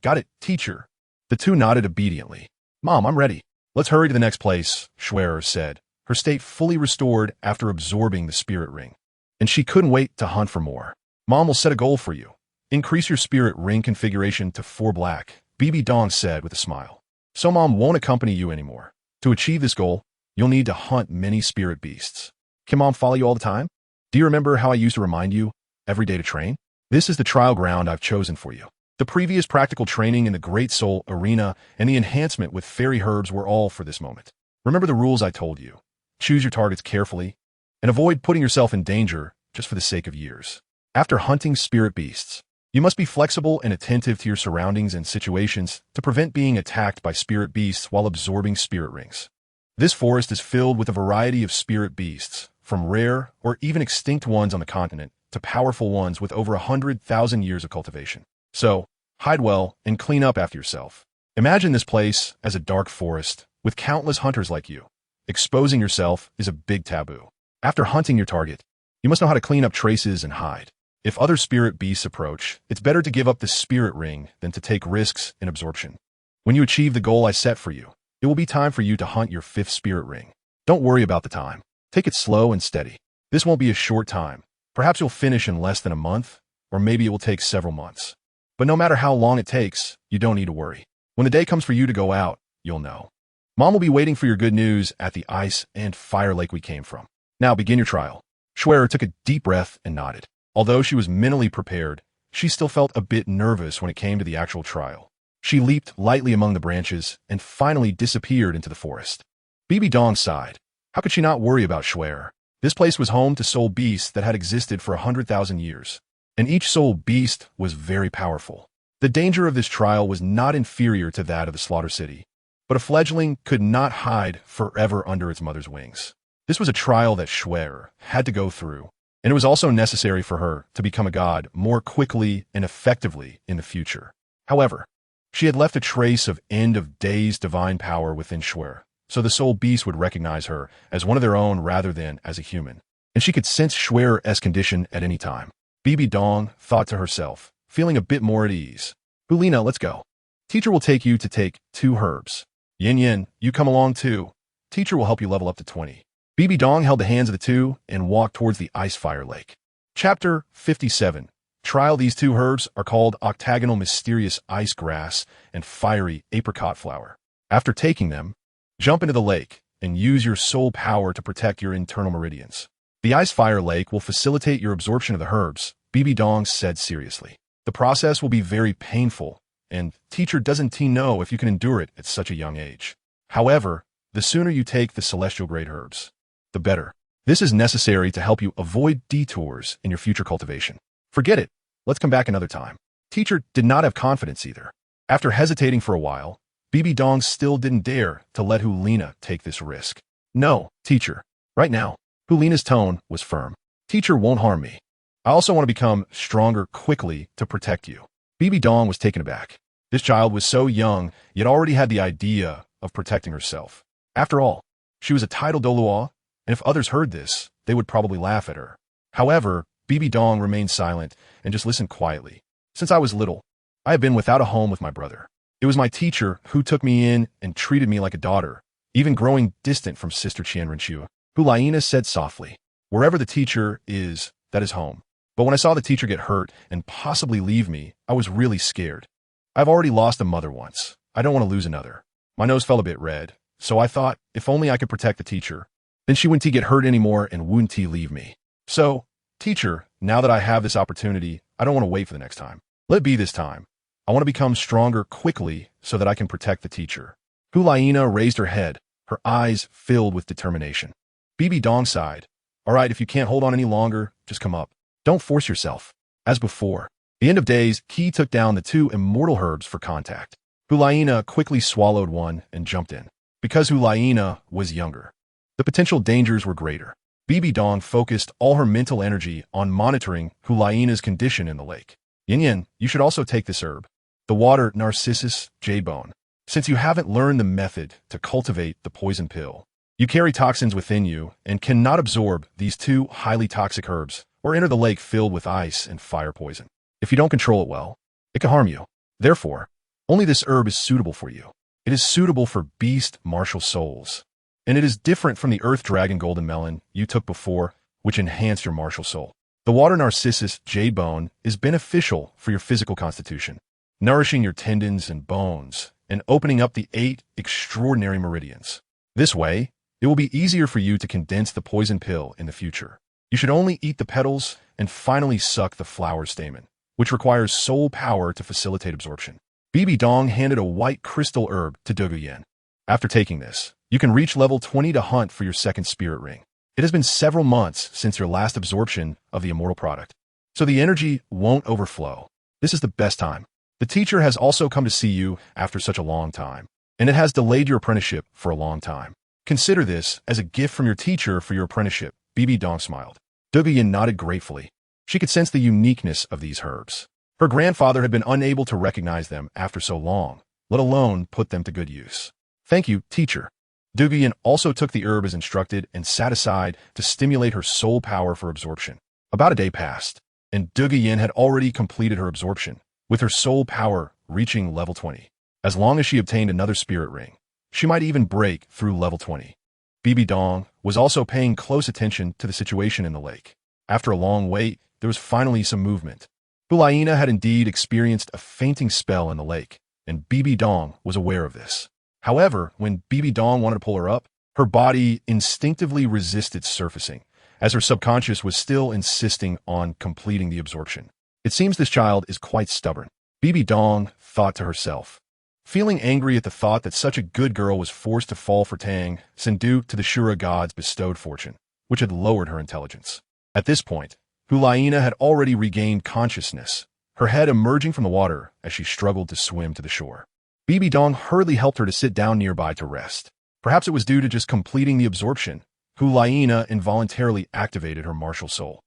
Got it, teacher. The two nodded obediently. Mom, I'm ready. Let's hurry to the next place, Schwerer said, her state fully restored after absorbing the spirit ring. And she couldn't wait to hunt for more. Mom will set a goal for you. Increase your spirit ring configuration to 4 black, Bibidong said with a smile. So Mom won't accompany you anymore. To achieve this goal, you'll need to hunt many spirit beasts. Can Mom follow you all the time? Do you remember how I used to remind you every day to train? This is the trial ground I've chosen for you. The previous practical training in the Great Soul Arena and the enhancement with fairy herbs were all for this moment. Remember the rules I told you. Choose your targets carefully and avoid putting yourself in danger just for the sake of years. After hunting spirit beasts, you must be flexible and attentive to your surroundings and situations to prevent being attacked by spirit beasts while absorbing spirit rings. This forest is filled with a variety of spirit beasts, from rare or even extinct ones on the continent to powerful ones with over 100,000 years of cultivation. So, hide well and clean up after yourself. Imagine this place as a dark forest with countless hunters like you. Exposing yourself is a big taboo. After hunting your target, you must know how to clean up traces and hide. If other spirit beasts approach, it's better to give up the spirit ring than to take risks in absorption. When you achieve the goal I set for you, it will be time for you to hunt your 5th spirit ring. Don't worry about the time. Take it slow and steady. This won't be a short time. Perhaps you'll finish in less than a month, or maybe it will take several months. But no matter how long it takes, you don't need to worry. When the day comes for you to go out, you'll know. Mom will be waiting for your good news at the ice and fire lake we came from. Now begin your trial. Schwerer took a deep breath and nodded. Although she was mentally prepared, she still felt a bit nervous when it came to the actual trial. She leaped lightly among the branches and finally disappeared into the forest. Bibidong sighed. How could she not worry about Schwerer? This place was home to soul beasts that had existed for 100,000 years, and each soul beast was very powerful. The danger of this trial was not inferior to that of the Slaughter City, but a fledgling could not hide forever under its mother's wings. This was a trial that Schwerer had to go through, and it was also necessary for her to become a god more quickly and effectively in the future. However, she had left a trace of end-of-days divine power within Schwerer, so the soul beast would recognize her as one of their own rather than as a human, and she could sense Schwerer's condition at any time. Bibidong thought to herself, feeling a bit more at ease. Liena, let's go. Teacher will take you to take 2 herbs. Yin, you come along too. Teacher will help you level up to 20. Bibidong held the hands of the two and walked towards the ice fire lake. Chapter 57. Trial. These 2 herbs are called octagonal mysterious ice grass and fiery apricot flower. After taking them, jump into the lake and use your soul power to protect your internal meridians. The ice fire lake will facilitate your absorption of the herbs, Bibidong said seriously. The process will be very painful, and teacher doesn't know if you can endure it at such a young age. However, the sooner you take the celestial grade herbs, the better. This is necessary to help you avoid detours in your future cultivation. Forget it. Let's come back another time. Teacher did not have confidence either. After hesitating for a while, Bibidong still didn't dare to let Liena take this risk. No, teacher. Right now. Liena's tone was firm. Teacher won't harm me. I also want to become stronger quickly to protect you. Bibidong was taken aback. This child was so young, yet already had the idea of protecting herself. After all, she was a titled Douluo, and if others heard this, they would probably laugh at her. However, Bibidong remained silent and just listened quietly. Since I was little, I have been without a home with my brother. It was my teacher who took me in and treated me like a daughter, even growing distant from Sister Qian Renxue. Liena said softly. Wherever the teacher is, that is home. But when I saw the teacher get hurt and possibly leave me, I was really scared. I've already lost a mother once. I don't want to lose another. My nose felt a bit red, so I thought if only I could protect the teacher, then she wouldn't get hurt anymore and wouldn't leave me. So, teacher, now that I have this opportunity, I don't want to wait for the next time. Let it be this time. I want to become stronger quickly so that I can protect the teacher. Liena raised her head, her eyes filled with determination. Bibidong sighed. All right, if you can't hold on any longer, just come up. Don't force yourself. As before, the end of days, Qi took down the 2 immortal herbs for contact. Liena quickly swallowed one and jumped in. Because Liena was younger, the potential dangers were greater. Bibidong focused all her mental energy on monitoring Liena's condition in the lake. Yin, you should also take this herb. The water narcissus jadebone. Since you haven't learned the method to cultivate the poison pill, you carry toxins within you and cannot absorb these 2 highly toxic herbs or enter the lake filled with ice and fire poison. If you don't control it well, it can harm you. Therefore, only this herb is suitable for you. It is suitable for beast martial souls. and it is different from the Earth Dragon Golden Melon you took before, which enhanced your martial soul. The Water Narcissus Jade Bone is beneficial for your physical constitution, nourishing your tendons and bones, and opening up the 8 extraordinary meridians. This way, it will be easier for you to condense the poison pill in the future. You should only eat the petals and finally suck the flower stamen, which requires soul power to facilitate absorption. Bibidong handed a white crystal herb to Douluo. After taking this, you can reach level 20 to hunt for your second spirit ring. It has been several months since your last absorption of the immortal product, so the energy won't overflow. This is the best time. The teacher has also come to see you after such a long time, and it has delayed your apprenticeship for a long time. Consider this as a gift from your teacher for your apprenticeship. Bibidong smiled. Douluo nodded gratefully. She could sense the uniqueness of these herbs. Her grandfather had been unable to recognize them after so long, let alone put them to good use. Thank you, teacher. Douluo also took the herb as instructed and sat aside to stimulate her soul power for absorption. About a day passed, and Douluo had already completed her absorption, with her soul power reaching level 20. As long as she obtained another spirit ring, she might even break through level 20. Bibidong was also paying close attention to the situation in the lake. After a long wait, there was finally some movement. Liena had indeed experienced a fainting spell in the lake, and Bibidong was aware of this. However, when Bibidong wanted to pull her up, her body instinctively resisted surfacing, as her subconscious was still insisting on completing the absorption. It seems this child is quite stubborn, Bibidong thought to herself. Feeling angry at the thought that such a good girl was forced to fall for Tang San due to the Shura gods' bestowed fortune, which had lowered her intelligence. At this point, Liena had already regained consciousness, her head emerging from the water as she struggled to swim to the shore. Bibidong hurriedly helped her to sit down nearby to rest. Perhaps it was due to just completing the absorption. Liena involuntarily activated her martial soul.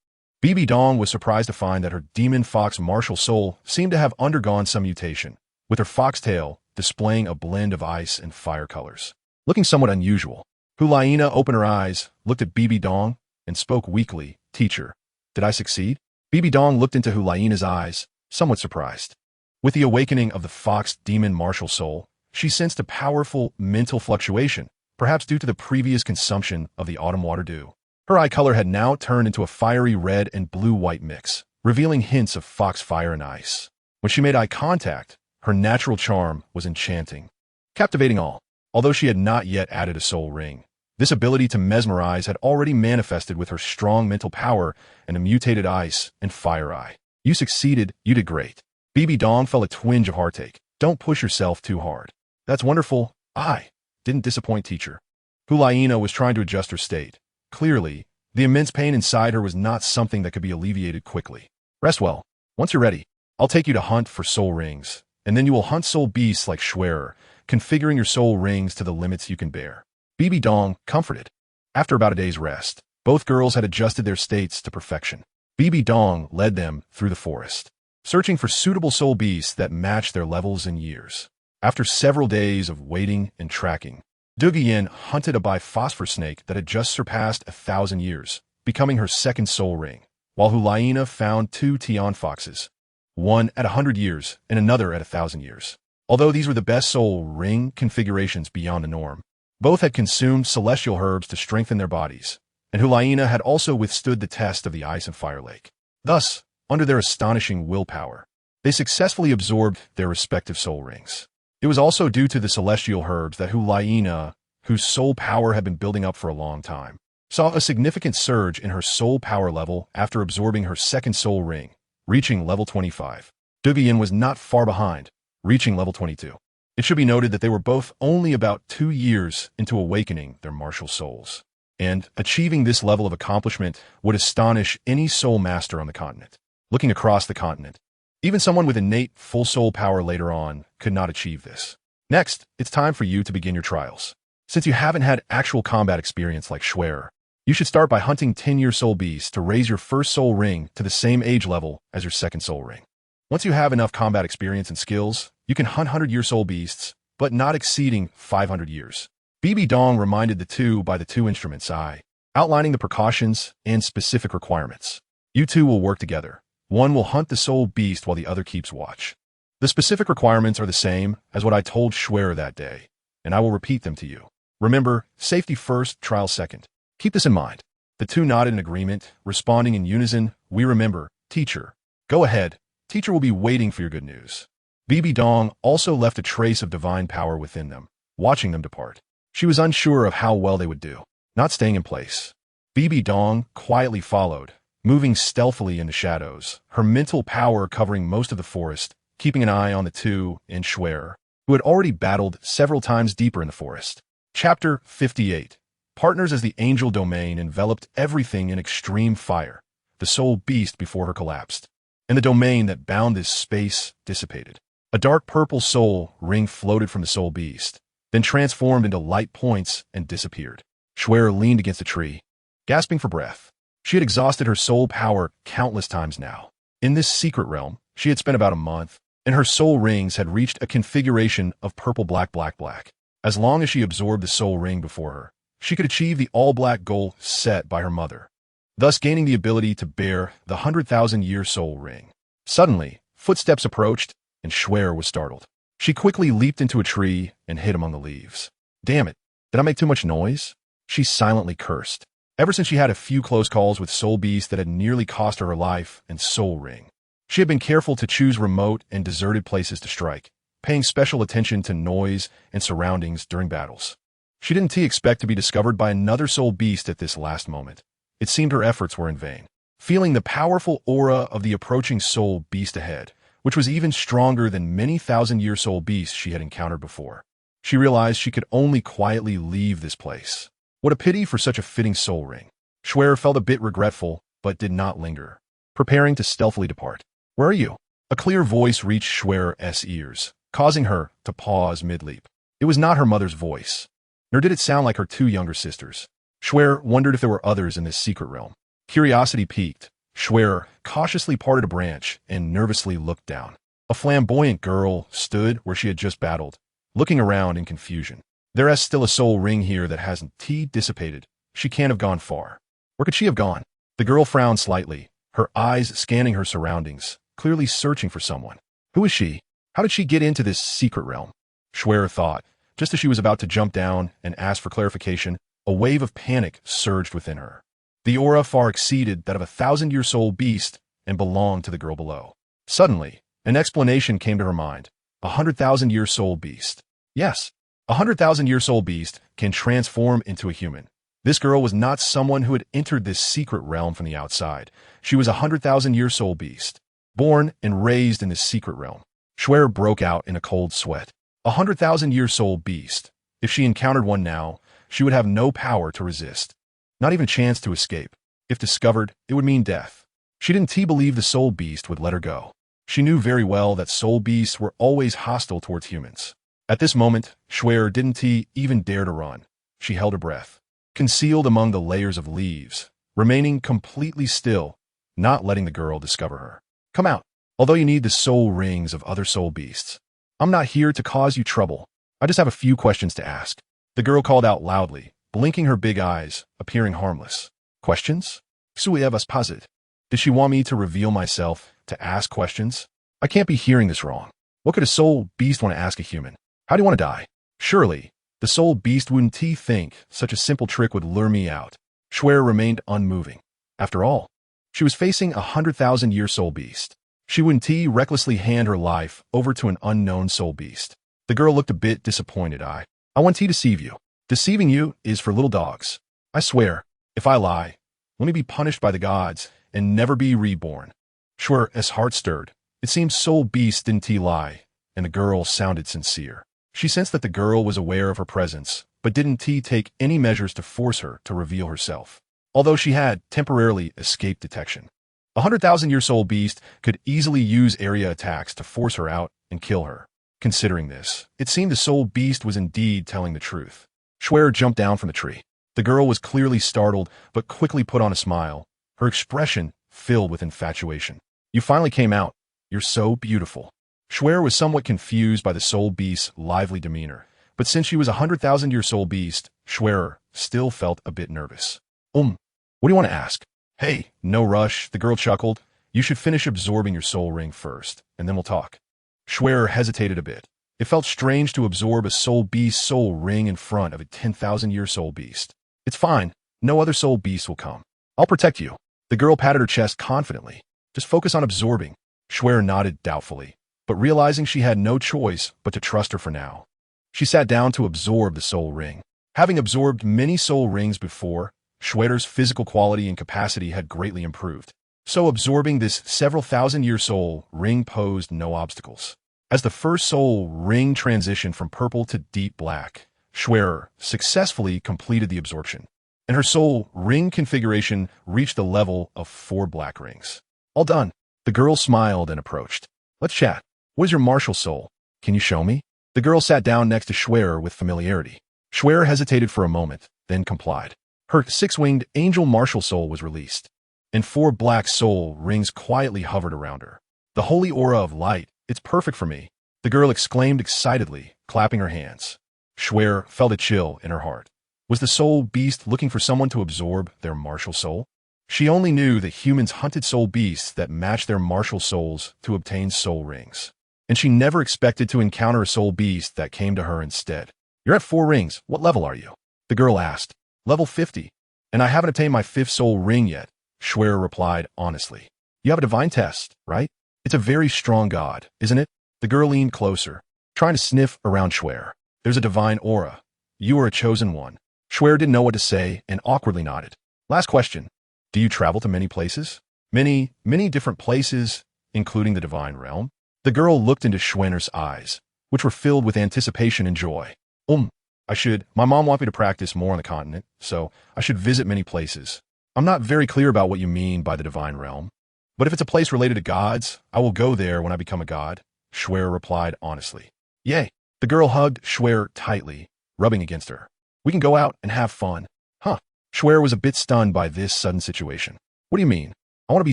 Bibidong was surprised to find that her demon fox martial soul seemed to have undergone some mutation, with her foxtail displaying a blend of ice and fire colors. Looking somewhat unusual, Liena opened her eyes, looked at Bibidong, and spoke weakly, "Teacher, did I succeed?" Bibidong looked into Liena's eyes, somewhat surprised. With the awakening of the fox demon martial soul, she sensed a powerful mental fluctuation, perhaps due to the previous consumption of the autumn water dew. Her eye color had now turned into a fiery red and blue-white mix, revealing hints of fox fire and ice. When she made eye contact, her natural charm was enchanting, captivating all. Although she had not yet added a soul ring, this ability to mesmerize had already manifested with her strong mental power and a mutated ice and fire eye. You succeeded, you did great. Bibidong felt a twinge of heartache. Don't push yourself too hard. That's wonderful. I didn't disappoint, teacher. Liena was trying to adjust her state. Clearly, the immense pain inside her was not something that could be alleviated quickly. Rest well. Once you're ready, I'll take you to hunt for soul rings, and then you will hunt soul beasts like Schwerer, configuring your soul rings to the limits you can bear. Bibidong comforted. After about a day's rest, both girls had adjusted their states to perfection. Bibidong led them through the forest, searching for suitable soul beasts that matched their levels and years. After several days of waiting and tracking, Douluo hunted a biphosphor snake that had just surpassed 1,000 years, becoming her second soul ring, while Liena found 2 Tian foxes, one at 100 years and another at 1,000 years. Although these were the best soul ring configurations beyond the norm, both had consumed celestial herbs to strengthen their bodies, and Liena had also withstood the test of the ice and fire lake. Thus, under their astonishing willpower, they successfully absorbed their respective soul rings. It was also due to the celestial herbs that Liena, whose soul power had been building up for a long time, saw a significant surge in her soul power level after absorbing her second soul ring, reaching level 25. Douluo was not far behind, reaching level 22. It should be noted that they were both only about 2 years into awakening their martial souls, and achieving this level of accomplishment would astonish any soul master on the continent. Looking across the continent, even someone with innate full soul power later on could not achieve this. Next, it's time for you to begin your trials. Since you haven't had actual combat experience like Schwerer, you should start by hunting 10-year soul beasts to raise your first soul ring to the same age level as your second soul ring. Once you have enough combat experience and skills, you can hunt 100-year soul beasts, but not exceeding 500 years. Bibidong reminded the two by the 2 instruments eye, outlining the precautions and specific requirements. You two will work together. One will hunt the soul beast while the other keeps watch. The specific requirements are the same as what I told Schwerer that day, and I will repeat them to you. Remember, safety first, trial second. Keep this in mind. The two nodded in agreement, responding in unison, "We remember, teacher." "Go ahead. Teacher will be waiting for your good news." Bibidong also left a trace of divine power within them, watching them depart. She was unsure of how well they would do, not staying in place. Bibidong quietly followed, moving stealthily in the shadows, her mental power covering most of the forest, keeping an eye on the two in Renxue, who had already battled several times deeper in the forest. Chapter 58. Partners. As the angel domain enveloped everything in extreme fire, the soul beast before her collapsed, and the domain that bound this space dissipated. A dark purple soul ring floated from the soul beast, then transformed into light points and disappeared. Renxue leaned against a tree, gasping for breath. She had exhausted her soul power countless times now. In this secret realm, she had spent about a month, and her soul rings had reached a configuration of purple black black black. As long as she absorbed the soul ring before her, she could achieve the all-black goal set by her mother, thus gaining the ability to bear the 100,000-year soul ring. Suddenly, footsteps approached, and Renxue was startled. She quickly leaped into a tree and hid among the leaves. "Damn it, did I make too much noise?" She silently cursed. Ever since she had a few close calls with soul beasts that had nearly cost her life and soul ring, she had been careful to choose remote and deserted places to strike, paying special attention to noise and surroundings during battles. She didn't expect to be discovered by another soul beast at this last moment. It seemed her efforts were in vain. Feeling the powerful aura of the approaching soul beast ahead, which was even stronger than many thousand-year soul beasts she had encountered before, she realized she could only quietly leave this place. What a pity for such a fitting soul ring. Renxue felt a bit regretful, but did not linger, preparing to stealthily depart. "Where are you?" A clear voice reached Renxue's ears, causing her to pause mid-leap. It was not her mother's voice, nor did it sound like her two younger sisters. Renxue wondered if there were others in this secret realm. Curiosity piqued. Renxue cautiously parted a branch and nervously looked down. A flamboyant girl stood where she had just battled, looking around in confusion. "There is still a soul ring here that hasn't dissipated. She can't have gone far. Where could she have gone?" The girl frowned slightly, her eyes scanning her surroundings, clearly searching for someone. "Who is she? How did she get into this secret realm?" Renxue thought. Just as she was about to jump down and ask for clarification, a wave of panic surged within her. The aura far exceeded that of a 1,000-year soul beast and belonged to the girl below. Suddenly, an explanation came to her mind. 100,000-year soul beast. Yes, 100,000-year soul beast can transform into a human. This girl was not someone who had entered this secret realm from the outside. She was a 100,000-year soul beast, born and raised in this secret realm. Renxue broke out in a cold sweat. 100,000-year soul beast. If she encountered one now, she would have no power to resist. Not even a chance to escape. If discovered, it would mean death. She didn't believe the soul beast would let her go. She knew very well that soul beasts were always hostile towards humans. At this moment, Renxue didn't even dare to run. She held her breath, concealed among the layers of leaves, remaining completely still, not letting the girl discover her. "Come out, although you need the soul rings of other soul beasts. I'm not here to cause you trouble. I just have a few questions to ask." The girl called out loudly, blinking her big eyes, appearing harmless. "Questions? Suevas posit. Did she want me to reveal myself, to ask questions? I can't be hearing this wrong. What could a soul beast want to ask a human? How do you want to die?" Surely, the soul beast wouldn't think such a simple trick would lure me out. Renxue remained unmoving. After all, she was facing a 100,000-year soul beast. She wouldn't recklessly hand her life over to an unknown soul beast. The girl looked a bit disappointed. I want to deceive you. Deceiving you is for little dogs. I swear, if I lie, let me be punished by the gods and never be reborn. Renxue's heart stirred. It seemed soul beasts didn't lie, and the girl sounded sincere. She sensed that the girl was aware of her presence, but didn't take any measures to force her to reveal herself, although she had temporarily escaped detection. A 100,000-year soul beast could easily use area attacks to force her out and kill her. Considering this, it seemed the soul beast was indeed telling the truth. Renxue jumped down from the tree. The girl was clearly startled, but quickly put on a smile, her expression filled with infatuation. "You finally came out. You're so beautiful." Renxue was somewhat confused by the soul beast's lively demeanor, but since she was a 100,000-year soul beast, Renxue still felt a bit nervous. What do you want to ask?" "Hey, no rush," the girl chuckled. "You should finish absorbing your soul ring first, and then we'll talk." Renxue hesitated a bit. It felt strange to absorb a soul beast's soul ring in front of a 10,000-year soul beast. It's fine. No other soul beast will come. I'll protect you. The girl patted her chest confidently. Just focus on absorbing. Shuer nodded doubtfully, but realizing she had no choice but to trust her for now. She sat down to absorb the soul ring. Having absorbed many soul rings before, Shuer's physical quality and capacity had greatly improved. So absorbing this several thousand-year soul ring posed no obstacles. As the first soul ring transitioned from purple to deep black, Shuer successfully completed the absorption, and her soul ring configuration reached the level of 4 black rings. All done. The girl smiled and approached. Let's chat. What is your martial soul? Can you show me? The girl sat down next to Shuer with familiarity. Shuer hesitated for a moment, then complied. Her 6-winged angel martial soul was released, and 4 black soul rings quietly hovered around her. The holy aura of light. It's perfect for me, the girl exclaimed excitedly, clapping her hands. Shuer felt a chill in her heart. Was the soul beast looking for someone to absorb their martial soul? She only knew that humans hunted soul beasts that matched their martial souls to obtain soul rings, and she never expected to encounter a soul beast that came to her instead. You're at 4 rings. What level are you? The girl asked. Level 50. And I haven't obtained my 5th soul ring yet, Shuer replied honestly. You have a divine test, right? It's a very strong god, isn't it? The girl leaned closer, trying to sniff around Shuer. There's a divine aura. You are a chosen one. Shuer didn't know what to say and awkwardly nodded. Last question. Do you travel to many places? Many different places, including the divine realm? The girl looked into Shuer's eyes, which were filled with anticipation and joy. My mom wants me to practice more on the continent, so I should visit many places. I'm not very clear about what you mean by the divine realm. But if it's a place related to gods, I will go there when I become a god, Shuer replied honestly. Yay. The girl hugged Shuer tightly, rubbing against her. We can go out and have fun. Huh. Shuer was a bit stunned by this sudden situation. What do you mean? I want to be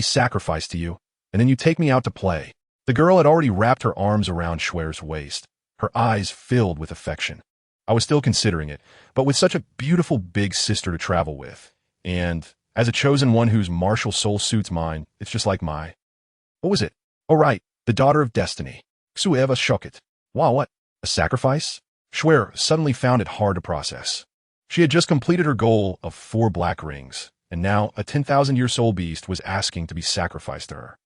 sacrificed to you, and then you take me out to play. The girl had already wrapped her arms around Shuer's waist, her eyes filled with affection. I was still considering it, but with such a beautiful big sister to travel with, and as a chosen one whose martial soul suits mine, it's just like my... What was it? Oh right, the daughter of destiny. Xueva Shoket. Wow, what? A sacrifice? Shuer suddenly found it hard to process. She had just completed her goal of 4 black rings, and now a 10,000-year soul beast was asking to be sacrificed to her.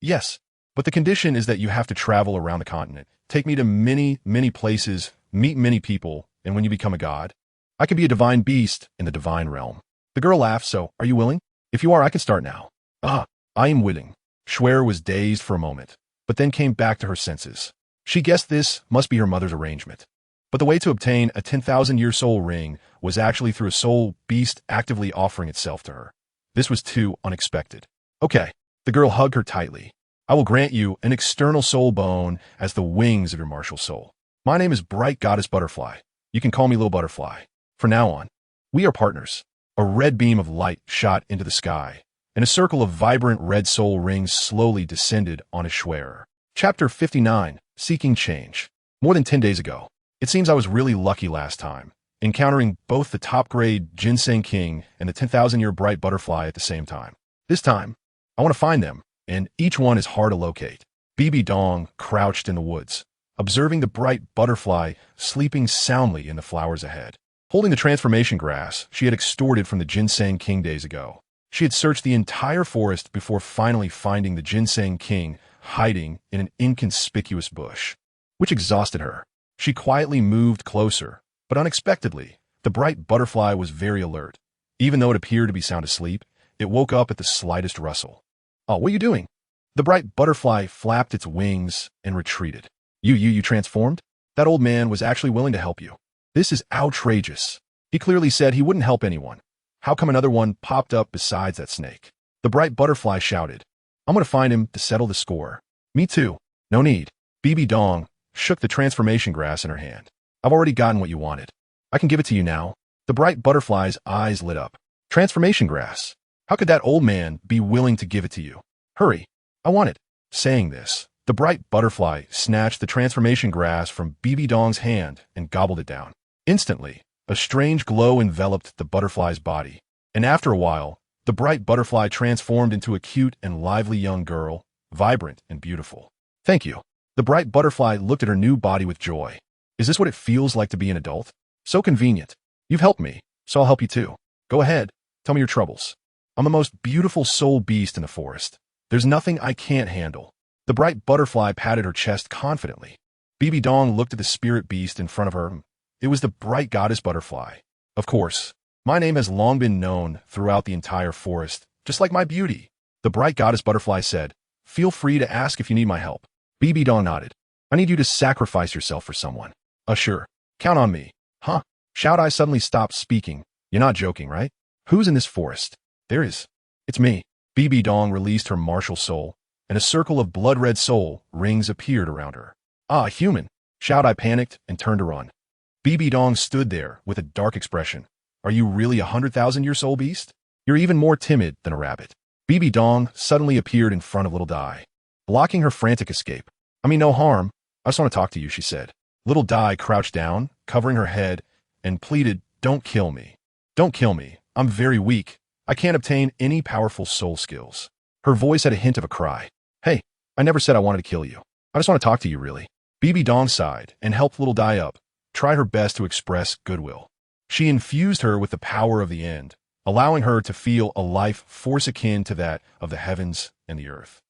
Yes, but the condition is that you have to travel around the continent, take me to many places, meet many people, and when you become a god, I can be a divine beast in the divine realm. The girl laughed. So, are you willing? If you are, I can start now. I am willing. Shuer was dazed for a moment, but then came back to her senses. She guessed this must be her mother's arrangement. But the way to obtain a 10,000-year soul ring was actually through a soul beast actively offering itself to her. This was too unexpected. Okay. The girl hugged her tightly. I will grant you an external soul bone as the wings of your martial soul. My name is Bright Goddess Butterfly. You can call me Little Butterfly. From now on, we are partners. A red beam of light shot into the sky, and a circle of vibrant red soul rings slowly descended on Shuer. Chapter 59, Seeking Change. More than 10 days ago. It seems I was really lucky last time, encountering both the top-grade Ginseng King and the 10,000-year Bright Butterfly at the same time. This time, I want to find them, and each one is hard to locate. Bibidong crouched in the woods, observing the Bright Butterfly sleeping soundly in the flowers ahead. Holding the transformation grass she had extorted from the Ginseng King days ago. She had searched the entire forest before finally finding the Ginseng King hiding in an inconspicuous bush, which exhausted her. She quietly moved closer, but unexpectedly, the Bright Butterfly was very alert. Even though it appeared to be sound asleep, it woke up at the slightest rustle. Oh, what are you doing? The Bright Butterfly flapped its wings and retreated. You transformed? That old man was actually willing to help you. This is outrageous. He clearly said he wouldn't help anyone. How come another one popped up besides that snake? The Bright Butterfly shouted. I'm going to find him to settle the score. Me too. No need. Bibidong shook the transformation grass in her hand. I've already gotten what you wanted. I can give it to you now. The Bright Butterfly's eyes lit up. Transformation grass. How could that old man be willing to give it to you? Hurry. I want it. Saying this, the Bright Butterfly snatched the transformation grass from Bibidong's hand and gobbled it down. Instantly, a strange glow enveloped the butterfly's body, and after a while, the Bright Butterfly transformed into a cute and lively young girl, vibrant and beautiful. Thank you. The bright butterfly looked at her new body with joy. Is this what it feels like to be an adult? So convenient. You've helped me, so I'll help you too. Go ahead, tell me your troubles. I'm the most beautiful soul beast in the forest. There's nothing I can't handle. The bright butterfly patted her chest confidently. Bibidong looked at the spirit beast in front of her. It was the bright goddess butterfly. Of course, my name has long been known throughout the entire forest, just like my beauty. The bright goddess butterfly said, feel free to ask if you need my help. Bibidong nodded. I need you to sacrifice yourself for someone. Sure. Count on me. Huh? Shout I suddenly stopped speaking. You're not joking, right? Who's in this forest? There is. It's me. Bibidong released her martial soul, and a circle of blood-red soul rings appeared around her. Ah, human. Shout I panicked and turned to run. Bibidong stood there with a dark expression. Are you really 100,000-year soul beast? You're even more timid than a rabbit. Bibidong suddenly appeared in front of Little Dai, blocking her frantic escape. I mean no harm. I just want to talk to you, she said. Little Dai crouched down, covering her head, and pleaded, don't kill me. Don't kill me. I'm very weak. I can't obtain any powerful soul skills. Her voice had a hint of a cry. Hey, I never said I wanted to kill you. I just want to talk to you, really. Bibidong sighed and helped Little Dai up, tried her best to express goodwill. She infused her with the power of the end, allowing her to feel a life force akin to that of the heavens and the earth.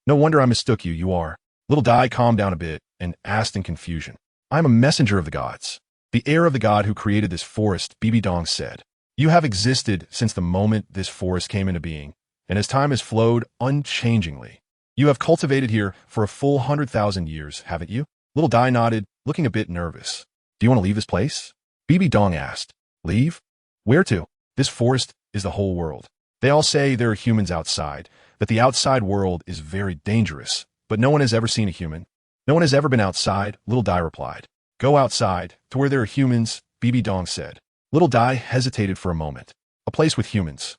No wonder I mistook you, you are. Little Dai calmed down a bit and asked in confusion. I am a messenger of the gods. The heir of the god who created this forest, Bibidong said. You have existed since the moment this forest came into being, and as time has flowed unchangingly. You have cultivated here for a full 100,000 years, haven't you? Little Dai nodded, looking a bit nervous. Do you want to leave this place? Bibidong asked. Leave? Where to? This forest is the whole world. They all say there are humans outside, that the outside world is very dangerous, but no one has ever seen a human. No one has ever been outside, Little Dai replied. Go outside, to where there are humans, Bibidong said. Little Dai hesitated for a moment. A place with humans.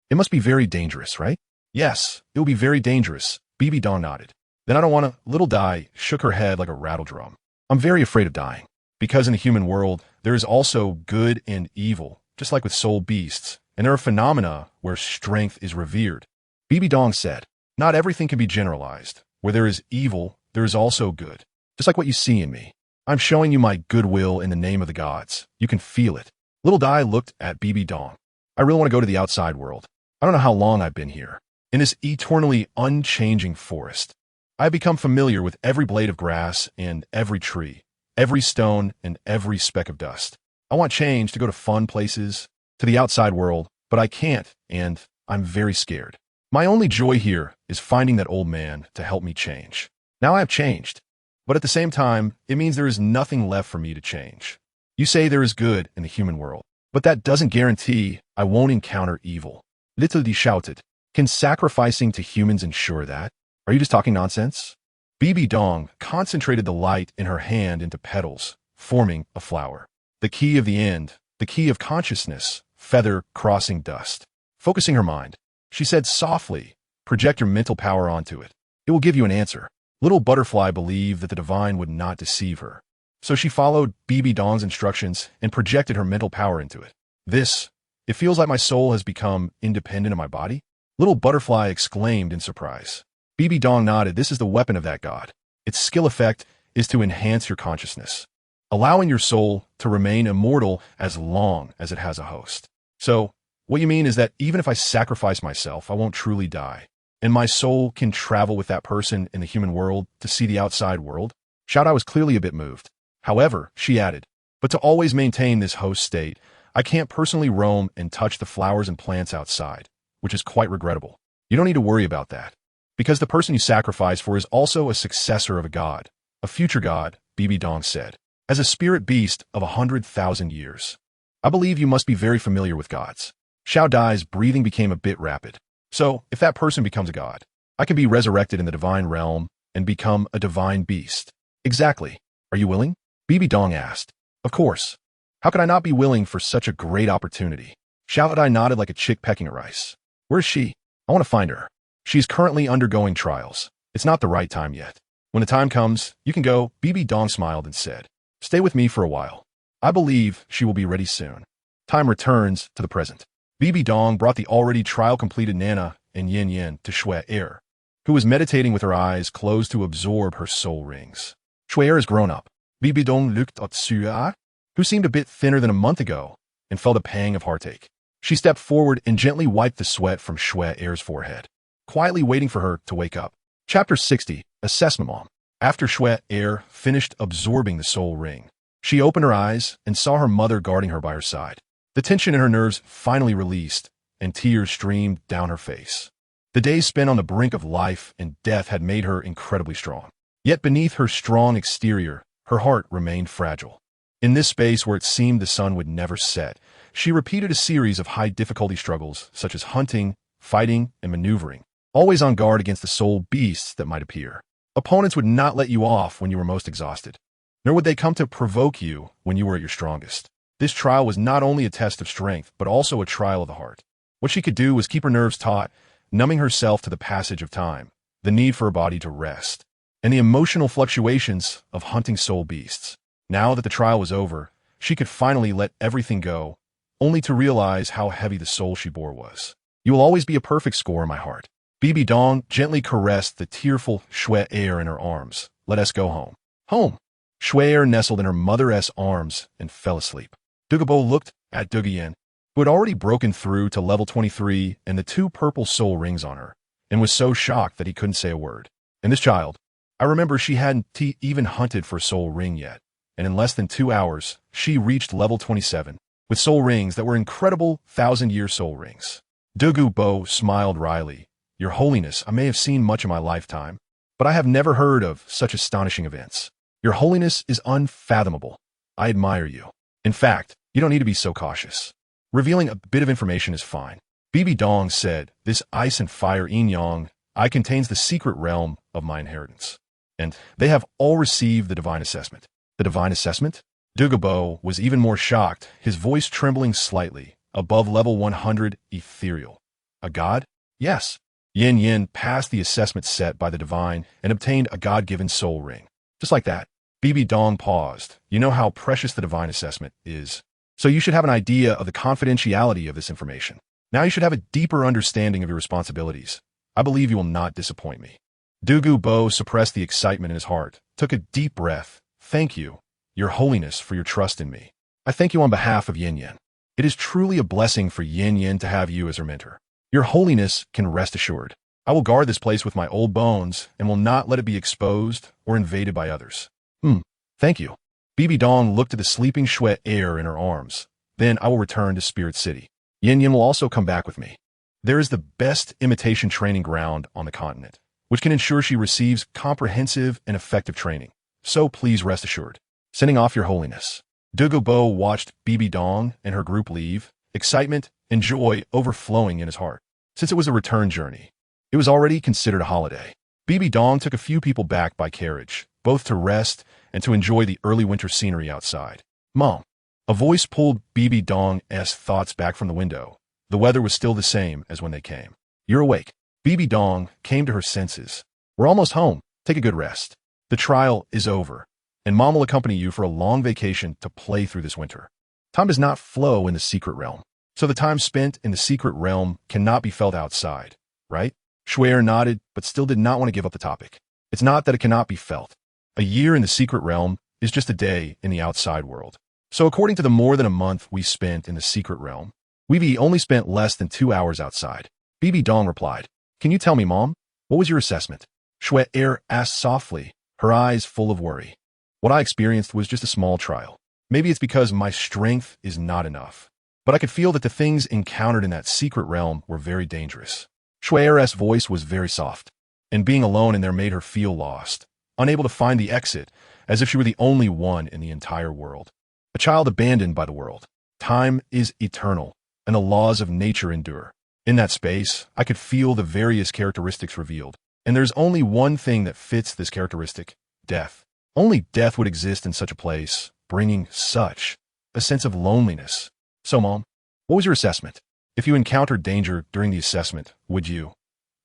It must be very dangerous, right? Yes, it will be very dangerous, Bibidong nodded. Then I don't want to. Little Dai shook her head like a rattle drum. I'm very afraid of dying. Because in the human world, there is also good and evil, just like with soul beasts, and there are phenomena where strength is revered. Bibidong said, not everything can be generalized. Where there is evil, there is also good. Just like what you see in me. I'm showing you my goodwill in the name of the gods. You can feel it. Little Dai looked at Bibidong. I really want to go to the outside world. I don't know how long I've been here. In this eternally unchanging forest, I've become familiar with every blade of grass and every tree, every stone and every speck of dust. I want change to go to fun places, to the outside world, but I can't, and I'm very scared. My only joy here is finding that old man to help me change. Now I have changed, but at the same time, it means there is nothing left for me to change. You say there is good in the human world, but that doesn't guarantee I won't encounter evil. Little shouted. Can sacrificing to humans ensure that? Are you just talking nonsense? Bibidong concentrated the light in her hand into petals, forming a flower. The key of the end, the key of consciousness, feather crossing dust. Focusing her mind, she said softly, project your mental power onto it. It will give you an answer. Little Butterfly believed that the divine would not deceive her. So she followed Bibidong's instructions and projected her mental power into it. It feels like my soul has become independent of my body? Little Butterfly exclaimed in surprise. Bibidong nodded. This is the weapon of that god. Its skill effect is to enhance your consciousness, allowing your soul to remain immortal as long as it has a host. So, what you mean is that even if I sacrifice myself, I won't truly die, and my soul can travel with that person in the human world to see the outside world? Xiaodai was clearly a bit moved. However, she added, but to always maintain this host state, I can't personally roam and touch the flowers and plants outside, which is quite regrettable. You don't need to worry about that, because the person you sacrifice for is also a successor of a god, a future god, Bibidong said, as a spirit beast of 100,000 years. I believe you must be very familiar with gods. Xiao Dai's breathing became a bit rapid. So, if that person becomes a god, I can be resurrected in the divine realm and become a divine beast. Exactly. Are you willing? Bibidong asked. Of course. How could I not be willing for such a great opportunity? Xiao Dai nodded like a chick pecking at rice. Where is she? I want to find her. She's currently undergoing trials. It's not the right time yet. When the time comes, you can go. Bibidong smiled and said, stay with me for a while. I believe she will be ready soon. Time returns to the present. Bibidong brought the already trial-completed Nana and Yin Yin to Shui Air. who was meditating with her eyes closed to absorb her soul rings. Shuer has grown up. Bibidong, who seemed a bit thinner than a month ago, and felt a pang of heartache. She stepped forward and gently wiped the sweat from Shuer's forehead, quietly waiting for her to wake up. Chapter 60, Assessment Mom. After Shuer finished absorbing the soul ring, she opened her eyes and saw her mother guarding her by her side. The tension in her nerves finally released, and tears streamed down her face. The days spent on the brink of life and death had made her incredibly strong. Yet beneath her strong exterior, her heart remained fragile. In this space where it seemed the sun would never set, she repeated a series of high-difficulty struggles, such as hunting, fighting, and maneuvering, always on guard against the soul beasts that might appear. Opponents would not let you off when you were most exhausted, nor would they come to provoke you when you were at your strongest. This trial was not only a test of strength, but also a trial of the heart. What she could do was keep her nerves taut, numbing herself to the passage of time, the need for her body to rest, and the emotional fluctuations of hunting soul beasts. Now that the trial was over, she could finally let everything go, only to realize how heavy the soul she bore was. You will always be a perfect score in my heart. Bibidong gently caressed the tearful Shuer in her arms. Let us go home. Home. Shuer nestled in her mother's arms and fell asleep. Douluo looked at Duguyen, who had already broken through to level 23 and the 2 purple soul rings on her, and was so shocked that he couldn't say a word. And this child, I remember she hadn't even hunted for a soul ring yet, and in less than 2 hours, she reached level 27, with soul rings that were incredible 1,000-year soul rings. Douluo smiled wryly. Your Holiness, I may have seen much in my lifetime, but I have never heard of such astonishing events. Your Holiness is unfathomable. I admire you. In fact, you don't need to be so cautious. Revealing a bit of information is fine. Bibidong said, this ice and fire yin-yang contains the secret realm of my inheritance. And they have all received the divine assessment. The divine assessment? Douluo was even more shocked, his voice trembling slightly, above level 100, ethereal. A god? Yes. Yin passed the assessment set by the divine and obtained a god-given soul ring. Just like that. Bibidong paused. You know how precious the divine assessment is. So you should have an idea of the confidentiality of this information. Now you should have a deeper understanding of your responsibilities. I believe you will not disappoint me. Douluo suppressed the excitement in his heart, took a deep breath. Thank you, Your Holiness, for your trust in me. I thank you on behalf of Yin. It is truly a blessing for Yin to have you as her mentor. Your Holiness can rest assured. I will guard this place with my old bones and will not let it be exposed or invaded by others. Thank you. Bibidong looked at the sleeping Shuer in her arms. Then I will return to Spirit City. Yin will also come back with me. There is the best imitation training ground on the continent, which can ensure she receives comprehensive and effective training. So please rest assured. Sending off Your Holiness. Douluo watched Bibidong and her group leave, excitement and joy overflowing in his heart. Since it was a return journey, it was already considered a holiday. Bibidong took a few people back by carriage, both to rest and to enjoy the early winter scenery outside. Mom. A voice pulled Bibidong's thoughts back from the window. The weather was still the same as when they came. You're awake. Bibidong came to her senses. We're almost home. Take a good rest. The trial is over, and Mom will accompany you for a long vacation to play through this winter. Time does not flow in the secret realm, so the time spent in the secret realm cannot be felt outside, right? Shuer nodded, but still did not want to give up the topic. It's not that it cannot be felt. A year in the secret realm is just a day in the outside world. So according to the more than a month we spent in the secret realm, we've only spent less than 2 hours outside. Bibidong replied, Can you tell me, Mom? What was your assessment? Shuer asked softly, her eyes full of worry. What I experienced was just a small trial. Maybe it's because my strength is not enough. But I could feel that the things encountered in that secret realm were very dangerous. Shuer's voice was very soft, and being alone in there made her feel lost, unable to find the exit, as if she were the only one in the entire world. A child abandoned by the world. Time is eternal, and the laws of nature endure. In that space, I could feel the various characteristics revealed, and there's only one thing that fits this characteristic: death. Only death would exist in such a place, bringing such a sense of loneliness. So, Mom, what was your assessment? If you encountered danger during the assessment, would you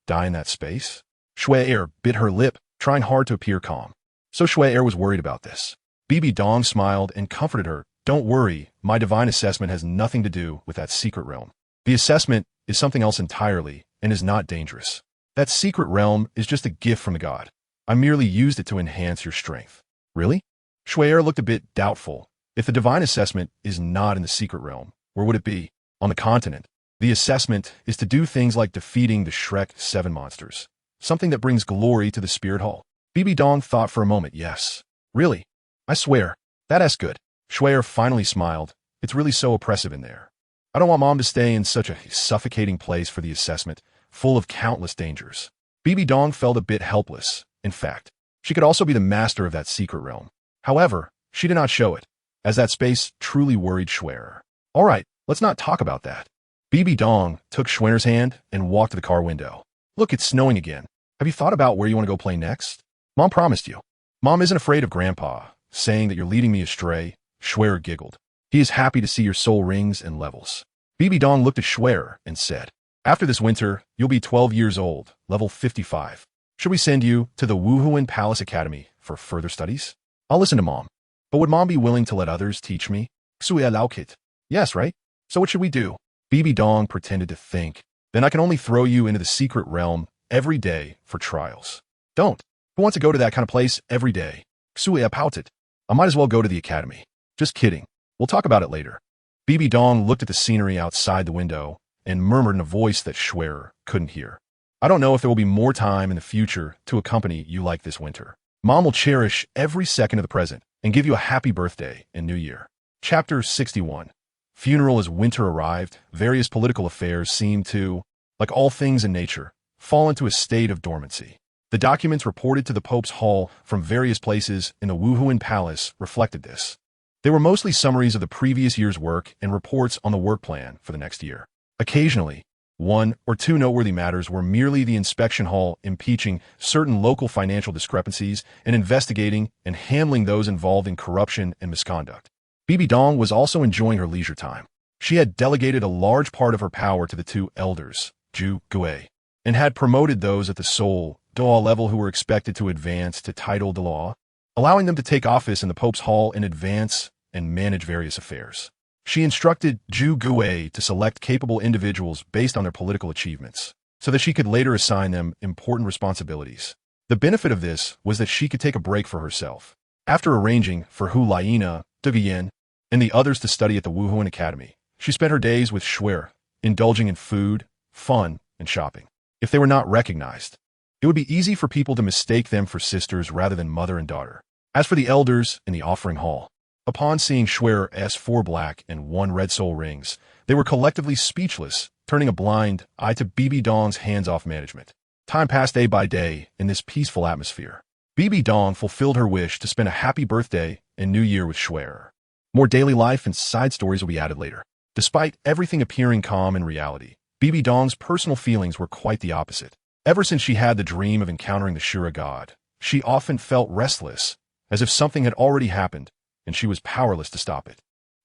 die in that space? Shuer bit her lip, trying hard to appear calm. So Shuer was worried about this. Bibidong smiled and comforted her. Don't worry, my divine assessment has nothing to do with that secret realm. The assessment is something else entirely and is not dangerous. That secret realm is just a gift from the god. I merely used it to enhance your strength. Really? Shuer looked a bit doubtful. If the divine assessment is not in the secret realm, where would it be? On the continent. The assessment is to do things like defeating the Shrek 7 monsters. Something that brings glory to the spirit hall. Bibidong thought for a moment, yes. Really? I swear. That's good. Shuer finally smiled. It's really so oppressive in there. I don't want Mom to stay in such a suffocating place for the assessment, full of countless dangers. Bibidong felt a bit helpless. In fact, she could also be the master of that secret realm. However, she did not show it, as that space truly worried Shuer. All right, let's not talk about that. Bibidong took Shuer's hand and walked to the car window. Look, it's snowing again. Have you thought about where you want to go play next? Mom promised you. Mom isn't afraid of Grandpa, saying that you're leading me astray. Shuer giggled. He is happy to see your soul rings and levels. Bibidong looked at Shuer and said, after this winter, you'll be 12 years old, level 55. Should we send you to the Wuhuan Palace Academy for further studies? I'll listen to Mom. But would Mom be willing to let others teach me? Yes, right? So what should we do? Bibidong pretended to think. Then I can only throw you into the secret realm every day for trials. Don't. Who wants to go to that kind of place every day? I might as well go to the academy. Just kidding. We'll talk about it later. Bibidong looked at the scenery outside the window and murmured in a voice that Shuer couldn't hear. I don't know if there will be more time in the future to accompany you like this winter. Mom will cherish every second of the present and give you a happy birthday and New Year. Chapter 61. Funeral. As winter arrived, various political affairs seemed to, like all things in nature, fall into a state of dormancy. The documents reported to the Pope's Hall from various places in the Wuhuan Palace reflected this. They were mostly summaries of the previous year's work and reports on the work plan for the next year. Occasionally, one or two noteworthy matters were merely the inspection hall impeaching certain local financial discrepancies and investigating and handling those involved in corruption and misconduct. Bibidong was also enjoying her leisure time. She had delegated a large part of her power to the two elders, Zhu Gui, and had promoted those at the Seoul Douluo level who were expected to advance to title Douluo, allowing them to take office in the Pope's Hall and advance and manage various affairs. She instructed Zhu Gui to select capable individuals based on their political achievements, so that she could later assign them important responsibilities. The benefit of this was that she could take a break for herself. After arranging for Liena.Ultimately, and the others to study at the Wuhuan Academy, she spent her days with Shuer, indulging in food, fun, and shopping. If they were not recognized, it would be easy for people to mistake them for sisters rather than mother and daughter. As for the elders in the offering hall, upon seeing Shuer's 4 black and 1 red soul rings, they were collectively speechless, turning a blind eye to Bibidong's hands-off management. Time passed day by day in this peaceful atmosphere. Bibidong fulfilled her wish to spend a happy birthday and New Year with Shuer. More daily life and side stories will be added later. Despite everything appearing calm in reality, Bibidong's personal feelings were quite the opposite. Ever since she had the dream of encountering the Shura god, she often felt restless, as if something had already happened, and she was powerless to stop it.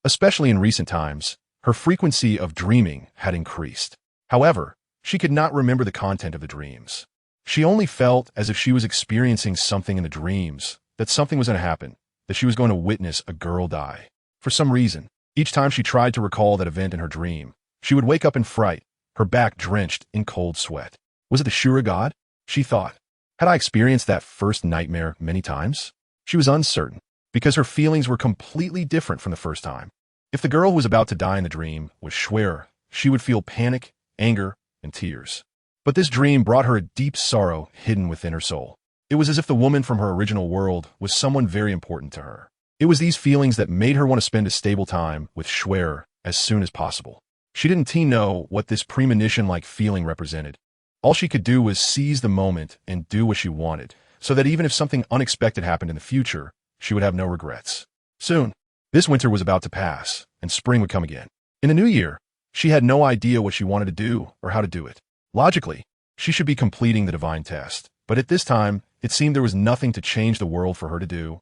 Especially in recent times, her frequency of dreaming had increased. However, she could not remember the content of the dreams. She only felt as if she was experiencing something in the dreams, that something was going to happen, that she was going to witness a girl die. For some reason, each time she tried to recall that event in her dream, she would wake up in fright, her back drenched in cold sweat. Was it the Shura god? She thought. Had I experienced that first nightmare many times? She was uncertain, because her feelings were completely different from the first time. If the girl who was about to die in the dream was Shuer, she would feel panic, anger, and tears. But this dream brought her a deep sorrow hidden within her soul. It was as if the woman from her original world was someone very important to her. It was these feelings that made her want to spend a stable time with Shuer as soon as possible. She didn't know what this premonition-like feeling represented. All she could do was seize the moment and do what she wanted, so that even if something unexpected happened in the future, she would have no regrets. Soon, this winter was about to pass, and spring would come again. In the new year, she had no idea what she wanted to do or how to do it. Logically, she should be completing the divine test, but at this time, it seemed there was nothing to change the world for her to do,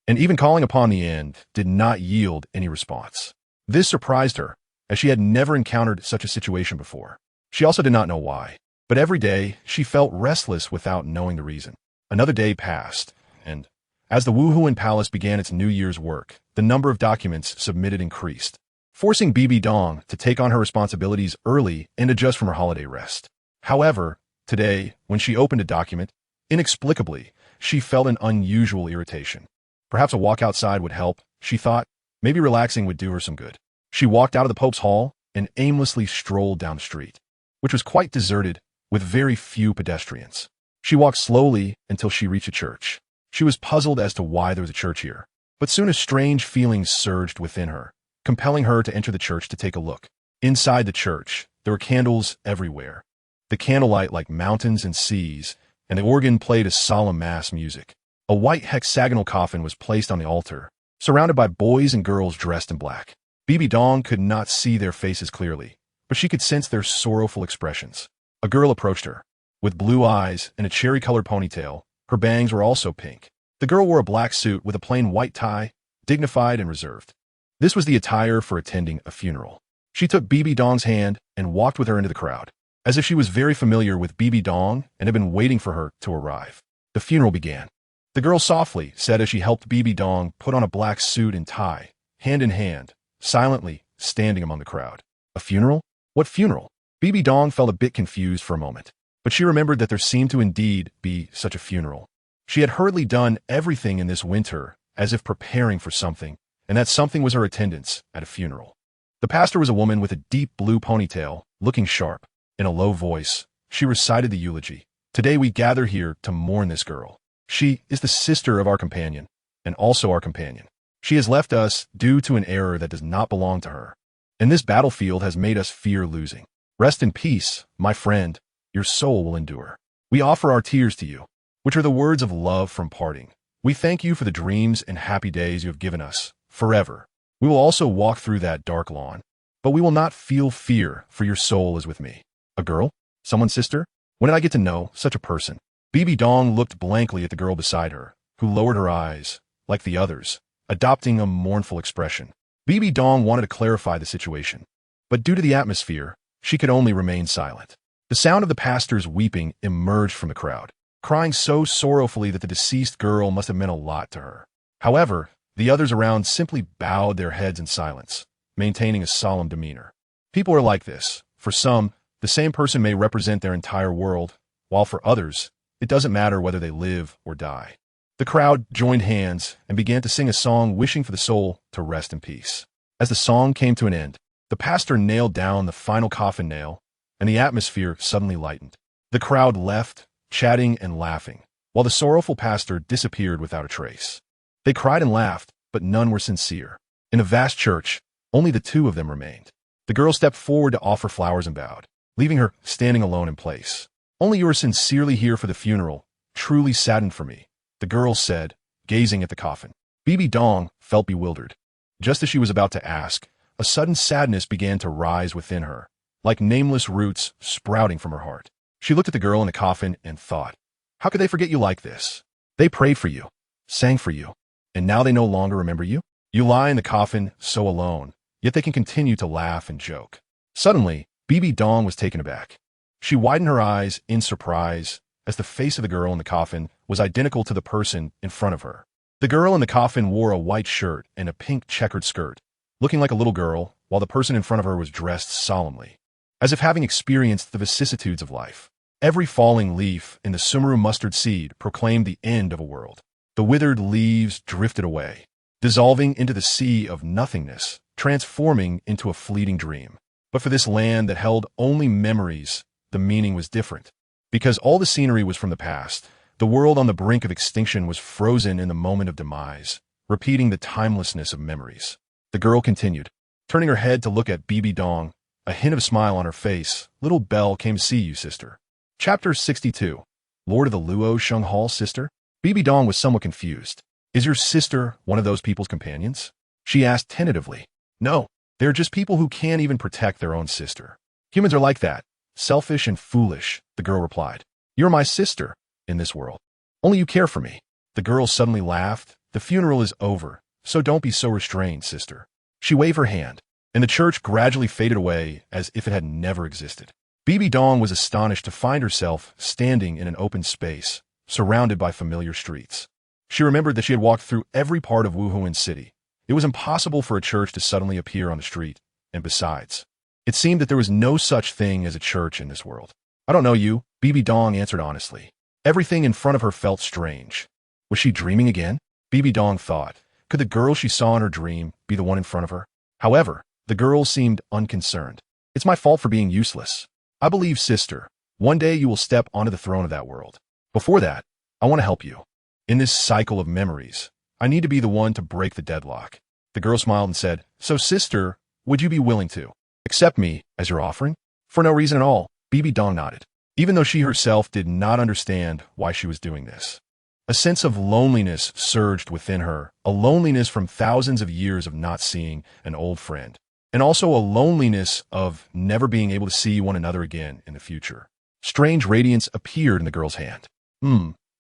and even calling upon the end did not yield any response. This surprised her, as she had never encountered such a situation before. She also did not know why, but every day she felt restless without knowing the reason. Another day passed, and as the Wuhuan Palace began its New Year's work, the number of documents submitted increased, forcing Bibidong to take on her responsibilities early and adjust from her holiday rest. However, Today, when she opened a document, inexplicably, she felt an unusual irritation. Perhaps a walk outside would help, she thought. Maybe relaxing would do her some good. She walked out of the Pope's hall and aimlessly strolled down the street, which was quite deserted, with very few pedestrians. She walked slowly until she reached a church. She was puzzled as to why there was a church here, but soon a strange feeling surged within her, compelling her to enter the church to take a look. Inside the church, there were candles everywhere. The candlelight like mountains and seas, and the organ played a solemn mass music. A white hexagonal coffin was placed on the altar, surrounded by boys and girls dressed in black. Bibidong could not see their faces clearly, but she could sense their sorrowful expressions. A girl approached her. With blue eyes and a cherry-colored ponytail, her bangs were also pink. The girl wore a black suit with a plain white tie, dignified and reserved. This was the attire for attending a funeral. She took Bibidong's hand and walked with her into the crowd, as if she was very familiar with Bibidong and had been waiting for her to arrive. The funeral began. The girl softly said as she helped Bibidong put on a black suit and tie, hand in hand, silently standing among the crowd. A funeral? What funeral? Bibidong felt a bit confused for a moment, but she remembered that there seemed to indeed be such a funeral. She had hurriedly done everything in this winter as if preparing for something, and that something was her attendance at a funeral. The pastor was a woman with a deep blue ponytail, looking sharp. In a low voice, she recited the eulogy. Today we gather here to mourn this girl. She is the sister of our companion, and also our companion. She has left us due to an error that does not belong to her, and this battlefield has made us fear losing. Rest in peace, my friend. Your soul will endure. We offer our tears to you, which are the words of love from parting. We thank you for the dreams and happy days you have given us, forever. We will also walk through that dark lawn, but we will not feel fear, for your soul is with me. A girl? Someone's sister? When did I get to know such a person? Bibidong looked blankly at the girl beside her, who lowered her eyes, like the others, adopting a mournful expression. Bibidong wanted to clarify the situation, but due to the atmosphere, she could only remain silent. The sound of the pastor's weeping emerged from the crowd, crying so sorrowfully that the deceased girl must have meant a lot to her. However, the others around simply bowed their heads in silence, maintaining a solemn demeanor. People are like this. For some, the same person may represent their entire world, while for others, it doesn't matter whether they live or die. The crowd joined hands and began to sing a song wishing for the soul to rest in peace. As the song came to an end, the pastor nailed down the final coffin nail, and the atmosphere suddenly lightened. The crowd left, chatting and laughing, while the sorrowful pastor disappeared without a trace. They cried and laughed, but none were sincere. In a vast church, only the two of them remained. The girl stepped forward to offer flowers and bowed, leaving her standing alone in place. Only you are sincerely here for the funeral, truly saddened for me, the girl said, gazing at the coffin. Bibidong felt bewildered. Just as she was about to ask, a sudden sadness began to rise within her, like nameless roots sprouting from her heart. She looked at the girl in the coffin and thought, how could they forget you like this? They prayed for you, sang for you, and now they no longer remember you? You lie in the coffin so alone, yet they can continue to laugh and joke. Suddenly, Bibidong was taken aback. She widened her eyes in surprise as the face of the girl in the coffin was identical to the person in front of her. The girl in the coffin wore a white shirt and a pink checkered skirt, looking like a little girl, while the person in front of her was dressed solemnly, as if having experienced the vicissitudes of life. Every falling leaf in the Sumeru mustard seed proclaimed the end of a world. The withered leaves drifted away, dissolving into the sea of nothingness, transforming into a fleeting dream. But for this land that held only memories, the meaning was different. Because all the scenery was from the past, the world on the brink of extinction was frozen in the moment of demise, repeating the timelessness of memories. The girl continued, turning her head to look at Bibidong, a hint of a smile on her face. Little Belle came to see you, sister. Chapter 62. Lord of the Luo Sheng Hall, sister? Bibidong was somewhat confused. Is your sister one of those people's companions? She asked tentatively. No, they're just people who can't even protect their own sister. Humans are like that, selfish and foolish, the girl replied. You're my sister in this world. Only you care for me. The girl suddenly laughed. The funeral is over, so don't be so restrained, sister. She waved her hand, and the church gradually faded away as if it had never existed. Bibidong was astonished to find herself standing in an open space, surrounded by familiar streets. She remembered that she had walked through every part of Wuhuan City. It was impossible for a church to suddenly appear on the street, and besides, it seemed that there was no such thing as a church in this world. I don't know you, Bibidong answered honestly. Everything in front of her felt strange. Was she dreaming again? Bibidong thought. Could the girl she saw in her dream be the one in front of her? However, the girl seemed unconcerned. It's my fault for being useless. I believe, sister, one day you will step onto the throne of that world. Before that, I want to help you. In this cycle of memories, I need to be the one to break the deadlock. The girl smiled and said, So sister, would you be willing to accept me as your offering? For no reason at all, Bibidong nodded, even though she herself did not understand why she was doing this. A sense of loneliness surged within her, a loneliness from thousands of years of not seeing an old friend, and also a loneliness of never being able to see one another again in the future. Strange radiance appeared in the girl's hand.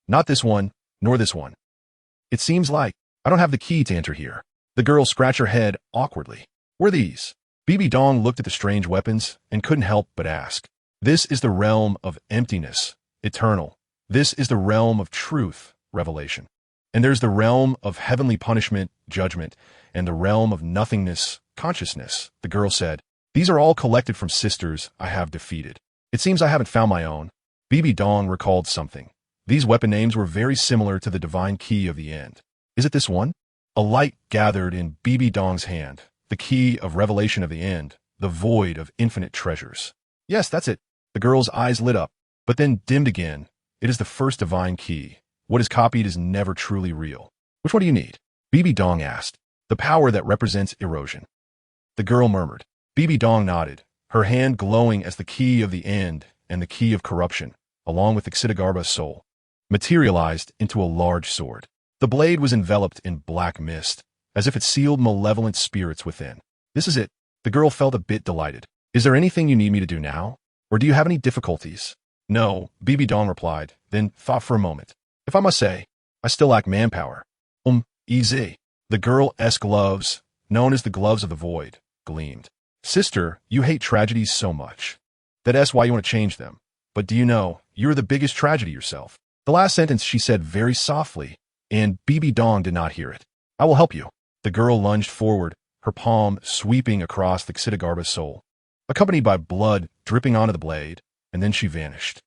Not this one, nor this one. It seems like I don't have the key to enter here. The girl scratched her head awkwardly. Were these? Bibidong looked at the strange weapons and couldn't help but ask. This is the realm of emptiness, eternal. This is the realm of truth, revelation. And there's the realm of heavenly punishment, judgment, and the realm of nothingness, consciousness, the girl said. These are all collected from sisters I have defeated. It seems I haven't found my own. Bibidong recalled something. These weapon names were very similar to the divine key of the end. Is it this one? A light gathered in Bibidong's hand, the key of revelation of the end, the void of infinite treasures. Yes, that's it. The girl's eyes lit up, but then dimmed again. It is the first divine key. What is copied is never truly real. Which one do you need? Bibidong asked. The power that represents erosion. The girl murmured. Bibidong nodded, her hand glowing as the key of the end and the key of corruption, along with Xidagarba's soul, materialized into a large sword. The blade was enveloped in black mist, as if it sealed malevolent spirits within. This is it. The girl felt a bit delighted. Is there anything you need me to do now? Or do you have any difficulties? No, Bibidong replied, then thought for a moment. If I must say, I still lack manpower. Easy. The girl's gloves, known as the gloves of the void, gleamed. Sister, you hate tragedies so much. That's why you want to change them. But do you know, you're the biggest tragedy yourself. The last sentence she said very softly, and Bibidong did not hear it. I will help you. The girl lunged forward, her palm sweeping across the Xidagarba's soul, accompanied by blood dripping onto the blade, and then she vanished.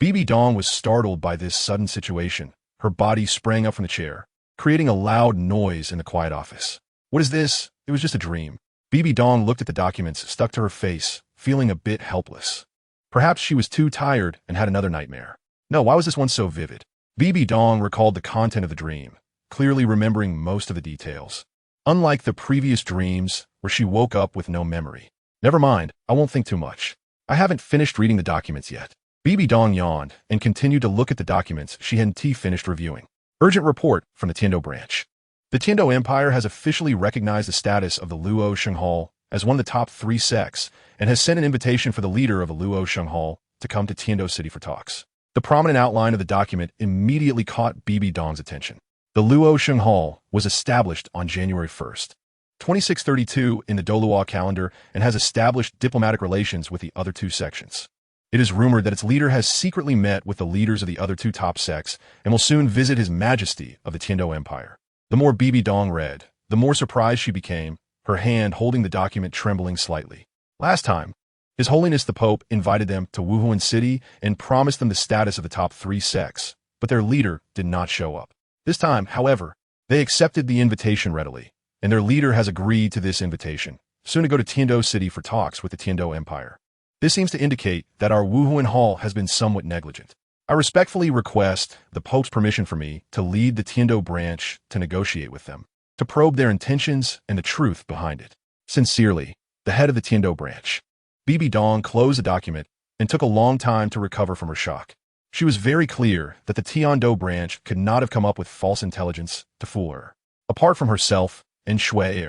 Bibidong was startled by this sudden situation. Her body sprang up from the chair, creating a loud noise in the quiet office. What is this? It was just a dream. Bibidong looked at the documents stuck to her face, feeling a bit helpless. Perhaps she was too tired and had another nightmare. No, why was this one so vivid? Bibidong recalled the content of the dream, clearly remembering most of the details. Unlike the previous dreams, where she woke up with no memory. Never mind, I won't think too much. I haven't finished reading the documents yet. Bibidong yawned and continued to look at the documents she hadn't finished reviewing. Urgent report from the Tiando branch. The Tiando Empire has officially recognized the status of the Luo Shenghal as one of the top 3 sects and has sent an invitation for the leader of the Luo Shenghal to come to Tiando City for talks. The prominent outline of the document immediately caught Bibidong's attention. The Luo Shenghal was established on January 1st, 2632 in the Douluo calendar and has established diplomatic relations with the other 2 sections. It is rumored that its leader has secretly met with the leaders of the other 2 top sects and will soon visit His Majesty of the Tiando Empire. The more Bibidong read, the more surprised she became, her hand holding the document trembling slightly. Last time, His Holiness the Pope invited them to Wuhuan City and promised them the status of the top 3 sects, but their leader did not show up. This time, however, they accepted the invitation readily, and their leader has agreed to this invitation, soon to go to Tiando City for talks with the Tiando Empire. This seems to indicate that our Wuhuan Hall has been somewhat negligent. I respectfully request the Pope's permission for me to lead the Tiando branch to negotiate with them, to probe their intentions and the truth behind it. Sincerely, the head of the Tiando branch. Bibidong closed the document and took a long time to recover from her shock. She was very clear that the Tiando branch could not have come up with false intelligence to fool her. Apart from herself and Shui,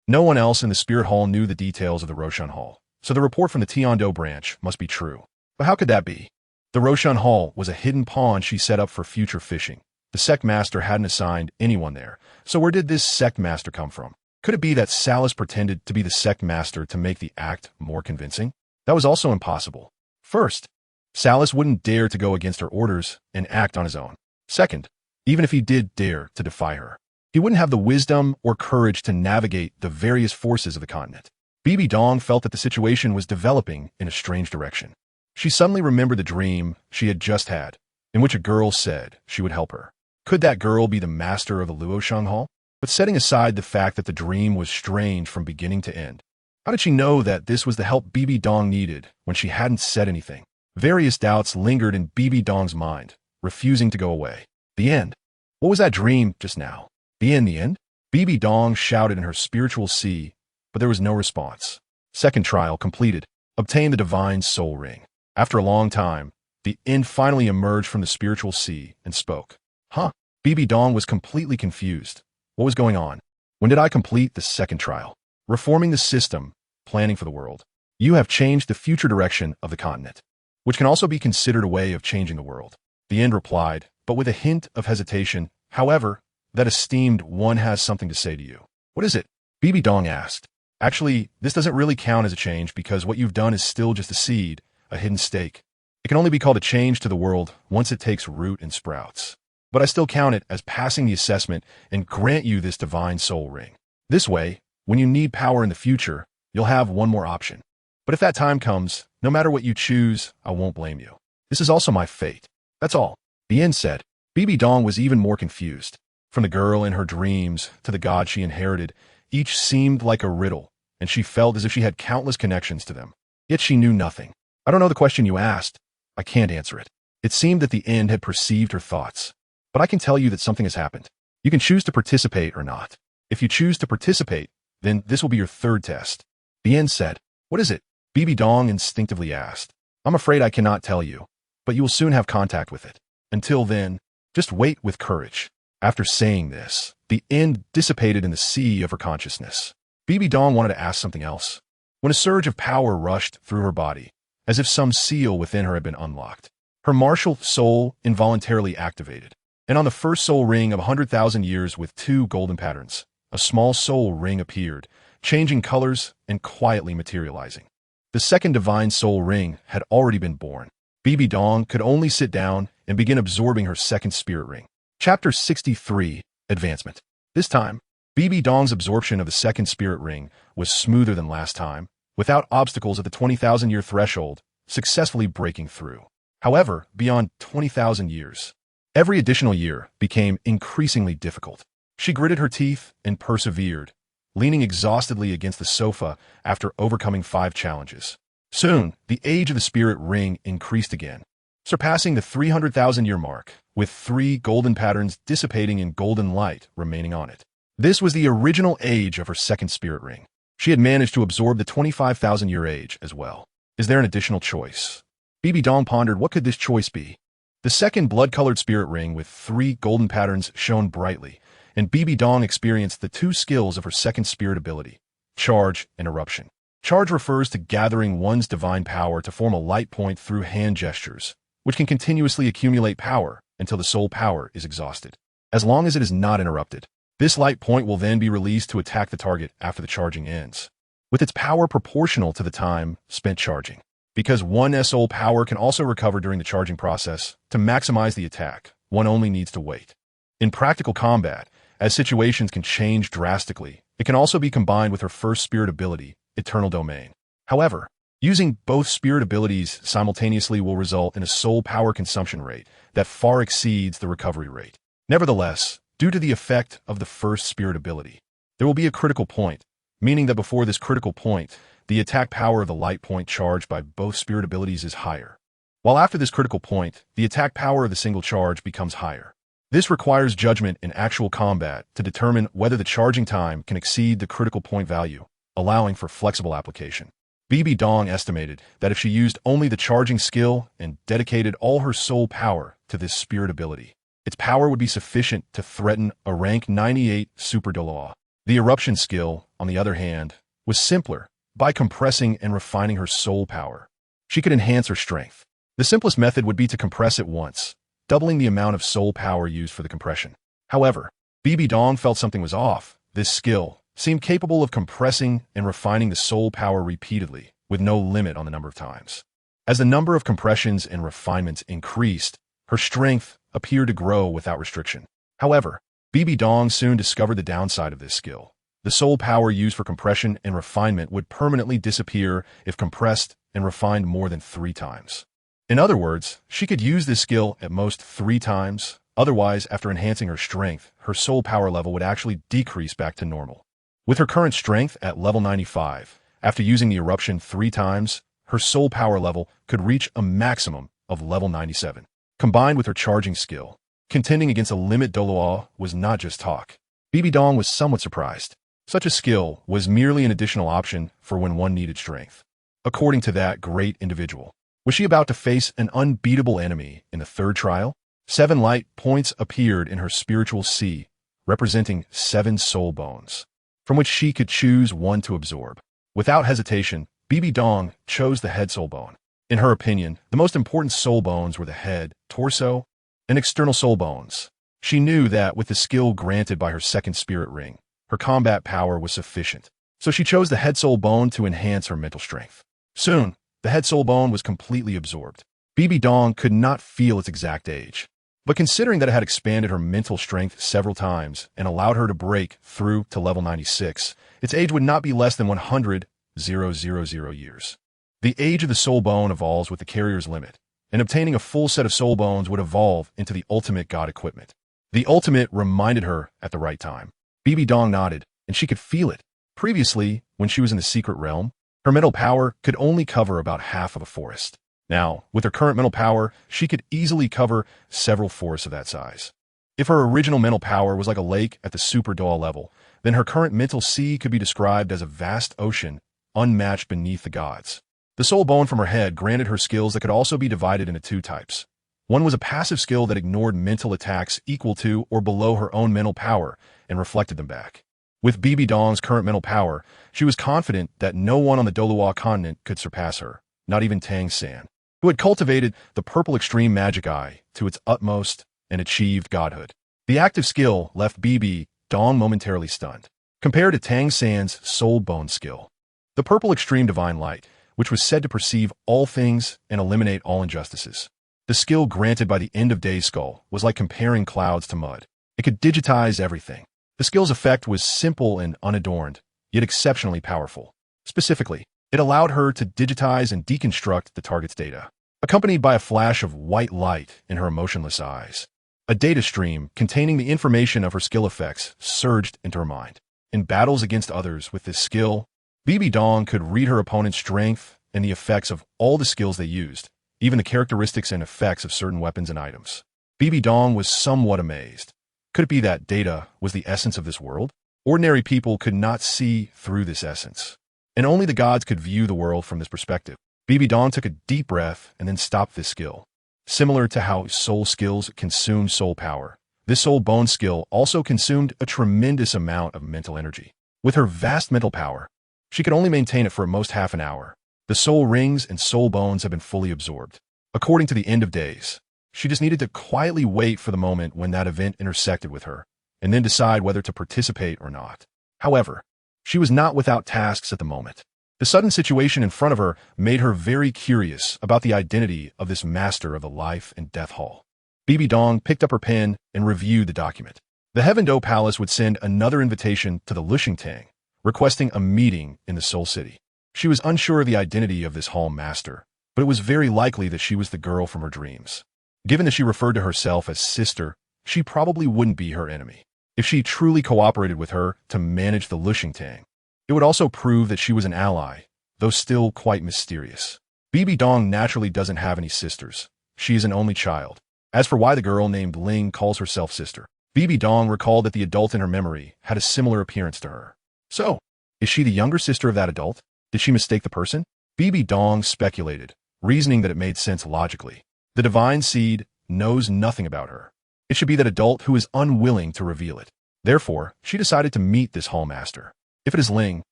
no one else in the Spirit Hall knew the details of the Roshan Hall. So the report from the Tiando branch must be true. But how could that be? The Roshan Hall was a hidden pawn she set up for future fishing. The sect master hadn't assigned anyone there. So where did this sect master come from? Could it be that Salus pretended to be the sect master to make the act more convincing? That was also impossible. First, Salus wouldn't dare to go against her orders and act on his own. Second, even if he did dare to defy her, he wouldn't have the wisdom or courage to navigate the various forces of the continent. Bibidong felt that the situation was developing in a strange direction. She suddenly remembered the dream she had just had, in which a girl said she would help her. Could that girl be the master of the Luosheng Hall? But setting aside the fact that the dream was strange from beginning to end, how did she know that this was the help Bibidong needed when she hadn't said anything? Various doubts lingered in Bibidong's mind, refusing to go away. The end. What was that dream just now? The end? Bibidong shouted in her spiritual sea, but there was no response. Second trial completed. Obtain the divine soul ring. After a long time, the end finally emerged from the spiritual sea and spoke. Huh? Bibidong was completely confused. What was going on? When did I complete the second trial? Reforming the system, planning for the world. You have changed the future direction of the continent, which can also be considered a way of changing the world. The end replied, but with a hint of hesitation. However, that esteemed one has something to say to you. What is it? Bibidong asked. Actually, this doesn't really count as a change because what you've done is still just a seed, a hidden stake. It can only be called a change to the world once it takes root and sprouts. But I still count it as passing the assessment and grant you this divine soul ring. This way, when you need power in the future, you'll have one more option. But if that time comes, no matter what you choose, I won't blame you. This is also my fate. That's all. The end said. Bibidong was even more confused. From the girl in her dreams to the god she inherited, each seemed like a riddle, and she felt as if she had countless connections to them. Yet she knew nothing. I don't know the question you asked. I can't answer it. It seemed that the end had perceived her thoughts. But I can tell you that something has happened. You can choose to participate or not. If you choose to participate, then this will be your third test. The end said. What is it? Bibidong instinctively asked. I'm afraid I cannot tell you, but you will soon have contact with it. Until then, just wait with courage. After saying this, the end dissipated in the sea of her consciousness. Bibidong wanted to ask something else, when a surge of power rushed through her body, as if some seal within her had been unlocked. Her martial soul involuntarily activated, and on the first soul ring of 100,000 years with 2 golden patterns, a small soul ring appeared, changing colors and quietly materializing. The second divine soul ring had already been born. Bibidong could only sit down and begin absorbing her second spirit ring. Chapter 63, Advancement. This time, Bibidong's absorption of the second spirit ring was smoother than last time, without obstacles at the 20,000-year threshold, successfully breaking through. However, beyond 20,000 years, every additional year became increasingly difficult. She gritted her teeth and persevered, leaning exhaustedly against the sofa after overcoming 5 challenges. Soon, the age of the spirit ring increased again, surpassing the 300,000-year mark, with 3 golden patterns dissipating in golden light remaining on it. This was the original age of her second spirit ring. She had managed to absorb the 25,000-year age as well. Is there an additional choice? Bibidong pondered, what could this choice be? The second blood-colored spirit ring with 3 golden patterns shone brightly, and Bibidong experienced the 2 skills of her second spirit ability, charge and eruption. Charge refers to gathering one's divine power to form a light point through hand gestures, which can continuously accumulate power until the soul power is exhausted. As long as it is not interrupted, this light point will then be released to attack the target after the charging ends, with its power proportional to the time spent charging. Because one soul power can also recover during the charging process, to maximize the attack, one only needs to wait. In practical combat, as situations can change drastically, it can also be combined with her first spirit ability, eternal domain. However, using both spirit abilities simultaneously will result in a soul power consumption rate that far exceeds the recovery rate. Nevertheless, due to the effect of the first spirit ability, there will be a critical point, meaning that before this critical point, the attack power of the light point charged by both spirit abilities is higher, while after this critical point, the attack power of the single charge becomes higher. This requires judgment in actual combat to determine whether the charging time can exceed the critical point value, allowing for flexible application. Bibidong estimated that if she used only the charging skill and dedicated all her soul power to this spirit ability, its power would be sufficient to threaten a rank 98 super Douluo. The eruption skill, on the other hand, was simpler. By compressing and refining her soul power, she could enhance her strength. The simplest method would be to compress it once, doubling the amount of soul power used for the compression. However, Bibidong felt something was off. This skill seemed capable of compressing and refining the soul power repeatedly, with no limit on the number of times. As the number of compressions and refinements increased, her strength appeared to grow without restriction. However, Bibidong soon discovered the downside of this skill. The soul power used for compression and refinement would permanently disappear if compressed and refined more than 3 times. In other words, she could use this skill at most 3 times. Otherwise, after enhancing her strength, her soul power level would actually decrease back to normal. With her current strength at level 95, after using the eruption 3 times, her soul power level could reach a maximum of level 97. Combined with her charging skill, contending against a limit Douluo was not just talk. Bibidong was somewhat surprised. Such a skill was merely an additional option for when one needed strength. According to that great individual, was she about to face an unbeatable enemy in the 3rd trial? 7 light points appeared in her spiritual sea, representing 7 soul bones, from which she could choose one to absorb. Without hesitation, Bibidong chose the head soul bone. In her opinion, the most important soul bones were the head, torso, and external soul bones. She knew that with the skill granted by her 2nd spirit ring, her combat power was sufficient, so she chose the head soul bone to enhance her mental strength. Soon, the head soul bone was completely absorbed. Bibidong could not feel its exact age, but considering that it had expanded her mental strength several times and allowed her to break through to level 96, its age would not be less than 100,000 years. The age of the soul bone evolves with the carrier's limit, and obtaining a full set of soul bones would evolve into the ultimate god equipment. The ultimate reminded her at the right time. Bibidong nodded, and she could feel it. Previously, when she was in the secret realm, her mental power could only cover about half of a forest. Now, with her current mental power, she could easily cover several forests of that size. If her original mental power was like a lake at the super Douluo level, then her current mental sea could be described as a vast ocean, unmatched beneath the gods. The soul bone from her head granted her skills that could also be divided into 2 types. One was a passive skill that ignored mental attacks equal to or below her own mental power and reflected them back. With Bibidong's current mental power, she was confident that no one on the Douluo continent could surpass her, not even Tang San, who had cultivated the purple extreme magic eye to its utmost and achieved godhood. The active skill left Bibidong momentarily stunned, compared to Tang San's soul bone skill. The purple extreme divine light, which was said to perceive all things and eliminate all injustices. The skill granted by the end of Day's skull was like comparing clouds to mud. It could digitize everything. The skill's effect was simple and unadorned, yet exceptionally powerful. Specifically, it allowed her to digitize and deconstruct the target's data, accompanied by a flash of white light in her emotionless eyes. A data stream containing the information of her skill effects surged into her mind. In battles against others with this skill, Bibidong could read her opponent's strength and the effects of all the skills they used, even the characteristics and effects of certain weapons and items. Bibidong was somewhat amazed. Could it be that data was the essence of this world? Ordinary people could not see through this essence, and only the gods could view the world from this perspective. Bibidong took a deep breath and then stopped this skill. Similar to how soul skills consume soul power, this soul bone skill also consumed a tremendous amount of mental energy. With her vast mental power, she could only maintain it for at most half an hour. The soul rings and soul bones have been fully absorbed. According to the end of days, she just needed to quietly wait for the moment when that event intersected with her, and then decide whether to participate or not. However, she was not without tasks at the moment. The sudden situation in front of her made her very curious about the identity of this master of the life and death hall. Bibidong picked up her pen and reviewed the document. The Heaven-Do Palace would send another invitation to the Liena, requesting a meeting in the Soul City. She was unsure of the identity of this hall master, but it was very likely that she was the girl from her dreams. Given that she referred to herself as sister, she probably wouldn't be her enemy. If she truly cooperated with her to manage the Liena, it would also prove that she was an ally, though still quite mysterious. Bibidong naturally doesn't have any sisters. She is an only child. As for why the girl named Ling calls herself sister, Bibidong recalled that the adult in her memory had a similar appearance to her. So, is she the younger sister of that adult? Did she mistake the person? Bibidong speculated, reasoning that it made sense logically. The divine seed knows nothing about her. It should be that adult who is unwilling to reveal it. Therefore, she decided to meet this hall master. If it is Ling,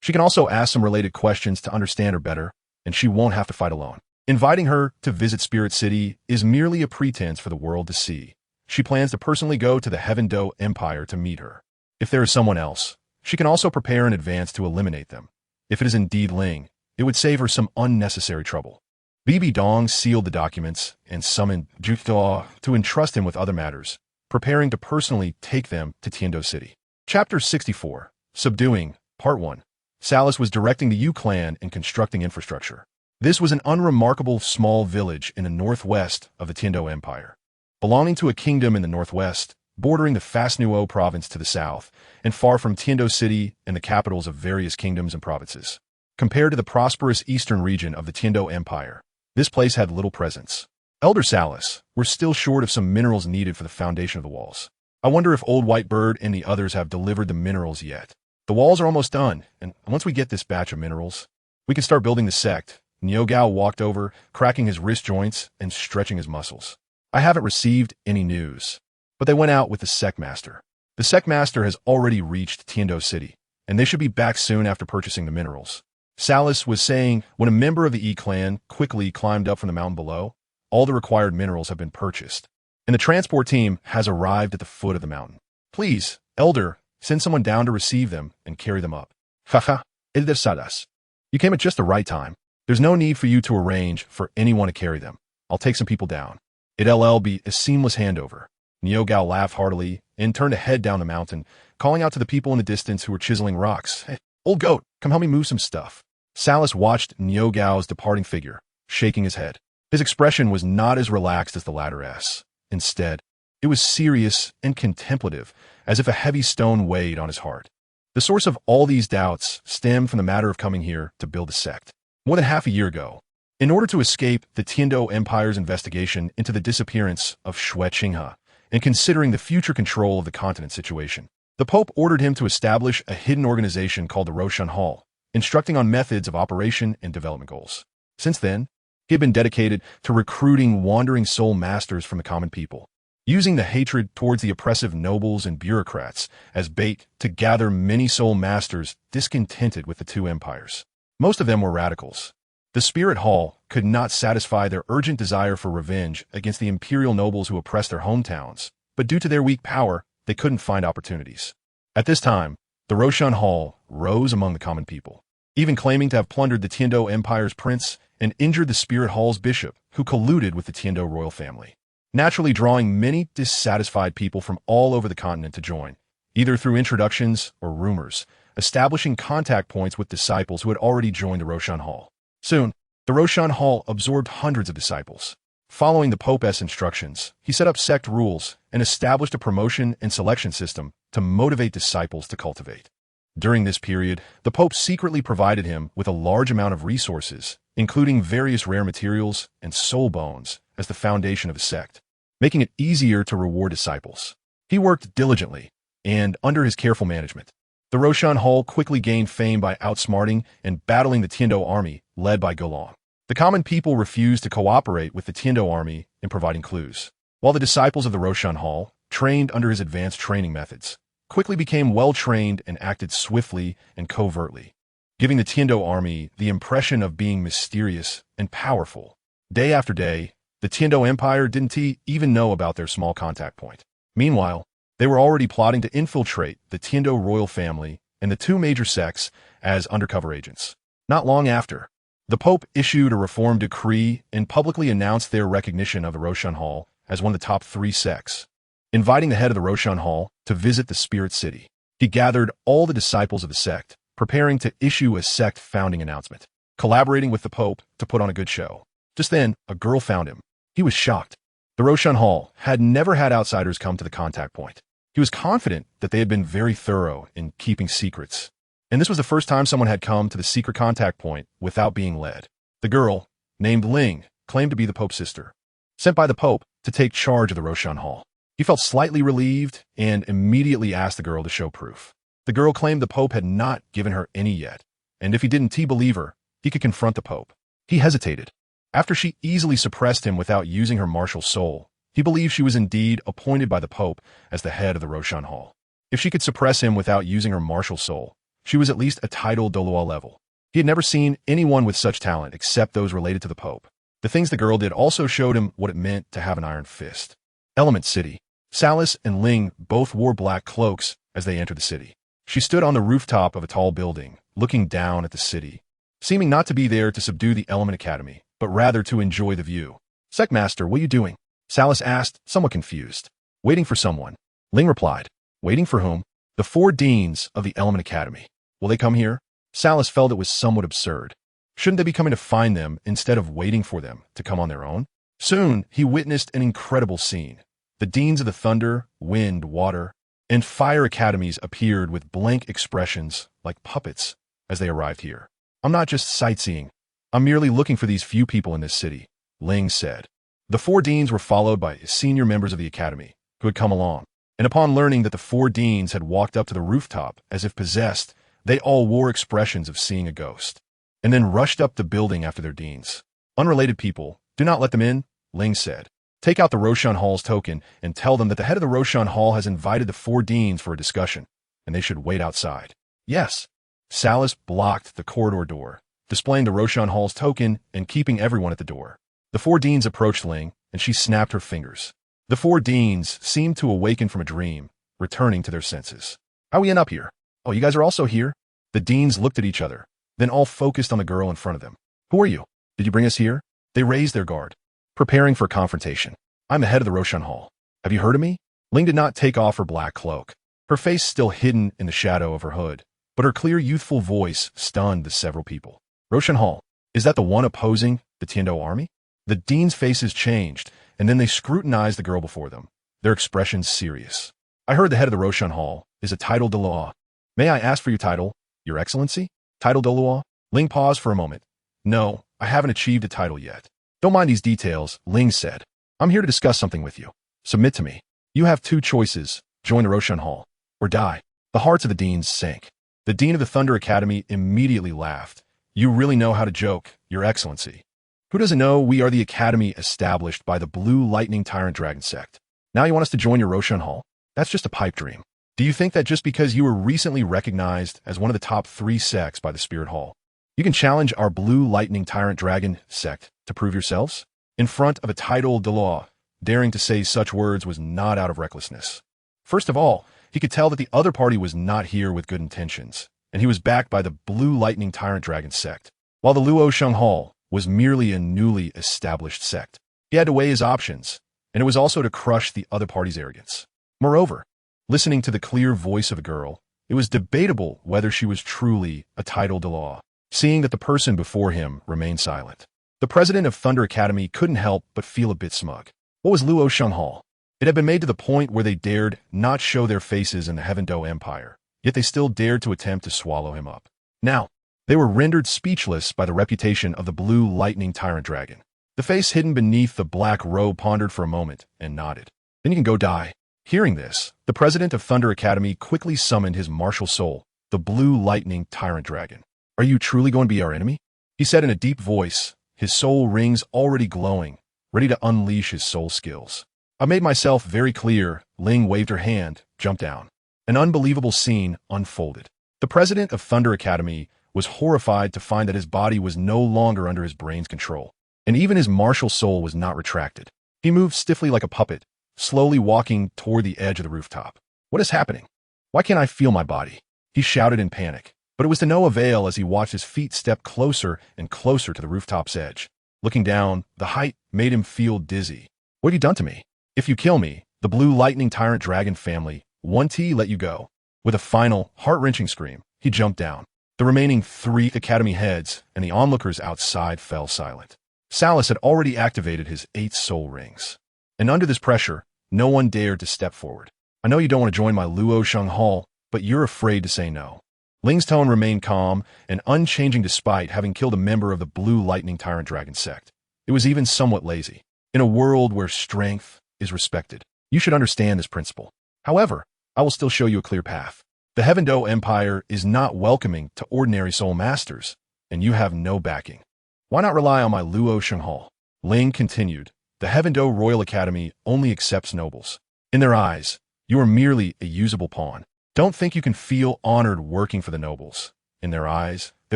she can also ask some related questions to understand her better, and she won't have to fight alone. Inviting her to visit Spirit City is merely a pretense for the world to see. She plans to personally go to the Heaven-Do Empire to meet her. If there is someone else, she can also prepare in advance to eliminate them. If it is indeed Ling, it would save her some unnecessary trouble. Bibidong sealed the documents and summoned Douluo to entrust him with other matters, preparing to personally take them to Tiando City. Chapter 64. Subduing, Part 1. Salas was directing the Yu clan in constructing infrastructure. This was an unremarkable small village in the northwest of the Tiando Empire, belonging to a kingdom in the northwest, bordering the Fasnuo province to the south, and far from Tiando City and the capitals of various kingdoms and provinces. Compared to the prosperous eastern region of the Tiando Empire, this place had little presence. Elder Salas were still short of some minerals needed for the foundation of the walls. I wonder if Old White Bird and the others have delivered the minerals yet. The walls are almost done, and once we get this batch of minerals, we can start building the sect. Niogao walked over, cracking his wrist joints and stretching his muscles. I haven't received any news, but they went out with the sect master. The sect master has already reached Tiando City, and they should be back soon after purchasing the minerals. Salas was saying when a member of the E clan quickly climbed up from the mountain below, all the required minerals have been purchased, and the transport team has arrived at the foot of the mountain. Please, Elder, send someone down to receive them and carry them up. Haha, Elder Salas. You came at just the right time. There's no need for you to arrange for anyone to carry them. I'll take some people down. It'll be a seamless handover. Niogao laughed heartily and turned to head down the mountain, calling out to the people in the distance who were chiseling rocks. Hey, old goat, come help me move some stuff. Salas watched Niogao's departing figure, shaking his head. His expression was not as relaxed as the latter's. Instead, it was serious and contemplative, as if a heavy stone weighed on his heart. The source of all these doubts stemmed from the matter of coming here to build a sect. More than half a year ago, in order to escape the Tiando Empire's investigation into the disappearance of Xue Qinghe, and considering the future control of the continent situation, the Pope ordered him to establish a hidden organization called the Roshan Hall, instructing on methods of operation and development goals. Since then, he had been dedicated to recruiting wandering soul masters from the common people, using the hatred towards the oppressive nobles and bureaucrats as bait to gather many soul masters discontented with the two empires. Most of them were radicals. The Spirit Hall could not satisfy their urgent desire for revenge against the imperial nobles who oppressed their hometowns, but due to their weak power, they couldn't find opportunities. At this time, the Roshan Hall rose among the common people, even claiming to have plundered the Tiando Empire's prince and injured the Spirit Hall's bishop, who colluded with the Tiando royal family, naturally drawing many dissatisfied people from all over the continent to join, either through introductions or rumors, establishing contact points with disciples who had already joined the Roshan Hall. Soon, the Roshan Hall absorbed hundreds of disciples. Following the Pope's instructions, he set up sect rules and established a promotion and selection system to motivate disciples to cultivate. During this period, the Pope secretly provided him with a large amount of resources, including various rare materials and soul bones, as the foundation of his sect, making it easier to reward disciples. He worked diligently, and under his careful management, the Roshan Hall quickly gained fame by outsmarting and battling the Tiando army led by Golong. The common people refused to cooperate with the Tiando army in providing clues, while the disciples of the Roshan Hall, trained under his advanced training methods, quickly became well-trained and acted swiftly and covertly, giving the Tiando army the impression of being mysterious and powerful. Day after day, the Tiando Empire didn't even know about their small contact point. Meanwhile, they were already plotting to infiltrate the Tiando royal family and the two major sects as undercover agents. Not long after, the Pope issued a reform decree and publicly announced their recognition of the Roshan Hall as one of the top 3 sects, inviting the head of the Roshan Hall to visit the Spirit City. He gathered all the disciples of the sect, preparing to issue a sect founding announcement, collaborating with the Pope to put on a good show. Just then, a girl found him. He was shocked. The Roshan Hall had never had outsiders come to the contact point. He was confident that they had been very thorough in keeping secrets, and this was the first time someone had come to the secret contact point without being led. The girl, named Ling, claimed to be the Pope's sister, sent by the Pope to take charge of the Roshan Hall. He felt slightly relieved and immediately asked the girl to show proof. The girl claimed the Pope had not given her any yet, and if he didn't believe her, he could confront the Pope. He hesitated. After she easily suppressed him without using her martial soul, he believed she was indeed appointed by the Pope as the head of the Roshan Hall. If she could suppress him without using her martial soul, she was at least a title Douluo level. He had never seen anyone with such talent except those related to the Pope. The things the girl did also showed him what it meant to have an iron fist. Element City. Salas and Ling both wore black cloaks as they entered the city. She stood on the rooftop of a tall building, looking down at the city, seeming not to be there to subdue the Element Academy, but rather to enjoy the view. "Sectmaster, what are you doing?" Salas asked, somewhat confused. "Waiting for someone." Ling replied. "Waiting for whom?" The 4 deans of the Element Academy. Will they come here? Salas felt it was somewhat absurd. Shouldn't they be coming to find them instead of waiting for them to come on their own? Soon, he witnessed an incredible scene. The deans of the Thunder, Wind, Water, and Fire Academies appeared with blank expressions like puppets as they arrived here. I'm not just sightseeing. I'm merely looking for these few people in this city, Ling said. The 4 deans were followed by senior members of the academy who had come along. And upon learning that the 4 deans had walked up to the rooftop as if possessed, they all wore expressions of seeing a ghost, and then rushed up the building after their deans. Unrelated people, do not let them in, Ling said. Take out the Roshan Hall's token and tell them that the head of the Roshan Hall has invited the 4 deans for a discussion, and they should wait outside. Yes. Salas blocked the corridor door, displaying the Roshan Hall's token and keeping everyone at the door. The 4 deans approached Ling, and she snapped her fingers. The 4 deans seemed to awaken from a dream, returning to their senses. How we end up here? Oh, you guys are also here? The deans looked at each other, then all focused on the girl in front of them. Who are you? Did you bring us here? They raised their guard, preparing for confrontation. I'm the head of the Roshan Hall. Have you heard of me? Ling did not take off her black cloak, her face still hidden in the shadow of her hood, but her clear youthful voice stunned the several people. Roshan Hall, is that the one opposing the Tiando army? The deans' faces changed, and then they scrutinized the girl before them, their expressions serious. I heard the head of the Roshan Hall is a title Douluo. May I ask for your title, Your Excellency? Title Douluo? Ling paused for a moment. No, I haven't achieved a title yet. Don't mind these details, Ling said. I'm here to discuss something with you. Submit to me. You have 2 choices, join the Roshan Hall, or die. The hearts of the deans sank. The dean of the Thunder Academy immediately laughed. You really know how to joke, Your Excellency. Who doesn't know we are the academy established by the Blue Lightning Tyrant Dragon sect? Now you want us to join your Roshan Hall? That's just a pipe dream. Do you think that just because you were recently recognized as one of the top 3 sects by the Spirit Hall, you can challenge our Blue Lightning Tyrant Dragon sect to prove yourselves? In front of a title Douluo, daring to say such words was not out of recklessness. First of all, he could tell that the other party was not here with good intentions, and he was backed by the Blue Lightning Tyrant Dragon sect, while the Luo Sheng Hall was merely a newly established sect. He had to weigh his options, and it was also to crush the other party's arrogance. Moreover, listening to the clear voice of a girl, it was debatable whether she was truly a title Douluo, seeing that the person before him remained silent. The president of Thunder Academy couldn't help but feel a bit smug. What was Luo Sheng Hall? It had been made to the point where they dared not show their faces in the Heaven Do Empire, yet they still dared to attempt to swallow him up. Now, they were rendered speechless by the reputation of the Blue Lightning Tyrant Dragon. The face hidden beneath the black robe pondered for a moment and nodded. Then you can go die. Hearing this, the president of Thunder Academy quickly summoned his martial soul, the Blue Lightning Tyrant Dragon. Are you truly going to be our enemy? He said in a deep voice, his soul rings already glowing, ready to unleash his soul skills. I made myself very clear. Ling waved her hand, jumped down. An unbelievable scene unfolded. The president of Thunder Academy was horrified to find that his body was no longer under his brain's control, and even his martial soul was not retracted. He moved stiffly like a puppet, slowly walking toward the edge of the rooftop. What is happening? Why can't I feel my body? He shouted in panic, but it was to no avail as he watched his feet step closer and closer to the rooftop's edge. Looking down, the height made him feel dizzy. What have you done to me? If you kill me, the Blue Lightning Tyrant Dragon family, 1T let you go. With a final, heart-wrenching scream, he jumped down. The remaining 3 academy heads and the onlookers outside fell silent. Salas had already activated his 8 soul rings, and under this pressure, no one dared to step forward. I know you don't want to join my Luo Sheng Hall, but you're afraid to say no. Ling's tone remained calm and unchanging despite having killed a member of the Blue Lightning Tyrant Dragon sect. It was even somewhat lazy. In a world where strength is respected, you should understand this principle. However, I will still show you a clear path. The Heaven Do Empire is not welcoming to ordinary soul masters, and you have no backing. Why not rely on my Luo Sheng Hall? Ling continued. The Heaven Do Royal Academy only accepts nobles. In their eyes, you are merely a usable pawn. Don't think you can feel honored working for the nobles. In their eyes, they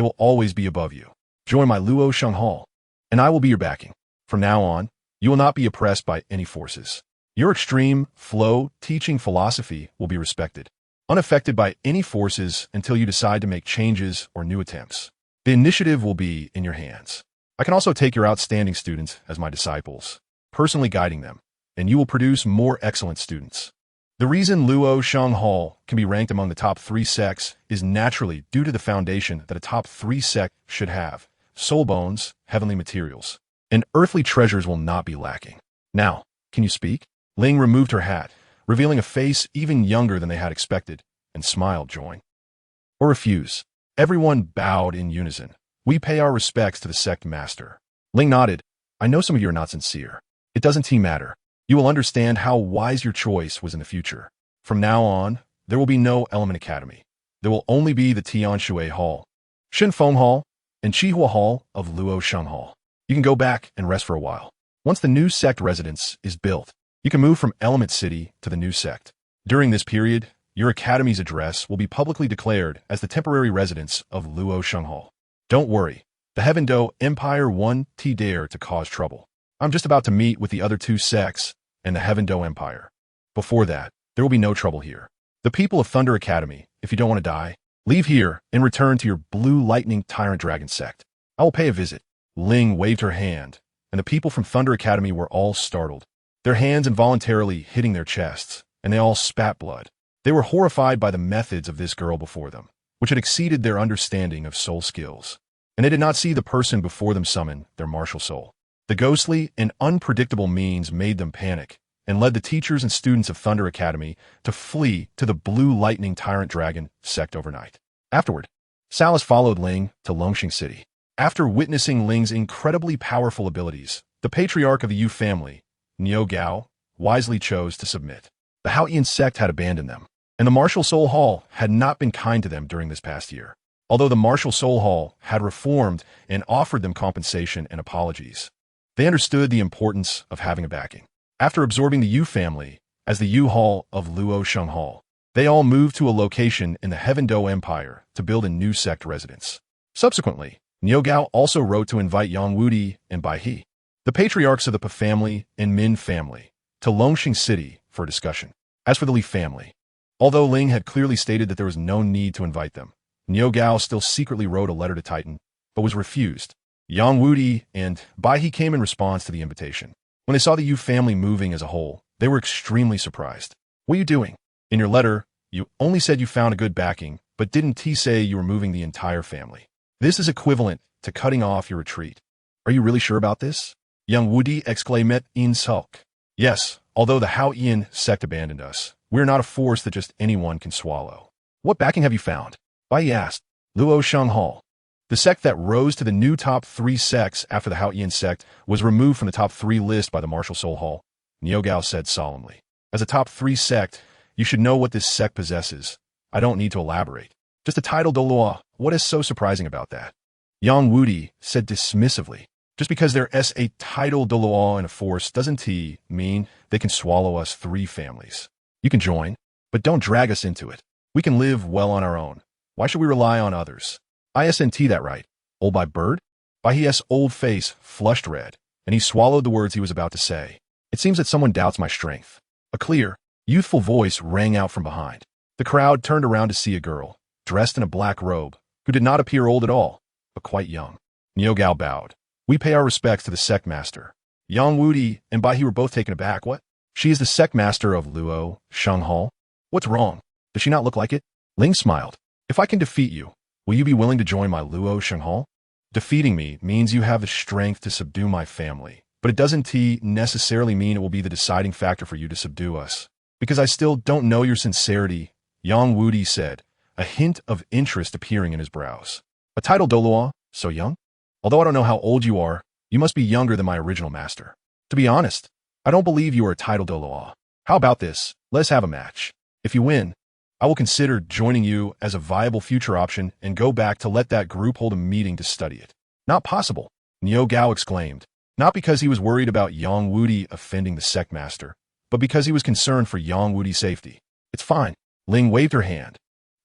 will always be above you. Join my Luo Sheng Hall, and I will be your backing. From now on, you will not be oppressed by any forces. Your extreme, flow, teaching philosophy will be respected, unaffected by any forces until you decide to make changes or new attempts. The initiative will be in your hands. I can also take your outstanding students as my disciples, personally guiding them, and you will produce more excellent students. The reason Luo Shanghao can be ranked among the top 3 sects is naturally due to the foundation that a top 3 sect should have: soul bones, heavenly materials, and earthly treasures will not be lacking. Now, can you speak? Ling removed her hat, revealing a face even younger than they had expected, and smiled. Join or refuse. Everyone bowed in unison. We pay our respects to the sect master. Ling nodded. I know some of you are not sincere. It doesn't matter. You will understand how wise your choice was in the future. From now on, there will be no Element Academy. There will only be the Qian Renxue Hall, Shinfeng Hall, and Qihua Hall of Luo Sheng Hall. You can go back and rest for a while. Once the new sect residence is built, you can move from Element City to the new sect. During this period, your academy's address will be publicly declared as the temporary residence of Luo Sheng Hall. Don't worry, the Heaven Do Empire won't dare to cause trouble. I'm just about to meet with the other 2 sects and the Heaven Do Empire. Before that, there will be no trouble here. The people of Thunder Academy, if you don't want to die, leave here and return to your Blue Lightning Tyrant Dragon sect. I will pay a visit. Ling waved her hand, and the people from Thunder Academy were all startled, their hands involuntarily hitting their chests, and they all spat blood. They were horrified by the methods of this girl before them, which had exceeded their understanding of soul skills, and they did not see the person before them summon their martial soul. The ghostly and unpredictable means made them panic and led the teachers and students of Thunder Academy to flee to the Blue Lightning Tyrant Dragon sect overnight. Afterward, Salas followed Ling to Longxing City. After witnessing Ling's incredibly powerful abilities, the patriarch of the Yu family, Niu Gao, wisely chose to submit. The Haoyan sect had abandoned them, and the Martial Soul Hall had not been kind to them during this past year. Although the Martial Soul Hall had reformed and offered them compensation and apologies, they understood the importance of having a backing. After absorbing the Yu family as the Yu Hall of Luo Sheng Hall, they all moved to a location in the Heaven Do Empire to build a new sect residence. Subsequently, Niu Gao also wrote to invite Yang Wudi and Bai He, the patriarchs of the Pa family and Min family, to Longxing City for a discussion. As for the Li family, although Ling had clearly stated that there was no need to invite them, Niu Gao still secretly wrote a letter to Titan, but was refused. Yang Wudi and Bai He came in response to the invitation. When they saw the Yu family moving as a whole, they were extremely surprised. What are you doing? In your letter, you only said you found a good backing, but didn't say you were moving the entire family. This is equivalent to cutting off your retreat. Are you really sure about this? Yang Wudi exclaimed in sulk. Yes, although the Haoyan sect abandoned us, we're not a force that just anyone can swallow. What backing have you found? Bai He asked. Luo Sheng Hall, the sect that rose to the new top 3 sects after the Haoyan sect was removed from the top 3 list by the Martial Soul Hall, Niu Gao said solemnly. As a top 3 sect, you should know what this sect possesses. I don't need to elaborate. Just a title Douluo. What is so surprising about that? Yang Wudi said dismissively. Just because there's a title Douluo in a force doesn't mean they can swallow us 3 families. You can join, but don't drag us into it. We can live well on our own. Why should we rely on others? Isn't that right? Old by bird? Bai He's old face flushed red, and he swallowed the words he was about to say. It seems that someone doubts my strength. A clear, youthful voice rang out from behind. The crowd turned around to see a girl, dressed in a black robe, who did not appear old at all, but quite young. Niu Gao bowed. We pay our respects to the sect master. Yang Wudi and Bai He were both taken aback. What? She is the sect master of Luo Sheng Hall? What's wrong? Does she not look like it? Ling smiled. If I can defeat you, will you be willing to join my Luo Sheng Hall? Defeating me means you have the strength to subdue my family, but it doesn't necessarily mean it will be the deciding factor for you to subdue us. Because I still don't know your sincerity, Yang Wudi said, a hint of interest appearing in his brows. A title Douluo? So young? Although I don't know how old you are, you must be younger than my original master. To be honest, I don't believe you are a title Douluo. How about this? Let's have a match. If you win, I will consider joining you as a viable future option and go back to let that group hold a meeting to study it. Not possible, Niu Gao exclaimed, not because he was worried about Yang Wudi offending the sect master, but because he was concerned for Yang Wudi's safety. It's fine. Ling waved her hand.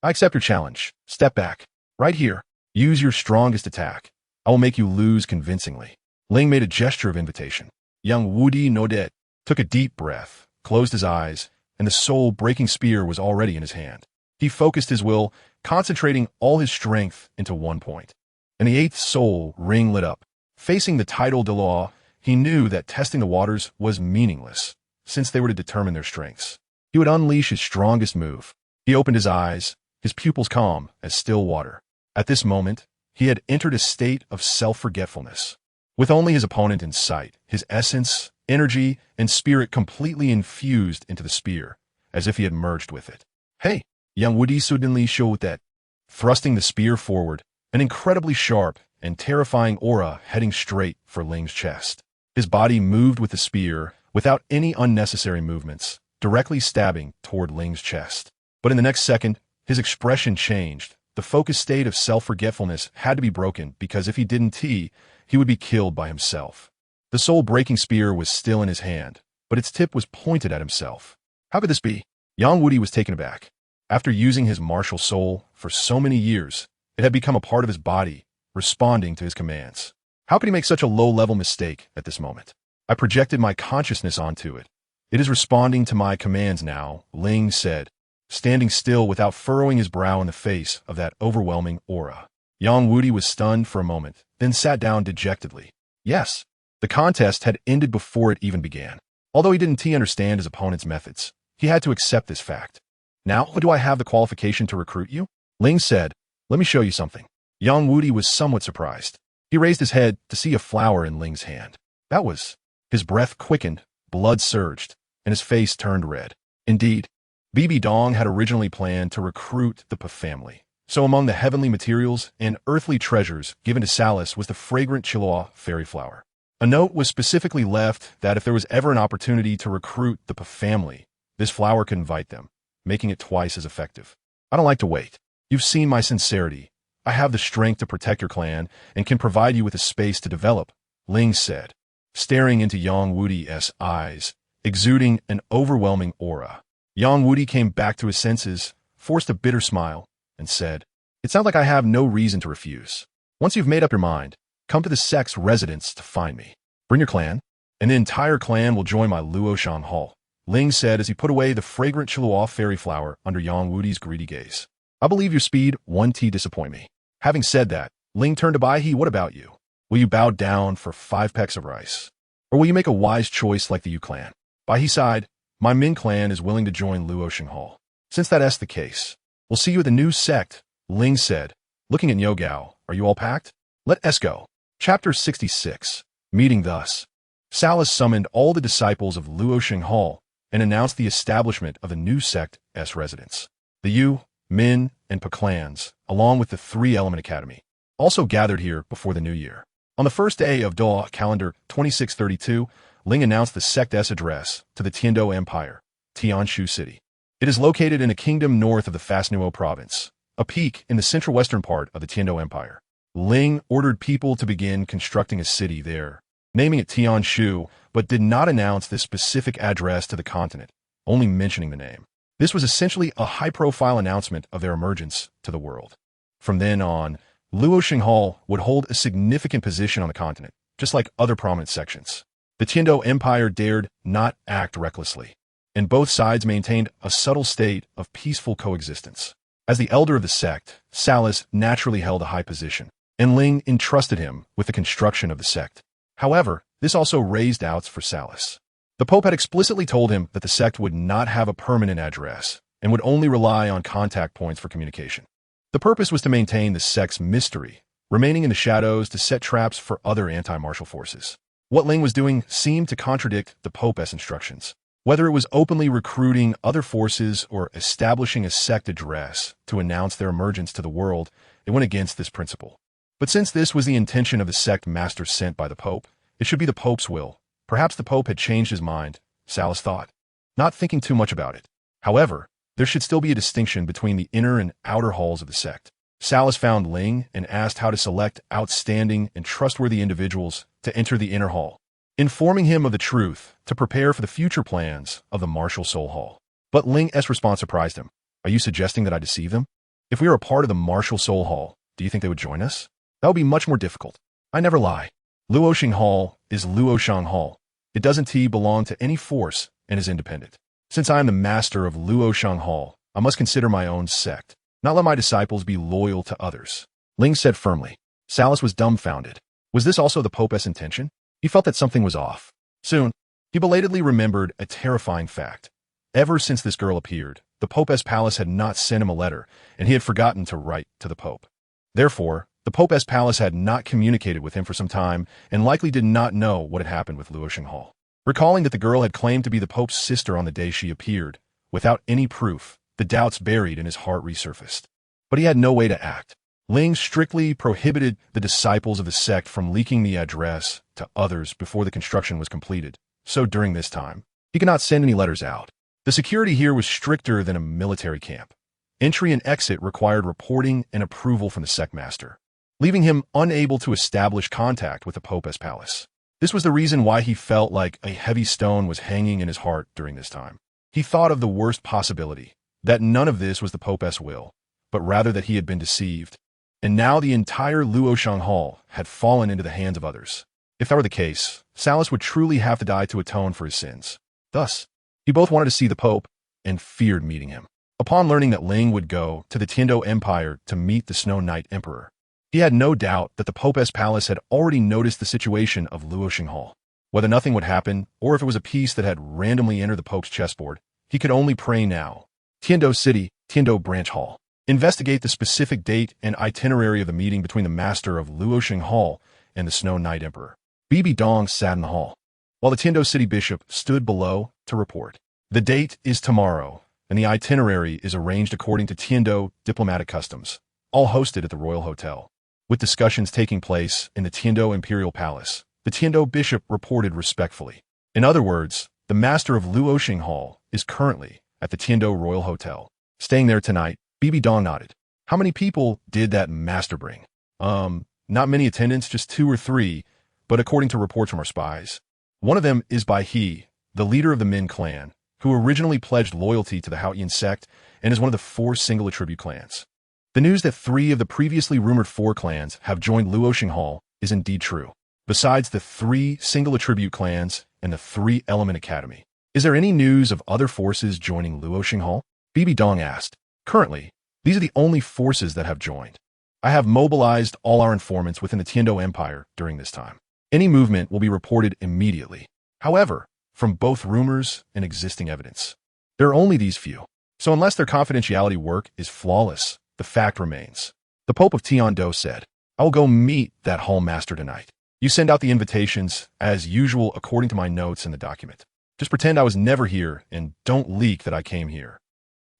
I accept your challenge. Step back. Right here. Use your strongest attack. I will make you lose convincingly. Ling made a gesture of invitation. Yang Wudi nodded, took a deep breath, closed his eyes, and the soul-breaking spear was already in his hand. He focused his will, concentrating all his strength into one point. And the 8th soul ring lit up. Facing the title Douluo, he knew that testing the waters was meaningless, since they were to determine their strengths. he would unleash his strongest move. He opened his eyes, his pupils calm as still water. At this moment, he had entered a state of self-forgetfulness. With only his opponent in sight, his essence, energy, and spirit completely infused into the spear, as if he had merged with it. Hey, Yang Wudi suddenly showed that, thrusting the spear forward, an incredibly sharp and terrifying aura heading straight for Ling's chest. His body moved with the spear, without any unnecessary movements, directly stabbing toward Ling's chest. But in the next second, his expression changed. The focused state of self-forgetfulness had to be broken because if he didn't, he would be killed by himself. The soul-breaking spear was still in his hand, but its tip was pointed at himself. How could this be? Yang Wudi was taken aback. After using his martial soul for so many years, it had become a part of his body, responding to his commands. How could he make such a low-level mistake at this moment? I projected my consciousness onto it. It is responding to my commands now, Ling said, standing still without furrowing his brow in the face of that overwhelming aura. Yang Wudi was stunned for a moment, then sat down dejectedly. Yes, the contest had ended before it even began. Although he didn't understand his opponent's methods, he had to accept this fact. Now, do I have the qualification to recruit you? Ling said, let me show you something. Yang Wudi was somewhat surprised. He raised his head to see a flower in Ling's hand. That was. His breath quickened, blood surged, and his face turned red. Indeed, Bibidong had originally planned to recruit the family. So among the heavenly materials and earthly treasures given to Salis was the fragrant Chiloa fairy flower. A note was specifically left that if there was ever an opportunity to recruit the family, this flower could invite them, making it twice as effective. I don't like to wait. You've seen my sincerity. I have the strength to protect your clan and can provide you with a space to develop, Ling said, staring into Yang Wudi's eyes, exuding an overwhelming aura. Yang Wudi came back to his senses, forced a bitter smile, and said, it sounds like I have no reason to refuse. Once you've made up your mind, come to the sect's residence to find me. Bring your clan, and the entire clan will join my Luoshang Hall, Ling said as he put away the fragrant Chiloa fairy flower under Yang Wudi's greedy gaze. I believe your speed won't disappoint me. Having said that, Ling turned to Bai. What about you? Will you bow down for 5 pecks of rice? Or will you make a wise choice like the Yu clan? Bai sighed, my Min clan is willing to join Luoshang Hall. Since that's the case, we'll see you at the new sect, Ling said, looking at Yogao. Are you all packed? Let's go. Chapter 66. Meeting thus. Salis summoned all the disciples of Luoshang Hall and announced the establishment of the new sect's residence. The Yu, Min, and Pa clans, along with the 3-Element Academy, also gathered here before the new year. On the first day of Douluo calendar 2632, Ling announced the sect's address to the Tiando Empire, Tianshu City. It is located in a kingdom north of the Fasnuo province, a peak in the central-western part of the Tiando Empire. Ling ordered people to begin constructing a city there, naming it Tianshu, but did not announce the specific address to the continent, only mentioning the name. This was essentially a high-profile announcement of their emergence to the world. From then on, Luoshang Hall would hold a significant position on the continent, just like other prominent sections. The Tiando Empire dared not act recklessly, and both sides maintained a subtle state of peaceful coexistence. As the elder of the sect, Salis naturally held a high position, and Ling entrusted him with the construction of the sect. However, this also raised doubts for Salis. The Pope had explicitly told him that the sect would not have a permanent address and would only rely on contact points for communication. The purpose was to maintain the sect's mystery, remaining in the shadows to set traps for other anti-martial forces. What Ling was doing seemed to contradict the Pope's instructions. Whether it was openly recruiting other forces or establishing a sect address to announce their emergence to the world, it went against this principle. But since this was the intention of the sect master sent by the Pope, it should be the Pope's will. Perhaps the Pope had changed his mind, Salis thought, not thinking too much about it. However, there should still be a distinction between the inner and outer halls of the sect. Salis found Ling and asked how to select outstanding and trustworthy individuals to enter the inner hall, informing him of the truth to prepare for the future plans of the Martial Soul Hall. But Ling's response surprised him. Are you suggesting that I deceive them? If we are a part of the Martial Soul Hall, do you think they would join us? That would be much more difficult. I never lie. Luoshang Hall is Luoshang Hall. It doesn't belong to any force and is independent. Since I am the master of Luoshang Hall, I must consider my own sect, not let my disciples be loyal to others, Ling said firmly. Salis was dumbfounded. Was this also the Pope's intention? He felt that something was off. Soon, he belatedly remembered a terrifying fact. Ever since this girl appeared, the Pope's palace had not sent him a letter, and he had forgotten to write to the Pope. Therefore, the Pope's palace had not communicated with him for some time and likely did not know what had happened with Luo Xinghao. Recalling that the girl had claimed to be the Pope's sister on the day she appeared, without any proof, the doubts buried in his heart resurfaced. But he had no way to act. Ling strictly prohibited the disciples of the sect from leaking the address to others before the construction was completed, so during this time, he could not send any letters out. The security here was stricter than a military camp. Entry and exit required reporting and approval from the sect master, leaving him unable to establish contact with the Pope's palace. This was the reason why he felt like a heavy stone was hanging in his heart during this time. He thought of the worst possibility, that none of this was the Pope's will, but rather that he had been deceived. And now the entire Luo Xinghao had fallen into the hands of others. If that were the case, Salas would truly have to die to atone for his sins. Thus, he both wanted to see the Pope and feared meeting him. Upon learning that Ling would go to the Tiando Empire to meet the Snow Knight Emperor, he had no doubt that the Pope's palace had already noticed the situation of Luo Xinghao. Whether nothing would happen, or if it was a piece that had randomly entered the Pope's chessboard, he could only pray now. Tiando City, Tiando Branch Hall. Investigate the specific date and itinerary of the meeting between the master of Luo Xinghao and the Snow Knight Emperor. Bibidong sat in the hall, while the Tiando City bishop stood below to report. The date is tomorrow, and the itinerary is arranged according to Tiando diplomatic customs, all hosted at the Royal Hotel. With discussions taking place in the Tiando Imperial Palace, the Tiando bishop reported respectfully. In other words, the master of Luo Xinghao is currently at the Tiando Royal Hotel. Staying there tonight, Bibidong nodded. How many people did that master bring? Not many attendants, just 2 or 3, but according to reports from our spies. One of them is Bai He, the leader of the Min clan, who originally pledged loyalty to the Haoyan sect and is one of the 4 single attribute clans. The news that 3 of the previously rumored 4 clans have joined Luo Xinghao is indeed true. Besides the 3 single attribute clans and the 3 element academy, is there any news of other forces joining Luo Xinghao? Bibidong asked. Currently, these are the only forces that have joined. I have mobilized all our informants within the Tiando Empire during this time. Any movement will be reported immediately. However, from both rumors and existing evidence, there are only these few. So unless their confidentiality work is flawless, the fact remains. The Pope of Tiando said, I will go meet that hall master tonight. You send out the invitations, as usual according to my notes in the document. Just pretend I was never here and don't leak that I came here.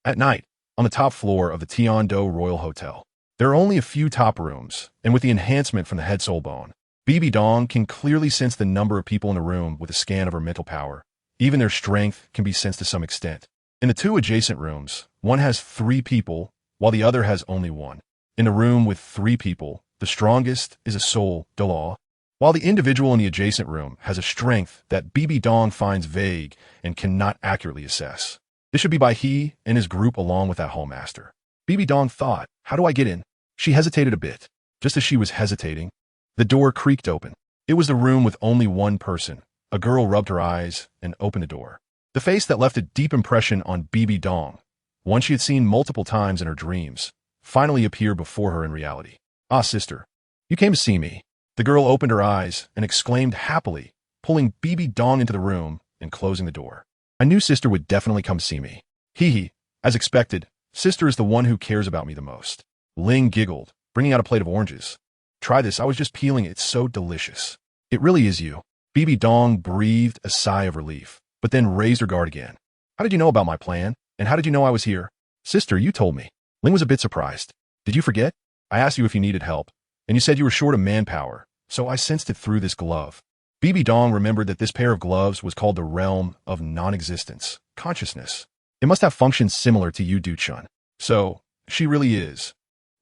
At night, on the top floor of the Tiando Royal Hotel, there are only a few top rooms, and with the enhancement from the head soul bone, Bibidong can clearly sense the number of people in the room with a scan of her mental power. Even their strength can be sensed to some extent. In the 2 adjacent rooms, one has 3 people, while the other has only 1. In the room with 3 people, the strongest is a soul, Douluo, while the individual in the adjacent room has a strength that Bibidong finds vague and cannot accurately assess. This should be by he and his group along with that hallmaster. Bibidong thought, how do I get in? She hesitated a bit. Just as she was hesitating, the door creaked open. It was the room with only 1 person. A girl rubbed her eyes and opened the door. The face that left a deep impression on Bibidong, one she had seen multiple times in her dreams, finally appeared before her in reality. Ah, sister, you came to see me. The girl opened her eyes and exclaimed happily, pulling Bibidong into the room and closing the door. I knew sister would definitely come see me. Hee. As expected, sister is the one who cares about me the most. Ling giggled, bringing out a plate of oranges. Try this, I was just peeling it, it's so delicious. It really is you. Bibidong breathed a sigh of relief, but then raised her guard again. How did you know about my plan? And how did you know I was here? Sister, you told me. Ling was a bit surprised. Did you forget? I asked you if you needed help, and you said you were short of manpower, so I sensed it through this glove. Bibidong remembered that this pair of gloves was called the realm of non-existence, consciousness. It must have functions similar to you, Duchun. So, she really is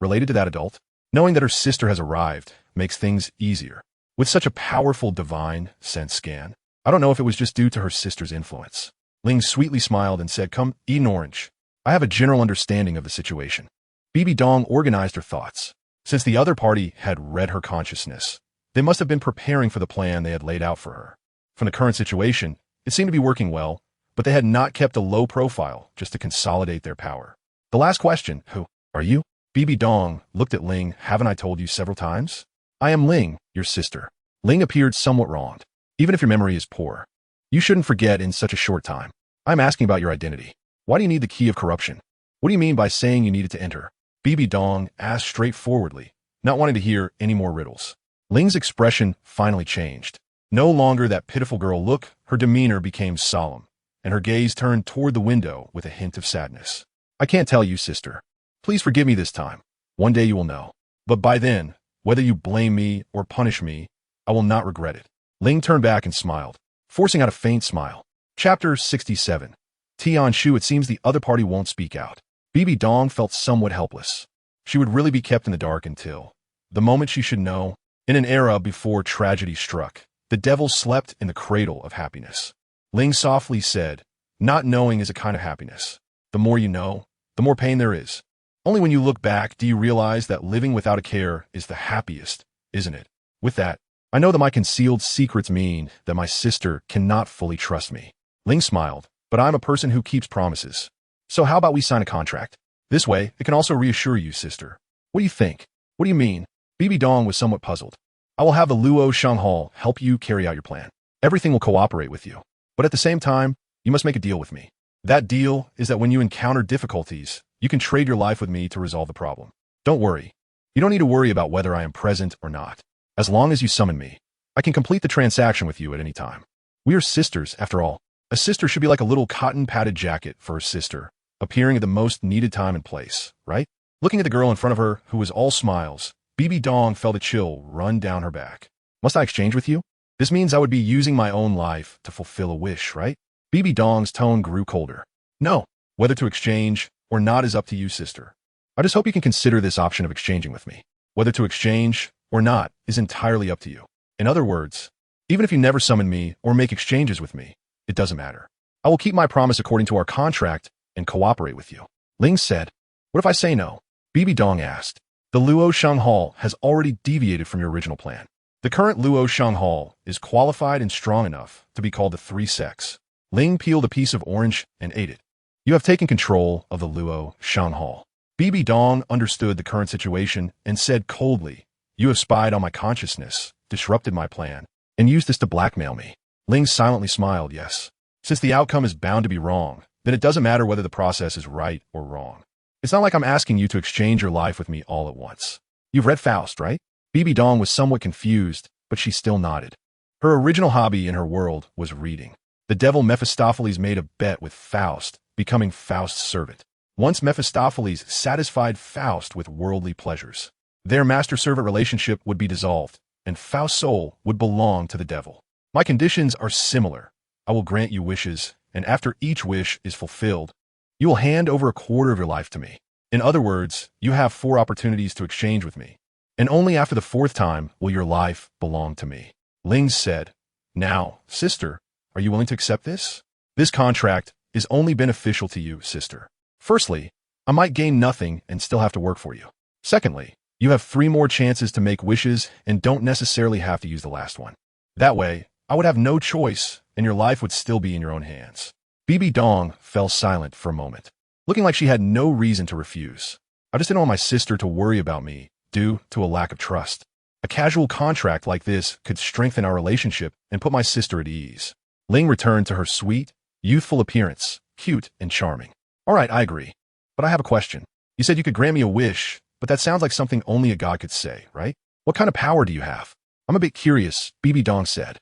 related to that adult. Knowing that her sister has arrived makes things easier. With such a powerful divine sense scan, I don't know if it was just due to her sister's influence. Ling sweetly smiled and said, come, eat an orange. I have a general understanding of the situation. Bibidong organized her thoughts. Since the other party had read her consciousness, they must have been preparing for the plan they had laid out for her. From the current situation, it seemed to be working well, but they had not kept a low profile just to consolidate their power. The last question, who are you? Bibidong looked at Ling. Haven't I told you several times? I am Ling, your sister. Ling appeared somewhat wronged. Even if your memory is poor, you shouldn't forget in such a short time. I'm asking about your identity. Why do you need the key of corruption? What do you mean by saying you needed to enter? Bibidong asked straightforwardly, not wanting to hear any more riddles. Ling's expression finally changed. No longer that pitiful girl look, her demeanor became solemn, and her gaze turned toward the window with a hint of sadness. I can't tell you, sister. Please forgive me this time. One day you will know. But by then, whether you blame me or punish me, I will not regret it. Ling turned back and smiled, forcing out a faint smile. Chapter 67. Qian Renxue. It seems the other party won't speak out. Bibidong felt somewhat helpless. She would really be kept in the dark until the moment she should know. In an era before tragedy struck, the devil slept in the cradle of happiness. Ling softly said, not knowing is a kind of happiness. The more you know, the more pain there is. Only when you look back do you realize that living without a care is the happiest, isn't it? With that, I know that my concealed secrets mean that my sister cannot fully trust me. Ling smiled, but I'm a person who keeps promises. So how about we sign a contract? This way, it can also reassure you, sister. What do you think? What do you mean? Bibidong was somewhat puzzled. I will have the Luo Shanghal help you carry out your plan. Everything will cooperate with you. But at the same time, you must make a deal with me. That deal is that when you encounter difficulties, you can trade your life with me to resolve the problem. Don't worry. You don't need to worry about whether I am present or not. As long as you summon me, I can complete the transaction with you at any time. We are sisters, after all. A sister should be like a little cotton-padded jacket for her sister, appearing at the most needed time and place, right? Looking at the girl in front of her, who was all smiles, Bibidong felt a chill run down her back. Must I exchange with you? This means I would be using my own life to fulfill a wish, right? Bibidong's tone grew colder. No, whether to exchange or not is up to you, sister. I just hope you can consider this option of exchanging with me. Whether to exchange or not is entirely up to you. In other words, even if you never summon me or make exchanges with me, it doesn't matter. I will keep my promise according to our contract and cooperate with you. Ling said, what if I say no? Bibidong asked. The Luo Shanghal has already deviated from your original plan. The current Luo Shanghal is qualified and strong enough to be called the Three Sects. Ling peeled a piece of orange and ate it. You have taken control of the Luo Shanghal. Bibidong understood the current situation and said coldly, you have spied on my consciousness, disrupted my plan, and used this to blackmail me. Ling silently smiled, yes. Since the outcome is bound to be wrong, then it doesn't matter whether the process is right or wrong. It's not like I'm asking you to exchange your life with me all at once. You've read Faust, right? Bibidong was somewhat confused, but she still nodded. Her original hobby in her world was reading. The devil Mephistopheles made a bet with Faust, becoming Faust's servant. Once Mephistopheles satisfied Faust with worldly pleasures, their master-servant relationship would be dissolved, and Faust's soul would belong to the devil. My conditions are similar. I will grant you wishes, and after each wish is fulfilled, you will hand over a quarter of your life to me. In other words, you have 4 opportunities to exchange with me, and only after the 4th time will your life belong to me. Ling said, now, sister, are you willing to accept this? This contract is only beneficial to you, sister. Firstly, I might gain nothing and still have to work for you. Secondly, you have 3 more chances to make wishes and don't necessarily have to use the last one. That way, I would have no choice and your life would still be in your own hands. Bibidong fell silent for a moment, looking like she had no reason to refuse. I just didn't want my sister to worry about me due to a lack of trust. A casual contract like this could strengthen our relationship and put my sister at ease. Ling returned to her sweet, youthful appearance, cute and charming. All right, I agree. But I have a question. You said you could grant me a wish, but that sounds like something only a god could say, right? What kind of power do you have? I'm a bit curious, Bibidong said.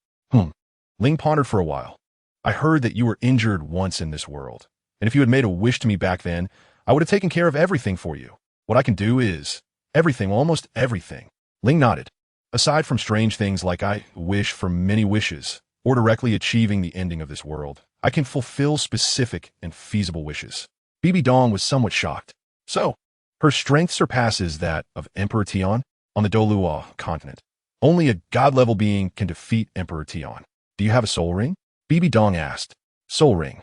Ling pondered for a while. I heard that you were injured once in this world, and if you had made a wish to me back then, I would have taken care of everything for you. What I can do is everything, almost everything. Ling nodded. Aside from strange things like I wish for many wishes, or directly achieving the ending of this world, I can fulfill specific and feasible wishes. Bibidong was somewhat shocked. So, her strength surpasses that of Emperor Tian on the Douluo continent. Only a god-level being can defeat Emperor Tian. Do you have a soul ring? Bibidong asked. Soul ring.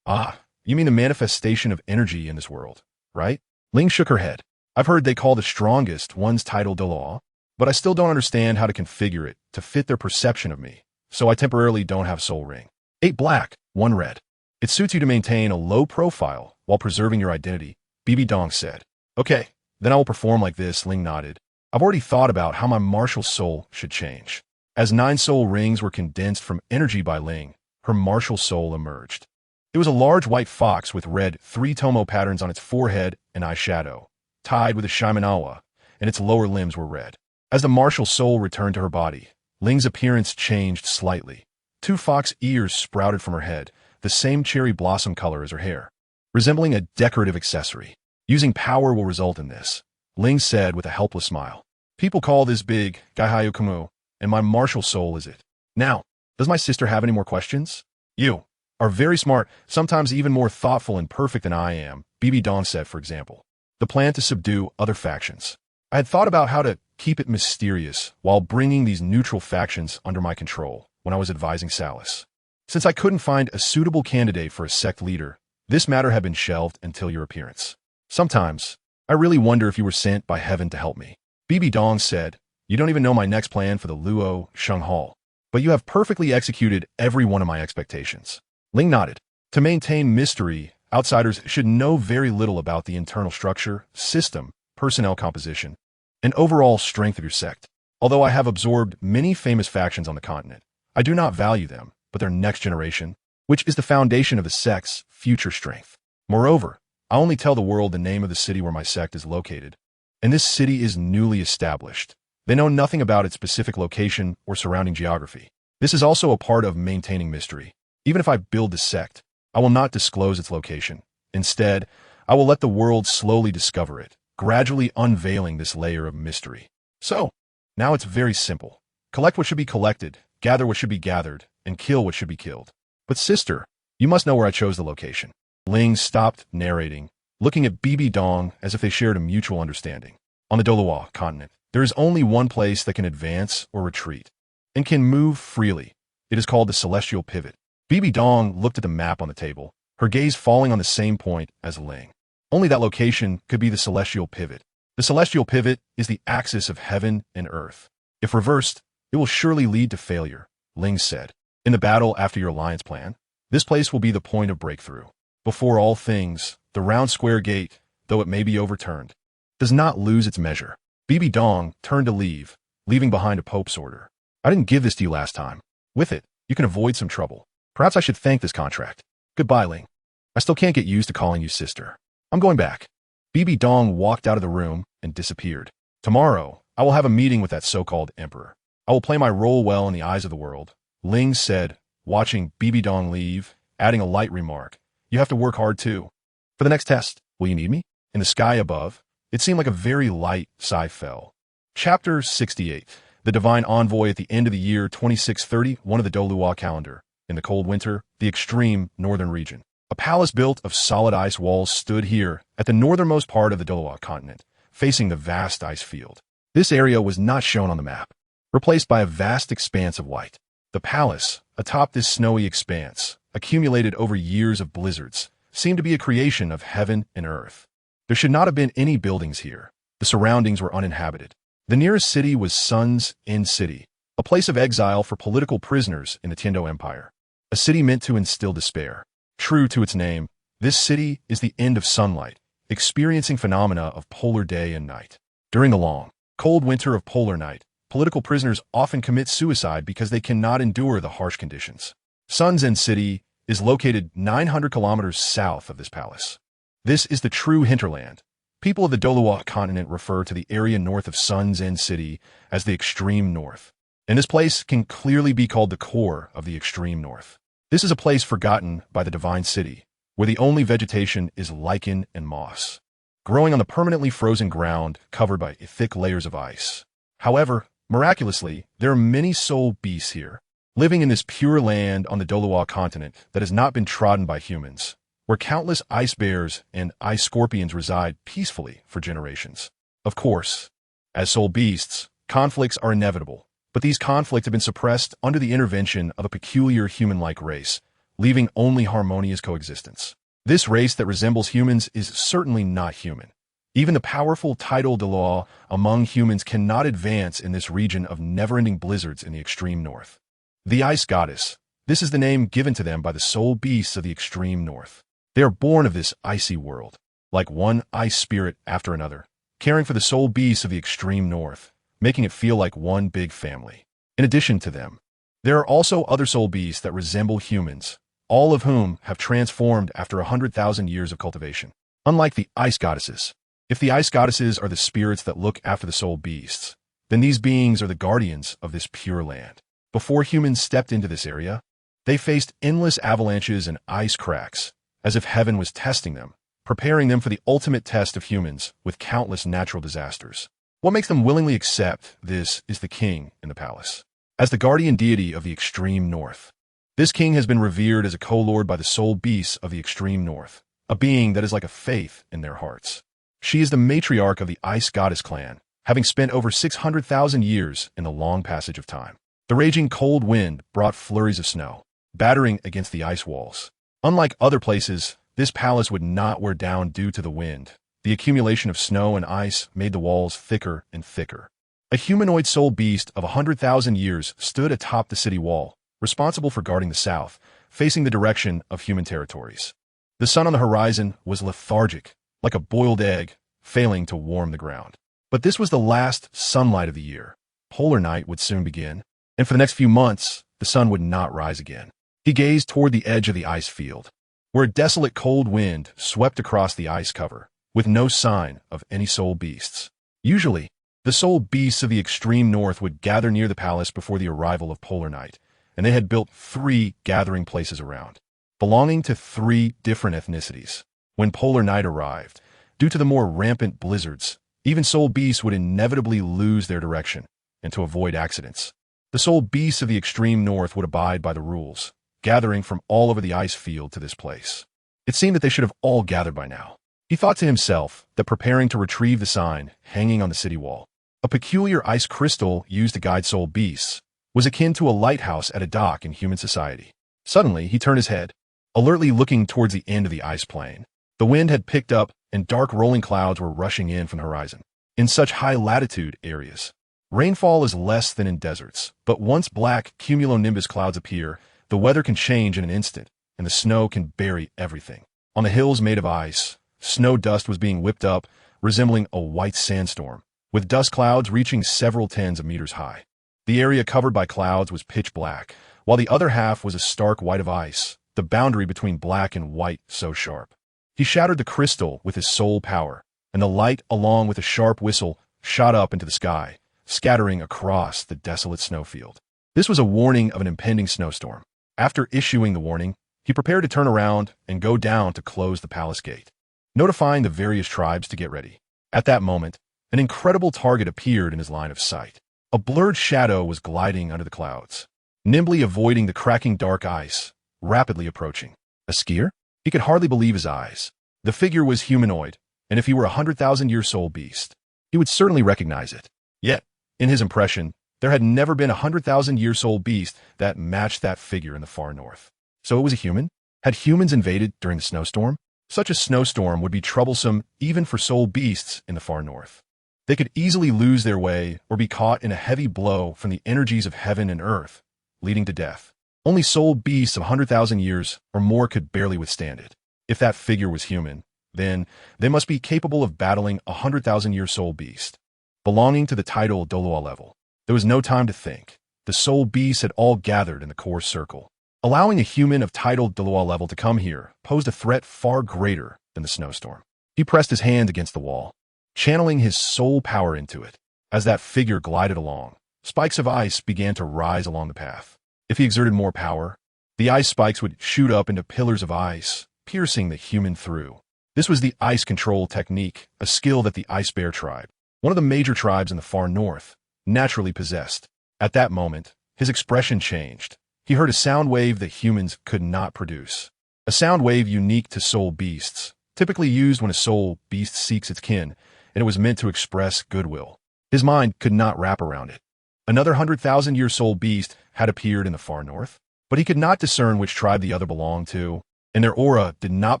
Ah, you mean the manifestation of energy in this world, right? Ling shook her head. I've heard they call the strongest one's title Douluo, but I still don't understand how to configure it to fit their perception of me, so I temporarily don't have soul ring. 8 black, 1 red. It suits you to maintain a low profile while preserving your identity, Bibidong said. Okay, then I will perform like this, Ling nodded. I've already thought about how my martial soul should change. As 9 soul rings were condensed from energy by Ling, her martial soul emerged. It was a large white fox with red three-tomo patterns on its forehead and eyeshadow, tied with a shimenawa, and its lower limbs were red. As the martial soul returned to her body, Ling's appearance changed slightly. 2 fox ears sprouted from her head, the same cherry blossom color as her hair, resembling a decorative accessory. Using power will result in this, Ling said with a helpless smile. People call this big, Gaihayu Kumu, and my martial soul is it. Now, does my sister have any more questions? You are very smart, sometimes even more thoughtful and perfect than I am, Bibidong said, for example. The plan to subdue other factions. I had thought about how to keep it mysterious while bringing these neutral factions under my control when I was advising Salis. Since I couldn't find a suitable candidate for a sect leader, this matter had been shelved until your appearance. Sometimes, I really wonder if you were sent by heaven to help me. Bibidong said, you don't even know my next plan for the Luo Sheng Hall, but you have perfectly executed every one of my expectations. Ling nodded. To maintain mystery, outsiders should know very little about the internal structure, system, personnel composition, and overall strength of your sect. Although I have absorbed many famous factions on the continent, I do not value them, but their next generation, which is the foundation of the sect's future strength. Moreover, I only tell the world the name of the city where my sect is located, and this city is newly established. They know nothing about its specific location or surrounding geography. This is also a part of maintaining mystery. Even if I build the sect, I will not disclose its location. Instead, I will let the world slowly discover it, gradually unveiling this layer of mystery. So, now it's very simple. Collect what should be collected, gather what should be gathered, and kill what should be killed. But sister, you must know where I chose the location. Ling stopped narrating, looking at Bibidong as if they shared a mutual understanding. On the Douluo continent, there is only one place that can advance or retreat, and can move freely. It is called the Celestial Pivot. Bibidong looked at the map on the table, her gaze falling on the same point as Ling. Only that location could be the Celestial Pivot. The Celestial Pivot is the axis of heaven and earth. If reversed, it will surely lead to failure, Ling said. In the battle after your alliance plan, this place will be the point of breakthrough. Before all things, the round square gate, though it may be overturned, does not lose its measure. Bibidong turned to leave, leaving behind a Pope's order. I didn't give this to you last time. With it, you can avoid some trouble. Perhaps I should thank this contract. Goodbye, Ling. I still can't get used to calling you sister. I'm going back. Bibidong walked out of the room and disappeared. Tomorrow, I will have a meeting with that so-called emperor. I will play my role well in the eyes of the world, Ling said, watching Bibidong leave, adding a light remark. You have to work hard too. For the next test, will you need me? In the sky above, it seemed like a very light sigh fell. Chapter 68. The Divine Envoy at the end of the year 2630, one of the Douluo calendar. In the cold winter, the extreme northern region. A palace built of solid ice walls stood here at the northernmost part of the Douluo continent, facing the vast ice field. This area was not shown on the map, replaced by a vast expanse of white. The palace, atop this snowy expanse, accumulated over years of blizzards, seemed to be a creation of heaven and earth. There should not have been any buildings here. The surroundings were uninhabited. The nearest city was Sun's End City, a place of exile for political prisoners in the Tiando Empire. A city meant to instill despair. True to its name, this city is the end of sunlight, experiencing phenomena of polar day and night. During the long, cold winter of polar night, political prisoners often commit suicide because they cannot endure the harsh conditions. Sun's End City is located 900 kilometers south of this palace. This is the true hinterland. People of the Douluo continent refer to the area north of Sun's End City as the extreme north. And this place can clearly be called the core of the extreme north. This is a place forgotten by the divine city, where the only vegetation is lichen and moss, growing on the permanently frozen ground covered by thick layers of ice. However, miraculously, there are many soul beasts here, living in this pure land on the Douluo continent that has not been trodden by humans, where countless ice bears and ice scorpions reside peacefully for generations. Of course, as soul beasts, conflicts are inevitable, but these conflicts have been suppressed under the intervention of a peculiar human-like race, leaving only harmonious coexistence. This race that resembles humans is certainly not human. Even the powerful title de law among humans cannot advance in this region of never-ending blizzards in the extreme north. The Ice Goddess. This is the name given to them by the soul beasts of the extreme north. They are born of this icy world, like one ice spirit after another, caring for the soul beasts of the extreme north, making it feel like one big family. In addition to them, there are also other soul beasts that resemble humans, all of whom have transformed after 100,000 years of cultivation. Unlike the ice goddesses, if the ice goddesses are the spirits that look after the soul beasts, then these beings are the guardians of this pure land. Before humans stepped into this area, they faced endless avalanches and ice cracks, as if heaven was testing them, preparing them for the ultimate test of humans with countless natural disasters. What makes them willingly accept this is the king in the palace. As the guardian deity of the extreme north, this king has been revered as a co-lord by the soul beasts of the extreme north, a being that is like a faith in their hearts. She is the matriarch of the ice goddess clan, having spent over 600,000 years in the long passage of time. The raging cold wind brought flurries of snow, battering against the ice walls. Unlike other places, this palace would not wear down due to the wind. The accumulation of snow and ice made the walls thicker and thicker. A humanoid soul beast of 100,000 years stood atop the city wall, responsible for guarding the south, facing the direction of human territories. The sun on the horizon was lethargic, like a boiled egg, failing to warm the ground. But this was the last sunlight of the year. Polar night would soon begin, and for the next few months, the sun would not rise again. He gazed toward the edge of the ice field, where a desolate cold wind swept across the ice cover, with no sign of any soul beasts. Usually, the soul beasts of the extreme north would gather near the palace before the arrival of polar night, and they had built 3 gathering places around, belonging to 3 different ethnicities. When polar night arrived, due to the more rampant blizzards, even soul beasts would inevitably lose their direction, and to avoid accidents, the soul beasts of the extreme north would abide by the rules, gathering from all over the ice field to this place. It seemed that they should have all gathered by now. He thought to himself that preparing to retrieve the sign hanging on the city wall, a peculiar ice crystal used to guide soul beasts, was akin to a lighthouse at a dock in human society. Suddenly, he turned his head, alertly looking towards the end of the ice plain. The wind had picked up, and dark rolling clouds were rushing in from the horizon. In such high-latitude areas, rainfall is less than in deserts, but once black cumulonimbus clouds appear, the weather can change in an instant, and the snow can bury everything. On the hills made of ice, snow dust was being whipped up, resembling a white sandstorm, with dust clouds reaching several tens of meters high. The area covered by clouds was pitch black, while the other half was a stark white of ice, the boundary between black and white so sharp. He shattered the crystal with his soul power, and the light, along with a sharp whistle, shot up into the sky, scattering across the desolate snowfield. This was a warning of an impending snowstorm. After issuing the warning, he prepared to turn around and go down to close the palace gate, notifying the various tribes to get ready. At that moment, an incredible target appeared in his line of sight. A blurred shadow was gliding under the clouds, nimbly avoiding the cracking dark ice, rapidly approaching. A skier? He could hardly believe his eyes. The figure was humanoid, and if he were a 100,000-year soul beast, he would certainly recognize it. Yet, in his impression, there had never been a 100,000-year soul beast that matched that figure in the far north. So it was a human? Had humans invaded during the snowstorm? Such a snowstorm would be troublesome even for soul beasts in the far north. They could easily lose their way or be caught in a heavy blow from the energies of heaven and earth, leading to death. Only soul beasts of 100,000 years or more could barely withstand it. If that figure was human, then they must be capable of battling a 100,000-year soul beast, belonging to the title Douluo level. There was no time to think. The soul beasts had all gathered in the core circle. Allowing a human of titled Douluo level to come here posed a threat far greater than the snowstorm. He pressed his hand against the wall, channeling his soul power into it. As that figure glided along, spikes of ice began to rise along the path. If he exerted more power, the ice spikes would shoot up into pillars of ice, piercing the human through. This was the ice control technique, a skill that the Ice Bear tribe, one of the major tribes in the far north, naturally possessed. At that moment, his expression changed. He heard a sound wave that humans could not produce. A sound wave unique to soul beasts, typically used when a soul beast seeks its kin, and it was meant to express goodwill. His mind could not wrap around it. Another 100,000-year soul beast had appeared in the far north, but he could not discern which tribe the other belonged to, and their aura did not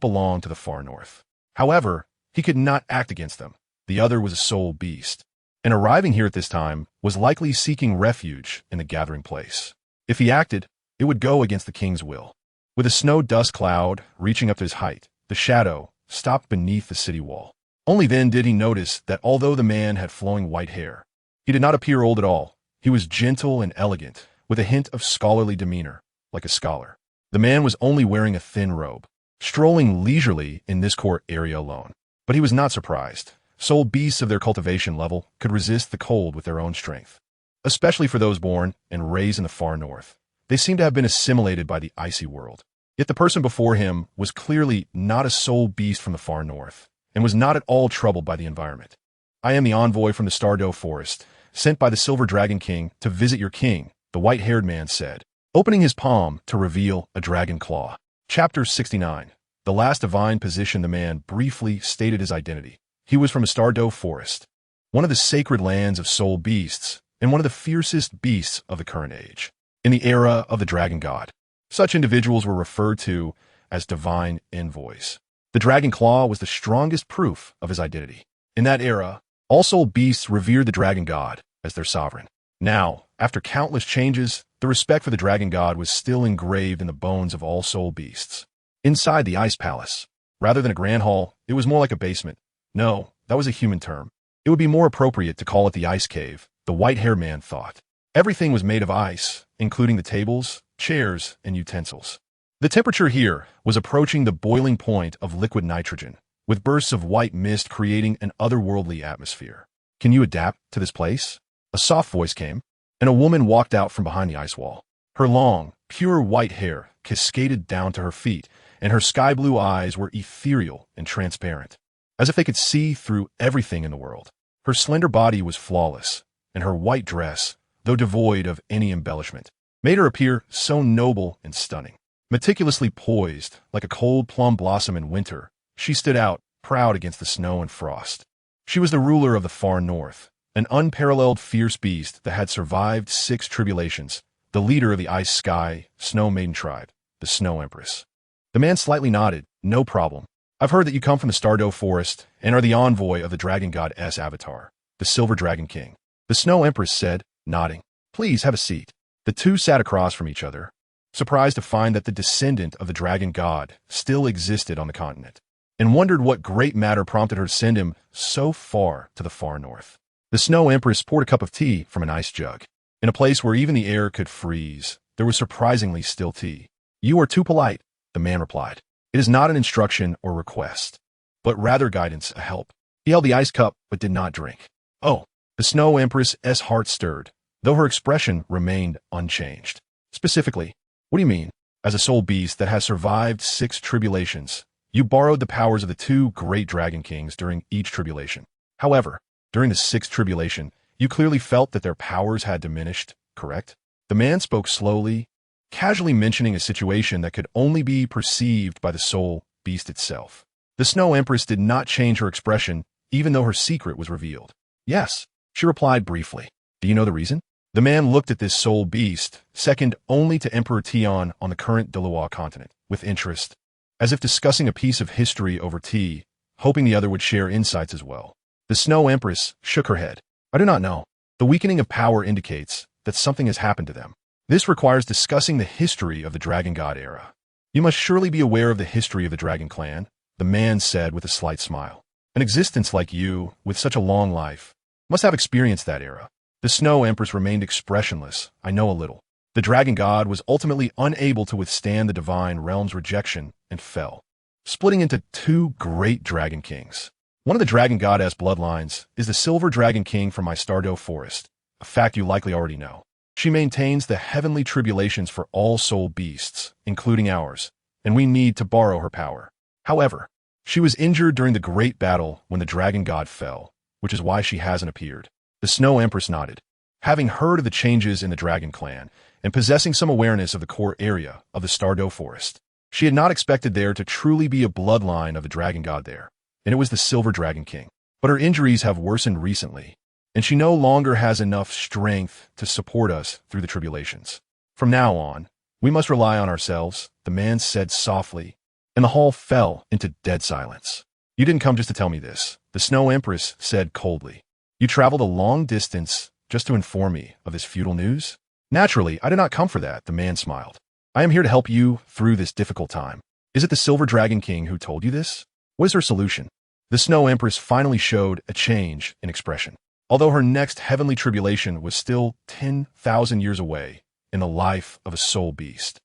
belong to the far north. However, he could not act against them. The other was a soul beast, and arriving here at this time was likely seeking refuge in the gathering place. If he acted, it would go against the king's will. With a snow dust cloud reaching up to his height, the shadow stopped beneath the city wall. Only then did he notice that although the man had flowing white hair, he did not appear old at all. He was gentle and elegant, with a hint of scholarly demeanor, like a scholar. The man was only wearing a thin robe, strolling leisurely in this court area alone. But he was not surprised. Soul beasts of their cultivation level could resist the cold with their own strength, especially for those born and raised in the far north. They seemed to have been assimilated by the icy world. Yet the person before him was clearly not a soul beast from the far north, and was not at all troubled by the environment. I am the envoy from the Stardow Forest, sent by the Silver Dragon King to visit your king, the white-haired man said, opening his palm to reveal a dragon claw. Chapter 69. The last divine position. The man briefly stated his identity. He was from a Stardow Forest, one of the sacred lands of soul beasts, and one of the fiercest beasts of the current age. In the era of the dragon god, such individuals were referred to as divine envoys. The dragon claw was the strongest proof of his identity. In that era, all soul beasts revered the dragon god as their sovereign. Now, after countless changes, the respect for the dragon god was still engraved in the bones of all soul beasts. Inside the ice palace, rather than a grand hall, it was more like a basement. No, that was a human term. It would be more appropriate to call it the ice cave, the white-haired man thought. Everything was made of ice, including the tables, chairs, and utensils. The temperature here was approaching the boiling point of liquid nitrogen, with bursts of white mist creating an otherworldly atmosphere. Can you adapt to this place? A soft voice came, and a woman walked out from behind the ice wall. Her long, pure white hair cascaded down to her feet, and her sky-blue eyes were ethereal and transparent, as if they could see through everything in the world. Her slender body was flawless, and her white dress, though devoid of any embellishment, made her appear so noble and stunning. Meticulously poised, like a cold plum blossom in winter, she stood out, proud against the snow and frost. She was the ruler of the far north, an unparalleled fierce beast that had survived 6 tribulations, the leader of the ice sky, snow maiden tribe, the Snow Empress. The man slightly nodded. No problem. I've heard that you come from the Stardow Forest and are the envoy of the dragon god-S avatar, the Silver Dragon King. The Snow Empress said, nodding. Please have a seat. The two sat across from each other, surprised to find that the descendant of the dragon god still existed on the continent, and wondered what great matter prompted her to send him so far to the far north. The Snow Empress poured a cup of tea from an ice jug. In a place where even the air could freeze, there was surprisingly still tea. You are too polite, the man replied. It is not an instruction or request, but rather guidance, a help. He held the ice cup, but did not drink. Oh, the Snow Empress's heart stirred, though her expression remained unchanged. Specifically, what do you mean? As a soul beast that has survived 6 tribulations, you borrowed the powers of the 2 great dragon kings during each tribulation. However, during the 6th tribulation, you clearly felt that their powers had diminished, correct? The man spoke slowly, casually mentioning a situation that could only be perceived by the soul beast itself. The Snow Empress did not change her expression, even though her secret was revealed. Yes, she replied briefly. Do you know the reason? The man looked at this soul beast, second only to Emperor Tion on the current Douluo continent, with interest, as if discussing a piece of history over tea, hoping the other would share insights as well. The Snow Empress shook her head. I do not know. The weakening of power indicates that something has happened to them. This requires discussing the history of the Dragon God era. You must surely be aware of the history of the Dragon Clan, the man said with a slight smile. An existence like you, with such a long life, must have experienced that era. The Snow Empress remained expressionless. I know a little. The Dragon God was ultimately unable to withstand the divine realm's rejection and fell, splitting into 2 great dragon kings. One of the dragon goddess bloodlines is the Silver Dragon King from my Stardow Forest, a fact you likely already know. She maintains the heavenly tribulations for all soul beasts, including ours, and we need to borrow her power. However, she was injured during the great battle when the dragon god fell, which is why she hasn't appeared. The Snow Empress nodded. Having heard of the changes in the Dragon Clan, and possessing some awareness of the core area of the Stardow Forest, she had not expected there to truly be a bloodline of the dragon god there, and it was the Silver Dragon King. But her injuries have worsened recently, and she no longer has enough strength to support us through the tribulations. From now on, we must rely on ourselves, the man said softly, and the hall fell into dead silence. You didn't come just to tell me this, the Snow Empress said coldly. You traveled a long distance just to inform me of this futile news? Naturally, I did not come for that, the man smiled. I am here to help you through this difficult time. Is it the Silver Dragon King who told you this? What is her solution? The Snow Empress finally showed a change in expression. Although her next heavenly tribulation was still 10,000 years away in the life of a soul beast.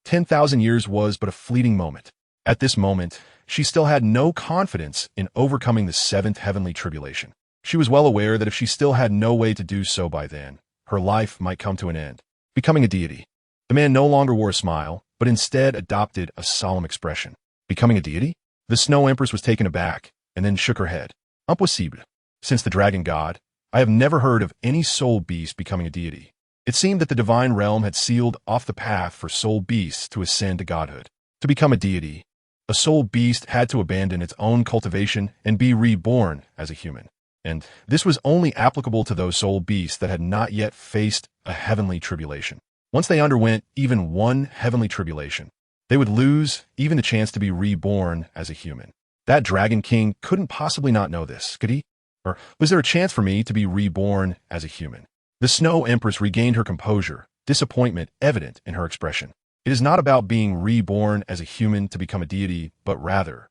10,000 years was but a fleeting moment. At this moment, she still had no confidence in overcoming the seventh heavenly tribulation. She was well aware that if she still had no way to do so by then, her life might come to an end, becoming a deity. The man no longer wore a smile, but instead adopted a solemn expression. Becoming a deity? The Snow Empress was taken aback, and then shook her head. Impossible. Since the dragon god, I have never heard of any soul beast becoming a deity. It seemed that the divine realm had sealed off the path for soul beasts to ascend to godhood. To become a deity, a soul beast had to abandon its own cultivation and be reborn as a human. And this was only applicable to those soul beasts that had not yet faced a heavenly tribulation. Once they underwent even one heavenly tribulation, they would lose even the chance to be reborn as a human. That dragon king couldn't possibly not know this, could he? Or was there a chance for me to be reborn as a human? The Snow Empress regained her composure, disappointment evident in her expression. It is not about being reborn as a human to become a deity, but rather,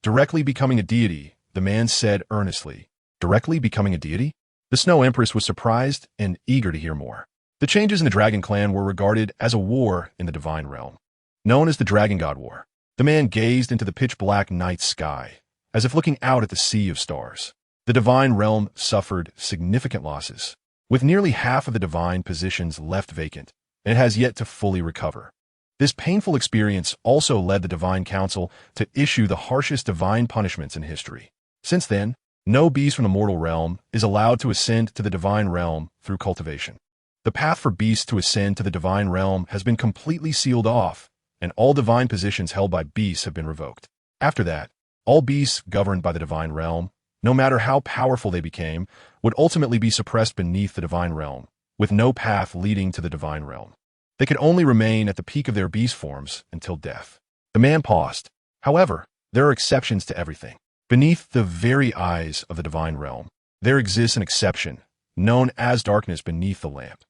directly becoming a deity, the man said earnestly. Directly becoming a deity? The Snow Empress was surprised and eager to hear more. The changes in the Dragon Clan were regarded as a war in the divine realm, known as the Dragon God War. The man gazed into the pitch-black night sky, as if looking out at the sea of stars. The divine realm suffered significant losses, with nearly half of the divine positions left vacant, and it has yet to fully recover. This painful experience also led the Divine Council to issue the harshest divine punishments in history. Since then, no beast from the mortal realm is allowed to ascend to the divine realm through cultivation. The path for beasts to ascend to the divine realm has been completely sealed off, and all divine positions held by beasts have been revoked. After that, all beasts governed by the divine realm, no matter how powerful they became, would ultimately be suppressed beneath the divine realm, with no path leading to the divine realm. They could only remain at the peak of their beast forms until death. The man paused. However, there are exceptions to everything. Beneath the very eyes of the divine realm, there exists an exception, known as darkness beneath the lamp.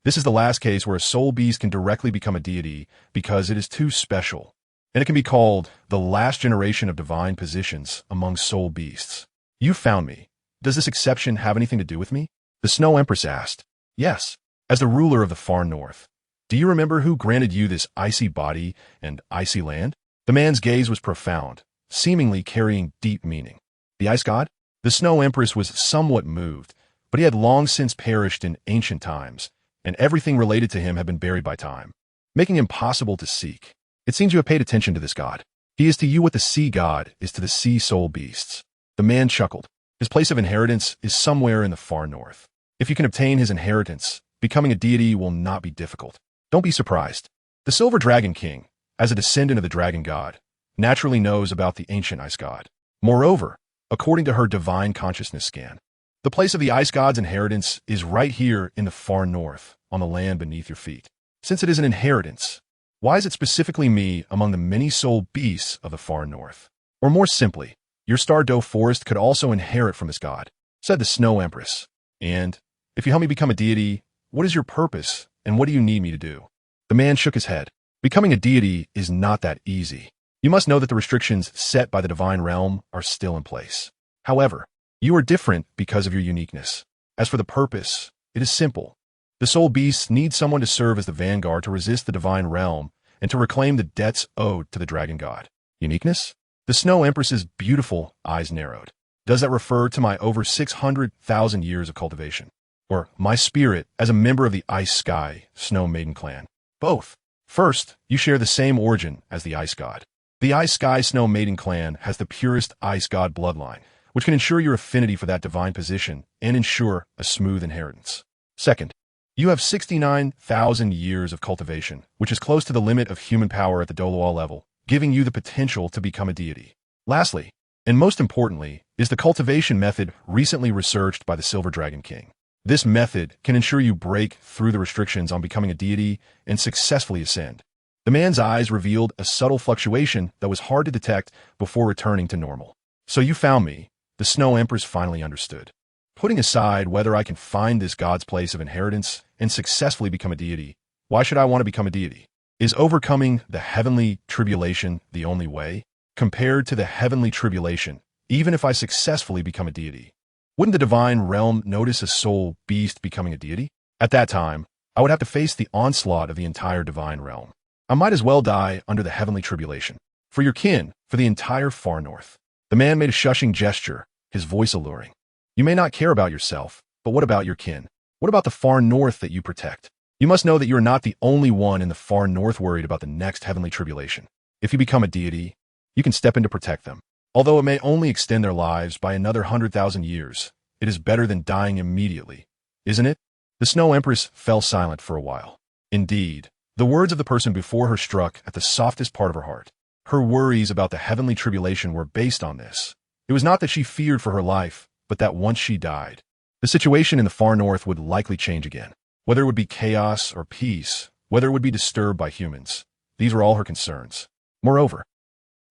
This is the last case where a soul beast can directly become a deity because it is too special, and it can be called the last generation of divine positions among soul beasts. You found me. Does this exception have anything to do with me? The Snow Empress asked. Yes, as the ruler of the far north. Do you remember who granted you this icy body and icy land? The man's gaze was profound, seemingly carrying deep meaning. The ice god? The Snow Empress was somewhat moved, but he had long since perished in ancient times, and everything related to him had been buried by time, making him impossible to seek. It seems you have paid attention to this god. He is to you what the sea god is to the sea soul beasts. The man chuckled. His place of inheritance is somewhere in the far north. If you can obtain his inheritance, becoming a deity will not be difficult. Don't be surprised. The Silver Dragon King, as a descendant of the dragon god, naturally knows about the ancient ice god. Moreover, according to her divine consciousness scan, the place of the ice god's inheritance is right here in the far north, on the land beneath your feet. Since it is an inheritance, why is it specifically me among the many soul beasts of the far north? Or more simply, your Stardow forest could also inherit from this god, said the Snow Empress. And, if you help me become a deity, what is your purpose, and what do you need me to do? The man shook his head. Becoming a deity is not that easy. You must know that the restrictions set by the divine realm are still in place. However, you are different because of your uniqueness. As for the purpose, it is simple. The soul beasts need someone to serve as the vanguard to resist the divine realm and to reclaim the debts owed to the dragon god. Uniqueness? The Snow Empress's beautiful eyes narrowed. Does that refer to my over 600,000 years of cultivation? Or my spirit as a member of the Ice Sky Snow Maiden clan? Both. First, you share the same origin as the Ice God. The Ice Sky Snow Maiden clan has the purest Ice God bloodline, which can ensure your affinity for that divine position and ensure a smooth inheritance. Second, you have 69,000 years of cultivation, which is close to the limit of human power at the Douluo level, giving you the potential to become a deity. Lastly, and most importantly, is the cultivation method recently researched by the Silver Dragon King. This method can ensure you break through the restrictions on becoming a deity and successfully ascend. The man's eyes revealed a subtle fluctuation that was hard to detect before returning to normal. So you found me. The Snow Empress finally understood. Putting aside whether I can find this god's place of inheritance and successfully become a deity, why should I want to become a deity? Is overcoming the heavenly tribulation the only way? Compared to the heavenly tribulation, even if I successfully become a deity, wouldn't the divine realm notice a soul beast becoming a deity? At that time, I would have to face the onslaught of the entire divine realm. I might as well die under the heavenly tribulation. For your kin, for the entire far north. The man made a shushing gesture, his voice alluring. You may not care about yourself, but what about your kin? What about the far north that you protect? You must know that you are not the only one in the far north worried about the next heavenly tribulation. If you become a deity, you can step in to protect them. Although it may only extend their lives by another 100,000 years, it is better than dying immediately, isn't it? The Snow Empress fell silent for a while. Indeed, the words of the person before her struck at the softest part of her heart. Her worries about the heavenly tribulation were based on this. It was not that she feared for her life, but that once she died, the situation in the far north would likely change again. Whether it would be chaos or peace, whether it would be disturbed by humans, these were all her concerns. Moreover,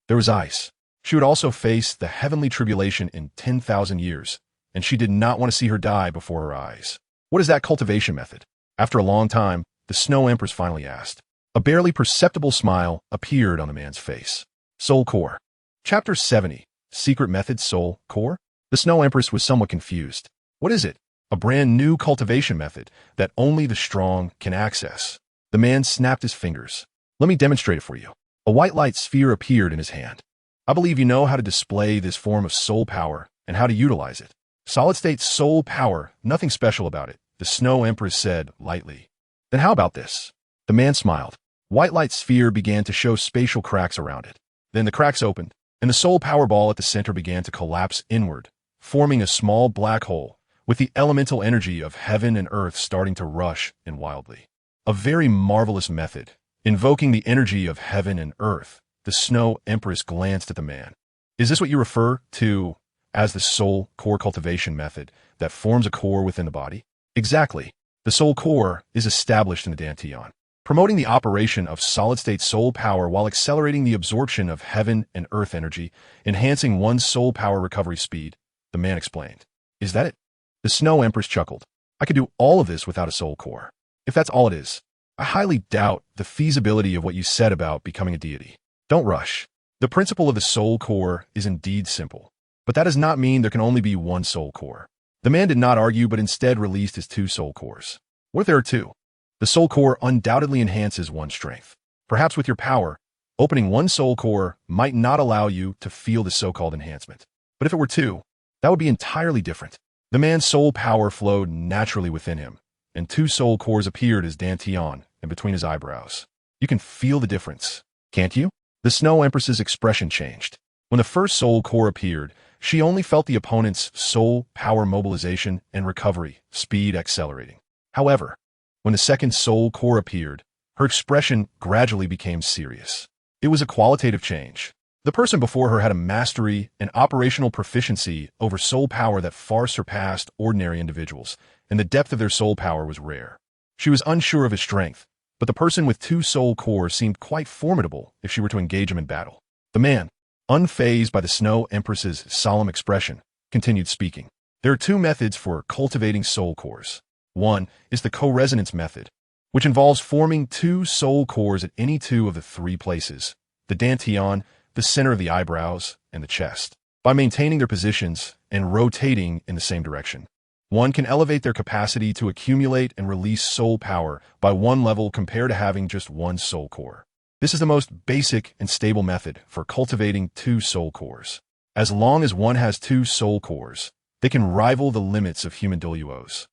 there was ice. She would also face the heavenly tribulation in 10,000 years, and she did not want to see her die before her eyes. What is that cultivation method? After a long time, the Snow Empress finally asked. A barely perceptible smile appeared on the man's face. Soul Core. Chapter 70. Secret Method Soul Core? The Snow Empress was somewhat confused. What is it? A brand new cultivation method that only the strong can access. The man snapped his fingers. Let me demonstrate it for you. A white light sphere appeared in his hand. I believe you know how to display this form of soul power and how to utilize it. Solid-state soul power, nothing special about it, the Snow Empress said lightly. Then how about this? The man smiled. White light sphere began to show spatial cracks around it. Then the cracks opened, and the soul power ball at the center began to collapse inward, forming a small black hole, with the elemental energy of heaven and earth starting to rush in wildly. A very marvelous method, invoking the energy of heaven and earth. The Snow Empress glanced at the man. Is this what you refer to as the soul core cultivation method that forms a core within the body? Exactly. The soul core is established in the Dantian, promoting the operation of solid-state soul power while accelerating the absorption of heaven and earth energy, enhancing one's soul power recovery speed, the man explained. Is that it? The Snow Empress chuckled. I could do all of this without a soul core. If that's all it is, I highly doubt the feasibility of what you said about becoming a deity. Don't rush. The principle of the soul core is indeed simple, but that does not mean there can only be one soul core. The man did not argue, but instead released his two soul cores. What if there are two? The soul core undoubtedly enhances one's strength. Perhaps with your power, opening one soul core might not allow you to feel the so-called enhancement. But if it were two, that would be entirely different. The man's soul power flowed naturally within him, and two soul cores appeared as Dantian and between his eyebrows. You can feel the difference, can't you? The Snow Empress's expression changed. When the first soul core appeared, she only felt the opponent's soul power mobilization and recovery speed accelerating. However, when the second soul core appeared, her expression gradually became serious. It was a qualitative change. The person before her had a mastery and operational proficiency over soul power that far surpassed ordinary individuals, and the depth of their soul power was rare. She was unsure of his strength, but the person with two soul cores seemed quite formidable if she were to engage him in battle. The man, unfazed by the Snow Empress's solemn expression, continued speaking. There are two methods for cultivating soul cores. One is the co-resonance method, which involves forming two soul cores at any two of the three places, the Dantian, the center of the eyebrows, and the chest, by maintaining their positions and rotating in the same direction. One can elevate their capacity to accumulate and release soul power by one level compared to having just one soul core. This is the most basic and stable method for cultivating two soul cores. As long as one has two soul cores, they can rival the limits of human Douluos.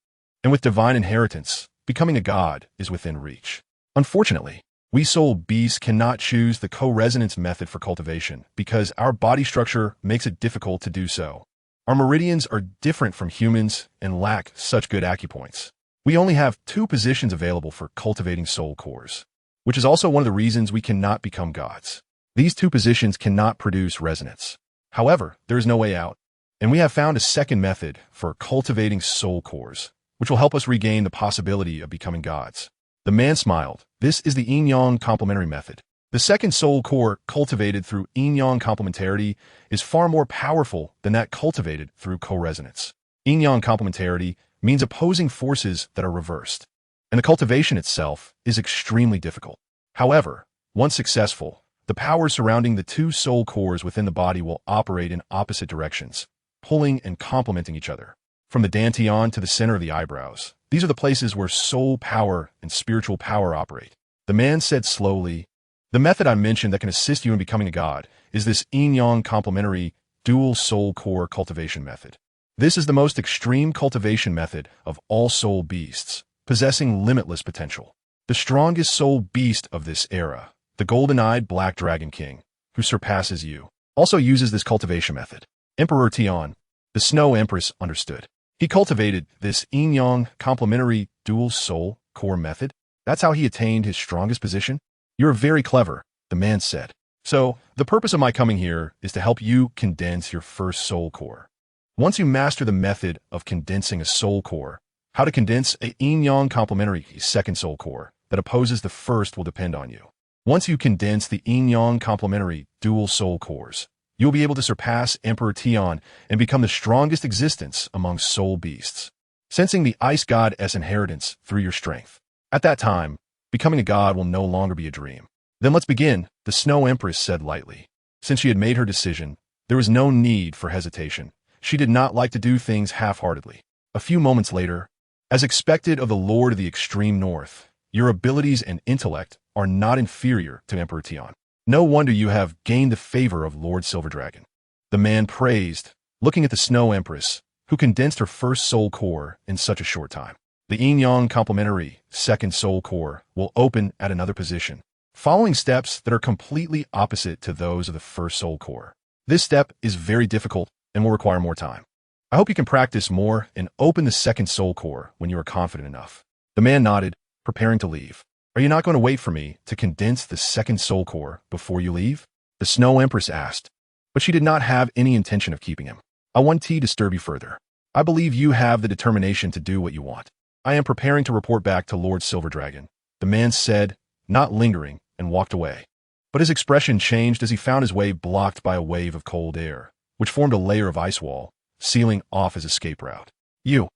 And with divine inheritance, becoming a god is within reach. Unfortunately, we soul beasts cannot choose the co-resonance method for cultivation because our body structure makes it difficult to do so. Our meridians are different from humans and lack such good acupoints. We only have two positions available for cultivating soul cores, which is also one of the reasons we cannot become gods. These two positions cannot produce resonance. However, there is no way out, and we have found a second method for cultivating soul cores, which will help us regain the possibility of becoming gods. The man smiled. This is the yin-yang complementary method. The second soul core cultivated through yin-yang complementarity is far more powerful than that cultivated through co-resonance. Yin-yang complementarity means opposing forces that are reversed, and the cultivation itself is extremely difficult. However, once successful, the power surrounding the two soul cores within the body will operate in opposite directions, pulling and complementing each other. From the Dantian to the center of the eyebrows, these are the places where soul power and spiritual power operate. The man said slowly, The method I mentioned that can assist you in becoming a god is this yin-yang complementary dual soul core cultivation method. This is the most extreme cultivation method of all soul beasts, possessing limitless potential. The strongest soul beast of this era, the golden-eyed black dragon king, who surpasses you, also uses this cultivation method. Emperor Tian, the Snow Empress, understood. He cultivated this yin-yang complementary dual soul core method. That's how he attained his strongest position. You're very clever, the man said. So, the purpose of my coming here is to help you condense your first soul core. Once you master the method of condensing a soul core, how to condense a yin-yang complementary second soul core that opposes the first will depend on you. Once you condense the yin-yang complementary dual soul cores, you'll be able to surpass Emperor Tian and become the strongest existence among soul beasts, sensing the ice god's inheritance through your strength. At that time, becoming a god will no longer be a dream. Then let's begin, the Snow Empress said lightly. Since she had made her decision, there was no need for hesitation. She did not like to do things half-heartedly. A few moments later, as expected of the Lord of the Extreme North, your abilities and intellect are not inferior to Emperor Tian. No wonder you have gained the favor of Lord Silver Dragon. The man praised, looking at the Snow Empress, who condensed her first soul core in such a short time. The yin-yang complementary second soul core will open at another position, following steps that are completely opposite to those of the first soul core. This step is very difficult and will require more time. I hope you can practice more and open the second soul core when you are confident enough. The man nodded, preparing to leave. Are you not going to wait for me to condense the second soul core before you leave? The Snow Empress asked, but she did not have any intention of keeping him. I won't disturb you further. I believe you have the determination to do what you want. I am preparing to report back to Lord Silver Dragon, the man said, not lingering, and walked away. But his expression changed as he found his way blocked by a wave of cold air, which formed a layer of ice wall, sealing off his escape route. You?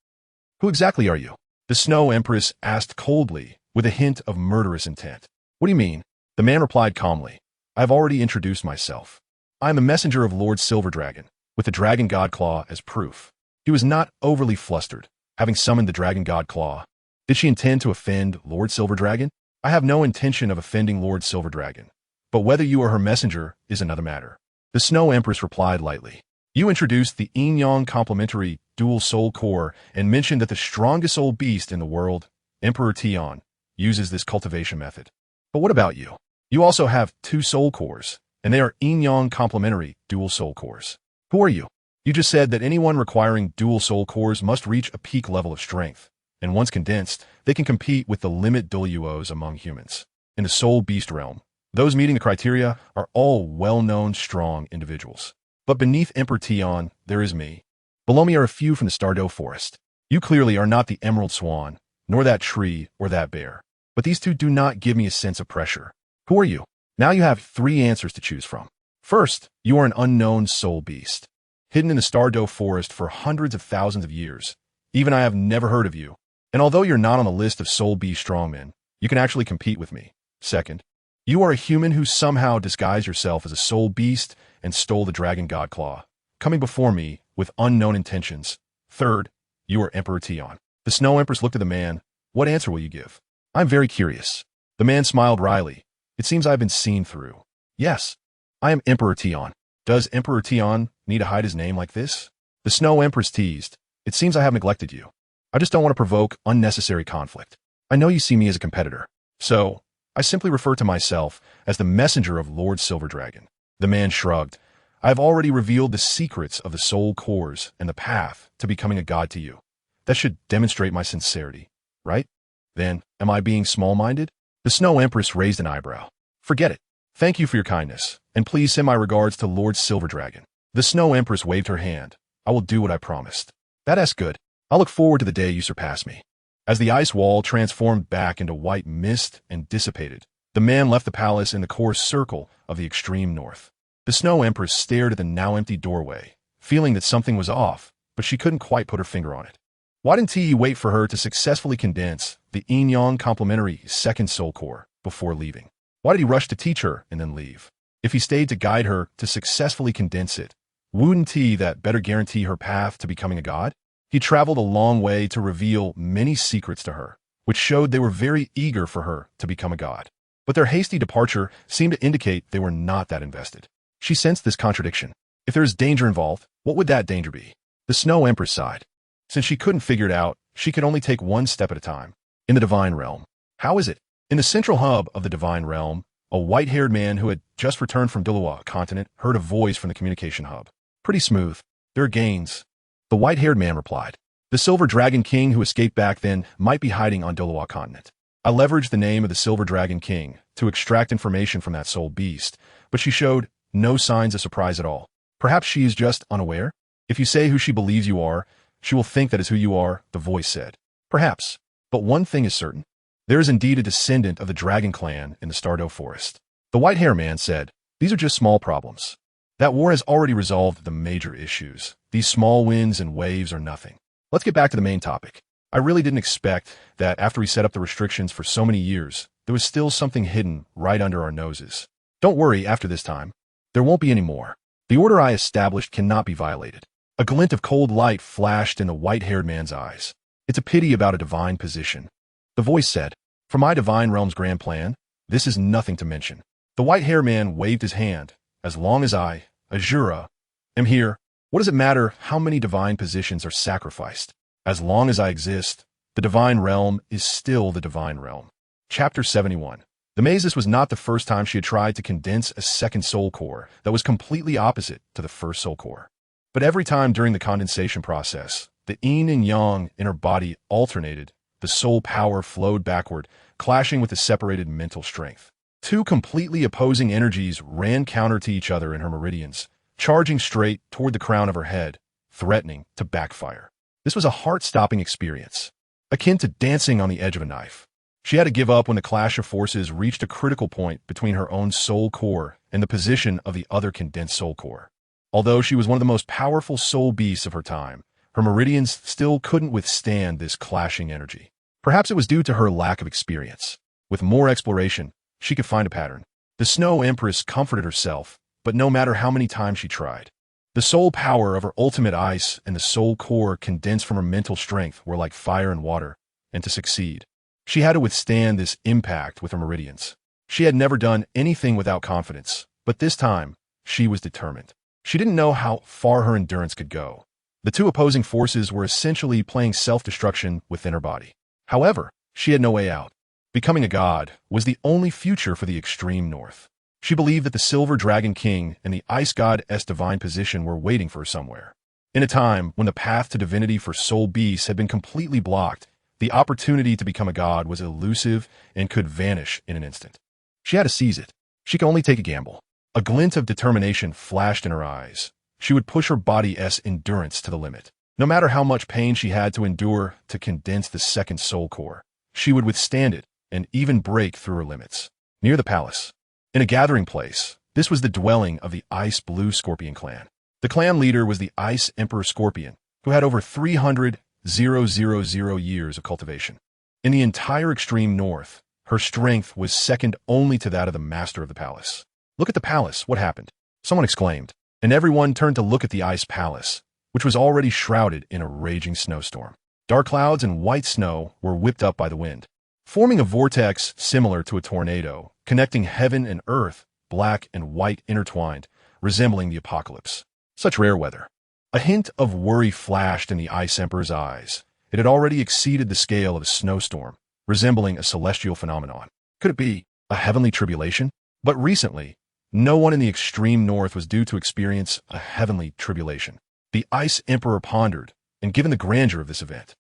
Who exactly are you? The Snow Empress asked coldly, with a hint of murderous intent. What do you mean? The man replied calmly. I have already introduced myself. I am a messenger of Lord Silver Dragon, with the Dragon God Claw as proof. He was not overly flustered, having summoned the Dragon God Claw. Did she intend to offend Lord Silver Dragon? I have no intention of offending Lord Silver Dragon, but whether you are her messenger is another matter. The Snow Empress replied lightly. You introduced the yin-yang complementary dual soul core and mentioned that the strongest soul beast in the world, Emperor Tian, uses this cultivation method. But what about you? You also have two soul cores, and they are yin-yang complementary dual soul cores. Who are you? You just said that anyone requiring dual soul cores must reach a peak level of strength, and once condensed, they can compete with the limit Douluos among humans. In the soul beast realm, those meeting the criteria are all well-known strong individuals. But beneath Emperor Tian, there is me. Below me are a few from the Stardew Forest. You clearly are not the Emerald Swan, nor that tree or that bear. But these two do not give me a sense of pressure. Who are you? Now you have three answers to choose from. First, you are an unknown soul beast, hidden in the Stardew Forest for hundreds of thousands of years. Even I have never heard of you. And although you're not on the list of soul beast strongmen, you can actually compete with me. Second, you are a human who somehow disguised yourself as a soul beast and stole the Dragon God Claw, coming before me with unknown intentions. Third, you are Emperor Tian. The Snow Empress looked at the man. What answer will you give? I'm very curious. The man smiled wryly. It seems I've been seen through. Yes, I am Emperor Tian. Does Emperor Tian need to hide his name like this? The Snow Empress teased. It seems I have neglected you. I just don't want to provoke unnecessary conflict. I know you see me as a competitor. So, I simply refer to myself as the messenger of Lord Silver Dragon. The man shrugged. I have already revealed the secrets of the soul cores and the path to becoming a god to you. That should demonstrate my sincerity, right? Then, am I being small-minded? The Snow Empress raised an eyebrow. Forget it. Thank you for your kindness, and please send my regards to Lord Silver Dragon. The Snow Empress waved her hand. I will do what I promised. That's good. I'll look forward to the day you surpass me. As the ice wall transformed back into white mist and dissipated, the man left the palace in the core circle of the extreme north. The Snow Empress stared at the now empty doorway, feeling that something was off, but she couldn't quite put her finger on it. Why didn't he wait for her to successfully condense the yin-yang complementary second soul core before leaving? Why did he rush to teach her and then leave? If he stayed to guide her to successfully condense it, wouldn't that better guarantee her path to becoming a god? He traveled a long way to reveal many secrets to her, which showed they were very eager for her to become a god. but their hasty departure seemed to indicate they were not that invested. She sensed this contradiction. If there is danger involved, what would that danger be? The Snow Empress sighed. Since she couldn't figure it out, she could only take one step at a time. In the Divine Realm. How is it? In the central hub of the Divine Realm, a white-haired man who had just returned from Douluo continent heard a voice from the communication hub. Pretty smooth. There are gains. The white-haired man replied. The Silver Dragon King who escaped back then might be hiding on Douluo continent. I leveraged the name of the Silver Dragon King to extract information from that soul beast, but she showed no signs of surprise at all. Perhaps she is just unaware? If you say who she believes you are, she will think that is who you are, the voice said. Perhaps. But one thing is certain. There is indeed a descendant of the Dragon Clan in the Stardew Forest. The white-haired man said, these are just small problems. That war has already resolved the major issues. These small winds and waves are nothing. Let's get back to the main topic. I really didn't expect that after we set up the restrictions for so many years, there was still something hidden right under our noses. Don't worry, after this time, there won't be any more. The order I established cannot be violated. A glint of cold light flashed in the white-haired man's eyes. It's a pity about a divine position. The voice said, for my Divine Realm's grand plan, this is nothing to mention. The white-haired man waved his hand. As long as I, Azura, am here, what does it matter how many divine positions are sacrificed? As long as I exist, the Divine Realm is still the Divine Realm. Chapter 71. The Mazes was not the first time she had tried to condense a second soul core that was completely opposite to the first soul core. But every time during the condensation process, the yin and yang in her body alternated, the soul power flowed backward, clashing with the separated mental strength. Two completely opposing energies ran counter to each other in her meridians, charging straight toward the crown of her head, threatening to backfire. This was a heart-stopping experience, akin to dancing on the edge of a knife. She had to give up when the clash of forces reached a critical point between her own soul core and the position of the other condensed soul core. Although she was one of the most powerful soul beasts of her time, her meridians still couldn't withstand this clashing energy. Perhaps it was due to her lack of experience. With more exploration, she could find a pattern. The Snow Empress comforted herself, but no matter how many times she tried, the soul power of her ultimate ice and the soul core condensed from her mental strength were like fire and water, and to succeed, she had to withstand this impact with her meridians. She had never done anything without confidence, but this time, she was determined. She didn't know how far her endurance could go. The two opposing forces were essentially playing self-destruction within her body. However, she had no way out. Becoming a god was the only future for the extreme north. She believed that the Silver Dragon King and the Ice God's divine position were waiting for her somewhere. In a time when the path to divinity for soul beasts had been completely blocked, the opportunity to become a god was elusive and could vanish in an instant. She had to seize it. She could only take a gamble. A glint of determination flashed in her eyes. She would push her body's endurance to the limit. No matter how much pain she had to endure to condense the second soul core, she would withstand it and even break through her limits. Near the palace, in a gathering place, this was the dwelling of the Ice Blue Scorpion clan. The clan leader was the Ice Emperor Scorpion, who had over 300,000 years of cultivation. In the entire extreme north, her strength was second only to that of the master of the palace. Look at the palace, what happened? Someone exclaimed, and everyone turned to look at the ice palace, which was already shrouded in a raging snowstorm. Dark clouds and white snow were whipped up by the wind, forming a vortex similar to a tornado, connecting heaven and earth, black and white intertwined, resembling the apocalypse. Such rare weather. A hint of worry flashed in the Ice Emperor's eyes. It had already exceeded the scale of a snowstorm, resembling a celestial phenomenon. Could it be a heavenly tribulation? But recently, no one in the extreme north was due to experience a heavenly tribulation. The Ice Emperor pondered, and given the grandeur of this event,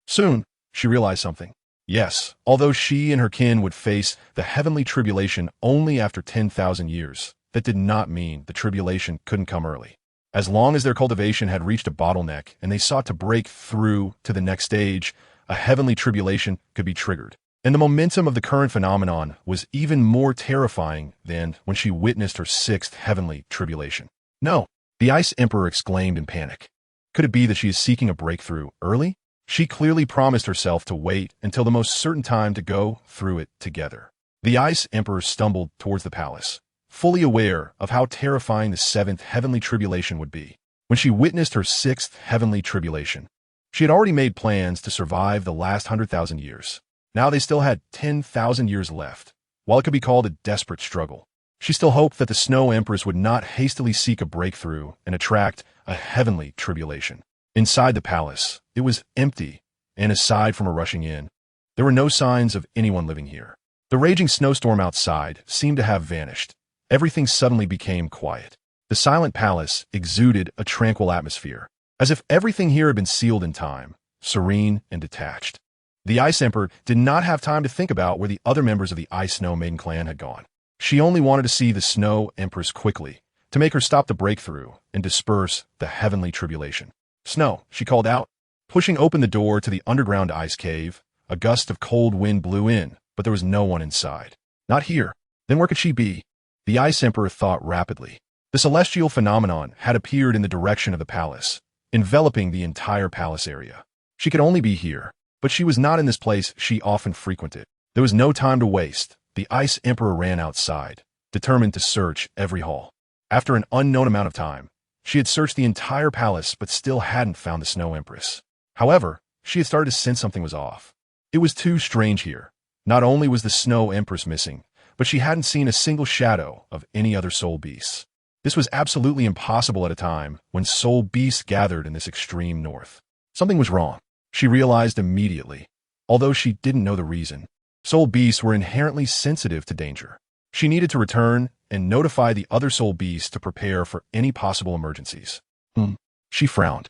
soon she realized something. Yes, although she and her kin would face the heavenly tribulation only after 10,000 years, that did not mean the tribulation couldn't come early. As long as their cultivation had reached a bottleneck and they sought to break through to the next stage, a heavenly tribulation could be triggered. And the momentum of the current phenomenon was even more terrifying than when she witnessed her sixth heavenly tribulation. No, the Ice Emperor exclaimed in panic. Could it be that she is seeking a breakthrough early? She clearly promised herself to wait until the most certain time to go through it together. The Ice Emperor stumbled towards the palace, fully aware of how terrifying the seventh heavenly tribulation would be. When she witnessed her sixth heavenly tribulation, she had already made plans to survive the last 100,000 years. Now they still had 10,000 years left, while it could be called a desperate struggle. She still hoped that the Snow Empress would not hastily seek a breakthrough and attract a heavenly tribulation. Inside the palace, it was empty, and aside from a rushing in, there were no signs of anyone living here. The raging snowstorm outside seemed to have vanished. Everything suddenly became quiet. The silent palace exuded a tranquil atmosphere, as if everything here had been sealed in time, serene and detached. The Ice Emperor did not have time to think about where the other members of the Ice Snow Maiden clan had gone. She only wanted to see the Snow Empress quickly, to make her stop the breakthrough and disperse the heavenly tribulation. "Snow," she called out. Pushing open the door to the underground ice cave, a gust of cold wind blew in, but there was no one inside. Not here. Then where could she be? The Ice Emperor thought rapidly. The celestial phenomenon had appeared in the direction of the palace, enveloping the entire palace area. She could only be here, but she was not in this place she often frequented. There was no time to waste. The Ice Emperor ran outside, determined to search every hall. After an unknown amount of time, she had searched the entire palace but still hadn't found the Snow Empress. However, she had started to sense something was off. It was too strange here. Not only was the Snow Empress missing, but she hadn't seen a single shadow of any other soul beasts. This was absolutely impossible at a time when soul beasts gathered in this extreme north. Something was wrong. She realized immediately, although she didn't know the reason. Soul beasts were inherently sensitive to danger. She needed to return and notify the other soul beasts to prepare for any possible emergencies. She frowned.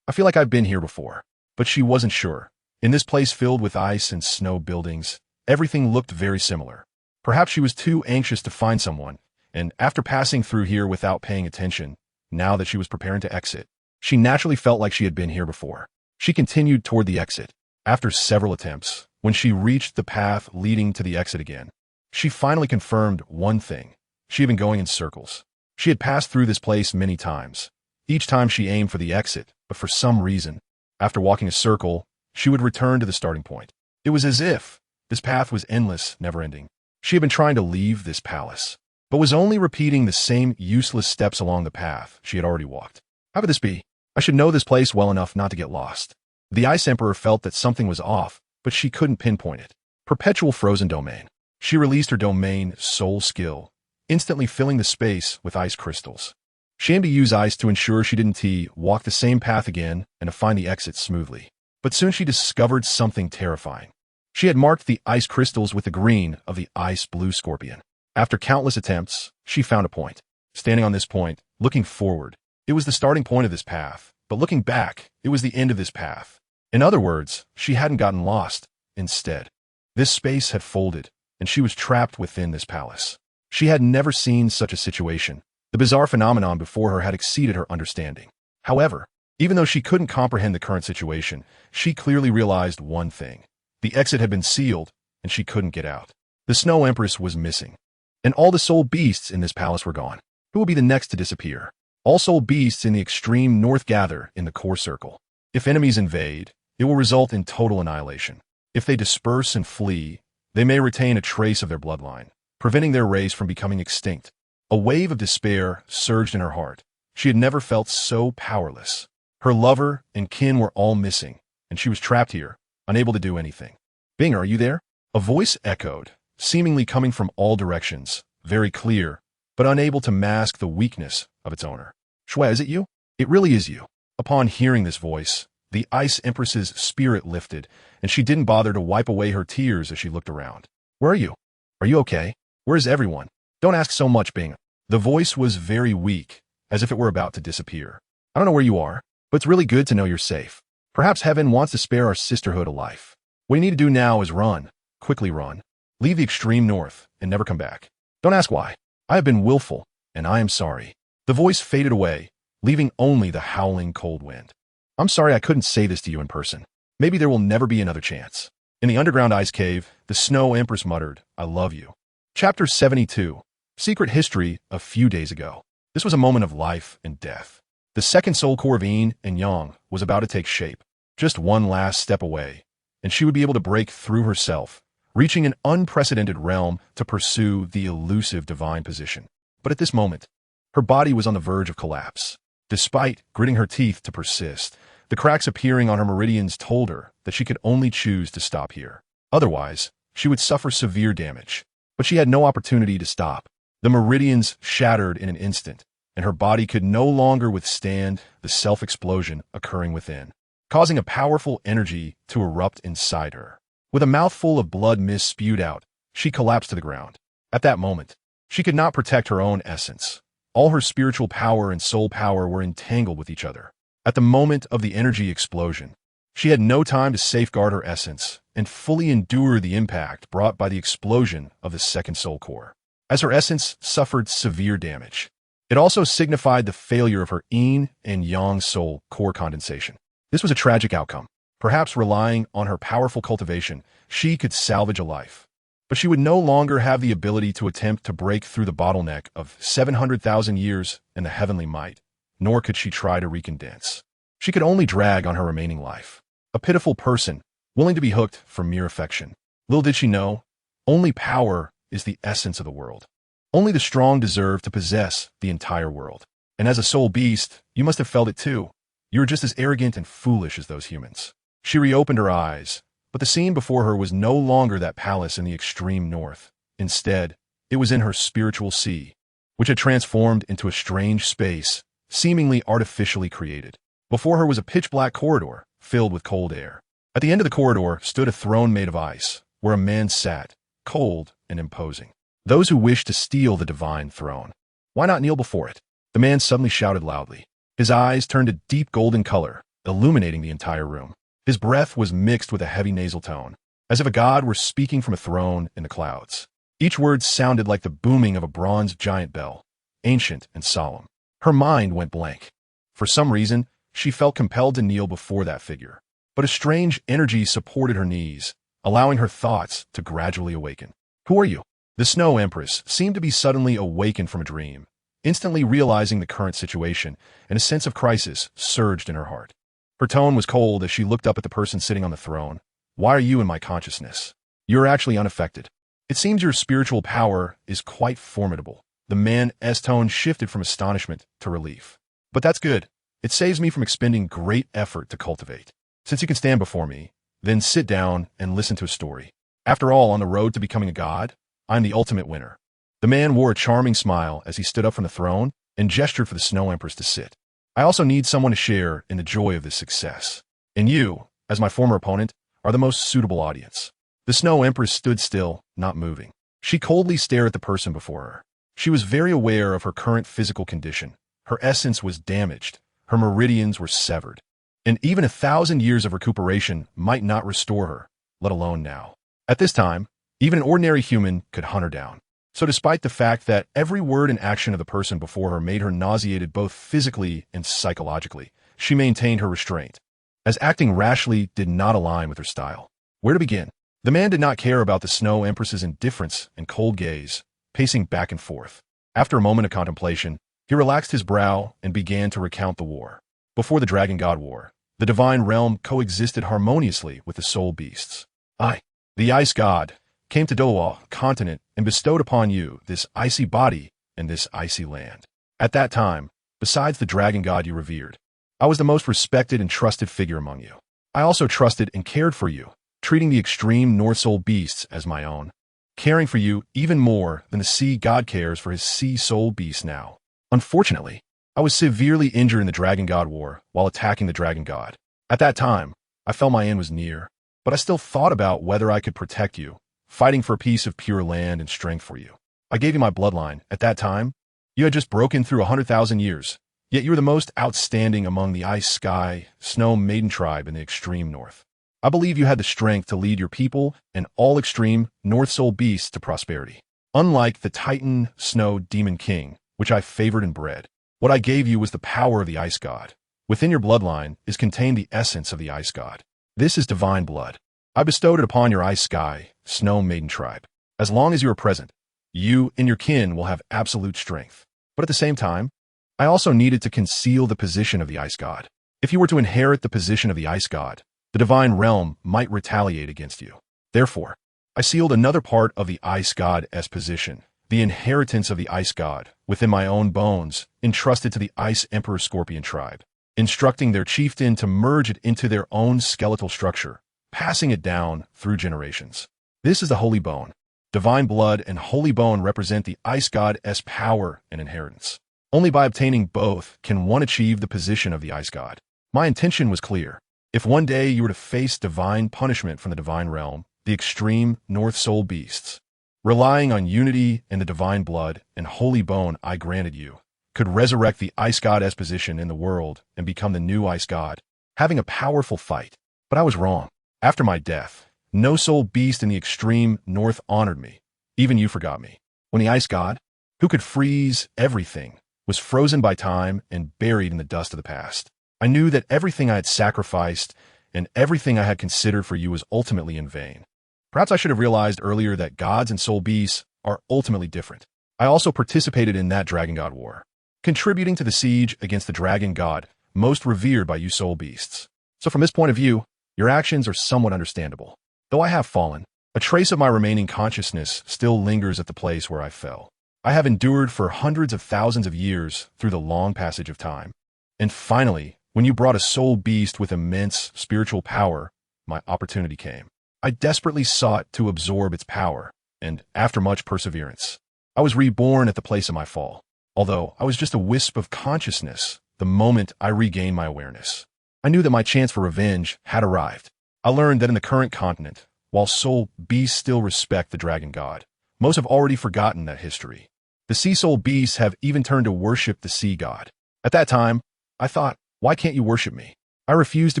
I feel like I've been here before. But she wasn't sure. In this place filled with ice and snow buildings, everything looked very similar. Perhaps she was too anxious to find someone, and after passing through here without paying attention, now that she was preparing to exit, she naturally felt like she had been here before. She continued toward the exit. After several attempts, when she reached the path leading to the exit again, she finally confirmed one thing. She had been going in circles. She had passed through this place many times. Each time she aimed for the exit, but for some reason, after walking a circle, she would return to the starting point. It was as if this path was endless, never-ending. She had been trying to leave this palace, but was only repeating the same useless steps along the path she had already walked. How could this be? I should know this place well enough not to get lost. The Ice Emperor felt that something was off, but she couldn't pinpoint it. Perpetual frozen domain. She released her domain soul skill, instantly filling the space with ice crystals. She aimed to use ice to ensure she didn't walk the same path again and to find the exit smoothly. But soon she discovered something terrifying. She had marked the ice crystals with the green of the ice blue scorpion. After countless attempts, she found a point. Standing on this point, looking forward, it was the starting point of this path, but looking back, it was the end of this path. In other words, she hadn't gotten lost. Instead, this space had folded, and she was trapped within this palace. She had never seen such a situation. The bizarre phenomenon before her had exceeded her understanding. However, even though she couldn't comprehend the current situation, she clearly realized one thing. The exit had been sealed, and she couldn't get out. The Snow Empress was missing, and all the soul beasts in this palace were gone. Who will be the next to disappear? All soul beasts in the extreme north gather in the core circle. If enemies invade, it will result in total annihilation. If they disperse and flee, they may retain a trace of their bloodline, preventing their race from becoming extinct. A wave of despair surged in her heart. She had never felt so powerless. Her lover and kin were all missing, and she was trapped here, unable to do anything. "Bing, are you there?" A voice echoed, seemingly coming from all directions, very clear, but unable to mask the weakness of its owner. "Shui, is it you?" "It really is you." Upon hearing this voice, the Ice Empress's spirit lifted, and she didn't bother to wipe away her tears as she looked around. "Where are you? Are you okay? Where is everyone?" "Don't ask so much, Bing." The voice was very weak, as if it were about to disappear. "I don't know where you are, but it's really good to know you're safe. Perhaps heaven wants to spare our sisterhood a life. What you need to do now is run, quickly run. Leave the extreme north and never come back. Don't ask why. I have been willful, and I am sorry." The voice faded away, leaving only the howling cold wind. "I'm sorry I couldn't say this to you in person. Maybe there will never be another chance." In the underground ice cave, the Snow Empress muttered, "I love you." Chapter 72. Secret History. A few days ago. This was a moment of life and death. The second soul core of Yin and Yang was about to take shape. Just one last step away, and she would be able to break through herself, reaching an unprecedented realm to pursue the elusive divine position. But at this moment, her body was on the verge of collapse. Despite gritting her teeth to persist, the cracks appearing on her meridians told her that she could only choose to stop here. Otherwise, she would suffer severe damage. But she had no opportunity to stop. The meridians shattered in an instant, and her body could no longer withstand the self-explosion occurring within, causing a powerful energy to erupt inside her. With a mouthful of blood mist spewed out, she collapsed to the ground. At that moment, she could not protect her own essence. All her spiritual power and soul power were entangled with each other. At the moment of the energy explosion, she had no time to safeguard her essence and fully endure the impact brought by the explosion of the second soul core. As her essence suffered severe damage, it also signified the failure of her yin and yang soul core condensation. This was a tragic outcome. Perhaps relying on her powerful cultivation, she could salvage a life. But she would no longer have the ability to attempt to break through the bottleneck of 700,000 years and the heavenly might, nor could she try to recondense. She could only drag on her remaining life. A pitiful person, willing to be hooked for mere affection. Little did she know, only power is the essence of the world. Only the strong deserve to possess the entire world. And as a soul beast, you must have felt it too. You were just as arrogant and foolish as those humans. She reopened her eyes, but the scene before her was no longer that palace in the extreme north. Instead, it was in her spiritual sea, which had transformed into a strange space, seemingly artificially created. Before her was a pitch-black corridor, filled with cold air. At the end of the corridor stood a throne made of ice, where a man sat, cold and imposing. Those who wished to steal the divine throne, why not kneel before it? The man suddenly shouted loudly. His eyes turned a deep golden color, illuminating the entire room. His breath was mixed with a heavy nasal tone, as if a god were speaking from a throne in the clouds. Each word sounded like the booming of a bronze giant bell, ancient and solemn. Her mind went blank. For some reason, she felt compelled to kneel before that figure. But a strange energy supported her knees, allowing her thoughts to gradually awaken. Who are you? The Snow Empress seemed to be suddenly awakened from a dream, instantly realizing the current situation, and a sense of crisis surged in her heart. Her tone was cold as she looked up at the person sitting on the throne. Why are you in my consciousness? You're actually unaffected. It seems your spiritual power is quite formidable. The man's tone shifted from astonishment to relief. But that's good. It saves me from expending great effort to cultivate. Since you can stand before me, then sit down and listen to a story. After all, on the road to becoming a god, I'm the ultimate winner. The man wore a charming smile as he stood up from the throne and gestured for the Snow Empress to sit. I also need someone to share in the joy of this success. And you, as my former opponent, are the most suitable audience. The Snow Empress stood still, not moving. She coldly stared at the person before her. She was very aware of her current physical condition. Her essence was damaged. Her meridians were severed. And even 1,000 years of recuperation might not restore her, let alone now. At this time, even an ordinary human could hunt her down. So despite the fact that every word and action of the person before her made her nauseated both physically and psychologically, she maintained her restraint, as acting rashly did not align with her style. Where to begin? The man did not care about the Snow Empress's indifference and cold gaze, pacing back and forth. After a moment of contemplation, he relaxed his brow and began to recount the war. Before the Dragon God War, the divine realm coexisted harmoniously with the soul beasts. I, the Ice God, came to Douluo continent and bestowed upon you this icy body and this icy land. At that time, besides the Dragon God you revered, I was the most respected and trusted figure among you. I also trusted and cared for you, treating the extreme North Soul beasts as my own, caring for you even more than the Sea God cares for his Sea Soul beasts now. Unfortunately, I was severely injured in the Dragon God War while attacking the Dragon God. At that time, I felt my end was near, but I still thought about whether I could protect you, fighting for a piece of pure land and strength for you. I gave you my bloodline. At that time, you had just broken through 100,000 years, yet you were the most outstanding among the Ice Sky, Snow Maiden tribe in the extreme north. I believe you had the strength to lead your people and all extreme North Soul beasts to prosperity. Unlike the Titan Snow Demon King, which I favored and bred, what I gave you was the power of the Ice God. Within your bloodline is contained the essence of the Ice God. This is divine blood. I bestowed it upon your Ice Sky, Snow Maiden tribe. As long as you are present, you and your kin will have absolute strength. But at the same time, I also needed to conceal the position of the Ice God. If you were to inherit the position of the Ice God, the divine realm might retaliate against you. Therefore, I sealed another part of the Ice God's position, the inheritance of the Ice God, within my own bones, entrusted to the Ice Emperor Scorpion tribe, instructing their chieftain to merge it into their own skeletal structure, passing it down through generations. This is the holy bone. Divine blood and holy bone represent the ice god's power and inheritance. Only by obtaining both can one achieve the position of the ice god. My intention was clear. If one day you were to face divine punishment from the divine realm, the extreme North Soul beasts, relying on unity in the divine blood and holy bone I granted you, could resurrect the ice god's position in the world and become the new ice god, having a powerful fight. But I was wrong. After my death, no soul beast in the extreme North honored me. Even you forgot me. When the ice god, who could freeze everything, was frozen by time and buried in the dust of the past, I knew that everything I had sacrificed and everything I had considered for you was ultimately in vain. Perhaps I should have realized earlier that gods and soul beasts are ultimately different. I also participated in that dragon god war, contributing to the siege against the dragon god most revered by you soul beasts. So from this point of view, your actions are somewhat understandable. Though I have fallen, a trace of my remaining consciousness still lingers at the place where I fell. I have endured for hundreds of thousands of years through the long passage of time. And finally, when you brought a soul beast with immense spiritual power, my opportunity came. I desperately sought to absorb its power, and after much perseverance, I was reborn at the place of my fall. Although I was just a wisp of consciousness the moment I regained my awareness, I knew that my chance for revenge had arrived. I learned that in the current continent, while soul beasts still respect the dragon god, most have already forgotten that history. The sea soul beasts have even turned to worship the sea god. At that time, I thought, why can't you worship me? I refuse to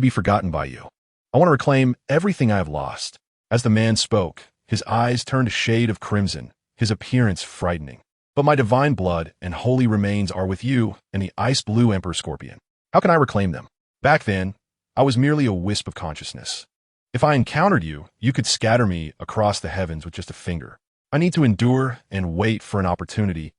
be forgotten by you. I want to reclaim everything I have lost. As the man spoke, his eyes turned a shade of crimson, his appearance frightening. But my divine blood and holy remains are with you and the ice blue emperor scorpion. How can I reclaim them? Back then, I was merely a wisp of consciousness. If I encountered you, you could scatter me across the heavens with just a finger. I need to endure and wait for an opportunity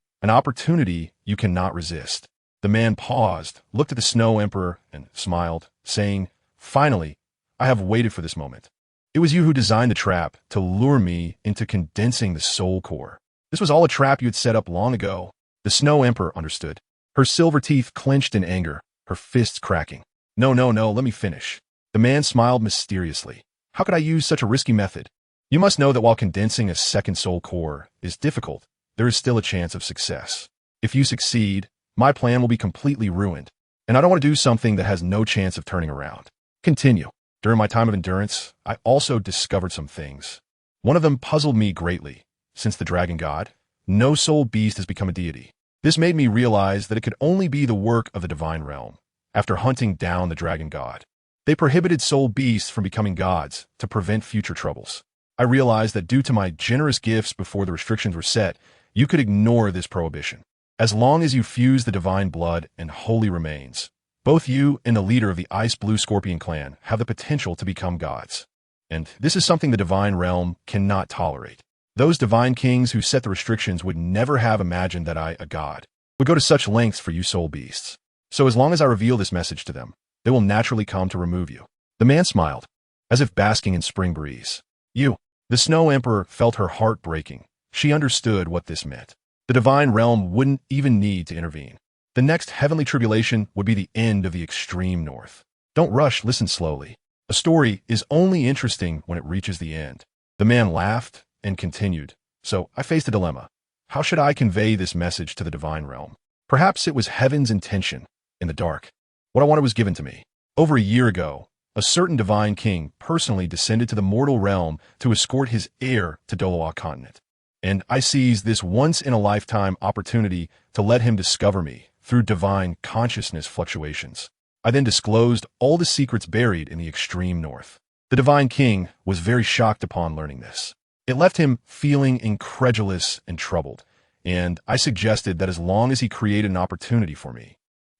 you cannot resist. The man paused, looked at the snow emperor, and smiled, saying, finally, I have waited for this moment. It was you who designed the trap to lure me into condensing the soul core. This was all a trap you had set up long ago. The snow emperor understood. Her silver teeth clenched in anger, her fists cracking. No, let me finish. The man smiled mysteriously. How could I use such a risky method? You must know that while condensing a second soul core is difficult, there is still a chance of success. If you succeed, my plan will be completely ruined, and I don't want to do something that has no chance of turning around. Continue. During my time of endurance, I also discovered some things. One of them puzzled me greatly. Since the dragon god, no soul beast has become a deity. This made me realize that it could only be the work of the divine realm. After hunting down the dragon god, they prohibited soul beasts from becoming gods to prevent future troubles. I realized that due to my generous gifts before the restrictions were set, you could ignore this prohibition. As long as you fuse the divine blood and holy remains, both you and the leader of the ice blue scorpion clan have the potential to become gods. And this is something the divine realm cannot tolerate. Those divine kings who set the restrictions would never have imagined that I, a god, would go to such lengths for you soul beasts. So as long as I reveal this message to them, they will naturally come to remove you. The man smiled, as if basking in spring breeze. You. The snow emperor felt her heart breaking. She understood what this meant. The divine realm wouldn't even need to intervene. The next heavenly tribulation would be the end of the extreme north. Don't rush, listen slowly. A story is only interesting when it reaches the end. The man laughed and continued. So I faced a dilemma. How should I convey this message to the divine realm? Perhaps it was heaven's intention. In the dark, what I wanted was given to me. Over a year ago, a certain divine king personally descended to the mortal realm to escort his heir to Douluo continent. And I seized this once-in-a-lifetime opportunity to let him discover me through divine consciousness fluctuations. I then disclosed all the secrets buried in the extreme north. The divine king was very shocked upon learning this. It left him feeling incredulous and troubled, and I suggested that as long as he created an opportunity for me,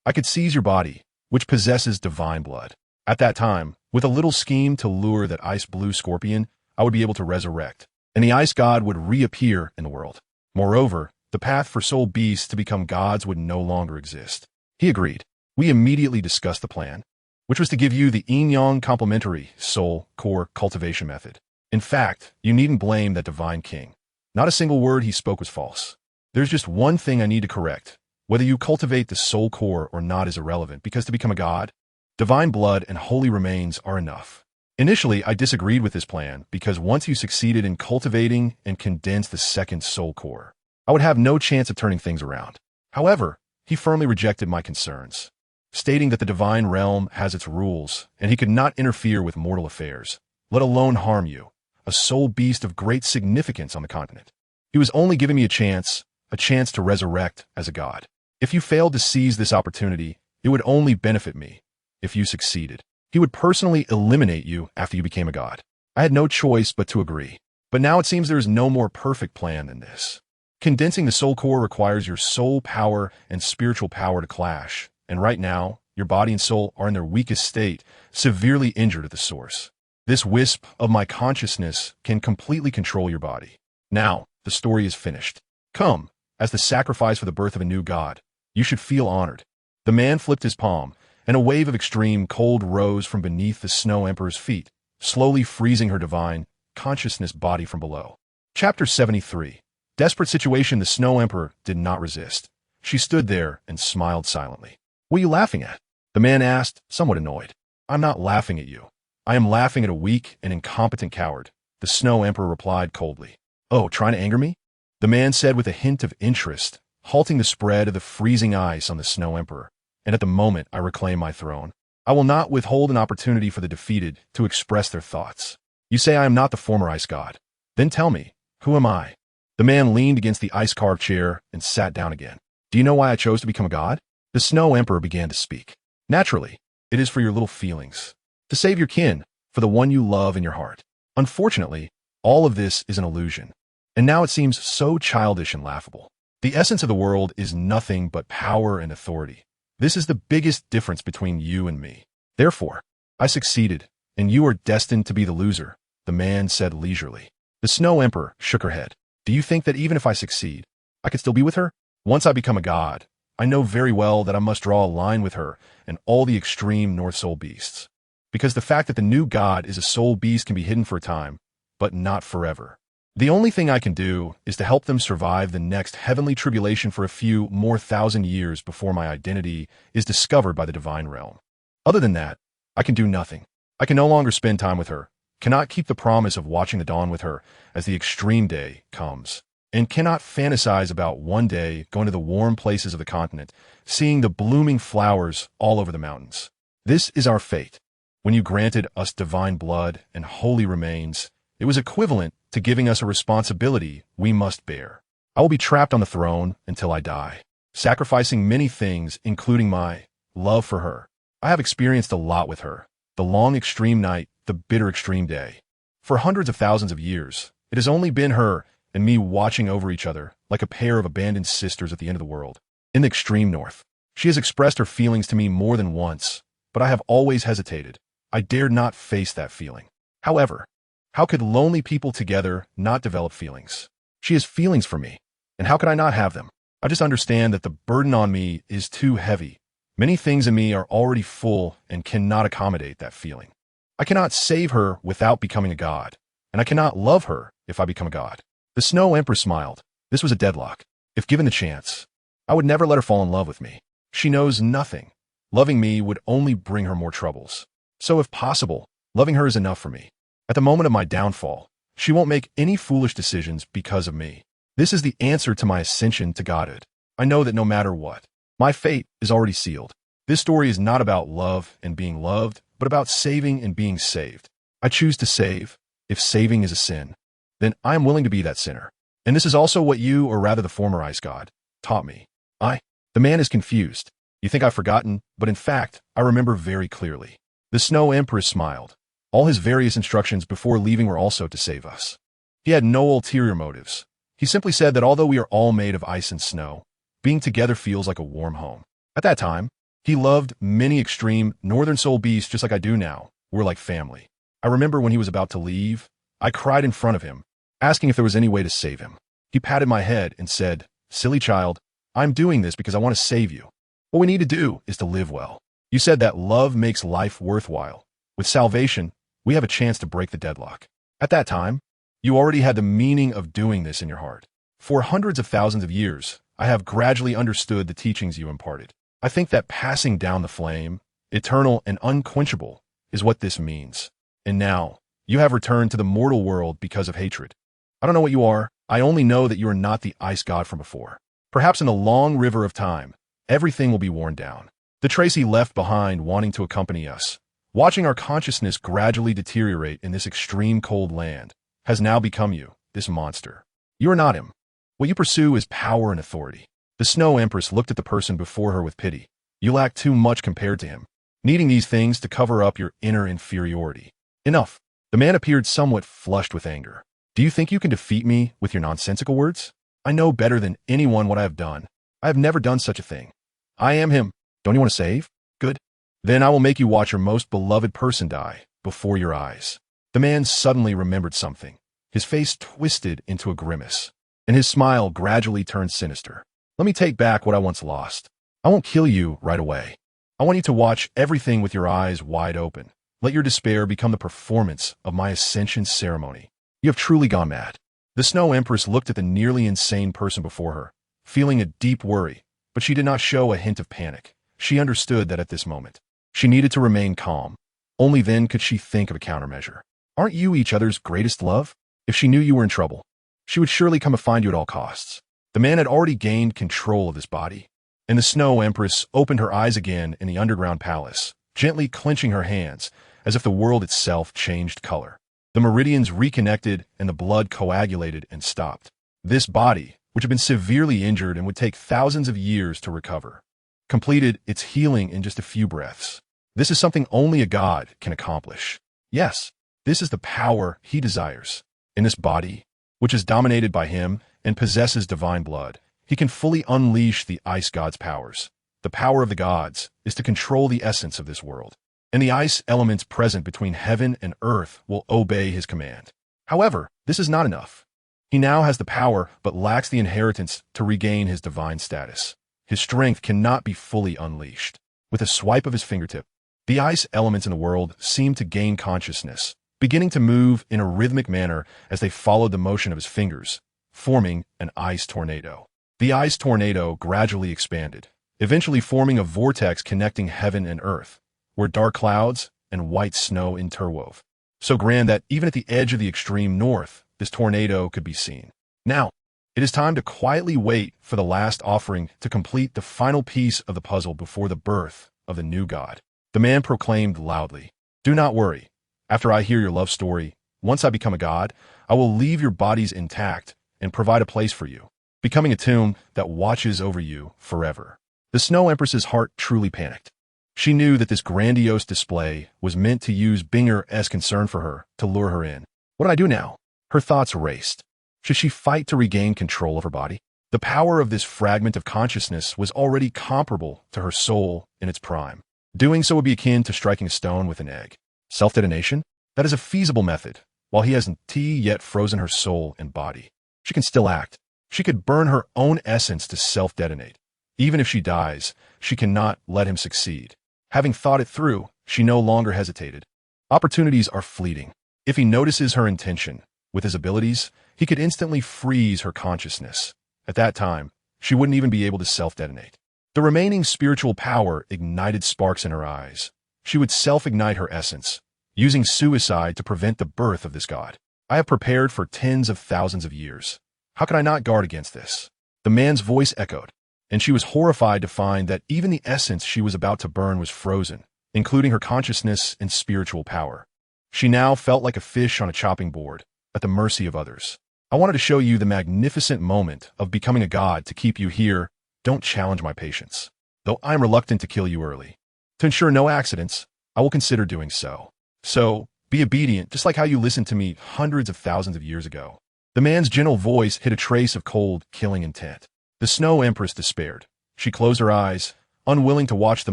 I could seize your body, which possesses divine blood. At that time, with a little scheme to lure that ice blue scorpion, I would be able to resurrect, and the ice god would reappear in the world. Moreover, the path for soul beasts to become gods would no longer exist. He agreed. We immediately discussed the plan, which was to give you the yin-yang complementary soul core cultivation method. In fact, you needn't blame that divine king. Not a single word he spoke was false. There's just one thing I need to correct. Whether you cultivate the soul core or not is irrelevant, because to become a god, divine blood and holy remains are enough. Initially, I disagreed with this plan because once you succeeded in cultivating and condensed the second soul core, I would have no chance of turning things around. However, he firmly rejected my concerns, stating that the divine realm has its rules and he could not interfere with mortal affairs, let alone harm you, a soul beast of great significance on the continent. He was only giving me a chance to resurrect as a god. If you failed to seize this opportunity, it would only benefit me. If you succeeded, he would personally eliminate you after you became a god. I had no choice but to agree. But now it seems there is no more perfect plan than this. Condensing the soul core requires your soul power and spiritual power to clash, and right now, your body and soul are in their weakest state, severely injured at the source. This wisp of my consciousness can completely control your body. Now, the story is finished. Come, as the sacrifice for the birth of a new god, you should feel honored. The man flipped his palm, and a wave of extreme cold rose from beneath the Snow Emperor's feet, slowly freezing her divine consciousness body from below. Chapter 73. Desperate situation. The Snow Emperor did not resist. She stood there and smiled silently. What are you laughing at? The man asked, somewhat annoyed. I'm not laughing at you. I am laughing at a weak and incompetent coward, the Snow Emperor replied coldly. Oh, trying to anger me? The man said with a hint of interest, halting the spread of the freezing ice on the Snow Emperor. And at the moment I reclaim my throne, I will not withhold an opportunity for the defeated to express their thoughts. You say I am not the former ice god. Then tell me, who am I? The man leaned against the ice-carved chair and sat down again. Do you know why I chose to become a god? The Snow Emperor began to speak. Naturally, it is for your little feelings. To save your kin, for the one you love in your heart. Unfortunately, all of this is an illusion. And now it seems so childish and laughable. The essence of the world is nothing but power and authority. This is the biggest difference between you and me. Therefore, I succeeded, and you are destined to be the loser, the man said leisurely. The Snow Emperor shook her head. Do you think that even if I succeed, I could still be with her? Once I become a god, I know very well that I must draw a line with her and all the extreme North Soul beasts. Because the fact that the new god is a soul beast can be hidden for a time, but not forever. The only thing I can do is to help them survive the next heavenly tribulation for a few more thousand years before my identity is discovered by the divine realm. Other than that, I can do nothing. I can no longer spend time with her, cannot keep the promise of watching the dawn with her as the extreme day comes, and cannot fantasize about one day going to the warm places of the continent, seeing the blooming flowers all over the mountains. This is our fate. When you granted us divine blood and holy remains, it was equivalent to giving us a responsibility we must bear. I will be trapped on the throne until I die, sacrificing many things, including my love for her. I have experienced a lot with her, the long extreme night, the bitter extreme day. For hundreds of thousands of years, it has only been her and me watching over each other like a pair of abandoned sisters at the end of the world. In the extreme north, she has expressed her feelings to me more than once, but I have always hesitated. I dared not face that feeling. However, how could lonely people together not develop feelings? She has feelings for me, and how could I not have them? I just understand that the burden on me is too heavy. Many things in me are already full and cannot accommodate that feeling. I cannot save her without becoming a god, and I cannot love her if I become a god. The Snow Emperor smiled. This was a deadlock. If given the chance, I would never let her fall in love with me. She knows nothing. Loving me would only bring her more troubles. So if possible, loving her is enough for me. At the moment of my downfall, she won't make any foolish decisions because of me. This is the answer to my ascension to godhood. I know that no matter what, my fate is already sealed. This story is not about love and being loved, but about saving and being saved. I choose to save. If saving is a sin, then I am willing to be that sinner. And this is also what you, or rather the former ice god, taught me. The man is confused. You think I've forgotten, but in fact, I remember very clearly. The Snow Emperor smiled. All his various instructions before leaving were also to save us. He had no ulterior motives. He simply said that although we are all made of ice and snow, being together feels like a warm home. At that time, he loved many extreme northern soul beasts just like I do now. We're like family. I remember when he was about to leave, I cried in front of him, asking if there was any way to save him. He patted my head and said, "Silly child, I'm doing this because I want to save you. What we need to do is to live well. You said that love makes life worthwhile. With salvation, we have a chance to break the deadlock." At that time, you already had the meaning of doing this in your heart. For hundreds of thousands of years, I have gradually understood the teachings you imparted. I think that passing down the flame, eternal and unquenchable, is what this means. And now, you have returned to the mortal world because of hatred. I don't know what you are. I only know that you are not the ice god from before. Perhaps in a long river of time, everything will be worn down. The Tracy left behind wanting to accompany us, watching our consciousness gradually deteriorate in this extreme cold land, has now become you, this monster. You are not him. What you pursue is power and authority. The Snow Empress looked at the person before her with pity. You lack too much compared to him, needing these things to cover up your inner inferiority. Enough. The man appeared somewhat flushed with anger. Do you think you can defeat me with your nonsensical words? I know better than anyone what I have done. I have never done such a thing. I am him. Don't you want to save? Good. Then I will make you watch your most beloved person die before your eyes. The man suddenly remembered something. His face twisted into a grimace, and his smile gradually turned sinister. Let me take back what I once lost. I won't kill you right away. I want you to watch everything with your eyes wide open. Let your despair become the performance of my ascension ceremony. You have truly gone mad. The Snow Empress looked at the nearly insane person before her, feeling a deep worry, but she did not show a hint of panic. She understood that at this moment, she needed to remain calm. Only then could she think of a countermeasure. Aren't you each other's greatest love? If she knew you were in trouble, she would surely come and find you at all costs. The man had already gained control of his body, and the Snow Empress opened her eyes again in the underground palace, gently clenching her hands, as if the world itself changed color. The meridians reconnected and the blood coagulated and stopped. This body, which had been severely injured and would take thousands of years to recover, completed its healing in just a few breaths. This is something only a god can accomplish. Yes, this is the power he desires. In this body, which is dominated by him and possesses divine blood, he can fully unleash the ice god's powers. The power of the gods is to control the essence of this world, and the ice elements present between heaven and earth will obey his command. However, this is not enough. He now has the power but lacks the inheritance to regain his divine status. His strength cannot be fully unleashed. With a swipe of his fingertip, the ice elements in the world seemed to gain consciousness, beginning to move in a rhythmic manner as they followed the motion of his fingers, forming an ice tornado. The ice tornado gradually expanded, eventually forming a vortex connecting heaven and earth, where dark clouds and white snow interwove, so grand that even at the edge of the extreme north, this tornado could be seen. Now, it is time to quietly wait for the last offering to complete the final piece of the puzzle before the birth of the new god. The man proclaimed loudly, "Do not worry. After I hear your love story, once I become a god, I will leave your bodies intact and provide a place for you, becoming a tomb that watches over you forever." The Snow Empress's heart truly panicked. She knew that this grandiose display was meant to use Binger's concern for her to lure her in. What do I do now? Her thoughts raced. Should she fight to regain control of her body? The power of this fragment of consciousness was already comparable to her soul in its prime. Doing so would be akin to striking a stone with an egg. Self-detonation? That is a feasible method. While he hasn't yet frozen her soul and body, she can still act. She could burn her own essence to self-detonate. Even if she dies, she cannot let him succeed. Having thought it through, she no longer hesitated. Opportunities are fleeting. If he notices her intention, with his abilities, he could instantly freeze her consciousness. At that time, she wouldn't even be able to self-detonate. The remaining spiritual power ignited sparks in her eyes. She would self-ignite her essence, using suicide to prevent the birth of this god. I have prepared for tens of thousands of years. How could I not guard against this? The man's voice echoed, and she was horrified to find that even the essence she was about to burn was frozen, including her consciousness and spiritual power. She now felt like a fish on a chopping board, at the mercy of others. I wanted to show you the magnificent moment of becoming a god to keep you here. Don't challenge my patience. Though I am reluctant to kill you early. To ensure no accidents, I will consider doing so. So, be obedient, just like how you listened to me hundreds of thousands of years ago. The man's gentle voice hid a trace of cold, killing intent. The Snow Empress despaired. She closed her eyes, unwilling to watch the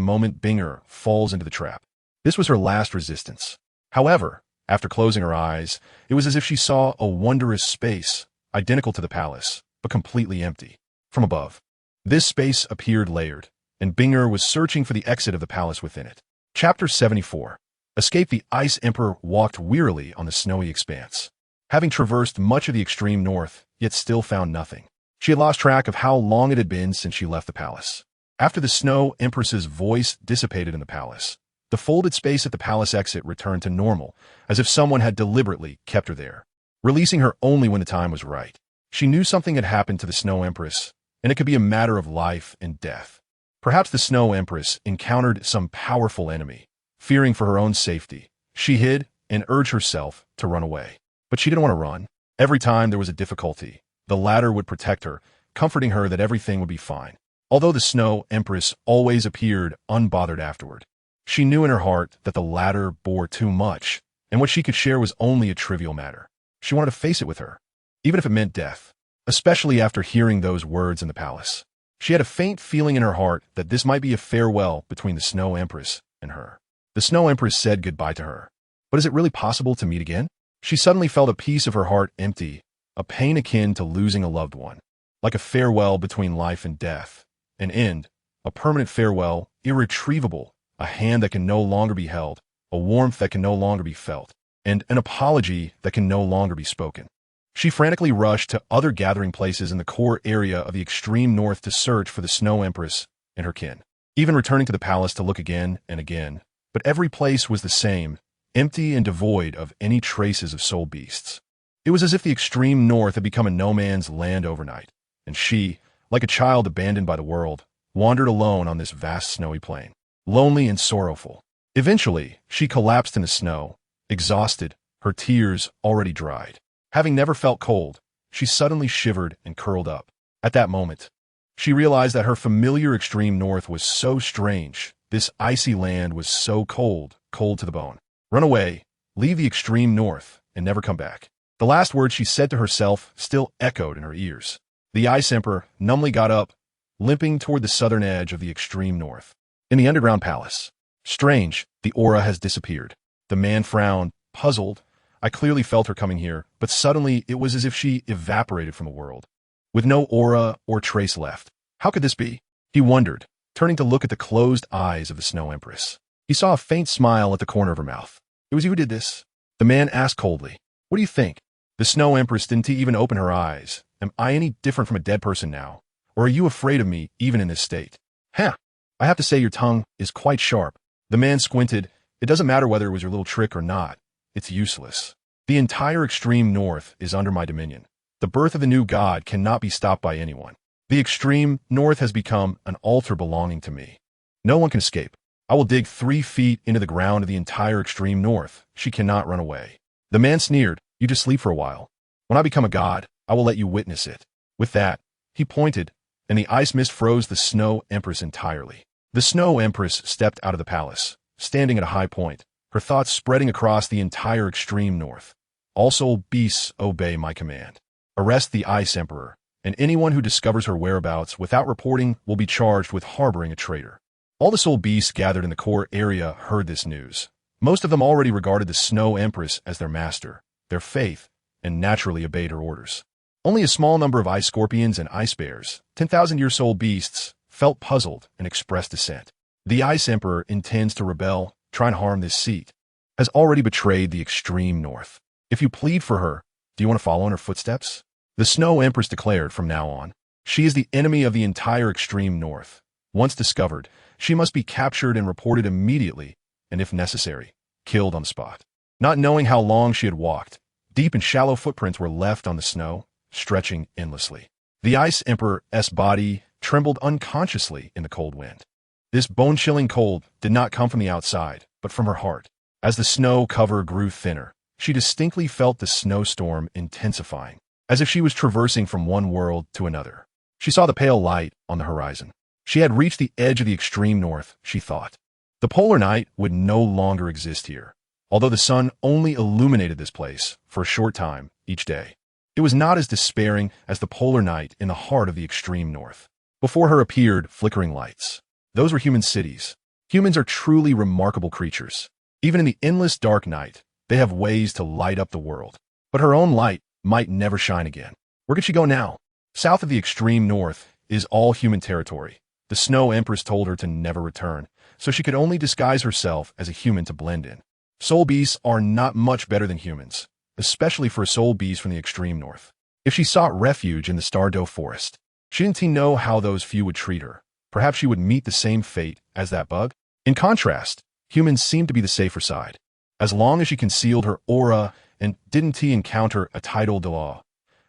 moment Binger falls into the trap. This was her last resistance. However, after closing her eyes, it was as if she saw a wondrous space, identical to the palace, but completely empty. From above, this space appeared layered, and Binger was searching for the exit of the palace within it. Chapter 74. Escape. The Ice Emperor walked wearily on the snowy expanse, having traversed much of the extreme north, yet still found nothing. She had lost track of how long it had been since she left the palace. After the Snow Empress's voice dissipated in the palace, The folded space at the palace exit returned to normal, as if someone had deliberately kept her there, releasing her only when the time was right. She knew something had happened to the Snow Empress, and it could be a matter of life and death. Perhaps the Snow Empress encountered some powerful enemy. Fearing for her own safety, she hid and urged herself to run away. But she didn't want to run. Every time there was a difficulty, the ladder would protect her, comforting her that everything would be fine. Although the Snow Empress always appeared unbothered afterward, she knew in her heart that the ladder bore too much, and what she could share was only a trivial matter. She wanted to face it with her, even if it meant death, especially after hearing those words in the palace. She had a faint feeling in her heart that this might be a farewell between the Snow Empress and her. The Snow Empress said goodbye to her. But is it really possible to meet again? She suddenly felt a piece of her heart empty, a pain akin to losing a loved one. Like a farewell between life and death. An end, a permanent farewell, irretrievable, a hand that can no longer be held, a warmth that can no longer be felt, and an apology that can no longer be spoken. She frantically rushed to other gathering places in the core area of the extreme north to search for the Snow Empress and her kin, even returning to the palace to look again and again. But every place was the same, empty and devoid of any traces of soul beasts. It was as if the extreme north had become a no-man's land overnight, and she, like a child abandoned by the world, wandered alone on this vast snowy plain, lonely and sorrowful. Eventually, she collapsed in the snow, exhausted, her tears already dried. Having never felt cold, she suddenly shivered and curled up. At that moment, she realized that her familiar extreme north was so strange. This icy land was so cold, cold to the bone. Run away, leave the extreme north, and never come back. The last words she said to herself still echoed in her ears. The Ice Emperor numbly got up, limping toward the southern edge of the extreme north. In the underground palace. Strange, the aura has disappeared. The man frowned, puzzled. I clearly felt her coming here, but suddenly it was as if she evaporated from the world, with no aura or trace left. How could this be? He wondered, turning to look at the closed eyes of the Snow Empress. He saw a faint smile at the corner of her mouth. It was you who did this? The man asked coldly. What do you think? The Snow Empress didn't even open her eyes. Am I any different from a dead person now? Or are you afraid of me even in this state? Huh. I have to say your tongue is quite sharp. The man squinted. It doesn't matter whether it was your little trick or not. It's useless. The entire extreme north is under my dominion. The birth of the new god cannot be stopped by anyone. The extreme north has become an altar belonging to me. No one can escape. I will dig 3 feet into the ground of the entire extreme north. She cannot run away. The man sneered. You just sleep for a while. When I become a god, I will let you witness it. With that, he pointed, and the ice mist froze the Snow Empress entirely. The Snow Empress stepped out of the palace, standing at a high point, her thoughts spreading across the entire extreme north. All soul beasts obey my command. Arrest the Ice Emperor, and anyone who discovers her whereabouts without reporting will be charged with harboring a traitor. All the soul beasts gathered in the core area heard this news. Most of them already regarded the Snow Empress as their master, their faith, and naturally obeyed her orders. Only a small number of ice scorpions and ice bears, 10,000-year-old beasts, felt puzzled and expressed dissent. The Ice Emperor intends to rebel, try and harm this seat, has already betrayed the extreme north. If you plead for her, do you want to follow in her footsteps? The Snow Empress declared from now on. She is the enemy of the entire extreme north. Once discovered, she must be captured and reported immediately, and if necessary, killed on the spot. Not knowing how long she had walked, deep and shallow footprints were left on the snow, stretching endlessly. The Ice Emperor's body trembled unconsciously in the cold wind. This bone-chilling cold did not come from the outside, but from her heart. As the snow cover grew thinner, she distinctly felt the snowstorm intensifying, as if she was traversing from one world to another. She saw the pale light on the horizon. She had reached the edge of the extreme north, she thought. The polar night would no longer exist here, although the sun only illuminated this place for a short time each day. It was not as despairing as the polar night in the heart of the extreme north. Before her appeared flickering lights. Those were human cities. Humans are truly remarkable creatures. Even in the endless dark night, they have ways to light up the world. But her own light might never shine again. Where could she go now? South of the extreme north is all human territory. The Snow Empress told her to never return, so she could only disguise herself as a human to blend in. Soul beasts are not much better than humans, especially for a soul beast from the extreme north. If she sought refuge in the Stardoe forest, she didn't know how those few would treat her. Perhaps she would meet the same fate as that bug. In contrast, humans seemed to be the safer side. As long as she concealed her aura and didn't encounter a title Douluo,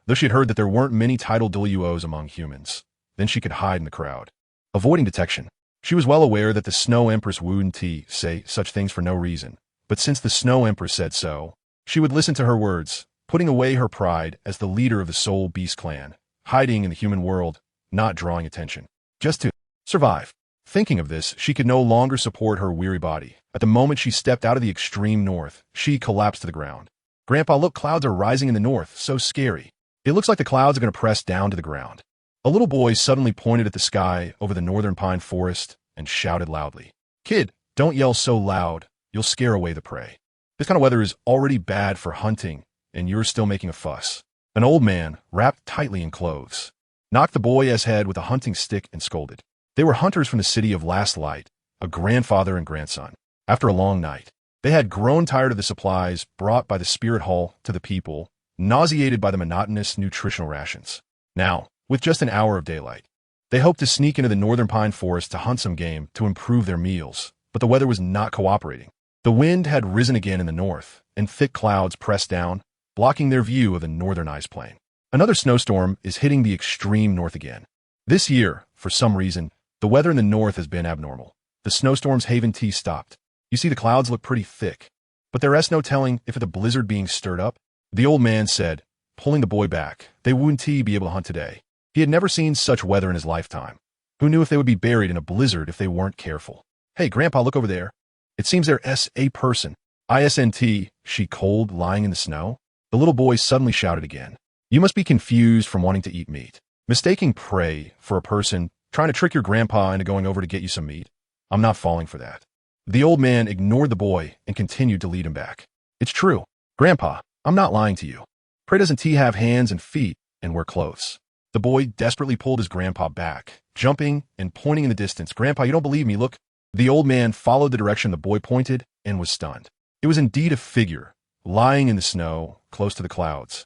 though she had heard that there weren't many title Douluos among humans, then she could hide in the crowd. Avoiding detection. She was well aware that the Snow Empress wouldn't say such things for no reason, but since the Snow Empress said so, she would listen to her words, putting away her pride as the leader of the Soul Beast clan, hiding in the human world, not drawing attention. Just to survive. Thinking of this, she could no longer support her weary body. At the moment she stepped out of the extreme north, she collapsed to the ground. Grandpa, look, clouds are rising in the north, so scary. It looks like the clouds are going to press down to the ground. A little boy suddenly pointed at the sky over the northern pine forest and shouted loudly, "Kid, don't yell so loud, you'll scare away the prey. This kind of weather is already bad for hunting, and you're still making a fuss." An old man, wrapped tightly in clothes, knocked the boy's head with a hunting stick and scolded. They were hunters from the city of Last Light, a grandfather and grandson. After a long night, they had grown tired of the supplies brought by the spirit hall to the people, nauseated by the monotonous nutritional rations. Now, with just an hour of daylight, they hoped to sneak into the northern pine forest to hunt some game to improve their meals, but the weather was not cooperating. The wind had risen again in the north, and thick clouds pressed down, blocking their view of the northern ice plain. Another snowstorm is hitting the extreme north again. This year, for some reason, the weather in the north has been abnormal. The snowstorm's Haven Tea stopped. You see, the clouds look pretty thick, but there's no telling if it's a blizzard being stirred up. The old man said, pulling the boy back. They wouldn't be able to hunt today. He had never seen such weather in his lifetime. Who knew if they would be buried in a blizzard if they weren't careful? Hey, Grandpa, look over there. It seems there's a person. Isn't she cold, lying in the snow? The little boy suddenly shouted again. You must be confused from wanting to eat meat. Mistaking prey for a person, trying to trick your grandpa into going over to get you some meat. I'm not falling for that. The old man ignored the boy and continued to lead him back. It's true. Grandpa, I'm not lying to you. Prey doesn't have hands and feet and wear clothes. The boy desperately pulled his grandpa back, jumping and pointing in the distance. Grandpa, you don't believe me, look. The old man followed the direction the boy pointed and was stunned. It was indeed a figure, lying in the snow, close to the clouds.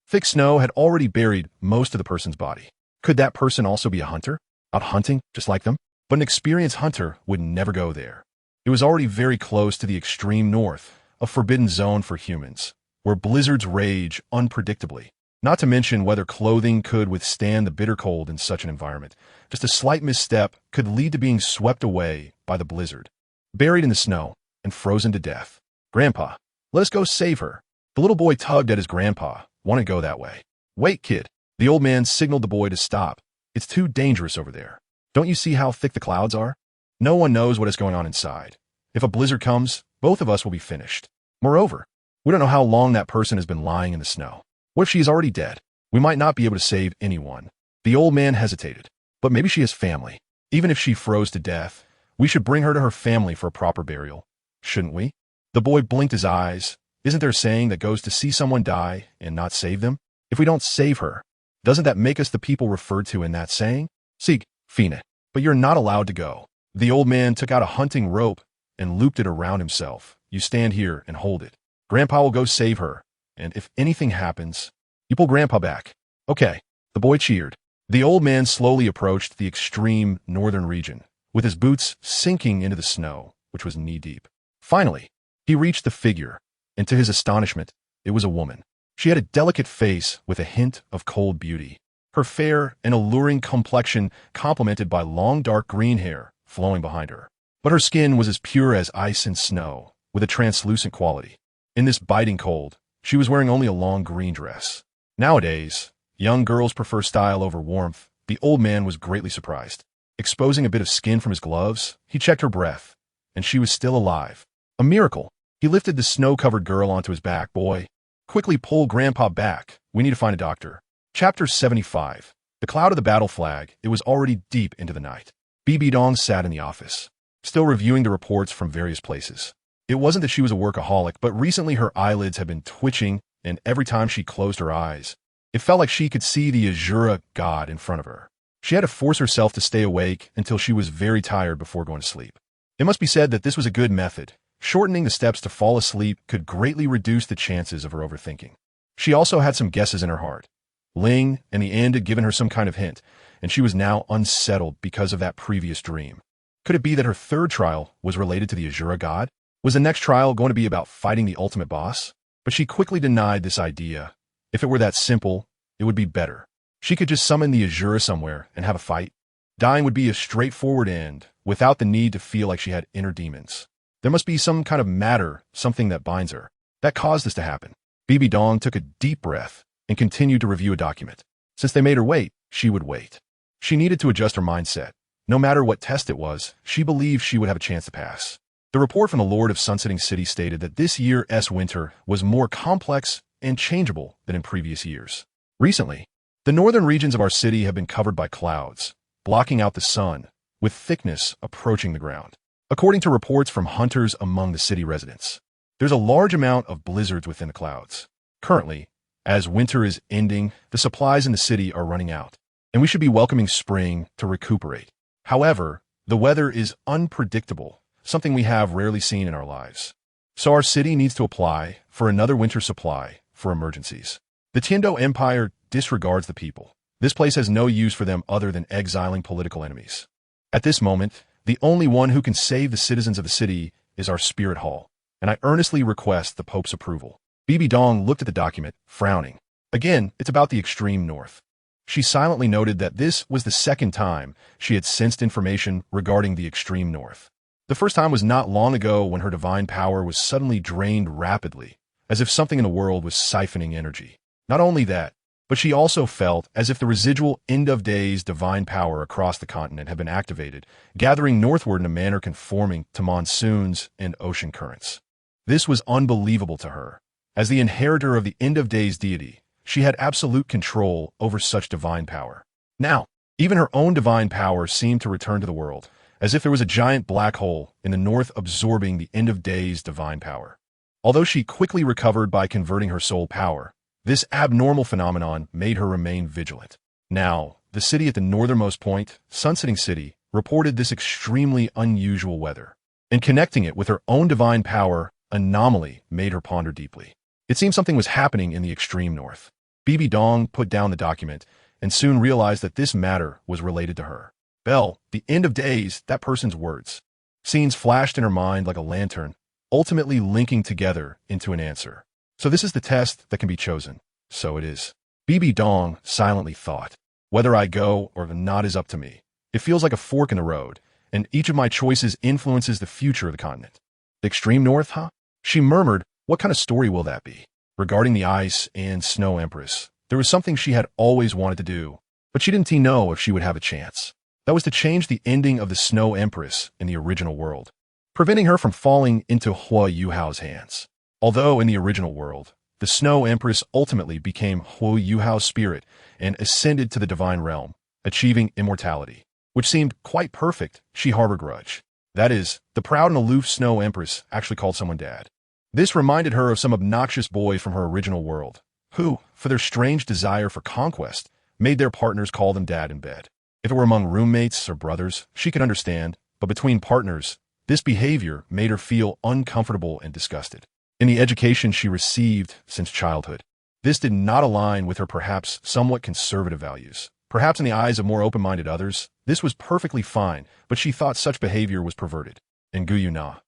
Thick snow had already buried most of the person's body. Could that person also be a hunter? Out hunting, just like them? But an experienced hunter would never go there. It was already very close to the extreme north, a forbidden zone for humans, where blizzards rage unpredictably. Not to mention whether clothing could withstand the bitter cold in such an environment. Just a slight misstep could lead to being swept away by the blizzard, buried in the snow, and frozen to death. Grandpa, let us go save her. The little boy tugged at his grandpa, wanting to go that way. Wait, kid. The old man signaled the boy to stop. It's too dangerous over there. Don't you see how thick the clouds are? No one knows what is going on inside. If a blizzard comes, both of us will be finished. Moreover, we don't know how long that person has been lying in the snow. What if she is already dead? We might not be able to save anyone. The old man hesitated. But maybe she has family. Even if she froze to death, we should bring her to her family for a proper burial. Shouldn't we? The boy blinked his eyes. Isn't there a saying that goes to see someone die and not save them? If we don't save her, doesn't that make us the people referred to in that saying? Seek, Fina. But you're not allowed to go. The old man took out a hunting rope and looped it around himself. You stand here and hold it. Grandpa will go save her. And if anything happens, you pull Grandpa back. Okay. The boy cheered. The old man slowly approached the extreme northern region, with his boots sinking into the snow, which was knee-deep. Finally, he reached the figure, and to his astonishment, it was a woman. She had a delicate face with a hint of cold beauty. Her fair and alluring complexion complemented by long dark green hair flowing behind her. But her skin was as pure as ice and snow, with a translucent quality. In this biting cold, she was wearing only a long green dress. Nowadays, young girls prefer style over warmth. The old man was greatly surprised. Exposing a bit of skin from his gloves, he checked her breath, and she was still alive. A miracle. He lifted the snow-covered girl onto his back. Boy, quickly pull Grandpa back. We need to find a doctor. Chapter 75. The cloud of the battle flag. It was already deep into the night. Bibidong sat in the office, still reviewing the reports from various places. It wasn't that she was a workaholic, but recently her eyelids had been twitching, and every time she closed her eyes, it felt like she could see the Azura god in front of her. She had to force herself to stay awake until she was very tired before going to sleep. It must be said that this was a good method. Shortening the steps to fall asleep could greatly reduce the chances of her overthinking. She also had some guesses in her heart. Ling, in the end, had given her some kind of hint, and she was now unsettled because of that previous dream. Could it be that her third trial was related to the Azura god? Was the next trial going to be about fighting the ultimate boss? But she quickly denied this idea. If it were that simple, it would be better. She could just summon the Azura somewhere and have a fight. Dying would be a straightforward end, without the need to feel like she had inner demons. There must be some kind of matter, something that binds her, that caused this to happen. Bibidong took a deep breath and continued to review a document. Since they made her wait, she would wait. She needed to adjust her mindset. No matter what test it was, she believed she would have a chance to pass. The report from the Lord of Sunsetting City stated that this year's winter was more complex and changeable than in previous years. Recently, the northern regions of our city have been covered by clouds, blocking out the sun, with thickness approaching the ground. According to reports from hunters among the city residents, there's a large amount of blizzards within the clouds. Currently, as winter is ending, the supplies in the city are running out, and we should be welcoming spring to recuperate. However, the weather is unpredictable, something we have rarely seen in our lives. So our city needs to apply for another winter supply for emergencies. The Tiando Empire disregards the people. This place has no use for them other than exiling political enemies. At this moment, the only one who can save the citizens of the city is our spirit hall, and I earnestly request the Pope's approval. Bibidong looked at the document, frowning. Again, it's about the extreme north. She silently noted that this was the second time she had sensed information regarding the extreme north. The first time was not long ago when her divine power was suddenly drained rapidly, as if something in the world was siphoning energy. Not only that, but she also felt as if the residual end of days divine power across the continent had been activated, gathering northward in a manner conforming to monsoons and ocean currents. This was unbelievable to her. As the inheritor of the end of days deity, she had absolute control over such divine power. Now, even her own divine power seemed to return to the world, as if there was a giant black hole in the north absorbing the end of days divine power. Although she quickly recovered by converting her soul power, this abnormal phenomenon made her remain vigilant. Now, the city at the northernmost point, Sunsetting City, reported this extremely unusual weather, and connecting it with her own divine power anomaly made her ponder deeply. It seemed something was happening in the extreme north. Bibidong put down the document and soon realized that this matter was related to her. Belle, the end of days, that person's words. Scenes flashed in her mind like a lantern, ultimately linking together into an answer. So this is the test that can be chosen. So it is. Bibidong silently thought. Whether I go or not is up to me. It feels like a fork in the road, and each of my choices influences the future of the continent. The extreme north, huh? She murmured, what kind of story will that be? Regarding the ice and snow empress, there was something she had always wanted to do, but she didn't know if she would have a chance. That was to change the ending of the snow empress in the original world, preventing her from falling into Hua Yuhao's hands. Although in the original world, the snow empress ultimately became Hua Yuhao's spirit and ascended to the divine realm, achieving immortality, which seemed quite perfect. She harbored grudge. That is, the proud and aloof snow empress actually called someone dad. This reminded her of some obnoxious boy from her original world, who, for their strange desire for conquest, made their partners call them dad in bed. If it were among roommates or brothers, she could understand, but between partners, this behavior made her feel uncomfortable and disgusted. In the education she received since childhood, this did not align with her perhaps somewhat conservative values. Perhaps in the eyes of more open-minded others, this was perfectly fine, but she thought such behavior was perverted. And Guyuna.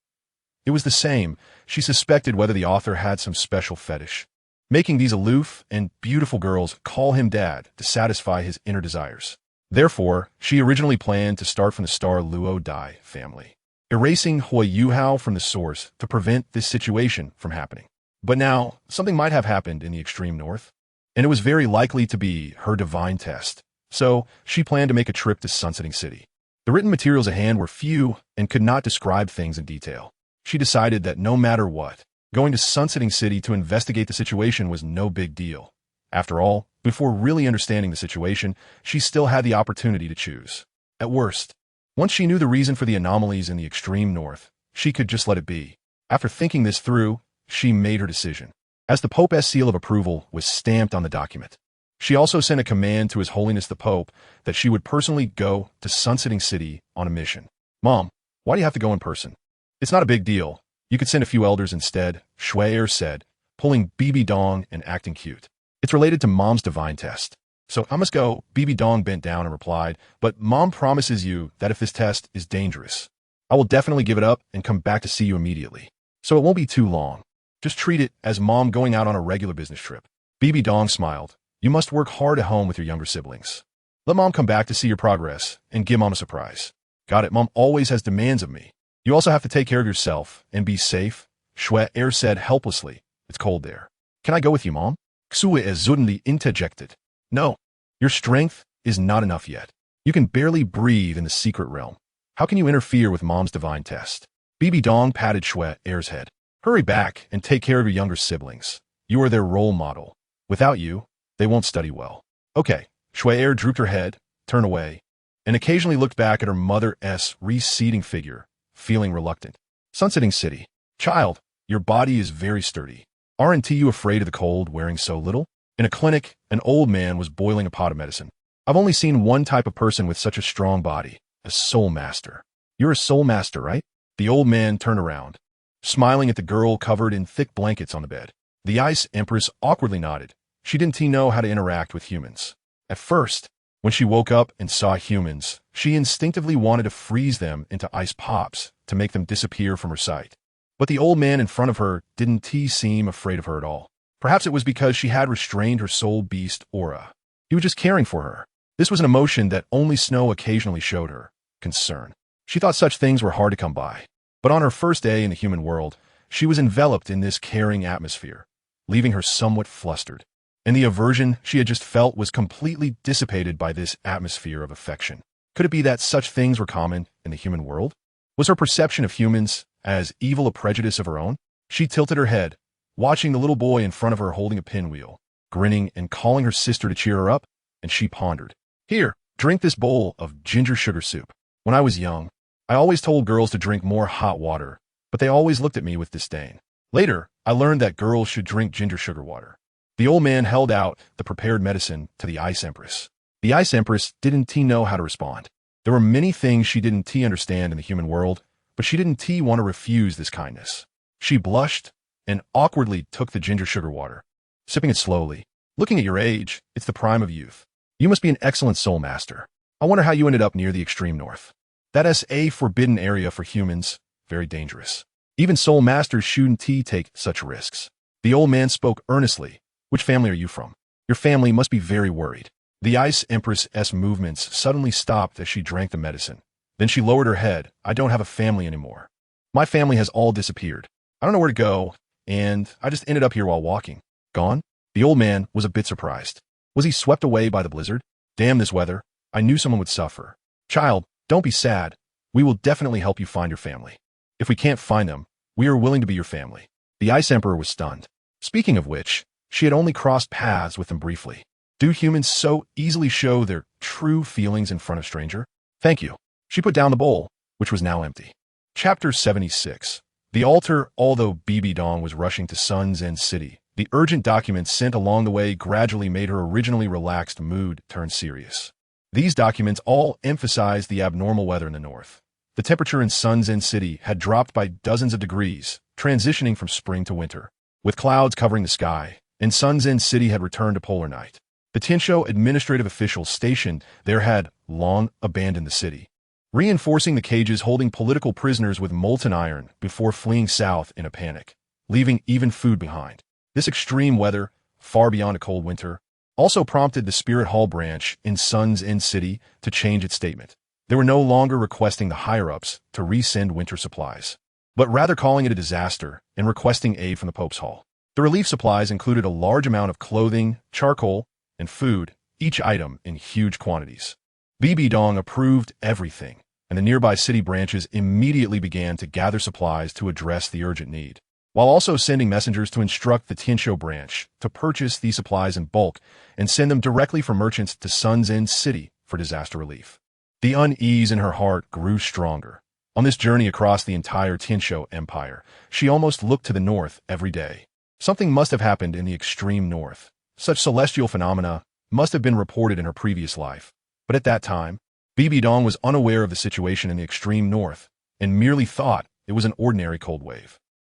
It was the same. She suspected whether the author had some special fetish, making these aloof and beautiful girls call him dad to satisfy his inner desires. Therefore, she originally planned to start from the star Luo Dai family, erasing Hua Yuhao from the source to prevent this situation from happening. But now, something might have happened in the extreme north, and it was very likely to be her divine test. So, she planned to make a trip to Sunsetting City. The written materials at hand were few and could not describe things in detail. She decided that no matter what, going to Sunsetting City to investigate the situation was no big deal. After all, before really understanding the situation, she still had the opportunity to choose. At worst, once she knew the reason for the anomalies in the extreme north, she could just let it be. After thinking this through, she made her decision. As the Pope's seal of approval was stamped on the document, she also sent a command to His Holiness the Pope that she would personally go to Sunsetting City on a mission. Mom, why do you have to go in person? It's not a big deal. You could send a few elders instead, Shui'er said, pulling Bibidong and acting cute. It's related to Mom's divine test. So I must go. Bibidong bent down and replied, but Mom promises you that if this test is dangerous, I will definitely give it up and come back to see you immediately. So it won't be too long. Just treat it as Mom going out on a regular business trip. Bibidong smiled. You must work hard at home with your younger siblings. Let Mom come back to see your progress and give Mom a surprise. Got it. Mom always has demands of me. You also have to take care of yourself and be safe. Renxue said helplessly. It's cold there. Can I go with you, Mom? Renxue suddenly interjected. No. Your strength is not enough yet. You can barely breathe in the secret realm. How can you interfere with Mom's divine test? Bibidong patted Renxue's head. Hurry back and take care of your younger siblings. You are their role model. Without you, they won't study well. Okay. Renxue drooped her head, turned away, and occasionally looked back at her mother's receding figure, feeling reluctant. Sunsetting City. Child, your body is very sturdy. Aren't you afraid of the cold wearing so little? In a clinic, an old man was boiling a pot of medicine. I've only seen one type of person with such a strong body, a soul master. You're a soul master, right? The old man turned around, smiling at the girl covered in thick blankets on the bed. The Ice Empress awkwardly nodded. She didn't know how to interact with humans. At first, when she woke up and saw humans, she instinctively wanted to freeze them into ice pops to make them disappear from her sight. But the old man in front of her didn't seem afraid of her at all. Perhaps it was because she had restrained her soul beast aura. He was just caring for her. This was an emotion that only snow occasionally showed her. Concern. She thought such things were hard to come by. But on her first day in the human world, she was enveloped in this caring atmosphere, leaving her somewhat flustered. And the aversion she had just felt was completely dissipated by this atmosphere of affection. Could it be that such things were common in the human world? Was her perception of humans as evil a prejudice of her own? She tilted her head, watching the little boy in front of her holding a pinwheel, grinning and calling her sister to cheer her up, and she pondered. Here, drink this bowl of ginger sugar soup. When I was young, I always told girls to drink more hot water, but they always looked at me with disdain. Later, I learned that girls should drink ginger sugar water. The old man held out the prepared medicine to the Ice Empress. The Ice Empress didn't know how to respond. There were many things she didn't understand in the human world, but she didn't want to refuse this kindness. She blushed and awkwardly took the ginger sugar water, sipping it slowly. Looking at your age, it's the prime of youth. You must be an excellent soul master. I wonder how you ended up near the extreme north. That's a forbidden area for humans, very dangerous. Even soul masters shouldn't take such risks. The old man spoke earnestly. Which family are you from? Your family must be very worried. The Ice Empress's movements suddenly stopped as she drank the medicine. Then she lowered her head. I don't have a family anymore. My family has all disappeared. I don't know where to go, and I just ended up here while walking. Gone? The old man was a bit surprised. Was he swept away by the blizzard? Damn this weather. I knew someone would suffer. Child, don't be sad. We will definitely help you find your family. If we can't find them, we are willing to be your family. The Ice Emperor was stunned. Speaking of which, she had only crossed paths with them briefly. Do humans so easily show their true feelings in front of a stranger? Thank you. She put down the bowl, which was now empty. Chapter 76. The altar. Although Bibidong was rushing to Sun Zen City, the urgent documents sent along the way gradually made her originally relaxed mood turn serious. These documents all emphasized the abnormal weather in the north. The temperature in Sun Zen City had dropped by dozens of degrees, transitioning from spring to winter. With clouds covering the sky, and Sun Zen City had returned to polar night. The Tianshou administrative officials stationed there had long abandoned the city, reinforcing the cages holding political prisoners with molten iron before fleeing south in a panic, leaving even food behind. This extreme weather, far beyond a cold winter, also prompted the Spirit Hall branch in Sun Zen City to change its statement. They were no longer requesting the higher-ups to resend winter supplies, but rather calling it a disaster and requesting aid from the Pope's Hall. The relief supplies included a large amount of clothing, charcoal, and food, each item in huge quantities. Bibidong approved everything, and the nearby city branches immediately began to gather supplies to address the urgent need, while also sending messengers to instruct the Tianshou branch to purchase these supplies in bulk and send them directly from merchants to Sun Zen City for disaster relief. The unease in her heart grew stronger. On this journey across the entire Tianshou Empire, she almost looked to the north every day. Something must have happened in the extreme north. Such celestial phenomena must have been reported in her previous life. But at that time, Bibidong was unaware of the situation in the extreme north and merely thought it was an ordinary cold wave.